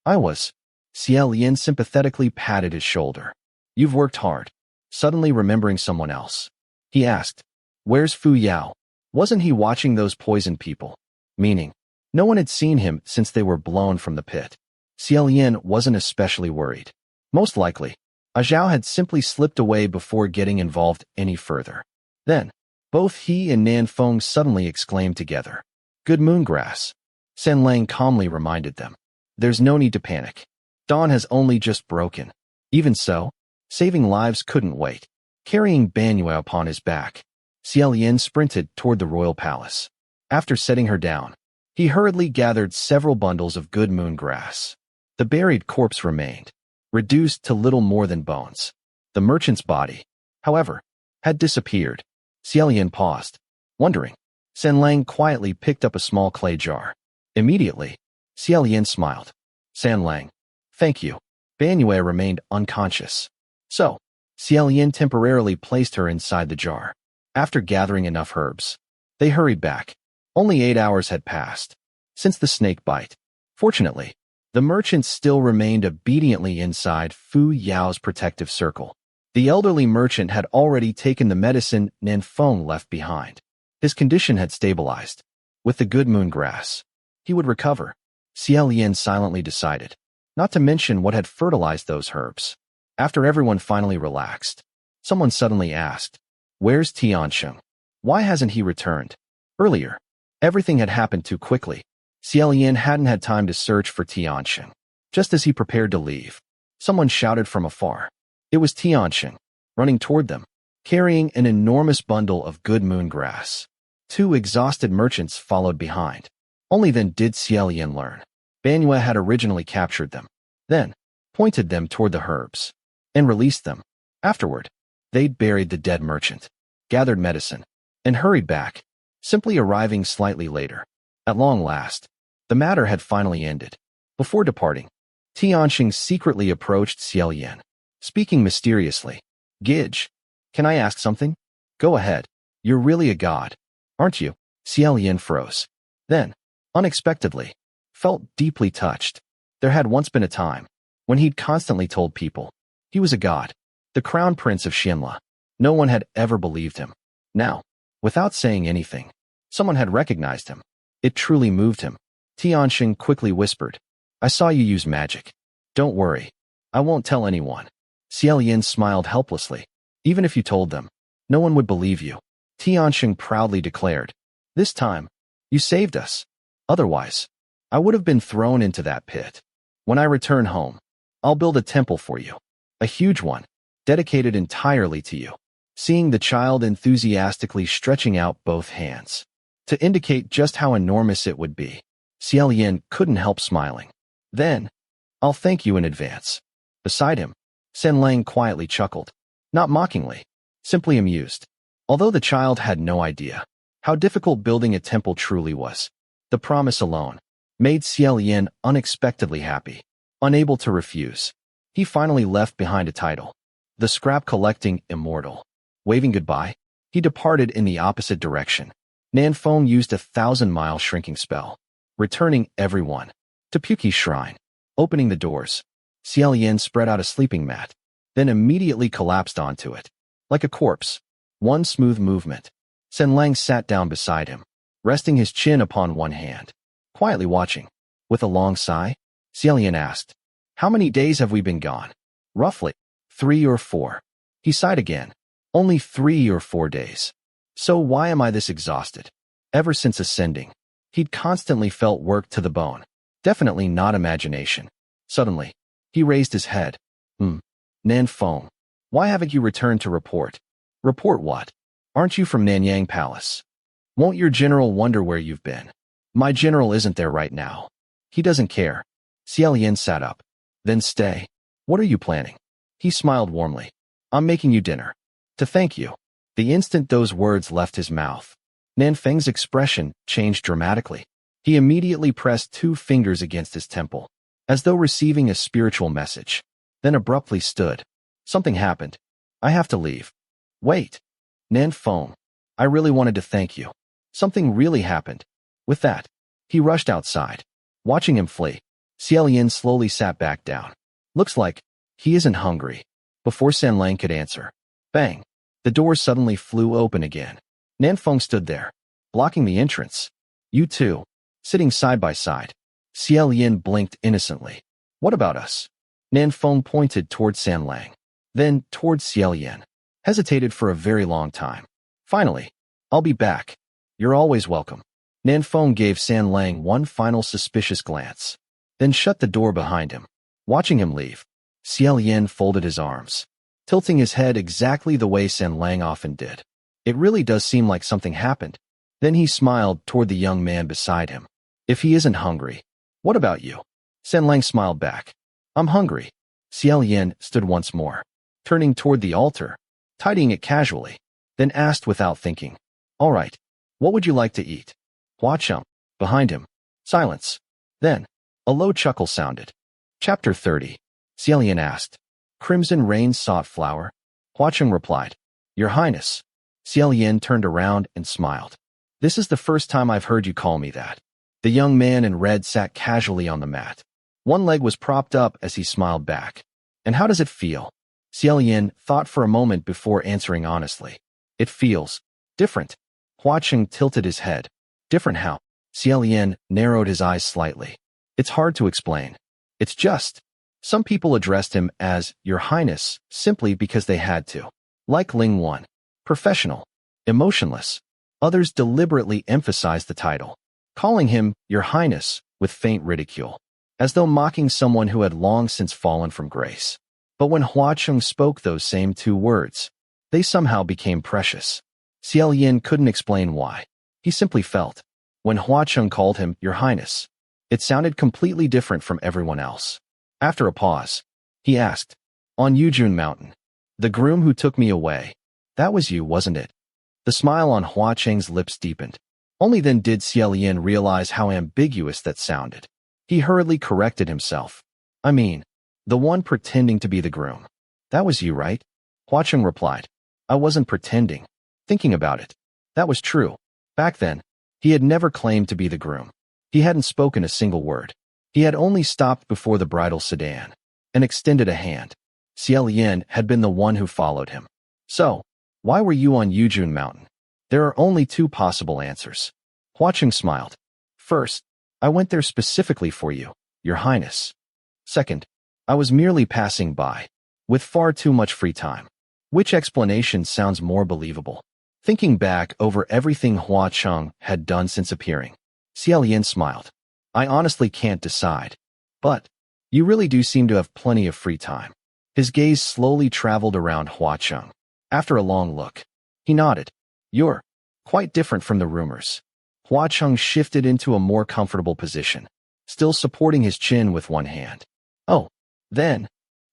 I was." Xie Lian sympathetically patted his shoulder. "You've worked hard." Suddenly remembering someone else, he asked, "Where's Fu Yao? Wasn't he watching those poisoned people?" Meaning, no one had seen him since they were blown from the pit. Xie Lian wasn't especially worried. Most likely, Zhao had simply slipped away before getting involved any further. Then, both he and Nan Feng suddenly exclaimed together, "Good moongrass." San Lang calmly reminded them, "There's no need to panic. Dawn has only just broken." Even so, saving lives couldn't wait. Carrying Banyue upon his back, Xie Lian sprinted toward the royal palace. After setting her down, he hurriedly gathered several bundles of good moon grass. The buried corpse remained, reduced to little more than bones. The merchant's body, however, had disappeared. Xie Lian paused, wondering. San Lang quietly picked up a small clay jar. Immediately, Xie Lian smiled. "San Lang, thank you." Banyue remained unconscious. So, Xie Lian temporarily placed her inside the jar. After gathering enough herbs, they hurried back. Only 8 hours had passed since the snake bite. Fortunately, the merchant still remained obediently inside Fu Yao's protective circle. The elderly merchant had already taken the medicine Nan Feng left behind. His condition had stabilized. With the good moon grass, he would recover. Xie Lian silently decided, not to mention what had fertilized those herbs. After everyone finally relaxed, someone suddenly asked, "Where's Xianxia? Why hasn't he returned?" Earlier, everything had happened too quickly. Xie Lian hadn't had time to search for Xianxia. Just as he prepared to leave, someone shouted from afar. It was Xianxia, running toward them, carrying an enormous bundle of good moon grass. 2 exhausted merchants followed behind. Only then did Xie Lian learn. Banyue had originally captured them, then pointed them toward the herbs, and released them. Afterward, they'd buried the dead merchant, gathered medicine, and hurried back, simply arriving slightly later. At long last, the matter had finally ended. Before departing, Tianxing secretly approached Xie Lian, speaking mysteriously. "Gidge, can I ask something?" "Go ahead. You're really a god, aren't you?" Xie Lian froze. Then, unexpectedly, felt deeply touched. There had once been a time when he'd constantly told people he was a god, the crown prince of Xianxia. No one had ever believed him. Now, without saying anything, someone had recognized him. It truly moved him. Tianxing quickly whispered, "I saw you use magic. Don't worry. I won't tell anyone." Xie Lian smiled helplessly. "Even if you told them, no one would believe you." Tianxing proudly declared, "This time, you saved us. Otherwise, I would have been thrown into that pit. When I return home, I'll build a temple for you. A huge one, dedicated entirely to you." Seeing the child enthusiastically stretching out both hands to indicate just how enormous it would be, Xie Lian couldn't help smiling. "Then, I'll thank you in advance." Beside him, San Lang quietly chuckled, not mockingly, simply amused. Although the child had no idea how difficult building a temple truly was, the promise alone made Xie Lian unexpectedly happy. Unable to refuse, he finally left behind a title, the scrap-collecting immortal. Waving goodbye, he departed in the opposite direction. Nan Feng used a 1,000-mile shrinking spell, returning everyone to Puki's shrine. Opening the doors, Xie Lian spread out a sleeping mat, then immediately collapsed onto it. Like a corpse, one smooth movement. San Lang sat down beside him, resting his chin upon one hand, quietly watching. With a long sigh, Xie Lian asked, "How many days have we been gone?" "Roughly 3 or 4. He sighed again. "Only 3 or 4 days. So why am I this exhausted?" "Ever since ascending," He'd constantly felt worked to the bone. Definitely not imagination. Suddenly, he raised his head. Nan Feng, why haven't you returned to report? Report what? Aren't you from Nanyang Palace? Won't your general wonder where you've been? My general isn't there right now. He doesn't care. Xie Lian sat up. Then stay. What are you planning? He smiled warmly. I'm making you dinner. To thank you. The instant those words left his mouth, Nan Feng's expression changed dramatically. He immediately pressed 2 fingers against his temple, as though receiving a spiritual message, then abruptly stood. Something happened. I have to leave. Wait. Nan Feng, I really wanted to thank you. Something really happened. With that, he rushed outside. Watching him flee, Xie Lian slowly sat back down. Looks like he isn't hungry. Before Sanlang could answer, bang, the door suddenly flew open again. Nan Feng stood there, blocking the entrance. You two, sitting side by side. Xie Lian blinked innocently. What about us? Nan Feng pointed toward Sanlang, then toward Xie Lian, hesitated for a very long time. Finally, I'll be back. You're always welcome. Nan Feng gave Sanlang one final suspicious glance, then shut the door behind him. Watching him leave, Xie Lian folded his arms, tilting his head exactly the way Sanlang often did. It really does seem like something happened. Then he smiled toward the young man beside him. If he isn't hungry, what about you? Sanlang smiled back. I'm hungry. Xie Lian stood once more, turning toward the altar, tidying it casually, then asked without thinking. All right, what would you like to eat? Hua Cheng, behind him. Silence. Then, a low chuckle sounded. Chapter 30. Xie Lian asked. Crimson rain sought flower? Hua Cheng replied. Your Highness. Xie Lian turned around and smiled. This is the first time I've heard you call me that. The young man in red sat casually on the mat. One leg was propped up as he smiled back. And how does it feel? Xie Lian thought for a moment before answering honestly. It feels different. Hua Cheng tilted his head. Different how? Xie Lian narrowed his eyes slightly. It's hard to explain. It's just. Some people addressed him as Your Highness simply because they had to. Like Ling Wan. Professional. Emotionless. Others deliberately emphasized the title, calling him Your Highness with faint ridicule, as though mocking someone who had long since fallen from grace. But when Hua Cheng spoke those same 2 words, they somehow became precious. Xie Lian couldn't explain why. He simply felt. When Hua Cheng called him Your Highness, it sounded completely different from everyone else. After a pause, he asked, On Yujun Mountain, the groom who took me away, that was you, wasn't it? The smile on Hua Cheng's lips deepened. Only then did Xie Lian realize how ambiguous that sounded. He hurriedly corrected himself. I mean, the one pretending to be the groom. That was you, right? Hua Cheng replied. I wasn't pretending. Thinking about it, that was true. Back then, he had never claimed to be the groom. He hadn't spoken a single word. He had only stopped before the bridal sedan and extended a hand. Xie Lian had been the one who followed him. So, why were you on Yujun Mountain? There are only 2 possible answers. Hua Cheng smiled. First, I went there specifically for you, Your Highness. Second, I was merely passing by, with far too much free time. Which explanation sounds more believable? Thinking back over everything Hua Cheng had done since appearing, Xie Lian smiled. I honestly can't decide. But, you really do seem to have plenty of free time. His gaze slowly traveled around Hua Cheng. After a long look, he nodded. You're quite different from the rumors. Hua Cheng shifted into a more comfortable position, still supporting his chin with one hand. Oh, then,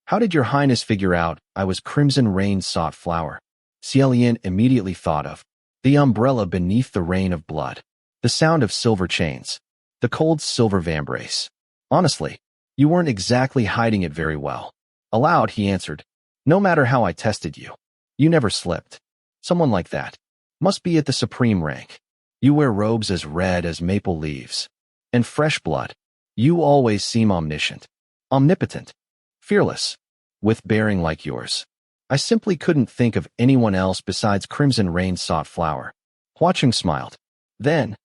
how did Your Highness figure out I was Crimson Rain sought flower? Xie Lian immediately thought of the umbrella beneath the rain of blood, the sound of silver chains, the cold silver vambrace. Honestly, you weren't exactly hiding it very well. Aloud, he answered. No matter how I tested you, you never slipped. Someone like that must be at the supreme rank. You wear robes as red as maple leaves. And fresh blood. You always seem omniscient, omnipotent, fearless, with bearing like yours. I simply couldn't think of anyone else besides Crimson Rain sought flower. Hua Cheng smiled. Then,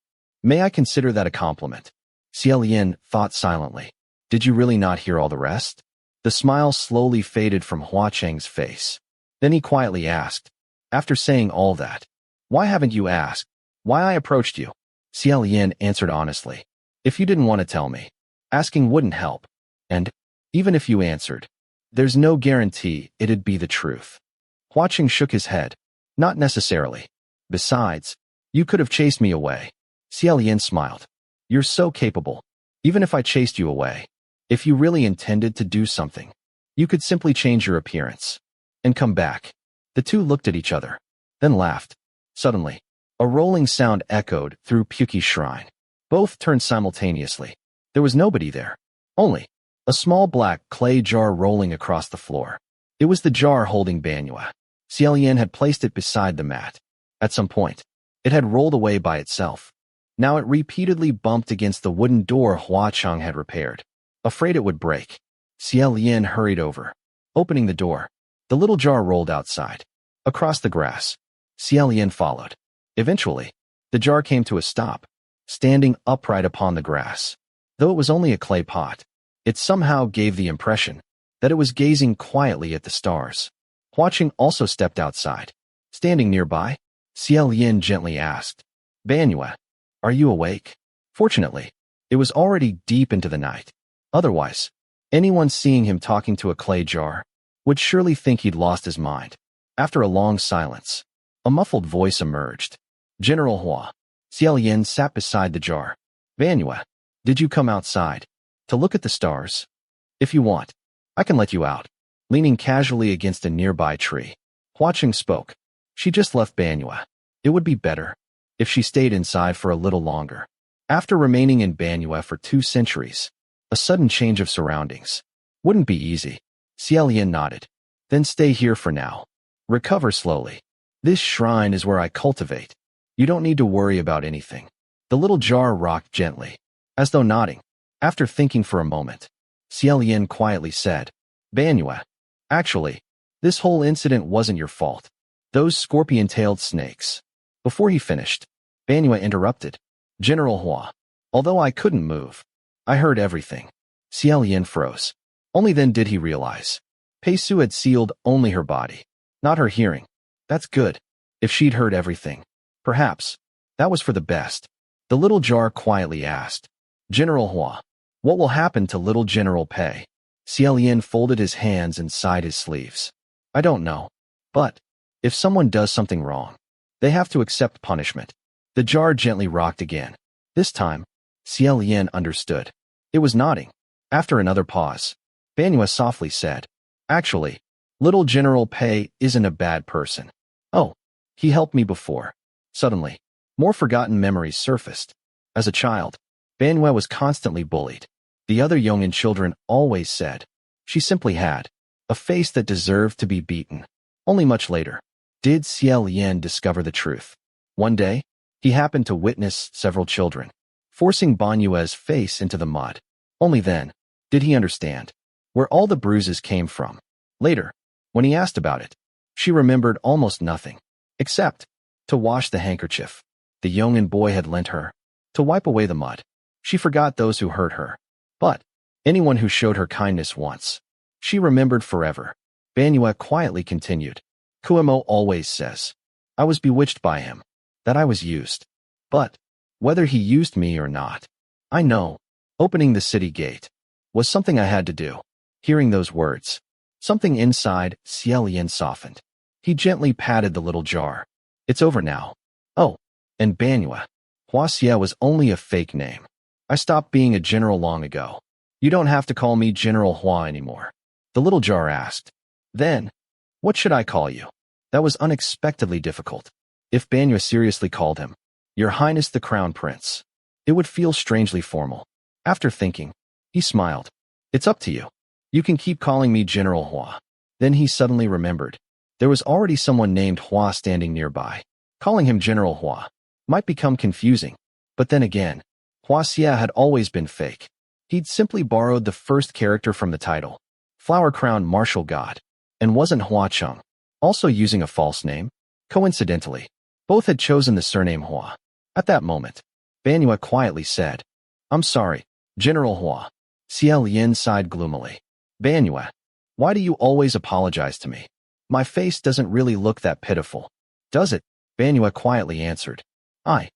may I consider that a compliment? Xie Lian thought silently. Did you really not hear all the rest? The smile slowly faded from Hua Cheng's face. Then he quietly asked, after saying all that, why haven't you asked why I approached you? Xie Lian answered honestly. If you didn't want to tell me, asking wouldn't help. And even if you answered, there's no guarantee it'd be the truth. Hua Cheng shook his head. Not necessarily. Besides, you could have chased me away. Xie Lian smiled. You're so capable. Even if I chased you away, if you really intended to do something, you could simply change your appearance and come back. The two looked at each other, then laughed. Suddenly, a rolling sound echoed through Puki's shrine. Both turned simultaneously. There was nobody there. Only a small black clay jar rolling across the floor. It was the jar holding Banyue. Xie Lian had placed it beside the mat. At some point, it had rolled away by itself. Now it repeatedly bumped against the wooden door Hua Cheng had repaired. Afraid it would break, Xie Lian hurried over. Opening the door, the little jar rolled outside. Across the grass, Xie Lian followed. Eventually, the jar came to a stop, standing upright upon the grass. Though it was only a clay pot, it somehow gave the impression that it was gazing quietly at the stars. Hua Cheng also stepped outside. Standing nearby, Xie Lian gently asked, Banyue, are you awake? Fortunately, it was already deep into the night. Otherwise, anyone seeing him talking to a clay jar would surely think he'd lost his mind. After a long silence, a muffled voice emerged. General Hua. Xie Lian sat beside the jar. Banyue, did you come outside to look at the stars? If you want, I can let you out. Leaning casually against a nearby tree, Hua Cheng spoke. She just left Banyue. It would be better if she stayed inside for a little longer. After remaining in Banyue for 2 centuries, a sudden change of surroundings wouldn't be easy. Xie Lian nodded. Then stay here for now. Recover slowly. This shrine is where I cultivate. You don't need to worry about anything. The little jar rocked gently, as though nodding. After thinking for a moment, Xie Lian quietly said, Banyue, actually, this whole incident wasn't your fault. Those scorpion-tailed snakes. Before he finished, Banyue interrupted. General Hua, although I couldn't move, I heard everything. Xie Lian froze. Only then did he realize. Pei Su had sealed only her body, not her hearing. That's good. If she'd heard everything, perhaps that was for the best. The little jar quietly asked, General Hua, what will happen to little General Pei? Xie Lian folded his hands inside his sleeves. I don't know. But if someone does something wrong, they have to accept punishment. The jar gently rocked again. This time, Xie Lian understood. It was nodding. After another pause, Banyue softly said, Actually, little General Pei isn't a bad person. Oh, he helped me before. Suddenly, more forgotten memories surfaced. As a child, Banyue was constantly bullied. The other Yong'an children always said she simply had a face that deserved to be beaten. Only much later did Xie Lian discover the truth. One day, he happened to witness several children forcing Banyue's face into the mud. Only then did he understand where all the bruises came from. Later, when he asked about it, she remembered almost nothing, except to wash the handkerchief the Yong'an boy had lent her to wipe away the mud. She forgot those who hurt her, but anyone who showed her kindness once, she remembered forever. Banyue quietly continued. Kuemo always says, I was bewitched by him, that I was used. But whether he used me or not, I know opening the city gate was something I had to do. Hearing those words, something inside Xie Lian softened. He gently patted the little jar. It's over now. Oh, and Banyue, Hua Xie was only a fake name. I stopped being a general long ago. You don't have to call me General Hua anymore. The little jar asked. Then, what should I call you? That was unexpectedly difficult. If Banyue seriously called him, Your Highness the Crown Prince, it would feel strangely formal. After thinking, he smiled. It's up to you. You can keep calling me General Hua. Then he suddenly remembered. There was already someone named Hua standing nearby. Calling him General Hua might become confusing. But then again, Hua Xie had always been fake. He'd simply borrowed the first character from the title, Flower-Crowned Martial God, and wasn't Hua Cheng also using a false name? Coincidentally, both had chosen the surname Hua. At that moment, Banyue quietly said, I'm sorry, General Hua. Xie Lian sighed gloomily. Banyue, why do you always apologize to me? My face doesn't really look that pitiful, does it? Banyue quietly answered. I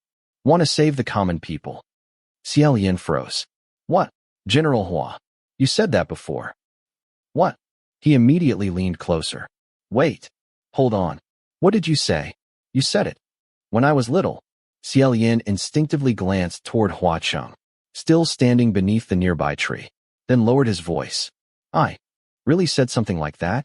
Want to save the common people. Xie Lian froze. What? General Hua. You said that before. What? He immediately leaned closer. Wait. Hold on. What did you say? You said it. When I was little. Xie Lian instinctively glanced toward Hua Cheng, still standing beneath the nearby tree, then lowered his voice. I really said something like that?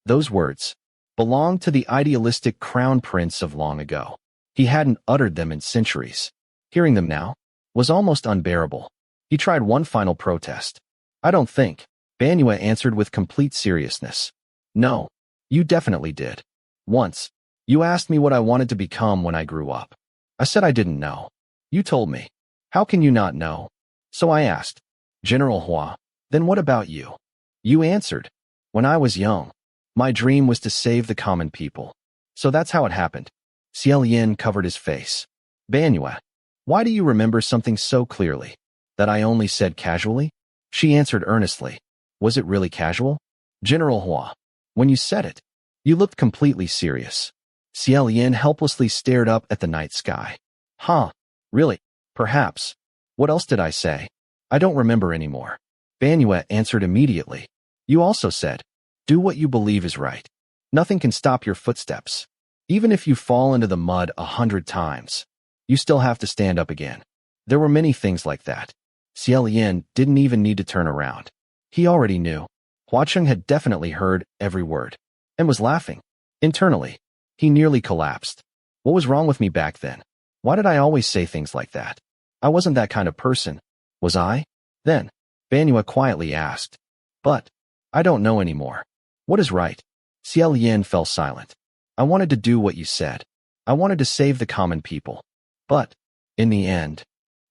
Those words belonged to the idealistic crown prince of long ago. He hadn't uttered them in centuries. Hearing them now was almost unbearable. He tried one final protest. I don't think. Banyue answered with complete seriousness. No, you definitely did. Once, you asked me what I wanted to become when I grew up. I said I didn't know. You told me. How can you not know? So I asked, General Hua, then what about you? You answered, when I was young, my dream was to save the common people. So that's how it happened. Xie Lian covered his face. Banyue, why do you remember something so clearly? That I only said casually? She answered earnestly. Was it really casual? General Hua, when you said it, you looked completely serious. Xie Lian helplessly stared up at the night sky. Huh, really? Perhaps. What else did I say? I don't remember anymore. Banyue answered immediately. You also said, do what you believe is right. Nothing can stop your footsteps. Even if you fall into the mud 100 times, you still have to stand up again. There were many things like that. Xie Lian didn't even need to turn around. He already knew. Hua Cheng had definitely heard every word and was laughing. Internally, he nearly collapsed. What was wrong with me back then? Why did I always say things like that? I wasn't that kind of person. Was I? Then, Banyue quietly asked. But, I don't know anymore. What is right? Xie Lian fell silent. I wanted to do what you said. I wanted to save the common people. But, in the end,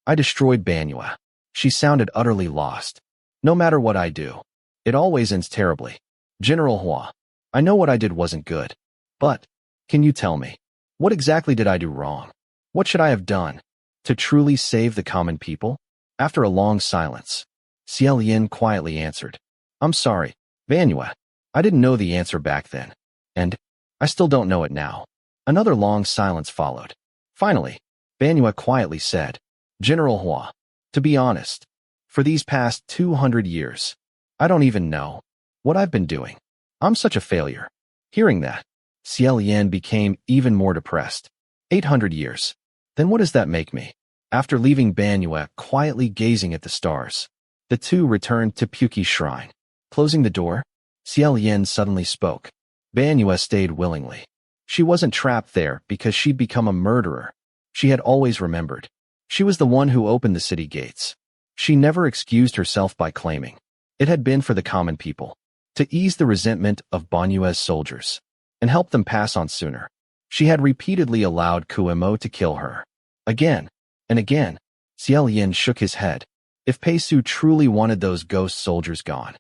I destroyed Banyue. She sounded utterly lost. No matter what I do, it always ends terribly. General Hua, I know what I did wasn't good. But, can you tell me, what exactly did I do wrong? What should I have done to truly save the common people? After a long silence, Xie Lian quietly answered, I'm sorry, Banyue. I didn't know the answer back then. And I still don't know it now. Another long silence followed. Finally, Banyue quietly said, General Hua, to be honest, for these past 200 years, I don't even know what I've been doing. I'm such a failure. Hearing that, Xie Lian became even more depressed. 800 years. Then what does that make me? After leaving Banyue quietly gazing at the stars, the two returned to Puqi's shrine. Closing the door, Xie Lian suddenly spoke. Banyue stayed willingly. She wasn't trapped there because she'd become a murderer. She had always remembered. She was the one who opened the city gates. She never excused herself by claiming it had been for the common people, to ease the resentment of Banyue's soldiers, and help them pass on sooner. She had repeatedly allowed Kuemo to kill her. Again and again, Xie Lian shook his head. If Peisu truly wanted those ghost soldiers gone,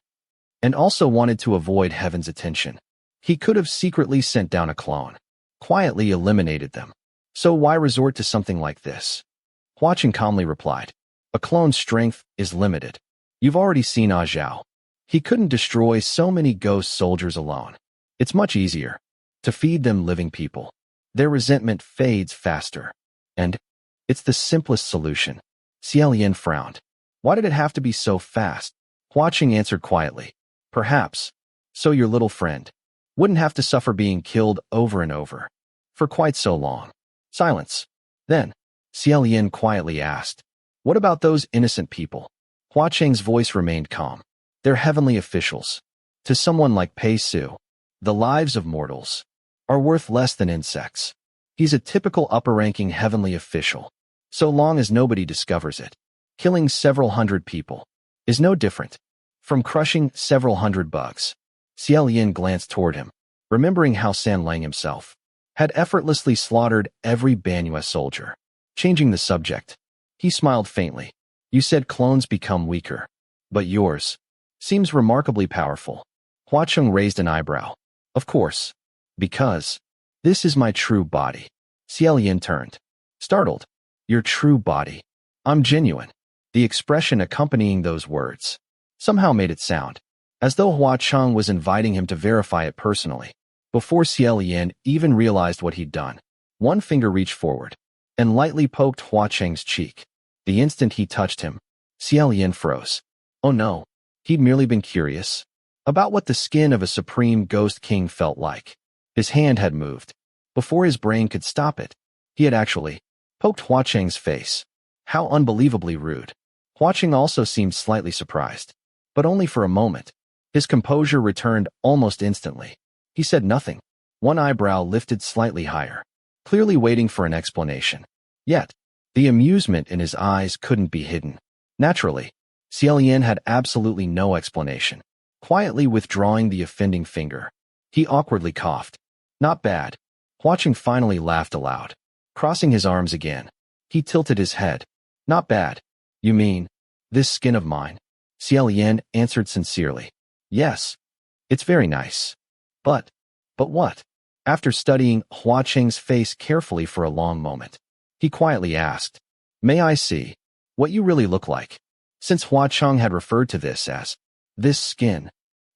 and also wanted to avoid heaven's attention, he could have secretly sent down a clone, quietly eliminated them. So why resort to something like this? Hua Cheng calmly replied, a clone's strength is limited. You've already seen Ah Zhao. He couldn't destroy so many ghost soldiers alone. It's much easier to feed them living people. Their resentment fades faster. And it's the simplest solution. Xie Lian frowned. Why did it have to be so fast? Hua Cheng answered quietly. Perhaps, so your little friend wouldn't have to suffer being killed over and over for quite so long. Silence. Then, Xie Lian quietly asked, what about those innocent people? Hua Cheng's voice remained calm. They're heavenly officials. To someone like Pei Su, the lives of mortals are worth less than insects. He's a typical upper-ranking heavenly official, so long as nobody discovers it. Killing several hundred people is no different from crushing several hundred bugs. Xie Lian glanced toward him, remembering how San Lang himself had effortlessly slaughtered every Banyue soldier. Changing the subject, he smiled faintly. You said clones become weaker, but yours seems remarkably powerful. Hua Cheng raised an eyebrow. Of course, because this is my true body. Xie Lian turned, startled. Your true body. I'm genuine. The expression accompanying those words somehow made it sound as though Hua Cheng was inviting him to verify it personally. Before Xie Lian even realized what he'd done, one finger reached forward. and lightly poked Hua Cheng's cheek. The instant he touched him, Xie Lian froze. Oh no, he'd merely been curious about what the skin of a supreme ghost king felt like. His hand had moved. Before his brain could stop it, he had actually poked Hua Cheng's face. How unbelievably rude. Hua Cheng also seemed slightly surprised, but only for a moment. His composure returned almost instantly. He said nothing. One eyebrow lifted slightly higher, clearly waiting for an explanation. Yet, the amusement in his eyes couldn't be hidden. Naturally, Xie Lian had absolutely no explanation. Quietly withdrawing the offending finger, he awkwardly coughed. Not bad. Hua Cheng finally laughed aloud. Crossing his arms again, he tilted his head. Not bad. You mean, this skin of mine? Xie Lian answered sincerely. Yes. It's very nice. But what? After studying Hua Cheng's face carefully for a long moment, he quietly asked, May I see what you really look like? Since Hua Cheng had referred to this as this skin,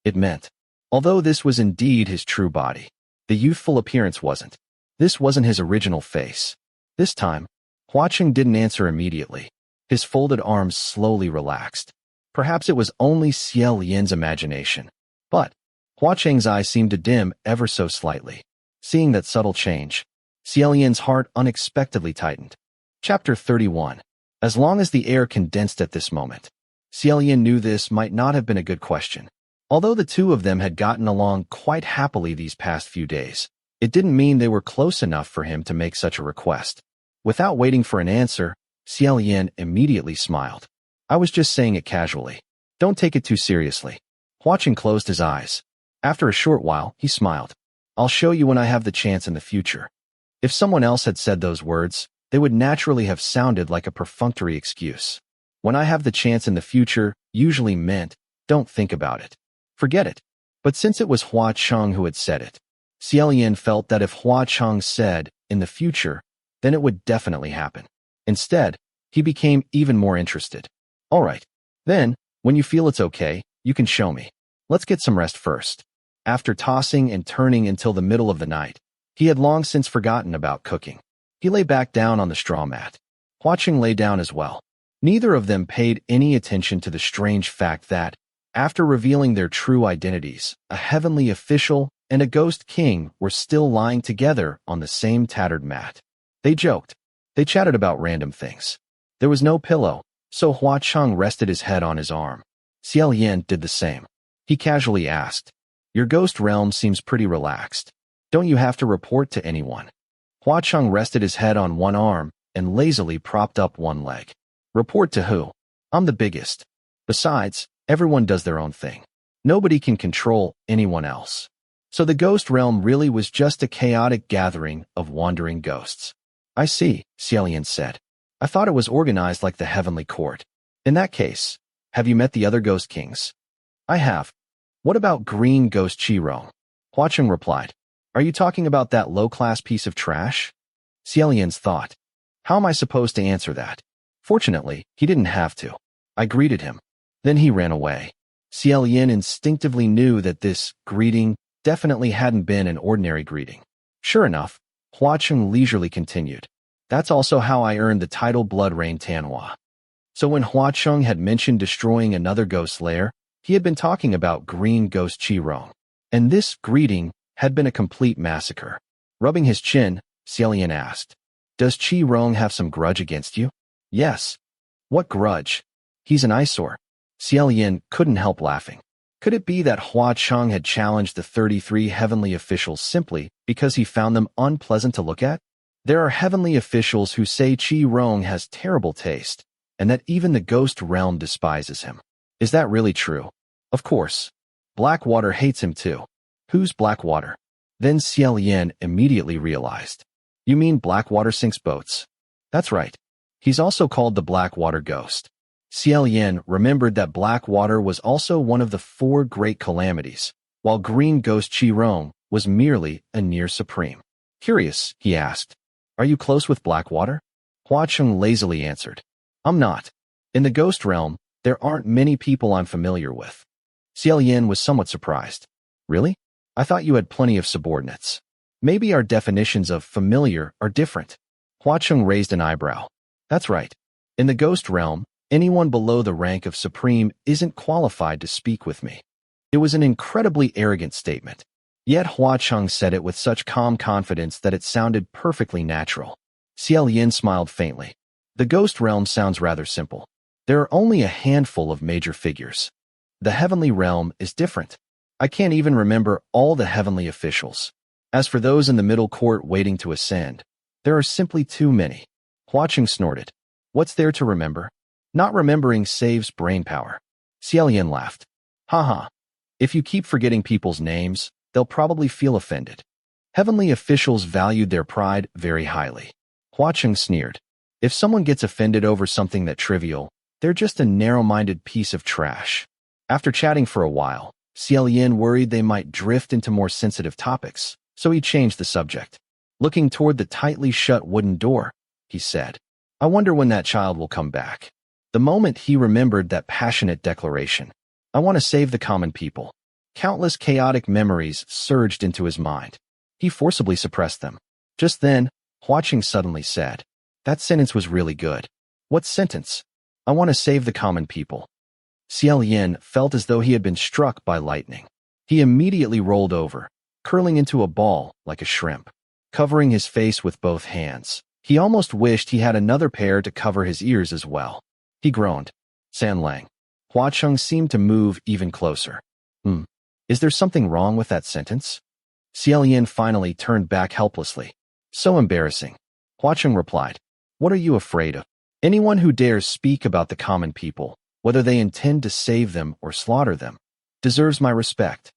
it meant, although this was indeed his true body, the youthful appearance wasn't. This wasn't his original face. This time, Hua Cheng didn't answer immediately. His folded arms slowly relaxed. Perhaps it was only Xie Lian's imagination. But Hua Cheng's eyes seemed to dim ever so slightly. Seeing that subtle change, Xie Lian's heart unexpectedly tightened. Chapter 31. As long as the air condensed at this moment, Xie Lian knew this might not have been a good question. Although the two of them had gotten along quite happily these past few days, it didn't mean they were close enough for him to make such a request. Without waiting for an answer, Xie Lian immediately smiled. I was just saying it casually. Don't take it too seriously. Hua Cheng closed his eyes. After a short while, he smiled. I'll show you when I have the chance in the future. If someone else had said those words, they would naturally have sounded like a perfunctory excuse. When I have the chance in the future usually meant, don't think about it. Forget it. But since it was Hua Cheng who had said it, Xie Lian felt that if Hua Cheng said, in the future, then it would definitely happen. Instead, he became even more interested. All right. Then, when you feel it's okay, you can show me. Let's get some rest first. After tossing and turning until the middle of the night, he had long since forgotten about cooking. He lay back down on the straw mat. Hua Cheng lay down as well. Neither of them paid any attention to the strange fact that, after revealing their true identities, a heavenly official and a ghost king were still lying together on the same tattered mat. They joked. They chatted about random things. There was no pillow, so Hua Cheng rested his head on his arm. Xie Lian did the same. He casually asked, Your ghost realm seems pretty relaxed. Don't you have to report to anyone? Hua Cheng rested his head on one arm and lazily propped up one leg. Report to who? I'm the biggest. Besides, everyone does their own thing. Nobody can control anyone else. So the ghost realm really was just a chaotic gathering of wandering ghosts. I see, Xie Lian said. I thought it was organized like the heavenly court. In that case, have you met the other ghost kings? I have. What about green ghost Qi? Hua Cheng replied. Are you talking about that low-class piece of trash? Xie Lian's thought. How am I supposed to answer that? Fortunately, he didn't have to. I greeted him. Then he ran away. Xie Lian instinctively knew that this greeting definitely hadn't been an ordinary greeting. Sure enough, Hua Cheng leisurely continued. That's also how I earned the title Blood Rain Tanhua. So when Hua Cheng had mentioned destroying another ghost lair, he had been talking about green ghost Qi. And this greeting had been a complete massacre. Rubbing his chin, Xie Lian asked, Does Qi have some grudge against you? Yes. What grudge? He's an eyesore. Xie Lian couldn't help laughing. Could it be that Hua Cheng had challenged the 33 heavenly officials simply because he found them unpleasant to look at? There are heavenly officials who say Qi has terrible taste, and that even the ghost realm despises him. Is that really true? Of course. Blackwater hates him too. Who's Blackwater? Then Xie Lian immediately realized. You mean Blackwater sinks boats? That's right. He's also called the Blackwater Ghost. Xie Lian remembered that Blackwater was also one of the 4 great calamities, while Green Ghost Qi was merely a near supreme. Curious, he asked. Are you close with Blackwater? Hua Cheng lazily answered. I'm not. In the ghost realm, there aren't many people I'm familiar with. Xie Lian was somewhat surprised. Really? I thought you had plenty of subordinates. Maybe our definitions of familiar are different. Hua Cheng raised an eyebrow. That's right. In the ghost realm, anyone below the rank of supreme isn't qualified to speak with me. It was an incredibly arrogant statement. Yet Hua Cheng said it with such calm confidence that it sounded perfectly natural. Xie Lian smiled faintly. The ghost realm sounds rather simple. There are only a handful of major figures. The heavenly realm is different. I can't even remember all the heavenly officials. As for those in the middle court waiting to ascend, there are simply too many. Hua Cheng snorted. What's there to remember? Not remembering saves brain power. Xie Lian laughed. Haha. If you keep forgetting people's names, they'll probably feel offended. Heavenly officials valued their pride very highly. Hua Cheng sneered. If someone gets offended over something that trivial, they're just a narrow-minded piece of trash. After chatting for a while, Xie Lian worried they might drift into more sensitive topics, so he changed the subject. Looking toward the tightly shut wooden door, he said, I wonder when that child will come back. The moment he remembered that passionate declaration, I want to save the common people. Countless chaotic memories surged into his mind. He forcibly suppressed them. Just then, Hua Cheng suddenly said, that sentence was really good. What sentence? I want to save the common people. Xie Lian felt as though he had been struck by lightning. He immediately rolled over, curling into a ball like a shrimp. Covering his face with both hands, he almost wished he had another pair to cover his ears as well. He groaned. San Lang. Hua Cheng seemed to move even closer. Is there something wrong with that sentence? Xie Lian finally turned back helplessly. So embarrassing. Hua Cheng replied. What are you afraid of? Anyone who dares speak about the common people, whether they intend to save them or slaughter them, deserves my respect.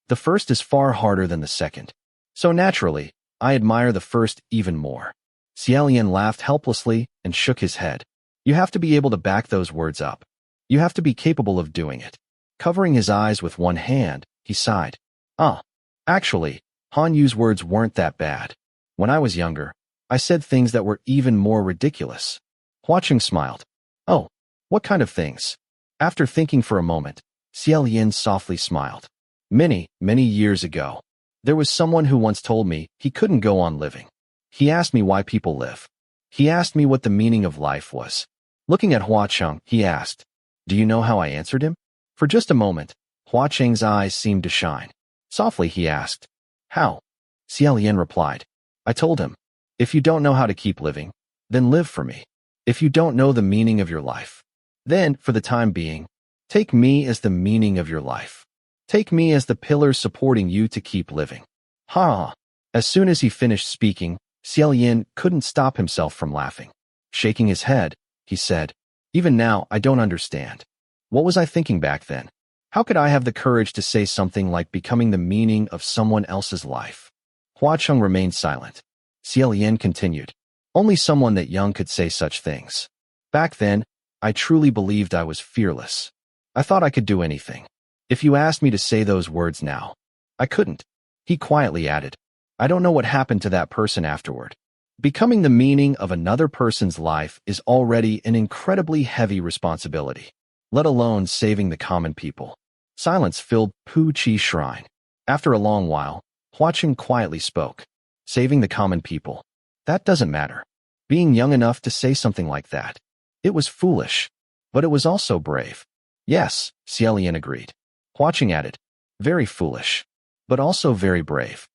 The first is far harder than the second. So naturally, I admire the first even more. Xie Lian laughed helplessly and shook his head. You have to be able to back those words up. You have to be capable of doing it. Covering his eyes with one hand, he sighed. Actually, Han Yu's words weren't that bad. When I was younger, I said things that were even more ridiculous. Hua Cheng smiled. Oh, what kind of things? After thinking for a moment, Xie Lian softly smiled. Many, many years ago, there was someone who once told me he couldn't go on living. He asked me why people live. He asked me what the meaning of life was. Looking at Hua Cheng, he asked, do you know how I answered him? For just a moment, Hua Cheng's eyes seemed to shine. Softly he asked, how? Xie Lian replied, I told him, if you don't know how to keep living, then live for me. If you don't know the meaning of your life, then, for the time being, take me as the meaning of your life. Take me as the pillar supporting you to keep living. Ha! As soon as he finished speaking, Xie Lian couldn't stop himself from laughing. Shaking his head, he said, even now I don't understand. What was I thinking back then? How could I have the courage to say something like becoming the meaning of someone else's life? Hua Cheng remained silent. Xie Lian continued. Only someone that young could say such things. Back then, I truly believed I was fearless. I thought I could do anything. If you asked me to say those words now, I couldn't. He quietly added, I don't know what happened to that person afterward. Becoming the meaning of another person's life is already an incredibly heavy responsibility, let alone saving the common people. Silence filled Pu Chi Shrine. After a long while, Hua Cheng quietly spoke. Saving the common people. That doesn't matter. Being young enough to say something like that. It was foolish, but it was also brave. Yes, Xie Lian agreed. Hua Cheng added, very foolish, but also very brave.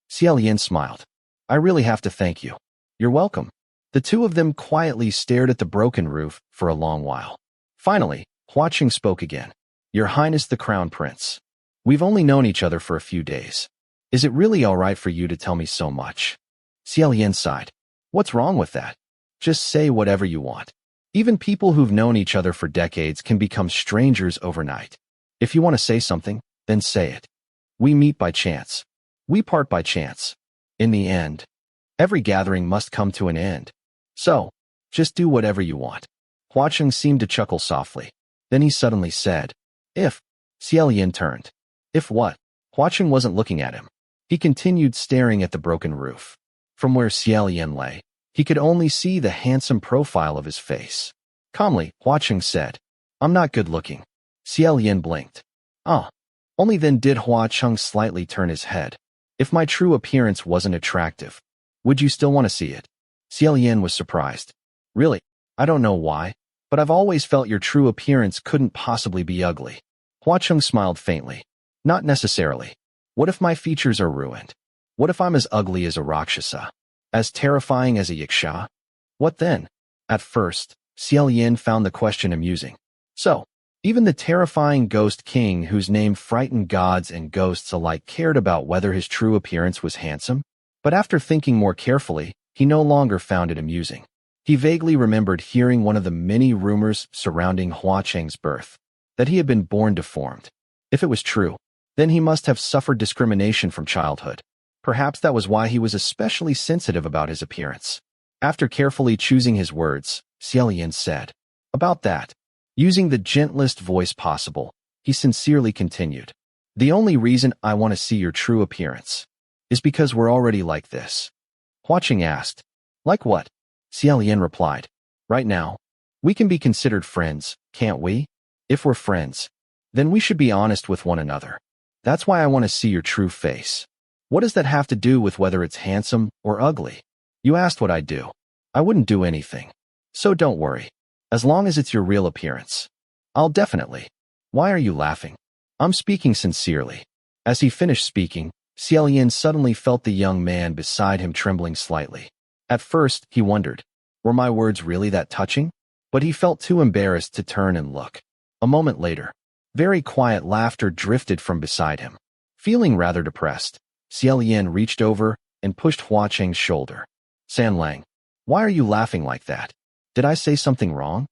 Xie Lian smiled. I really have to thank you. You're welcome. The two of them quietly stared at the broken roof for a long while. Finally, Hua Cheng spoke again. Your Highness the Crown Prince. We've only known each other for a few days. Is it really all right for you to tell me so much? Xie Lian sighed. What's wrong with that? Just say whatever you want. Even people who've known each other for decades can become strangers overnight. If you want to say something, then say it. We meet by chance. We part by chance. In the end, every gathering must come to an end. So, just do whatever you want. Hua Cheng seemed to chuckle softly. Then he suddenly said, if. Xie Lian turned. If what? Hua Cheng wasn't looking at him. He continued staring at the broken roof. From where Xie Lian lay, he could only see the handsome profile of his face. Calmly, Hua Cheng said, I'm not good looking. Xie Lian blinked. Only then did Hua Cheng slightly turn his head. If my true appearance wasn't attractive, would you still want to see it? Xie Lian was surprised. Really? I don't know why, but I've always felt your true appearance couldn't possibly be ugly. Cheng smiled faintly. Not necessarily. What if my features are ruined? What if I'm as ugly as a Rakshasa? As terrifying as a Xianxia? What then? At first, Xie Lian found the question amusing. So, even the terrifying ghost king whose name frightened gods and ghosts alike cared about whether his true appearance was handsome? But after thinking more carefully, he no longer found it amusing. He vaguely remembered hearing one of the many rumors surrounding Cheng's birth, that he had been born deformed. If it was true, then he must have suffered discrimination from childhood. Perhaps that was why he was especially sensitive about his appearance. After carefully choosing his words, Xie Lian said, "About that." Using the gentlest voice possible, he sincerely continued, "The only reason I want to see your true appearance is because we're already like this." Cheng asked, "Like what?" Xie Lian replied, "Right now, we can be considered friends, can't we? If we're friends, then we should be honest with one another. That's why I want to see your true face. What does that have to do with whether it's handsome or ugly? You asked what I'd do. I wouldn't do anything. So don't worry. As long as it's your real appearance, I'll definitely." "Why are you laughing?" "I'm speaking sincerely." As he finished speaking, Xie Lian suddenly felt the young man beside him trembling slightly. At first, he wondered, were my words really that touching? But he felt too embarrassed to turn and look. A moment later, very quiet laughter drifted from beside him. Feeling rather depressed, Xie Lian reached over and pushed Cheng's shoulder. "San Lang, why are you laughing like that? Did I say something wrong?"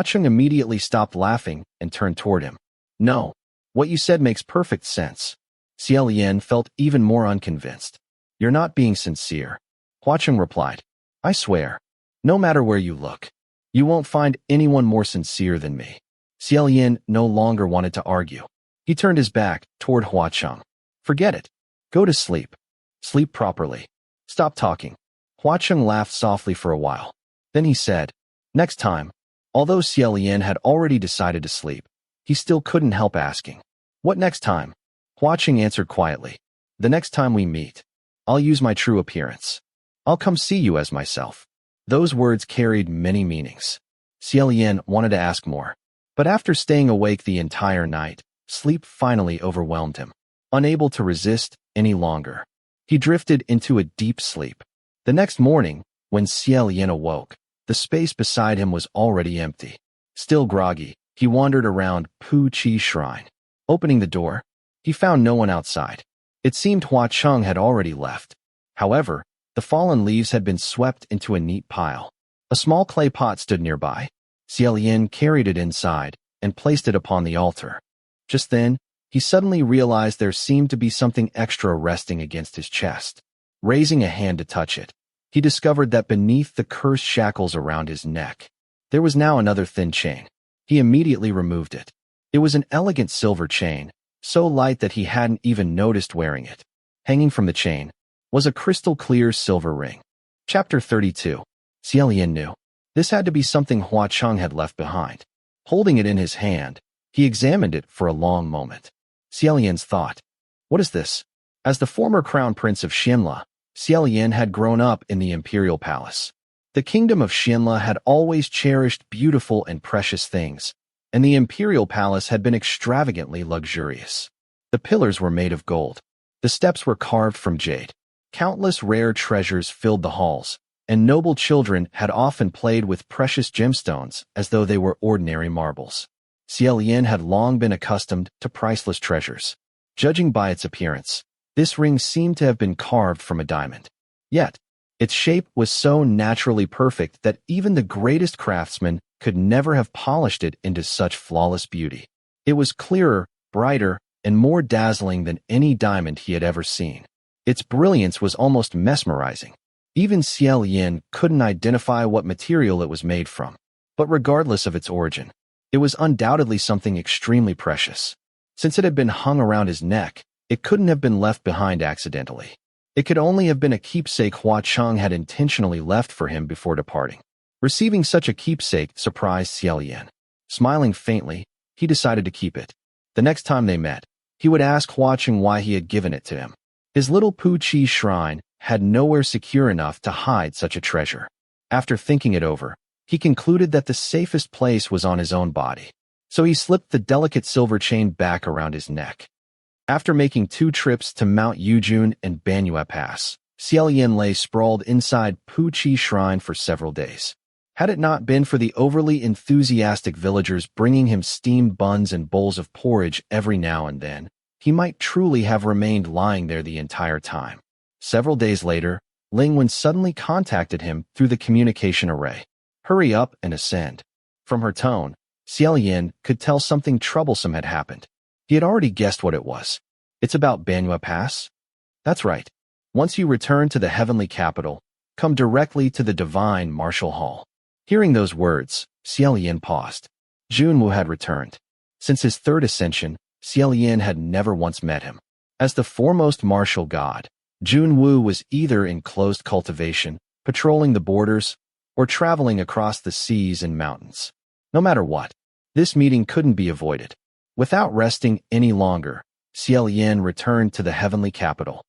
Cheng immediately stopped laughing and turned toward him. "No, what you said makes perfect sense." Xie Lian felt even more unconvinced. "You're not being sincere." Cheng replied, "I swear, no matter where you look, you won't find anyone more sincere than me." Xie Lian no longer wanted to argue. He turned his back toward Cheng. "Forget it. Go to sleep. Sleep properly. Stop talking." Cheng laughed softly for a while. Then he said, "Next time." Although Xie Lian had already decided to sleep, he still couldn't help asking, "What next time?" Cheng answered quietly, "The next time we meet, I'll use my true appearance. I'll come see you as myself." Those words carried many meanings. Xie Lian wanted to ask more, but after staying awake the entire night, sleep finally overwhelmed him. Unable to resist any longer, he drifted into a deep sleep. The next morning, when Xie Lian awoke, the space beside him was already empty. Still groggy, he wandered around Pu Chi Shrine. Opening the door, he found no one outside. It seemed Cheng had already left. However, the fallen leaves had been swept into a neat pile. A small clay pot stood nearby. Xie Lian carried it inside and placed it upon the altar. Just then, he suddenly realized there seemed to be something extra resting against his chest. Raising a hand to touch it, he discovered that beneath the cursed shackles around his neck, there was now another thin chain. He immediately removed it. It was an elegant silver chain, so light that he hadn't even noticed wearing it. Hanging from the chain was a crystal-clear silver ring. Chapter 32. Xie Lian knew this had to be something Cheng had left behind. Holding it in his hand, he examined it for a long moment. Xie Lian's thought, "What is this?" As the former crown prince of Xinla, Xie Lian had grown up in the imperial palace. The kingdom of Xinla had always cherished beautiful and precious things, and the imperial palace had been extravagantly luxurious. The pillars were made of gold. The steps were carved from jade. Countless rare treasures filled the halls, and noble children had often played with precious gemstones as though they were ordinary marbles. Xie Lian had long been accustomed to priceless treasures. Judging by its appearance, this ring seemed to have been carved from a diamond. Yet, its shape was so naturally perfect that even the greatest craftsman could never have polished it into such flawless beauty. It was clearer, brighter, and more dazzling than any diamond he had ever seen. Its brilliance was almost mesmerizing. Even Xie Lian couldn't identify what material it was made from. But regardless of its origin, it was undoubtedly something extremely precious. Since it had been hung around his neck, it couldn't have been left behind accidentally. It could only have been a keepsake Cheng had intentionally left for him before departing. Receiving such a keepsake surprised Xie Lian. Smiling faintly, he decided to keep it. The next time they met, he would ask Cheng why he had given it to him. His little Pu Chi shrine had nowhere secure enough to hide such a treasure. After thinking it over, he concluded that the safest place was on his own body. So he slipped the delicate silver chain back around his neck. After making 2 trips to Mount Yujun and Banyue Pass, Xie Lian lay sprawled inside Puqi Shrine for several days. Had it not been for the overly enthusiastic villagers bringing him steamed buns and bowls of porridge every now and then, he might truly have remained lying there the entire time. Several days later, Ling Wen suddenly contacted him through the communication array. "Hurry up and ascend." From her tone, Xie Lian could tell something troublesome had happened. He had already guessed what it was. "It's about Banyue Pass?" "That's right. Once you return to the heavenly capital, come directly to the divine martial hall." Hearing those words, Xie Lian paused. Junwu had returned. Since his 3rd ascension, Xie Lian had never once met him. As the foremost martial god, Junwu was either in closed cultivation, patrolling the borders, or traveling across the seas and mountains. No matter what, this meeting couldn't be avoided. Without resting any longer, Xie Lian returned to the heavenly capital.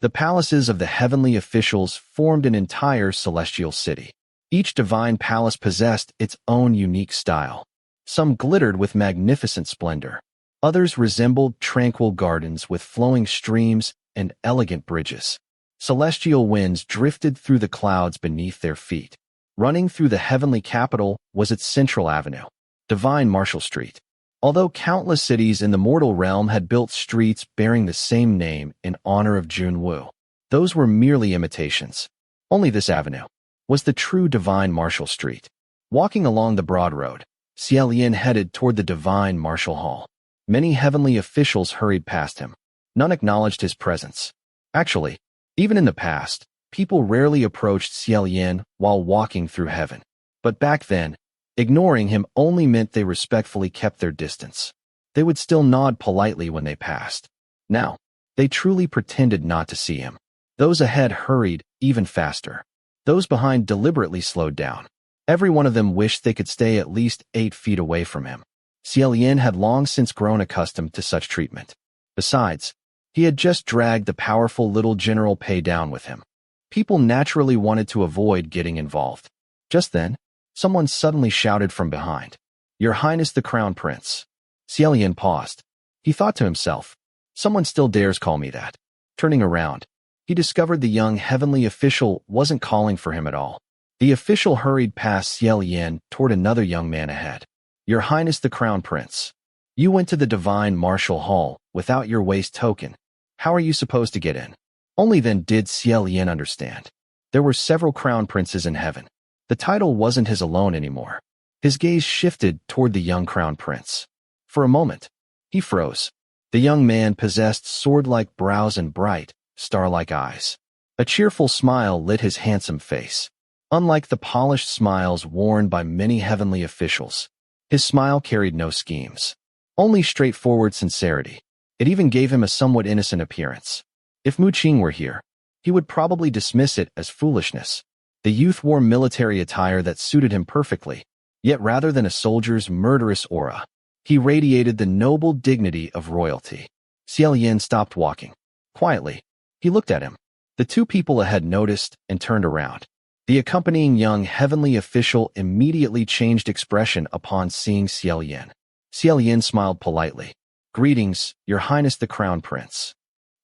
The palaces of the heavenly officials formed an entire celestial city. Each divine palace possessed its own unique style. Some glittered with magnificent splendor. Others resembled tranquil gardens with flowing streams and elegant bridges. Celestial winds drifted through the clouds beneath their feet. Running through the heavenly capital was its central avenue, Divine Martial Street. Although countless cities in the mortal realm had built streets bearing the same name in honor of Junwu, those were merely imitations. Only this avenue was the true Divine Martial Street. Walking along the broad road, Xie Lian headed toward the Divine Martial Hall. Many heavenly officials hurried past him. None acknowledged his presence. Actually, even in the past, people rarely approached Xie Lian while walking through heaven. But back then, ignoring him only meant they respectfully kept their distance. They would still nod politely when they passed. Now, they truly pretended not to see him. Those ahead hurried even faster. Those behind deliberately slowed down. Every one of them wished they could stay at least 8 feet away from him. Xie Lian had long since grown accustomed to such treatment. Besides, he had just dragged the powerful little General Pei down with him. People naturally wanted to avoid getting involved. Just then, someone suddenly shouted from behind, "Your Highness the Crown Prince." Xie Lian paused. He thought to himself, "Someone still dares call me that." Turning around, he discovered the young heavenly official wasn't calling for him at all. The official hurried past Xie Lian toward another young man ahead. "Your Highness the Crown Prince, you went to the Divine Martial Hall without your waist token. How are you supposed to get in?" Only then did Xie Lian understand. There were several crown princes in heaven. The title wasn't his alone anymore. His gaze shifted toward the young crown prince. For a moment, he froze. The young man possessed sword-like brows and bright, star-like eyes. A cheerful smile lit his handsome face. Unlike the polished smiles worn by many heavenly officials, his smile carried no schemes, only straightforward sincerity. It even gave him a somewhat innocent appearance. If Mu Qing were here, he would probably dismiss it as foolishness. The youth wore military attire that suited him perfectly, yet rather than a soldier's murderous aura, he radiated the noble dignity of royalty. Xie Lian stopped walking. Quietly, he looked at him. The 2 people ahead noticed and turned around. The accompanying young heavenly official immediately changed expression upon seeing Xie Lian. Xie Lian smiled politely. "Greetings, Your Highness the Crown Prince."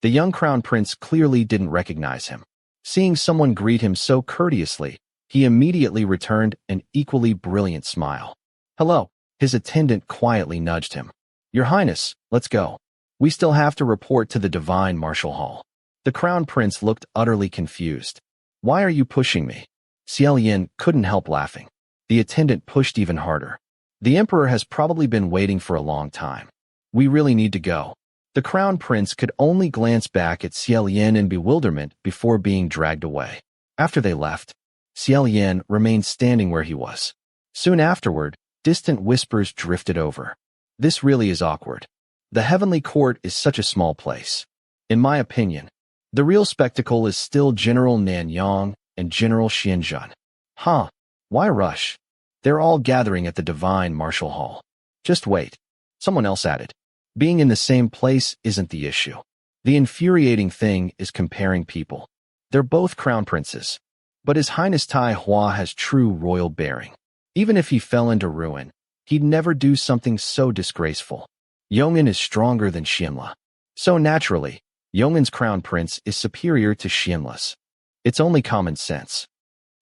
The young crown prince clearly didn't recognize him. Seeing someone greet him so courteously, he immediately returned an equally brilliant smile. "Hello." His attendant quietly nudged him. "Your Highness, let's go. We still have to report to the Divine Martial Hall." The crown prince looked utterly confused. "Why are you pushing me?" Xie Lian couldn't help laughing. The attendant pushed even harder. "The emperor has probably been waiting for a long time. We really need to go." The crown prince could only glance back at Xie Lian in bewilderment before being dragged away. After they left, Xie Lian remained standing where he was. Soon afterward, distant whispers drifted over. "This really is awkward. The heavenly court is such a small place. In my opinion, the real spectacle is still General Nanyang and General Xianxia." "Huh? Why rush? They're all gathering at the Divine Martial Hall." "Just wait," someone else added. "Being in the same place isn't the issue. The infuriating thing is comparing people. They're both crown princes. But His Highness Tai Hua has true royal bearing. Even if he fell into ruin, he'd never do something so disgraceful. Yong'an is stronger than Xianxia. So naturally, Yong'an's crown prince is superior to Xianxia's. It's only common sense.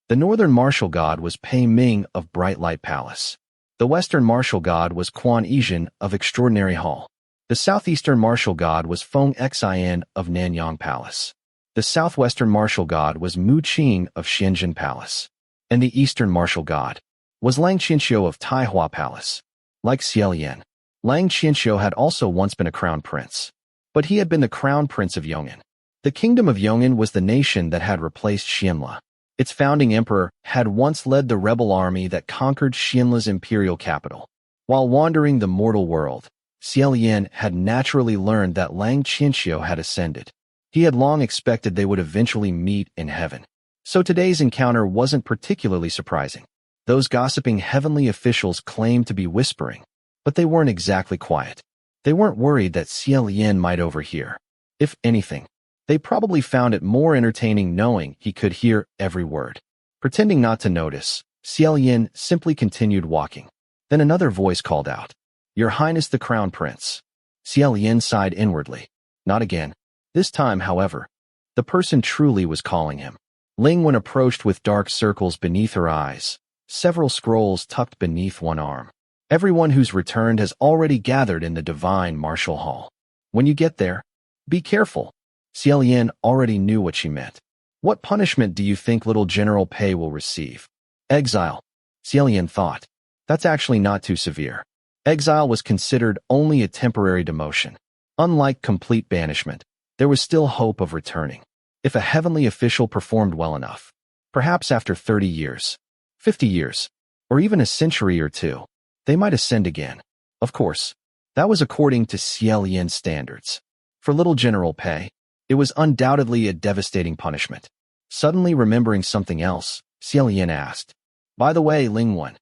The northern martial god was Pei Ming of Bright Light Palace. The western martial god was Quan Yizhen of Extraordinary Hall. The southeastern martial god was Feng Xian of Nanyang Palace. The southwestern martial god was Mu Qing of Shenzhen Palace. And the eastern martial god was Lang Qianxiu of Taihua Palace. Like Xie Lian, Lang Qianxiu had also once been a crown prince. But he had been the crown prince of Yong'an. The kingdom of Yong'an was the nation that had replaced Xianxia. Its founding emperor had once led the rebel army that conquered Xianxia's imperial capital. While wandering the mortal world, Xie Lian had naturally learned that Lang Qianxiu had ascended. He had long expected they would eventually meet in heaven. So today's encounter wasn't particularly surprising. Those gossiping heavenly officials claimed to be whispering, but they weren't exactly quiet. They weren't worried that Xie Lian might overhear. If anything, they probably found it more entertaining knowing he could hear every word. Pretending not to notice, Xie Lian simply continued walking. Then another voice called out, "Your Highness the Crown Prince." Xie Lian sighed inwardly. Not again. This time, however, the person truly was calling him. Lingwen approached with dark circles beneath her eyes, several scrolls tucked beneath one arm. Everyone who's returned has already gathered in the divine martial hall. When you get there, be careful. Xie Lian already knew what she meant. What punishment do you think little General Pei will receive? Exile. Xie Lian thought. That's actually not too severe. Exile was considered only a temporary demotion. Unlike complete banishment, there was still hope of returning. If a heavenly official performed well enough, perhaps after 30 years, 50 years, or even a century or two, they might ascend again. Of course, that was according to Xie Lian's standards. For little General Pei, it was undoubtedly a devastating punishment. Suddenly remembering something else, Xie Lian asked, "By the way, Lingwen,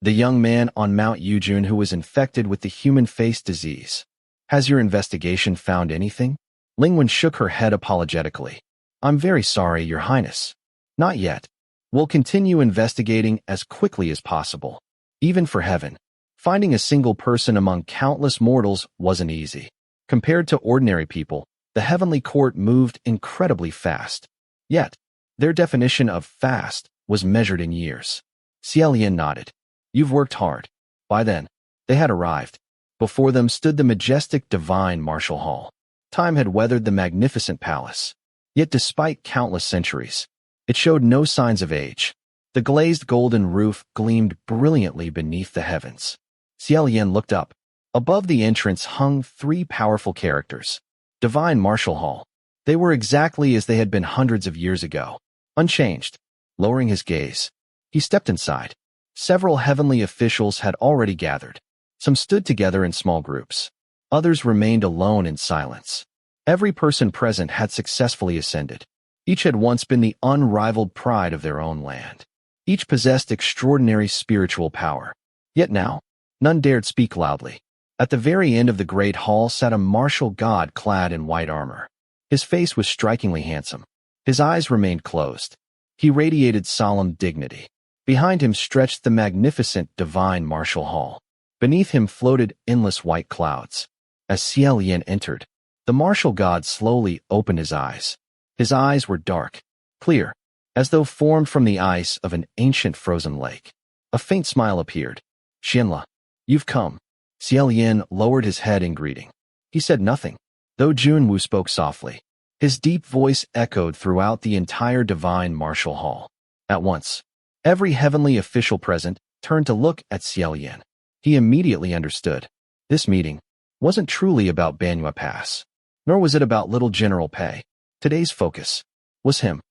the young man on Mount Yujun who was infected with the human face disease, has your investigation found anything?" Lingwen shook her head apologetically. "I'm very sorry, Your Highness. Not yet. We'll continue investigating as quickly as possible. Even for heaven, finding a single person among countless mortals wasn't easy. Compared to ordinary people, the heavenly court moved incredibly fast. Yet, their definition of fast was measured in years." Xie Lian nodded. "You've worked hard." By then, they had arrived. Before them stood the majestic divine martial hall. Time had weathered the magnificent palace. Yet despite countless centuries, it showed no signs of age. The glazed golden roof gleamed brilliantly beneath the heavens. Xie Lian looked up. Above the entrance hung 3 powerful characters. Divine Martial Hall. They were exactly as they had been hundreds of years ago, unchanged. Lowering his gaze, he stepped inside. Several heavenly officials had already gathered. Some stood together in small groups. Others remained alone in silence. Every person present had successfully ascended. Each had once been the unrivaled pride of their own land. Each possessed extraordinary spiritual power. Yet now, none dared speak loudly. At the very end of the great hall sat a martial god clad in white armor. His face was strikingly handsome. His eyes remained closed. He radiated solemn dignity. Behind him stretched the magnificent divine martial hall. Beneath him floated endless white clouds. As Xie Lian entered, the martial god slowly opened his eyes. His eyes were dark, clear, as though formed from the ice of an ancient frozen lake. A faint smile appeared. "Xianxia, you've come." Xie Lian lowered his head in greeting. He said nothing, though Junwu spoke softly. His deep voice echoed throughout the entire divine martial hall. At once, every heavenly official present turned to look at Xie Lian. He immediately understood. This meeting wasn't truly about Banyu Pass, nor was it about little General Pei. Today's focus was him.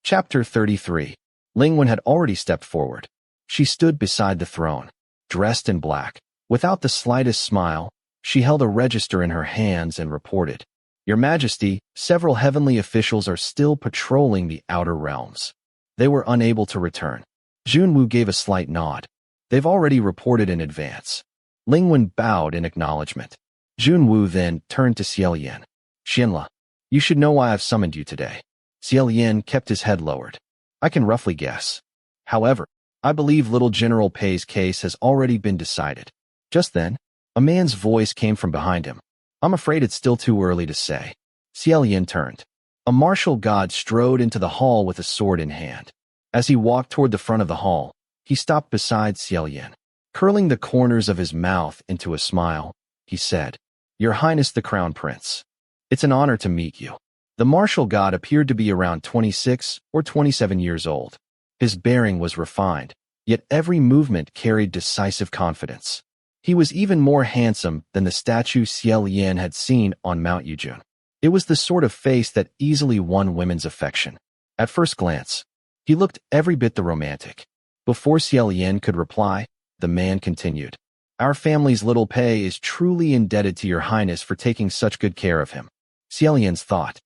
Chapter 33. Lingwen had already stepped forward. She stood beside the throne, dressed in black. Without the slightest smile, she held a register in her hands and reported, "Your Majesty, several heavenly officials are still patrolling the outer realms. They were unable to return." Junwu gave a slight nod. "They've already reported in advance." Lingwen bowed in acknowledgement. Junwu then turned to Xie Lian. "Xianxia, You should know why I've summoned you today. Xie Lian kept his head lowered. I can roughly guess. However, I believe little General Pei's case has already been decided. Just then, a man's voice came from behind him. I'm afraid it's still too early to say. Xie Lian turned. A martial god strode into the hall with a sword in hand. As he walked toward the front of the hall, he stopped beside Xie Lian. Curling the corners of his mouth into a smile, he said, Your Highness the Crown Prince. It's an honor to meet you. The martial god appeared to be around 26 or 27 years old. His bearing was refined, yet every movement carried decisive confidence. He was even more handsome than the statue Xie Lian had seen on Mount Yujun. It was the sort of face that easily won women's affection. At first glance, he looked every bit the romantic. Before Xie Lian could reply, the man continued. Our family's little Pei is truly indebted to your highness for taking such good care of him. Xie Lian's thought.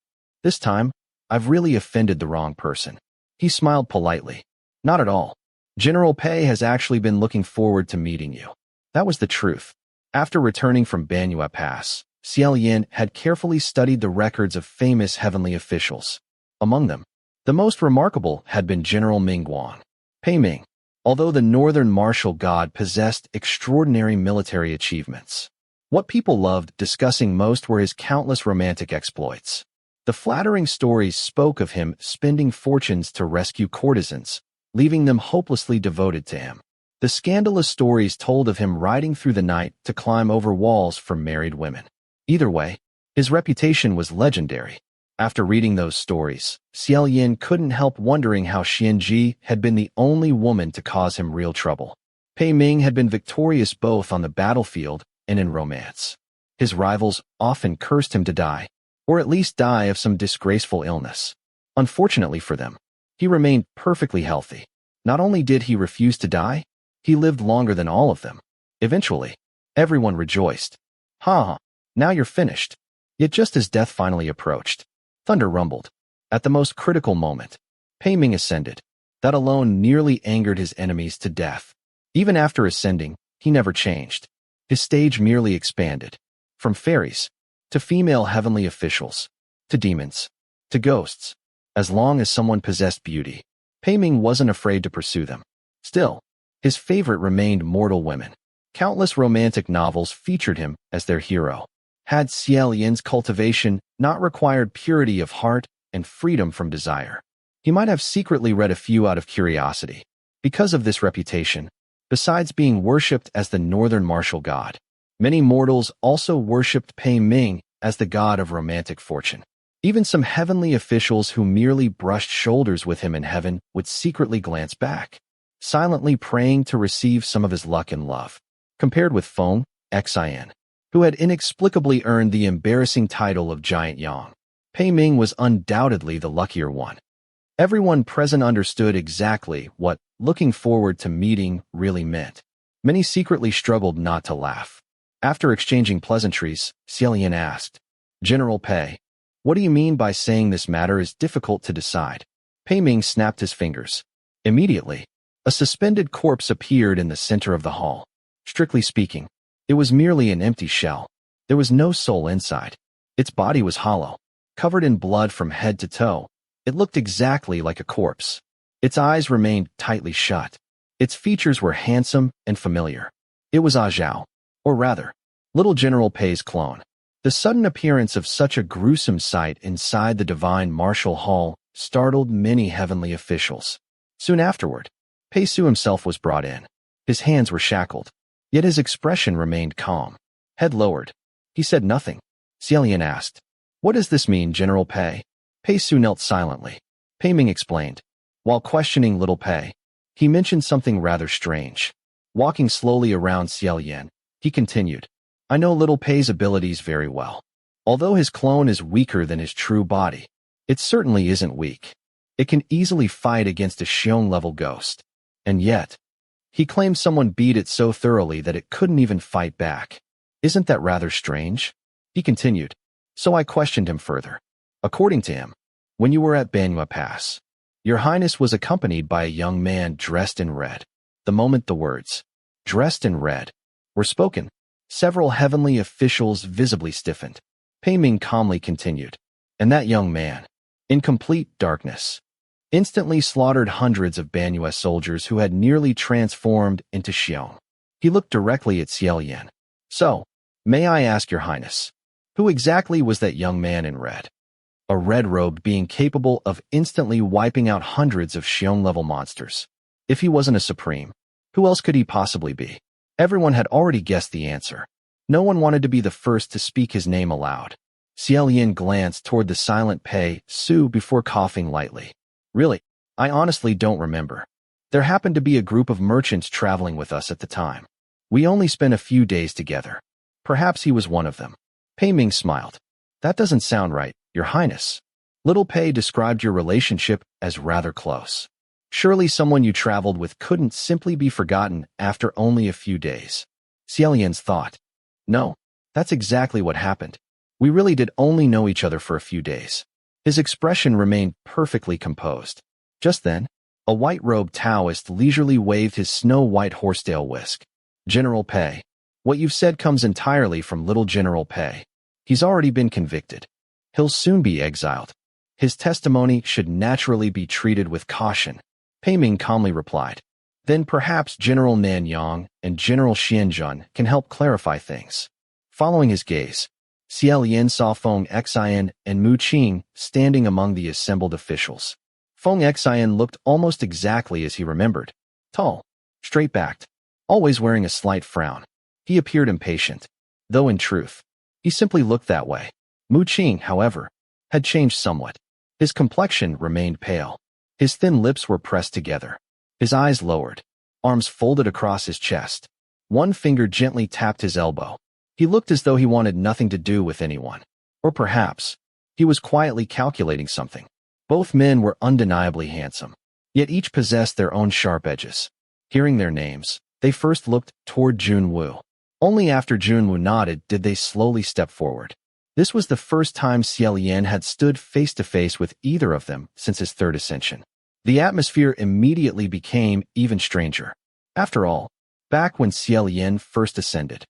This time, I've really offended the wrong person. He smiled politely. Not at all. General Pei has actually been looking forward to meeting you. That was the truth. After returning from Banyu Pass, Xie Lian had carefully studied the records of famous heavenly officials. Among them, the most remarkable had been General Mingguan. Pei Ming, although the northern martial god possessed extraordinary military achievements. What people loved discussing most were his countless romantic exploits. The flattering stories spoke of him spending fortunes to rescue courtesans, leaving them hopelessly devoted to him. The scandalous stories told of him riding through the night to climb over walls for married women. Either way, his reputation was legendary. After reading those stories, Xie Lian couldn't help wondering how Xianxia had been the only woman to cause him real trouble. Pei Ming had been victorious both on the battlefield and in romance. His rivals often cursed him to die, or at least die of some disgraceful illness. Unfortunately for them, he remained perfectly healthy. Not only did he refuse to die, he lived longer than all of them. Eventually, everyone rejoiced. Ha! Now you're finished. Yet just as death finally approached, thunder rumbled. At the most critical moment, Pei Ming ascended. That alone nearly angered his enemies to death. Even after ascending, he never changed. His stage merely expanded. From fairies, to female heavenly officials, to demons, to ghosts. As long as someone possessed beauty, Pei Ming wasn't afraid to pursue them. Still, his favorite remained mortal women. Countless romantic novels featured him as their hero. Had Xie Lian's cultivation not required purity of heart and freedom from desire, he might have secretly read a few out of curiosity. Because of this reputation, besides being worshipped as the northern martial god, many mortals also worshipped Pei Ming as the god of romantic fortune. Even some heavenly officials who merely brushed shoulders with him in heaven would secretly glance back, silently praying to receive some of his luck and love. Compared with Feng, Xian, who had inexplicably earned the embarrassing title of Giant Yang, Pei Ming was undoubtedly the luckier one. Everyone present understood exactly what looking forward to meeting really meant. Many secretly struggled not to laugh. After exchanging pleasantries, Xie Lian asked, General Pei, what do you mean by saying this matter is difficult to decide? Pei Ming snapped his fingers. Immediately, a suspended corpse appeared in the center of the hall. Strictly speaking, it was merely an empty shell. There was no soul inside. Its body was hollow, covered in blood from head to toe. It looked exactly like a corpse. Its eyes remained tightly shut. Its features were handsome and familiar. It was Zhao, or rather, little General Pei's clone. The sudden appearance of such a gruesome sight inside the divine martial hall startled many heavenly officials. Soon afterward, Pei Su himself was brought in. His hands were shackled, yet his expression remained calm. Head lowered. He said nothing. Xie Lian asked, What does this mean, General Pei? Pei Su knelt silently. Pei Ming explained. While questioning little Pei, he mentioned something rather strange. Walking slowly around Xie Lian, he continued, I know little Pei's abilities very well. Although his clone is weaker than his true body, it certainly isn't weak. It can easily fight against a Xiong-level ghost. And yet, he claims someone beat it so thoroughly that it couldn't even fight back. Isn't that rather strange? He continued. So I questioned him further. According to him, when you were at Banyu Pass, your highness was accompanied by a young man dressed in red. The moment the words, dressed in red, were spoken, several heavenly officials visibly stiffened. Pei Ming calmly continued. And that young man, in complete darkness, instantly slaughtered hundreds of Banyue soldiers who had nearly transformed into Xiang. He looked directly at Xie Lian. So, may I ask your highness, who exactly was that young man in red? A red-robed being capable of instantly wiping out hundreds of Xiong-level monsters. If he wasn't a supreme, who else could he possibly be? Everyone had already guessed the answer. No one wanted to be the first to speak his name aloud. Xie Lian glanced toward the silent Pei Su before coughing lightly. Really, I honestly don't remember. There happened to be a group of merchants traveling with us at the time. We only spent a few days together. Perhaps he was one of them. Pei Ming smiled. That doesn't sound right, Your Highness. Little Pei described your relationship as rather close. Surely someone you traveled with couldn't simply be forgotten after only a few days. Xie Lian's thought. No, that's exactly what happened. We really did only know each other for a few days. His expression remained perfectly composed. Just then, a white-robed Daoist leisurely waved his snow-white horsetail whisk. General Pei. What you've said comes entirely from little General Pei. He's already been convicted. He'll soon be exiled. His testimony should naturally be treated with caution. Pei Ming calmly replied. Then perhaps General Nanyang and General Xianjun can help clarify things. Following his gaze, Xie Lian saw Feng Xian and Mu Qing standing among the assembled officials. Feng Xian looked almost exactly as he remembered. Tall, straight-backed, always wearing a slight frown. He appeared impatient, though in truth, he simply looked that way. Mu Qing, however, had changed somewhat. His complexion remained pale. His thin lips were pressed together. His eyes lowered, arms folded across his chest. One finger gently tapped his elbow. He looked as though he wanted nothing to do with anyone. Or perhaps, he was quietly calculating something. Both men were undeniably handsome, yet each possessed their own sharp edges. Hearing their names, they first looked toward Junwu. Only after Junwu nodded did they slowly step forward. This was the first time Xie Lian had stood face-to-face with either of them since his third ascension. The atmosphere immediately became even stranger. After all, back when Xie Lian first ascended,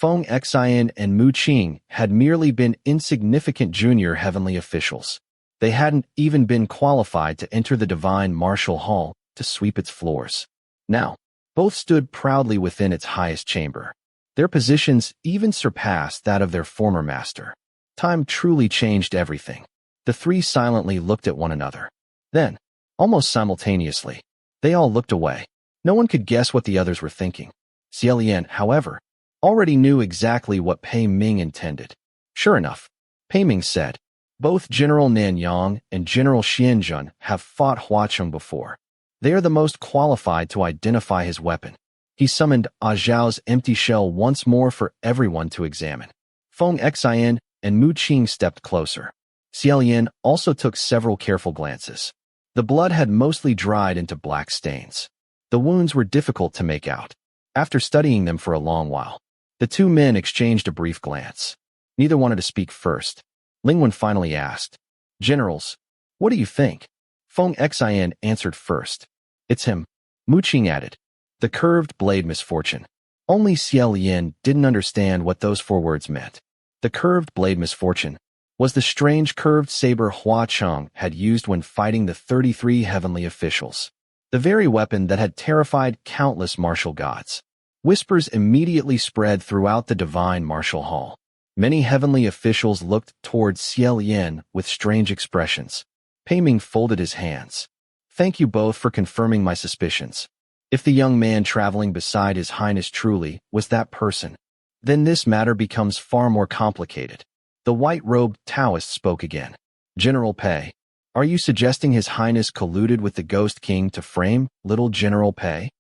Feng Xian and Mu Qing had merely been insignificant junior heavenly officials. They hadn't even been qualified to enter the divine martial hall to sweep its floors. Now, both stood proudly within its highest chamber. Their positions even surpassed that of their former master. Time truly changed everything. The three silently looked at one another. Then, almost simultaneously, they all looked away. No one could guess what the others were thinking. Xie Lian, however, already knew exactly what Pei Ming intended. Sure enough, Pei Ming said, both General Nanyang and General Xianjun have fought Huacheng before. They are the most qualified to identify his weapon. He summoned Zhao's empty shell once more for everyone to examine. Feng Xian and Mu Qing stepped closer. Xie Lian also took several careful glances. The blood had mostly dried into black stains. The wounds were difficult to make out. After studying them for a long while, the two men exchanged a brief glance. Neither wanted to speak first. Lingwen finally asked, Generals, what do you think? Feng Xian answered first. It's him. Mu Qing added. The curved blade misfortune. Only Xie Lian didn't understand what those four words meant. The curved blade misfortune was the strange curved saber Huacheng had used when fighting the 33 heavenly officials. The very weapon that had terrified countless martial gods. Whispers immediately spread throughout the divine martial hall. Many heavenly officials looked towards Xie Lian with strange expressions. Pei Ming folded his hands. Thank you both for confirming my suspicions. If the young man traveling beside His Highness truly was that person, then this matter becomes far more complicated. The white-robed Taoist spoke again. General Pei, are you suggesting His Highness colluded with the Ghost King to frame little General Pei?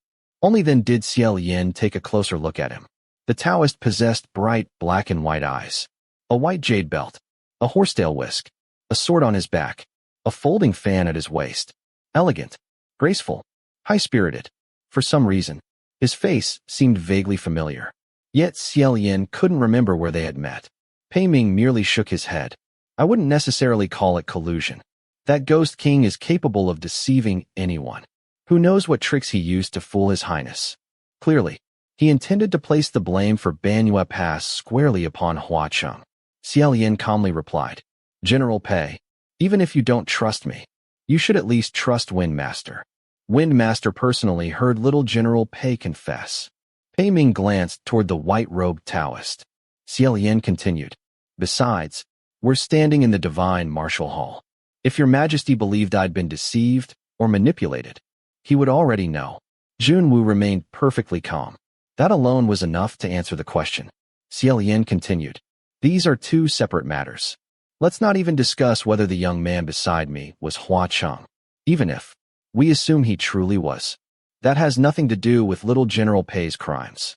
Only then did Xie Lian take a closer look at him. The Taoist possessed bright black and white eyes, a white jade belt, a horsetail whisk, a sword on his back, a folding fan at his waist. Elegant, graceful, high-spirited. For some reason, his face seemed vaguely familiar. Yet Xie Lian couldn't remember where they had met. Pei Ming merely shook his head. I wouldn't necessarily call it collusion. That Ghost King is capable of deceiving anyone. Who knows what tricks he used to fool His Highness? Clearly, he intended to place the blame for Banyue Pass squarely upon Huacheng. Xie Lian calmly replied. General Pei, even if you don't trust me, you should at least trust Windmaster. Windmaster personally heard little General Pei confess. Pei Ming glanced toward the white-robed Taoist. Xie Lian continued, besides, we're standing in the divine martial hall. If your majesty believed I'd been deceived or manipulated, he would already know. Junwu remained perfectly calm. That alone was enough to answer the question. Xie Lian continued, these are two separate matters. Let's not even discuss whether the young man beside me was Hua Cheng. Even if we assume he truly was, that has nothing to do with little General Pei's crimes.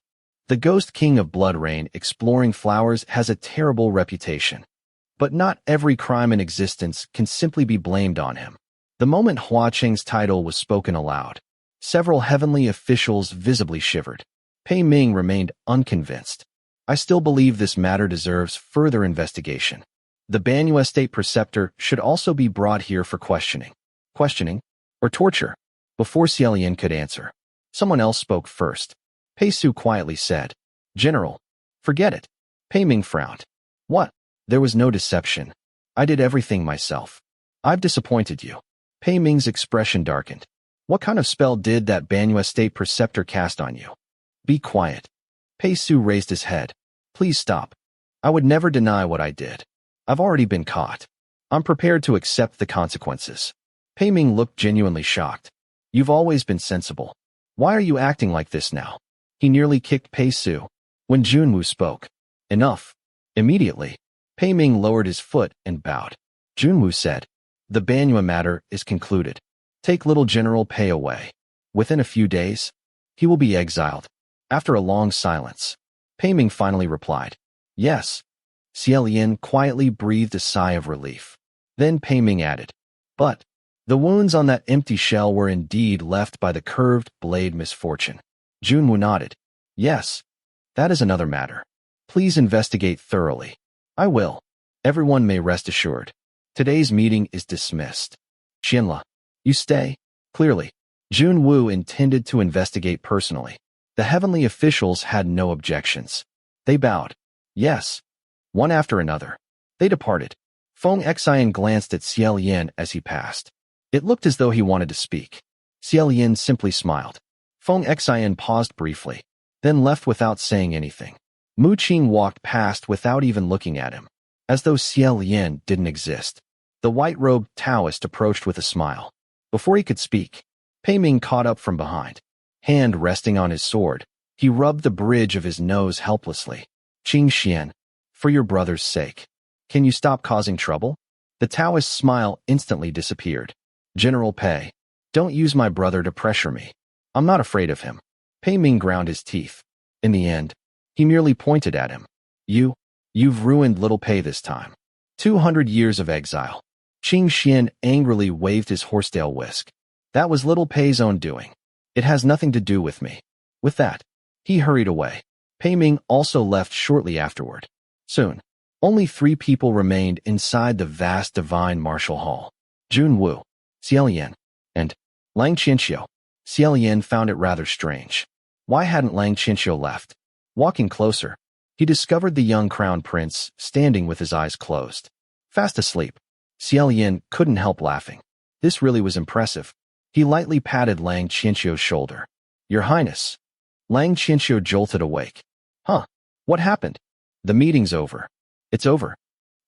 The Ghost King of Blood Rain exploring flowers has a terrible reputation. But not every crime in existence can simply be blamed on him. The moment Hua Cheng's title was spoken aloud, several heavenly officials visibly shivered. Pei Ming remained unconvinced. I still believe this matter deserves further investigation. The Banyu Estate Preceptor should also be brought here for questioning. Questioning? Or torture? Before Xie Lian could answer, someone else spoke first. Pei Su quietly said, General, forget it. Pei Ming frowned. What? There was no deception. I did everything myself. I've disappointed you. Pei Ming's expression darkened. What kind of spell did that Banyu Estate Preceptor cast on you? Be quiet. Pei Su raised his head. Please stop. I would never deny what I did. I've already been caught. I'm prepared to accept the consequences. Pei Ming looked genuinely shocked. You've always been sensible. Why are you acting like this now? He nearly kicked Pei Su. When Junwu spoke, enough. Immediately, Pei Ming lowered his foot and bowed. Junwu said, the Banyu matter is concluded. Take little General Pei away. Within a few days, he will be exiled. After a long silence, Pei Ming finally replied, yes. Xie Lian quietly breathed a sigh of relief. Then Pei Ming added, but the wounds on that empty shell were indeed left by the curved blade misfortune. Junwu nodded. Yes, that is another matter. Please investigate thoroughly. I will. Everyone may rest assured. Today's meeting is dismissed. Xianxia, you stay? Clearly, Junwu intended to investigate personally. The heavenly officials had no objections. They bowed. Yes. One after another. They departed. Feng Xian glanced at Xie Lian as he passed. It looked as though he wanted to speak. Xie Lian simply smiled. Feng Xian paused briefly, then left without saying anything. Mu Qing walked past without even looking at him, as though Xie Lian didn't exist. The white-robed Taoist approached with a smile. Before he could speak, Pei Ming caught up from behind. Hand resting on his sword, he rubbed the bridge of his nose helplessly. Qing Xian, for your brother's sake, can you stop causing trouble? The Taoist's smile instantly disappeared. General Pei, don't use my brother to pressure me. I'm not afraid of him. Pei Ming ground his teeth. In the end, he merely pointed at him. You've ruined little Pei this time. 200 years of exile. Qing Xian angrily waved his horsetail whisk. That was little Pei's own doing. It has nothing to do with me. With that, he hurried away. Pei Ming also left shortly afterward. Soon, only 3 people remained inside the vast divine martial hall. Junwu, Xie Lian, and Lang Qianxiu. Xie Lian found it rather strange. Why hadn't Lang Qianxiu left? Walking closer, he discovered the young crown prince standing with his eyes closed. Fast asleep. Xie Lian couldn't help laughing. This really was impressive. He lightly patted Lang Qianxiu's shoulder. Your Highness. Lang Qianxiu jolted awake. Huh? What happened? The meeting's over. It's over.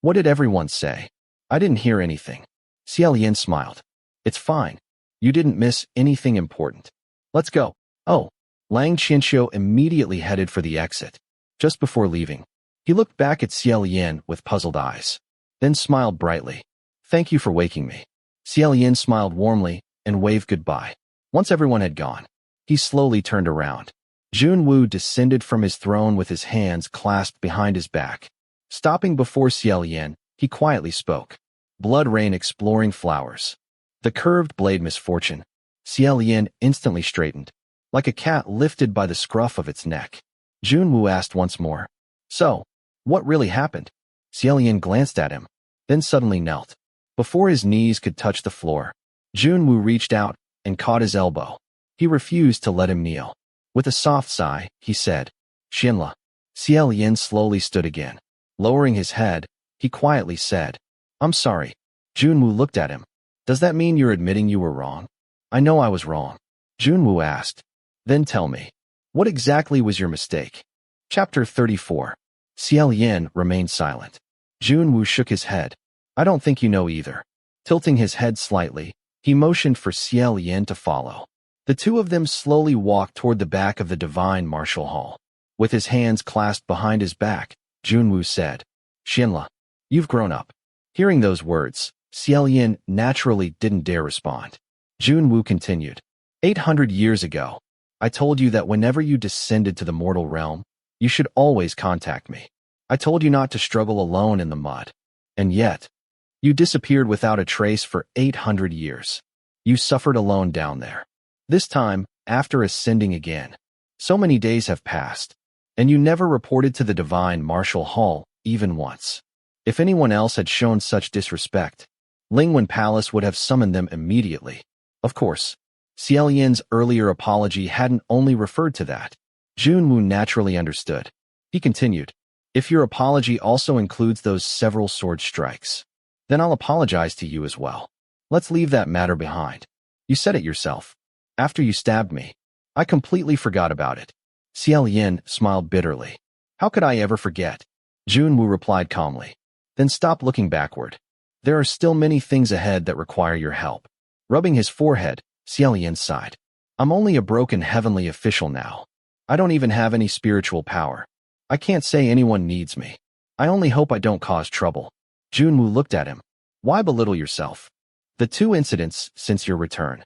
What did everyone say? I didn't hear anything. Xie Lian smiled. It's fine. You didn't miss anything important. Let's go. Oh. Lang Qianxiu immediately headed for the exit. Just before leaving, he looked back at Xie Lian with puzzled eyes, then smiled brightly. Thank you for waking me. Xie Lian smiled warmly and waved goodbye. Once everyone had gone, he slowly turned around. Junwu descended from his throne with his hands clasped behind his back. Stopping before Xie Lian, he quietly spoke. Blood rain exploring flowers. The curved blade misfortune. Xie Lian instantly straightened, like a cat lifted by the scruff of its neck. Junwu asked once more. So, what really happened? Xie Lian glanced at him, then suddenly knelt. Before his knees could touch the floor, Junwu reached out and caught his elbow. He refused to let him kneel. With a soft sigh, he said, Xianxia. Xie Lian slowly stood again. Lowering his head, he quietly said, I'm sorry. Junwu looked at him. Does that mean you're admitting you were wrong? I know I was wrong. Junwu asked. Then tell me. What exactly was your mistake? Chapter 34. Xie Lian remained silent. Junwu shook his head. I don't think you know either. Tilting his head slightly, he motioned for Xie Lian to follow. The two of them slowly walked toward the back of the divine martial hall. With his hands clasped behind his back, Junwu said, Xianxia, you've grown up. Hearing those words, Xie Lian naturally didn't dare respond. Junwu continued, 800 years ago, I told you that whenever you descended to the mortal realm, you should always contact me. I told you not to struggle alone in the mud. And yet, you disappeared without a trace for 800 years. You suffered alone down there. This time, after ascending again, so many days have passed, and you never reported to the divine martial hall even once. If anyone else had shown such disrespect, Lingwen Palace would have summoned them immediately. Of course, Xie Lian's earlier apology hadn't only referred to that. Junwu naturally understood. He continued, if your apology also includes those several sword strikes, then I'll apologize to you as well. Let's leave that matter behind. You said it yourself. After you stabbed me, I completely forgot about it. Xie Lian smiled bitterly. How could I ever forget? Junwu replied calmly. Then stop looking backward. There are still many things ahead that require your help. Rubbing his forehead, Xie Lian sighed. I'm only a broken heavenly official now. I don't even have any spiritual power. I can't say anyone needs me. I only hope I don't cause trouble. Junwu looked at him. Why belittle yourself? The two incidents since your return.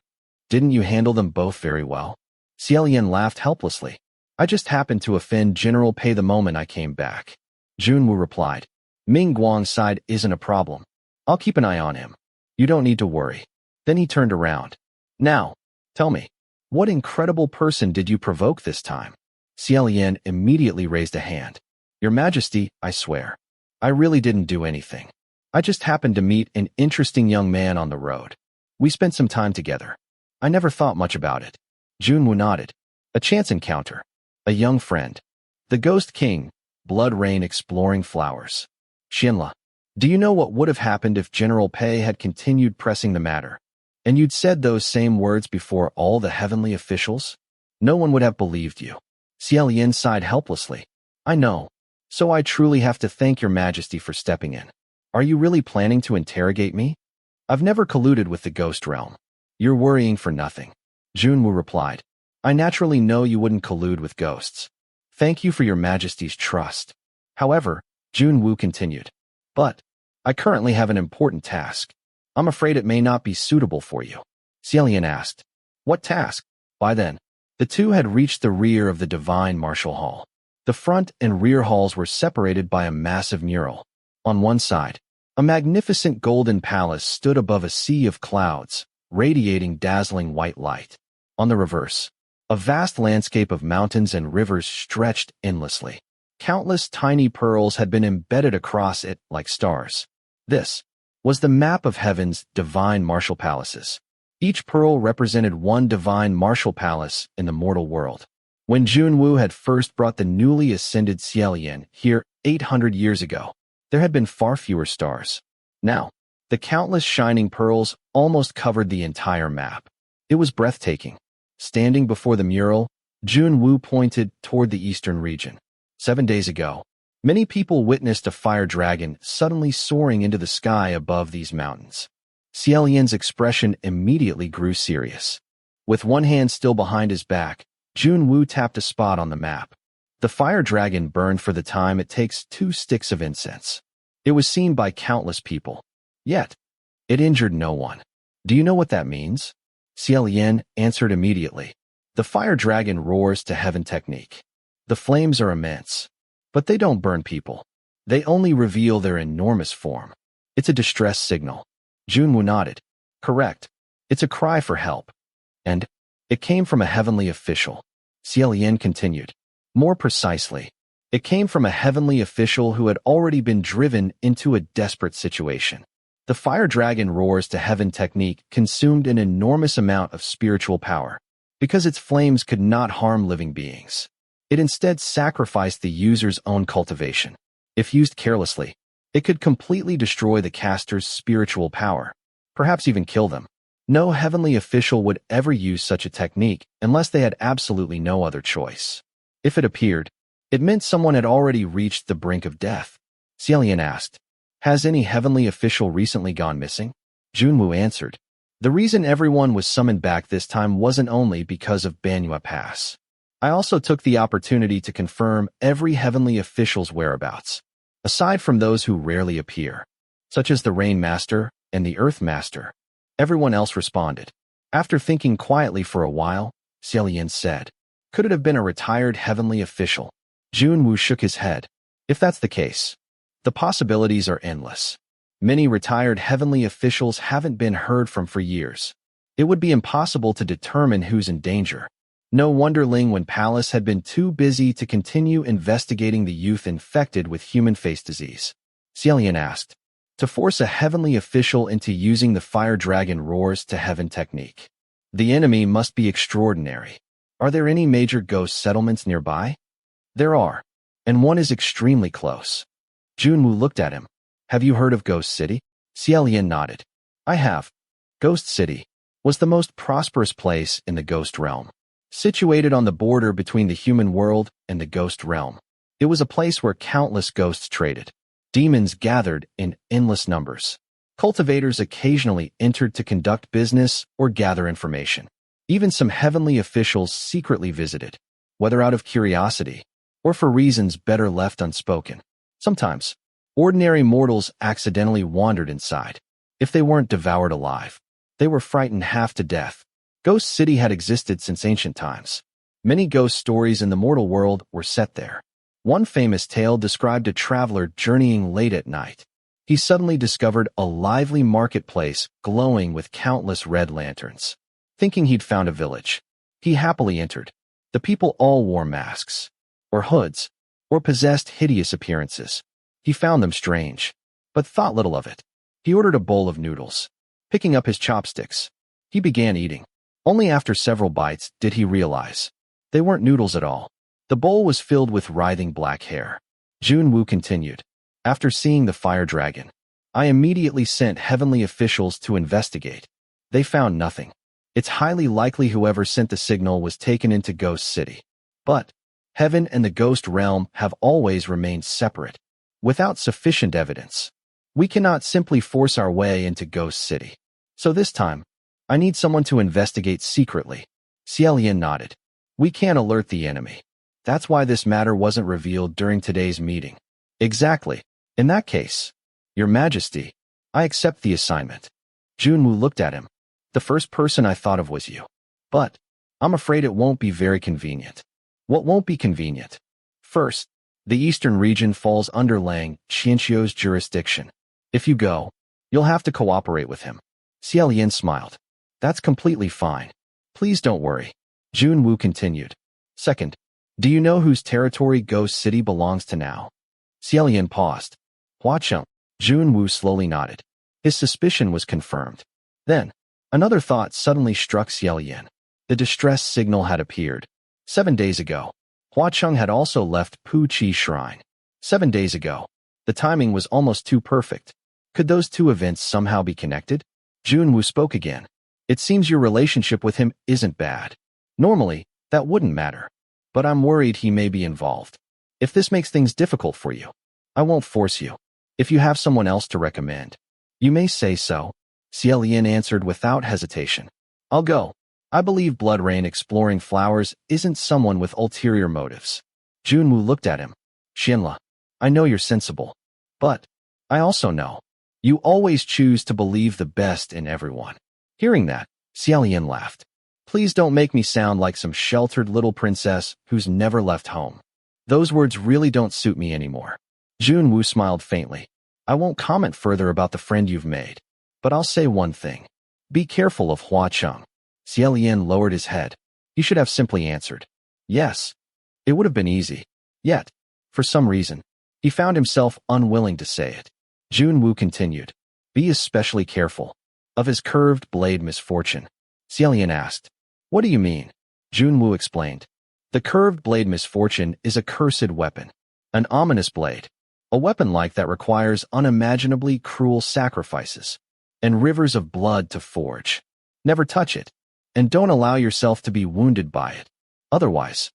Didn't you handle them both very well? Xie Lian laughed helplessly. I just happened to offend General Pei the moment I came back. Junwu replied. Ming Guang's side isn't a problem. I'll keep an eye on him. You don't need to worry. Then he turned around. Now, tell me, what incredible person did you provoke this time? Xie Lian immediately raised a hand. Your Majesty, I swear. I really didn't do anything. I just happened to meet an interesting young man on the road. We spent some time together. I never thought much about it. Junwu nodded. A chance encounter. A young friend. The Ghost King, Blood Rain exploring flowers. Xianxia, do you know what would have happened if General Pei had continued pressing the matter, and you'd said those same words before all the heavenly officials? No one would have believed you. Xie Lian sighed helplessly. I know. So I truly have to thank your Majesty for stepping in. Are you really planning to interrogate me? I've never colluded with the ghost realm. You're worrying for nothing. Junwu replied. I naturally know you wouldn't collude with ghosts. Thank you for your Majesty's trust. However, Junwu continued. But, I currently have an important task. I'm afraid it may not be suitable for you. Xie Lian asked. What task? By then, the two had reached the rear of the divine martial hall. The front and rear halls were separated by a massive mural. On one side, a magnificent golden palace stood above a sea of clouds, radiating dazzling white light. On the reverse, a vast landscape of mountains and rivers stretched endlessly. Countless tiny pearls had been embedded across it like stars. This was the map of heaven's divine martial palaces. Each pearl represented one divine martial palace in the mortal world. When Junwu had first brought the newly ascended Xie Lian here 800 years ago, there had been far fewer stars. Now, the countless shining pearls almost covered the entire map. It was breathtaking. Standing before the mural, Junwu pointed toward the eastern region. 7 days ago, many people witnessed a fire dragon suddenly soaring into the sky above these mountains. Xie Lian's expression immediately grew serious. With one hand still behind his back, Junwu tapped a spot on the map. The fire dragon burned for the time it takes 2 sticks of incense. It was seen by countless people. Yet, it injured no one. Do you know what that means? Xie Lian answered immediately. The fire dragon roars to heaven technique. The flames are immense, but they don't burn people. They only reveal their enormous form. It's a distress signal. Junwu nodded. Correct. It's a cry for help. And it came from a heavenly official. Xie Lian continued. More precisely, it came from a heavenly official who had already been driven into a desperate situation. The fire dragon roars to heaven technique consumed an enormous amount of spiritual power, because its flames could not harm living beings. It instead sacrificed the user's own cultivation. If used carelessly, It could completely destroy the caster's spiritual power, perhaps even kill them. No heavenly official would ever use such a technique unless they had absolutely no other choice. If it appeared, it meant someone had already reached the brink of death. Xie Lian asked, "Has any heavenly official recently gone missing?" Junwu answered, "The reason everyone was summoned back this time wasn't only because of Banyue Pass. I also took the opportunity to confirm every heavenly official's whereabouts, aside from those who rarely appear, such as the Rain Master and the Earth Master." Everyone else responded. After thinking quietly for a while, Xie Lian said, "Could it have been a retired heavenly official?" Junwu shook his head. "If that's the case, the possibilities are endless. Many retired heavenly officials haven't been heard from for years. It would be impossible to determine who's in danger. No wonder Lingwen Palace had been too busy to continue investigating the youth infected with human face disease." Xie Lian asked, "To force a heavenly official into using the fire dragon roars to heaven technique. The enemy must be extraordinary. Are there any major ghost settlements nearby?" "There are, and one is extremely close." Junwu looked at him. "Have you heard of Ghost City?" Xie Lian nodded. "I have." Ghost City was the most prosperous place in the ghost realm. Situated on the border between the human world and the ghost realm, it was a place where countless ghosts traded. Demons gathered in endless numbers. Cultivators occasionally entered to conduct business or gather information. Even some heavenly officials secretly visited, whether out of curiosity or for reasons better left unspoken. Sometimes, ordinary mortals accidentally wandered inside. If they weren't devoured alive, they were frightened half to death. Ghost City had existed since ancient times. Many ghost stories in the mortal world were set there. One famous tale described a traveler journeying late at night. He suddenly discovered a lively marketplace glowing with countless red lanterns. Thinking he'd found a village, he happily entered. The people all wore masks, or hoods, or possessed hideous appearances. He found them strange, but thought little of it. He ordered a bowl of noodles. Picking up his chopsticks, he began eating. Only after several bites did he realize they weren't noodles at all. The bowl was filled with writhing black hair. Junwu continued, "After seeing the fire dragon, I immediately sent heavenly officials to investigate. They found nothing. It's highly likely whoever sent the signal was taken into Ghost City. But heaven and the ghost realm have always remained separate. Without sufficient evidence, we cannot simply force our way into Ghost City. So this time, I need someone to investigate secretly." Xie Lian nodded. "We can't alert the enemy. That's why this matter wasn't revealed during today's meeting." "Exactly. In that case, Your Majesty, I accept the assignment." Junwu looked at him. "The first person I thought of was you. But I'm afraid it won't be very convenient." "What won't be convenient?" "First, the eastern region falls under Lang Xianxia's jurisdiction. If you go, you'll have to cooperate with him." Xie Lian smiled. "That's completely fine. Please don't worry." Junwu continued. "Second, do you know whose territory Ghost City belongs to now?" Xie Lian paused. "Cheng." Junwu slowly nodded. His suspicion was confirmed. Then, another thought suddenly struck Xie Lian. The distress signal had appeared. 7 days ago, Cheng had also left Pu Qi Shrine. 7 days ago. The timing was almost too perfect. Could those two events somehow be connected? Junwu spoke again. "It seems your relationship with him isn't bad. Normally, that wouldn't matter. But I'm worried he may be involved. If this makes things difficult for you, I won't force you. If you have someone else to recommend, you may say so." Xie Lian answered without hesitation. "I'll go. I believe Blood Rain exploring flowers isn't someone with ulterior motives." Junwu looked at him. "Xianla, I know you're sensible. But I also know you always choose to believe the best in everyone." Hearing that, Xie Lian laughed. "Please don't make me sound like some sheltered little princess who's never left home. Those words really don't suit me anymore." Junwu smiled faintly. "I won't comment further about the friend you've made, but I'll say one thing. Be careful of Cheng." Xie Lian lowered his head. He should have simply answered, "Yes." It would have been easy. Yet, for some reason, he found himself unwilling to say it. Junwu continued, "Be especially careful of his curved blade misfortune." Xie Lian asked, "What do you mean?" Junwu explained, "The curved blade misfortune is a cursed weapon, an ominous blade. A weapon like that requires unimaginably cruel sacrifices and rivers of blood to forge. Never touch it, and don't allow yourself to be wounded by it. Otherwise,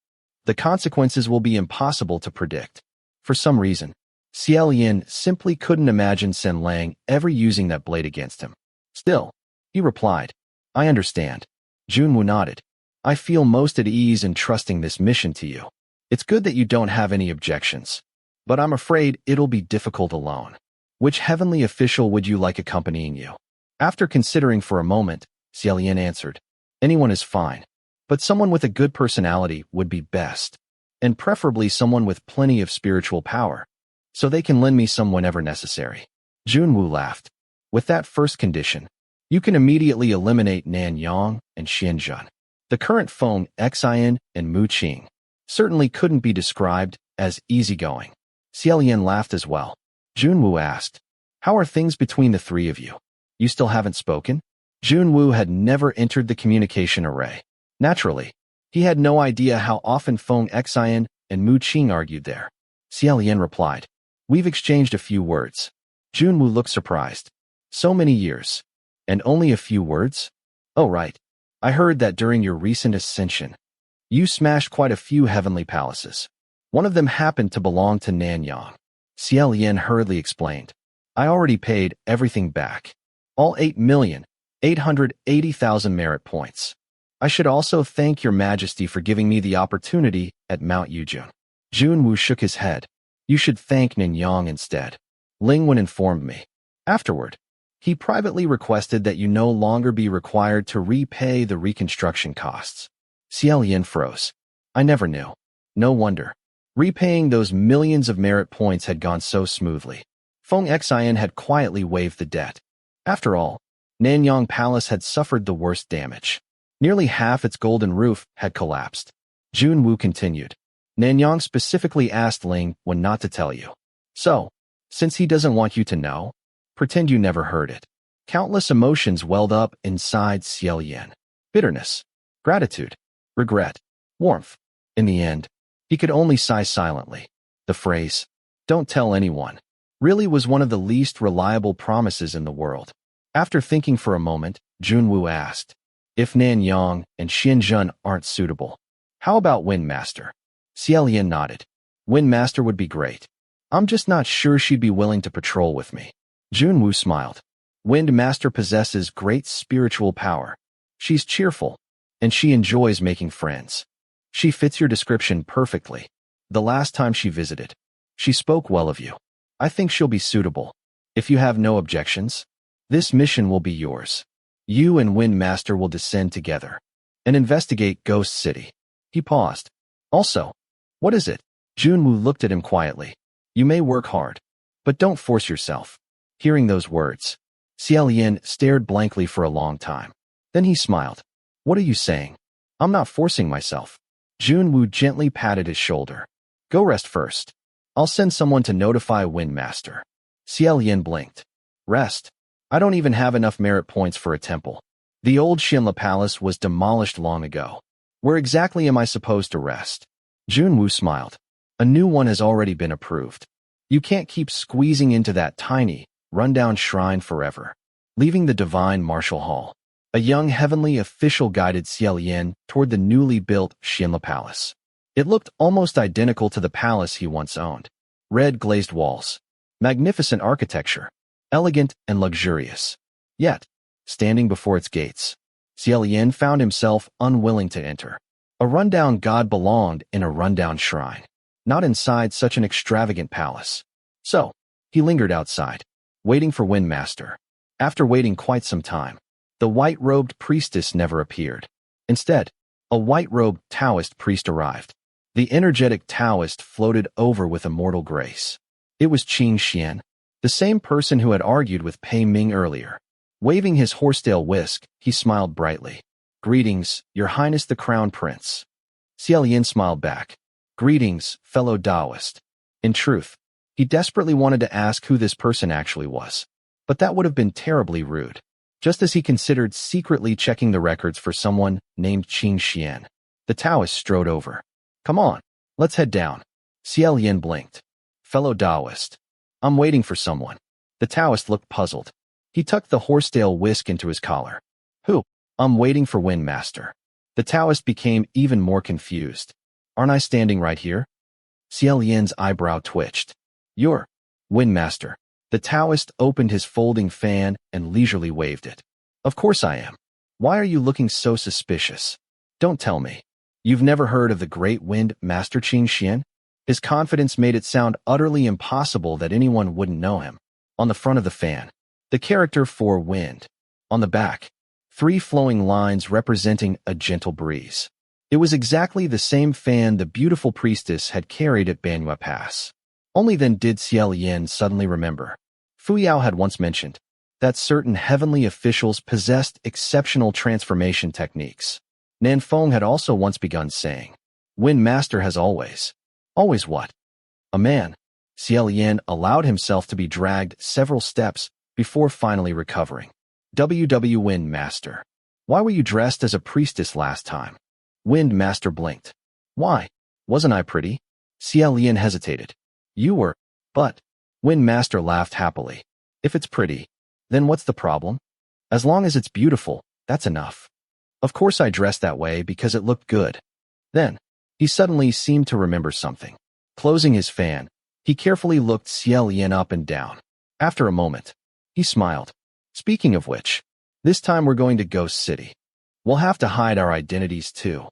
the consequences will be impossible to predict. For some reason, Xie Lian simply couldn't imagine Sen Lang ever using that blade against him. Still, he replied, I understand. Junwu nodded. I feel most at ease in trusting this mission to you. It's good that you don't have any objections, but I'm afraid it'll be difficult alone. Which heavenly official would you like accompanying you? After considering for a moment, Xie Lian answered, anyone is fine, but someone with a good personality would be best, and preferably someone with plenty of spiritual power, so they can lend me some whenever necessary. Junwu laughed. With that first condition, you can immediately eliminate Nanyang and Xianxia. The current Feng Xian and Mu Qing certainly couldn't be described as easygoing. Xie Lian laughed as well. Junwu asked, how are things between the three of you? You still haven't spoken? Junwu had never entered the communication array. Naturally, he had no idea how often Feng Xian and Mu Qing argued there. Xie Lian replied, we've exchanged a few words. Junwu looked surprised. So many years, and only a few words? Oh right, I heard that during your recent ascension, you smashed quite a few heavenly palaces. One of them happened to belong to Nanyang. Xie Lian hurriedly explained, I already paid everything back. All 8,880,000 merit points. I should also thank your majesty for giving me the opportunity at Mount Yujun. Junwu shook his head. You should thank Nanyang instead. Lingwen informed me. Afterward, he privately requested that you no longer be required to repay the reconstruction costs. Xie Lian froze. I never knew. No wonder. Repaying those millions of merit points had gone so smoothly. Feng Xian had quietly waived the debt. After all, Nanyang Palace had suffered the worst damage. Nearly half its golden roof had collapsed. Junwu continued. Nanyang specifically asked Ling when not to tell you. So, since he doesn't want you to know, pretend you never heard it. Countless emotions welled up inside Xie Lian. Bitterness, gratitude, regret, warmth. In the end, he could only sigh silently. The phrase, don't tell anyone, really was one of the least reliable promises in the world. After thinking for a moment, Junwu asked, if Nanyang and Xianxia aren't suitable, how about Windmaster? Xie Lian nodded. Windmaster would be great. I'm just not sure she'd be willing to patrol with me. Junwu smiled. Windmaster possesses great spiritual power. She's cheerful, and she enjoys making friends. She fits your description perfectly. The last time she visited, she spoke well of you. I think she'll be suitable. If you have no objections, this mission will be yours. You and Windmaster will descend together and investigate Ghost City. He paused. Also, what is it? Junwu looked at him quietly. You may work hard, but don't force yourself. Hearing those words, Xie Lian stared blankly for a long time. Then he smiled. What are you saying? I'm not forcing myself. Junwu gently patted his shoulder. Go rest first. I'll send someone to notify Windmaster. Xie Lian blinked. Rest? I don't even have enough merit points for a temple. The old Xianxia Palace was demolished long ago. Where exactly am I supposed to rest? Junwu smiled. A new one has already been approved. You can't keep squeezing into that tiny, rundown shrine forever. Leaving the divine martial hall, a young heavenly official guided Xie Lian toward the newly built Xianxia Palace. It looked almost identical to the palace he once owned. Red glazed walls, magnificent architecture, elegant and luxurious. Yet, standing before its gates, Xie Lian found himself unwilling to enter. A rundown god belonged in a rundown shrine, not inside such an extravagant palace. So, he lingered outside, waiting for Windmaster. After waiting quite some time, the white-robed priestess never appeared. Instead, a white-robed Daoist priest arrived. The energetic Daoist floated over with immortal grace. It was Qing Xian, the same person who had argued with Pei Ming earlier. Waving his horsetail whisk, he smiled brightly. Greetings, Your Highness the Crown Prince. Xie Lian smiled back. Greetings, fellow Daoist. In truth, he desperately wanted to ask who this person actually was, but that would have been terribly rude. Just as he considered secretly checking the records for someone named Qing Xian, the Taoist strode over. Come on, let's head down. Xie Lian blinked. Fellow Daoist, I'm waiting for someone. The Taoist looked puzzled. He tucked the horsetail whisk into his collar. Who? I'm waiting for Wind Master. The Taoist became even more confused. Aren't I standing right here? Xie Lian's eyebrow twitched. You're Wind Master. The Taoist opened his folding fan and leisurely waved it. Of course I am. Why are you looking so suspicious? Don't tell me. You've never heard of the great Wind Master Xianxia? His confidence made it sound utterly impossible that anyone wouldn't know him. On the front of the fan, the character for wind. On the back, 3 flowing lines representing a gentle breeze. It was exactly the same fan the beautiful priestess had carried at Banyue Pass. Only then did Xie Lian suddenly remember. Fu Yao had once mentioned that certain heavenly officials possessed exceptional transformation techniques. Nan Feng had also once begun saying, Wind Master has always. Always what? A man. Xie Lian allowed himself to be dragged several steps before finally recovering. WW Wind Master. Why were you dressed as a priestess last time? Wind Master blinked. Why? Wasn't I pretty? Xie Lian hesitated. You were, but. Wind Master laughed happily. If it's pretty, then what's the problem? As long as it's beautiful, that's enough. Of course I dressed that way because it looked good. Then, he suddenly seemed to remember something. Closing his fan, he carefully looked Xie Lian up and down. After a moment, he smiled. Speaking of which, this time we're going to Ghost City. We'll have to hide our identities too.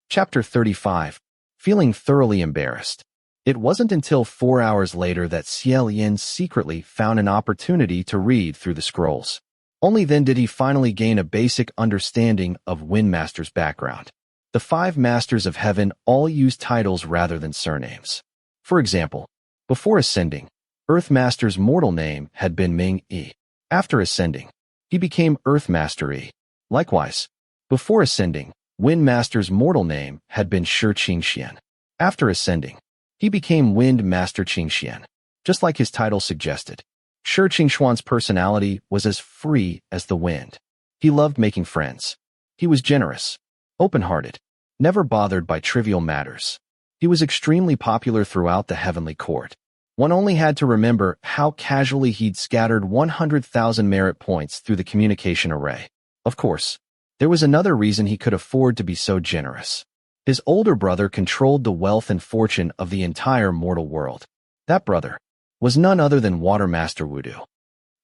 Chapter 35. Feeling thoroughly embarrassed. It wasn't until 4 hours later that Xie Lian secretly found an opportunity to read through the scrolls. Only then did he finally gain a basic understanding of Wind Master's background. The 5 Masters of Heaven all use titles rather than surnames. For example, before ascending, Earth Master's mortal name had been Ming Yi. After ascending, he became Earth Master Yi. Likewise, before ascending, Wind Master's mortal name had been Shi Qingxian. After ascending, he became Wind Master Qingxian. Just like his title suggested, Shi Qingxuan's personality was as free as the wind. He loved making friends. He was generous, open-hearted, never bothered by trivial matters. He was extremely popular throughout the heavenly court. One only had to remember how casually he'd scattered 100,000 merit points through the communication array. Of course, there was another reason he could afford to be so generous. His older brother controlled the wealth and fortune of the entire mortal world. That brother was none other than Water Master Wudu.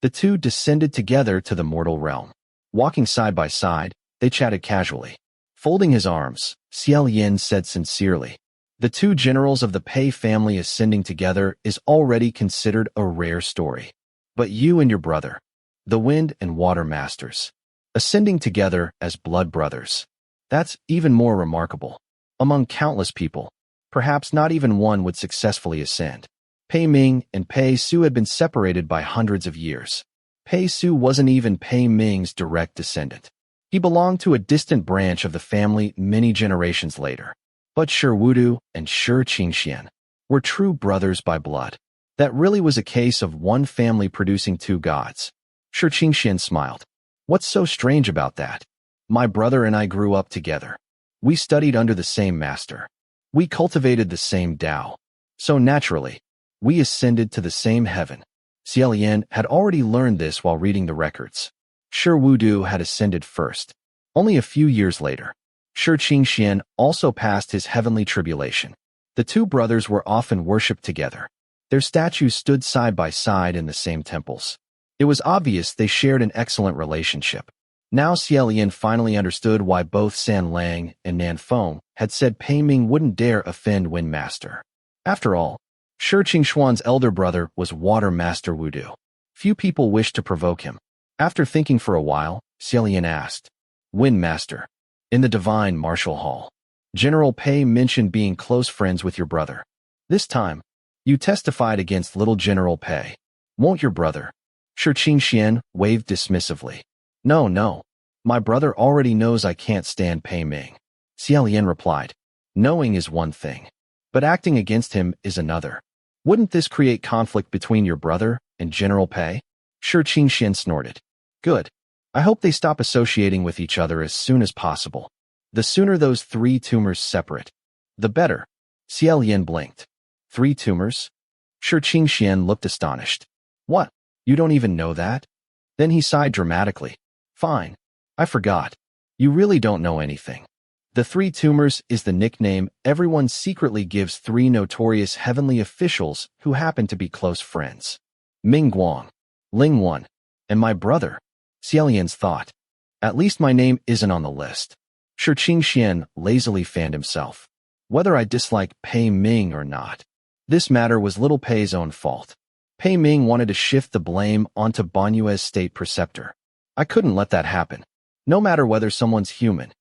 The two descended together to the mortal realm. Walking side by side, they chatted casually. Folding his arms, Xie Lian said sincerely, the 2 generals of the Pei family ascending together is already considered a rare story. But you and your brother, the Wind and Water Masters, ascending together as blood brothers. That's even more remarkable. Among countless people, perhaps not even one would successfully ascend. Pei Ming and Pei Su had been separated by hundreds of years. Pei Su wasn't even Pei Ming's direct descendant. He belonged to a distant branch of the family many generations later. But Shi Wudu and Shi Qingxian were true brothers by blood. That really was a case of one family producing 2 gods. Shi Qingxian smiled. What's so strange about that? My brother and I grew up together. We studied under the same master. We cultivated the same Tao. So naturally, we ascended to the same heaven. Xie Lian had already learned this while reading the records. Shi Wudu had ascended first. Only a few years later, Shi Qingxian also passed his heavenly tribulation. The 2 brothers were often worshipped together. Their statues stood side by side in the same temples. It was obvious they shared an excellent relationship. Now Xie Lian finally understood why both San Lang and Nan Feng had said Pei Ming wouldn't dare offend Wind Master. After all, Shi Qingxuan's elder brother was Water Master Wudu. Few people wished to provoke him. After thinking for a while, Xie Lian asked, Wind Master, in the Divine Martial Hall, General Pei mentioned being close friends with your brother. This time, you testified against little General Pei. Won't your brother? Shi Qingxian waved dismissively. No. My brother already knows I can't stand Pei Ming. Xie Lian replied. Knowing is one thing, but acting against him is another. Wouldn't this create conflict between your brother and General Pei? Shi Qingxian snorted. Good. I hope they stop associating with each other as soon as possible. The sooner those 3 tumors separate, the better. Xie Lian blinked. 3 tumors? Xianxia looked astonished. What? You don't even know that? Then he sighed dramatically. Fine. I forgot. You really don't know anything. The Three Tumors is the nickname everyone secretly gives three notorious heavenly officials who happen to be close friends. Ming Guang, Ling Wan, and my brother. Xie Lian's thought. At least my name isn't on the list. Xianxia lazily fanned himself. Whether I dislike Pei Ming or not, this matter was little Pei's own fault. Pei Ming wanted to shift the blame onto Banyue's state preceptor. I couldn't let that happen. No matter whether someone's human,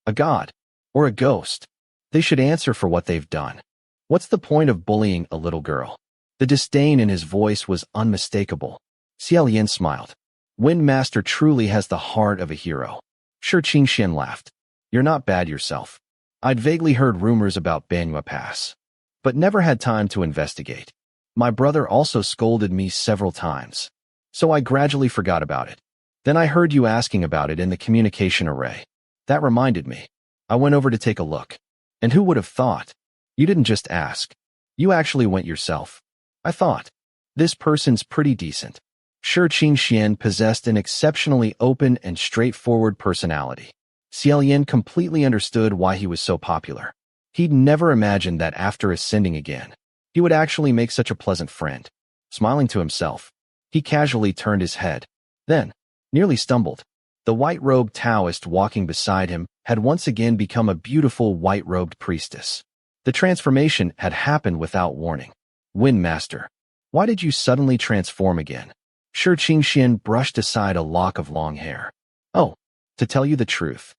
a god, or a ghost, they should answer for what they've done. What's the point of bullying a little girl? The disdain in his voice was unmistakable. Xie Lian smiled. Wind Master truly has the heart of a hero. Xianxia laughed. You're not bad yourself. I'd vaguely heard rumors about Banyue Pass, but never had time to investigate. My brother also scolded me several times, so I gradually forgot about it. Then I heard you asking about it in the communication array. That reminded me. I went over to take a look. And who would have thought? You didn't just ask. You actually went yourself. I thought, this person's pretty decent. Xianxia possessed an exceptionally open and straightforward personality. Xie Lian completely understood why he was so popular. He'd never imagined that after ascending again, he would actually make such a pleasant friend. Smiling to himself, he casually turned his head. Then, nearly stumbled. The white-robed Daoist walking beside him had once again become a beautiful white-robed priestess. The transformation had happened without warning. Wind Master, why did you suddenly transform again? Xianxia brushed aside a lock of long hair. Oh, to tell you the truth,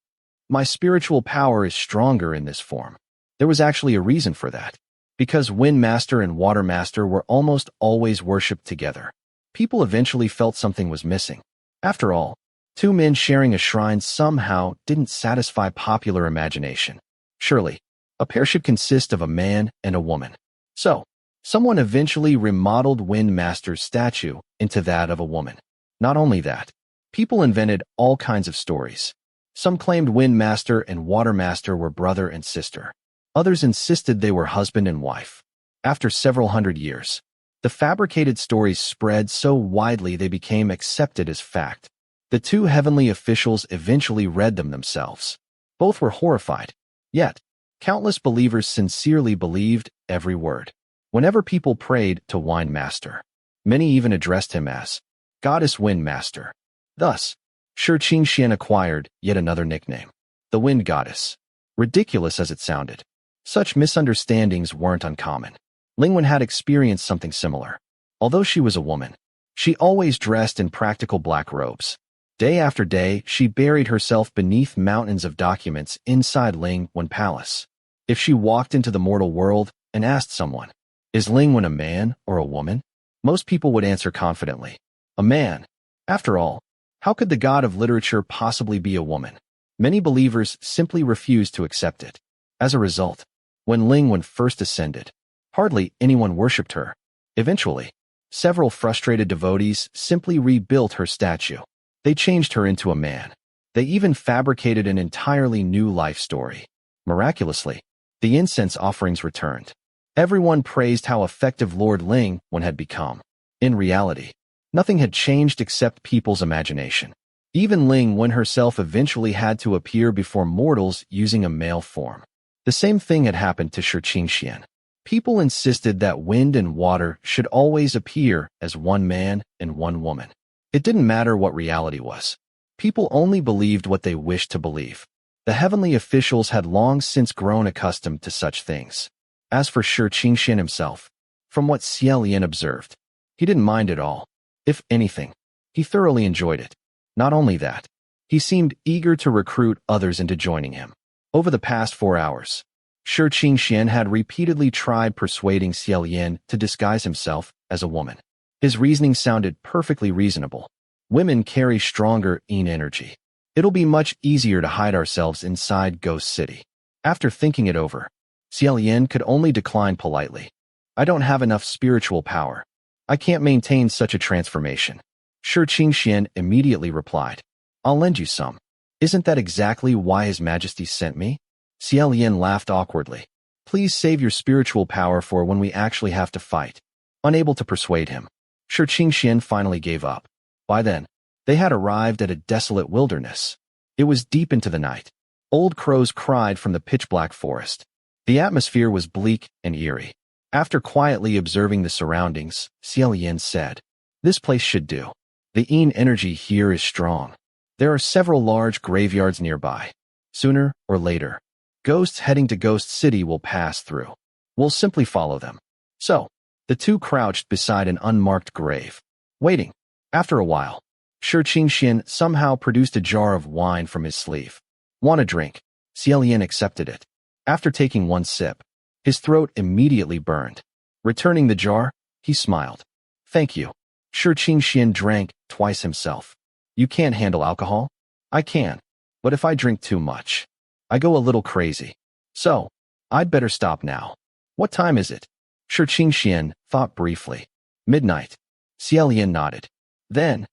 my spiritual power is stronger in this form. There was actually a reason for that. Because Wind Master and Water Master were almost always worshipped together. People eventually felt something was missing. After all, two men sharing a shrine somehow didn't satisfy popular imagination. Surely, a pair should consist of a man and a woman. So, someone eventually remodeled Wind Master's statue into that of a woman. Not only that, people invented all kinds of stories. Some claimed Wind Master and Water Master were brother and sister. Others insisted they were husband and wife. After several hundred years, the fabricated stories spread so widely they became accepted as fact. The two heavenly officials eventually read them themselves. Both were horrified. Yet, countless believers sincerely believed every word. Whenever people prayed to Wind Master, many even addressed him as Goddess Wind Master. Thus, Xianxia acquired yet another nickname, the Wind Goddess. Ridiculous as it sounded, such misunderstandings weren't uncommon. Lingwen had experienced something similar. Although she was a woman, she always dressed in practical black robes. Day after day, she buried herself beneath mountains of documents inside Lingwen Palace. If she walked into the mortal world and asked someone, is Lingwen a man or a woman? Most people would answer confidently, a man. After all, how could the god of literature possibly be a woman? Many believers simply refused to accept it. As a result, when Lingwen first ascended, hardly anyone worshipped her. Eventually, several frustrated devotees simply rebuilt her statue. They changed her into a man. They even fabricated an entirely new life story. Miraculously, the incense offerings returned. Everyone praised how effective Lord Lingwen had become. In reality, nothing had changed except people's imagination. Even Lingwen herself eventually had to appear before mortals using a male form. The same thing had happened to Xianxia. People insisted that wind and water should always appear as one man and one woman. It didn't matter what reality was. People only believed what they wished to believe. The heavenly officials had long since grown accustomed to such things. As for Xianxia himself, from what Xie Lian observed, he didn't mind at all. If anything, he thoroughly enjoyed it. Not only that, he seemed eager to recruit others into joining him. Over the past 4 hours, Xianxia had repeatedly tried persuading Xie Lian to disguise himself as a woman. His reasoning sounded perfectly reasonable. Women carry stronger energy. It'll be much easier to hide ourselves inside Ghost City. After thinking it over, Xie Lian could only decline politely. I don't have enough spiritual power. I can't maintain such a transformation. Xianxia immediately replied, I'll lend you some. Isn't that exactly why His Majesty sent me? Xie Lian laughed awkwardly. Please save your spiritual power for when we actually have to fight. Unable to persuade him, Xianxia finally gave up. By then, they had arrived at a desolate wilderness. It was deep into the night. Old crows cried from the pitch-black forest. The atmosphere was bleak and eerie. After quietly observing the surroundings, Xie Lian said, "This place should do. The Yin energy here is strong. There are several large graveyards nearby. Sooner or later, ghosts heading to Ghost City will pass through. We'll simply follow them." So, the two crouched beside an unmarked grave, waiting. After a while, Xianxia somehow produced a jar of wine from his sleeve. "Want a drink?" Xie Lian accepted it. After taking one sip, his throat immediately burned. Returning the jar, he smiled. "Thank you." Xianxia drank twice himself. "You can't handle alcohol?" "I can. But if I drink too much, I go a little crazy. So, I'd better stop now." "What time is it?" Xianxia thought briefly. "Midnight." Xie Lian nodded. "Then,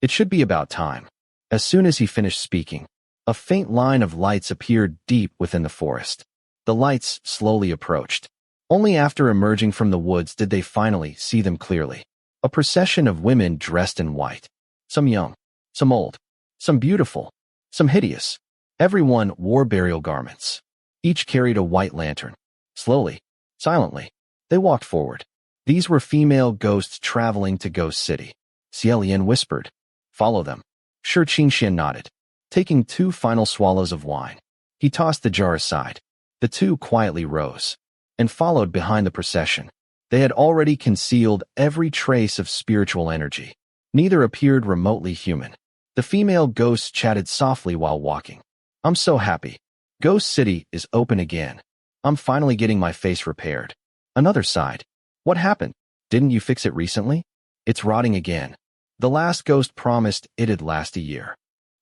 it should be about time." As soon as he finished speaking, a faint line of lights appeared deep within the forest. The lights slowly approached. Only after emerging from the woods did they finally see them clearly. A procession of women dressed in white. Some young, some old, some beautiful, some hideous. Everyone wore burial garments. Each carried a white lantern. Slowly, silently, they walked forward. These were female ghosts traveling to Ghost City. Xie Lian whispered, "Follow them." Xianxia nodded. Taking 2 final swallows of wine, he tossed the jar aside. The two quietly rose and followed behind the procession. They had already concealed every trace of spiritual energy. Neither appeared remotely human. The female ghosts chatted softly while walking. "I'm so happy. Ghost City is open again. I'm finally getting my face repaired." Another sighed. "What happened? Didn't you fix it recently?" "It's rotting again. The last ghost promised it'd last a year.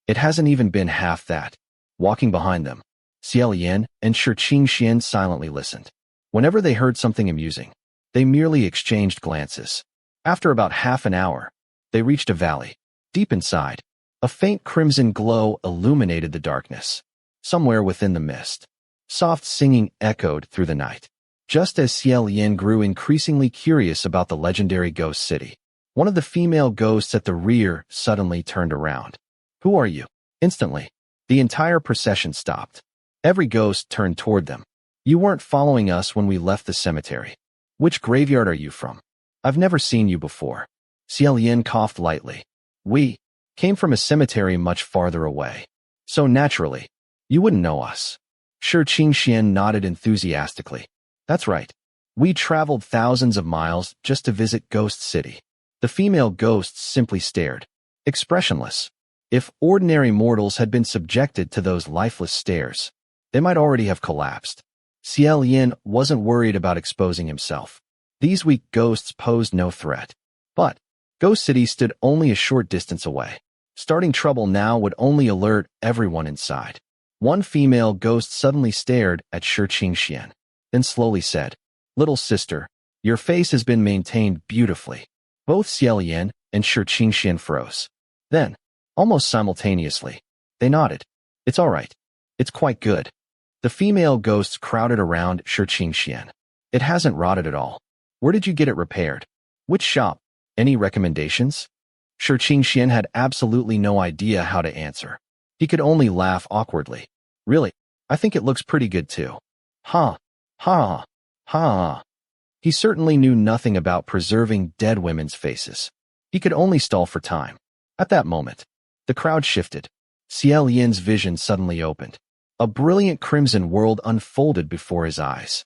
It hasn't even been half that." Walking behind them, Xie Lian and Xianxia silently listened. Whenever they heard something amusing, they merely exchanged glances. After about half an hour, they reached a valley. Deep inside, a faint crimson glow illuminated the darkness. Somewhere within the mist, soft singing echoed through the night. Just as Xie Lian grew increasingly curious about the legendary Ghost City, one of the female ghosts at the rear suddenly turned around. "Who are you?" Instantly, the entire procession stopped. Every ghost turned toward them. "You weren't following us when we left the cemetery. Which graveyard are you from?" "I've never seen you before." Xie Lian coughed lightly. "We came from a cemetery much farther away. So naturally, you wouldn't know us." Xianxia nodded enthusiastically. "That's right. We traveled thousands of miles just to visit Ghost City." The female ghosts simply stared, expressionless. If ordinary mortals had been subjected to those lifeless stares, they might already have collapsed. Xie Lian wasn't worried about exposing himself. These weak ghosts posed no threat. But Ghost City stood only a short distance away. Starting trouble now would only alert everyone inside. One female ghost suddenly stared at Xianxia, then slowly said, "Little sister, your face has been maintained beautifully." Both Xie Lian and Xianxia froze. Then, almost simultaneously, they nodded. "It's all right. It's quite good." The female ghosts crowded around Xianxia. "It hasn't rotted at all. Where did you get it repaired? Which shop? Any recommendations?" Xianxia had absolutely no idea how to answer. He could only laugh awkwardly. "Really, I think it looks pretty good too." Ha, ha, ha. He certainly knew nothing about preserving dead women's faces. He could only stall for time. At that moment, the crowd shifted. Xie Lian's vision suddenly opened. A brilliant crimson world unfolded before his eyes.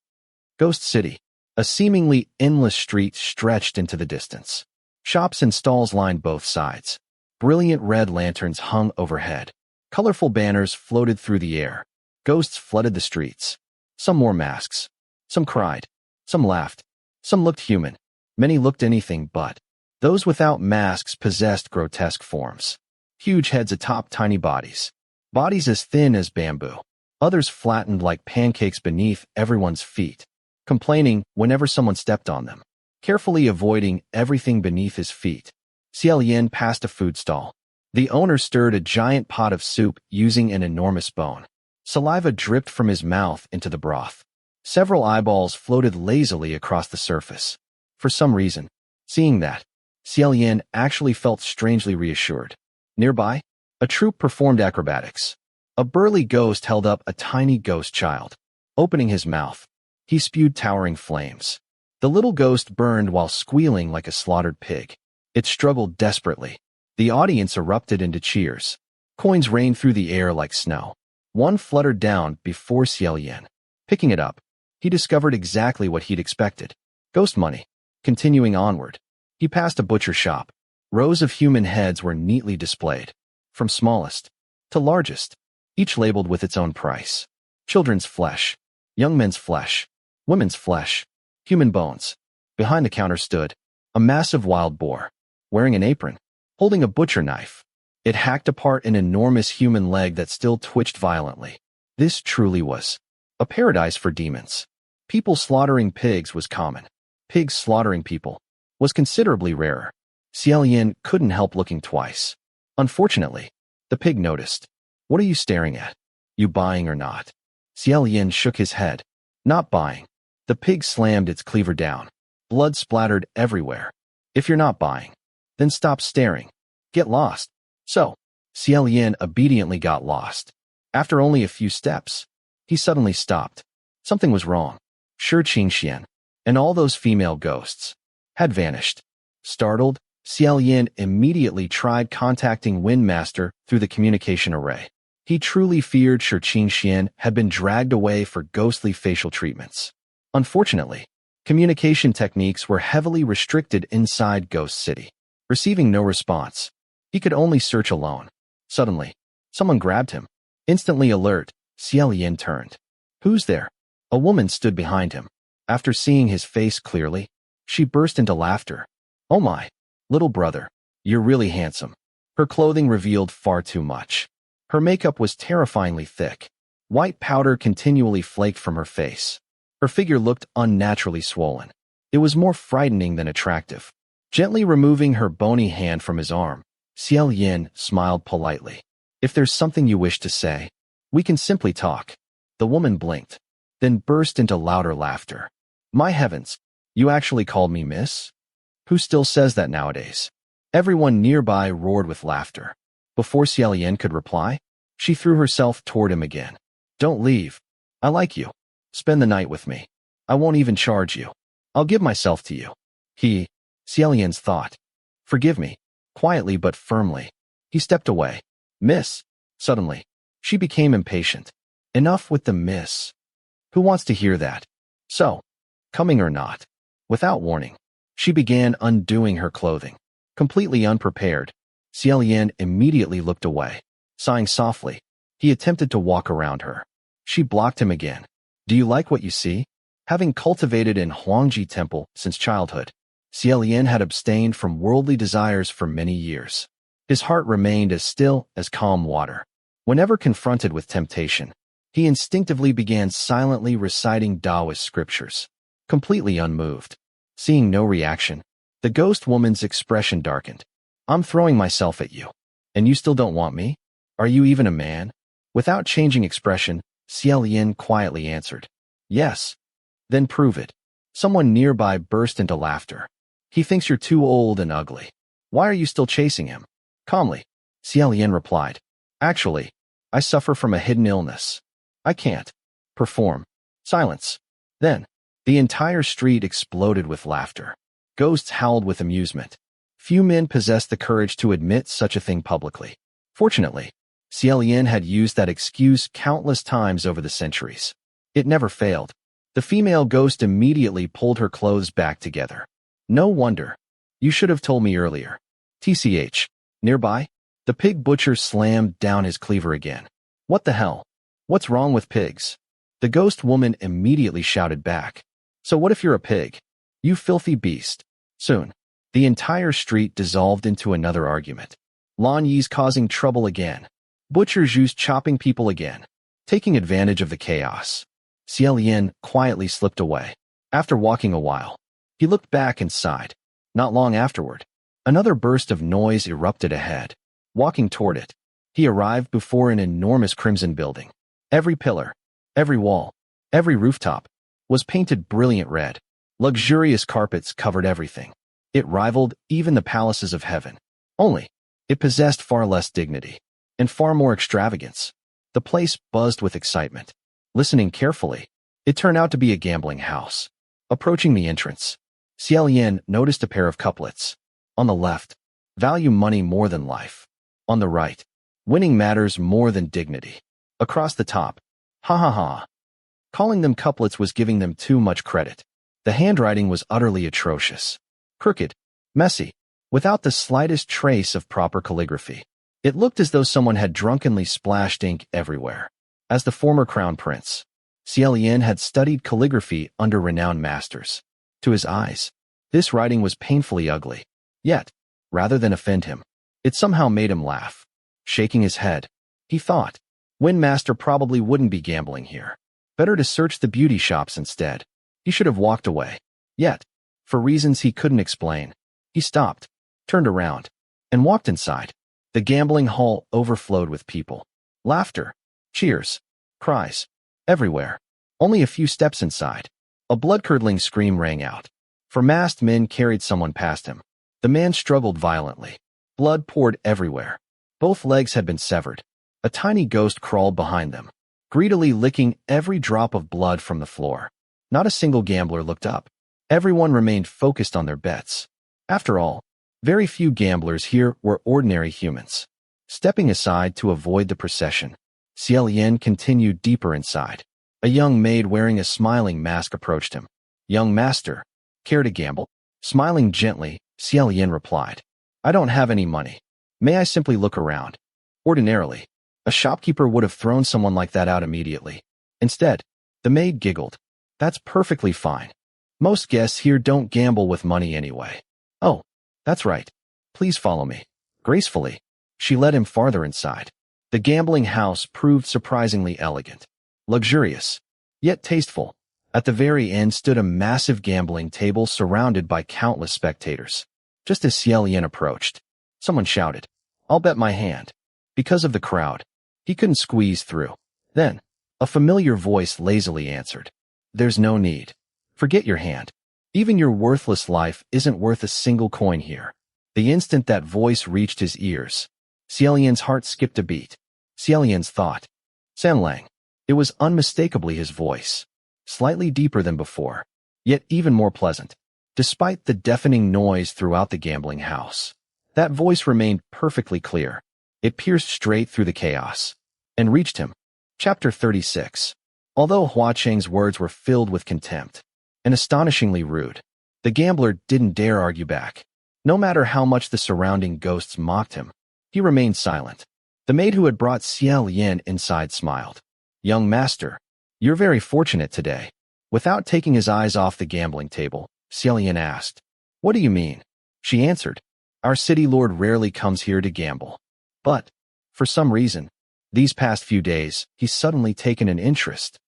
Ghost City. A seemingly endless street stretched into the distance. Shops and stalls lined both sides. Brilliant red lanterns hung overhead. Colorful banners floated through the air. Ghosts flooded the streets. Some wore masks. Some cried. Some laughed. Some looked human. Many looked anything but. Those without masks possessed grotesque forms. Huge heads atop tiny bodies. Bodies as thin as bamboo. Others flattened like pancakes beneath everyone's feet, complaining whenever someone stepped on them, carefully avoiding everything beneath his feet. Xie Lian passed a food stall. The owner stirred a giant pot of soup using an enormous bone. Saliva dripped from his mouth into the broth. Several eyeballs floated lazily across the surface. For some reason, seeing that, Xie Lian actually felt strangely reassured. Nearby, a troupe performed acrobatics. A burly ghost held up a tiny ghost child. Opening his mouth, he spewed towering flames. The little ghost burned while squealing like a slaughtered pig. It struggled desperately. The audience erupted into cheers. Coins rained through the air like snow. One fluttered down before Xie Lian. Picking it up, he discovered exactly what he'd expected. Ghost money. Continuing onward, he passed a butcher shop. Rows of human heads were neatly displayed, from smallest to largest, each labeled with its own price. Children's flesh, young men's flesh, women's flesh, human bones. Behind the counter stood a massive wild boar, wearing an apron, holding a butcher knife. It hacked apart an enormous human leg that still twitched violently. This truly was a paradise for demons. People slaughtering pigs was common. Pigs slaughtering people was considerably rarer. Xie Lian couldn't help looking twice. Unfortunately, the pig noticed. What are you staring at? You buying or not? Xie Lian shook his head. Not buying. The pig slammed its cleaver down. Blood splattered everywhere. If you're not buying, then stop staring. Get lost. So, Xie Lian obediently got lost. After only a few steps, he suddenly stopped. Something was wrong. Xianxia and all those female ghosts had vanished. Startled, Xie Lian immediately tried contacting Windmaster through the communication array. He truly feared Xianxia had been dragged away for ghostly facial treatments. Unfortunately, communication techniques were heavily restricted inside Ghost City. Receiving no response, he could only search alone. Suddenly, someone grabbed him. Instantly alert, Xie Lian turned. Who's there? A woman stood behind him. After seeing his face clearly, she burst into laughter. Oh my, little brother, you're really handsome. Her clothing revealed far too much. Her makeup was terrifyingly thick. White powder continually flaked from her face. Her figure looked unnaturally swollen. It was more frightening than attractive. Gently removing her bony hand from his arm, Xie Lian smiled politely. If there's something you wish to say, we can simply talk. The woman blinked, then burst into louder laughter. My heavens, you actually called me miss? Who still says that nowadays? Everyone nearby roared with laughter. Before Xie Lian could reply, she threw herself toward him again. Don't leave. I like you. Spend the night with me. I won't even charge you. I'll give myself to you. Xie Lian's thought. Forgive me. Quietly but firmly. He stepped away. Miss. Suddenly, she became impatient. Enough with the miss. Who wants to hear that? So, coming or not. Without warning, she began undoing her clothing. Completely unprepared, Xie Lian immediately looked away. Sighing softly, he attempted to walk around her. She blocked him again. Do you like what you see? Having cultivated in Huangji Temple since childhood, Xie Lian had abstained from worldly desires for many years. His heart remained as still as calm water. Whenever confronted with temptation, he instinctively began silently reciting Daoist scriptures. Completely unmoved. Seeing no reaction, the ghost woman's expression darkened. I'm throwing myself at you. And you still don't want me? Are you even a man? Without changing expression, Xie Lian quietly answered. Yes. Then prove it. Someone nearby burst into laughter. He thinks you're too old and ugly. Why are you still chasing him? Calmly, Xie Lian replied. Actually, I suffer from a hidden illness. I can't perform. Silence. Then, the entire street exploded with laughter. Ghosts howled with amusement. Few men possessed the courage to admit such a thing publicly. Fortunately, Xie Lian had used that excuse countless times over the centuries. It never failed. The female ghost immediately pulled her clothes back together. No wonder. You should have told me earlier. TCH. Nearby, the pig butcher slammed down his cleaver again. What the hell? What's wrong with pigs? The ghost woman immediately shouted back. So what if you're a pig? You filthy beast. Soon, the entire street dissolved into another argument. Lan Yi's causing trouble again. Butcher Zhu's chopping people again. Taking advantage of the chaos. Xie Lian quietly slipped away. After walking a while, he looked back and sighed. Not long afterward, another burst of noise erupted ahead. Walking toward it, he arrived before an enormous crimson building. Every pillar, every wall, every rooftop was painted brilliant red. Luxurious carpets covered everything. It rivaled even the palaces of heaven. Only, it possessed far less dignity and far more extravagance. The place buzzed with excitement. Listening carefully, it turned out to be a gambling house. Approaching the entrance, Xie Lian noticed a pair of couplets. On the left, value money more than life. On the right, winning matters more than dignity. Across the top, ha ha ha. Calling them couplets was giving them too much credit. The handwriting was utterly atrocious. Crooked, messy, without the slightest trace of proper calligraphy. It looked as though someone had drunkenly splashed ink everywhere. As the former crown prince, Xie Lian had studied calligraphy under renowned masters. To his eyes, this writing was painfully ugly. Yet, rather than offend him, it somehow made him laugh. Shaking his head, he thought, Win Master probably wouldn't be gambling here. Better to search the beauty shops instead. He should have walked away. Yet, for reasons he couldn't explain, he stopped, turned around, and walked inside. The gambling hall overflowed with people. Laughter, cheers, cries, everywhere. Only a few steps inside, a blood-curdling scream rang out. For masked men carried someone past him. The man struggled violently. Blood poured everywhere. Both legs had been severed. A tiny ghost crawled behind them, greedily licking every drop of blood from the floor. Not a single gambler looked up. Everyone remained focused on their bets. After all, very few gamblers here were ordinary humans. Stepping aside to avoid the procession, Xie Lian continued deeper inside. A young maid wearing a smiling mask approached him. Young master, care to gamble? Smiling gently, Xie Lian replied, I don't have any money. May I simply look around? Ordinarily, a shopkeeper would have thrown someone like that out immediately. Instead, the maid giggled. That's perfectly fine. Most guests here don't gamble with money anyway. Oh, that's right. Please follow me. Gracefully, she led him farther inside. The gambling house proved surprisingly elegant, luxurious, yet tasteful. At the very end stood a massive gambling table surrounded by countless spectators. Just as Xie Lian approached, someone shouted, I'll bet my hand. Because of the crowd, he couldn't squeeze through. Then, a familiar voice lazily answered, There's no need. Forget your hand. Even your worthless life isn't worth a single coin here. The instant that voice reached his ears, Xie Lian's heart skipped a beat. Xie Lian's thought, San Lang. It was unmistakably his voice, slightly deeper than before, yet even more pleasant. Despite the deafening noise throughout the gambling house, that voice remained perfectly clear. It pierced straight through the chaos and reached him. Chapter 36. Although Hua Cheng's words were filled with contempt and astonishingly rude, the gambler didn't dare argue back. No matter how much the surrounding ghosts mocked him, he remained silent. The maid who had brought Xie Lian inside smiled. Young master, you're very fortunate today. Without taking his eyes off the gambling table, Xie Lian asked, What do you mean? She answered, Our city lord rarely comes here to gamble. But, for some reason, these past few days, he's suddenly taken an interest.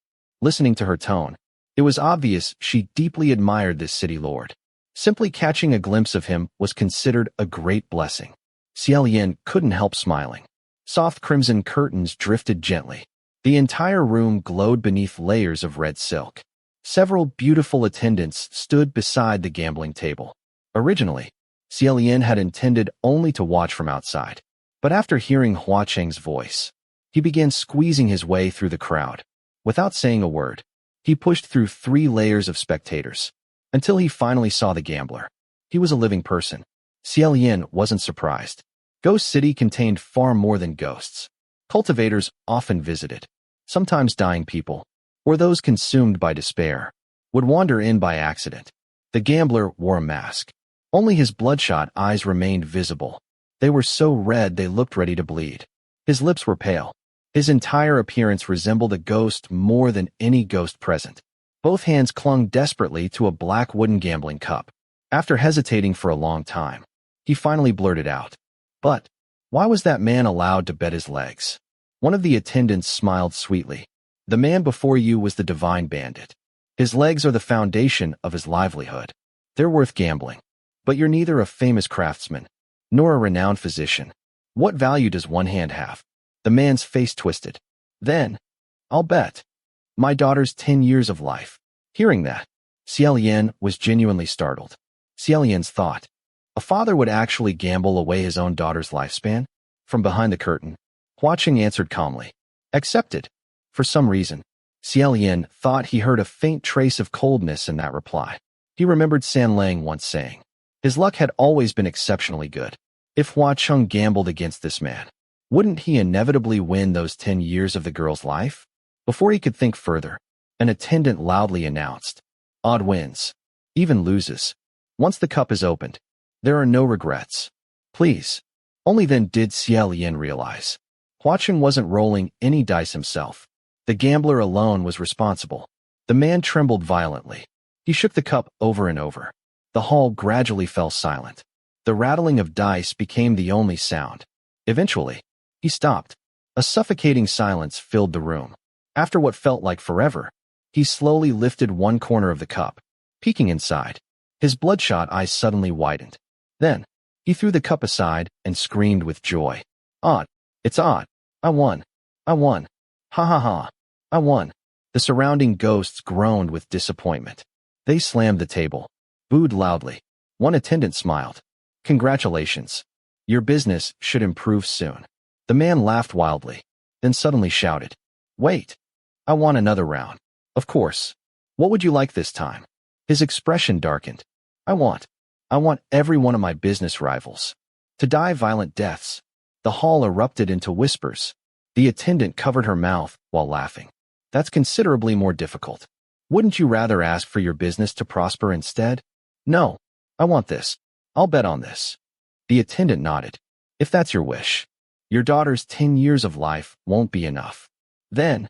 Listening to her tone, it was obvious she deeply admired this city lord. Simply catching a glimpse of him was considered a great blessing. Xie Lian couldn't help smiling. Soft crimson curtains drifted gently. The entire room glowed beneath layers of red silk. Several beautiful attendants stood beside the gambling table. Originally, Xie Lian had intended only to watch from outside. But after hearing Hua Cheng's voice, he began squeezing his way through the crowd. Without saying a word, he pushed through 3 layers of spectators, until he finally saw the gambler. He was a living person. Xie Lian wasn't surprised. Ghost City contained far more than ghosts. Cultivators often visited. Sometimes dying people, or those consumed by despair, would wander in by accident. The gambler wore a mask. Only his bloodshot eyes remained visible. They were so red they looked ready to bleed. His lips were pale. His entire appearance resembled a ghost more than any ghost present. Both hands clung desperately to a black wooden gambling cup. After hesitating for a long time, he finally blurted out, But, why was that man allowed to bet his legs? One of the attendants smiled sweetly. The man before you was the divine bandit. His legs are the foundation of his livelihood. They're worth gambling. But you're neither a famous craftsman, nor a renowned physician. What value does one hand have? The man's face twisted. Then, I'll bet my daughter's 10 years of life. Hearing that, Xie Lian was genuinely startled. Xie Lian's thought, a father would actually gamble away his own daughter's lifespan? From behind the curtain, Hua Cheng answered calmly, accepted. For some reason, Xie Lian thought he heard a faint trace of coldness in that reply. He remembered San Lang once saying, his luck had always been exceptionally good. If Hua Cheng gambled against this man, wouldn't he inevitably win those 10 years of the girl's life? Before he could think further, an attendant loudly announced, odd wins, even loses. Once the cup is opened, there are no regrets. Please. Only then did Xie Lian realize. Hua Cheng wasn't rolling any dice himself. The gambler alone was responsible. The man trembled violently. He shook the cup over and over. The hall gradually fell silent. The rattling of dice became the only sound. Eventually, he stopped. A suffocating silence filled the room. After what felt like forever, he slowly lifted one corner of the cup. Peeking inside, his bloodshot eyes suddenly widened. Then, he threw the cup aside and screamed with joy. Odd. It's odd. I won. I won. Ha ha ha. I won. The surrounding ghosts groaned with disappointment. They slammed the table, booed loudly. One attendant smiled. Congratulations. Your business should improve soon. The man laughed wildly, then suddenly shouted, wait. I want another round. Of course. What would you like this time? His expression darkened. I want every one of my business rivals to die violent deaths. The hall erupted into whispers. The attendant covered her mouth while laughing. That's considerably more difficult. Wouldn't you rather ask for your business to prosper instead? No. I want this. I'll bet on this. The attendant nodded. If that's your wish. Your daughter's 10 years of life won't be enough. Then,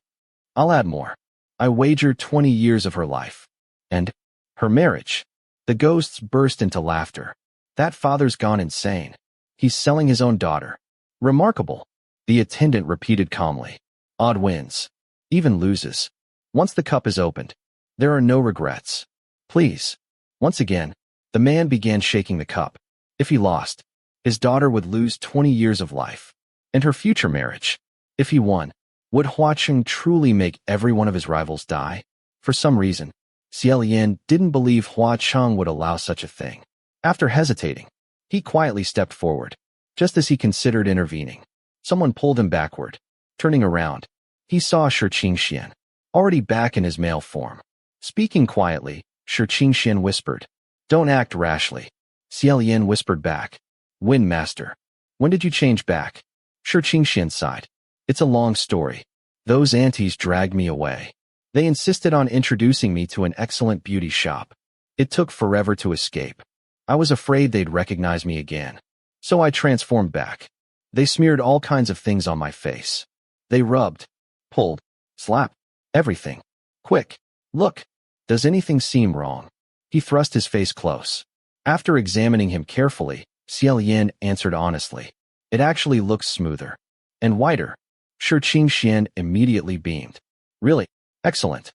I'll add more. I wager 20 years of her life. And her marriage. The ghosts burst into laughter. That father's gone insane. He's selling his own daughter. Remarkable. The attendant repeated calmly. Odd wins. Even loses. Once the cup is opened, there are no regrets. Please. Once again, the man began shaking the cup. If he lost, his daughter would lose 20 years of life. And her future marriage. If he won, would Hua Cheng truly make every one of his rivals die? For some reason, Xie Lian didn't believe Hua Cheng would allow such a thing. After hesitating, he quietly stepped forward. Just as he considered intervening, someone pulled him backward. Turning around, he saw Xianxia, already back in his male form. Speaking quietly, Xianxia whispered, don't act rashly. Xie Lian whispered back, Wind Master. When did you change back? Xianxia sighed. It's a long story. Those aunties dragged me away. They insisted on introducing me to an excellent beauty shop. It took forever to escape. I was afraid they'd recognize me again. So I transformed back. They smeared all kinds of things on my face. They rubbed, pulled, slapped, everything. Quick, look. Does anything seem wrong? He thrust his face close. After examining him carefully, Xie Lian answered honestly. It actually looks smoother. And whiter. Xianxia immediately beamed. Really? Excellent.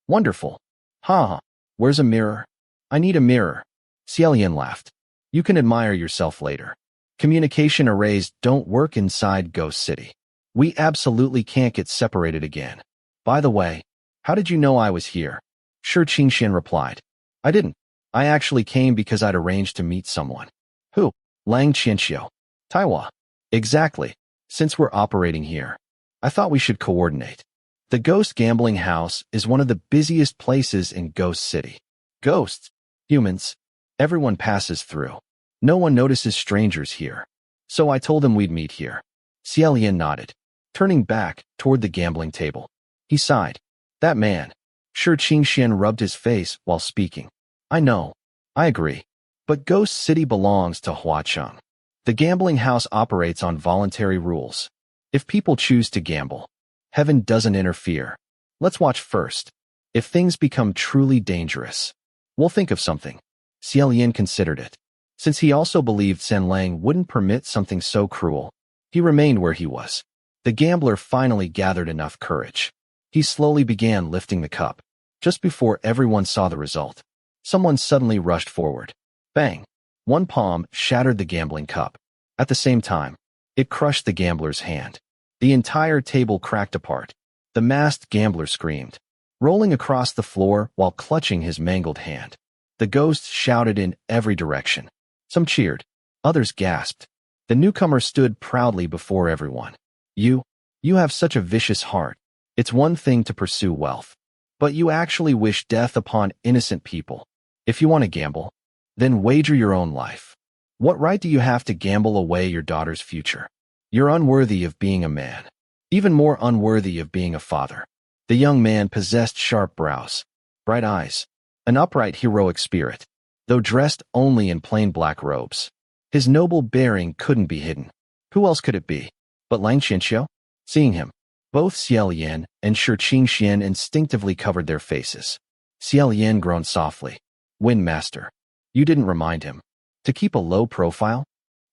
Wonderful. Ha. Where's a mirror? I need a mirror. Xie Lian laughed. You can admire yourself later. Communication arrays don't work inside Ghost City. We absolutely can't get separated again. By the way, how did you know I was here? Xianxia replied. I didn't. I actually came because I'd arranged to meet someone. Who? Lang Qianxiu. Taiwa. Exactly. Since we're operating here, I thought we should coordinate. The Ghost Gambling House is one of the busiest places in Ghost City. Ghosts, humans, everyone passes through. No one notices strangers here. So I told them we'd meet here. Xie Lian nodded, turning back toward the gambling table. He sighed. That man. Xianxia rubbed his face while speaking. I know. I agree. But Ghost City belongs to Hua Cheng. The gambling house operates on voluntary rules. If people choose to gamble, heaven doesn't interfere. Let's watch first. If things become truly dangerous, we'll think of something. Xie Lian considered it. Since he also believed San Lang wouldn't permit something so cruel, he remained where he was. The gambler finally gathered enough courage. He slowly began lifting the cup. Just before everyone saw the result, someone suddenly rushed forward. Bang! One palm shattered the gambling cup. At the same time, it crushed the gambler's hand. The entire table cracked apart. The masked gambler screamed. rolling across the floor while clutching his mangled hand. The ghosts shouted in every direction. Some cheered. Others gasped. The newcomer stood proudly before everyone. You have such a vicious heart. It's one thing to pursue wealth, but you actually wish death upon innocent people. If you want to gamble, then wager your own life. What right do you have to gamble away your daughter's future? You're unworthy of being a man, even more unworthy of being a father. The young man possessed sharp brows, bright eyes, an upright heroic spirit, though dressed only in plain black robes. His noble bearing couldn't be hidden. Who else could it be but Xianxia? Seeing him, both Xie Lian and Xianxia instinctively covered their faces. Xie Lian groaned softly. Wind Master, you didn't remind him to keep a low profile?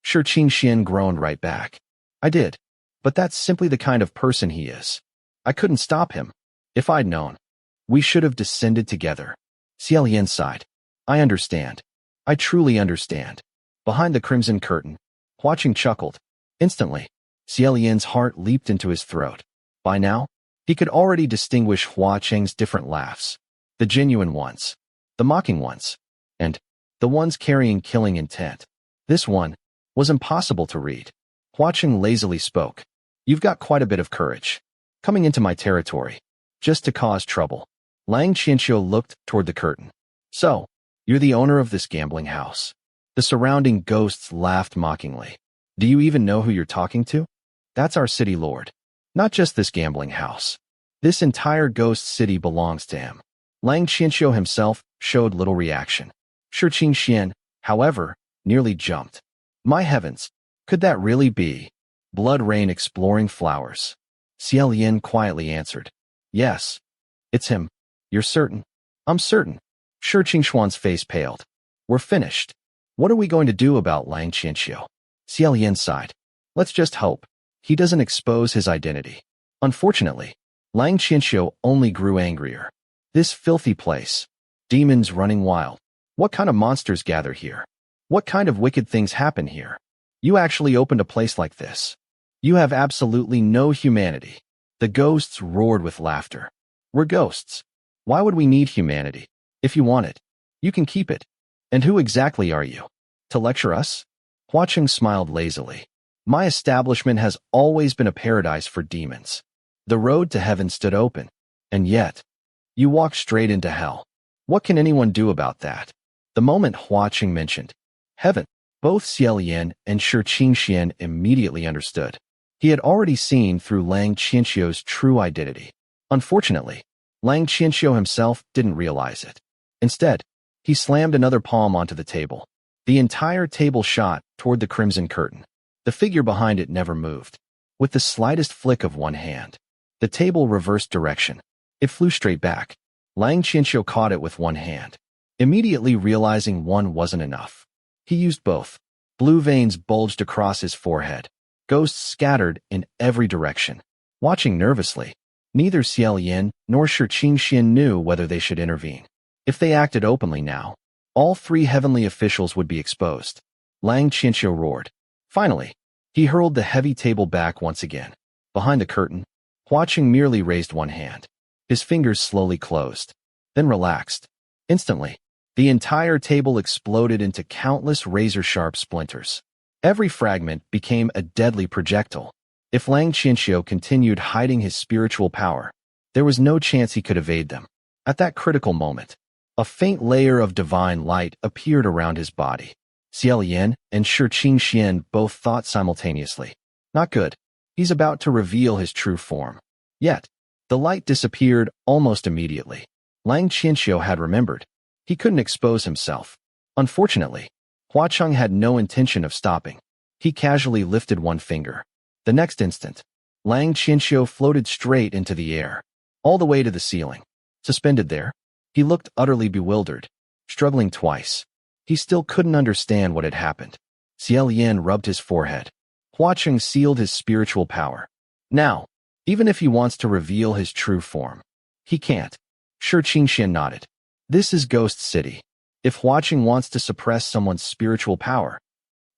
Xianxia groaned right back. I did, but that's simply the kind of person he is. I couldn't stop him. If I'd known, we should have descended together. Xie Lian sighed. I understand. I truly understand. Behind the crimson curtain, Cheng chuckled. Instantly, Xie Lian's heart leaped into his throat. By now, he could already distinguish Cheng's different laughs. The genuine ones, the mocking ones, and the ones carrying killing intent. This one was impossible to read. Cheng lazily spoke. You've got quite a bit of courage, coming into my territory, just to cause trouble. Xianxia looked toward the curtain. So, you're the owner of this gambling house. The surrounding ghosts laughed mockingly. Do you even know who you're talking to? That's our city lord. Not just this gambling house. This entire ghost city belongs to him. Xianxia himself showed little reaction. Xianxia, however, nearly jumped. My heavens, could that really be Blood Rain exploring flowers? Xie Lian quietly answered. Yes, it's him. You're certain? I'm certain. Xianxia's face paled. We're finished. What are we going to do about Xianxia? Xie Lian sighed. Let's just hope he doesn't expose his identity. Unfortunately, Xianxia only grew angrier. This filthy place. Demons running wild. What kind of monsters gather here? What kind of wicked things happen here? You actually opened a place like this. You have absolutely no humanity. The ghosts roared with laughter. We're ghosts. Why would we need humanity? If you want it, you can keep it. And who exactly are you? To lecture us? Cheng smiled lazily. My establishment has always been a paradise for demons. The road to heaven stood open. And yet, you walked straight into hell. What can anyone do about that? The moment Cheng mentioned heaven, both Xie Lian and Xianxia immediately understood. He had already seen through Xianxia's true identity. Unfortunately, Xianxia himself didn't realize it. Instead, he slammed another palm onto the table. The entire table shot toward the crimson curtain. The figure behind it never moved. With the slightest flick of one hand, the table reversed direction. It flew straight back. Xianxia caught it with one hand, immediately realizing one wasn't enough. He used both. Blue veins bulged across his forehead. Ghosts scattered in every direction. Watching nervously, neither Xie Lian nor Xianxia knew whether they should intervene. If they acted openly now, all three heavenly officials would be exposed. Xianxia roared. Finally, he hurled the heavy table back once again. Behind the curtain, Cheng merely raised one hand. His fingers slowly closed, then relaxed. Instantly, the entire table exploded into countless razor-sharp splinters. Every fragment became a deadly projectile. If Xianxia continued hiding his spiritual power, there was no chance he could evade them. At that critical moment, a faint layer of divine light appeared around his body. Xie Lian and Xianxia both thought simultaneously. Not good. He's about to reveal his true form. Yet, the light disappeared almost immediately. Xianxia had remembered. He couldn't expose himself. Unfortunately, Cheng had no intention of stopping. He casually lifted one finger. The next instant, Xianxia floated straight into the air, all the way to the ceiling. Suspended there, he looked utterly bewildered, struggling twice. He still couldn't understand what had happened. Xie Lian rubbed his forehead. Cheng sealed his spiritual power. Now, even if he wants to reveal his true form, he can't. Xianxia nodded. This is Ghost City. If Cheng wants to suppress someone's spiritual power,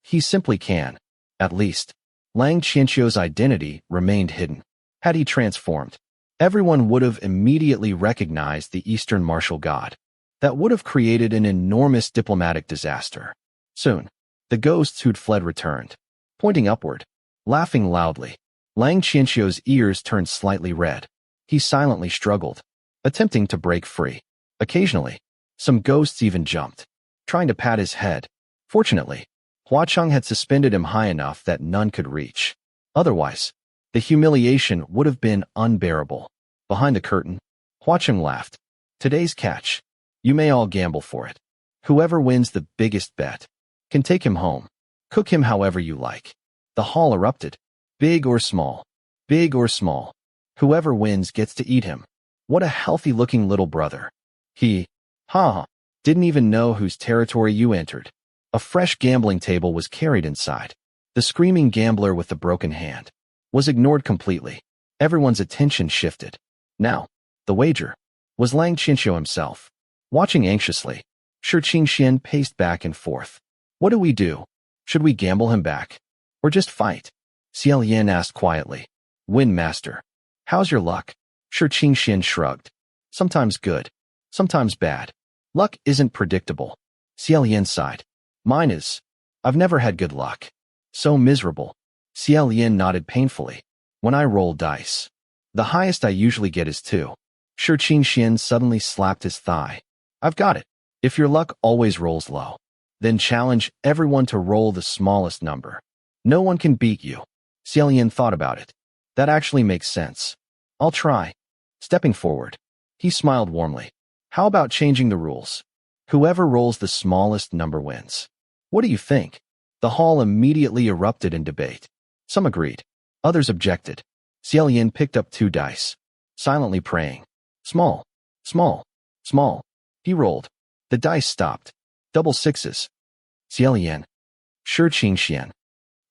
he simply can. At least, Xianxia's identity remained hidden. Had he transformed, everyone would have immediately recognized the Eastern martial god. That would have created an enormous diplomatic disaster. Soon, the ghosts who'd fled returned, pointing upward, laughing loudly. Lang Qianxiu's ears turned slightly red. He silently struggled, attempting to break free. Occasionally, some ghosts even jumped, trying to pat his head. Fortunately, Cheng had suspended him high enough that none could reach. Otherwise, the humiliation would have been unbearable. Behind the curtain, Cheng laughed. Today's catch. You may all gamble for it. Whoever wins the biggest bet can take him home. Cook him however you like. The hall erupted. Big or small. Big or small. Whoever wins gets to eat him. What a healthy-looking little brother. He, didn't even know whose territory you entered. A fresh gambling table was carried inside. The screaming gambler with the broken hand was ignored completely. Everyone's attention shifted. Now, the wager was Lang Qianxiu himself. Watching anxiously, Shi Qingxian paced back and forth. What do we do? Should we gamble him back? Or just fight? Xie Lian asked quietly. Win, master. How's your luck? Shi Qingxian shrugged. Sometimes good, sometimes bad. Luck isn't predictable. Xie Lian sighed. Mine is. I've never had good luck. So miserable. Xie Lian nodded painfully. When I roll dice, the highest I usually get is 2. Shi Qingxian suddenly slapped his thigh. I've got it. If your luck always rolls low, then challenge everyone to roll the smallest number. No one can beat you. Xie Lian thought about it. That actually makes sense. I'll try. Stepping forward, he smiled warmly. How about changing the rules? Whoever rolls the smallest number wins. What do you think? The hall immediately erupted in debate. Some agreed. Others objected. Xie Lian picked up 2 dice, silently praying. Small, small, small. He rolled. The dice stopped. Double sixes. Xie Lian. Shi Qingxian.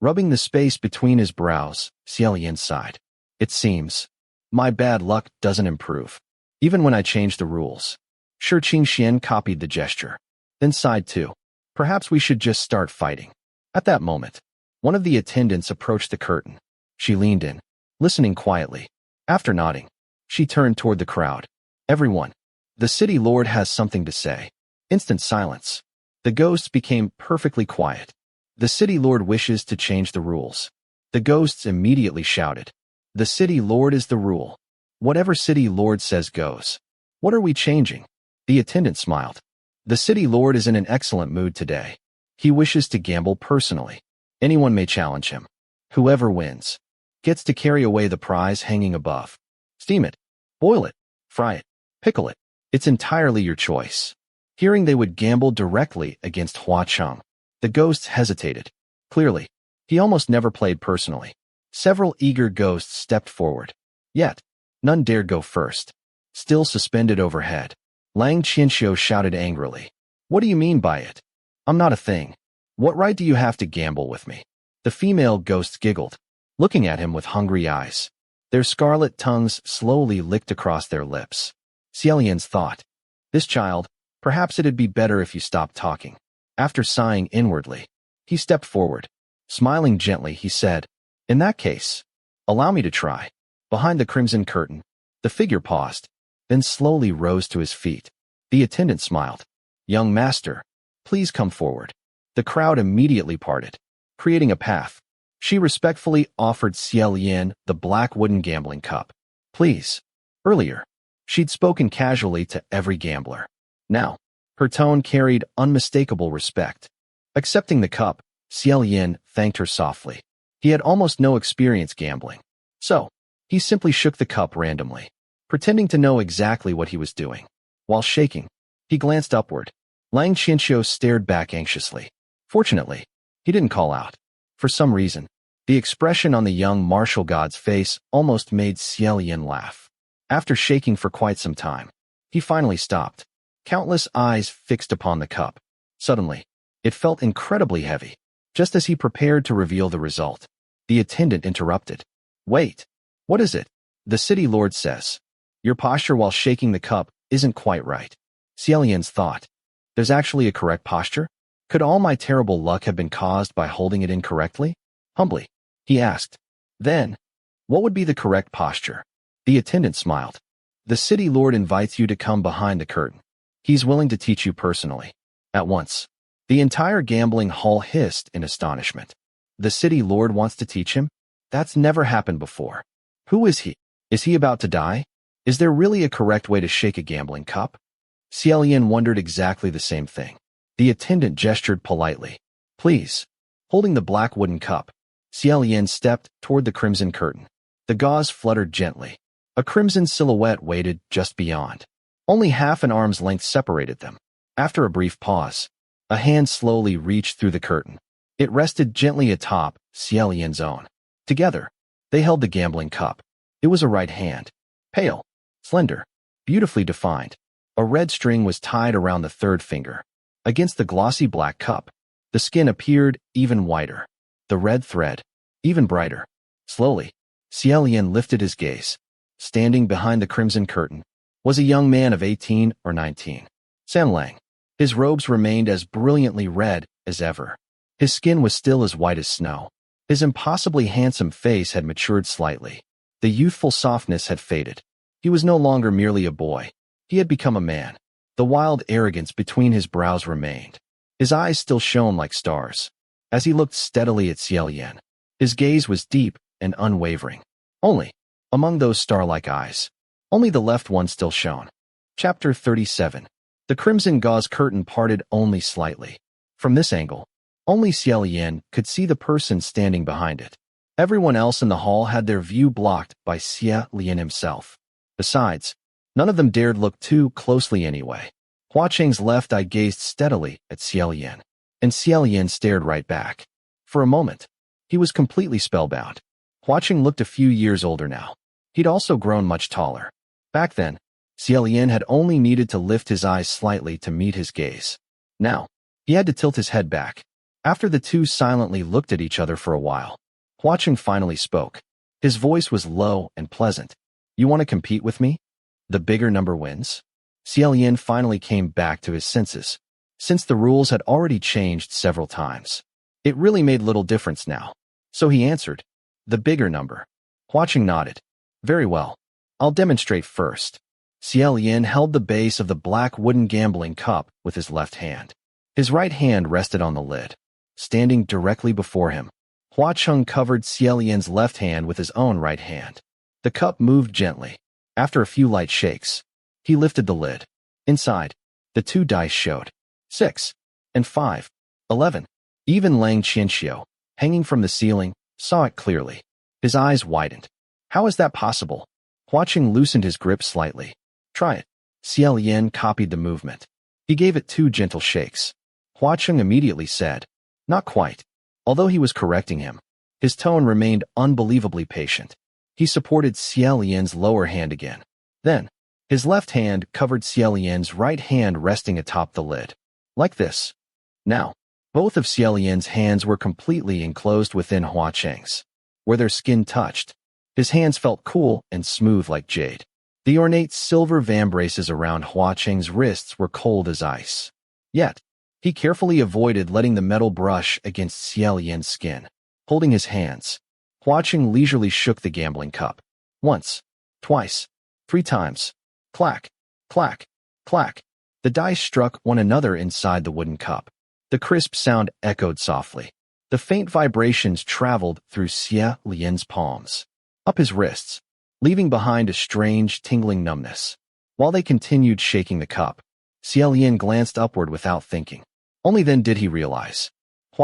Rubbing the space between his brows, Xie Lian sighed. It seems my bad luck doesn't improve, even when I change the rules. Shi Qingxian copied the gesture, then sighed too. Perhaps we should just start fighting. At that moment, one of the attendants approached the curtain. She leaned in, listening quietly. After nodding, she turned toward the crowd. Everyone, the city lord has something to say. Instant silence. The ghosts became perfectly quiet. The city lord wishes to change the rules. The ghosts immediately shouted. The city lord is the rule. Whatever city lord says goes. What are we changing? The attendant smiled. The city lord is in an excellent mood today. He wishes to gamble personally. Anyone may challenge him. Whoever wins gets to carry away the prize hanging above. Steam it, boil it, fry it, pickle it. It's entirely your choice. Hearing they would gamble directly against Cheng, the ghosts hesitated. Clearly, he almost never played personally. Several eager ghosts stepped forward. Yet, none dared go first. Still suspended overhead, Lang Qianxiu shouted angrily. What do you mean by it? I'm not a thing. What right do you have to gamble with me? The female ghosts giggled, looking at him with hungry eyes. Their scarlet tongues slowly licked across their lips. Xie Lian's thought. This child, perhaps it'd be better if you stopped talking. After sighing inwardly, he stepped forward. Smiling gently, he said, in that case, allow me to try. Behind the crimson curtain, the figure paused, then slowly rose to his feet. The attendant smiled. Young master, please come forward. The crowd immediately parted, creating a path. She respectfully offered Xie Lian the black wooden gambling cup. Please. Earlier, she'd spoken casually to every gambler. Now, her tone carried unmistakable respect. Accepting the cup, Xie Lian thanked her softly. He had almost no experience gambling, so he simply shook the cup randomly, pretending to know exactly what he was doing. While shaking, he glanced upward. Lang Qianxiu stared back anxiously. Fortunately, he didn't call out. For some reason, the expression on the young martial god's face almost made Xie Lian laugh. After shaking for quite some time, he finally stopped. Countless eyes fixed upon the cup. Suddenly, it felt incredibly heavy. Just as he prepared to reveal the result, the attendant interrupted. Wait, what is it? The city lord says. Your posture while shaking the cup isn't quite right. Xie Lian's thought. There's actually a correct posture? Could all my terrible luck have been caused by holding it incorrectly? Humbly, he asked. Then, what would be the correct posture? The attendant smiled. The city lord invites you to come behind the curtain. He's willing to teach you personally. At once, the entire gambling hall hissed in astonishment. The city lord wants to teach him? That's never happened before. Who is he? Is he about to die? Is there really a correct way to shake a gambling cup? Xie Lian wondered exactly the same thing. The attendant gestured politely. Please. Holding the black wooden cup, Xie Lian stepped toward the crimson curtain. The gauze fluttered gently. A crimson silhouette waited just beyond. Only half an arm's length separated them. After a brief pause, a hand slowly reached through the curtain. It rested gently atop Xie Lian's own. Together, they held the gambling cup. It was a right hand. Pale, slender, beautifully defined. A red string was tied around the third finger. Against the glossy black cup, the skin appeared even whiter. The red thread, even brighter. Slowly, Xie Lian lifted his gaze. Standing behind the crimson curtain was a young man of 18 or 19. San Lang. His robes remained as brilliantly red as ever. His skin was still as white as snow. His impossibly handsome face had matured slightly. The youthful softness had faded. He was no longer merely a boy. He had become a man. The wild arrogance between his brows remained. His eyes still shone like stars. As he looked steadily at Xie Lian, his gaze was deep and unwavering. Only, among those star-like eyes, only the left one still shone. Chapter 37. The crimson gauze curtain parted only slightly. From this angle, only Xie Lian could see the person standing behind it. Everyone else in the hall had their view blocked by Xie Lian himself. Besides, none of them dared look too closely anyway. Cheng's left eye gazed steadily at Xie Lian, and Xie Lian stared right back. For a moment, he was completely spellbound. Cheng looked a few years older now. He'd also grown much taller. Back then, Xie Lian had only needed to lift his eyes slightly to meet his gaze. Now, he had to tilt his head back. After the two silently looked at each other for a while, Cheng finally spoke. His voice was low and pleasant. You want to compete with me? The bigger number wins? Xie Lian finally came back to his senses. Since the rules had already changed several times, it really made little difference now. So he answered, the bigger number. Cheng nodded. Very well. I'll demonstrate first. Xie Lian held the base of the black wooden gambling cup with his left hand. His right hand rested on the lid. Standing directly before him, Cheng covered Xie Lian's left hand with his own right hand. The cup moved gently. After a few light shakes, he lifted the lid. Inside, the two dice showed 6 and 5, 11. Even Lang Xianxia, hanging from the ceiling, saw it clearly. His eyes widened. How is that possible? Cheng loosened his grip slightly. Try it. Xie Lian copied the movement. He gave it 2 gentle shakes. Cheng immediately said, not quite. Although he was correcting him, his tone remained unbelievably patient. He supported Xie Lian's lower hand again. Then, his left hand covered Xie Lian's right hand resting atop the lid. Like this. Now, both of Xie Lian's hands were completely enclosed within Cheng's. Where their skin touched, his hands felt cool and smooth like jade. The ornate silver vambraces around Cheng's wrists were cold as ice. Yet, he carefully avoided letting the metal brush against Xie Lian's skin. Holding his hands, Cheng leisurely shook the gambling cup. Once, twice, 3 times. Clack, clack, clack. The dice struck one another inside the wooden cup. The crisp sound echoed softly. The faint vibrations traveled through Xie Lian's palms, up his wrists, leaving behind a strange, tingling numbness. While they continued shaking the cup, Xie Lian glanced upward without thinking. Only then did he realize.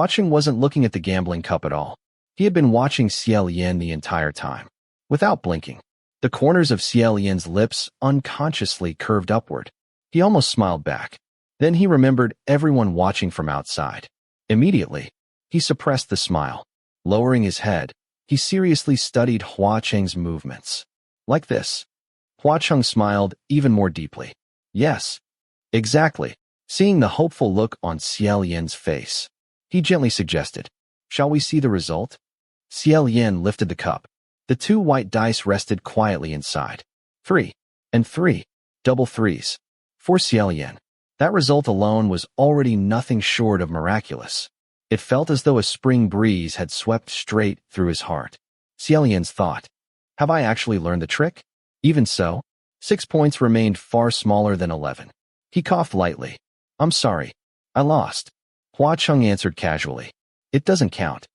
Cheng wasn't looking at the gambling cup at all. He had been watching Xie Lian the entire time. Without blinking, the corners of Xie Lian's lips unconsciously curved upward. He almost smiled back. Then he remembered everyone watching from outside. Immediately, he suppressed the smile. Lowering his head, he seriously studied Cheng's movements. Like this. Cheng smiled even more deeply. Yes. Exactly. Seeing the hopeful look on Xie Lian's face, he gently suggested, shall we see the result? Xie Lian lifted the cup. The 2 white dice rested quietly inside. 3 and 3. Double 3s. For Xie Lian, that result alone was already nothing short of miraculous. It felt as though a spring breeze had swept straight through his heart. Xie Lian's thought, have I actually learned the trick? Even so, 6 points remained far smaller than 11. He coughed lightly. I'm sorry. I lost. Hua Cheng answered casually. It doesn't count.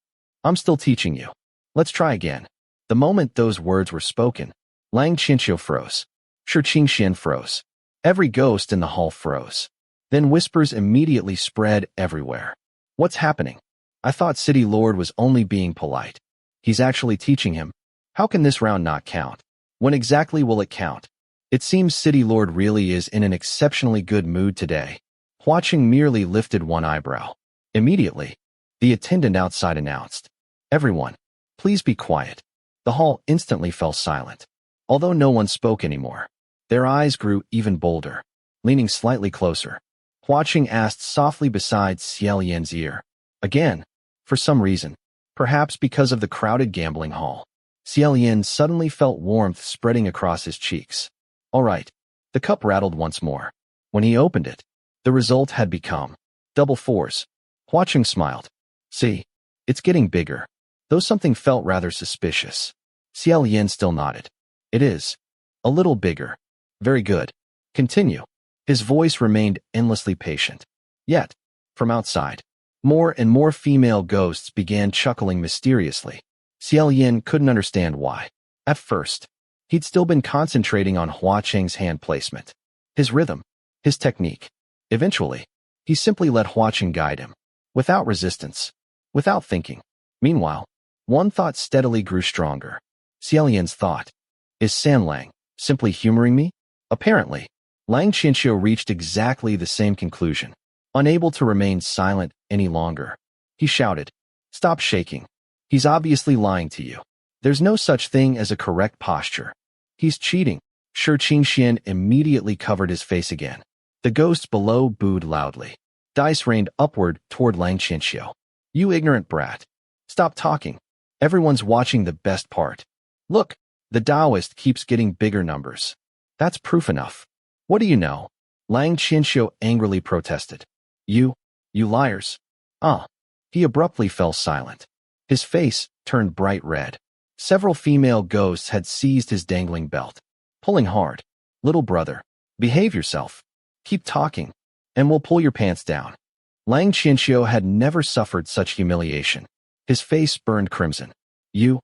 I'm still teaching you. Let's try again. The moment those words were spoken, Lang Qianxiu froze. Xianxia froze. Every ghost in the hall froze. Then whispers immediately spread everywhere. What's happening? I thought City Lord was only being polite. He's actually teaching him. How can this round not count? When exactly will it count? It seems City Lord really is in an exceptionally good mood today. Hua Cheng merely lifted one eyebrow. Immediately, the attendant outside announced, Everyone, please be quiet. The hall instantly fell silent. Although no one spoke anymore, their eyes grew even bolder. Leaning slightly closer, Hua Cheng asked softly beside Xie Lian's ear. Again, for some reason, perhaps because of the crowded gambling hall, Xie Lian suddenly felt warmth spreading across his cheeks. All right. The cup rattled once more. When he opened it, the result had become double fours. Hua Cheng smiled. See, it's getting bigger. Though something felt rather suspicious. Xie Lian still nodded. It is. A little bigger. Very good. Continue. His voice remained endlessly patient. Yet, from outside, more and more female ghosts began chuckling mysteriously. Xie Lian couldn't understand why. At first, he'd still been concentrating on Hua Cheng's hand placement, his rhythm, his technique. Eventually, he simply let Hua Cheng guide him, without resistance, without thinking. Meanwhile, one thought steadily grew stronger. Xie Lian's thought, is San Lang simply humoring me? Apparently, Lang Qianxiu reached exactly the same conclusion. Unable to remain silent any longer, he shouted, Stop shaking. He's obviously lying to you. There's no such thing as a correct posture. He's cheating. Xianxia immediately covered his face again. The ghosts below booed loudly. Dice rained upward toward Lang Qianxiu. You ignorant brat. Stop talking. Everyone's watching the best part. Look, the Daoist keeps getting bigger numbers. That's proof enough. What do you know? Lang Qianxiu angrily protested. You liars. He abruptly fell silent. His face turned bright red. Several female ghosts had seized his dangling belt, pulling hard. Little brother, behave yourself. Keep talking, and we'll pull your pants down. Lang Qianxiu had never suffered such humiliation. His face burned crimson. You,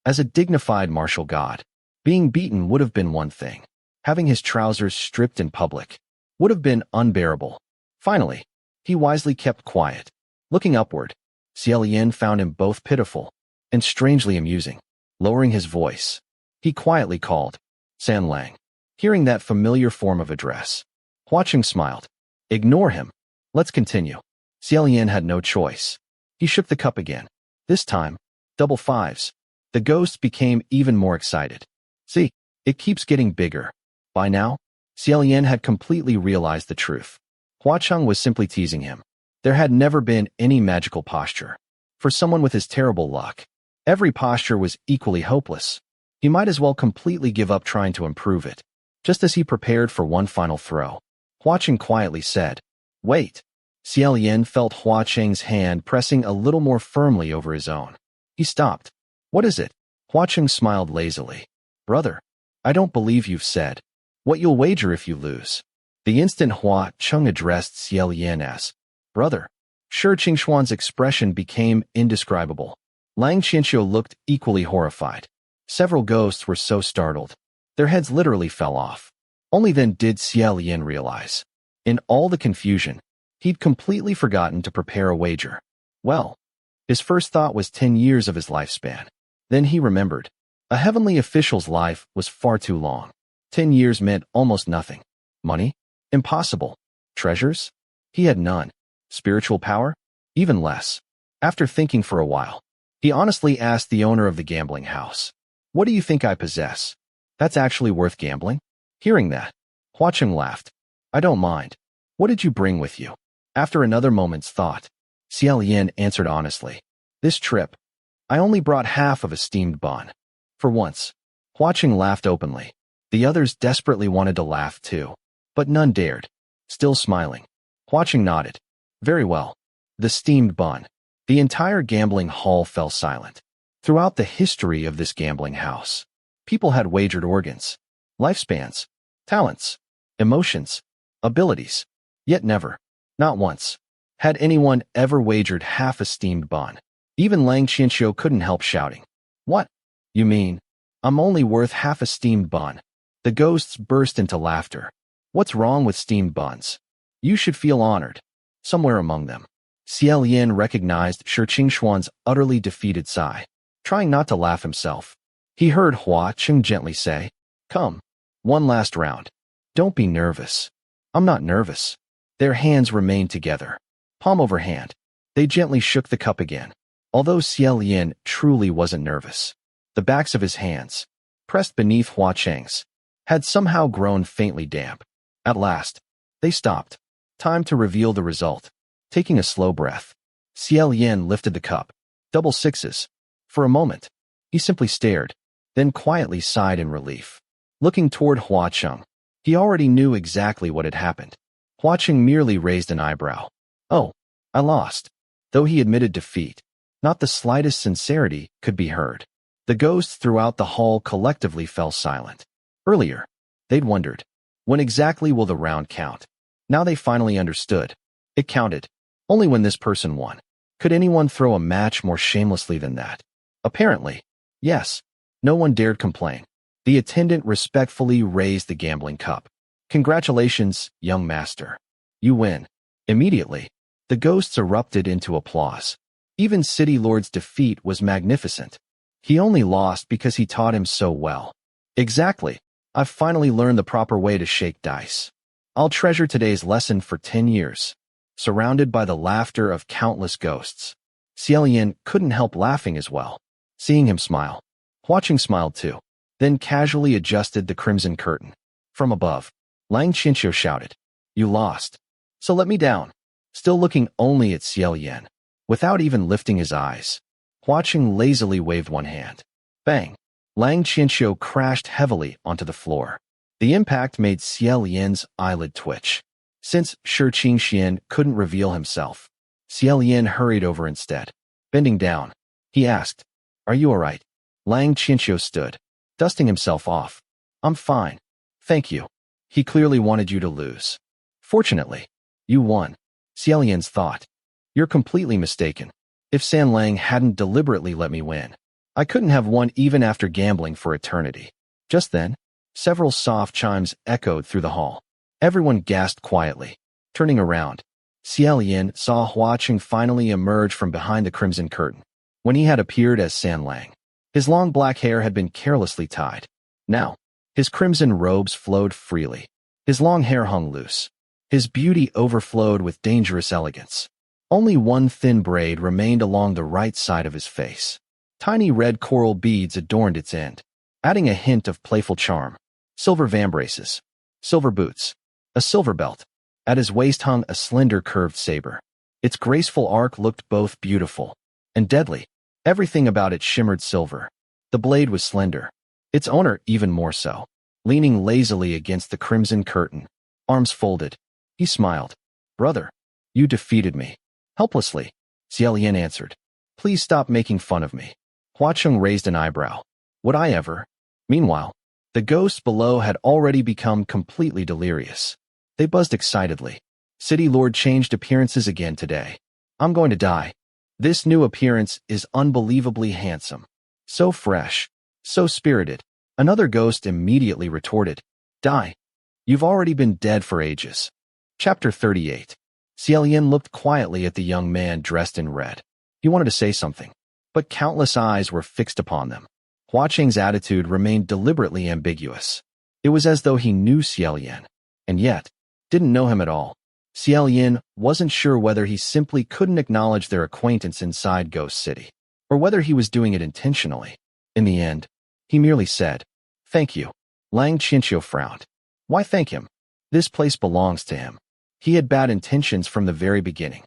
as a dignified martial god, being beaten would have been one thing. Having his trousers stripped in public would have been unbearable. Finally, he wisely kept quiet. Looking upward, Xie Lian found him both pitiful and strangely amusing. Lowering his voice, he quietly called, San Lang. Hearing that familiar form of address, Hua Cheng smiled. Ignore him. Let's continue. Xie Lian had no choice. He shook the cup again. This time, double fives. The ghosts became even more excited. See, it keeps getting bigger. By now, Xie Lian had completely realized the truth. Hua Cheng was simply teasing him. There had never been any magical posture. For someone with his terrible luck, every posture was equally hopeless. He might as well completely give up trying to improve it. Just as he prepared for one final throw, Hua Cheng quietly said, Wait. Xie Lian felt Hua Cheng's hand pressing a little more firmly over his own. He stopped. What is it? Hua Cheng smiled lazily. Brother, I don't believe you've said what you'll wager if you lose. The instant Hua Cheng addressed Xie Lian as brother, Shi Qingxuan's expression became indescribable. Lang Qianxiu looked equally horrified. Several ghosts were so startled. Their heads literally fell off. Only then did Xie Lian realize. In all the confusion, he'd completely forgotten to prepare a wager. Well, his first thought was 10 years of his lifespan. Then he remembered. A heavenly official's life was far too long. 10 years meant almost nothing. Money? Impossible. Treasures? He had none. Spiritual power? Even less. After thinking for a while, he honestly asked the owner of the gambling house, What do you think I possess? That's actually worth gambling? Hearing that, Hua Cheng laughed. I don't mind. What did you bring with you? After another moment's thought, Xie Lian answered honestly. This trip, I only brought half of a steamed bun. For once, Hua Cheng laughed openly. The others desperately wanted to laugh too, but none dared. Still smiling, Hua Cheng nodded. Very well. The steamed bun. The entire gambling hall fell silent. Throughout the history of this gambling house, People had wagered organs, lifespans, talents, emotions, abilities. Yet never, not once, had anyone ever wagered half-esteemed bond. Even Xianxia couldn't help shouting. What? You mean, I'm only worth half-esteemed bond? The ghosts burst into laughter. What's wrong with steamed buns? You should feel honored. Somewhere among them, Xie Lian recognized Shi Qingxuan's utterly defeated sigh. Trying not to laugh himself, he heard Hua Cheng gently say, "Come, one last round. Don't be nervous." "I'm not nervous." Their hands remained together, palm over hand. They gently shook the cup again. Although Xie Lian truly wasn't nervous, the backs of his hands, pressed beneath Hua Cheng's, had somehow grown faintly damp. At last, they stopped. Time to reveal the result. Taking a slow breath, Xie Lian lifted the cup. Double sixes. For a moment, he simply stared, then quietly sighed in relief. Looking toward Hua Cheng, he already knew exactly what had happened. Hua Cheng merely raised an eyebrow. "Oh, I lost." Though he admitted defeat, not the slightest sincerity could be heard. The ghosts throughout the hall collectively fell silent. Earlier, they'd wondered, when exactly will the round count? Now they finally understood. It counted only when this person won. Could anyone throw a match more shamelessly than that? Apparently, yes. No one dared complain. The attendant respectfully raised the gambling cup. "Congratulations, young master. You win." Immediately, the ghosts erupted into applause. Even City Lord's defeat was magnificent. He only lost because he taught him so well. "Exactly. I've finally learned the proper way to shake dice. I'll treasure today's lesson for 10 years. Surrounded by the laughter of countless ghosts, Xie Lian couldn't help laughing as well. Seeing him smile, Hua Cheng smiled too, then casually adjusted the crimson curtain. From above, Xianxia shouted, "You lost. So let me down." Still looking only at Xie Lian, without even lifting his eyes, Hua Cheng lazily waved one hand. Bang! Xianxia crashed heavily onto the floor. The impact made Xie Lian's eyelid twitch. Since Shi Qingxian couldn't reveal himself, Xie Lian hurried over instead. Bending down, he asked, "Are you all right?" Xianxia stood, dusting himself off. "I'm fine. Thank you." He clearly wanted you to lose. "Fortunately, you won," Xie Lian's thought. "You're completely mistaken. If San Lang hadn't deliberately let me win, I couldn't have won even after gambling for eternity." Just then, several soft chimes echoed through the hall. Everyone gasped quietly. Turning around, Xie Lian saw Hua Cheng finally emerge from behind the crimson curtain. When he had appeared as San Lang, his long black hair had been carelessly tied. Now, his crimson robes flowed freely. His long hair hung loose. His beauty overflowed with dangerous elegance. Only one thin braid remained along the right side of his face. Tiny red coral beads adorned its end, adding a hint of playful charm. Silver vambraces, silver boots, a silver belt. At his waist hung a slender curved saber. Its graceful arc looked both beautiful and deadly. Everything about it shimmered silver. The blade was slender, its owner even more so. Leaning lazily against the crimson curtain, arms folded, he smiled. "Brother, you defeated me." Helplessly, Xie Lian answered. "Please stop making fun of me." Hua Cheng raised an eyebrow. "Would I ever?" Meanwhile, the ghosts below had already become completely delirious. They buzzed excitedly. "City Lord changed appearances again today. I'm going to die. This new appearance is unbelievably handsome. So fresh, so spirited." Another ghost immediately retorted, "Die. You've already been dead for ages." Chapter 38. Xie Lian looked quietly at the young man dressed in red. He wanted to say something, but countless eyes were fixed upon them. Hua Cheng's attitude remained deliberately ambiguous. It was as though he knew Xie Lian, and yet didn't know him at all. Xie Lian wasn't sure whether he simply couldn't acknowledge their acquaintance inside Ghost City, or whether he was doing it intentionally. In the end, he merely said, "Thank you." Xianxia frowned. Why thank him? This place belongs to him. He had bad intentions from the very beginning.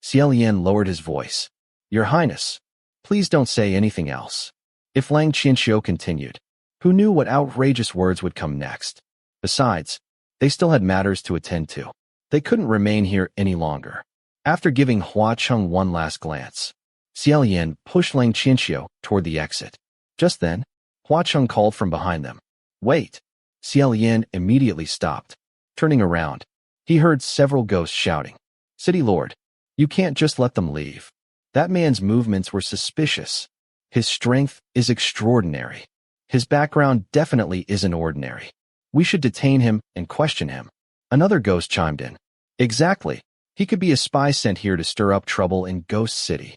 Xie Lian lowered his voice. "Your Highness, please don't say anything else." If Xianxia continued, who knew what outrageous words would come next? Besides, they still had matters to attend to. They couldn't remain here any longer. After giving Hua Cheng one last glance, Xie Lian pushed Xianxia toward the exit. Just then, Hua Cheng called from behind them. Wait! Xie Lian immediately stopped. Turning around, he heard several ghosts shouting, City Lord, you can't just let them leave. That man's movements were suspicious. His strength is extraordinary. His background definitely isn't ordinary. We should detain him and question him. Another ghost chimed in. Exactly. He could be a spy sent here to stir up trouble in Ghost City.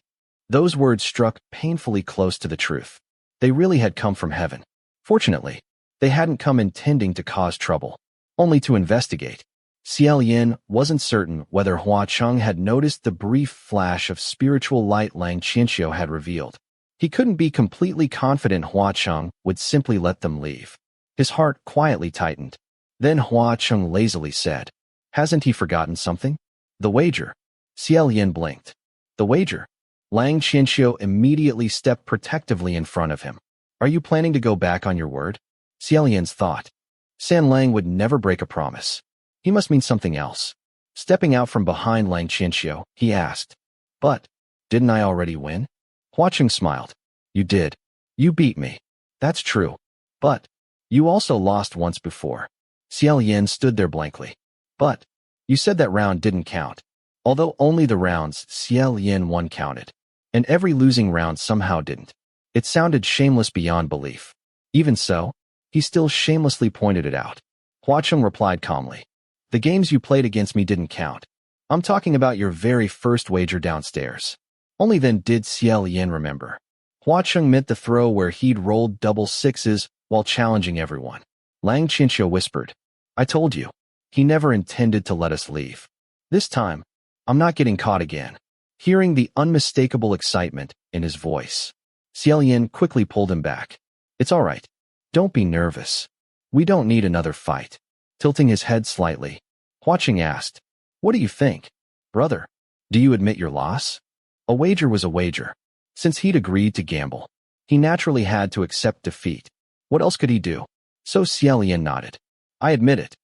Those words struck painfully close to the truth. They really had come from heaven. Fortunately, they hadn't come intending to cause trouble, only to investigate. Xie Lian wasn't certain whether Hua Cheng had noticed the brief flash of spiritual light Xianxia had revealed. He couldn't be completely confident Hua Cheng would simply let them leave. His heart quietly tightened. Then Hua Cheng lazily said, Hasn't he forgotten something? The wager. Xie Lian blinked. The wager? Xianxia immediately stepped protectively in front of him. Are you planning to go back on your word? Xie Lian's thought. San Lang would never break a promise. He must mean something else. Stepping out from behind Xianxia, he asked, But, didn't I already win? Hua Cheng smiled. You did. You beat me. That's true. But, you also lost once before. Xie Lian stood there blankly. But, you said that round didn't count. Although only the rounds Xie Lian won counted. And every losing round somehow didn't. It sounded shameless beyond belief. Even so, he still shamelessly pointed it out. Hua Cheng replied calmly. The games you played against me didn't count. I'm talking about your very first wager downstairs. Only then did Xie Lian remember. Hua Cheng meant the throw where he'd rolled double sixes while challenging everyone. Xianxia whispered, I told you. He never intended to let us leave. This time, I'm not getting caught again. Hearing the unmistakable excitement in his voice, Xie Lian quickly pulled him back. It's all right. Don't be nervous. We don't need another fight. Tilting his head slightly, Hua Cheng asked, What do you think? Brother, do you admit your loss? A wager was a wager. Since he'd agreed to gamble, he naturally had to accept defeat. What else could he do? So Xie Lian nodded. I admit it.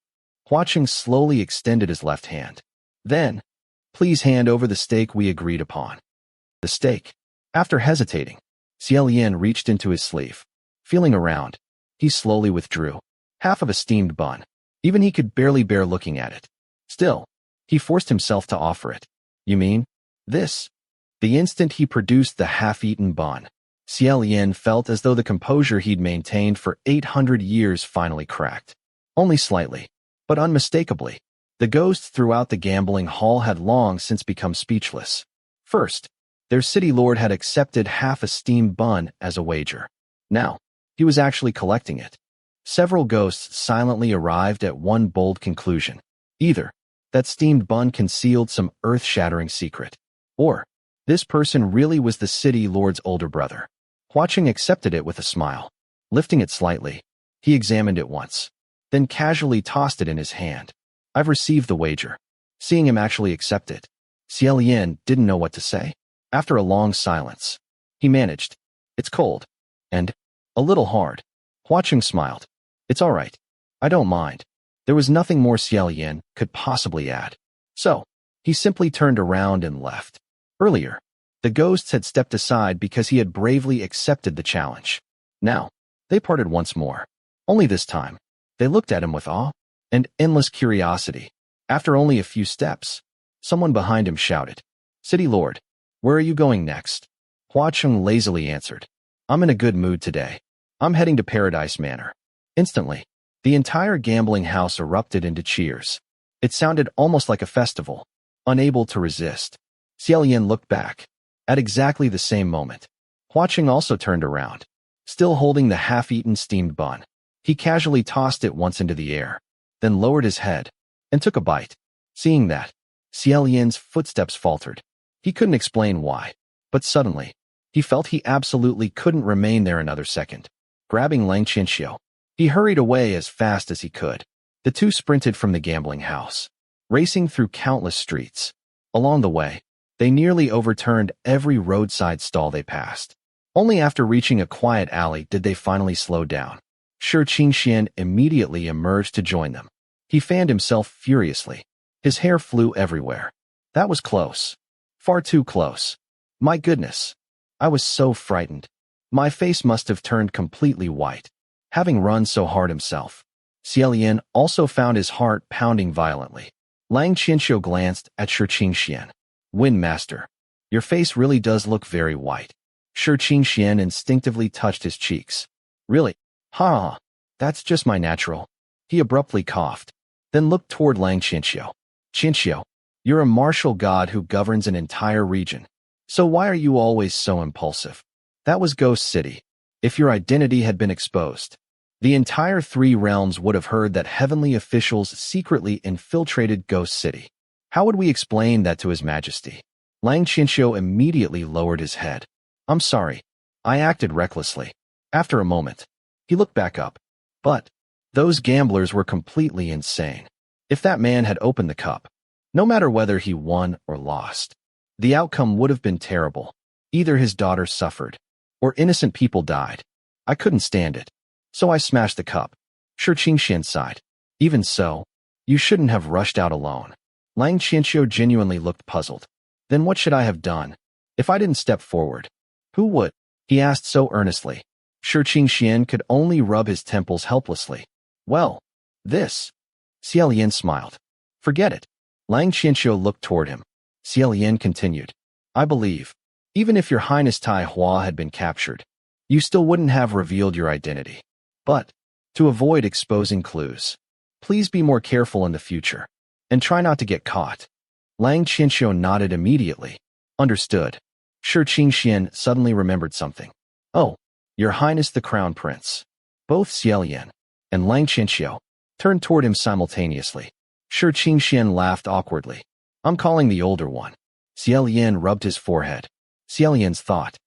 Hua Cheng slowly extended his left hand. Then, please hand over the steak we agreed upon. The steak. After hesitating, Xie Lian reached into his sleeve. Feeling around, he slowly withdrew. Half of a steamed bun. Even he could barely bear looking at it. Still, he forced himself to offer it. You mean, this? The instant he produced the half-eaten bun, Xie Lian felt as though the composure he'd maintained for 800 years finally cracked. Only slightly, but unmistakably. The ghosts throughout the gambling hall had long since become speechless. First, their city lord had accepted half a steamed bun as a wager. Now, he was actually collecting it. Several ghosts silently arrived at one bold conclusion. Either that steamed bun concealed some earth-shattering secret, or this person really was the city lord's older brother. Hua Cheng accepted it with a smile. Lifting it slightly, he examined it once, then casually tossed it in his hand. I've received the wager. Seeing him actually accept it, Xie Lian didn't know what to say. After a long silence, he managed. It's cold. And a little hard. Hua Cheng smiled. It's all right. I don't mind. There was nothing more Xie Lian could possibly add. So, he simply turned around and left. Earlier, the ghosts had stepped aside because he had bravely accepted the challenge. Now, they parted once more. Only this time, they looked at him with awe and endless curiosity. After only a few steps, someone behind him shouted, City Lord, where are you going next? Hua Cheng lazily answered, I'm in a good mood today. I'm heading to Paradise Manor. Instantly, the entire gambling house erupted into cheers. It sounded almost like a festival. Unable to resist, Xie Lian looked back. At exactly the same moment, Hua Cheng also turned around. Still holding the half-eaten steamed bun, he casually tossed it once into the air, then lowered his head and took a bite. Seeing that, Xie Lian's footsteps faltered. He couldn't explain why, but suddenly, he felt he absolutely couldn't remain there another second. Grabbing Xianxia, he hurried away as fast as he could. The two sprinted from the gambling house, racing through countless streets. Along the way, they nearly overturned every roadside stall they passed. Only after reaching a quiet alley did they finally slow down. Xianxia immediately emerged to join them. He fanned himself furiously. His hair flew everywhere. That was close. Far too close. My goodness. I was so frightened. My face must have turned completely white, having run so hard himself. Xie Lian also found his heart pounding violently. Xianxia glanced at Xianxia. Wind Master, your face really does look very white. Xianxia instinctively touched his cheeks. Really? Ha! That's just my natural. He abruptly coughed, then looked toward Xianxia. Xianxia, you're a martial god who governs an entire region. So why are you always so impulsive? That was Ghost City. If your identity had been exposed, the entire three realms would have heard that heavenly officials secretly infiltrated Ghost City. How would we explain that to His Majesty? Xianxia immediately lowered his head. I'm sorry. I acted recklessly. After a moment, he looked back up. But those gamblers were completely insane. If that man had opened the cup, no matter whether he won or lost, the outcome would have been terrible. Either his daughter suffered, or innocent people died. I couldn't stand it. So I smashed the cup. Xianxia sighed. Even so, you shouldn't have rushed out alone. Xianxia genuinely looked puzzled. Then what should I have done? If I didn't step forward, who would? He asked so earnestly. Xianxia could only rub his temples helplessly. Well, this. Xie Lian smiled. Forget it. Xianxia looked toward him. Xie Lian continued. I believe, even if your Highness Tai Hua had been captured, you still wouldn't have revealed your identity. But, to avoid exposing clues, please be more careful in the future, and try not to get caught. Xianxia nodded immediately. Understood. Xianxia suddenly remembered something. Oh, Your Highness the Crown Prince. Both Xie Lian and Xianxia turned toward him simultaneously. Xianxia laughed awkwardly. I'm calling the older one. Xie Lian rubbed his forehead. Xie Lian's thought.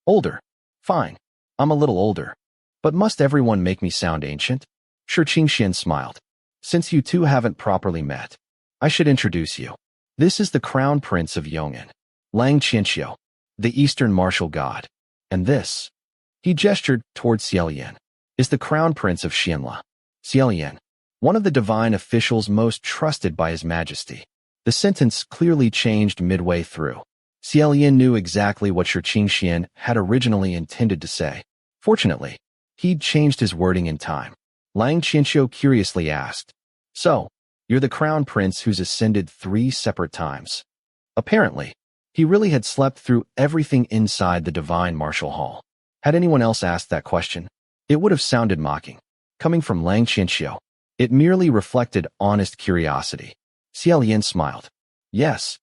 Older. Fine. I'm a little older. But must everyone make me sound ancient? Xianxia smiled. Since you two haven't properly met, I should introduce you. This is the Crown Prince of Yong'an, Xianxia, the Eastern martial god. And this, he gestured toward Xie Lian, is the Crown Prince of Xianxia. Xie Lian, one of the divine officials most trusted by His Majesty. The sentence clearly changed midway through. Xie Lian knew exactly what Xianxia had originally intended to say. Fortunately, he'd changed his wording in time. Xianxia curiously asked, So, you're the Crown Prince who's ascended 3 separate times. Apparently, he really had slept through everything inside the divine martial hall. Had anyone else asked that question, it would have sounded mocking. Coming from Xianxia, it merely reflected honest curiosity. Xie Lian smiled. Yes,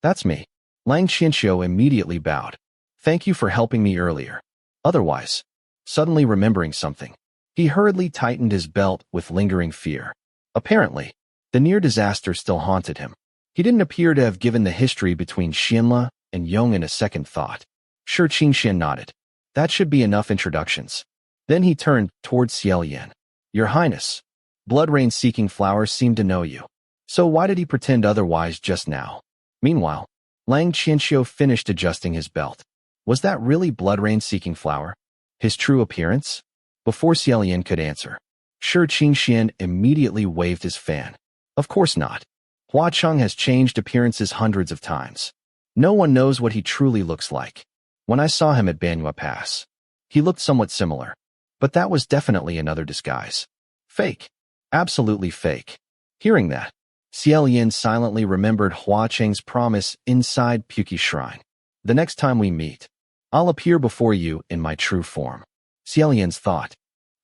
that's me. Xianxia immediately bowed. Thank you for helping me earlier. Otherwise, suddenly remembering something, he hurriedly tightened his belt with lingering fear. Apparently, the near disaster still haunted him. He didn't appear to have given the history between Xianxia and Yong'an a second thought. Xianxia nodded. That should be enough introductions. Then he turned towards Xie Lian. Your Highness, Blood Rain-seeking flowers seem to know you. So why did he pretend otherwise just now? Meanwhile, Xianxia finished adjusting his belt. Was that really Blood Rain-seeking flower? His true appearance? Before Xie Lian could answer, Xianxia immediately waved his fan. Of course not. Hua Cheng has changed appearances hundreds of times. No one knows what he truly looks like. When I saw him at Banyue Pass, he looked somewhat similar. But that was definitely another disguise. Fake. Absolutely fake. Hearing that, Xie Lian silently remembered Hua Cheng's promise inside Puki Shrine. The next time we meet, I'll appear before you in my true form. Xie Lian's thought.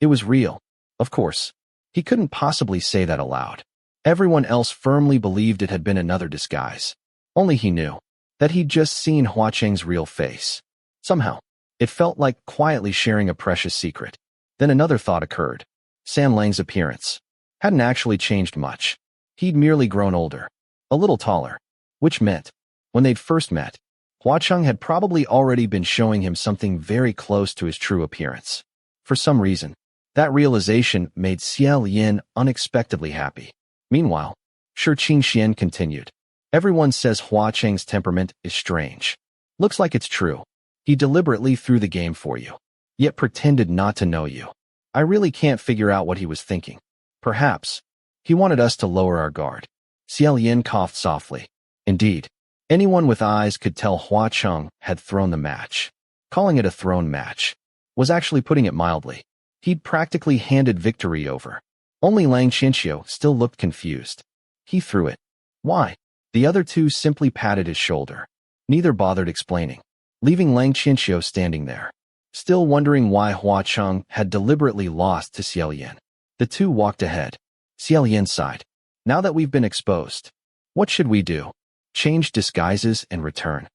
It was real. Of course, he couldn't possibly say that aloud. Everyone else firmly believed it had been another disguise. Only he knew that he'd just seen Hua Cheng's real face. Somehow, it felt like quietly sharing a precious secret. Then another thought occurred. San Lang's appearance hadn't actually changed much. He'd merely grown older, a little taller, which meant, when they'd first met, Hua Cheng had probably already been showing him something very close to his true appearance. For some reason, that realization made Xie Lian unexpectedly happy. Meanwhile, Xianxia continued. Everyone says Hua Cheng's temperament is strange. Looks like it's true. He deliberately threw the game for you, yet pretended not to know you. I really can't figure out what he was thinking. Perhaps he wanted us to lower our guard. Xie Lian coughed softly. Indeed, anyone with eyes could tell Hua Cheng had thrown the match. Calling it a thrown match was actually putting it mildly. He'd practically handed victory over. Only Xianxia still looked confused. He threw it. Why? The other two simply patted his shoulder. Neither bothered explaining, leaving Xianxia standing there, still wondering why Hua Cheng had deliberately lost to Xie Lian. The two walked ahead. Xie Lian sighed. Now that we've been exposed, what should we do? Change disguises and return?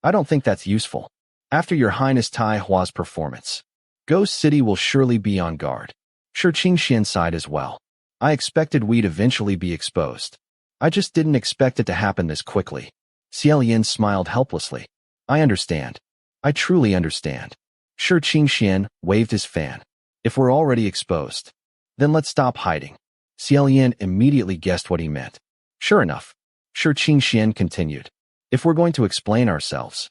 I don't think that's useful. After Your Highness Tai Hua's performance, Ghost City will surely be on guard. Sure, Xian sighed as well. I expected we'd eventually be exposed. I just didn't expect it to happen this quickly. Xie Lian smiled helplessly. I understand. I truly understand. Sure, Xian waved his fan. If we're already exposed, then let's stop hiding. Xie Lian immediately guessed what he meant. Sure enough. Sure, Xian continued. If we're going to explain ourselves,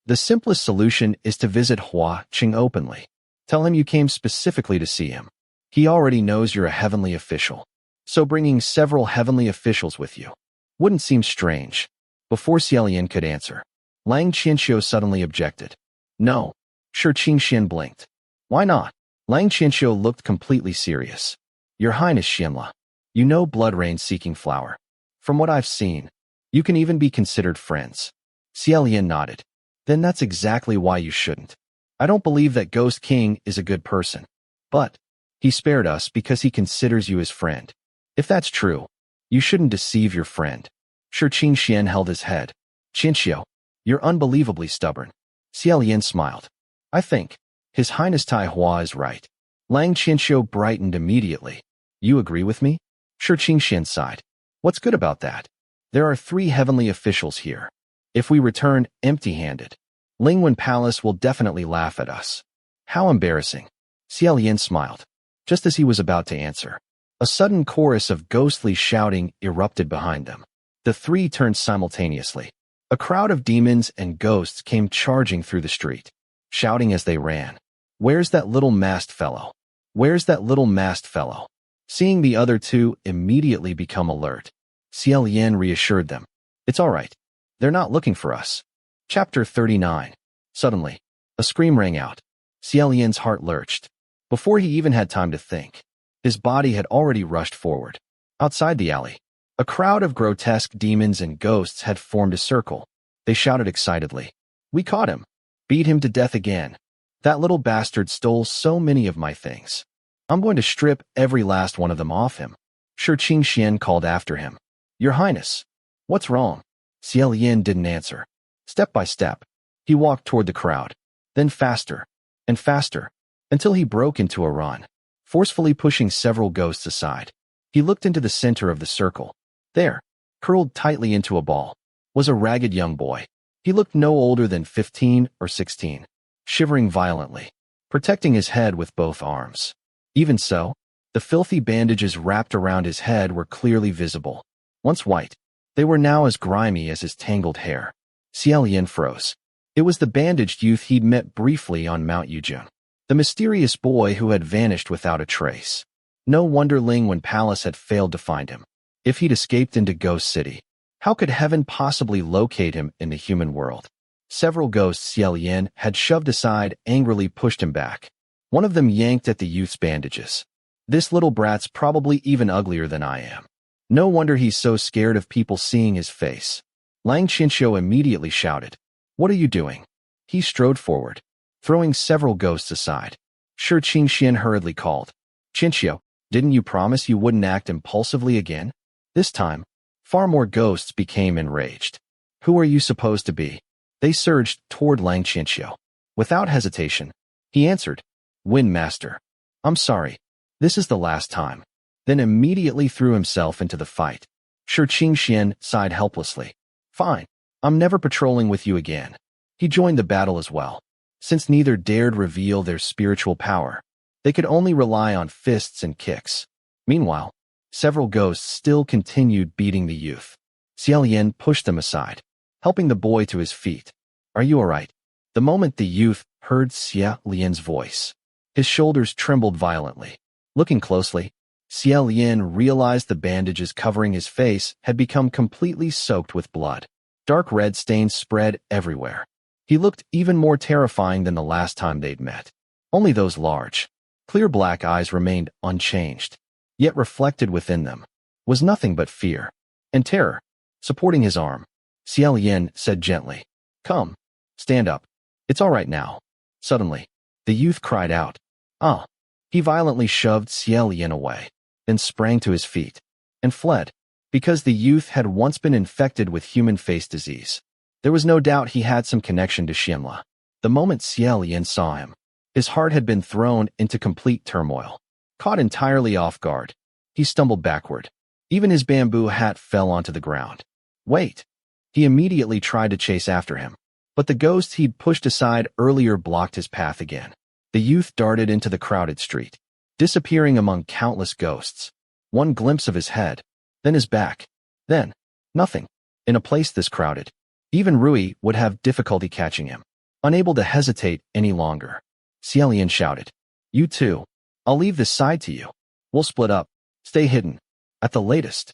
the simplest solution is to visit Hua Cheng openly. Tell him you came specifically to see him. He already knows you're a heavenly official, so bringing several heavenly officials with you wouldn't seem strange. Before Xie Lian could answer, Xianxia suddenly objected. No. Sure, Xian blinked. Why not? Xianxia looked completely serious. Your Highness Xianla, you know Blood Rain's seeking flower. From what I've seen, you can even be considered friends. Xie Lian nodded. Then that's exactly why you shouldn't. I don't believe that Ghost King is a good person. But he spared us because he considers you his friend. If that's true, you shouldn't deceive your friend. Sure, Xian held his head. Xianxia, you're unbelievably stubborn. Xie Lian smiled. I think His Highness Tai Hua is right. Xianxia brightened immediately. You agree with me? Sure, Xian sighed. What's good about that? There are 3 heavenly officials here. If we return empty-handed, Lingwen Palace will definitely laugh at us. How embarrassing. Xie Lian smiled. Just as he was about to answer, a sudden chorus of ghostly shouting erupted behind them. The 3 turned simultaneously. A crowd of demons and ghosts came charging through the street, shouting as they ran. Where's that little masked fellow? Where's that little masked fellow? Seeing the other 2 immediately become alert, Xie Lian reassured them. It's all right. They're not looking for us. Chapter 39. Suddenly, a scream rang out. Xie Lian's heart lurched. Before he even had time to think, his body had already rushed forward. Outside the alley, a crowd of grotesque demons and ghosts had formed a circle. They shouted excitedly. We caught him. Beat him to death again. That little bastard stole so many of my things. I'm going to strip every last one of them off him. Sure, Xian called after him. Your Highness, what's wrong? Xie Lian didn't answer. Step by step, he walked toward the crowd, then faster and faster, until he broke into a run, forcefully pushing several ghosts aside. He looked into the center of the circle. There, curled tightly into a ball, was a ragged young boy. He looked no older than 15 or 16, shivering violently, protecting his head with both arms. Even so, the filthy bandages wrapped around his head were clearly visible. Once white, they were now as grimy as his tangled hair. Xie Lian froze. It was the bandaged youth he'd met briefly on Mount Yujun, the mysterious boy who had vanished without a trace. No wonder Lingwen Palace had failed to find him. If he'd escaped into Ghost City, how could heaven possibly locate him in the human world? Several ghosts Xie Lian had shoved aside angrily pushed him back. One of them yanked at the youth's bandages. This little brat's probably even uglier than I am. No wonder he's so scared of people seeing his face. Xianxia immediately shouted. What are you doing? He strode forward, throwing several ghosts aside. Sure, Xian hurriedly called. Xianxia, didn't you promise you wouldn't act impulsively again? This time, far more ghosts became enraged. Who are you supposed to be? They surged toward Xianxia. Without hesitation, he answered, Wind Master. I'm sorry. This is the last time. Then immediately threw himself into the fight. Sure, Xian sighed helplessly. Fine. I'm never patrolling with you again. He joined the battle as well. Since neither dared reveal their spiritual power, they could only rely on fists and kicks. Meanwhile, several ghosts still continued beating the youth. Xie Lian pushed them aside, helping the boy to his feet. Are you all right? The moment the youth heard Xie Lian's voice, his shoulders trembled violently. Looking closely, Xie Lian realized the bandages covering his face had become completely soaked with blood. Dark red stains spread everywhere. He looked even more terrifying than the last time they'd met. Only those large, clear black eyes remained unchanged, yet reflected within them was nothing but fear and terror. Supporting his arm, Xie Lian said gently, "Come, stand up. It's all right now." Suddenly, the youth cried out, "Ah!" He violently shoved Xie Lian away, then sprang to his feet and fled. Because the youth had once been infected with human face disease, there was no doubt he had some connection to Xianxia. The moment Xie Lian saw him, his heart had been thrown into complete turmoil. Caught entirely off guard, he stumbled backward. Even his bamboo hat fell onto the ground. "Wait!" He immediately tried to chase after him, but the ghost he'd pushed aside earlier blocked his path again. The youth darted into the crowded street, disappearing among countless ghosts. One glimpse of his head, then his back, then nothing. In a place this crowded, even Rui would have difficulty catching him. Unable to hesitate any longer, Xie Lian shouted, "You too. I'll leave this side to you. We'll split up. Stay hidden. At the latest,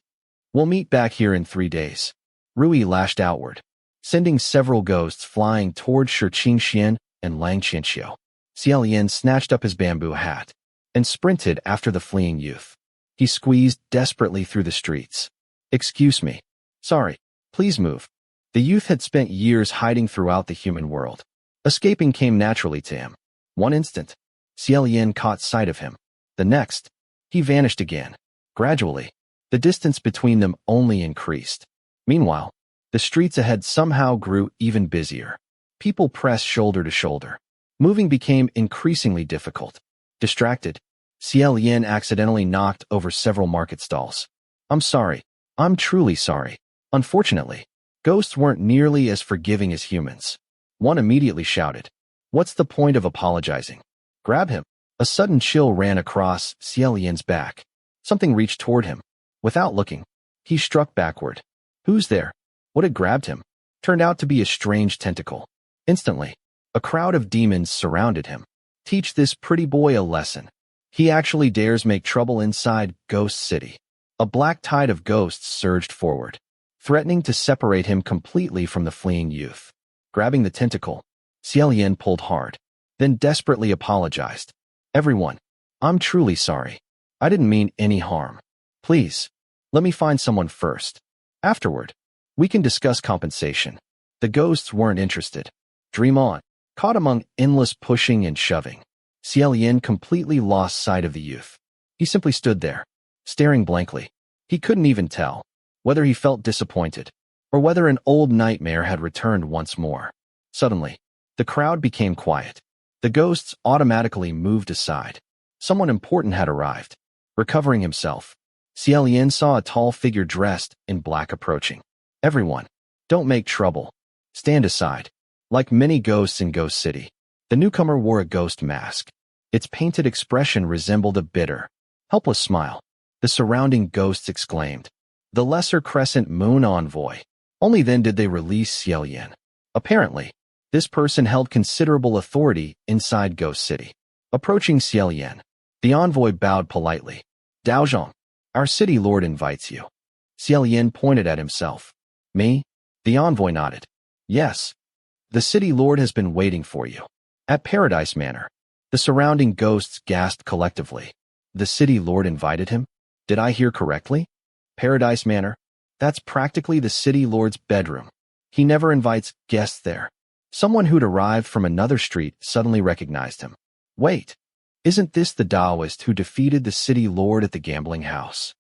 we'll meet back here in 3 days." Rui lashed outward, sending several ghosts flying toward Xianxia and Xianxia. Xie Lian snatched up his bamboo hat and sprinted after the fleeing youth. He squeezed desperately through the streets. "Excuse me. Sorry. Please move." The youth had spent years hiding throughout the human world. Escaping came naturally to him. One instant, Xie Lian caught sight of him. The next, he vanished again. Gradually, the distance between them only increased. Meanwhile, the streets ahead somehow grew even busier. People pressed shoulder to shoulder. Moving became increasingly difficult. Distracted, Xie Lian accidentally knocked over several market stalls. "I'm sorry. I'm truly sorry." Unfortunately, ghosts weren't nearly as forgiving as humans. One immediately shouted, "What's the point of apologizing? Grab him." A sudden chill ran across Xie Lian's back. Something reached toward him. Without looking, he struck backward. Who's there? What had grabbed him turned out to be a strange tentacle. Instantly, a crowd of demons surrounded him. Teach this pretty boy a lesson. He actually dares make trouble inside Ghost City. A black tide of ghosts surged forward, threatening to separate him completely from the fleeing youth. Grabbing the tentacle, Xie Lian pulled hard, then desperately apologized. "Everyone, I'm truly sorry. I didn't mean any harm. Please, let me find someone first. Afterward, we can discuss compensation." The ghosts weren't interested. Dream on. Caught among endless pushing and shoving, Xie Lian completely lost sight of the youth. He simply stood there, staring blankly. He couldn't even tell whether he felt disappointed or whether an old nightmare had returned once more. Suddenly, the crowd became quiet. The ghosts automatically moved aside. Someone important had arrived. Recovering himself, Xie Lian saw a tall figure dressed in black approaching. "Everyone, don't make trouble. Stand aside." Like many ghosts in Ghost City, the newcomer wore a ghost mask. Its painted expression resembled a bitter, helpless smile. The surrounding ghosts exclaimed, "The Lesser Crescent Moon Envoy." Only then did they release Xie Lian. Apparently, this person held considerable authority inside Ghost City. Approaching Xie Lian, the envoy bowed politely. "Daozhong, our city lord invites you." Xie Lian pointed at himself. "Me?" The envoy nodded. "Yes. The city lord has been waiting for you. At Paradise Manor." The surrounding ghosts gasped collectively. The city lord invited him? Did I hear correctly? Paradise Manor? That's practically the city lord's bedroom. He never invites guests there. Someone who'd arrived from another street suddenly recognized him. "Wait, isn't this the Daoist who defeated the city lord at the gambling house?"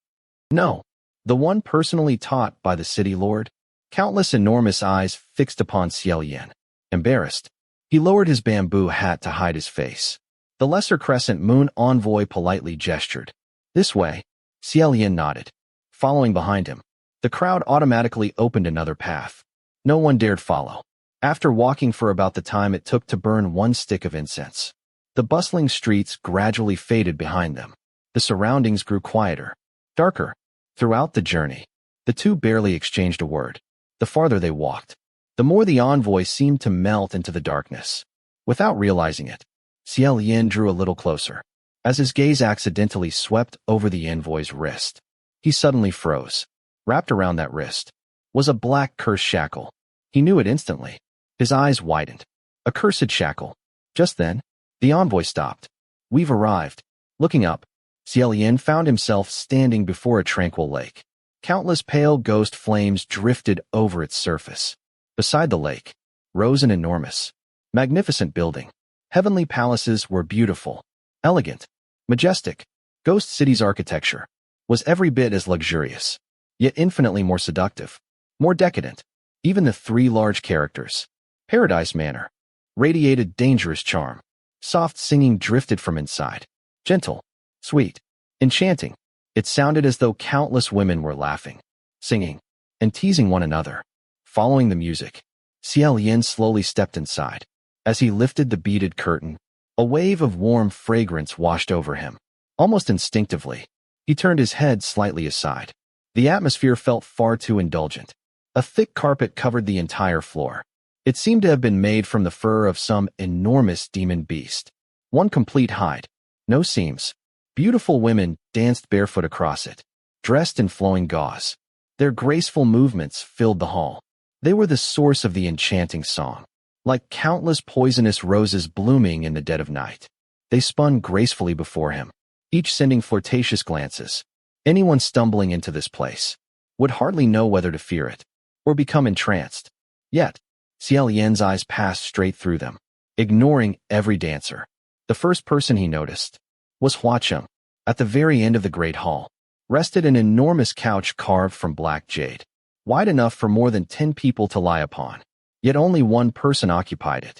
"No, the one personally taught by the city lord." Countless enormous eyes fixed upon Xie Lian. Embarrassed, he lowered his bamboo hat to hide his face. The Lesser Crescent Moon envoy politely gestured. "This way." Xie Lian nodded. Following behind him, the crowd automatically opened another path. No one dared follow. After walking for about the time it took to burn one stick of incense, the bustling streets gradually faded behind them. The surroundings grew quieter, darker. Throughout the journey, the two barely exchanged a word. The farther they walked, the more the envoy seemed to melt into the darkness. Without realizing it, Xie Lian drew a little closer. As his gaze accidentally swept over the envoy's wrist, he suddenly froze. Wrapped around that wrist was a black cursed shackle. He knew it instantly. His eyes widened. A cursed shackle. Just then, The envoy stopped. We've arrived. Looking up, Xie Lian found himself standing before a tranquil lake. Countless pale ghost flames drifted over its surface. Beside the lake rose an enormous, magnificent building. Heavenly palaces were beautiful, elegant, majestic. Ghost City's architecture was every bit as luxurious, yet infinitely more seductive, more decadent. Even the three large characters, Paradise Manor, radiated dangerous charm. Soft singing drifted from inside. Gentle, sweet, enchanting. It sounded as though countless women were laughing, singing, and teasing one another. Following the music, Xie Lian slowly stepped inside. As he lifted the beaded curtain, a wave of warm fragrance washed over him. Almost instinctively, he turned his head slightly aside. The atmosphere felt far too indulgent. A thick carpet covered the entire floor. It seemed to have been made from the fur of some enormous demon beast. One complete hide, no seams. Beautiful women danced barefoot across it, dressed in flowing gauze. Their graceful movements filled the hall. They were the source of the enchanting song. Like countless poisonous roses blooming in the dead of night, they spun gracefully before him, each sending flirtatious glances. Anyone stumbling into this place would hardly know whether to fear it or become entranced. Yet, Xie Lian's eyes passed straight through them, ignoring every dancer. The first person he noticed was Cheng. At the very end of the great hall rested an enormous couch carved from black jade, wide enough for more than 10 people to lie upon. Yet only one person occupied it.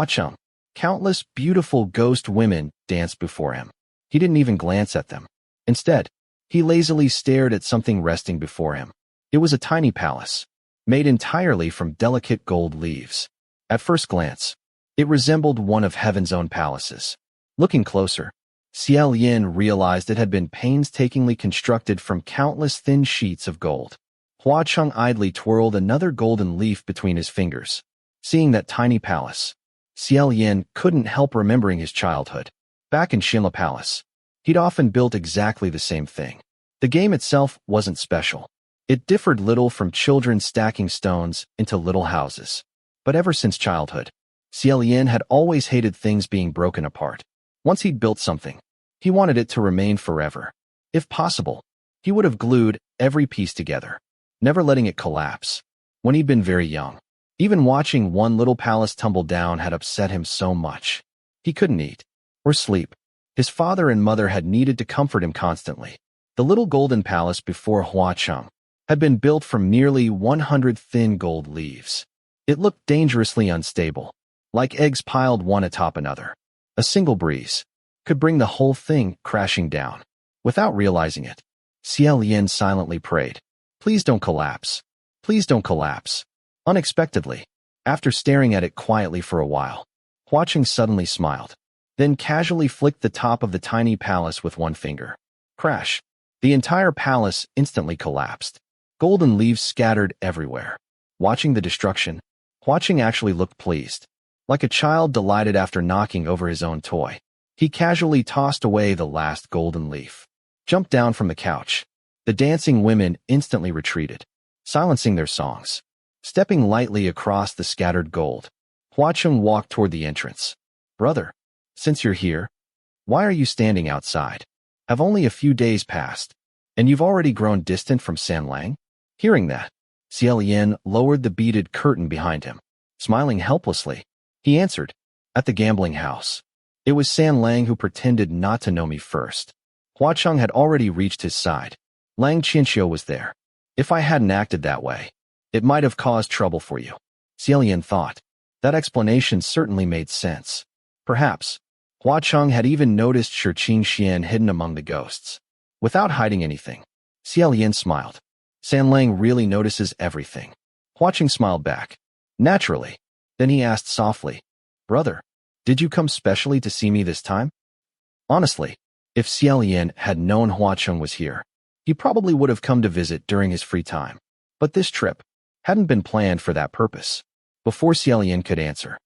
Cheng. Countless beautiful ghost women danced before him. He didn't even glance at them. Instead, he lazily stared at something resting before him. It was a tiny palace, made entirely from delicate gold leaves. At first glance, it resembled one of heaven's own palaces. Looking closer, Xie Lian realized it had been painstakingly constructed from countless thin sheets of gold. Cheng idly twirled another golden leaf between his fingers. Seeing that tiny palace, Xie Lian couldn't help remembering his childhood. Back in Xinla Palace, he'd often built exactly the same thing. The game itself wasn't special. It differed little from children stacking stones into little houses. But ever since childhood, Xie Lian had always hated things being broken apart. Once he'd built something, he wanted it to remain forever. If possible, he would have glued every piece together, never letting it collapse. When he'd been very young, even watching one little palace tumble down had upset him so much. He couldn't eat or sleep. His father and mother had needed to comfort him constantly. The little golden palace before Cheng had been built from nearly 100 thin gold leaves. It looked dangerously unstable, like eggs piled one atop another. A single breeze could bring the whole thing crashing down. Without realizing it, Xie Lian silently prayed, "Please don't collapse. Please don't collapse." Unexpectedly, after staring at it quietly for a while, Cheng suddenly smiled, then casually flicked the top of the tiny palace with one finger. Crash! The entire palace instantly collapsed. Golden leaves scattered everywhere. Watching the destruction, Cheng actually looked pleased, like a child delighted after knocking over his own toy. He casually tossed away the last golden leaf, jumped down from the couch. The dancing women instantly retreated, silencing their songs. Stepping lightly across the scattered gold, Cheng walked toward the entrance. "Brother, since you're here, why are you standing outside? Have only a few days passed, and you've already grown distant from Sanlang?" Hearing that, Xie Lian lowered the beaded curtain behind him. Smiling helplessly, he answered, "At the gambling house. It was Sanlang who pretended not to know me first." Cheng had already reached his side. "Lang Xianxia was there. If I hadn't acted that way, it might have caused trouble for you." Xie Lian thought. That explanation certainly made sense. Perhaps Cheng had even noticed Shurqing Xian hidden among the ghosts. Without hiding anything, Xie Lian smiled. Sanlang really notices everything. Cheng smiled back. Naturally. Then he asked softly, "Brother, did you come specially to see me this time?" Honestly, if Xie Lian had known Cheng was here, he probably would have come to visit during his free time. But this trip hadn't been planned for that purpose. Before Xie Lian could answer,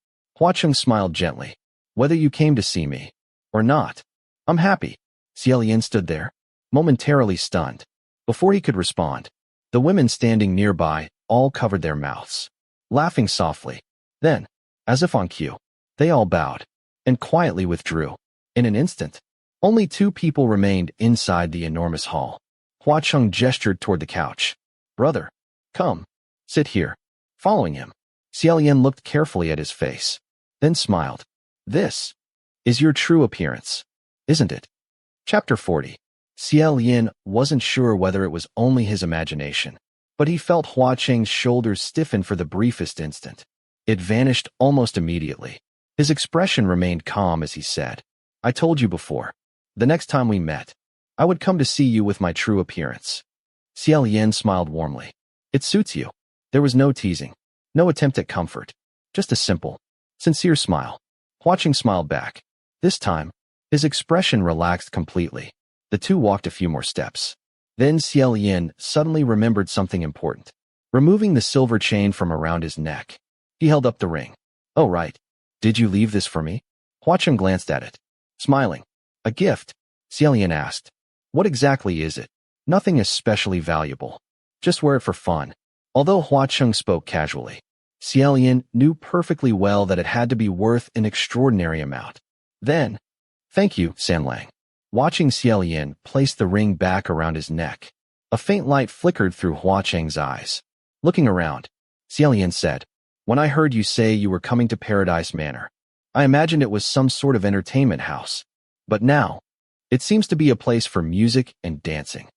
Cheng smiled gently. "Whether you came to see me or not, I'm happy." Xie Lian stood there, momentarily stunned. Before he could respond, the women standing nearby all covered their mouths, laughing softly. Then, as if on cue, they all bowed. and quietly withdrew. In an instant, only 2 people remained inside the enormous hall. Cheng gestured toward the couch. "Brother, come. Sit here." Following him, Xie Lian looked carefully at his face, then smiled. "This is your true appearance, isn't it?" Chapter 40. Xie Lian wasn't sure whether it was only his imagination, but he felt Cheng's shoulders stiffen for the briefest instant. It vanished almost immediately. His expression remained calm as he said, "I told you before. The next time we met, I would come to see you with my true appearance." Xie Lian smiled warmly. "It suits you." There was no teasing, no attempt at comfort, just a simple, sincere smile. Cheng smiled back. This time, his expression relaxed completely. The two walked a few more steps. Then Xie Lian suddenly remembered something important. Removing the silver chain from around his neck, he held up the ring. "Oh, right. Did you leave this for me?" Cheng glanced at it, smiling. "A gift?" Xie Lian asked. "What exactly is it?" "Nothing especially valuable. Just wear it for fun." Although Cheng spoke casually, Xie Lian knew perfectly well that it had to be worth an extraordinary amount. Then, "Thank you, Sanlang." Watching Xie Lian place the ring back around his neck, a faint light flickered through Cheng's eyes. Looking around, Xie Lian said, "When I heard you say you were coming to Paradise Manor, I imagined it was some sort of entertainment house. But now, it seems to be a place for music and dancing."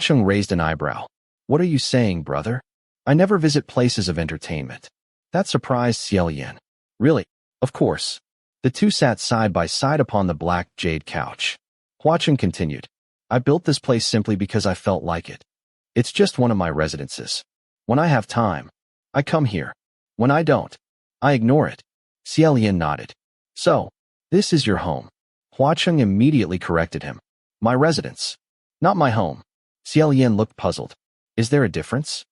Cheng raised an eyebrow. "What are you saying, brother? I never visit places of entertainment." That surprised Xie Lian. "Really? Of course." The two sat side by side upon the black jade couch. Cheng continued, "I built this place simply because I felt like it. It's just one of my residences. When I have time, I come here. When I don't, I ignore it." Xie Lian nodded. "So, this is your home." Cheng immediately corrected him. "My residence. Not my home." Xie Lian looked puzzled. "Is there a difference?"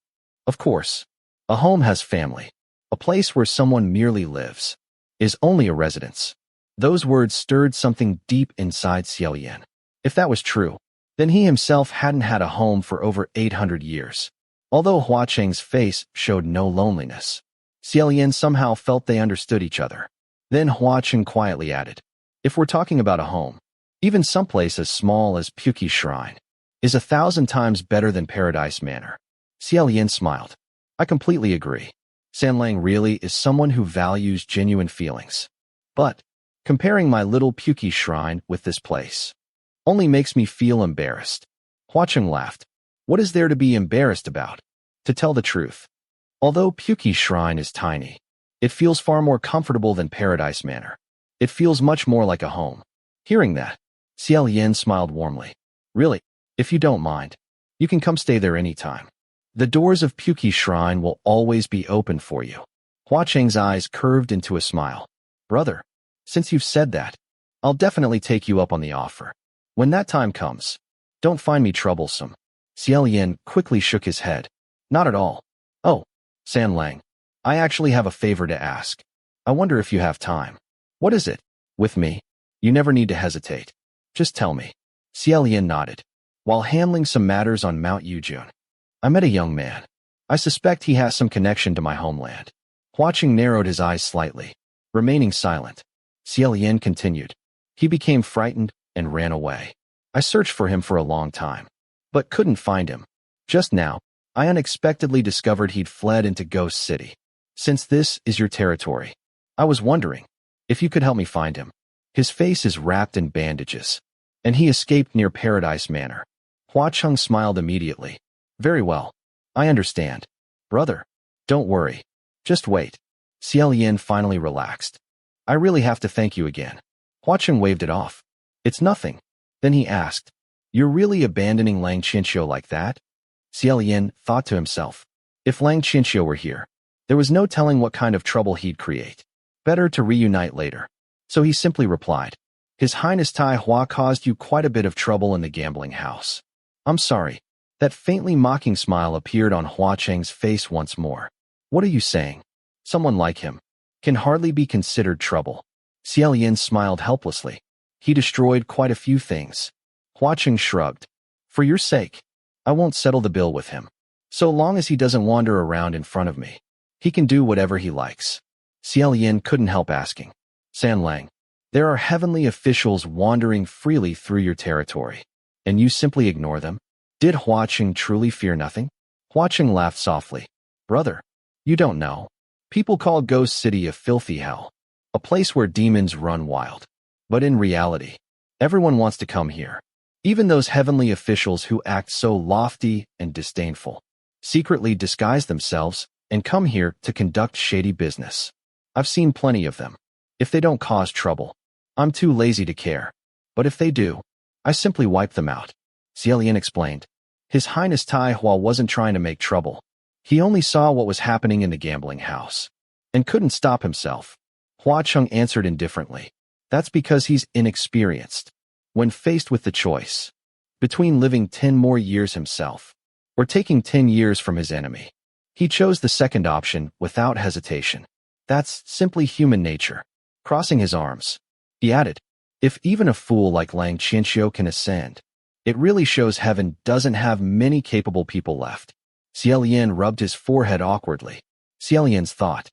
"Of course. A home has family. A place where someone merely lives is only a residence." Those words stirred something deep inside Xie Lian. If that was true, then he himself hadn't had a home for over 800 years. Although Cheng's face showed no loneliness, Xie Lian somehow felt they understood each other. Then Cheng quietly added, "If we're talking about a home, even someplace as small as Puki Shrine is 1,000 times better than Paradise Manor." Xie Lian smiled. "I completely agree. Sanlang really is someone who values genuine feelings. But comparing my little Puki Shrine with this place only makes me feel embarrassed." Cheng laughed. "What is there to be embarrassed about? To tell the truth, although Puki Shrine is tiny, it feels far more comfortable than Paradise Manor. It feels much more like a home." Hearing that, Xie Lian smiled warmly. "Really, if you don't mind, you can come stay there anytime. The doors of Puki Shrine will always be open for you." Cheng's eyes curved into a smile. "Brother, since you've said that, I'll definitely take you up on the offer. When that time comes, don't find me troublesome." Xie Lian quickly shook his head. "Not at all." "Oh, Sanlang, I actually have a favor to ask. I wonder if you have time." "What is it?" "With me, you never need to hesitate. Just tell me." Xie Lian nodded. "While handling some matters on Mount Yujun, I met a young man. I suspect he has some connection to my homeland." Cheng narrowed his eyes slightly, remaining silent. Xie Lian continued. "He became frightened and ran away. I searched for him for a long time, but couldn't find him. Just now, I unexpectedly discovered he'd fled into Ghost City. Since this is your territory, I was wondering if you could help me find him. His face is wrapped in bandages, and he escaped near Paradise Manor." Cheng smiled immediately. "Very well. I understand. Brother, don't worry. Just wait." Xie Lian finally relaxed. "I really have to thank you again." Cheng waved it off. "It's nothing." Then he asked, "You're really abandoning Xianxia like that?" Xie Lian thought to himself, if Xianxia were here, there was no telling what kind of trouble he'd create. Better to reunite later. So he simply replied, "His Highness Tai Hua caused you quite a bit of trouble in the gambling house. I'm sorry." That faintly mocking smile appeared on Cheng's face once more. "What are you saying? Someone like him can hardly be considered trouble." Xie Lian smiled helplessly. "He destroyed quite a few things." Cheng shrugged. "For your sake, I won't settle the bill with him. So long as he doesn't wander around in front of me, he can do whatever he likes." Xie Lian couldn't help asking, "Sanlang, There are heavenly officials wandering freely through your territory, and you simply ignore them? Did Cheng truly fear nothing? Cheng laughed softly. Brother, you don't know. People call Ghost City a filthy hell, a place where demons run wild. But in reality, everyone wants to come here. Even those heavenly officials who act so lofty and disdainful, secretly disguise themselves and come here to conduct shady business. I've seen plenty of them. If they don't cause trouble, I'm too lazy to care. But if they do, I simply wipe them out. Xie Lian explained. His Highness Tai Hua wasn't trying to make trouble. He only saw what was happening in the gambling house and couldn't stop himself. Cheng answered indifferently. That's because he's inexperienced. When faced with the choice between living 10 more years himself or taking 10 years from his enemy, he chose the second option without hesitation. That's simply human nature. Crossing his arms, he added, if even a fool like Xianxia can ascend, it really shows heaven doesn't have many capable people left. Xie Lian rubbed his forehead awkwardly. Xie Lian's thought,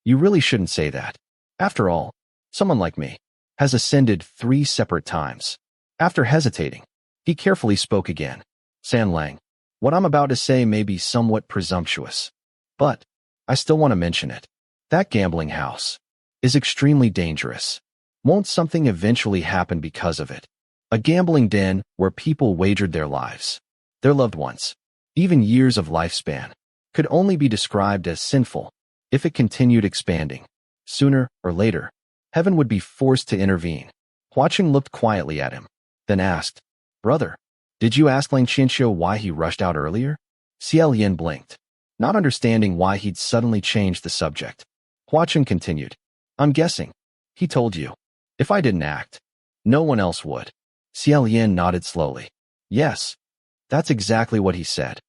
you really shouldn't say that. After all, someone like me has ascended 3 separate times. After hesitating, he carefully spoke again. San Lang, what I'm about to say may be somewhat presumptuous, but I still want to mention it. That gambling house is extremely dangerous. Won't something eventually happen because of it? A gambling den where people wagered their lives, their loved ones, even years of lifespan, could only be described as sinful if it continued expanding. Sooner or later, heaven would be forced to intervene. Cheng looked quietly at him, then asked, Brother, did you ask Xianxia why he rushed out earlier? Xie Lian blinked, not understanding why he'd suddenly changed the subject. Cheng continued, I'm guessing he told you. If I didn't act, no one else would. Xie Lian nodded slowly. Yes, that's exactly what he said.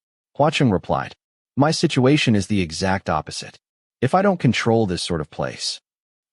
Cheng replied, my situation is the exact opposite. If I don't control this sort of place,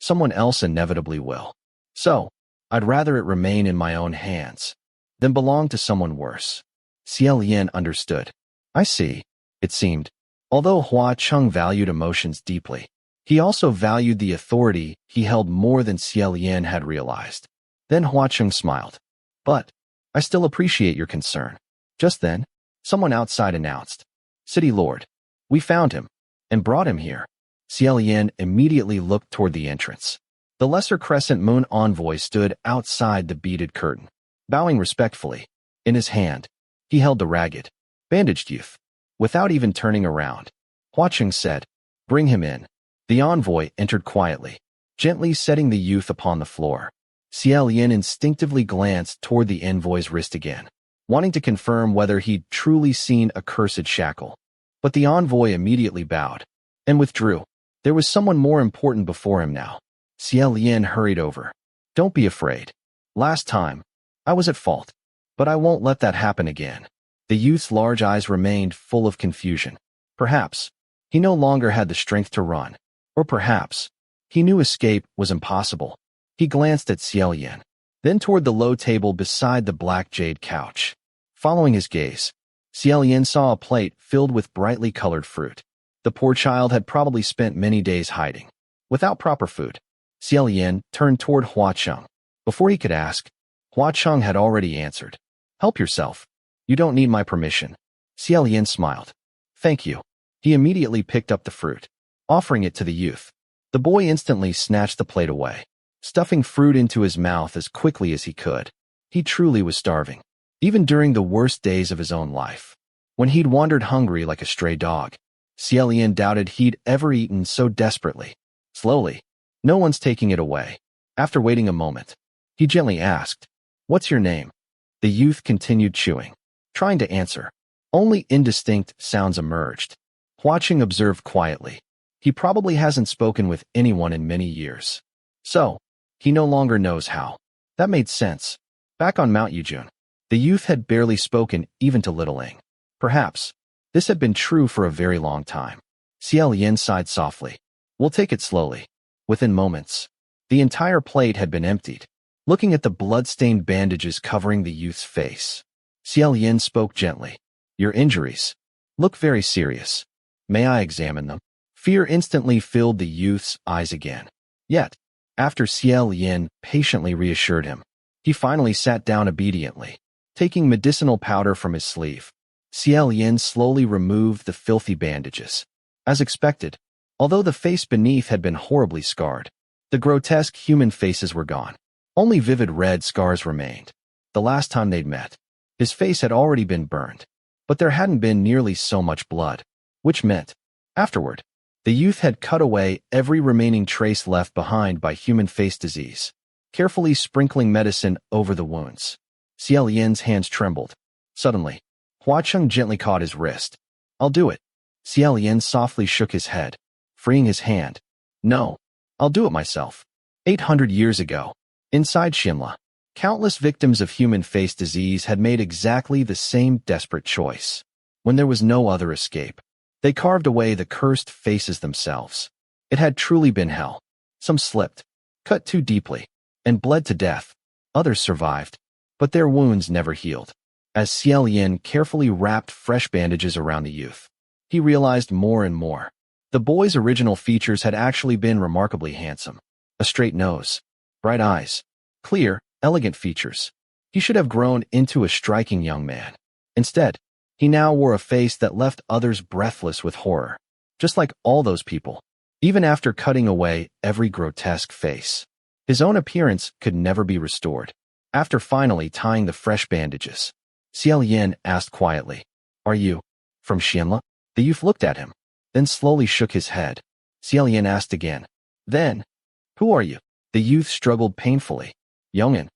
someone else inevitably will. So, I'd rather it remain in my own hands than belong to someone worse. Xie Lian understood. I see, it seemed. Although Cheng valued emotions deeply, he also valued the authority he held more than Xie Lian had realized. Then Cheng smiled. But, I still appreciate your concern. Just then, someone outside announced, City Lord, we found him and brought him here. Xie Lian immediately looked toward the entrance. The Lesser Crescent Moon envoy stood outside the beaded curtain, bowing respectfully. In his hand, he held the ragged, bandaged youth. Without even turning around, Cheng said, bring him in. The envoy entered quietly, gently setting the youth upon the floor. Xie Lian instinctively glanced toward the envoy's wrist again, wanting to confirm whether he'd truly seen a cursed shackle. But the envoy immediately bowed and withdrew. There was someone more important before him now. Xie Lian hurried over. Don't be afraid. Last time, I was at fault, but I won't let that happen again. The youth's large eyes remained full of confusion. Perhaps he no longer had the strength to run, or perhaps he knew escape was impossible. He glanced at Xie Lian, then toward the low table beside the black jade couch. Following his gaze, Xie Lian saw a plate filled with brightly colored fruit. The poor child had probably spent many days hiding, without proper food. Xie Lian turned toward Cheng. Before he could ask, Cheng had already answered. Help yourself. You don't need my permission. Xie Lian smiled. Thank you. He immediately picked up the fruit, offering it to the youth. The boy instantly snatched the plate away, stuffing fruit into his mouth as quickly as he could. He truly was starving, even during the worst days of his own life. When he'd wandered hungry like a stray dog, Xie Lian doubted he'd ever eaten so desperately. Slowly, no one's taking it away. After waiting a moment, he gently asked, What's your name? The youth continued chewing, trying to answer. Only indistinct sounds emerged. Cheng observed quietly. He probably hasn't spoken with anyone in many years. So, he no longer knows how. That made sense. Back on Mount Yujun, the youth had barely spoken even to Little Ing. Perhaps this had been true for a very long time. Xie Lian sighed softly. We'll take it slowly. Within moments, the entire plate had been emptied. Looking at the blood-stained bandages covering the youth's face, Xie Lian spoke gently. Your injuries look very serious. May I examine them? Fear instantly filled the youth's eyes again. Yet, After Xie Lian patiently reassured him, he finally sat down obediently. Taking medicinal powder from his sleeve, Xie Lian slowly removed the filthy bandages. As expected, although the face beneath had been horribly scarred, the grotesque human faces were gone. Only vivid red scars remained. The last time they'd met, his face had already been burned, but there hadn't been nearly so much blood, which meant, afterward, the youth had cut away every remaining trace left behind by human face disease, carefully sprinkling medicine over the wounds. Xie Lian's hands trembled. Suddenly, Cheng gently caught his wrist. "I'll do it." Xie Lian softly shook his head, freeing his hand. "No, I'll do it myself." 800 years ago, inside Xianxia, countless victims of human face disease had made exactly the same desperate choice. When there was no other escape, they carved away the cursed faces themselves. It had truly been hell. Some slipped, cut too deeply, and bled to death. Others survived, but their wounds never healed. As Xie Lian carefully wrapped fresh bandages around the youth, he realized more and more. The boy's original features had actually been remarkably handsome. A straight nose, bright eyes, clear, elegant features. He should have grown into a striking young man. Instead, he now wore a face that left others breathless with horror. Just like all those people, even after cutting away every grotesque face, his own appearance could never be restored. After finally tying the fresh bandages, Xie Lian asked quietly, "Are you from Xianxia?" The youth looked at him, then slowly shook his head. Xie Lian asked again, "Then, who are you?" The youth struggled painfully. Yong'an.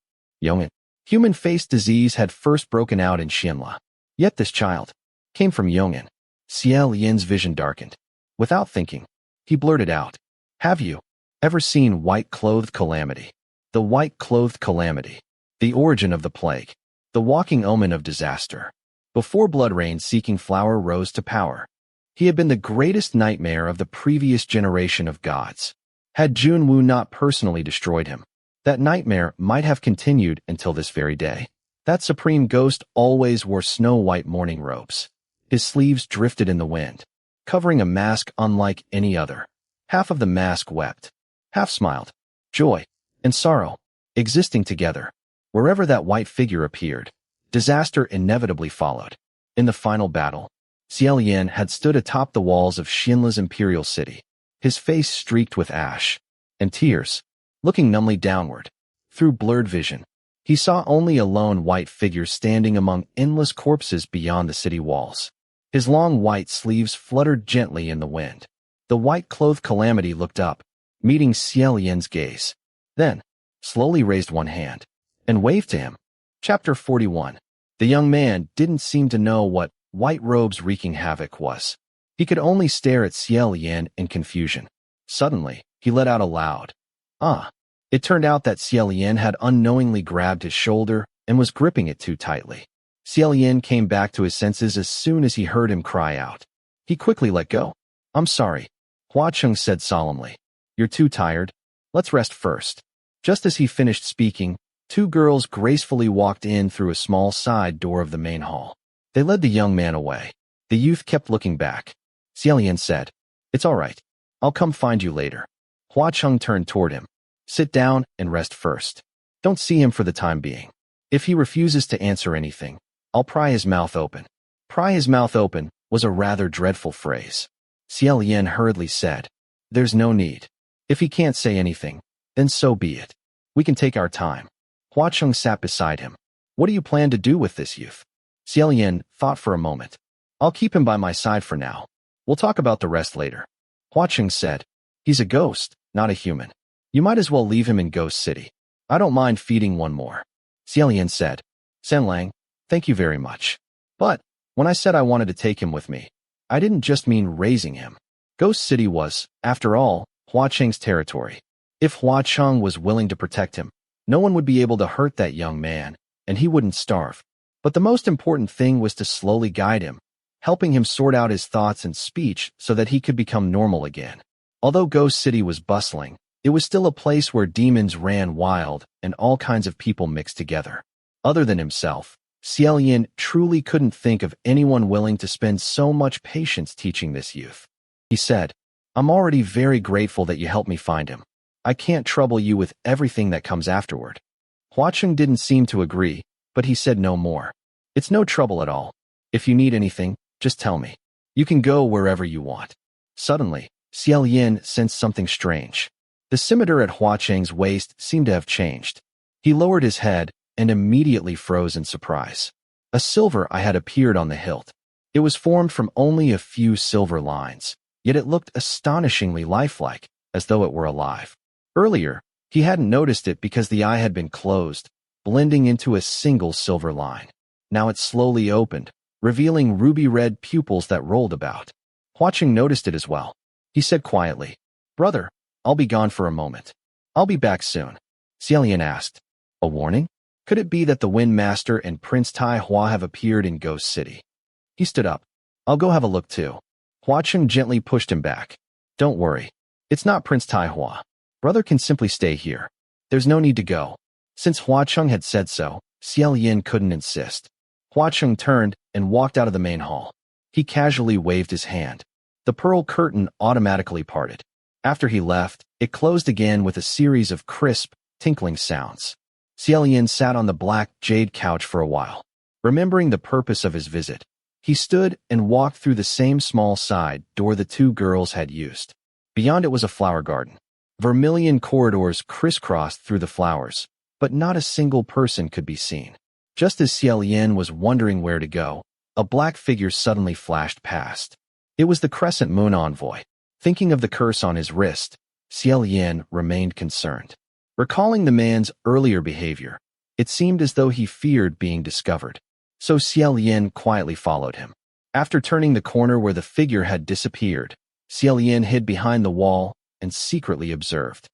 Human face disease had first broken out in Xianxia. Yet this child came from Yong'an. Xie Lian's vision darkened. Without thinking, he blurted out, "Have you ever seen white-clothed calamity?" The white-clothed calamity, the origin of the plague, the walking omen of disaster. Before Blood Rain-seeking flower rose to power, he had been the greatest nightmare of the previous generation of gods. Had Junwu not personally destroyed him, that nightmare might have continued until this very day. That supreme ghost always wore snow-white mourning robes. His sleeves drifted in the wind, covering a mask unlike any other. Half of the mask wept, half smiled, joy and sorrow, existing together. Wherever that white figure appeared, disaster inevitably followed. In the final battle, Xie Lian had stood atop the walls of Xianxia's imperial city, his face streaked with ash and tears, looking numbly downward. Through blurred vision, he saw only a lone white figure standing among endless corpses beyond the city walls. His long white sleeves fluttered gently in the wind. The white-clothed calamity looked up, meeting Xie Lian's gaze, then slowly raised one hand and waved to him. Chapter 41. The young man didn't seem to know what white robes wreaking havoc was. He could only stare at Xie Lian in confusion. Suddenly, he let out a loud, "Ah!" It turned out that Xie Lian had unknowingly grabbed his shoulder and was gripping it too tightly. Xie Lian came back to his senses as soon as he heard him cry out. He quickly let go. "I'm sorry," Cheng said solemnly. "You're too tired. Let's rest first." Just as he finished speaking, two girls gracefully walked in through a small side door of the main hall. They led the young man away. The youth kept looking back. Xie Lian said, "It's all right. I'll come find you later." Cheng turned toward him. "Sit down and rest first. Don't see him for the time being. If he refuses to answer anything, I'll pry his mouth open." Pry his mouth open was a rather dreadful phrase. Xie Lian hurriedly said, "There's no need. If he can't say anything, then so be it. We can take our time." Cheng sat beside him. "What do you plan to do with this youth?" Xie Lian thought for a moment. "I'll keep him by my side for now. We'll talk about the rest later." Cheng said, "He's a ghost, not a human. You might as well leave him in Ghost City. I don't mind feeding one more." Xie Lian said, "Senlang, thank you very much. But when I said I wanted to take him with me, I didn't just mean raising him. Ghost City was, after all, Cheng's territory. If Cheng was willing to protect him, no one would be able to hurt that young man, and he wouldn't starve. But the most important thing was to slowly guide him, helping him sort out his thoughts and speech so that he could become normal again. Although Ghost City was bustling, it was still a place where demons ran wild and all kinds of people mixed together. Other than himself, Xie Lian truly couldn't think of anyone willing to spend so much patience teaching this youth. He said, "I'm already very grateful that you helped me find him. I can't trouble you with everything that comes afterward. Cheng didn't seem to agree, but he said no more. It's no trouble at all. If you need anything, just tell me. You can go wherever you want. Suddenly, Xie Lian sensed something strange. The scimitar at Cheng's waist seemed to have changed. He lowered his head and immediately froze in surprise. A silver eye had appeared on the hilt. It was formed from only a few silver lines, yet it looked astonishingly lifelike, as though it were alive. Earlier, he hadn't noticed it because the eye had been closed, blending into a single silver line. Now it slowly opened, revealing ruby-red pupils that rolled about. Cheng noticed it as well. He said quietly, "Brother, I'll be gone for a moment. I'll be back soon." Xie Lian asked, "A warning? Could it be that the Wind Master and Prince Tai Hua have appeared in Ghost City?" He stood up. "I'll go have a look too." Cheng gently pushed him back. "Don't worry. It's not Prince Tai Hua. Brother can simply stay here. There's no need to go." Since Cheng had said so, Xie Lian couldn't insist. Cheng turned and walked out of the main hall. He casually waved his hand. The pearl curtain automatically parted. After he left, it closed again with a series of crisp, tinkling sounds. Xie Lian sat on the black jade couch for a while. Remembering the purpose of his visit, he stood and walked through the same small side door the two girls had used. Beyond it was a flower garden. Vermilion corridors crisscrossed through the flowers, but not a single person could be seen. Just as Xie Lian was wondering where to go, a black figure suddenly flashed past. It was the Crescent Moon Envoy. Thinking of the curse on his wrist, Xie Lian remained concerned. Recalling the man's earlier behavior, it seemed as though he feared being discovered. So Xie Lian quietly followed him. After turning the corner where the figure had disappeared, Xie Lian hid behind the wall and secretly observed.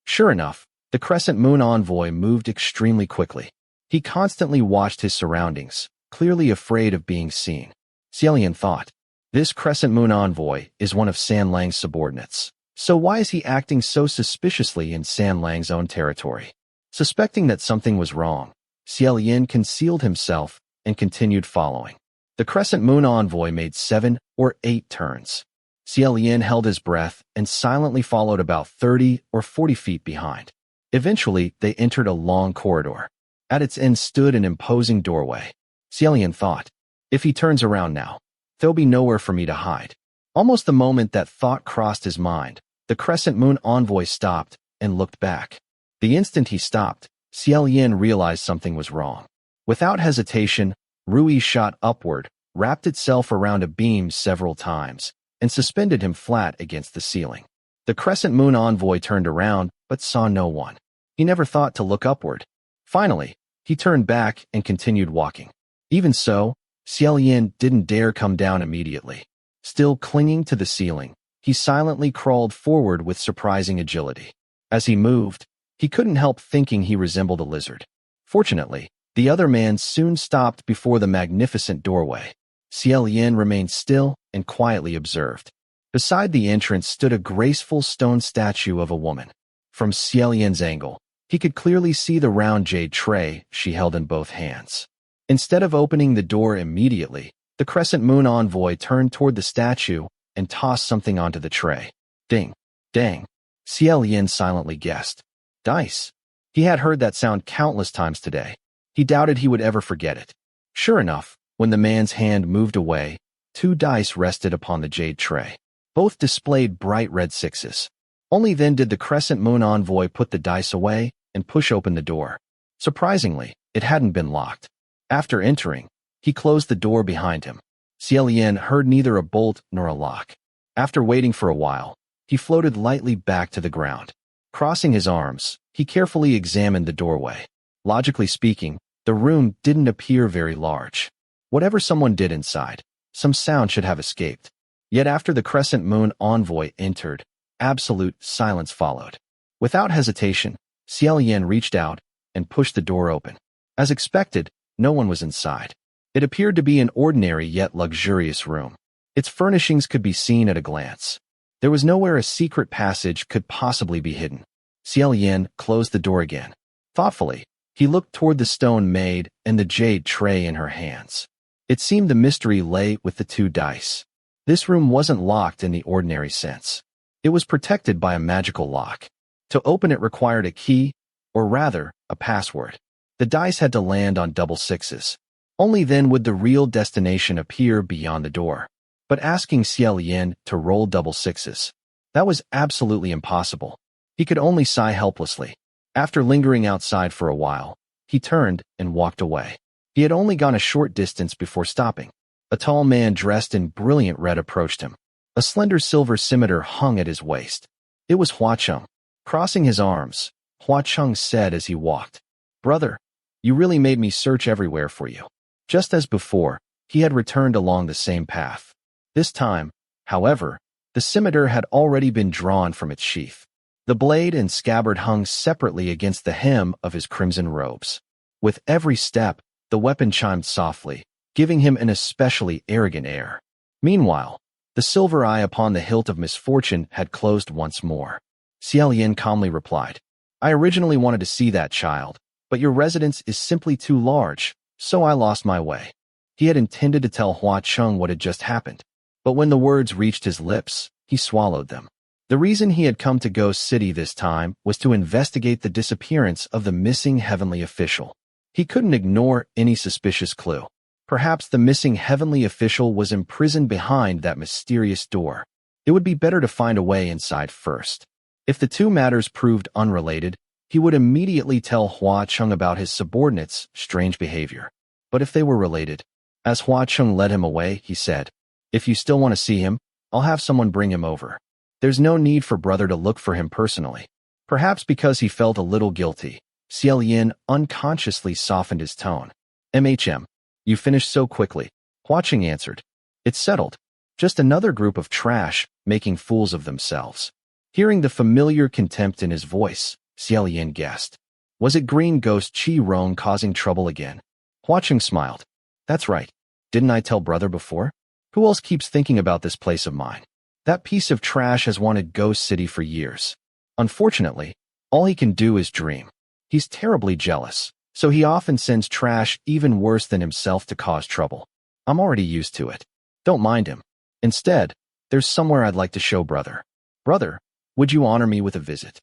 Sure enough, the Crescent Moon Envoy moved extremely quickly. He constantly watched his surroundings, clearly afraid of being seen. Xie Lian thought, this Crescent Moon Envoy is one of San Lang's subordinates. So why is he acting so suspiciously in San Lang's own territory? Suspecting that something was wrong, Xie Lian concealed himself and continued following. The Crescent Moon Envoy made 7 or 8 turns. Xie Lian held his breath and silently followed about 30 or 40 feet behind. Eventually, they entered a long corridor. At its end stood an imposing doorway. Xie Lian thought, if he turns around now, there'll be nowhere for me to hide. Almost the moment that thought crossed his mind, the Crescent Moon Envoy stopped and looked back. The instant he stopped, Xie Lian realized something was wrong. Without hesitation, Rui shot upward, wrapped itself around a beam several times, and suspended him flat against the ceiling. The Crescent Moon Envoy turned around, but saw no one. He never thought to look upward. Finally, he turned back and continued walking. Even so, Xie Lian didn't dare come down immediately. Still clinging to the ceiling, he silently crawled forward with surprising agility. As he moved, he couldn't help thinking he resembled a lizard. Fortunately, the other man soon stopped before the magnificent doorway. Xie Lian remained still and quietly observed. Beside the entrance stood a graceful stone statue of a woman. From Xie Lian's angle, he could clearly see the round jade tray she held in both hands. Instead of opening the door immediately, the Crescent Moon Envoy turned toward the statue and tossed something onto the tray. Ding! Dang! Xie Lian silently guessed. Dice. He had heard that sound countless times today. He doubted he would ever forget it. Sure enough, when the man's hand moved away, 2 dice rested upon the jade tray. Both displayed bright red 6s. Only then did the Crescent Moon Envoy put the dice away and push open the door. Surprisingly, it hadn't been locked. After entering, he closed the door behind him. Xie Lian heard neither a bolt nor a lock. After waiting for a while, he floated lightly back to the ground. Crossing his arms, he carefully examined the doorway. Logically speaking, the room didn't appear very large. Whatever someone did inside, some sound should have escaped. Yet after the Crescent Moon Envoy entered, absolute silence followed. Without hesitation, Xie Lian reached out and pushed the door open. As expected, no one was inside. It appeared to be an ordinary yet luxurious room. Its furnishings could be seen at a glance. There was nowhere a secret passage could possibly be hidden. Xie Lian closed the door again. Thoughtfully, he looked toward the stone maid and the jade tray in her hands. It seemed the mystery lay with the 2 dice. This room wasn't locked in the ordinary sense. It was protected by a magical lock. To open it required a key, or rather, a password. The dice had to land on double sixes. Only then would the real destination appear beyond the door. But asking Xie Lian to roll double sixes, that was absolutely impossible. He could only sigh helplessly. After lingering outside for a while, he turned and walked away. He had only gone a short distance before stopping. A tall man dressed in brilliant red approached him. A slender silver scimitar hung at his waist. It was Hua Cheng. Crossing his arms, Hua Cheng said as he walked, "Brother, you really made me search everywhere for you." Just as before, he had returned along the same path. This time, however, the scimitar had already been drawn from its sheath. The blade and scabbard hung separately against the hem of his crimson robes. With every step, the weapon chimed softly, giving him an especially arrogant air. Meanwhile, the silver eye upon the hilt of misfortune had closed once more. Xie Lian calmly replied, "I originally wanted to see that child, but your residence is simply too large, so I lost my way." He had intended to tell Hua Cheng what had just happened, but when the words reached his lips, he swallowed them. The reason he had come to Ghost City this time was to investigate the disappearance of the missing heavenly official. He couldn't ignore any suspicious clue. Perhaps the missing heavenly official was imprisoned behind that mysterious door. It would be better to find a way inside first. If the two matters proved unrelated, he would immediately tell Hua Cheng about his subordinate's strange behavior. But if they were related, as Hua Cheng led him away, he said, "If you still want to see him, I'll have someone bring him over. There's no need for brother to look for him personally." Perhaps because he felt a little guilty, Xie Lian unconsciously softened his tone. You finished so quickly," Hua Cheng answered. "It's settled. Just another group of trash making fools of themselves." Hearing the familiar contempt in his voice, Xie Lian guessed. Was it Green Ghost Qi Rong causing trouble again? Hua Cheng smiled. "That's right. Didn't I tell brother before? Who else keeps thinking about this place of mine? That piece of trash has wanted Ghost City for years. Unfortunately, all he can do is dream. He's terribly jealous, so he often sends trash even worse than himself to cause trouble. I'm already used to it. Don't mind him. Instead, there's somewhere I'd like to show brother. Brother, would you honor me with a visit?"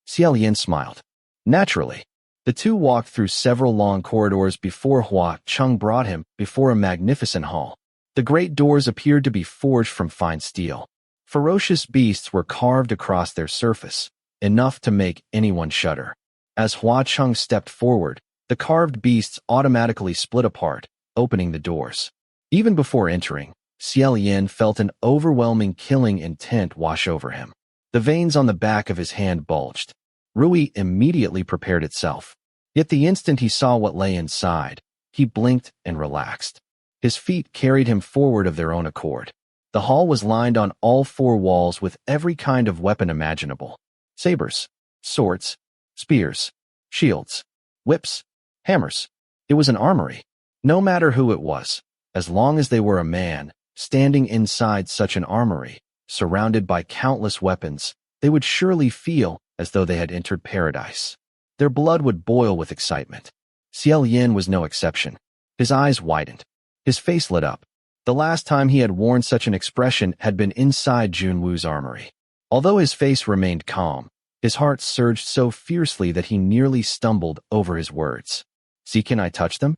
Xie Lian smiled. Naturally. The two walked through several long corridors before Hua Cheng brought him before a magnificent hall. The great doors appeared to be forged from fine steel. Ferocious beasts were carved across their surface, enough to make anyone shudder. As Hua Cheng stepped forward, the carved beasts automatically split apart, opening the doors. Even before entering, Xie Lian felt an overwhelming killing intent wash over him. The veins on the back of his hand bulged. Rui immediately prepared itself. Yet the instant he saw what lay inside, he blinked and relaxed. His feet carried him forward of their own accord. The hall was lined on all four walls with every kind of weapon imaginable. Sabers, swords, spears, shields, whips, hammers. It was an armory. No matter who it was, as long as they were a man, standing inside such an armory, surrounded by countless weapons, they would surely feel as though they had entered paradise. Their blood would boil with excitement. Xie Lian was no exception. His eyes widened. His face lit up. The last time he had worn such an expression had been inside Junwu's armory. Although his face remained calm, his heart surged so fiercely that he nearly stumbled over his words. "See, can I touch them?"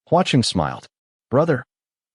Hua Cheng smiled. "Brother,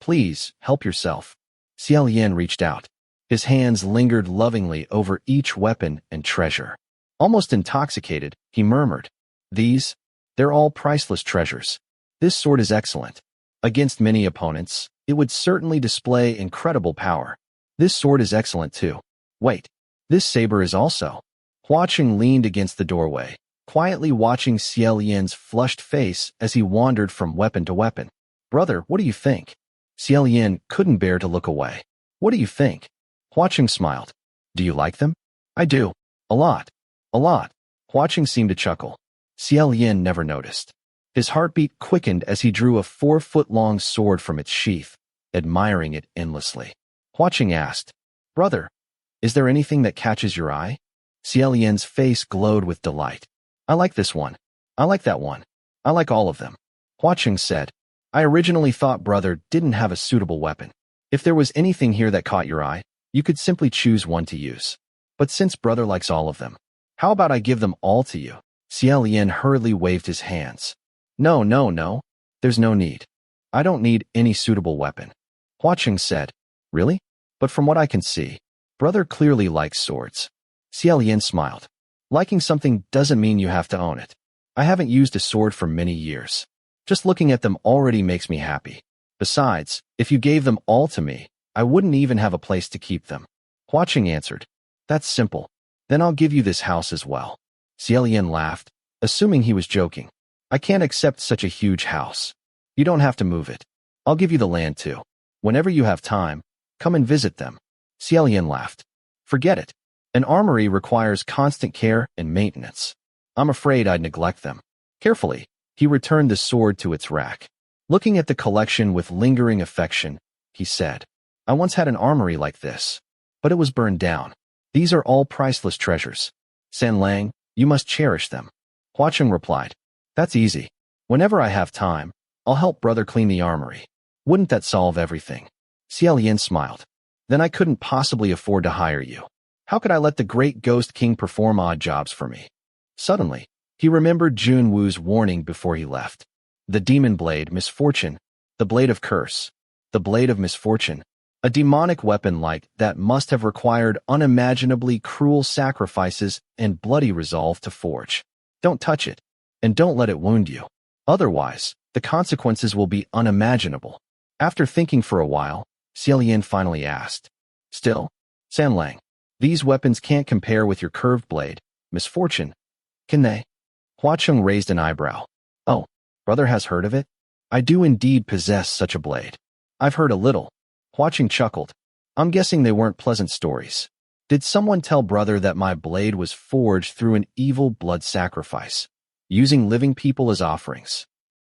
please, help yourself." Xie Lian reached out. His hands lingered lovingly over each weapon and treasure. Almost intoxicated, he murmured, They're all priceless treasures. This sword is excellent. Against many opponents, it would certainly display incredible power. This sword is excellent too. Wait, this saber is also." Hua Cheng leaned against the doorway, quietly watching Xie Lian's flushed face as he wandered from weapon to weapon. "Brother, what do you think?" Xie Lian couldn't bear to look away. "What do you think?" Hua Cheng smiled. "Do you like them?" "I do. A lot. A lot." Hua Cheng seemed to chuckle. Xie Lian never noticed. His heartbeat quickened as he drew a 4-foot-long sword from its sheath, admiring it endlessly. Hua Cheng asked, "Brother, is there anything that catches your eye?" Xie Lian's face glowed with delight. "I like this one. I like that one. I like all of them." Hua Cheng said, "I originally thought brother didn't have a suitable weapon. If there was anything here that caught your eye, you could simply choose one to use. But since brother likes all of them, How about I give them all to you? Xie Lian hurriedly waved his hands. No, no, no. There's no need. I don't need any suitable weapon. Cheng said. Really? But from what I can see, brother clearly likes swords. Xie Lian smiled. Liking something doesn't mean you have to own it. I haven't used a sword for many years. Just looking at them already makes me happy. Besides, if you gave them all to me, I wouldn't even have a place to keep them. Cheng answered. That's simple. Then I'll give you this house as well. Xie Lian laughed, assuming he was joking. I can't accept such a huge house. You don't have to move it. I'll give you the land too. Whenever you have time, come and visit them. Xie Lian laughed. Forget it. An armory requires constant care and maintenance. I'm afraid I'd neglect them. Carefully, he returned the sword to its rack. Looking at the collection with lingering affection, he said, I once had an armory like this, but it was burned down. These are all priceless treasures. San Lang, you must cherish them. Cheng replied, That's easy. Whenever I have time, I'll help brother clean the armory. Wouldn't that solve everything? Xie Lian smiled. Then I couldn't possibly afford to hire you. How could I let the great ghost king perform odd jobs for me? Suddenly, he remembered Jun Wu's warning before he left. The demon blade, misfortune. The blade of curse. The blade of misfortune. A demonic weapon like that must have required unimaginably cruel sacrifices and bloody resolve to forge. Don't touch it, and don't let it wound you. Otherwise, the consequences will be unimaginable. After thinking for a while, Xie Lian finally asked, Still, San Lang, these weapons can't compare with your curved blade, misfortune, can they? Cheng raised an eyebrow. Oh, brother has heard of it? I do indeed possess such a blade. I've heard a little. Cheng chuckled. I'm guessing they weren't pleasant stories. Did someone tell brother that my blade was forged through an evil blood sacrifice, using living people as offerings?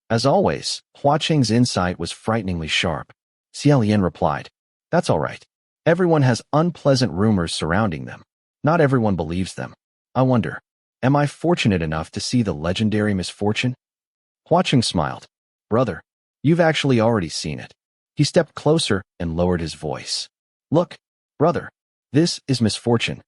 As always, Cheng's insight was frighteningly sharp. Xie Lian replied, That's all right. Everyone has unpleasant rumors surrounding them. Not everyone believes them. I wonder, am I fortunate enough to see the legendary misfortune? Cheng smiled. Brother, you've actually already seen it. He stepped closer and lowered his voice. Look, brother, this is misfortune.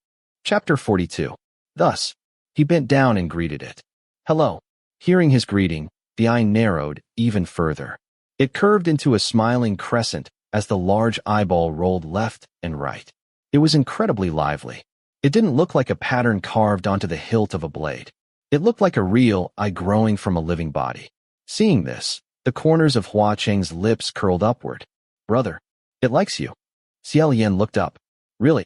Chapter 42. Thus, he bent down and greeted it. Hello. Hearing his greeting, the eye narrowed even further. It curved into a smiling crescent as the large eyeball rolled left and right. It was incredibly lively. It didn't look like a pattern carved onto the hilt of a blade. It looked like a real eye growing from a living body. Seeing this, the corners of Cheng's lips curled upward. Brother, it likes you. Xie Lian looked up. Really?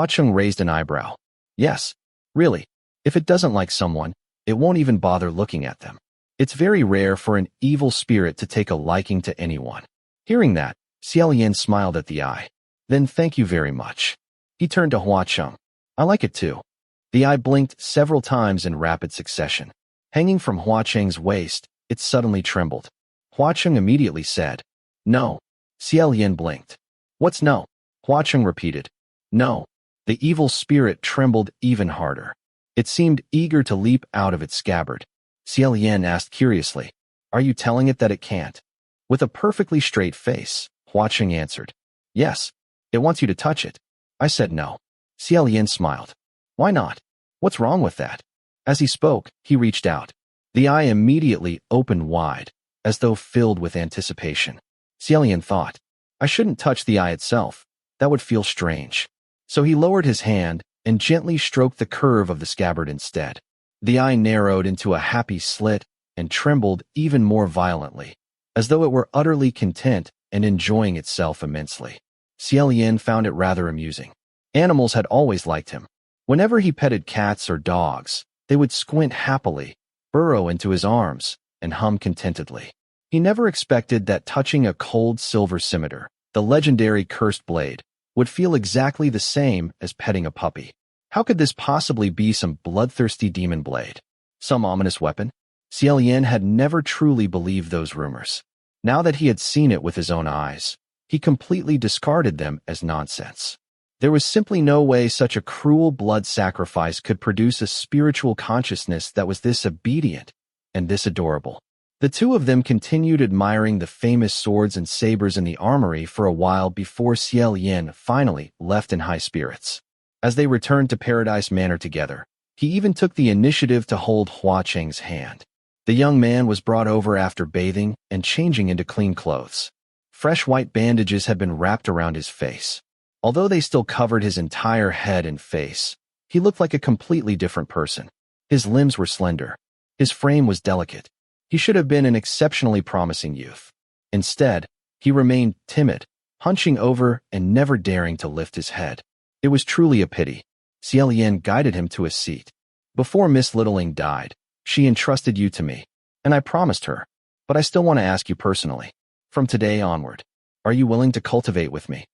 Cheng raised an eyebrow. Yes, really. If it doesn't like someone, it won't even bother looking at them. It's very rare for an evil spirit to take a liking to anyone. Hearing that, Xie Lian smiled at the eye. Then thank you very much. He turned to Cheng. I like it too. The eye blinked several times in rapid succession. Hanging from Cheng's waist, it suddenly trembled. Cheng immediately said, No. Xie Lian blinked. What's no? Cheng repeated. No. The evil spirit trembled even harder. It seemed eager to leap out of its scabbard. Xie Lian asked curiously, Are you telling it that it can't? With a perfectly straight face, Cheng answered, Yes. It wants you to touch it. I said no. Xie Lian smiled. Why not? What's wrong with that? As he spoke, he reached out. The eye immediately opened wide, as though filled with anticipation. Xie Lian thought, I shouldn't touch the eye itself. That would feel strange. So he lowered his hand and gently stroked the curve of the scabbard instead. The eye narrowed into a happy slit and trembled even more violently, as though it were utterly content and enjoying itself immensely. Xie Lian found it rather amusing. Animals had always liked him. Whenever he petted cats or dogs, they would squint happily, burrow into his arms, and hum contentedly. He never expected that touching a cold silver scimitar, the legendary cursed blade, would feel exactly the same as petting a puppy. How could this possibly be some bloodthirsty demon blade? Some ominous weapon? Xie Lian had never truly believed those rumors. Now that he had seen it with his own eyes, he completely discarded them as nonsense. There was simply no way such a cruel blood sacrifice could produce a spiritual consciousness that was this obedient and this adorable. The two of them continued admiring the famous swords and sabers in the armory for a while before Xie Lian finally left in high spirits. As they returned to Paradise Manor together, He even took the initiative to hold Hua Cheng's hand. The young man was brought over after bathing and changing into clean clothes. Fresh white bandages had been wrapped around his face. Although they still covered his entire head and face, he looked like a completely different person. His limbs were slender. His frame was delicate. He should have been an exceptionally promising youth. Instead, he remained timid, hunching over and never daring to lift his head. It was truly a pity. Xie Lian guided him to a seat. Before Miss Littling died, she entrusted you to me, and I promised her. But I still want to ask you personally. From today onward, are you willing to cultivate with me?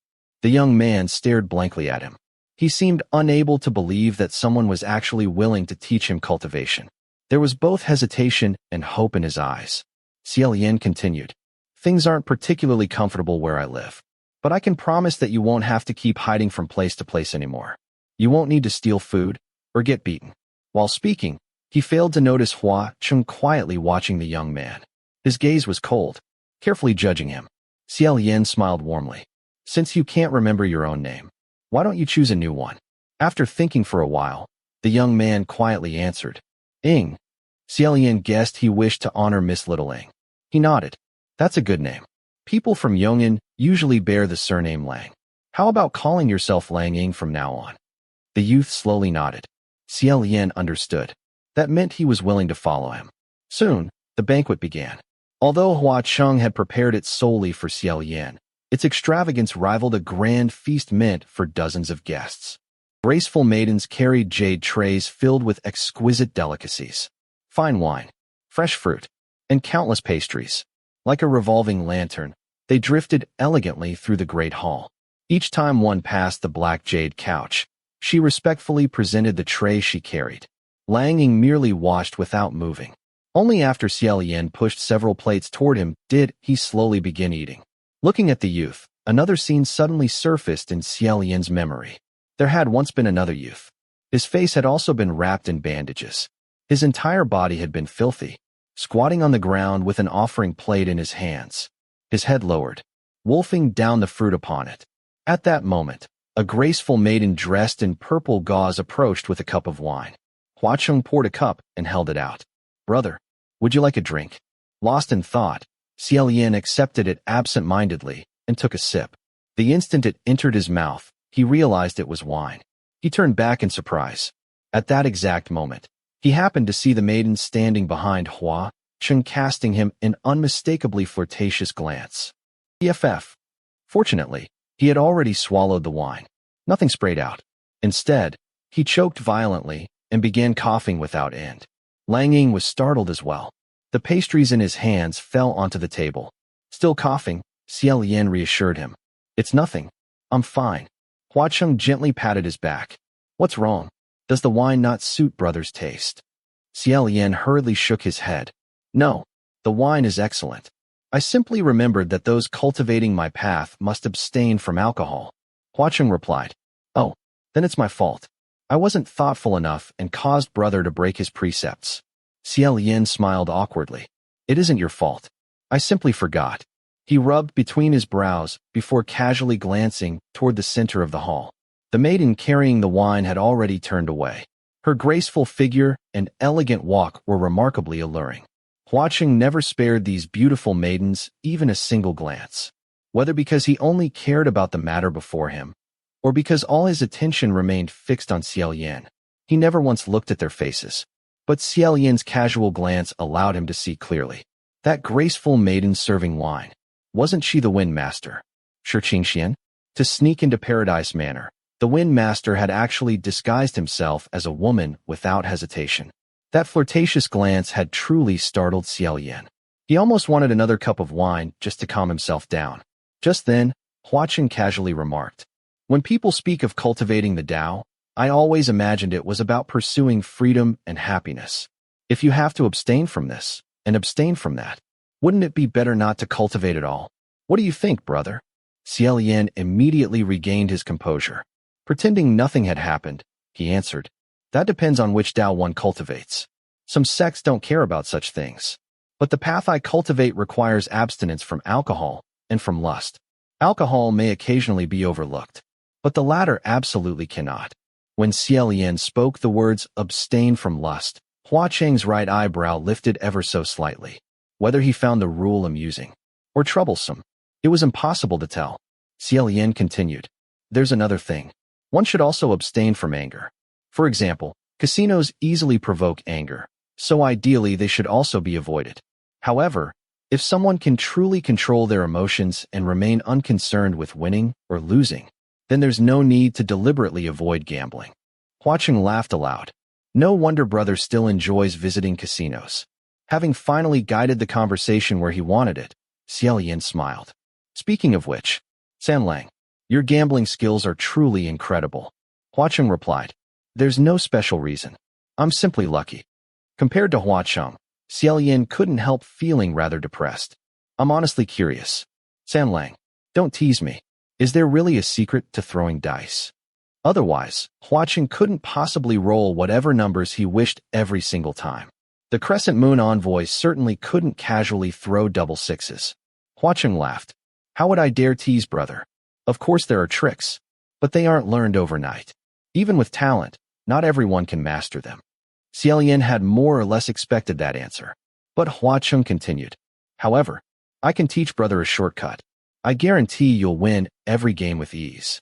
The young man stared blankly at him. He seemed unable to believe that someone was actually willing to teach him cultivation. There was both hesitation and hope in his eyes. Xie Lian continued, "Things aren't particularly comfortable where I live, but I can promise that you won't have to keep hiding from place to place anymore. You won't need to steal food or get beaten." While speaking, he failed to notice Hua Cheng quietly watching the young man. His gaze was cold, carefully judging him. Xie Lian smiled warmly. "Since you can't remember your own name, why don't you choose a new one?" After thinking for a while, the young man quietly answered, "Ing." Xie Lian guessed he wished to honor Miss Littling. He nodded. "That's a good name. People from Yong'an usually bear the surname Lang. How about calling yourself Lang Ing from now on?" The youth slowly nodded. Xie Lian understood. That meant he was willing to follow him. Soon, the banquet began. Although Hua Cheng had prepared it solely for Xie Lian, its extravagance rivaled a grand feast meant for dozens of guests. Graceful maidens carried jade trays filled with exquisite delicacies, fine wine, fresh fruit, and countless pastries. Like a revolving lantern, they drifted elegantly through the great hall. Each time one passed the black jade couch, she respectfully presented the tray she carried. Lang Ing merely watched without moving. Only after Xie Lian pushed several plates toward him did he slowly begin eating. Looking at the youth, another scene suddenly surfaced in Xie Lian's memory. There had once been another youth. His face had also been wrapped in bandages. His entire body had been filthy, squatting on the ground with an offering plate in his hands, his head lowered, wolfing down the fruit upon it. At that moment, a graceful maiden dressed in purple gauze approached with a cup of wine. Hua Cheng poured a cup and held it out. "Brother, would you like a drink?" Lost in thought, Xie Lian accepted it absent-mindedly and took a sip. The instant it entered his mouth, he realized it was wine. He turned back in surprise. At that exact moment, he happened to see the maiden standing behind Hua Cheng, casting him an unmistakably flirtatious glance. TFF. Fortunately, he had already swallowed the wine. Nothing sprayed out. Instead, he choked violently and began coughing without end. Lang Ing was startled as well. The pastries in his hands fell onto the table. Still coughing, Xie Lian reassured him. "It's nothing. I'm fine." Hua Cheng gently patted his back. "What's wrong? Does the wine not suit brother's taste?" Xie Lian hurriedly shook his head. "No, the wine is excellent. I simply remembered that those cultivating my path must abstain from alcohol." Hua Cheng replied. "Oh, then it's my fault. I wasn't thoughtful enough and caused brother to break his precepts." Xie Lian smiled awkwardly. "It isn't your fault. I simply forgot." He rubbed between his brows before casually glancing toward the center of the hall. The maiden carrying the wine had already turned away. Her graceful figure and elegant walk were remarkably alluring. Hua Cheng never spared these beautiful maidens even a single glance. Whether because he only cared about the matter before him, or because all his attention remained fixed on Xie Lian, he never once looked at their faces. But Xie Lian's casual glance allowed him to see clearly. That graceful maiden serving wine. Wasn't she the Wind Master? Xianxia? To sneak into Paradise Manor, the Wind Master had actually disguised himself as a woman without hesitation. That flirtatious glance had truly startled Xie Lian. He almost wanted another cup of wine just to calm himself down. Just then, Hua Cheng casually remarked, "When people speak of cultivating the Tao, I always imagined it was about pursuing freedom and happiness. If you have to abstain from this, and abstain from that, wouldn't it be better not to cultivate at all? What do you think, brother?" Xie Lian immediately regained his composure. Pretending nothing had happened, he answered, "That depends on which Tao one cultivates. Some sects don't care about such things. But the path I cultivate requires abstinence from alcohol and from lust. Alcohol may occasionally be overlooked, but the latter absolutely cannot. When Xie Lian spoke the words abstain from lust, Hua Cheng's right eyebrow lifted ever so slightly. Whether he found the rule amusing or troublesome, it was impossible to tell. Xie Lian continued. There's another thing. One should also abstain from anger. For example, casinos easily provoke anger, so ideally they should also be avoided. However, if someone can truly control their emotions and remain unconcerned with winning or losing, then there's no need to deliberately avoid gambling. Hua Cheng laughed aloud. No wonder brother still enjoys visiting casinos. Having finally guided the conversation where he wanted it, Xie Lian smiled. Speaking of which, San Lang, your gambling skills are truly incredible. Hua Cheng replied. There's no special reason. I'm simply lucky. Compared to Hua Cheng, Xie Lian couldn't help feeling rather depressed. I'm honestly curious. San Lang, don't tease me. Is there really a secret to throwing dice? Otherwise, Hua Cheng couldn't possibly roll whatever numbers he wished every single time. The Crescent Moon envoy certainly couldn't casually throw double sixes. Hua Cheng laughed. How would I dare tease, brother? Of course there are tricks, but they aren't learned overnight. Even with talent, not everyone can master them. Xie Lian had more or less expected that answer, but Hua Cheng continued. However, I can teach brother a shortcut. I guarantee you'll win every game with ease.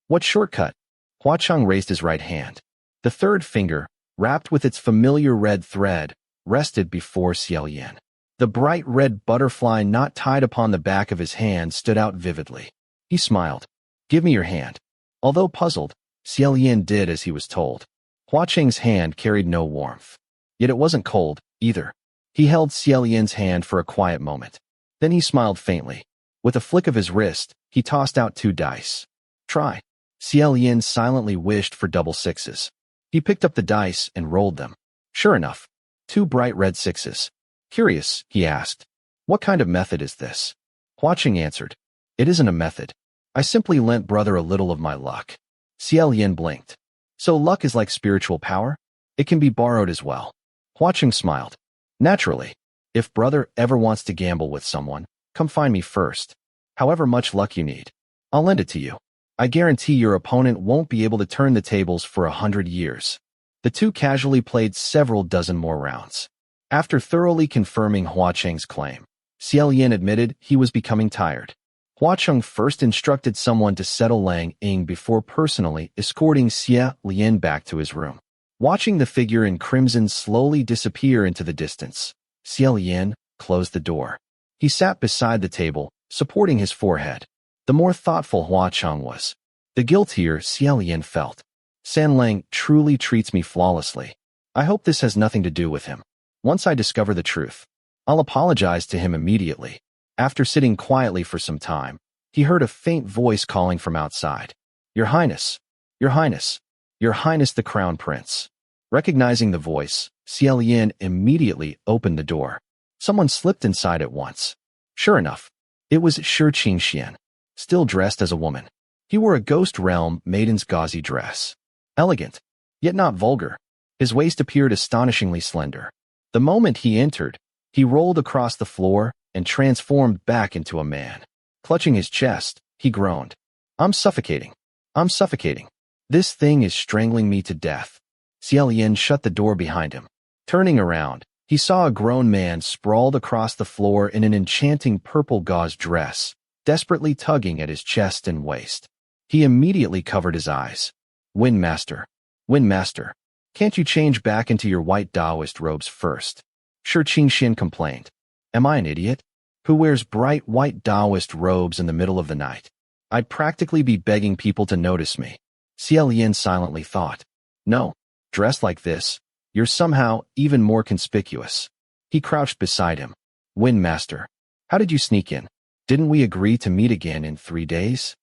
What shortcut? Hua Cheng raised his right hand. The third finger, wrapped with its familiar red thread, rested before Xie Lian. The bright red butterfly knot tied upon the back of his hand stood out vividly. He smiled. Give me your hand. Although puzzled, Xie Lian did as he was told. Hua Cheng's hand carried no warmth. Yet it wasn't cold, either. He held Xie Lian's hand for a quiet moment. Then he smiled faintly. With a flick of his wrist, he tossed out 2 dice. Try. Xie Lian silently wished for double sixes. He picked up the dice and rolled them. Sure enough, 2 bright red sixes. Curious, he asked. What kind of method is this? Hua Cheng answered. It isn't a method. I simply lent brother a little of my luck. Xie Lian blinked. So luck is like spiritual power? It can be borrowed as well. Hua Cheng smiled. Naturally. If brother ever wants to gamble with someone, come find me first. However much luck you need, I'll lend it to you. I guarantee your opponent won't be able to turn the tables for 100 years. The two casually played several dozen more rounds. After thoroughly confirming Hua Cheng's claim, Xie Lian admitted he was becoming tired. Hua Cheng first instructed someone to settle Lang Ying before personally escorting Xie Lian back to his room. Watching the figure in crimson slowly disappear into the distance, Xie Lian closed the door. He sat beside the table, supporting his forehead. The more thoughtful Hua Cheng was, the guiltier Xie Lian felt. San Lang truly treats me flawlessly. I hope this has nothing to do with him. Once I discover the truth, I'll apologize to him immediately. After sitting quietly for some time, he heard a faint voice calling from outside. Your Highness, Your Highness, Your Highness the Crown Prince. Recognizing the voice, Xie Lian immediately opened the door. Someone slipped inside at once. Sure enough, it was Xianxia, still dressed as a woman. He wore a Ghost Realm maiden's gauzy dress. Elegant, yet not vulgar. His waist appeared astonishingly slender. The moment he entered, he rolled across the floor and transformed back into a man. Clutching his chest, he groaned. I'm suffocating. I'm suffocating. This thing is strangling me to death. Xie Lian shut the door behind him. Turning around, he saw a grown man sprawled across the floor in an enchanting purple gauze dress, desperately tugging at his chest and waist. He immediately covered his eyes. Wind Master, can't you change back into your white Daoist robes first? Xianxia complained. Am I an idiot? Who wears bright white Daoist robes in the middle of the night? I'd practically be begging people to notice me. Xie Lian silently thought. No, dressed like this, you're somehow even more conspicuous. He crouched beside him. Wind Master, how did you sneak in? Didn't we agree to meet again in 3 days?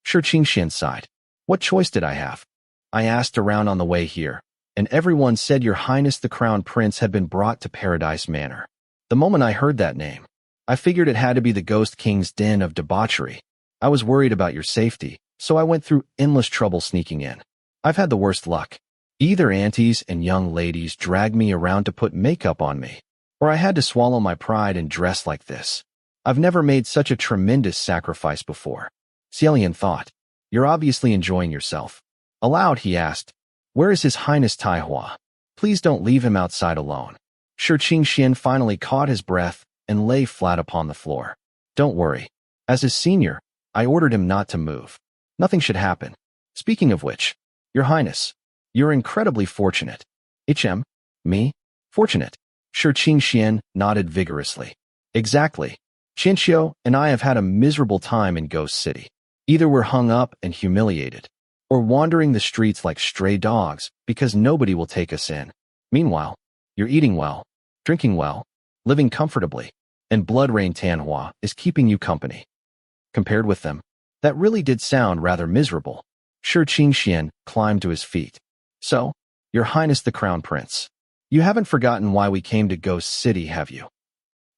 Xianxia sighed. What choice did I have? I asked around on the way here, and everyone said Your Highness the Crown Prince had been brought to Paradise Manor. The moment I heard that name, I figured it had to be the Ghost King's den of debauchery. I was worried about your safety, so I went through endless trouble sneaking in. I've had the worst luck. Either aunties and young ladies dragged me around to put makeup on me, or I had to swallow my pride and dress like this. I've never made such a tremendous sacrifice before. Xie Lian thought. You're obviously enjoying yourself. Aloud, he asked, Where is His Highness Taihua? Please don't leave him outside alone. Xianxia finally caught his breath and lay flat upon the floor. Don't worry. As his senior, I ordered him not to move. Nothing should happen. Speaking of which, Your Highness, you're incredibly fortunate. Me? Fortunate. Xianxia nodded vigorously. Exactly. Xianxia and I have had a miserable time in Ghost City. Either we're hung up and humiliated, or wandering the streets like stray dogs because nobody will take us in. Meanwhile, you're eating well, drinking well, living comfortably, and Blood Rain Tanhua is keeping you company. Compared with them, that really did sound rather miserable. Xianxia climbed to his feet. So, Your Highness the Crown Prince, you haven't forgotten why we came to Ghost City, have you?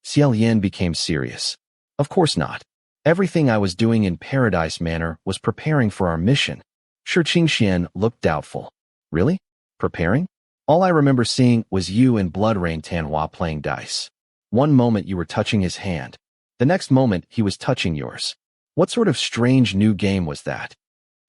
Xie Lian became serious. Of course not. Everything I was doing in Paradise Manor was preparing for our mission. Xianxia looked doubtful. Really? Preparing? All I remember seeing was you and Blood Rain Tanhua playing dice. One moment you were touching his hand. The next moment he was touching yours. What sort of strange new game was that?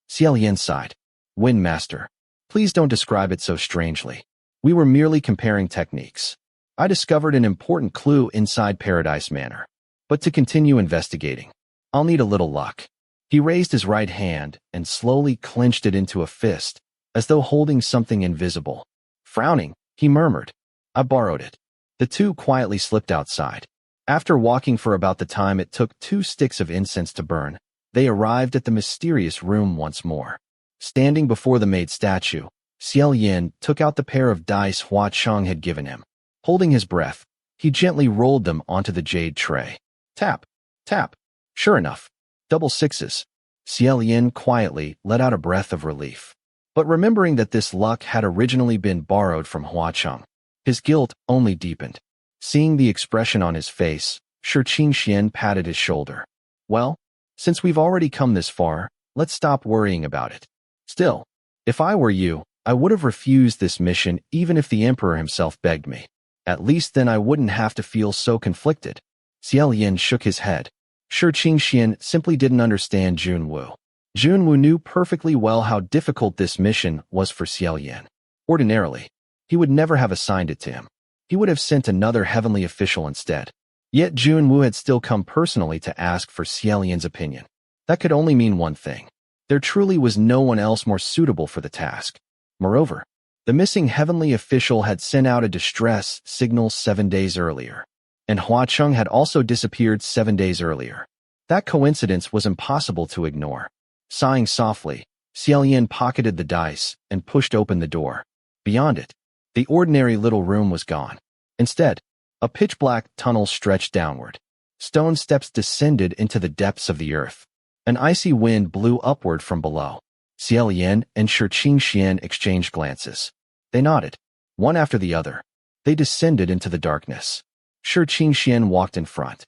Xie Lian sighed. Wind Master, please don't describe it so strangely. We were merely comparing techniques. I discovered an important clue inside Paradise Manor. But to continue investigating, I'll need a little luck. He raised his right hand and slowly clenched it into a fist, as though holding something invisible. Frowning, he murmured, I borrowed it. The two quietly slipped outside. After walking for about the time it took 2 sticks of incense to burn, they arrived at the mysterious room once more. Standing before the maid statue, Xie Lian took out the pair of dice Hua Cheng had given him. Holding his breath, he gently rolled them onto the jade tray. Tap, tap. Sure enough, double sixes. Xie Lian quietly let out a breath of relief. But remembering that this luck had originally been borrowed from Hua Cheng, his guilt only deepened. Seeing the expression on his face, Xianxia patted his shoulder. Well, since we've already come this far, let's stop worrying about it. Still, if I were you, I would have refused this mission even if the Emperor himself begged me. At least then I wouldn't have to feel so conflicted. Xie Lian shook his head. Xianxia simply didn't understand Junwu. Junwu knew perfectly well how difficult this mission was for Xie Lian. Ordinarily, he would never have assigned it to him. He would have sent another heavenly official instead. Yet Junwu had still come personally to ask for Xie Lian's opinion. That could only mean one thing. There truly was no one else more suitable for the task. Moreover, the missing heavenly official had sent out a distress signal 7 days earlier, and Hua Cheng had also disappeared 7 days earlier. That coincidence was impossible to ignore. Sighing softly, Xie Lian pocketed the dice and pushed open the door. Beyond it, the ordinary little room was gone. Instead, a pitch-black tunnel stretched downward. Stone steps descended into the depths of the earth. An icy wind blew upward from below. Xie Lian and Xianxia exchanged glances. They nodded, one after the other. They descended into the darkness. Xianxia walked in front.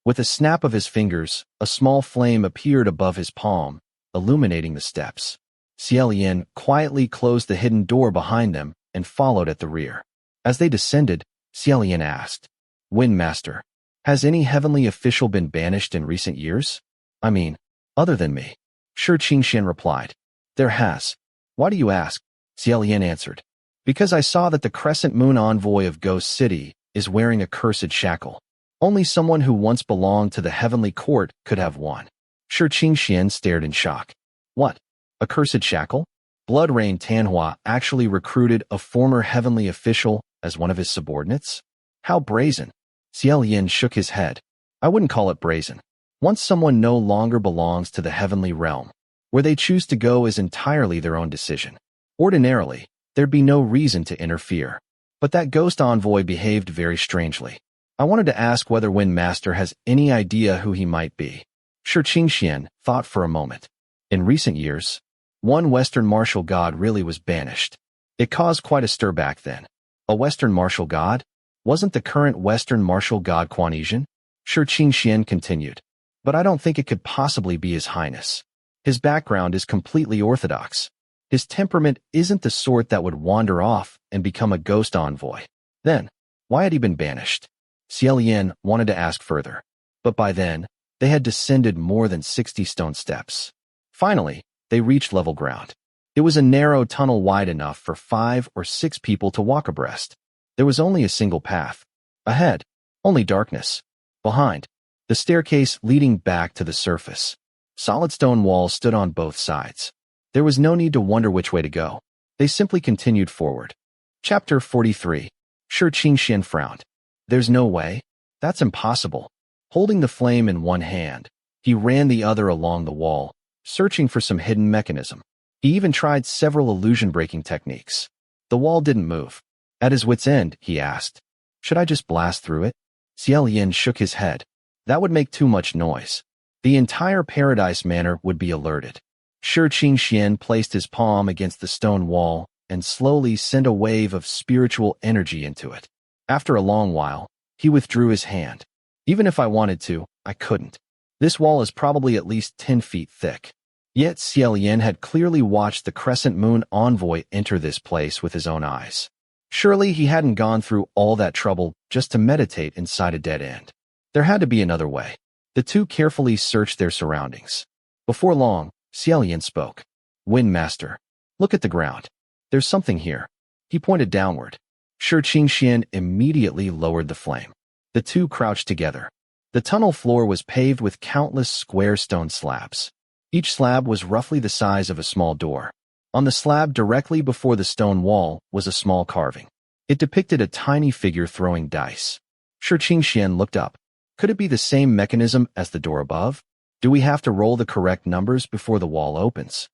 With a snap of his fingers, a small flame appeared above his palm, illuminating the steps. Xie Lian quietly closed the hidden door behind them and followed at the rear. As they descended, Xie Lian asked, Wind Master, has any heavenly official been banished in recent years? I mean, other than me. Xianxia replied, There has. Why do you ask? Xie Lian answered, Because I saw that the Crescent Moon envoy of Ghost City is wearing a cursed shackle. Only someone who once belonged to the heavenly court could have one. Xianxia stared in shock. What? A cursed shackle? Blood Rain Tanhua actually recruited a former heavenly official as one of his subordinates? How brazen. Xie Lian shook his head. I wouldn't call it brazen. Once someone no longer belongs to the heavenly realm, where they choose to go is entirely their own decision. Ordinarily, there'd be no reason to interfere. But that ghost envoy behaved very strangely. I wanted to ask whether Wind Master has any idea who he might be. Xianxia thought for a moment. In recent years, one Western martial god really was banished. It caused quite a stir back then. A Western martial god? Wasn't the current Western martial god Quanesian? Xianxia continued. But I don't think it could possibly be His Highness. His background is completely orthodox. His temperament isn't the sort that would wander off and become a ghost envoy. Then, why had he been banished? Xie Lian wanted to ask further. But by then, they had descended more than 60 stone steps. Finally, they reached level ground. It was a narrow tunnel wide enough for 5 or 6 people to walk abreast. There was only a single path. Ahead, only darkness. Behind, the staircase leading back to the surface. Solid stone walls stood on both sides. There was no need to wonder which way to go. They simply continued forward. Chapter 43. Xianxia frowned. There's no way. That's impossible. Holding the flame in one hand, he ran the other along the wall, searching for some hidden mechanism. He even tried several illusion-breaking techniques. The wall didn't move. At his wit's end, he asked, "Should I just blast through it?" Xie Lian shook his head. That would make too much noise. The entire Paradise Manor would be alerted. Xianxia placed his palm against the stone wall and slowly sent a wave of spiritual energy into it. After a long while, he withdrew his hand. Even if I wanted to, I couldn't. This wall is probably at least 10 feet thick. Yet Xie Lian had clearly watched the Crescent Moon envoy enter this place with his own eyes. Surely he hadn't gone through all that trouble just to meditate inside a dead end. There had to be another way. The two carefully searched their surroundings. Before long, Xie Lian spoke. "Wind Master, look at the ground. There's something here." He pointed downward. Xianxia immediately lowered the flame. The two crouched together. The tunnel floor was paved with countless square stone slabs. Each slab was roughly the size of a small door. On the slab directly before the stone wall was a small carving. It depicted a tiny figure throwing dice. Xianxia looked up. Could it be the same mechanism as the door above? Do we have to roll the correct numbers before the wall opens?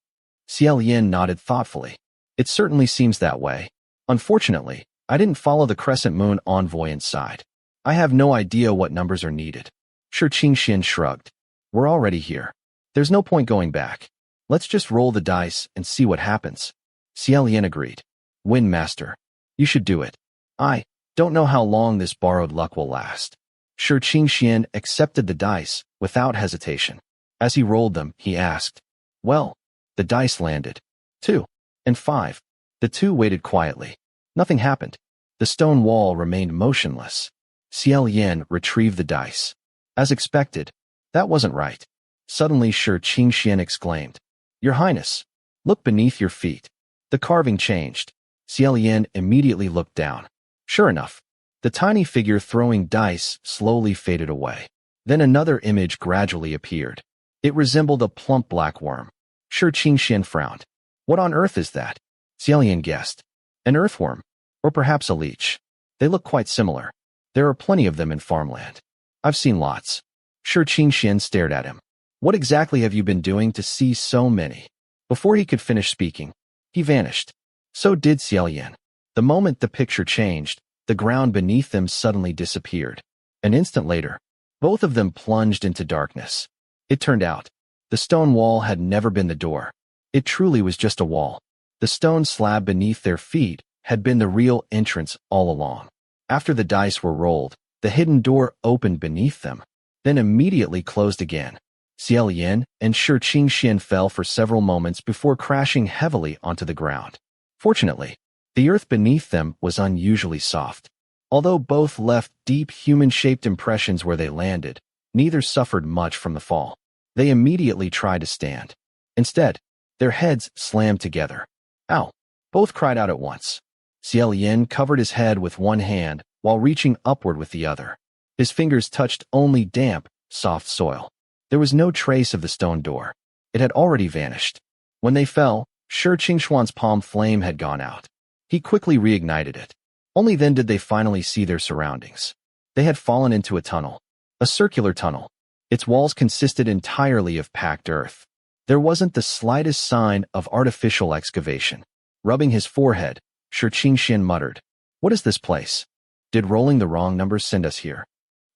Xie Lian nodded thoughtfully. It certainly seems that way. Unfortunately, I didn't follow the Crescent Moon envoy inside. I have no idea what numbers are needed. Xianxia shrugged. We're already here. There's no point going back. Let's just roll the dice and see what happens. Xie Lian agreed. Wind Master, you should do it. I don't know how long this borrowed luck will last. Xianxia accepted the dice without hesitation. As he rolled them, he asked, "Well," the dice landed. 2 and 5. The two waited quietly. Nothing happened. The stone wall remained motionless. Xie Lian retrieved the dice. As expected, that wasn't right. Suddenly Xianxia exclaimed, "Your Highness, look beneath your feet." The carving changed. Xie Lian immediately looked down. Sure enough, the tiny figure throwing dice slowly faded away. Then another image gradually appeared. It resembled a plump black worm. Xianxia frowned. What on earth is that? Xie Lian guessed. An earthworm, or perhaps a leech. They look quite similar. There are plenty of them in farmland. I've seen lots. Xianxia stared at him. What exactly have you been doing to see so many? Before he could finish speaking, he vanished. So did Xie Lian. The moment the picture changed, the ground beneath them suddenly disappeared. An instant later, both of them plunged into darkness. It turned out, the stone wall had never been the door. It truly was just a wall. The stone slab beneath their feet had been the real entrance all along. After the dice were rolled, the hidden door opened beneath them, then immediately closed again. Xie Lian and Xianxia fell for several moments before crashing heavily onto the ground. Fortunately, the earth beneath them was unusually soft. Although both left deep human-shaped impressions where they landed, neither suffered much from the fall. They immediately tried to stand. Instead, their heads slammed together. Ow! Both cried out at once. Xie Lian covered his head with one hand while reaching upward with the other. His fingers touched only damp, soft soil. There was no trace of the stone door. It had already vanished. When they fell, Xianxia's palm flame had gone out. He quickly reignited it. Only then did they finally see their surroundings. They had fallen into a tunnel. A circular tunnel. Its walls consisted entirely of packed earth. There wasn't the slightest sign of artificial excavation. Rubbing his forehead, Xianxia muttered, "What is this place? Did rolling the wrong numbers send us here?"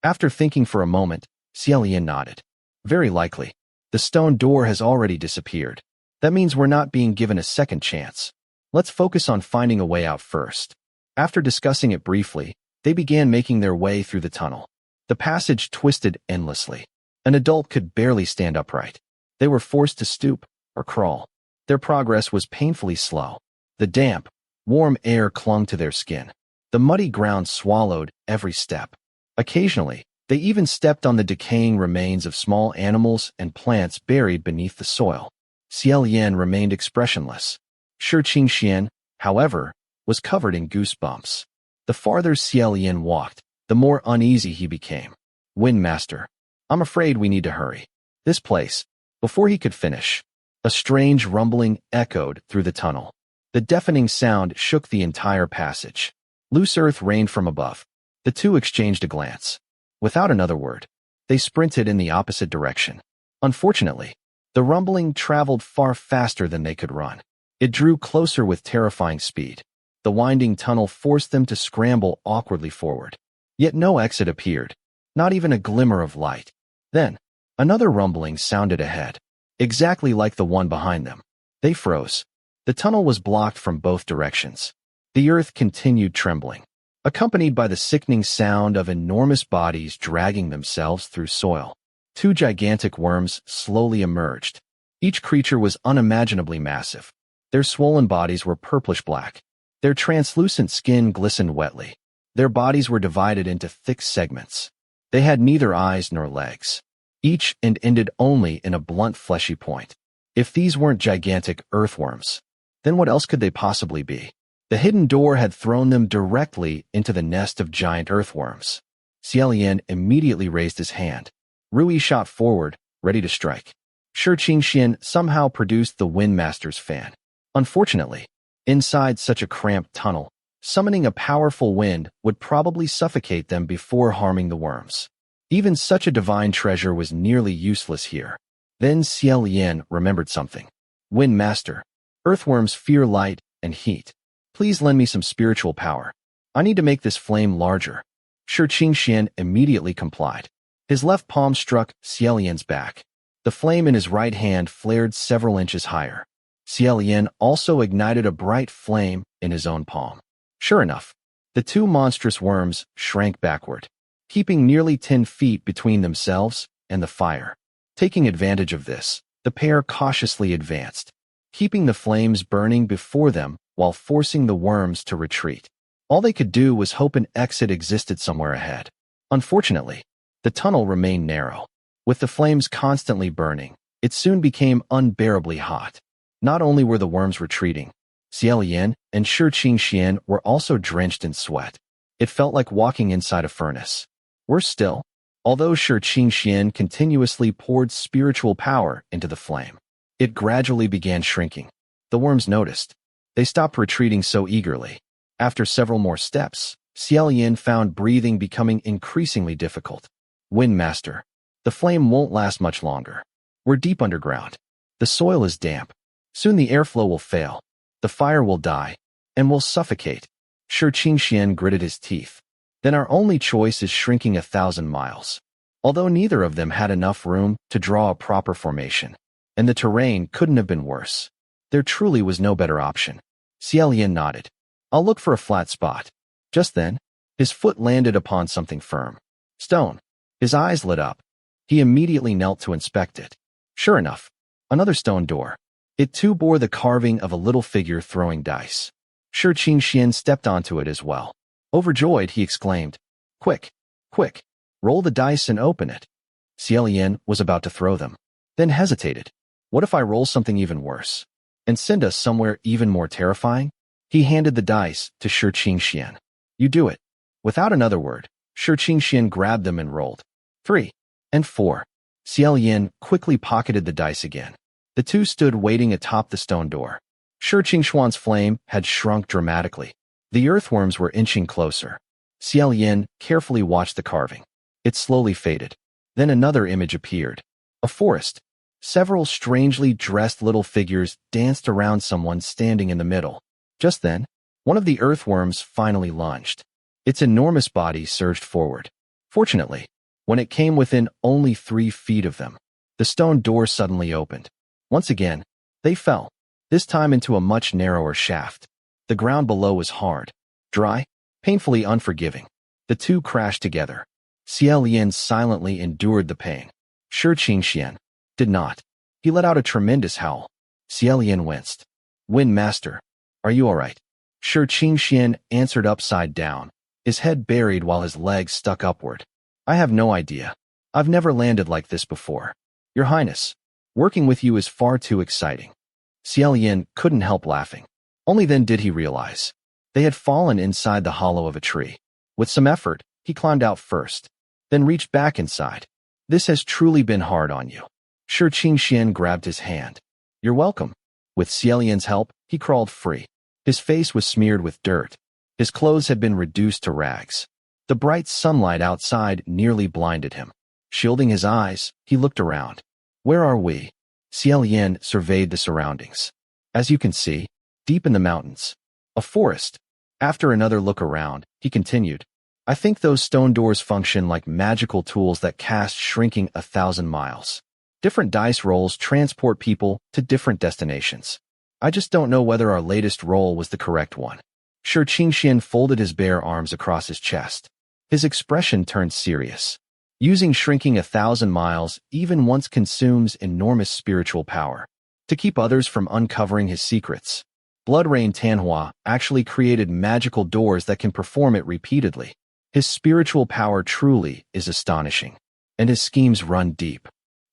After thinking for a moment, Xie Lian nodded. "Very likely. The stone door has already disappeared. That means we're not being given a second chance. Let's focus on finding a way out first." After discussing it briefly, they began making their way through the tunnel. The passage twisted endlessly. An adult could barely stand upright. They were forced to stoop or crawl. Their progress was painfully slow. The damp, warm air clung to their skin. The muddy ground swallowed every step. Occasionally, they even stepped on the decaying remains of small animals and plants buried beneath the soil. Xie Lian remained expressionless. Xianxia, however, was covered in goosebumps. The farther Xie Lian walked, the more uneasy he became. Wind Master, I'm afraid we need to hurry. This place. Before he could finish, a strange rumbling echoed through the tunnel. The deafening sound shook the entire passage. Loose earth rained from above. The two exchanged a glance. Without another word, they sprinted in the opposite direction. Unfortunately, the rumbling traveled far faster than they could run. It drew closer with terrifying speed. The winding tunnel forced them to scramble awkwardly forward. Yet no exit appeared, not even a glimmer of light. Then, another rumbling sounded ahead, exactly like the one behind them. They froze. The tunnel was blocked from both directions. The earth continued trembling, accompanied by the sickening sound of enormous bodies dragging themselves through soil. Two gigantic worms slowly emerged. Each creature was unimaginably massive. Their swollen bodies were purplish-black. Their translucent skin glistened wetly. Their bodies were divided into thick segments. They had neither eyes nor legs. Each end ended only in a blunt fleshy point. If these weren't gigantic earthworms, then what else could they possibly be? The hidden door had thrown them directly into the nest of giant earthworms. Xie Lian immediately raised his hand. Rui shot forward, ready to strike. Xianxia somehow produced the Wind Master's fan. Unfortunately, inside such a cramped tunnel, summoning a powerful wind would probably suffocate them before harming the worms. Even such a divine treasure was nearly useless here. Then Xie Lian remembered something. Wind Master, earthworms fear light and heat. Please lend me some spiritual power. I need to make this flame larger. Xianxia immediately complied. His left palm struck Xie Lian's back. The flame in his right hand flared several inches higher. Xie Lian also ignited a bright flame in his own palm. Sure enough, the two monstrous worms shrank backward, keeping nearly 10 feet between themselves and the fire. Taking advantage of this, the pair cautiously advanced, keeping the flames burning before them while forcing the worms to retreat. All they could do was hope an exit existed somewhere ahead. Unfortunately, the tunnel remained narrow. With the flames constantly burning, it soon became unbearably hot. Not only were the worms retreating, Xie Lian and Xianxia were also drenched in sweat. It felt like walking inside a furnace. Worse still, although Xianxia continuously poured spiritual power into the flame, it gradually began shrinking. The worms noticed. They stopped retreating so eagerly. After several more steps, Xie Lian found breathing becoming increasingly difficult. Wind Master, the flame won't last much longer. We're deep underground. The soil is damp. Soon the airflow will fail. The fire will die, and we'll suffocate. Xianxia gritted his teeth. Then our only choice is shrinking 1,000 miles. Although neither of them had enough room to draw a proper formation, and the terrain couldn't have been worse, there truly was no better option. Xie Lian nodded. I'll look for a flat spot. Just then, his foot landed upon something firm. Stone. His eyes lit up. He immediately knelt to inspect it. Sure enough, another stone door. It too bore the carving of a little figure throwing dice. Xianxia stepped onto it as well. Overjoyed, he exclaimed, Quick, quick, roll the dice and open it. Xie Lian was about to throw them, then hesitated. What if I roll something even worse and send us somewhere even more terrifying? He handed the dice to Xianxia. You do it. Without another word, Xianxia grabbed them and rolled. 3 and 4. Xie Lian quickly pocketed the dice again. The two stood waiting atop the stone door. Xianxia's flame had shrunk dramatically. The earthworms were inching closer. Xie Lian carefully watched the carving. It slowly faded. Then another image appeared. A forest. Several strangely dressed little figures danced around someone standing in the middle. Just then, one of the earthworms finally lunged. Its enormous body surged forward. Fortunately, when it came within only 3 feet of them, the stone door suddenly opened. Once again, they fell, this time into a much narrower shaft. The ground below was hard, dry, painfully unforgiving. The two crashed together. Xie Lian silently endured the pain. Xianxia did not. He let out a tremendous howl. Xie Lian winced. Wind Master, are you all right? Xianxia answered upside down, his head buried while his legs stuck upward. I have no idea. I've never landed like this before. Your Highness, working with you is far too exciting. Xie Lian couldn't help laughing. Only then did he realize. They had fallen inside the hollow of a tree. With some effort, he climbed out first, then reached back inside. This has truly been hard on you. Xianxia grabbed his hand. You're welcome. With Xie Lian's help, he crawled free. His face was smeared with dirt. His clothes had been reduced to rags. The bright sunlight outside nearly blinded him. Shielding his eyes, he looked around. Where are we? Xie Lian surveyed the surroundings. As you can see, deep in the mountains. A forest. After another look around, he continued. I think those stone doors function like magical tools that cast shrinking 1,000 miles. Different dice rolls transport people to different destinations. I just don't know whether our latest roll was the correct one. Xianxia folded his bare arms across his chest. His expression turned serious. Using shrinking 1,000 miles even once consumes enormous spiritual power. To keep others from uncovering his secrets, Blood Rain Tanhua actually created magical doors that can perform it repeatedly. His spiritual power truly is astonishing, and his schemes run deep.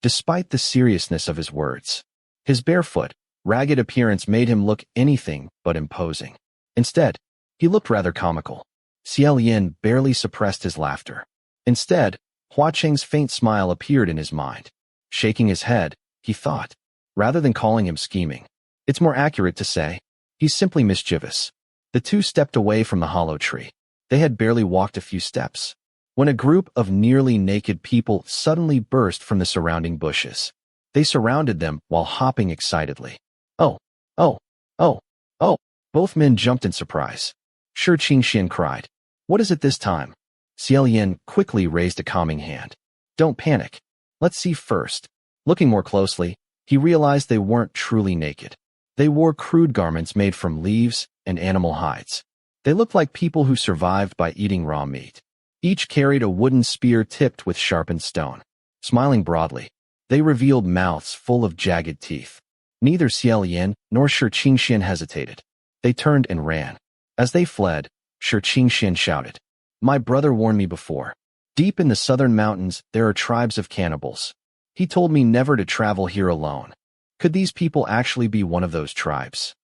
Despite the seriousness of his words, his barefoot, ragged appearance made him look anything but imposing. Instead, he looked rather comical. Xie Lian barely suppressed his laughter. Instead, Hua Cheng's faint smile appeared in his mind. Shaking his head, he thought, rather than calling him scheming, it's more accurate to say, he's simply mischievous. The two stepped away from the hollow tree. They had barely walked a few steps when a group of nearly naked people suddenly burst from the surrounding bushes. They surrounded them while hopping excitedly. Oh, oh, oh, oh. Both men jumped in surprise. Xianxia cried. What is it this time? Xie Lian quickly raised a calming hand. Don't panic. Let's see first. Looking more closely, he realized they weren't truly naked. They wore crude garments made from leaves and animal hides. They looked like people who survived by eating raw meat. Each carried a wooden spear tipped with sharpened stone. Smiling broadly, they revealed mouths full of jagged teeth. Neither Xie Lian nor Xianxia hesitated. They turned and ran. As they fled, Xianxia shouted, My brother warned me before. Deep in the southern mountains, there are tribes of cannibals. He told me never to travel here alone. Could these people actually be one of those tribes?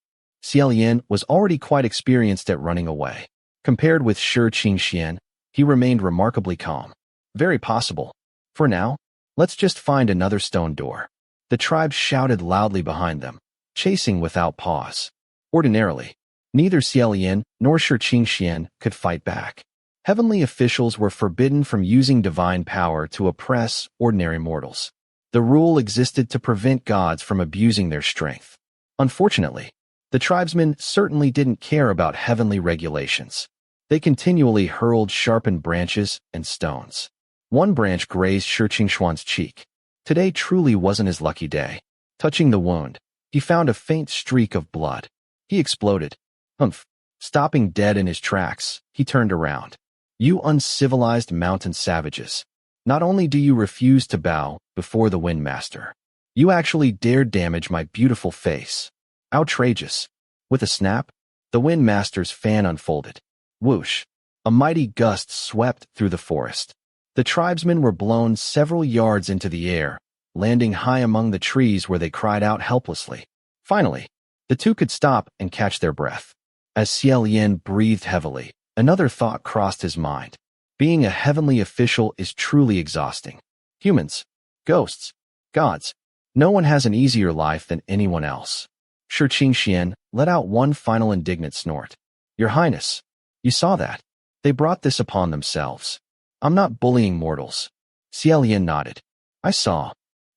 Xie Lian was already quite experienced at running away. Compared with Xianxia, he remained remarkably calm. Very possible. For now, let's just find another stone door. The tribes shouted loudly behind them, chasing without pause. Ordinarily, neither Xie Lian nor Xianxia could fight back. Heavenly officials were forbidden from using divine power to oppress ordinary mortals. The rule existed to prevent gods from abusing their strength. Unfortunately, the tribesmen certainly didn't care about heavenly regulations. They continually hurled sharpened branches and stones. One branch grazed Xianxia's cheek. Today truly wasn't his lucky day. Touching the wound, he found a faint streak of blood. He exploded. Humph! Stopping dead in his tracks, he turned around. You uncivilized mountain savages. Not only do you refuse to bow before the Wind Master, you actually dare damage my beautiful face. Outrageous. With a snap, the Wind Master's fan unfolded. Whoosh! A mighty gust swept through the forest. The tribesmen were blown several yards into the air, landing high among the trees where they cried out helplessly. Finally, the two could stop and catch their breath. As Xie Lian breathed heavily, another thought crossed his mind. Being a heavenly official is truly exhausting. Humans, ghosts, gods, no one has an easier life than anyone else. Xianxia let out one final indignant snort. Your Highness, you saw that. They brought this upon themselves. I'm not bullying mortals. Xie Lian nodded. I saw.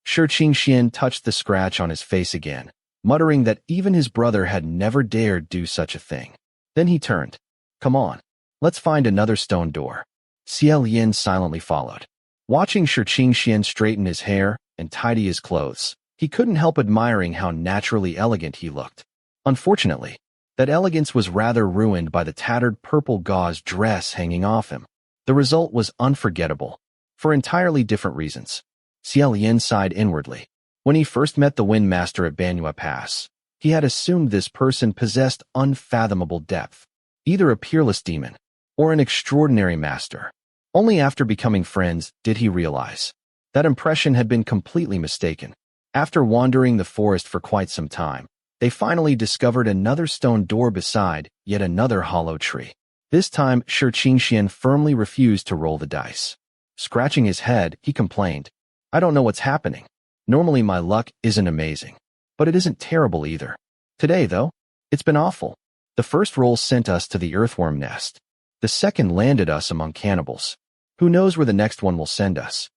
Xianxia touched the scratch on his face again, muttering that even his brother had never dared do such a thing. Then he turned. Come on. Let's find another stone door. Xie Lian silently followed. Watching Xianxia straighten his hair and tidy his clothes, he couldn't help admiring how naturally elegant he looked. Unfortunately, that elegance was rather ruined by the tattered purple gauze dress hanging off him. The result was unforgettable, for entirely different reasons. Xie Lian sighed inwardly. When he first met the Wind Master at Banua Pass, he had assumed this person possessed unfathomable depth, either a peerless demon or an extraordinary master. Only after becoming friends did he realize that impression had been completely mistaken. After wandering the forest for quite some time, They finally discovered another stone door beside yet another hollow tree. This time, Xianxia firmly refused to roll the dice. Scratching his head, he complained, "I don't know what's happening. Normally my luck isn't amazing, but it isn't terrible either. Today, though, it's been awful. The first roll sent us to the earthworm nest. The second landed us among cannibals. Who knows where the next one will send us?"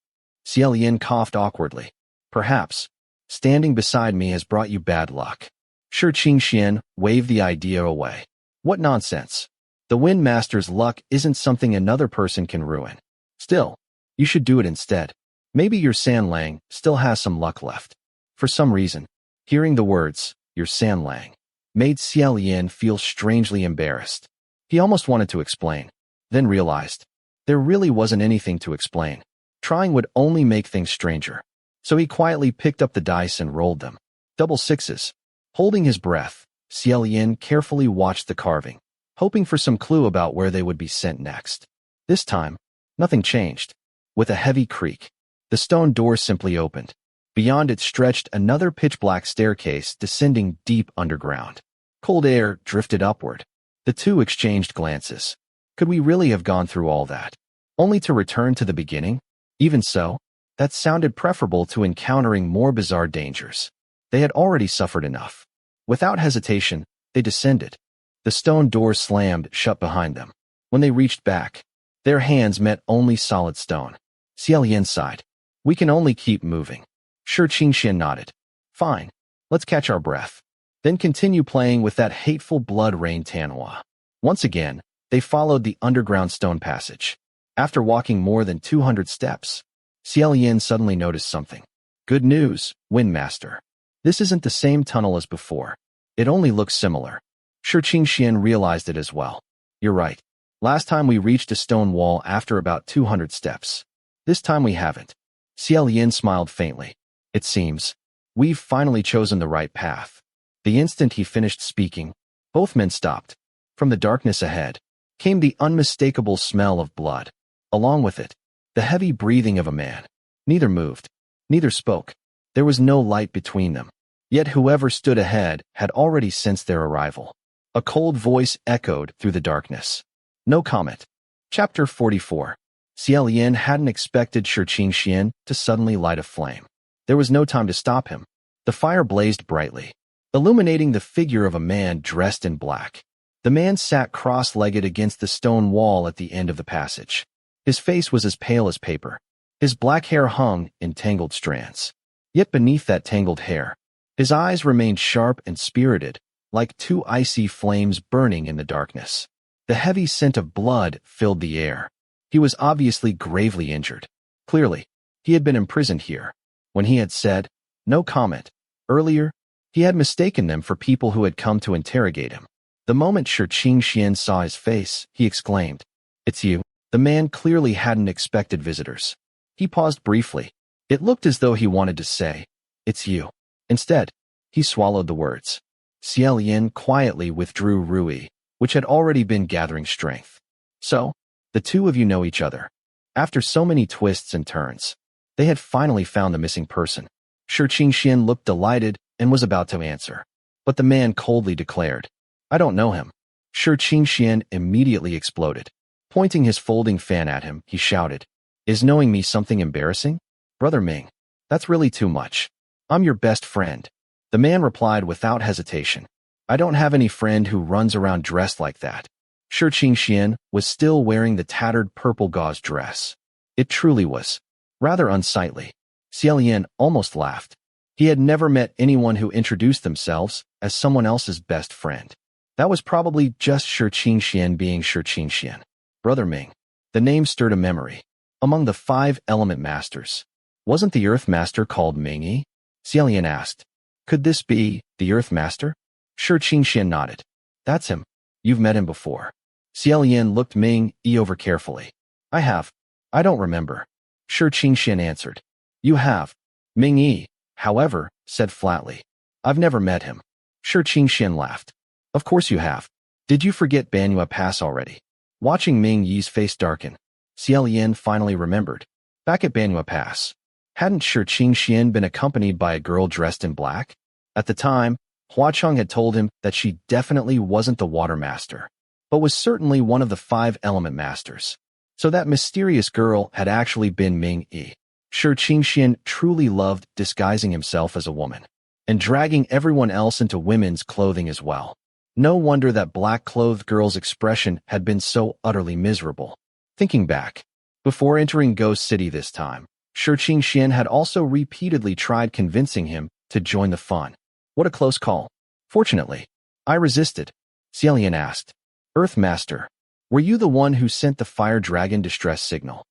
Xie Lian coughed awkwardly. "Perhaps standing beside me has brought you bad luck." Xianxia waved the idea away. "What nonsense. The Wind Master's luck isn't something another person can ruin. Still, you should do it instead. Maybe your Sanlang still has some luck left." For some reason, hearing the words, "your Sanlang," made Xie Lian feel strangely embarrassed. He almost wanted to explain, then realized there really wasn't anything to explain. Trying would only make things stranger. So he quietly picked up the dice and rolled them. Double sixes. Holding his breath, Xie Lian carefully watched the carving, hoping for some clue about where they would be sent next. This time, nothing changed. With a heavy creak, the stone door simply opened. Beyond it stretched another pitch-black staircase descending deep underground. Cold air drifted upward. The two exchanged glances. Could we really have gone through all that, only to return to the beginning? Even so, that sounded preferable to encountering more bizarre dangers. They had already suffered enough. Without hesitation, they descended. The stone door slammed shut behind them. When they reached back, their hands met only solid stone. Xie Lian sighed. "We can only keep moving." Xianxia nodded. "Fine. Let's catch our breath. Then continue playing with that hateful blood-rain Tanhua." Once again, they followed the underground stone passage. After walking more than 200 steps, Xie Lian suddenly noticed something. "Good news, Windmaster. This isn't the same tunnel as before. It only looks similar." Xianxia realized it as well. "You're right. Last time we reached a stone wall after about 200 steps. This time we haven't." Xie Lian smiled faintly. "It seems we've finally chosen the right path." The instant he finished speaking, both men stopped. From the darkness ahead came the unmistakable smell of blood. Along with it, the heavy breathing of a man. Neither moved. Neither spoke. There was no light between them. Yet whoever stood ahead had already sensed their arrival. A cold voice echoed through the darkness. No comment. Chapter 44. Xie Lian hadn't expected Xianxia to suddenly light a flame. There was no time to stop him. The fire blazed brightly, illuminating the figure of a man dressed in black. The man sat cross-legged against the stone wall at the end of the passage. His face was as pale as paper. His black hair hung in tangled strands. Yet beneath that tangled hair, his eyes remained sharp and spirited, like two icy flames burning in the darkness. The heavy scent of blood filled the air. He was obviously gravely injured. Clearly, he had been imprisoned here. When he had said, "No comment," earlier, he had mistaken them for people who had come to interrogate him. The moment Xianxia saw his face, he exclaimed, "It's you." The man clearly hadn't expected visitors. He paused briefly. It looked as though he wanted to say, "It's you." Instead, he swallowed the words. Xie Lian quietly withdrew Rui, which had already been gathering strength. "So, the two of you know each other." After so many twists and turns, they had finally found the missing person. Xianxia looked delighted and was about to answer. But the man coldly declared, "I don't know him." Xianxia immediately exploded. Pointing his folding fan at him, he shouted, "Is knowing me something embarrassing? Brother Ming, that's really too much. I'm your best friend." The man replied without hesitation, "I don't have any friend who runs around dressed like that." Xianxia was still wearing the tattered purple gauze dress. It truly was rather unsightly. Xie Lian almost laughed. He had never met anyone who introduced themselves as someone else's best friend. That was probably just Xianxia being Xianxia. Brother Ming. The name stirred a memory. Among the 5 element masters, wasn't the Earth Master called Ming-Yi? Xie Lian asked. Could this be the Earth Master? Xianxia nodded. That's him. You've met him before. Xie Lian looked Ming-Yi over carefully. I have. I don't remember. Xianxia answered. You have. Ming-Yi, however, said flatly. I've never met him. Xianxia laughed. Of course you have. Did you forget Banua Pass already? Watching Ming-Yi's face darken, Xie Lian finally remembered. Back at Banua Pass, hadn't Xianxia been accompanied by a girl dressed in black? At the time, Hua Cheng had told him that she definitely wasn't the water master, but was certainly one of the 5 element masters. So that mysterious girl had actually been Ming Yi. Sure, Xianxia truly loved disguising himself as a woman and dragging everyone else into women's clothing as well. No wonder that black-clothed girl's expression had been so utterly miserable. Thinking back, before entering Ghost City this time, Shi Qingxian had also repeatedly tried convincing him to join the fun. What a close call. Fortunately, I resisted. Xie Lian asked, Earth Master, were you the one who sent the fire dragon distress signal?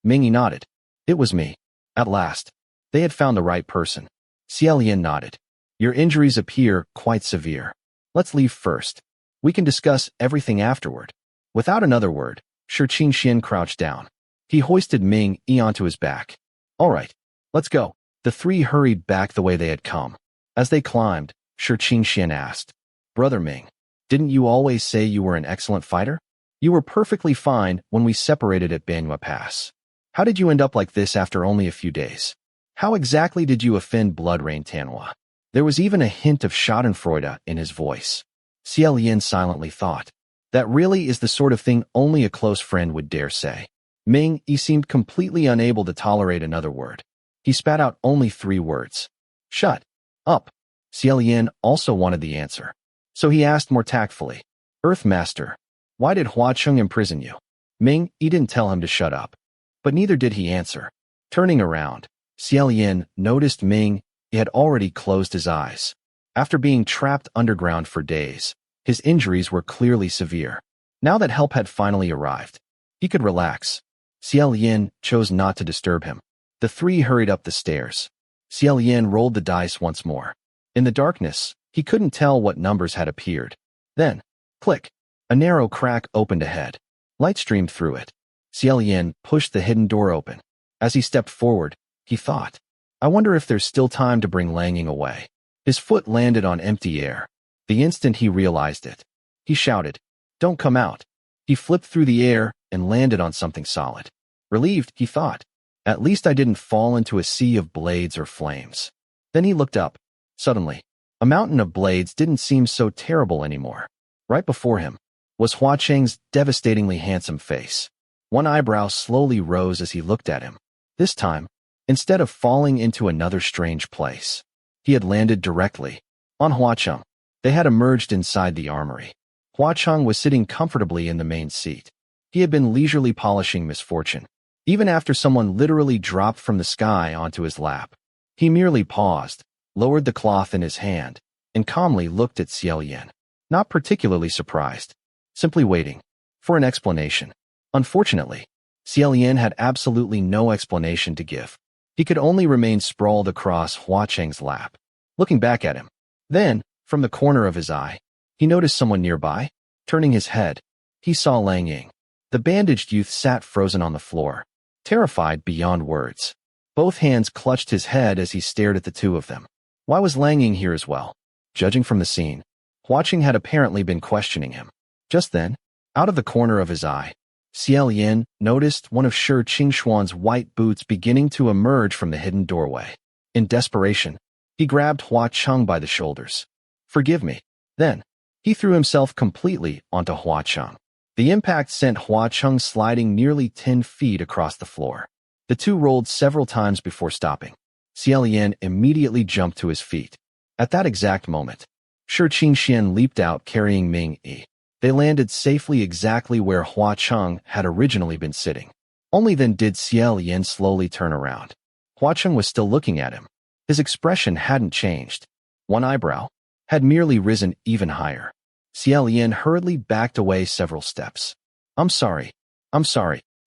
Mingyi nodded. It was me. At last, they had found the right person. Xie Lian nodded. Your injuries appear quite severe. Let's leave first. We can discuss everything afterward. Without another word, Shi Qingxian crouched down. He hoisted Ming Yi onto his back. All right, let's go. The 3 hurried back the way they had come. As they climbed, Shi Qingxian asked, Brother Ming, didn't you always say you were an excellent fighter? You were perfectly fine when we separated at Banyue Pass. How did you end up like this after only a few days? How exactly did you offend Blood Rain Tanhua? There was even a hint of schadenfreude in his voice. Xie Lian silently thought, that really is the sort of thing only a close friend would dare say. Ming Yi seemed completely unable to tolerate another word. He spat out only 3 words. Shut up. Xie Lian also wanted the answer. So he asked more tactfully, Earth Master, why did Hua Cheng imprison you? Ming Yi didn't tell him to shut up, but neither did he answer. Turning around, Xie Lian noticed Ming Yi had already closed his eyes. After being trapped underground for days, his injuries were clearly severe. Now that help had finally arrived, he could relax. Xie Lian chose not to disturb him. The 3 hurried up the stairs. Xie Lian rolled the dice once more. In the darkness, he couldn't tell what numbers had appeared. Then, click, a narrow crack opened ahead. Light streamed through it. Xie Lian pushed the hidden door open. As he stepped forward, he thought, I wonder if there's still time to bring Langing away. His foot landed on empty air. The instant he realized it, he shouted, Don't come out. He flipped through the air and landed on something solid. Relieved, he thought, at least I didn't fall into a sea of blades or flames. Then he looked up. Suddenly, a mountain of blades didn't seem so terrible anymore. Right before him was Hua Cheng's devastatingly handsome face. One eyebrow slowly rose as he looked at him. This time, instead of falling into another strange place, he had landed directly on Hua Cheng. They had emerged inside the armory. Hua Cheng was sitting comfortably in the main seat. He had been leisurely polishing misfortune. Even after someone literally dropped from the sky onto his lap, he merely paused, lowered the cloth in his hand, and calmly looked at Xie Lian. Not particularly surprised, simply waiting for an explanation. Unfortunately, Xie Lian had absolutely no explanation to give. He could only remain sprawled across Hua Cheng's lap, looking back at him. Then, from the corner of his eye, he noticed someone nearby. Turning his head, he saw Langing. The bandaged youth sat frozen on the floor, terrified beyond words. Both hands clutched his head as he stared at the 2 of them. Why was Langing here as well? Judging from the scene, Hua Cheng had apparently been questioning him. Just then, out of the corner of his eye, Xie Lian noticed one of Shi Qingxuan's white boots beginning to emerge from the hidden doorway. In desperation, he grabbed Hua Cheng by the shoulders. Forgive me. Then, he threw himself completely onto Hua Cheng. The impact sent Hua Cheng sliding nearly 10 feet across the floor. The 2 rolled several times before stopping. Xie Lian immediately jumped to his feet. At that exact moment, Shi Qingxian leaped out carrying Ming Yi. They landed safely exactly where Hua Cheng had originally been sitting. Only then did Xie Lian slowly turn around. Hua Cheng was still looking at him. His expression hadn't changed. One eyebrow had merely risen even higher. Xie Lian hurriedly backed away several steps. I'm sorry.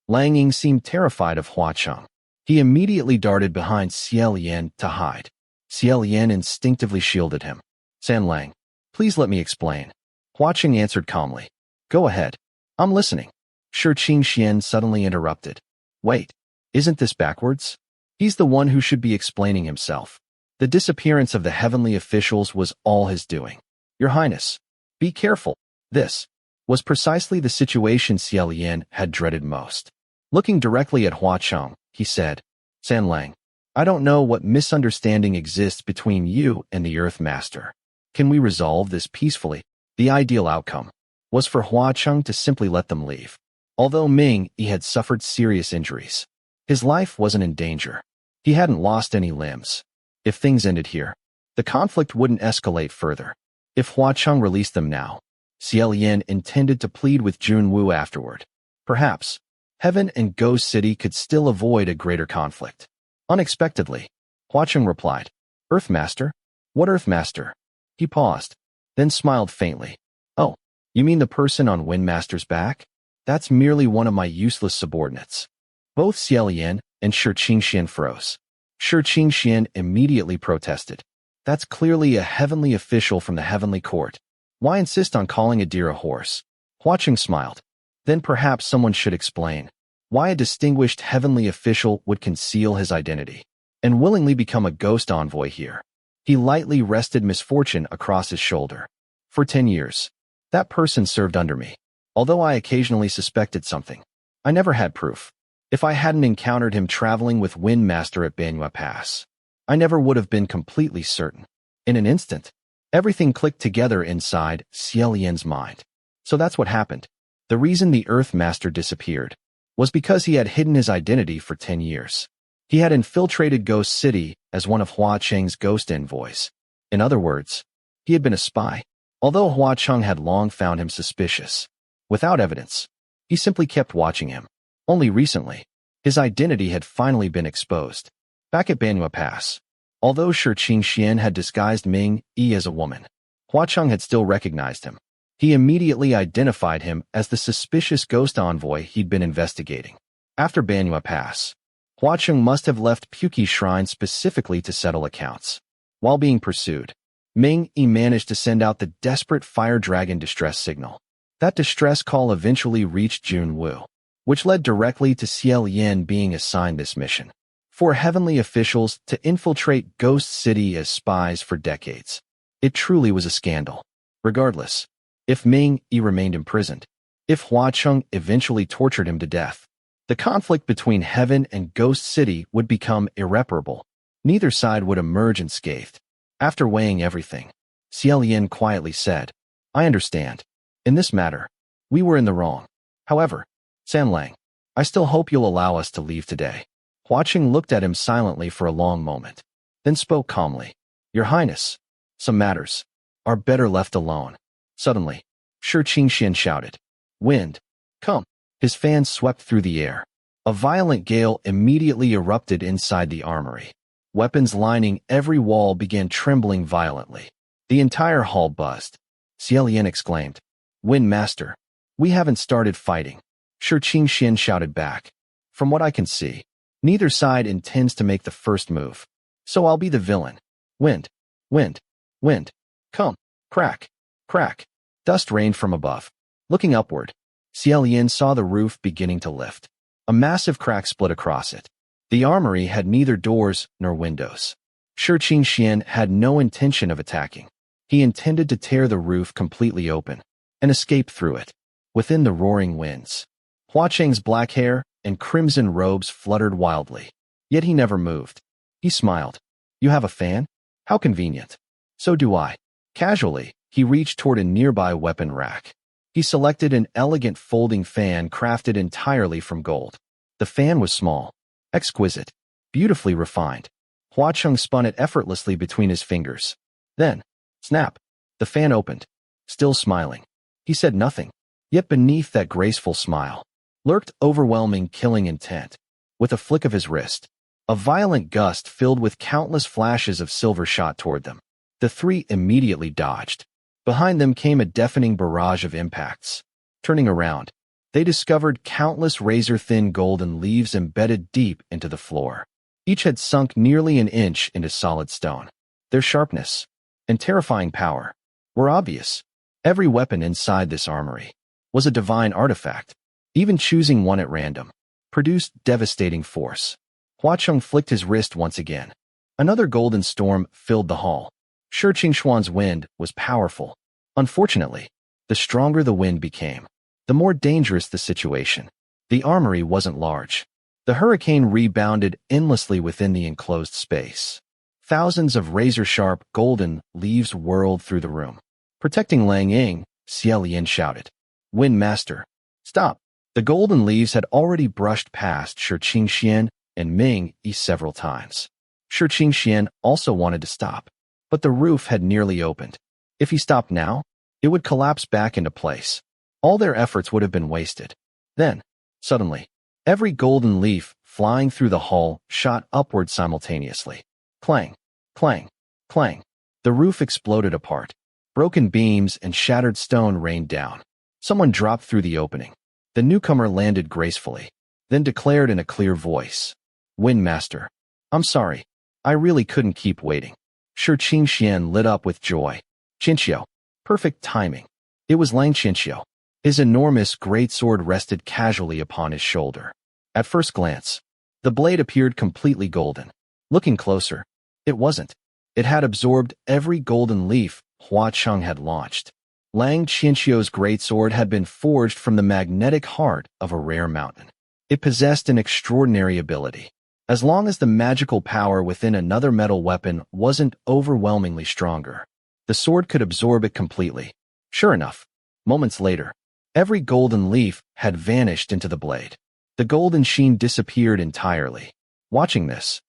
Langing seemed terrified of Hua Cheng. He immediately darted behind Xie Lian to hide. Xie Lian instinctively shielded him. San Lang, please let me explain. Hua Cheng answered calmly. Go ahead. I'm listening. Shi Qingxian suddenly interrupted. Wait, isn't this backwards? He's the one who should be explaining himself. The disappearance of the heavenly officials was all his doing. Your Highness, be careful. This was precisely the situation Xie Lian had dreaded most. Looking directly at Hua Cheng, he said, San Lang, I don't know what misunderstanding exists between you and the Earth Master. Can we resolve this peacefully? The ideal outcome was for Hua Cheng to simply let them leave. Although Ming Yi had suffered serious injuries, his life wasn't in danger. He hadn't lost any limbs. If things ended here, the conflict wouldn't escalate further. If Hua Cheng released them now, Xie Lian intended to plead with Junwu afterward. Perhaps Heaven and Ghost City could still avoid a greater conflict. Unexpectedly, Hua Cheng replied, Earthmaster? What Earthmaster? He paused, then smiled faintly. Oh, you mean the person on Windmaster's back? That's merely one of my useless subordinates. Both Xie Lian and Xianxia froze. Xianxia immediately protested. That's clearly a heavenly official from the heavenly court. Why insist on calling a deer a horse? Hua Cheng smiled. Then perhaps someone should explain why a distinguished heavenly official would conceal his identity and willingly become a ghost envoy here. He lightly rested misfortune across his shoulder. For 10 years, that person served under me. Although I occasionally suspected something, I never had proof. If I hadn't encountered him traveling with Windmaster at Banyue Pass, I never would have been completely certain. In an instant, everything clicked together inside Xie Lian's mind. So that's what happened. The reason the Earthmaster disappeared was because he had hidden his identity for 10 years. He had infiltrated Ghost City as one of Hua Cheng's ghost envoys. In other words, he had been a spy. Although Hua Cheng had long found him suspicious, without evidence, he simply kept watching him. Only recently, his identity had finally been exposed. Back at Banyue Pass, although Xianxia had disguised Ming Yi as a woman, Hua Cheng had still recognized him. He immediately identified him as the suspicious ghost envoy he'd been investigating. After Banyue Pass, Hua Cheng must have left Puki Shrine specifically to settle accounts. While being pursued, Ming Yi managed to send out the desperate fire dragon distress signal. That distress call eventually reached Junwu, which led directly to Xie Lian being assigned this mission. For heavenly officials to infiltrate Ghost City as spies for decades, it truly was a scandal. Regardless, if Ming Yi remained imprisoned, if Hua Cheng eventually tortured him to death, the conflict between Heaven and Ghost City would become irreparable. Neither side would emerge unscathed. After weighing everything, Xie Lian quietly said, I understand. In this matter, we were in the wrong. However, San Lang, I still hope you'll allow us to leave today. Hua Cheng looked at him silently for a long moment, then spoke calmly. Your Highness, some matters are better left alone. Suddenly, Xianxia shouted, Wind, come. His fan swept through the air. A violent gale immediately erupted inside the armory. Weapons lining every wall began trembling violently. The entire hall buzzed. Xie Lian exclaimed, Windmaster, we haven't started fighting. Xianxia shouted back. From what I can see, neither side intends to make the first move. So I'll be the villain. Wind, wind, wind, come, crack, crack. Dust rained from above. Looking upward, Xie Lian saw the roof beginning to lift. A massive crack split across it. The armory had neither doors nor windows. Xianxia had no intention of attacking. He intended to tear the roof completely open and escape through it. Within the roaring winds, Hua Cheng's black hair and crimson robes fluttered wildly. Yet he never moved. He smiled. You have a fan? How convenient. So do I. Casually, he reached toward a nearby weapon rack. He selected an elegant folding fan crafted entirely from gold. The fan was small, exquisite, beautifully refined. Hua Cheng spun it effortlessly between his fingers. Then, snap, the fan opened. Still smiling, he said nothing. Yet beneath that graceful smile lurked overwhelming killing intent. With a flick of his wrist, a violent gust filled with countless flashes of silver shot toward them. The three immediately dodged. Behind them came a deafening barrage of impacts. Turning around, they discovered countless razor-thin golden leaves embedded deep into the floor. Each had sunk nearly an inch into solid stone. Their sharpness and terrifying power were obvious. Every weapon inside this armory was a divine artifact. Even choosing one at random produced devastating force. Hua Cheng flicked his wrist once again. Another golden storm filled the hall. Xianxuan's wind was powerful. Unfortunately, the stronger the wind became, the more dangerous the situation. The armory wasn't large. The hurricane rebounded endlessly within the enclosed space. Thousands of razor-sharp golden leaves whirled through the room. Protecting Lang Ying, Xie Lian shouted. Wind Master, stop! The golden leaves had already brushed past Xianxia and Ming Yi several times. Xianxia also wanted to stop, but the roof had nearly opened. If he stopped now, it would collapse back into place. All their efforts would have been wasted. Then, suddenly, every golden leaf flying through the hall shot upward simultaneously. Clang, clang, clang. The roof exploded apart. Broken beams and shattered stone rained down. Someone dropped through the opening. The newcomer landed gracefully, then declared in a clear voice, Wind Master, I'm sorry. I really couldn't keep waiting. Xianxia lit up with joy. Xianxia. Perfect timing. It was Lang Xianxia. His enormous greatsword rested casually upon his shoulder. At first glance, the blade appeared completely golden. Looking closer, it wasn't. It had absorbed every golden leaf Cheng had launched. Lang Xianxia's greatsword had been forged from the magnetic heart of a rare mountain. It possessed an extraordinary ability. As long as the magical power within another metal weapon wasn't overwhelmingly stronger, the sword could absorb it completely. Sure enough, moments later, every golden leaf had vanished into the blade. The golden sheen disappeared entirely. Watching this,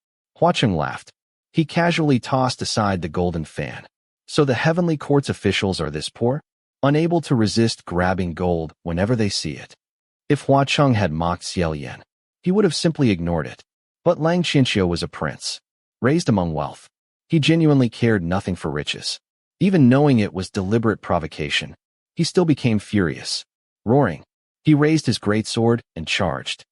Cheng laughed. He casually tossed aside the golden fan. So the heavenly court's officials are this poor? Unable to resist grabbing gold whenever they see it. If Cheng had mocked Xie Lian, he would have simply ignored it. But Lang Xianxia was a prince, raised among wealth. He genuinely cared nothing for riches. Even knowing it was deliberate provocation, he still became furious. Roaring, he raised his greatsword and charged.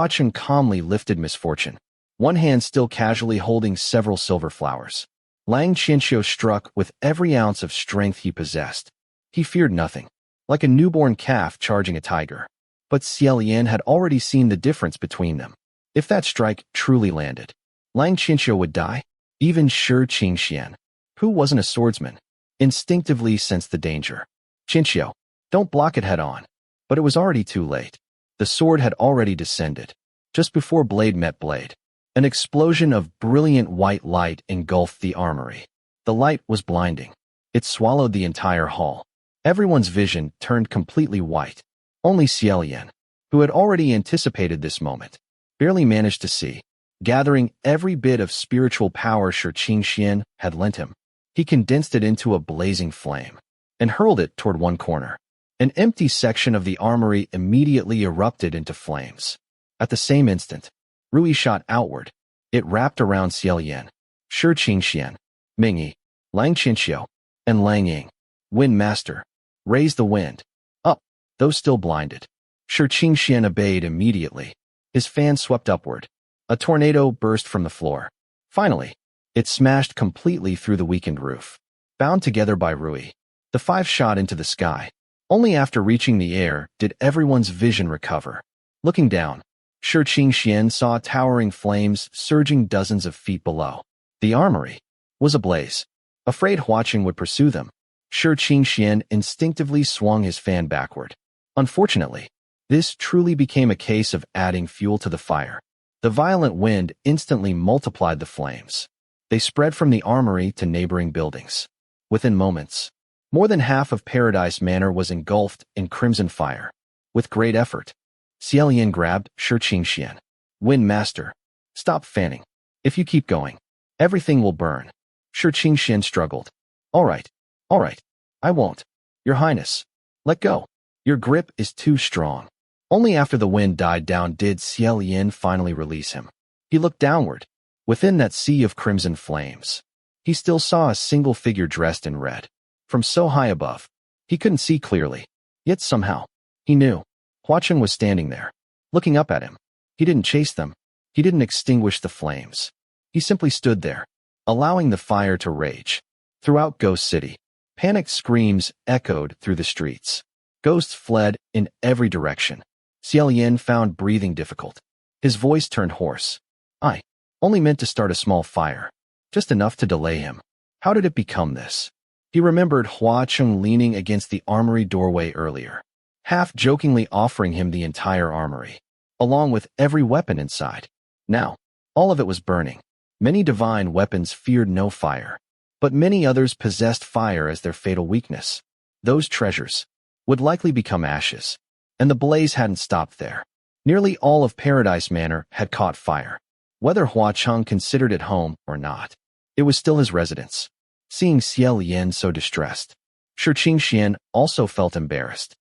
Cheng calmly lifted misfortune, one hand still casually holding several silver flowers. Lang Xianxia struck with every ounce of strength he possessed. He feared nothing, like a newborn calf charging a tiger. But Xie Lian had already seen the difference between them. If that strike truly landed, Lang Xianxia would die. Even Xianxia, who wasn't a swordsman, instinctively sensed the danger. Xianxia, don't block it head on. But it was already too late. The sword had already descended. Just before blade met blade, an explosion of brilliant white light engulfed the armory. The light was blinding. It swallowed the entire hall. Everyone's vision turned completely white. Only Xie Lian, who had already anticipated this moment, barely managed to see. Gathering every bit of spiritual power Xianxia had lent him, he condensed it into a blazing flame and hurled it toward one corner. An empty section of the armory immediately erupted into flames. At the same instant, Rui shot outward. It wrapped around Xie Lian, Xianxia, Ming Yi, Lang Xianxia, and Lang Ying. Wind Master, raise the wind. Up, though still blinded. Xianxia obeyed immediately. His fan swept upward. A tornado burst from the floor. Finally, it smashed completely through the weakened roof. Bound together by Rui, the five shot into the sky. Only after reaching the air did everyone's vision recover. Looking down, Xianxia saw towering flames surging dozens of feet below. The armory was ablaze. Afraid Cheng would pursue them, Xianxia instinctively swung his fan backward. Unfortunately, this truly became a case of adding fuel to the fire. The violent wind instantly multiplied the flames. They spread from the armory to neighboring buildings. Within moments, more than half of Paradise Manor was engulfed in crimson fire. With great effort, Xie Lian grabbed Xianxia. Wind Master, stop fanning. If you keep going, everything will burn. Xianxia struggled. All right, I won't. Your Highness, let go. Your grip is too strong. Only after the wind died down did Xie Lian finally release him. He looked downward. Within that sea of crimson flames, he still saw a single figure dressed in red. From so high above, he couldn't see clearly. Yet somehow, he knew. Cheng was standing there, looking up at him. He didn't chase them. He didn't extinguish the flames. He simply stood there, allowing the fire to rage. Throughout Ghost City, panicked screams echoed through the streets. Ghosts fled in every direction. Xie Lian found breathing difficult. His voice turned hoarse. I only meant to start a small fire, just enough to delay him. How did it become this? He remembered Cheng leaning against the armory doorway earlier, half-jokingly offering him the entire armory, along with every weapon inside. Now, all of it was burning. Many divine weapons feared no fire, but many others possessed fire as their fatal weakness. Those treasures would likely become ashes, and the blaze hadn't stopped there. Nearly all of Paradise Manor had caught fire. Whether Hua Cheng considered it home or not, it was still his residence. Seeing Xie Lian so distressed, Xianxia also felt embarrassed.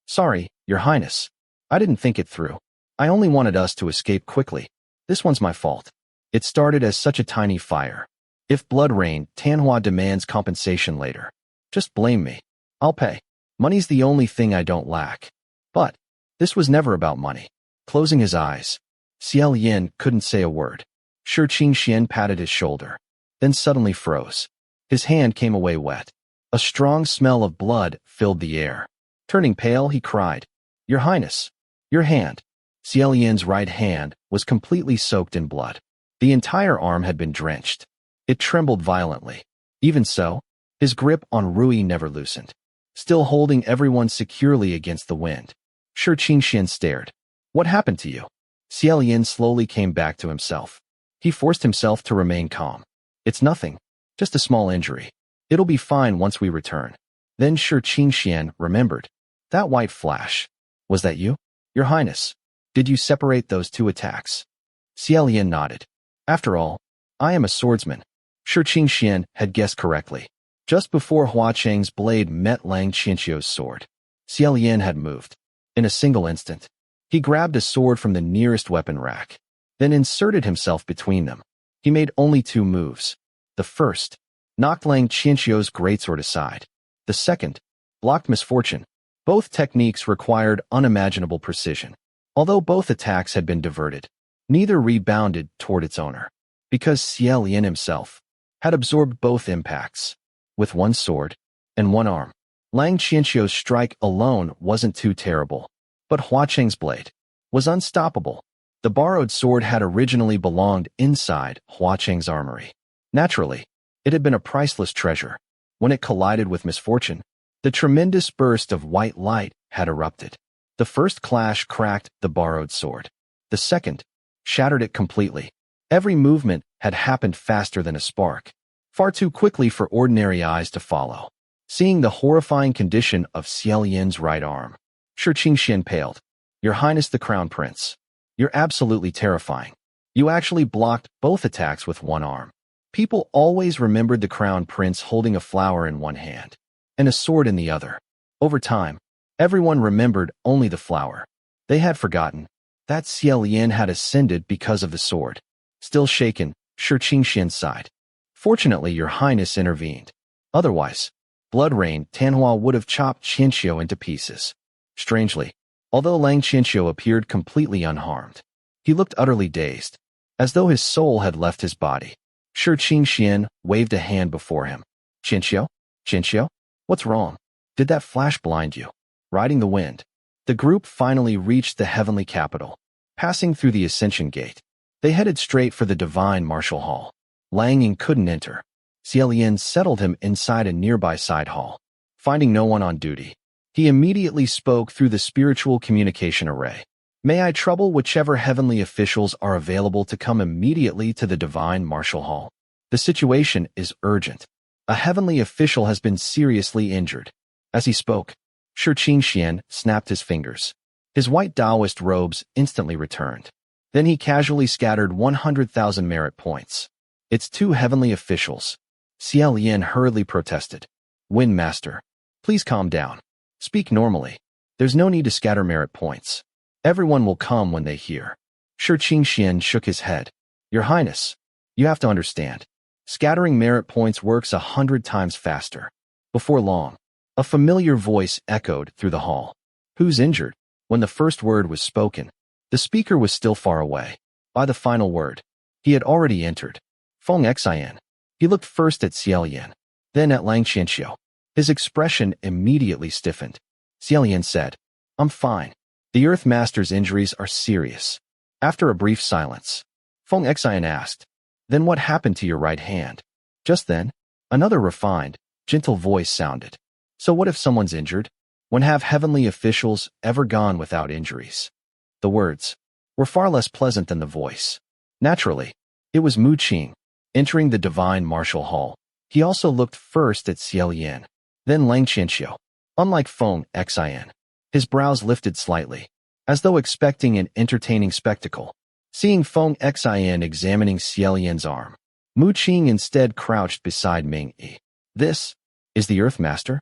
Sorry, Your Highness. I didn't think it through. I only wanted us to escape quickly. This one's my fault. It started as such a tiny fire. If blood rained, Tianhua demands compensation later. Just blame me. I'll pay. Money's the only thing I don't lack. But this was never about money. Closing his eyes, Xie Lian couldn't say a word. Xianxia patted his shoulder, then suddenly froze. His hand came away wet. A strong smell of blood filled the air. Turning pale, he cried, Your Highness, your hand. Xie Lian's right hand was completely soaked in blood. The entire arm had been drenched. It trembled violently. Even so, his grip on Rui never loosened, still holding everyone securely against the wind. Xianxia stared. What happened to you? Xie Lian slowly came back to himself. He forced himself to remain calm. It's nothing. Just a small injury. It'll be fine once we return. Then Xianxia remembered. That white flash. Was that you? Your Highness, did you separate those two attacks? Xie Lian nodded. After all, I am a swordsman. Xianxia had guessed correctly. Just before Hua Cheng's blade met Lang Qianqiu's sword, Xie Lian had moved. In a single instant, he grabbed a sword from the nearest weapon rack, then inserted himself between them. He made only two moves. The first knocked Lang Qianqiu's greatsword aside. The second blocked misfortune. Both techniques required unimaginable precision. Although both attacks had been diverted, neither rebounded toward its owner, because Xie Lian himself had absorbed both impacts. With one sword and one arm, Lang Qianqiu's strike alone wasn't too terrible, but Hua Cheng's blade was unstoppable. The borrowed sword had originally belonged inside Hua Cheng's armory. Naturally, it had been a priceless treasure. When it collided with misfortune, the tremendous burst of white light had erupted. The first clash cracked the borrowed sword. The second shattered it completely. Every movement had happened faster than a spark, far too quickly for ordinary eyes to follow. Seeing the horrifying condition of Xie Lian's right arm, Xianxia paled. Your Highness the Crown Prince, you're absolutely terrifying. You actually blocked both attacks with one arm. People always remembered the Crown Prince holding a flower in one hand and a sword in the other. Over time, everyone remembered only the flower. They had forgotten that Xie Lian had ascended because of the sword. Still shaken, Xianxia sighed. Fortunately, Your Highness intervened. Otherwise, blood rain Tianhua would have chopped Qianqiu into pieces. Strangely, although Lang Qianqiu appeared completely unharmed, he looked utterly dazed, as though his soul had left his body. Xianxia waved a hand before him. Qianqiu? Qianqiu? What's wrong? Did that flash blind you? Riding the wind, the group finally reached the heavenly capital. Passing through the Ascension Gate, they headed straight for the Divine Martial Hall. Lang Ying couldn't enter. Xie Lian settled him inside a nearby side hall. Finding no one on duty, he immediately spoke through the spiritual communication array. May I trouble whichever heavenly officials are available to come immediately to the Divine Martial Hall? The situation is urgent. A heavenly official has been seriously injured. As he spoke, Xianxia snapped his fingers. His white Daoist robes instantly returned. Then he casually scattered 100,000 merit points. It's two heavenly officials. Xie Lian hurriedly protested. Wind Master, please calm down. Speak normally. There's no need to scatter merit points. Everyone will come when they hear. Xianxia shook his head. Your Highness, you have to understand. Scattering merit points works 100 times faster. Before long, a familiar voice echoed through the hall. Who's injured? When the first word was spoken, the speaker was still far away. By the final word, he had already entered. Feng Xian. He looked first at Xie Lian, then at Lang Qianqiu. His expression immediately stiffened. Xie Lian said, I'm fine. The Earth Master's injuries are serious. After a brief silence, Feng Xian asked, Then what happened to your right hand? Just then, another refined, gentle voice sounded. So what if someone's injured? When have heavenly officials ever gone without injuries? The words were far less pleasant than the voice. Naturally, It was Mu Qing, entering the divine martial hall. He also looked first at Xie Lian, then Lang Qianxiu. Unlike Feng Xian, his brows lifted slightly, as though expecting an entertaining spectacle. Seeing Feng Xian examining Xie Lian's arm, Mu Qing instead crouched beside Ming Yi. This is the Earth Master?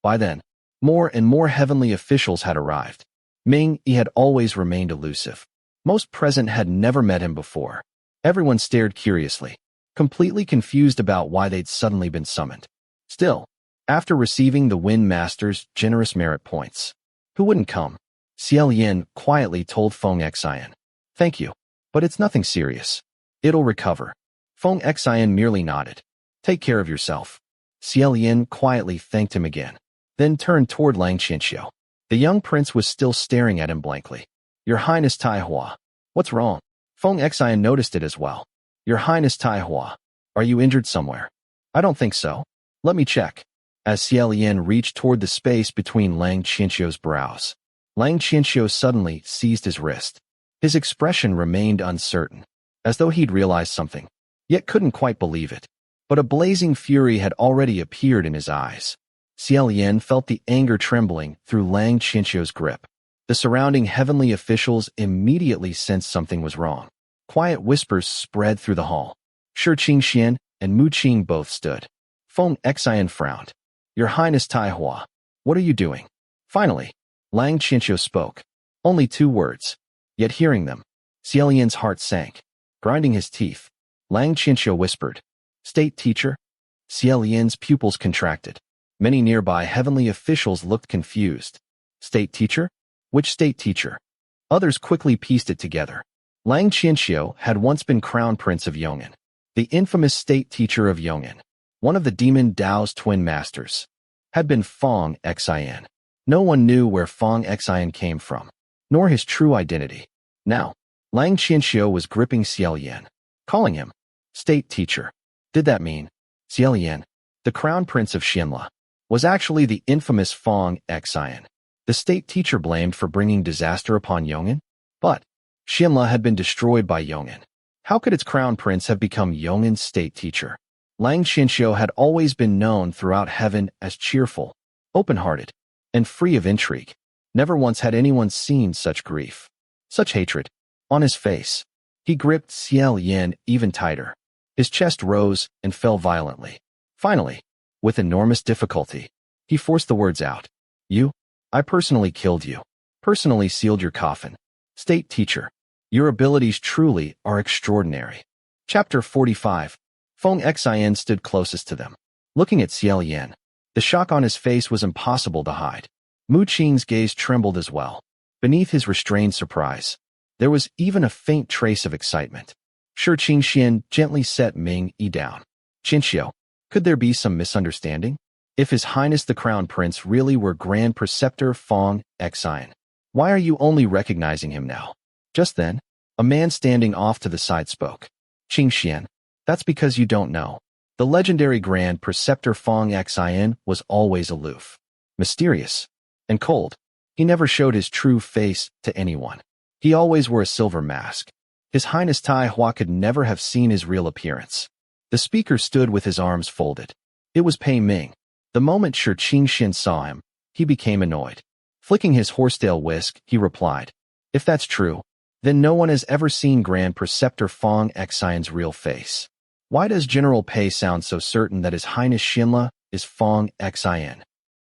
By then, more and more heavenly officials had arrived. Ming Yi had always remained elusive. Most present had never met him before. Everyone stared curiously, completely confused about why they'd suddenly been summoned. Still, after receiving the Wind Master's generous merit points, who wouldn't come? Xie Lian quietly told Feng Xian, "Thank you, but it's nothing serious. It'll recover." Feng Xian merely nodded. "Take care of yourself." Xie Lian quietly thanked him again, then turned toward Lang Qianxiu. The young prince was still staring at him blankly. "Your Highness Tai Hua, what's wrong?" Feng Xian noticed it as well. "Your Highness Tai Hua, are you injured somewhere?" "I don't think so. Let me check." As Xie Lian reached toward the space between Lang Qianxiu's brows, Lang Qianxiu suddenly seized his wrist. His expression remained uncertain, as though he'd realized something, yet couldn't quite believe it. But a blazing fury had already appeared in his eyes. Xie Lian felt the anger trembling through Lang Qianxiu's grip. The surrounding heavenly officials immediately sensed something was wrong. Quiet whispers spread through the hall. Shi Qingxian and Mu Qing both stood. Feng Xian frowned. "Your Highness Tai Hua, what are you doing?" Finally, Lang Qianxiu spoke. Only 2 words. Yet hearing them, Xie Lian's heart sank. Grinding his teeth, Lang Qianxiu whispered, "State teacher?" Xie Lian's pupils contracted. Many nearby heavenly officials looked confused. State teacher? Which state teacher? Others quickly pieced it together. Lang Qianxiu had once been crown prince of Yong'an, the infamous state teacher of Yong'an, one of the demon Daoist twin masters. Had been Feng Xian. No one knew where Feng Xian came from, nor his true identity. Now, Lang Qianxiu was gripping Xie Lian, calling him state teacher. Did that mean Xie Lian, the crown prince of Xianxia, was actually the infamous Feng Xian, the state teacher blamed for bringing disaster upon Yong'an? But Xianxia had been destroyed by Yong'an. How could its crown prince have become Yong'an's state teacher? Lang Qianxiu had always been known throughout heaven as cheerful, open-hearted, and free of intrigue. Never once had anyone seen such grief, such hatred. On his face, he gripped Xie Lian even tighter. His chest rose and fell violently. Finally, with enormous difficulty, he forced the words out. "You? I personally killed you. Personally sealed your coffin. State teacher, your abilities truly are extraordinary." Chapter 45. Feng Xian stood closest to them, looking at Xie Lian. The shock on his face was impossible to hide. Mu Qing's gaze trembled as well. Beneath his restrained surprise, there was even a faint trace of excitement. Shi Qingxian gently set Ming Yi down. "Qianxiu, could there be some misunderstanding? If His Highness the Crown Prince really were Grand Preceptor Feng Xian, why are you only recognizing him now?" Just then, a man standing off to the side spoke. "Qingxian, that's because you don't know. The legendary Grand Preceptor Feng Xian was always aloof, mysterious, and cold. He never showed his true face to anyone. He always wore a silver mask. His Highness Tai Hua could never have seen his real appearance." The speaker stood with his arms folded. It was Pei Ming. The moment Shi Qingxian saw him, he became annoyed. Flicking his horsetail whisk, he replied, "If that's true, then no one has ever seen Grand Preceptor Feng Xian's real face. Why does General Pei sound so certain that His Highness Xianxia is Feng Xian?"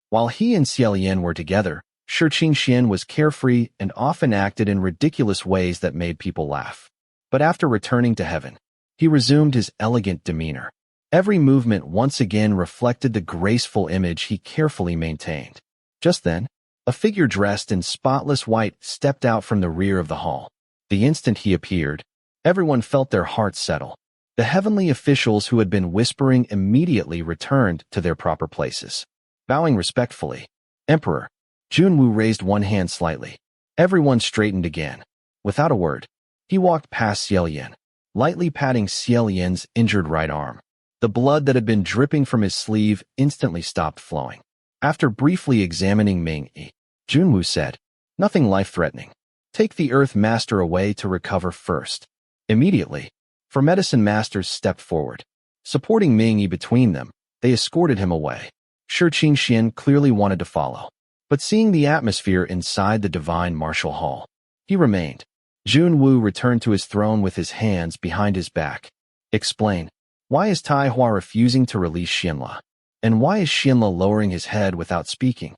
While he and Xie Lian were together, Shi Qingxian was carefree and often acted in ridiculous ways that made people laugh. But after returning to heaven, he resumed his elegant demeanor. Every movement once again reflected the graceful image he carefully maintained. Just then, a figure dressed in spotless white stepped out from the rear of the hall. The instant he appeared, everyone felt their hearts settle. The heavenly officials who had been whispering immediately returned to their proper places. Bowing respectfully, "Emperor." Junwu raised one hand slightly. Everyone straightened again. Without a word, he walked past Xie Lian, lightly patting Xie Lian's injured right arm. The blood that had been dripping from his sleeve instantly stopped flowing. After briefly examining Ming Yi, Junwu said, "Nothing life-threatening. Take the Earth Master away to recover first." Immediately, For medicine masters stepped forward. Supporting Ming Yi between them, they escorted him away. Shi Qingxian clearly wanted to follow, but seeing the atmosphere inside the divine martial hall, he remained. Jun Wu returned to his throne with his hands behind his back. Explain, why is Tai Hua refusing to release Xianla? And why is Xianla lowering his head without speaking?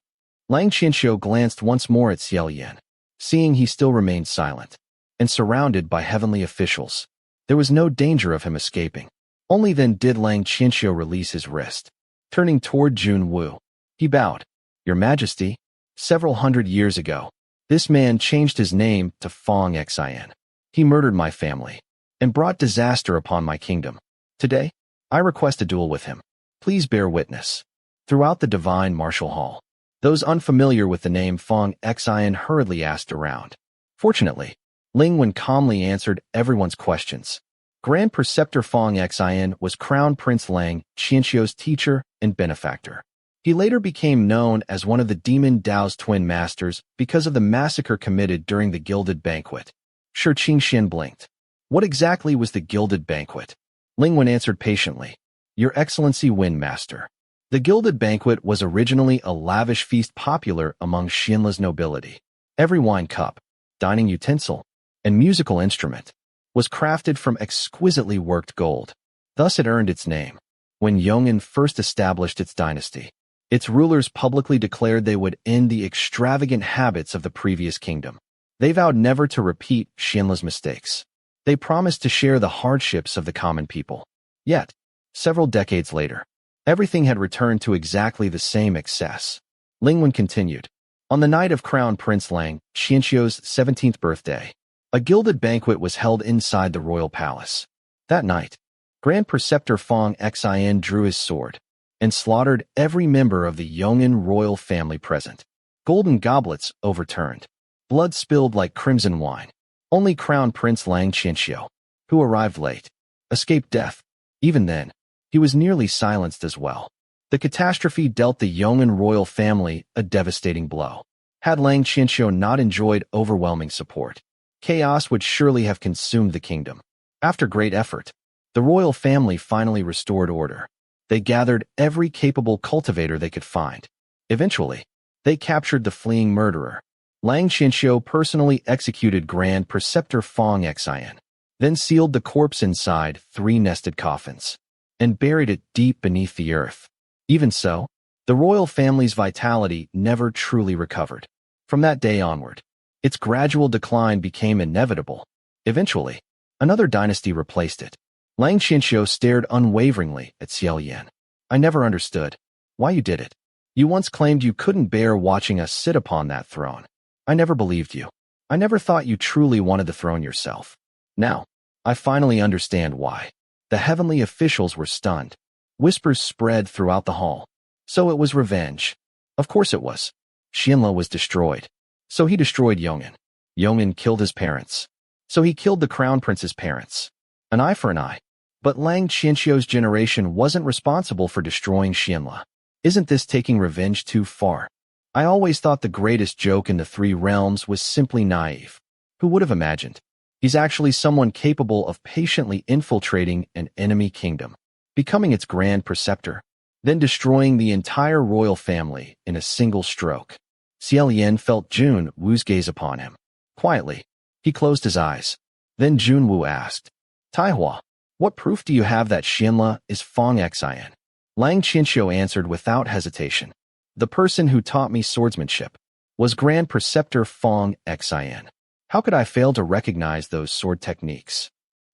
Lang Qianxiu glanced once more at Xie Lian, seeing he still remained silent, and surrounded by heavenly officials. There was no danger of him escaping. Only then did Lang Qianxiu release his wrist. Turning toward Jun Wu, he bowed. Your Majesty, several hundred years ago, this man changed his name to Fong Xian. He murdered my family and brought disaster upon my kingdom. Today, I request a duel with him. Please bear witness. Throughout the divine martial hall, those unfamiliar with the name Fong Xian hurriedly asked around. Fortunately, Ling Wen calmly answered everyone's questions. Grand Preceptor Fong Xian was Crown Prince Lang Qianxiu's teacher and benefactor. He later became known as one of the Demon Dao's twin masters because of the massacre committed during the Gilded Banquet. Shi Qingxian blinked. What exactly was the Gilded Banquet? Ling Wen answered patiently. Your Excellency, Wind Master. The Gilded Banquet was originally a lavish feast popular among Xianla's nobility. Every wine cup, dining utensil, and musical instrument was crafted from exquisitely worked gold. Thus it earned its name. When Yong'an first established its dynasty, its rulers publicly declared they would end the extravagant habits of the previous kingdom. They vowed never to repeat Xianla's mistakes. They promised to share the hardships of the common people. Yet, several decades later, everything had returned to exactly the same excess. Ling Wen continued. On the night of Crown Prince Lang Qianxiu's 17th birthday, a gilded banquet was held inside the royal palace. That night, Grand Preceptor Fong Xian drew his sword and slaughtered every member of the Yong'an royal family present. Golden goblets overturned. Blood spilled like crimson wine. Only Crown Prince Lang Qianxiu, who arrived late, escaped death. Even then, he was nearly silenced as well. The catastrophe dealt the Yong'an royal family a devastating blow. Had Lang Qianxiu not enjoyed overwhelming support, chaos would surely have consumed the kingdom. After great effort, the royal family finally restored order. They gathered every capable cultivator they could find. Eventually, they captured the fleeing murderer. Lang Qianxiu personally executed Grand Preceptor Fong Xian, then sealed the corpse inside 3 nested coffins, and buried it deep beneath the earth. Even so, the royal family's vitality never truly recovered. From that day onward, its gradual decline became inevitable. Eventually, another dynasty replaced it. Lang Qianxiu stared unwaveringly at Xie Lian. I never understood why you did it. You once claimed you couldn't bear watching us sit upon that throne. I never believed you. I never thought you truly wanted the throne yourself. Now, I finally understand why. The heavenly officials were stunned. Whispers spread throughout the hall. So it was revenge. Of course it was. Xianla was destroyed. So he destroyed Yong'an. Yong'an killed his parents. So he killed the crown prince's parents. An eye for an eye. But Lang Qianxiu's generation wasn't responsible for destroying Xianla. Isn't this taking revenge too far? I always thought the greatest joke in the 3 realms was simply naive. Who would have imagined? He's actually someone capable of patiently infiltrating an enemy kingdom, becoming its grand preceptor, then destroying the entire royal family in a single stroke. Xie Lian felt Jun Wu's gaze upon him. Quietly, he closed his eyes. Then Jun Wu asked, Tai Hua, what proof do you have that Xianla is Fong Xian? Lang Qianxiu answered without hesitation. The person who taught me swordsmanship was Grand Preceptor Fong Xian. How could I fail to recognize those sword techniques?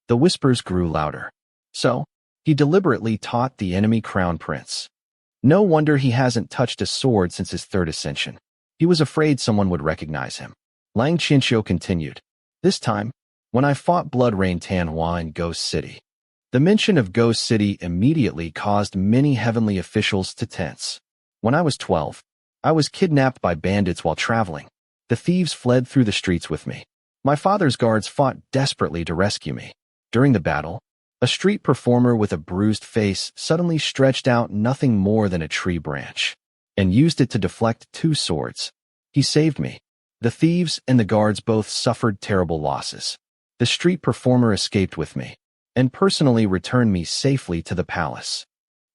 The whispers grew louder. So, he deliberately taught the enemy crown prince. No wonder he hasn't touched a sword since his 3rd ascension. He was afraid someone would recognize him. Lang Qianxiu continued. This time, when I fought Blood Rain Tianhua in Ghost City, the mention of Ghost City immediately caused many heavenly officials to tense. When I was 12, I was kidnapped by bandits while traveling. The thieves fled through the streets with me. My father's guards fought desperately to rescue me. During the battle, a street performer with a bruised face suddenly stretched out nothing more than a tree branch and used it to deflect 2 swords. He saved me. The thieves and the guards both suffered terrible losses. The street performer escaped with me. and personally return me safely to the palace.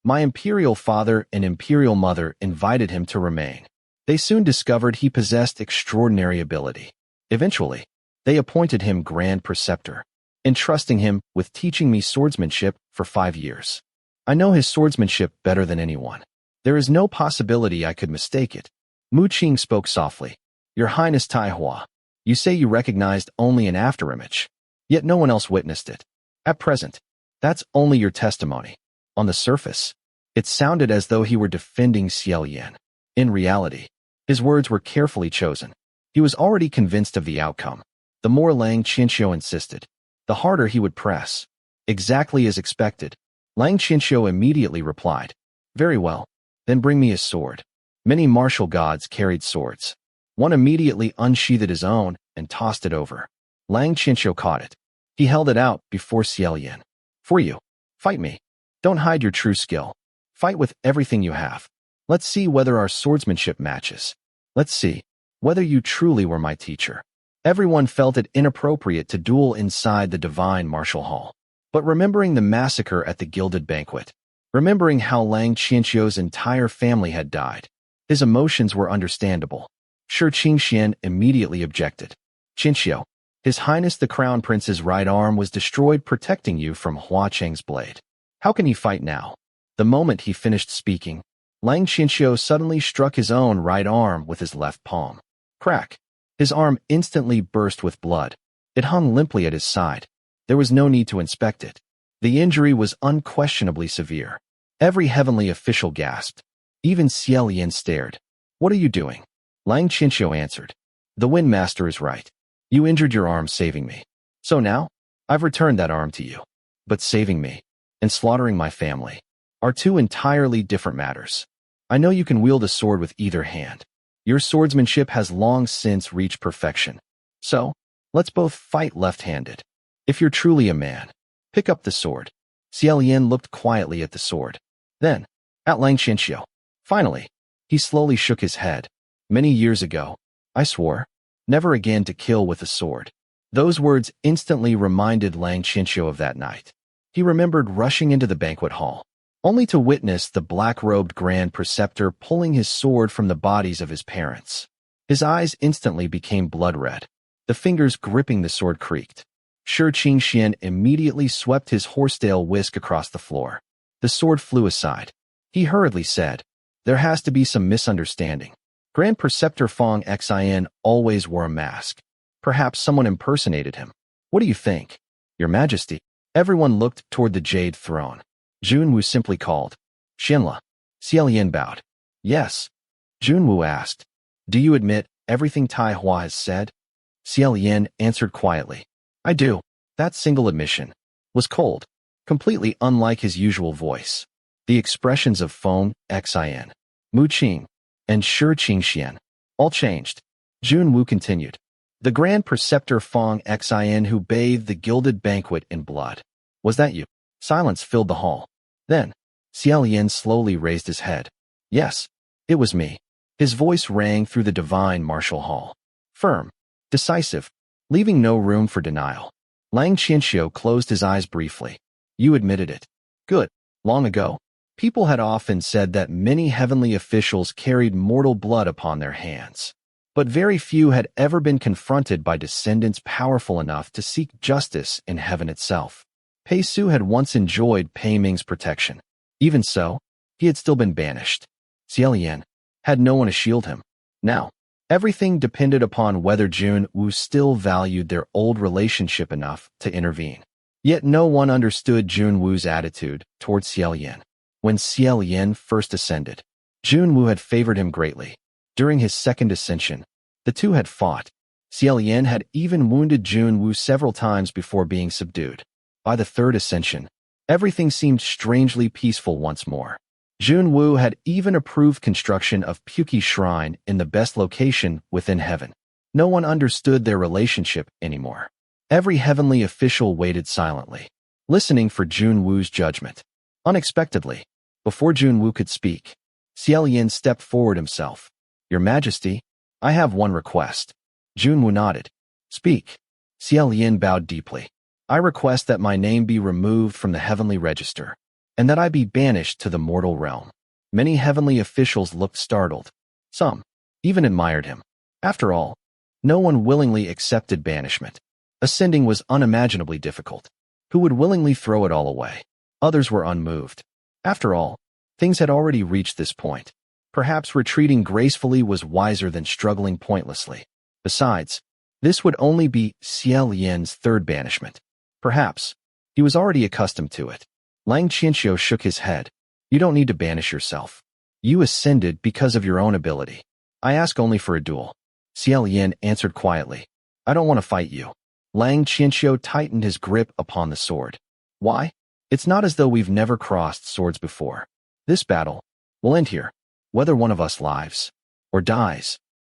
My imperial father and imperial mother invited him to remain. They soon discovered he possessed extraordinary ability. Eventually, they appointed him Grand Preceptor, entrusting him with teaching me swordsmanship for 5 years. I know his swordsmanship better than anyone. There is no possibility I could mistake it. Mu Qing spoke softly. Your Highness Tai Hua, you say you recognized only an afterimage, yet no one else witnessed it. At present, that's only your testimony. On the surface, it sounded as though he were defending Xie Lian. In reality, his words were carefully chosen. He was already convinced of the outcome. The more Xianxia insisted, the harder he would press. Exactly as expected, Xianxia immediately replied, Very well, then bring me his sword. Many martial gods carried swords. One immediately unsheathed his own and tossed it over. Xianxia caught it. He held it out before Xie Lian. For you. Fight me. Don't hide your true skill. Fight with everything you have. Let's see whether our swordsmanship matches. Let's see whether you truly were my teacher. Everyone felt it inappropriate to duel inside the divine martial hall. But remembering the massacre at the gilded banquet, remembering how Xianxia's entire family had died, his emotions were understandable. Xianxia immediately objected. Xianxia, His Highness the Crown Prince's right arm was destroyed protecting you from Hua Cheng's blade. How can he fight now? The moment he finished speaking, Xianxia suddenly struck his own right arm with his left palm. Crack! His arm instantly burst with blood. It hung limply at his side. There was no need to inspect it. The injury was unquestionably severe. Every heavenly official gasped. Even Xie Lian stared. What are you doing? Xianxia answered. The Windmaster is right. You injured your arm saving me. So now, I've returned that arm to you. But saving me and slaughtering my family are two entirely different matters. I know you can wield a sword with either hand. Your swordsmanship has long since reached perfection. So, let's both fight left-handed. If you're truly a man, pick up the sword. Xie Lian looked quietly at the sword. Then, at Xianxia. Finally, he slowly shook his head. Many years ago, I swore never again to kill with a sword. Those words instantly reminded Xianxia of that night. He remembered rushing into the banquet hall, only to witness the black-robed Grand Preceptor pulling his sword from the bodies of his parents. His eyes instantly became blood-red. The fingers gripping the sword creaked. Xianxia immediately swept his horsetail whisk across the floor. The sword flew aside. He hurriedly said, There has to be some misunderstanding. Grand Preceptor Fong Xian always wore a mask. Perhaps someone impersonated him. What do you think? Your Majesty. Everyone looked toward the jade throne. Junwu simply called. Xianla. Xie Lian bowed. Yes. Junwu asked. Do you admit everything Tai Hua has said? Xie Lian answered quietly. I do. That single admission was cold, completely unlike his usual voice. The expressions of Fong Xian, Mu Qing, and Xianxia all changed. Junwu continued. The Grand Preceptor Fong Xian who bathed the gilded banquet in blood. Was that you? Silence filled the hall. Then, Xie Lian slowly raised his head. Yes, it was me. His voice rang through the divine martial hall. Firm, decisive, leaving no room for denial. Xianxia closed his eyes briefly. You admitted it. Good. Long ago, people had often said that many heavenly officials carried mortal blood upon their hands. But very few had ever been confronted by descendants powerful enough to seek justice in heaven itself. Pei Su had once enjoyed Pei Ming's protection. Even so, he had still been banished. Xie Lian had no one to shield him. Now, everything depended upon whether Junwu still valued their old relationship enough to intervene. Yet no one understood Junwu's attitude towards Xie Lian. When Xie Lian first ascended, Junwu had favored him greatly. During his second ascension, the two had fought. Xie Lian had even wounded Junwu several times before being subdued. By the third ascension, everything seemed strangely peaceful once more. Junwu had even approved construction of Puki Shrine in the best location within heaven. No one understood their relationship anymore. Every heavenly official waited silently, listening for Junwu's judgment. Unexpectedly, before Junwu could speak, Xie Lian stepped forward himself. Your Majesty, I have one request. Junwu nodded. Speak. Xie Lian bowed deeply. I request that my name be removed from the heavenly register, and that I be banished to the mortal realm." Many heavenly officials looked startled. Some even admired him. After all, no one willingly accepted banishment. Ascending was unimaginably difficult. Who would willingly throw it all away? Others were unmoved. After all, things had already reached this point. Perhaps retreating gracefully was wiser than struggling pointlessly. Besides, this would only be Xie Lian's third banishment. Perhaps he was already accustomed to it. Xianxia shook his head. "You don't need to banish yourself. You ascended because of your own ability. I ask only for a duel." Xie Lian answered quietly. "I don't want to fight you." Xianxia tightened his grip upon the sword. "Why? It's not as though we've never crossed swords before. This battle will end here, whether one of us lives or dies."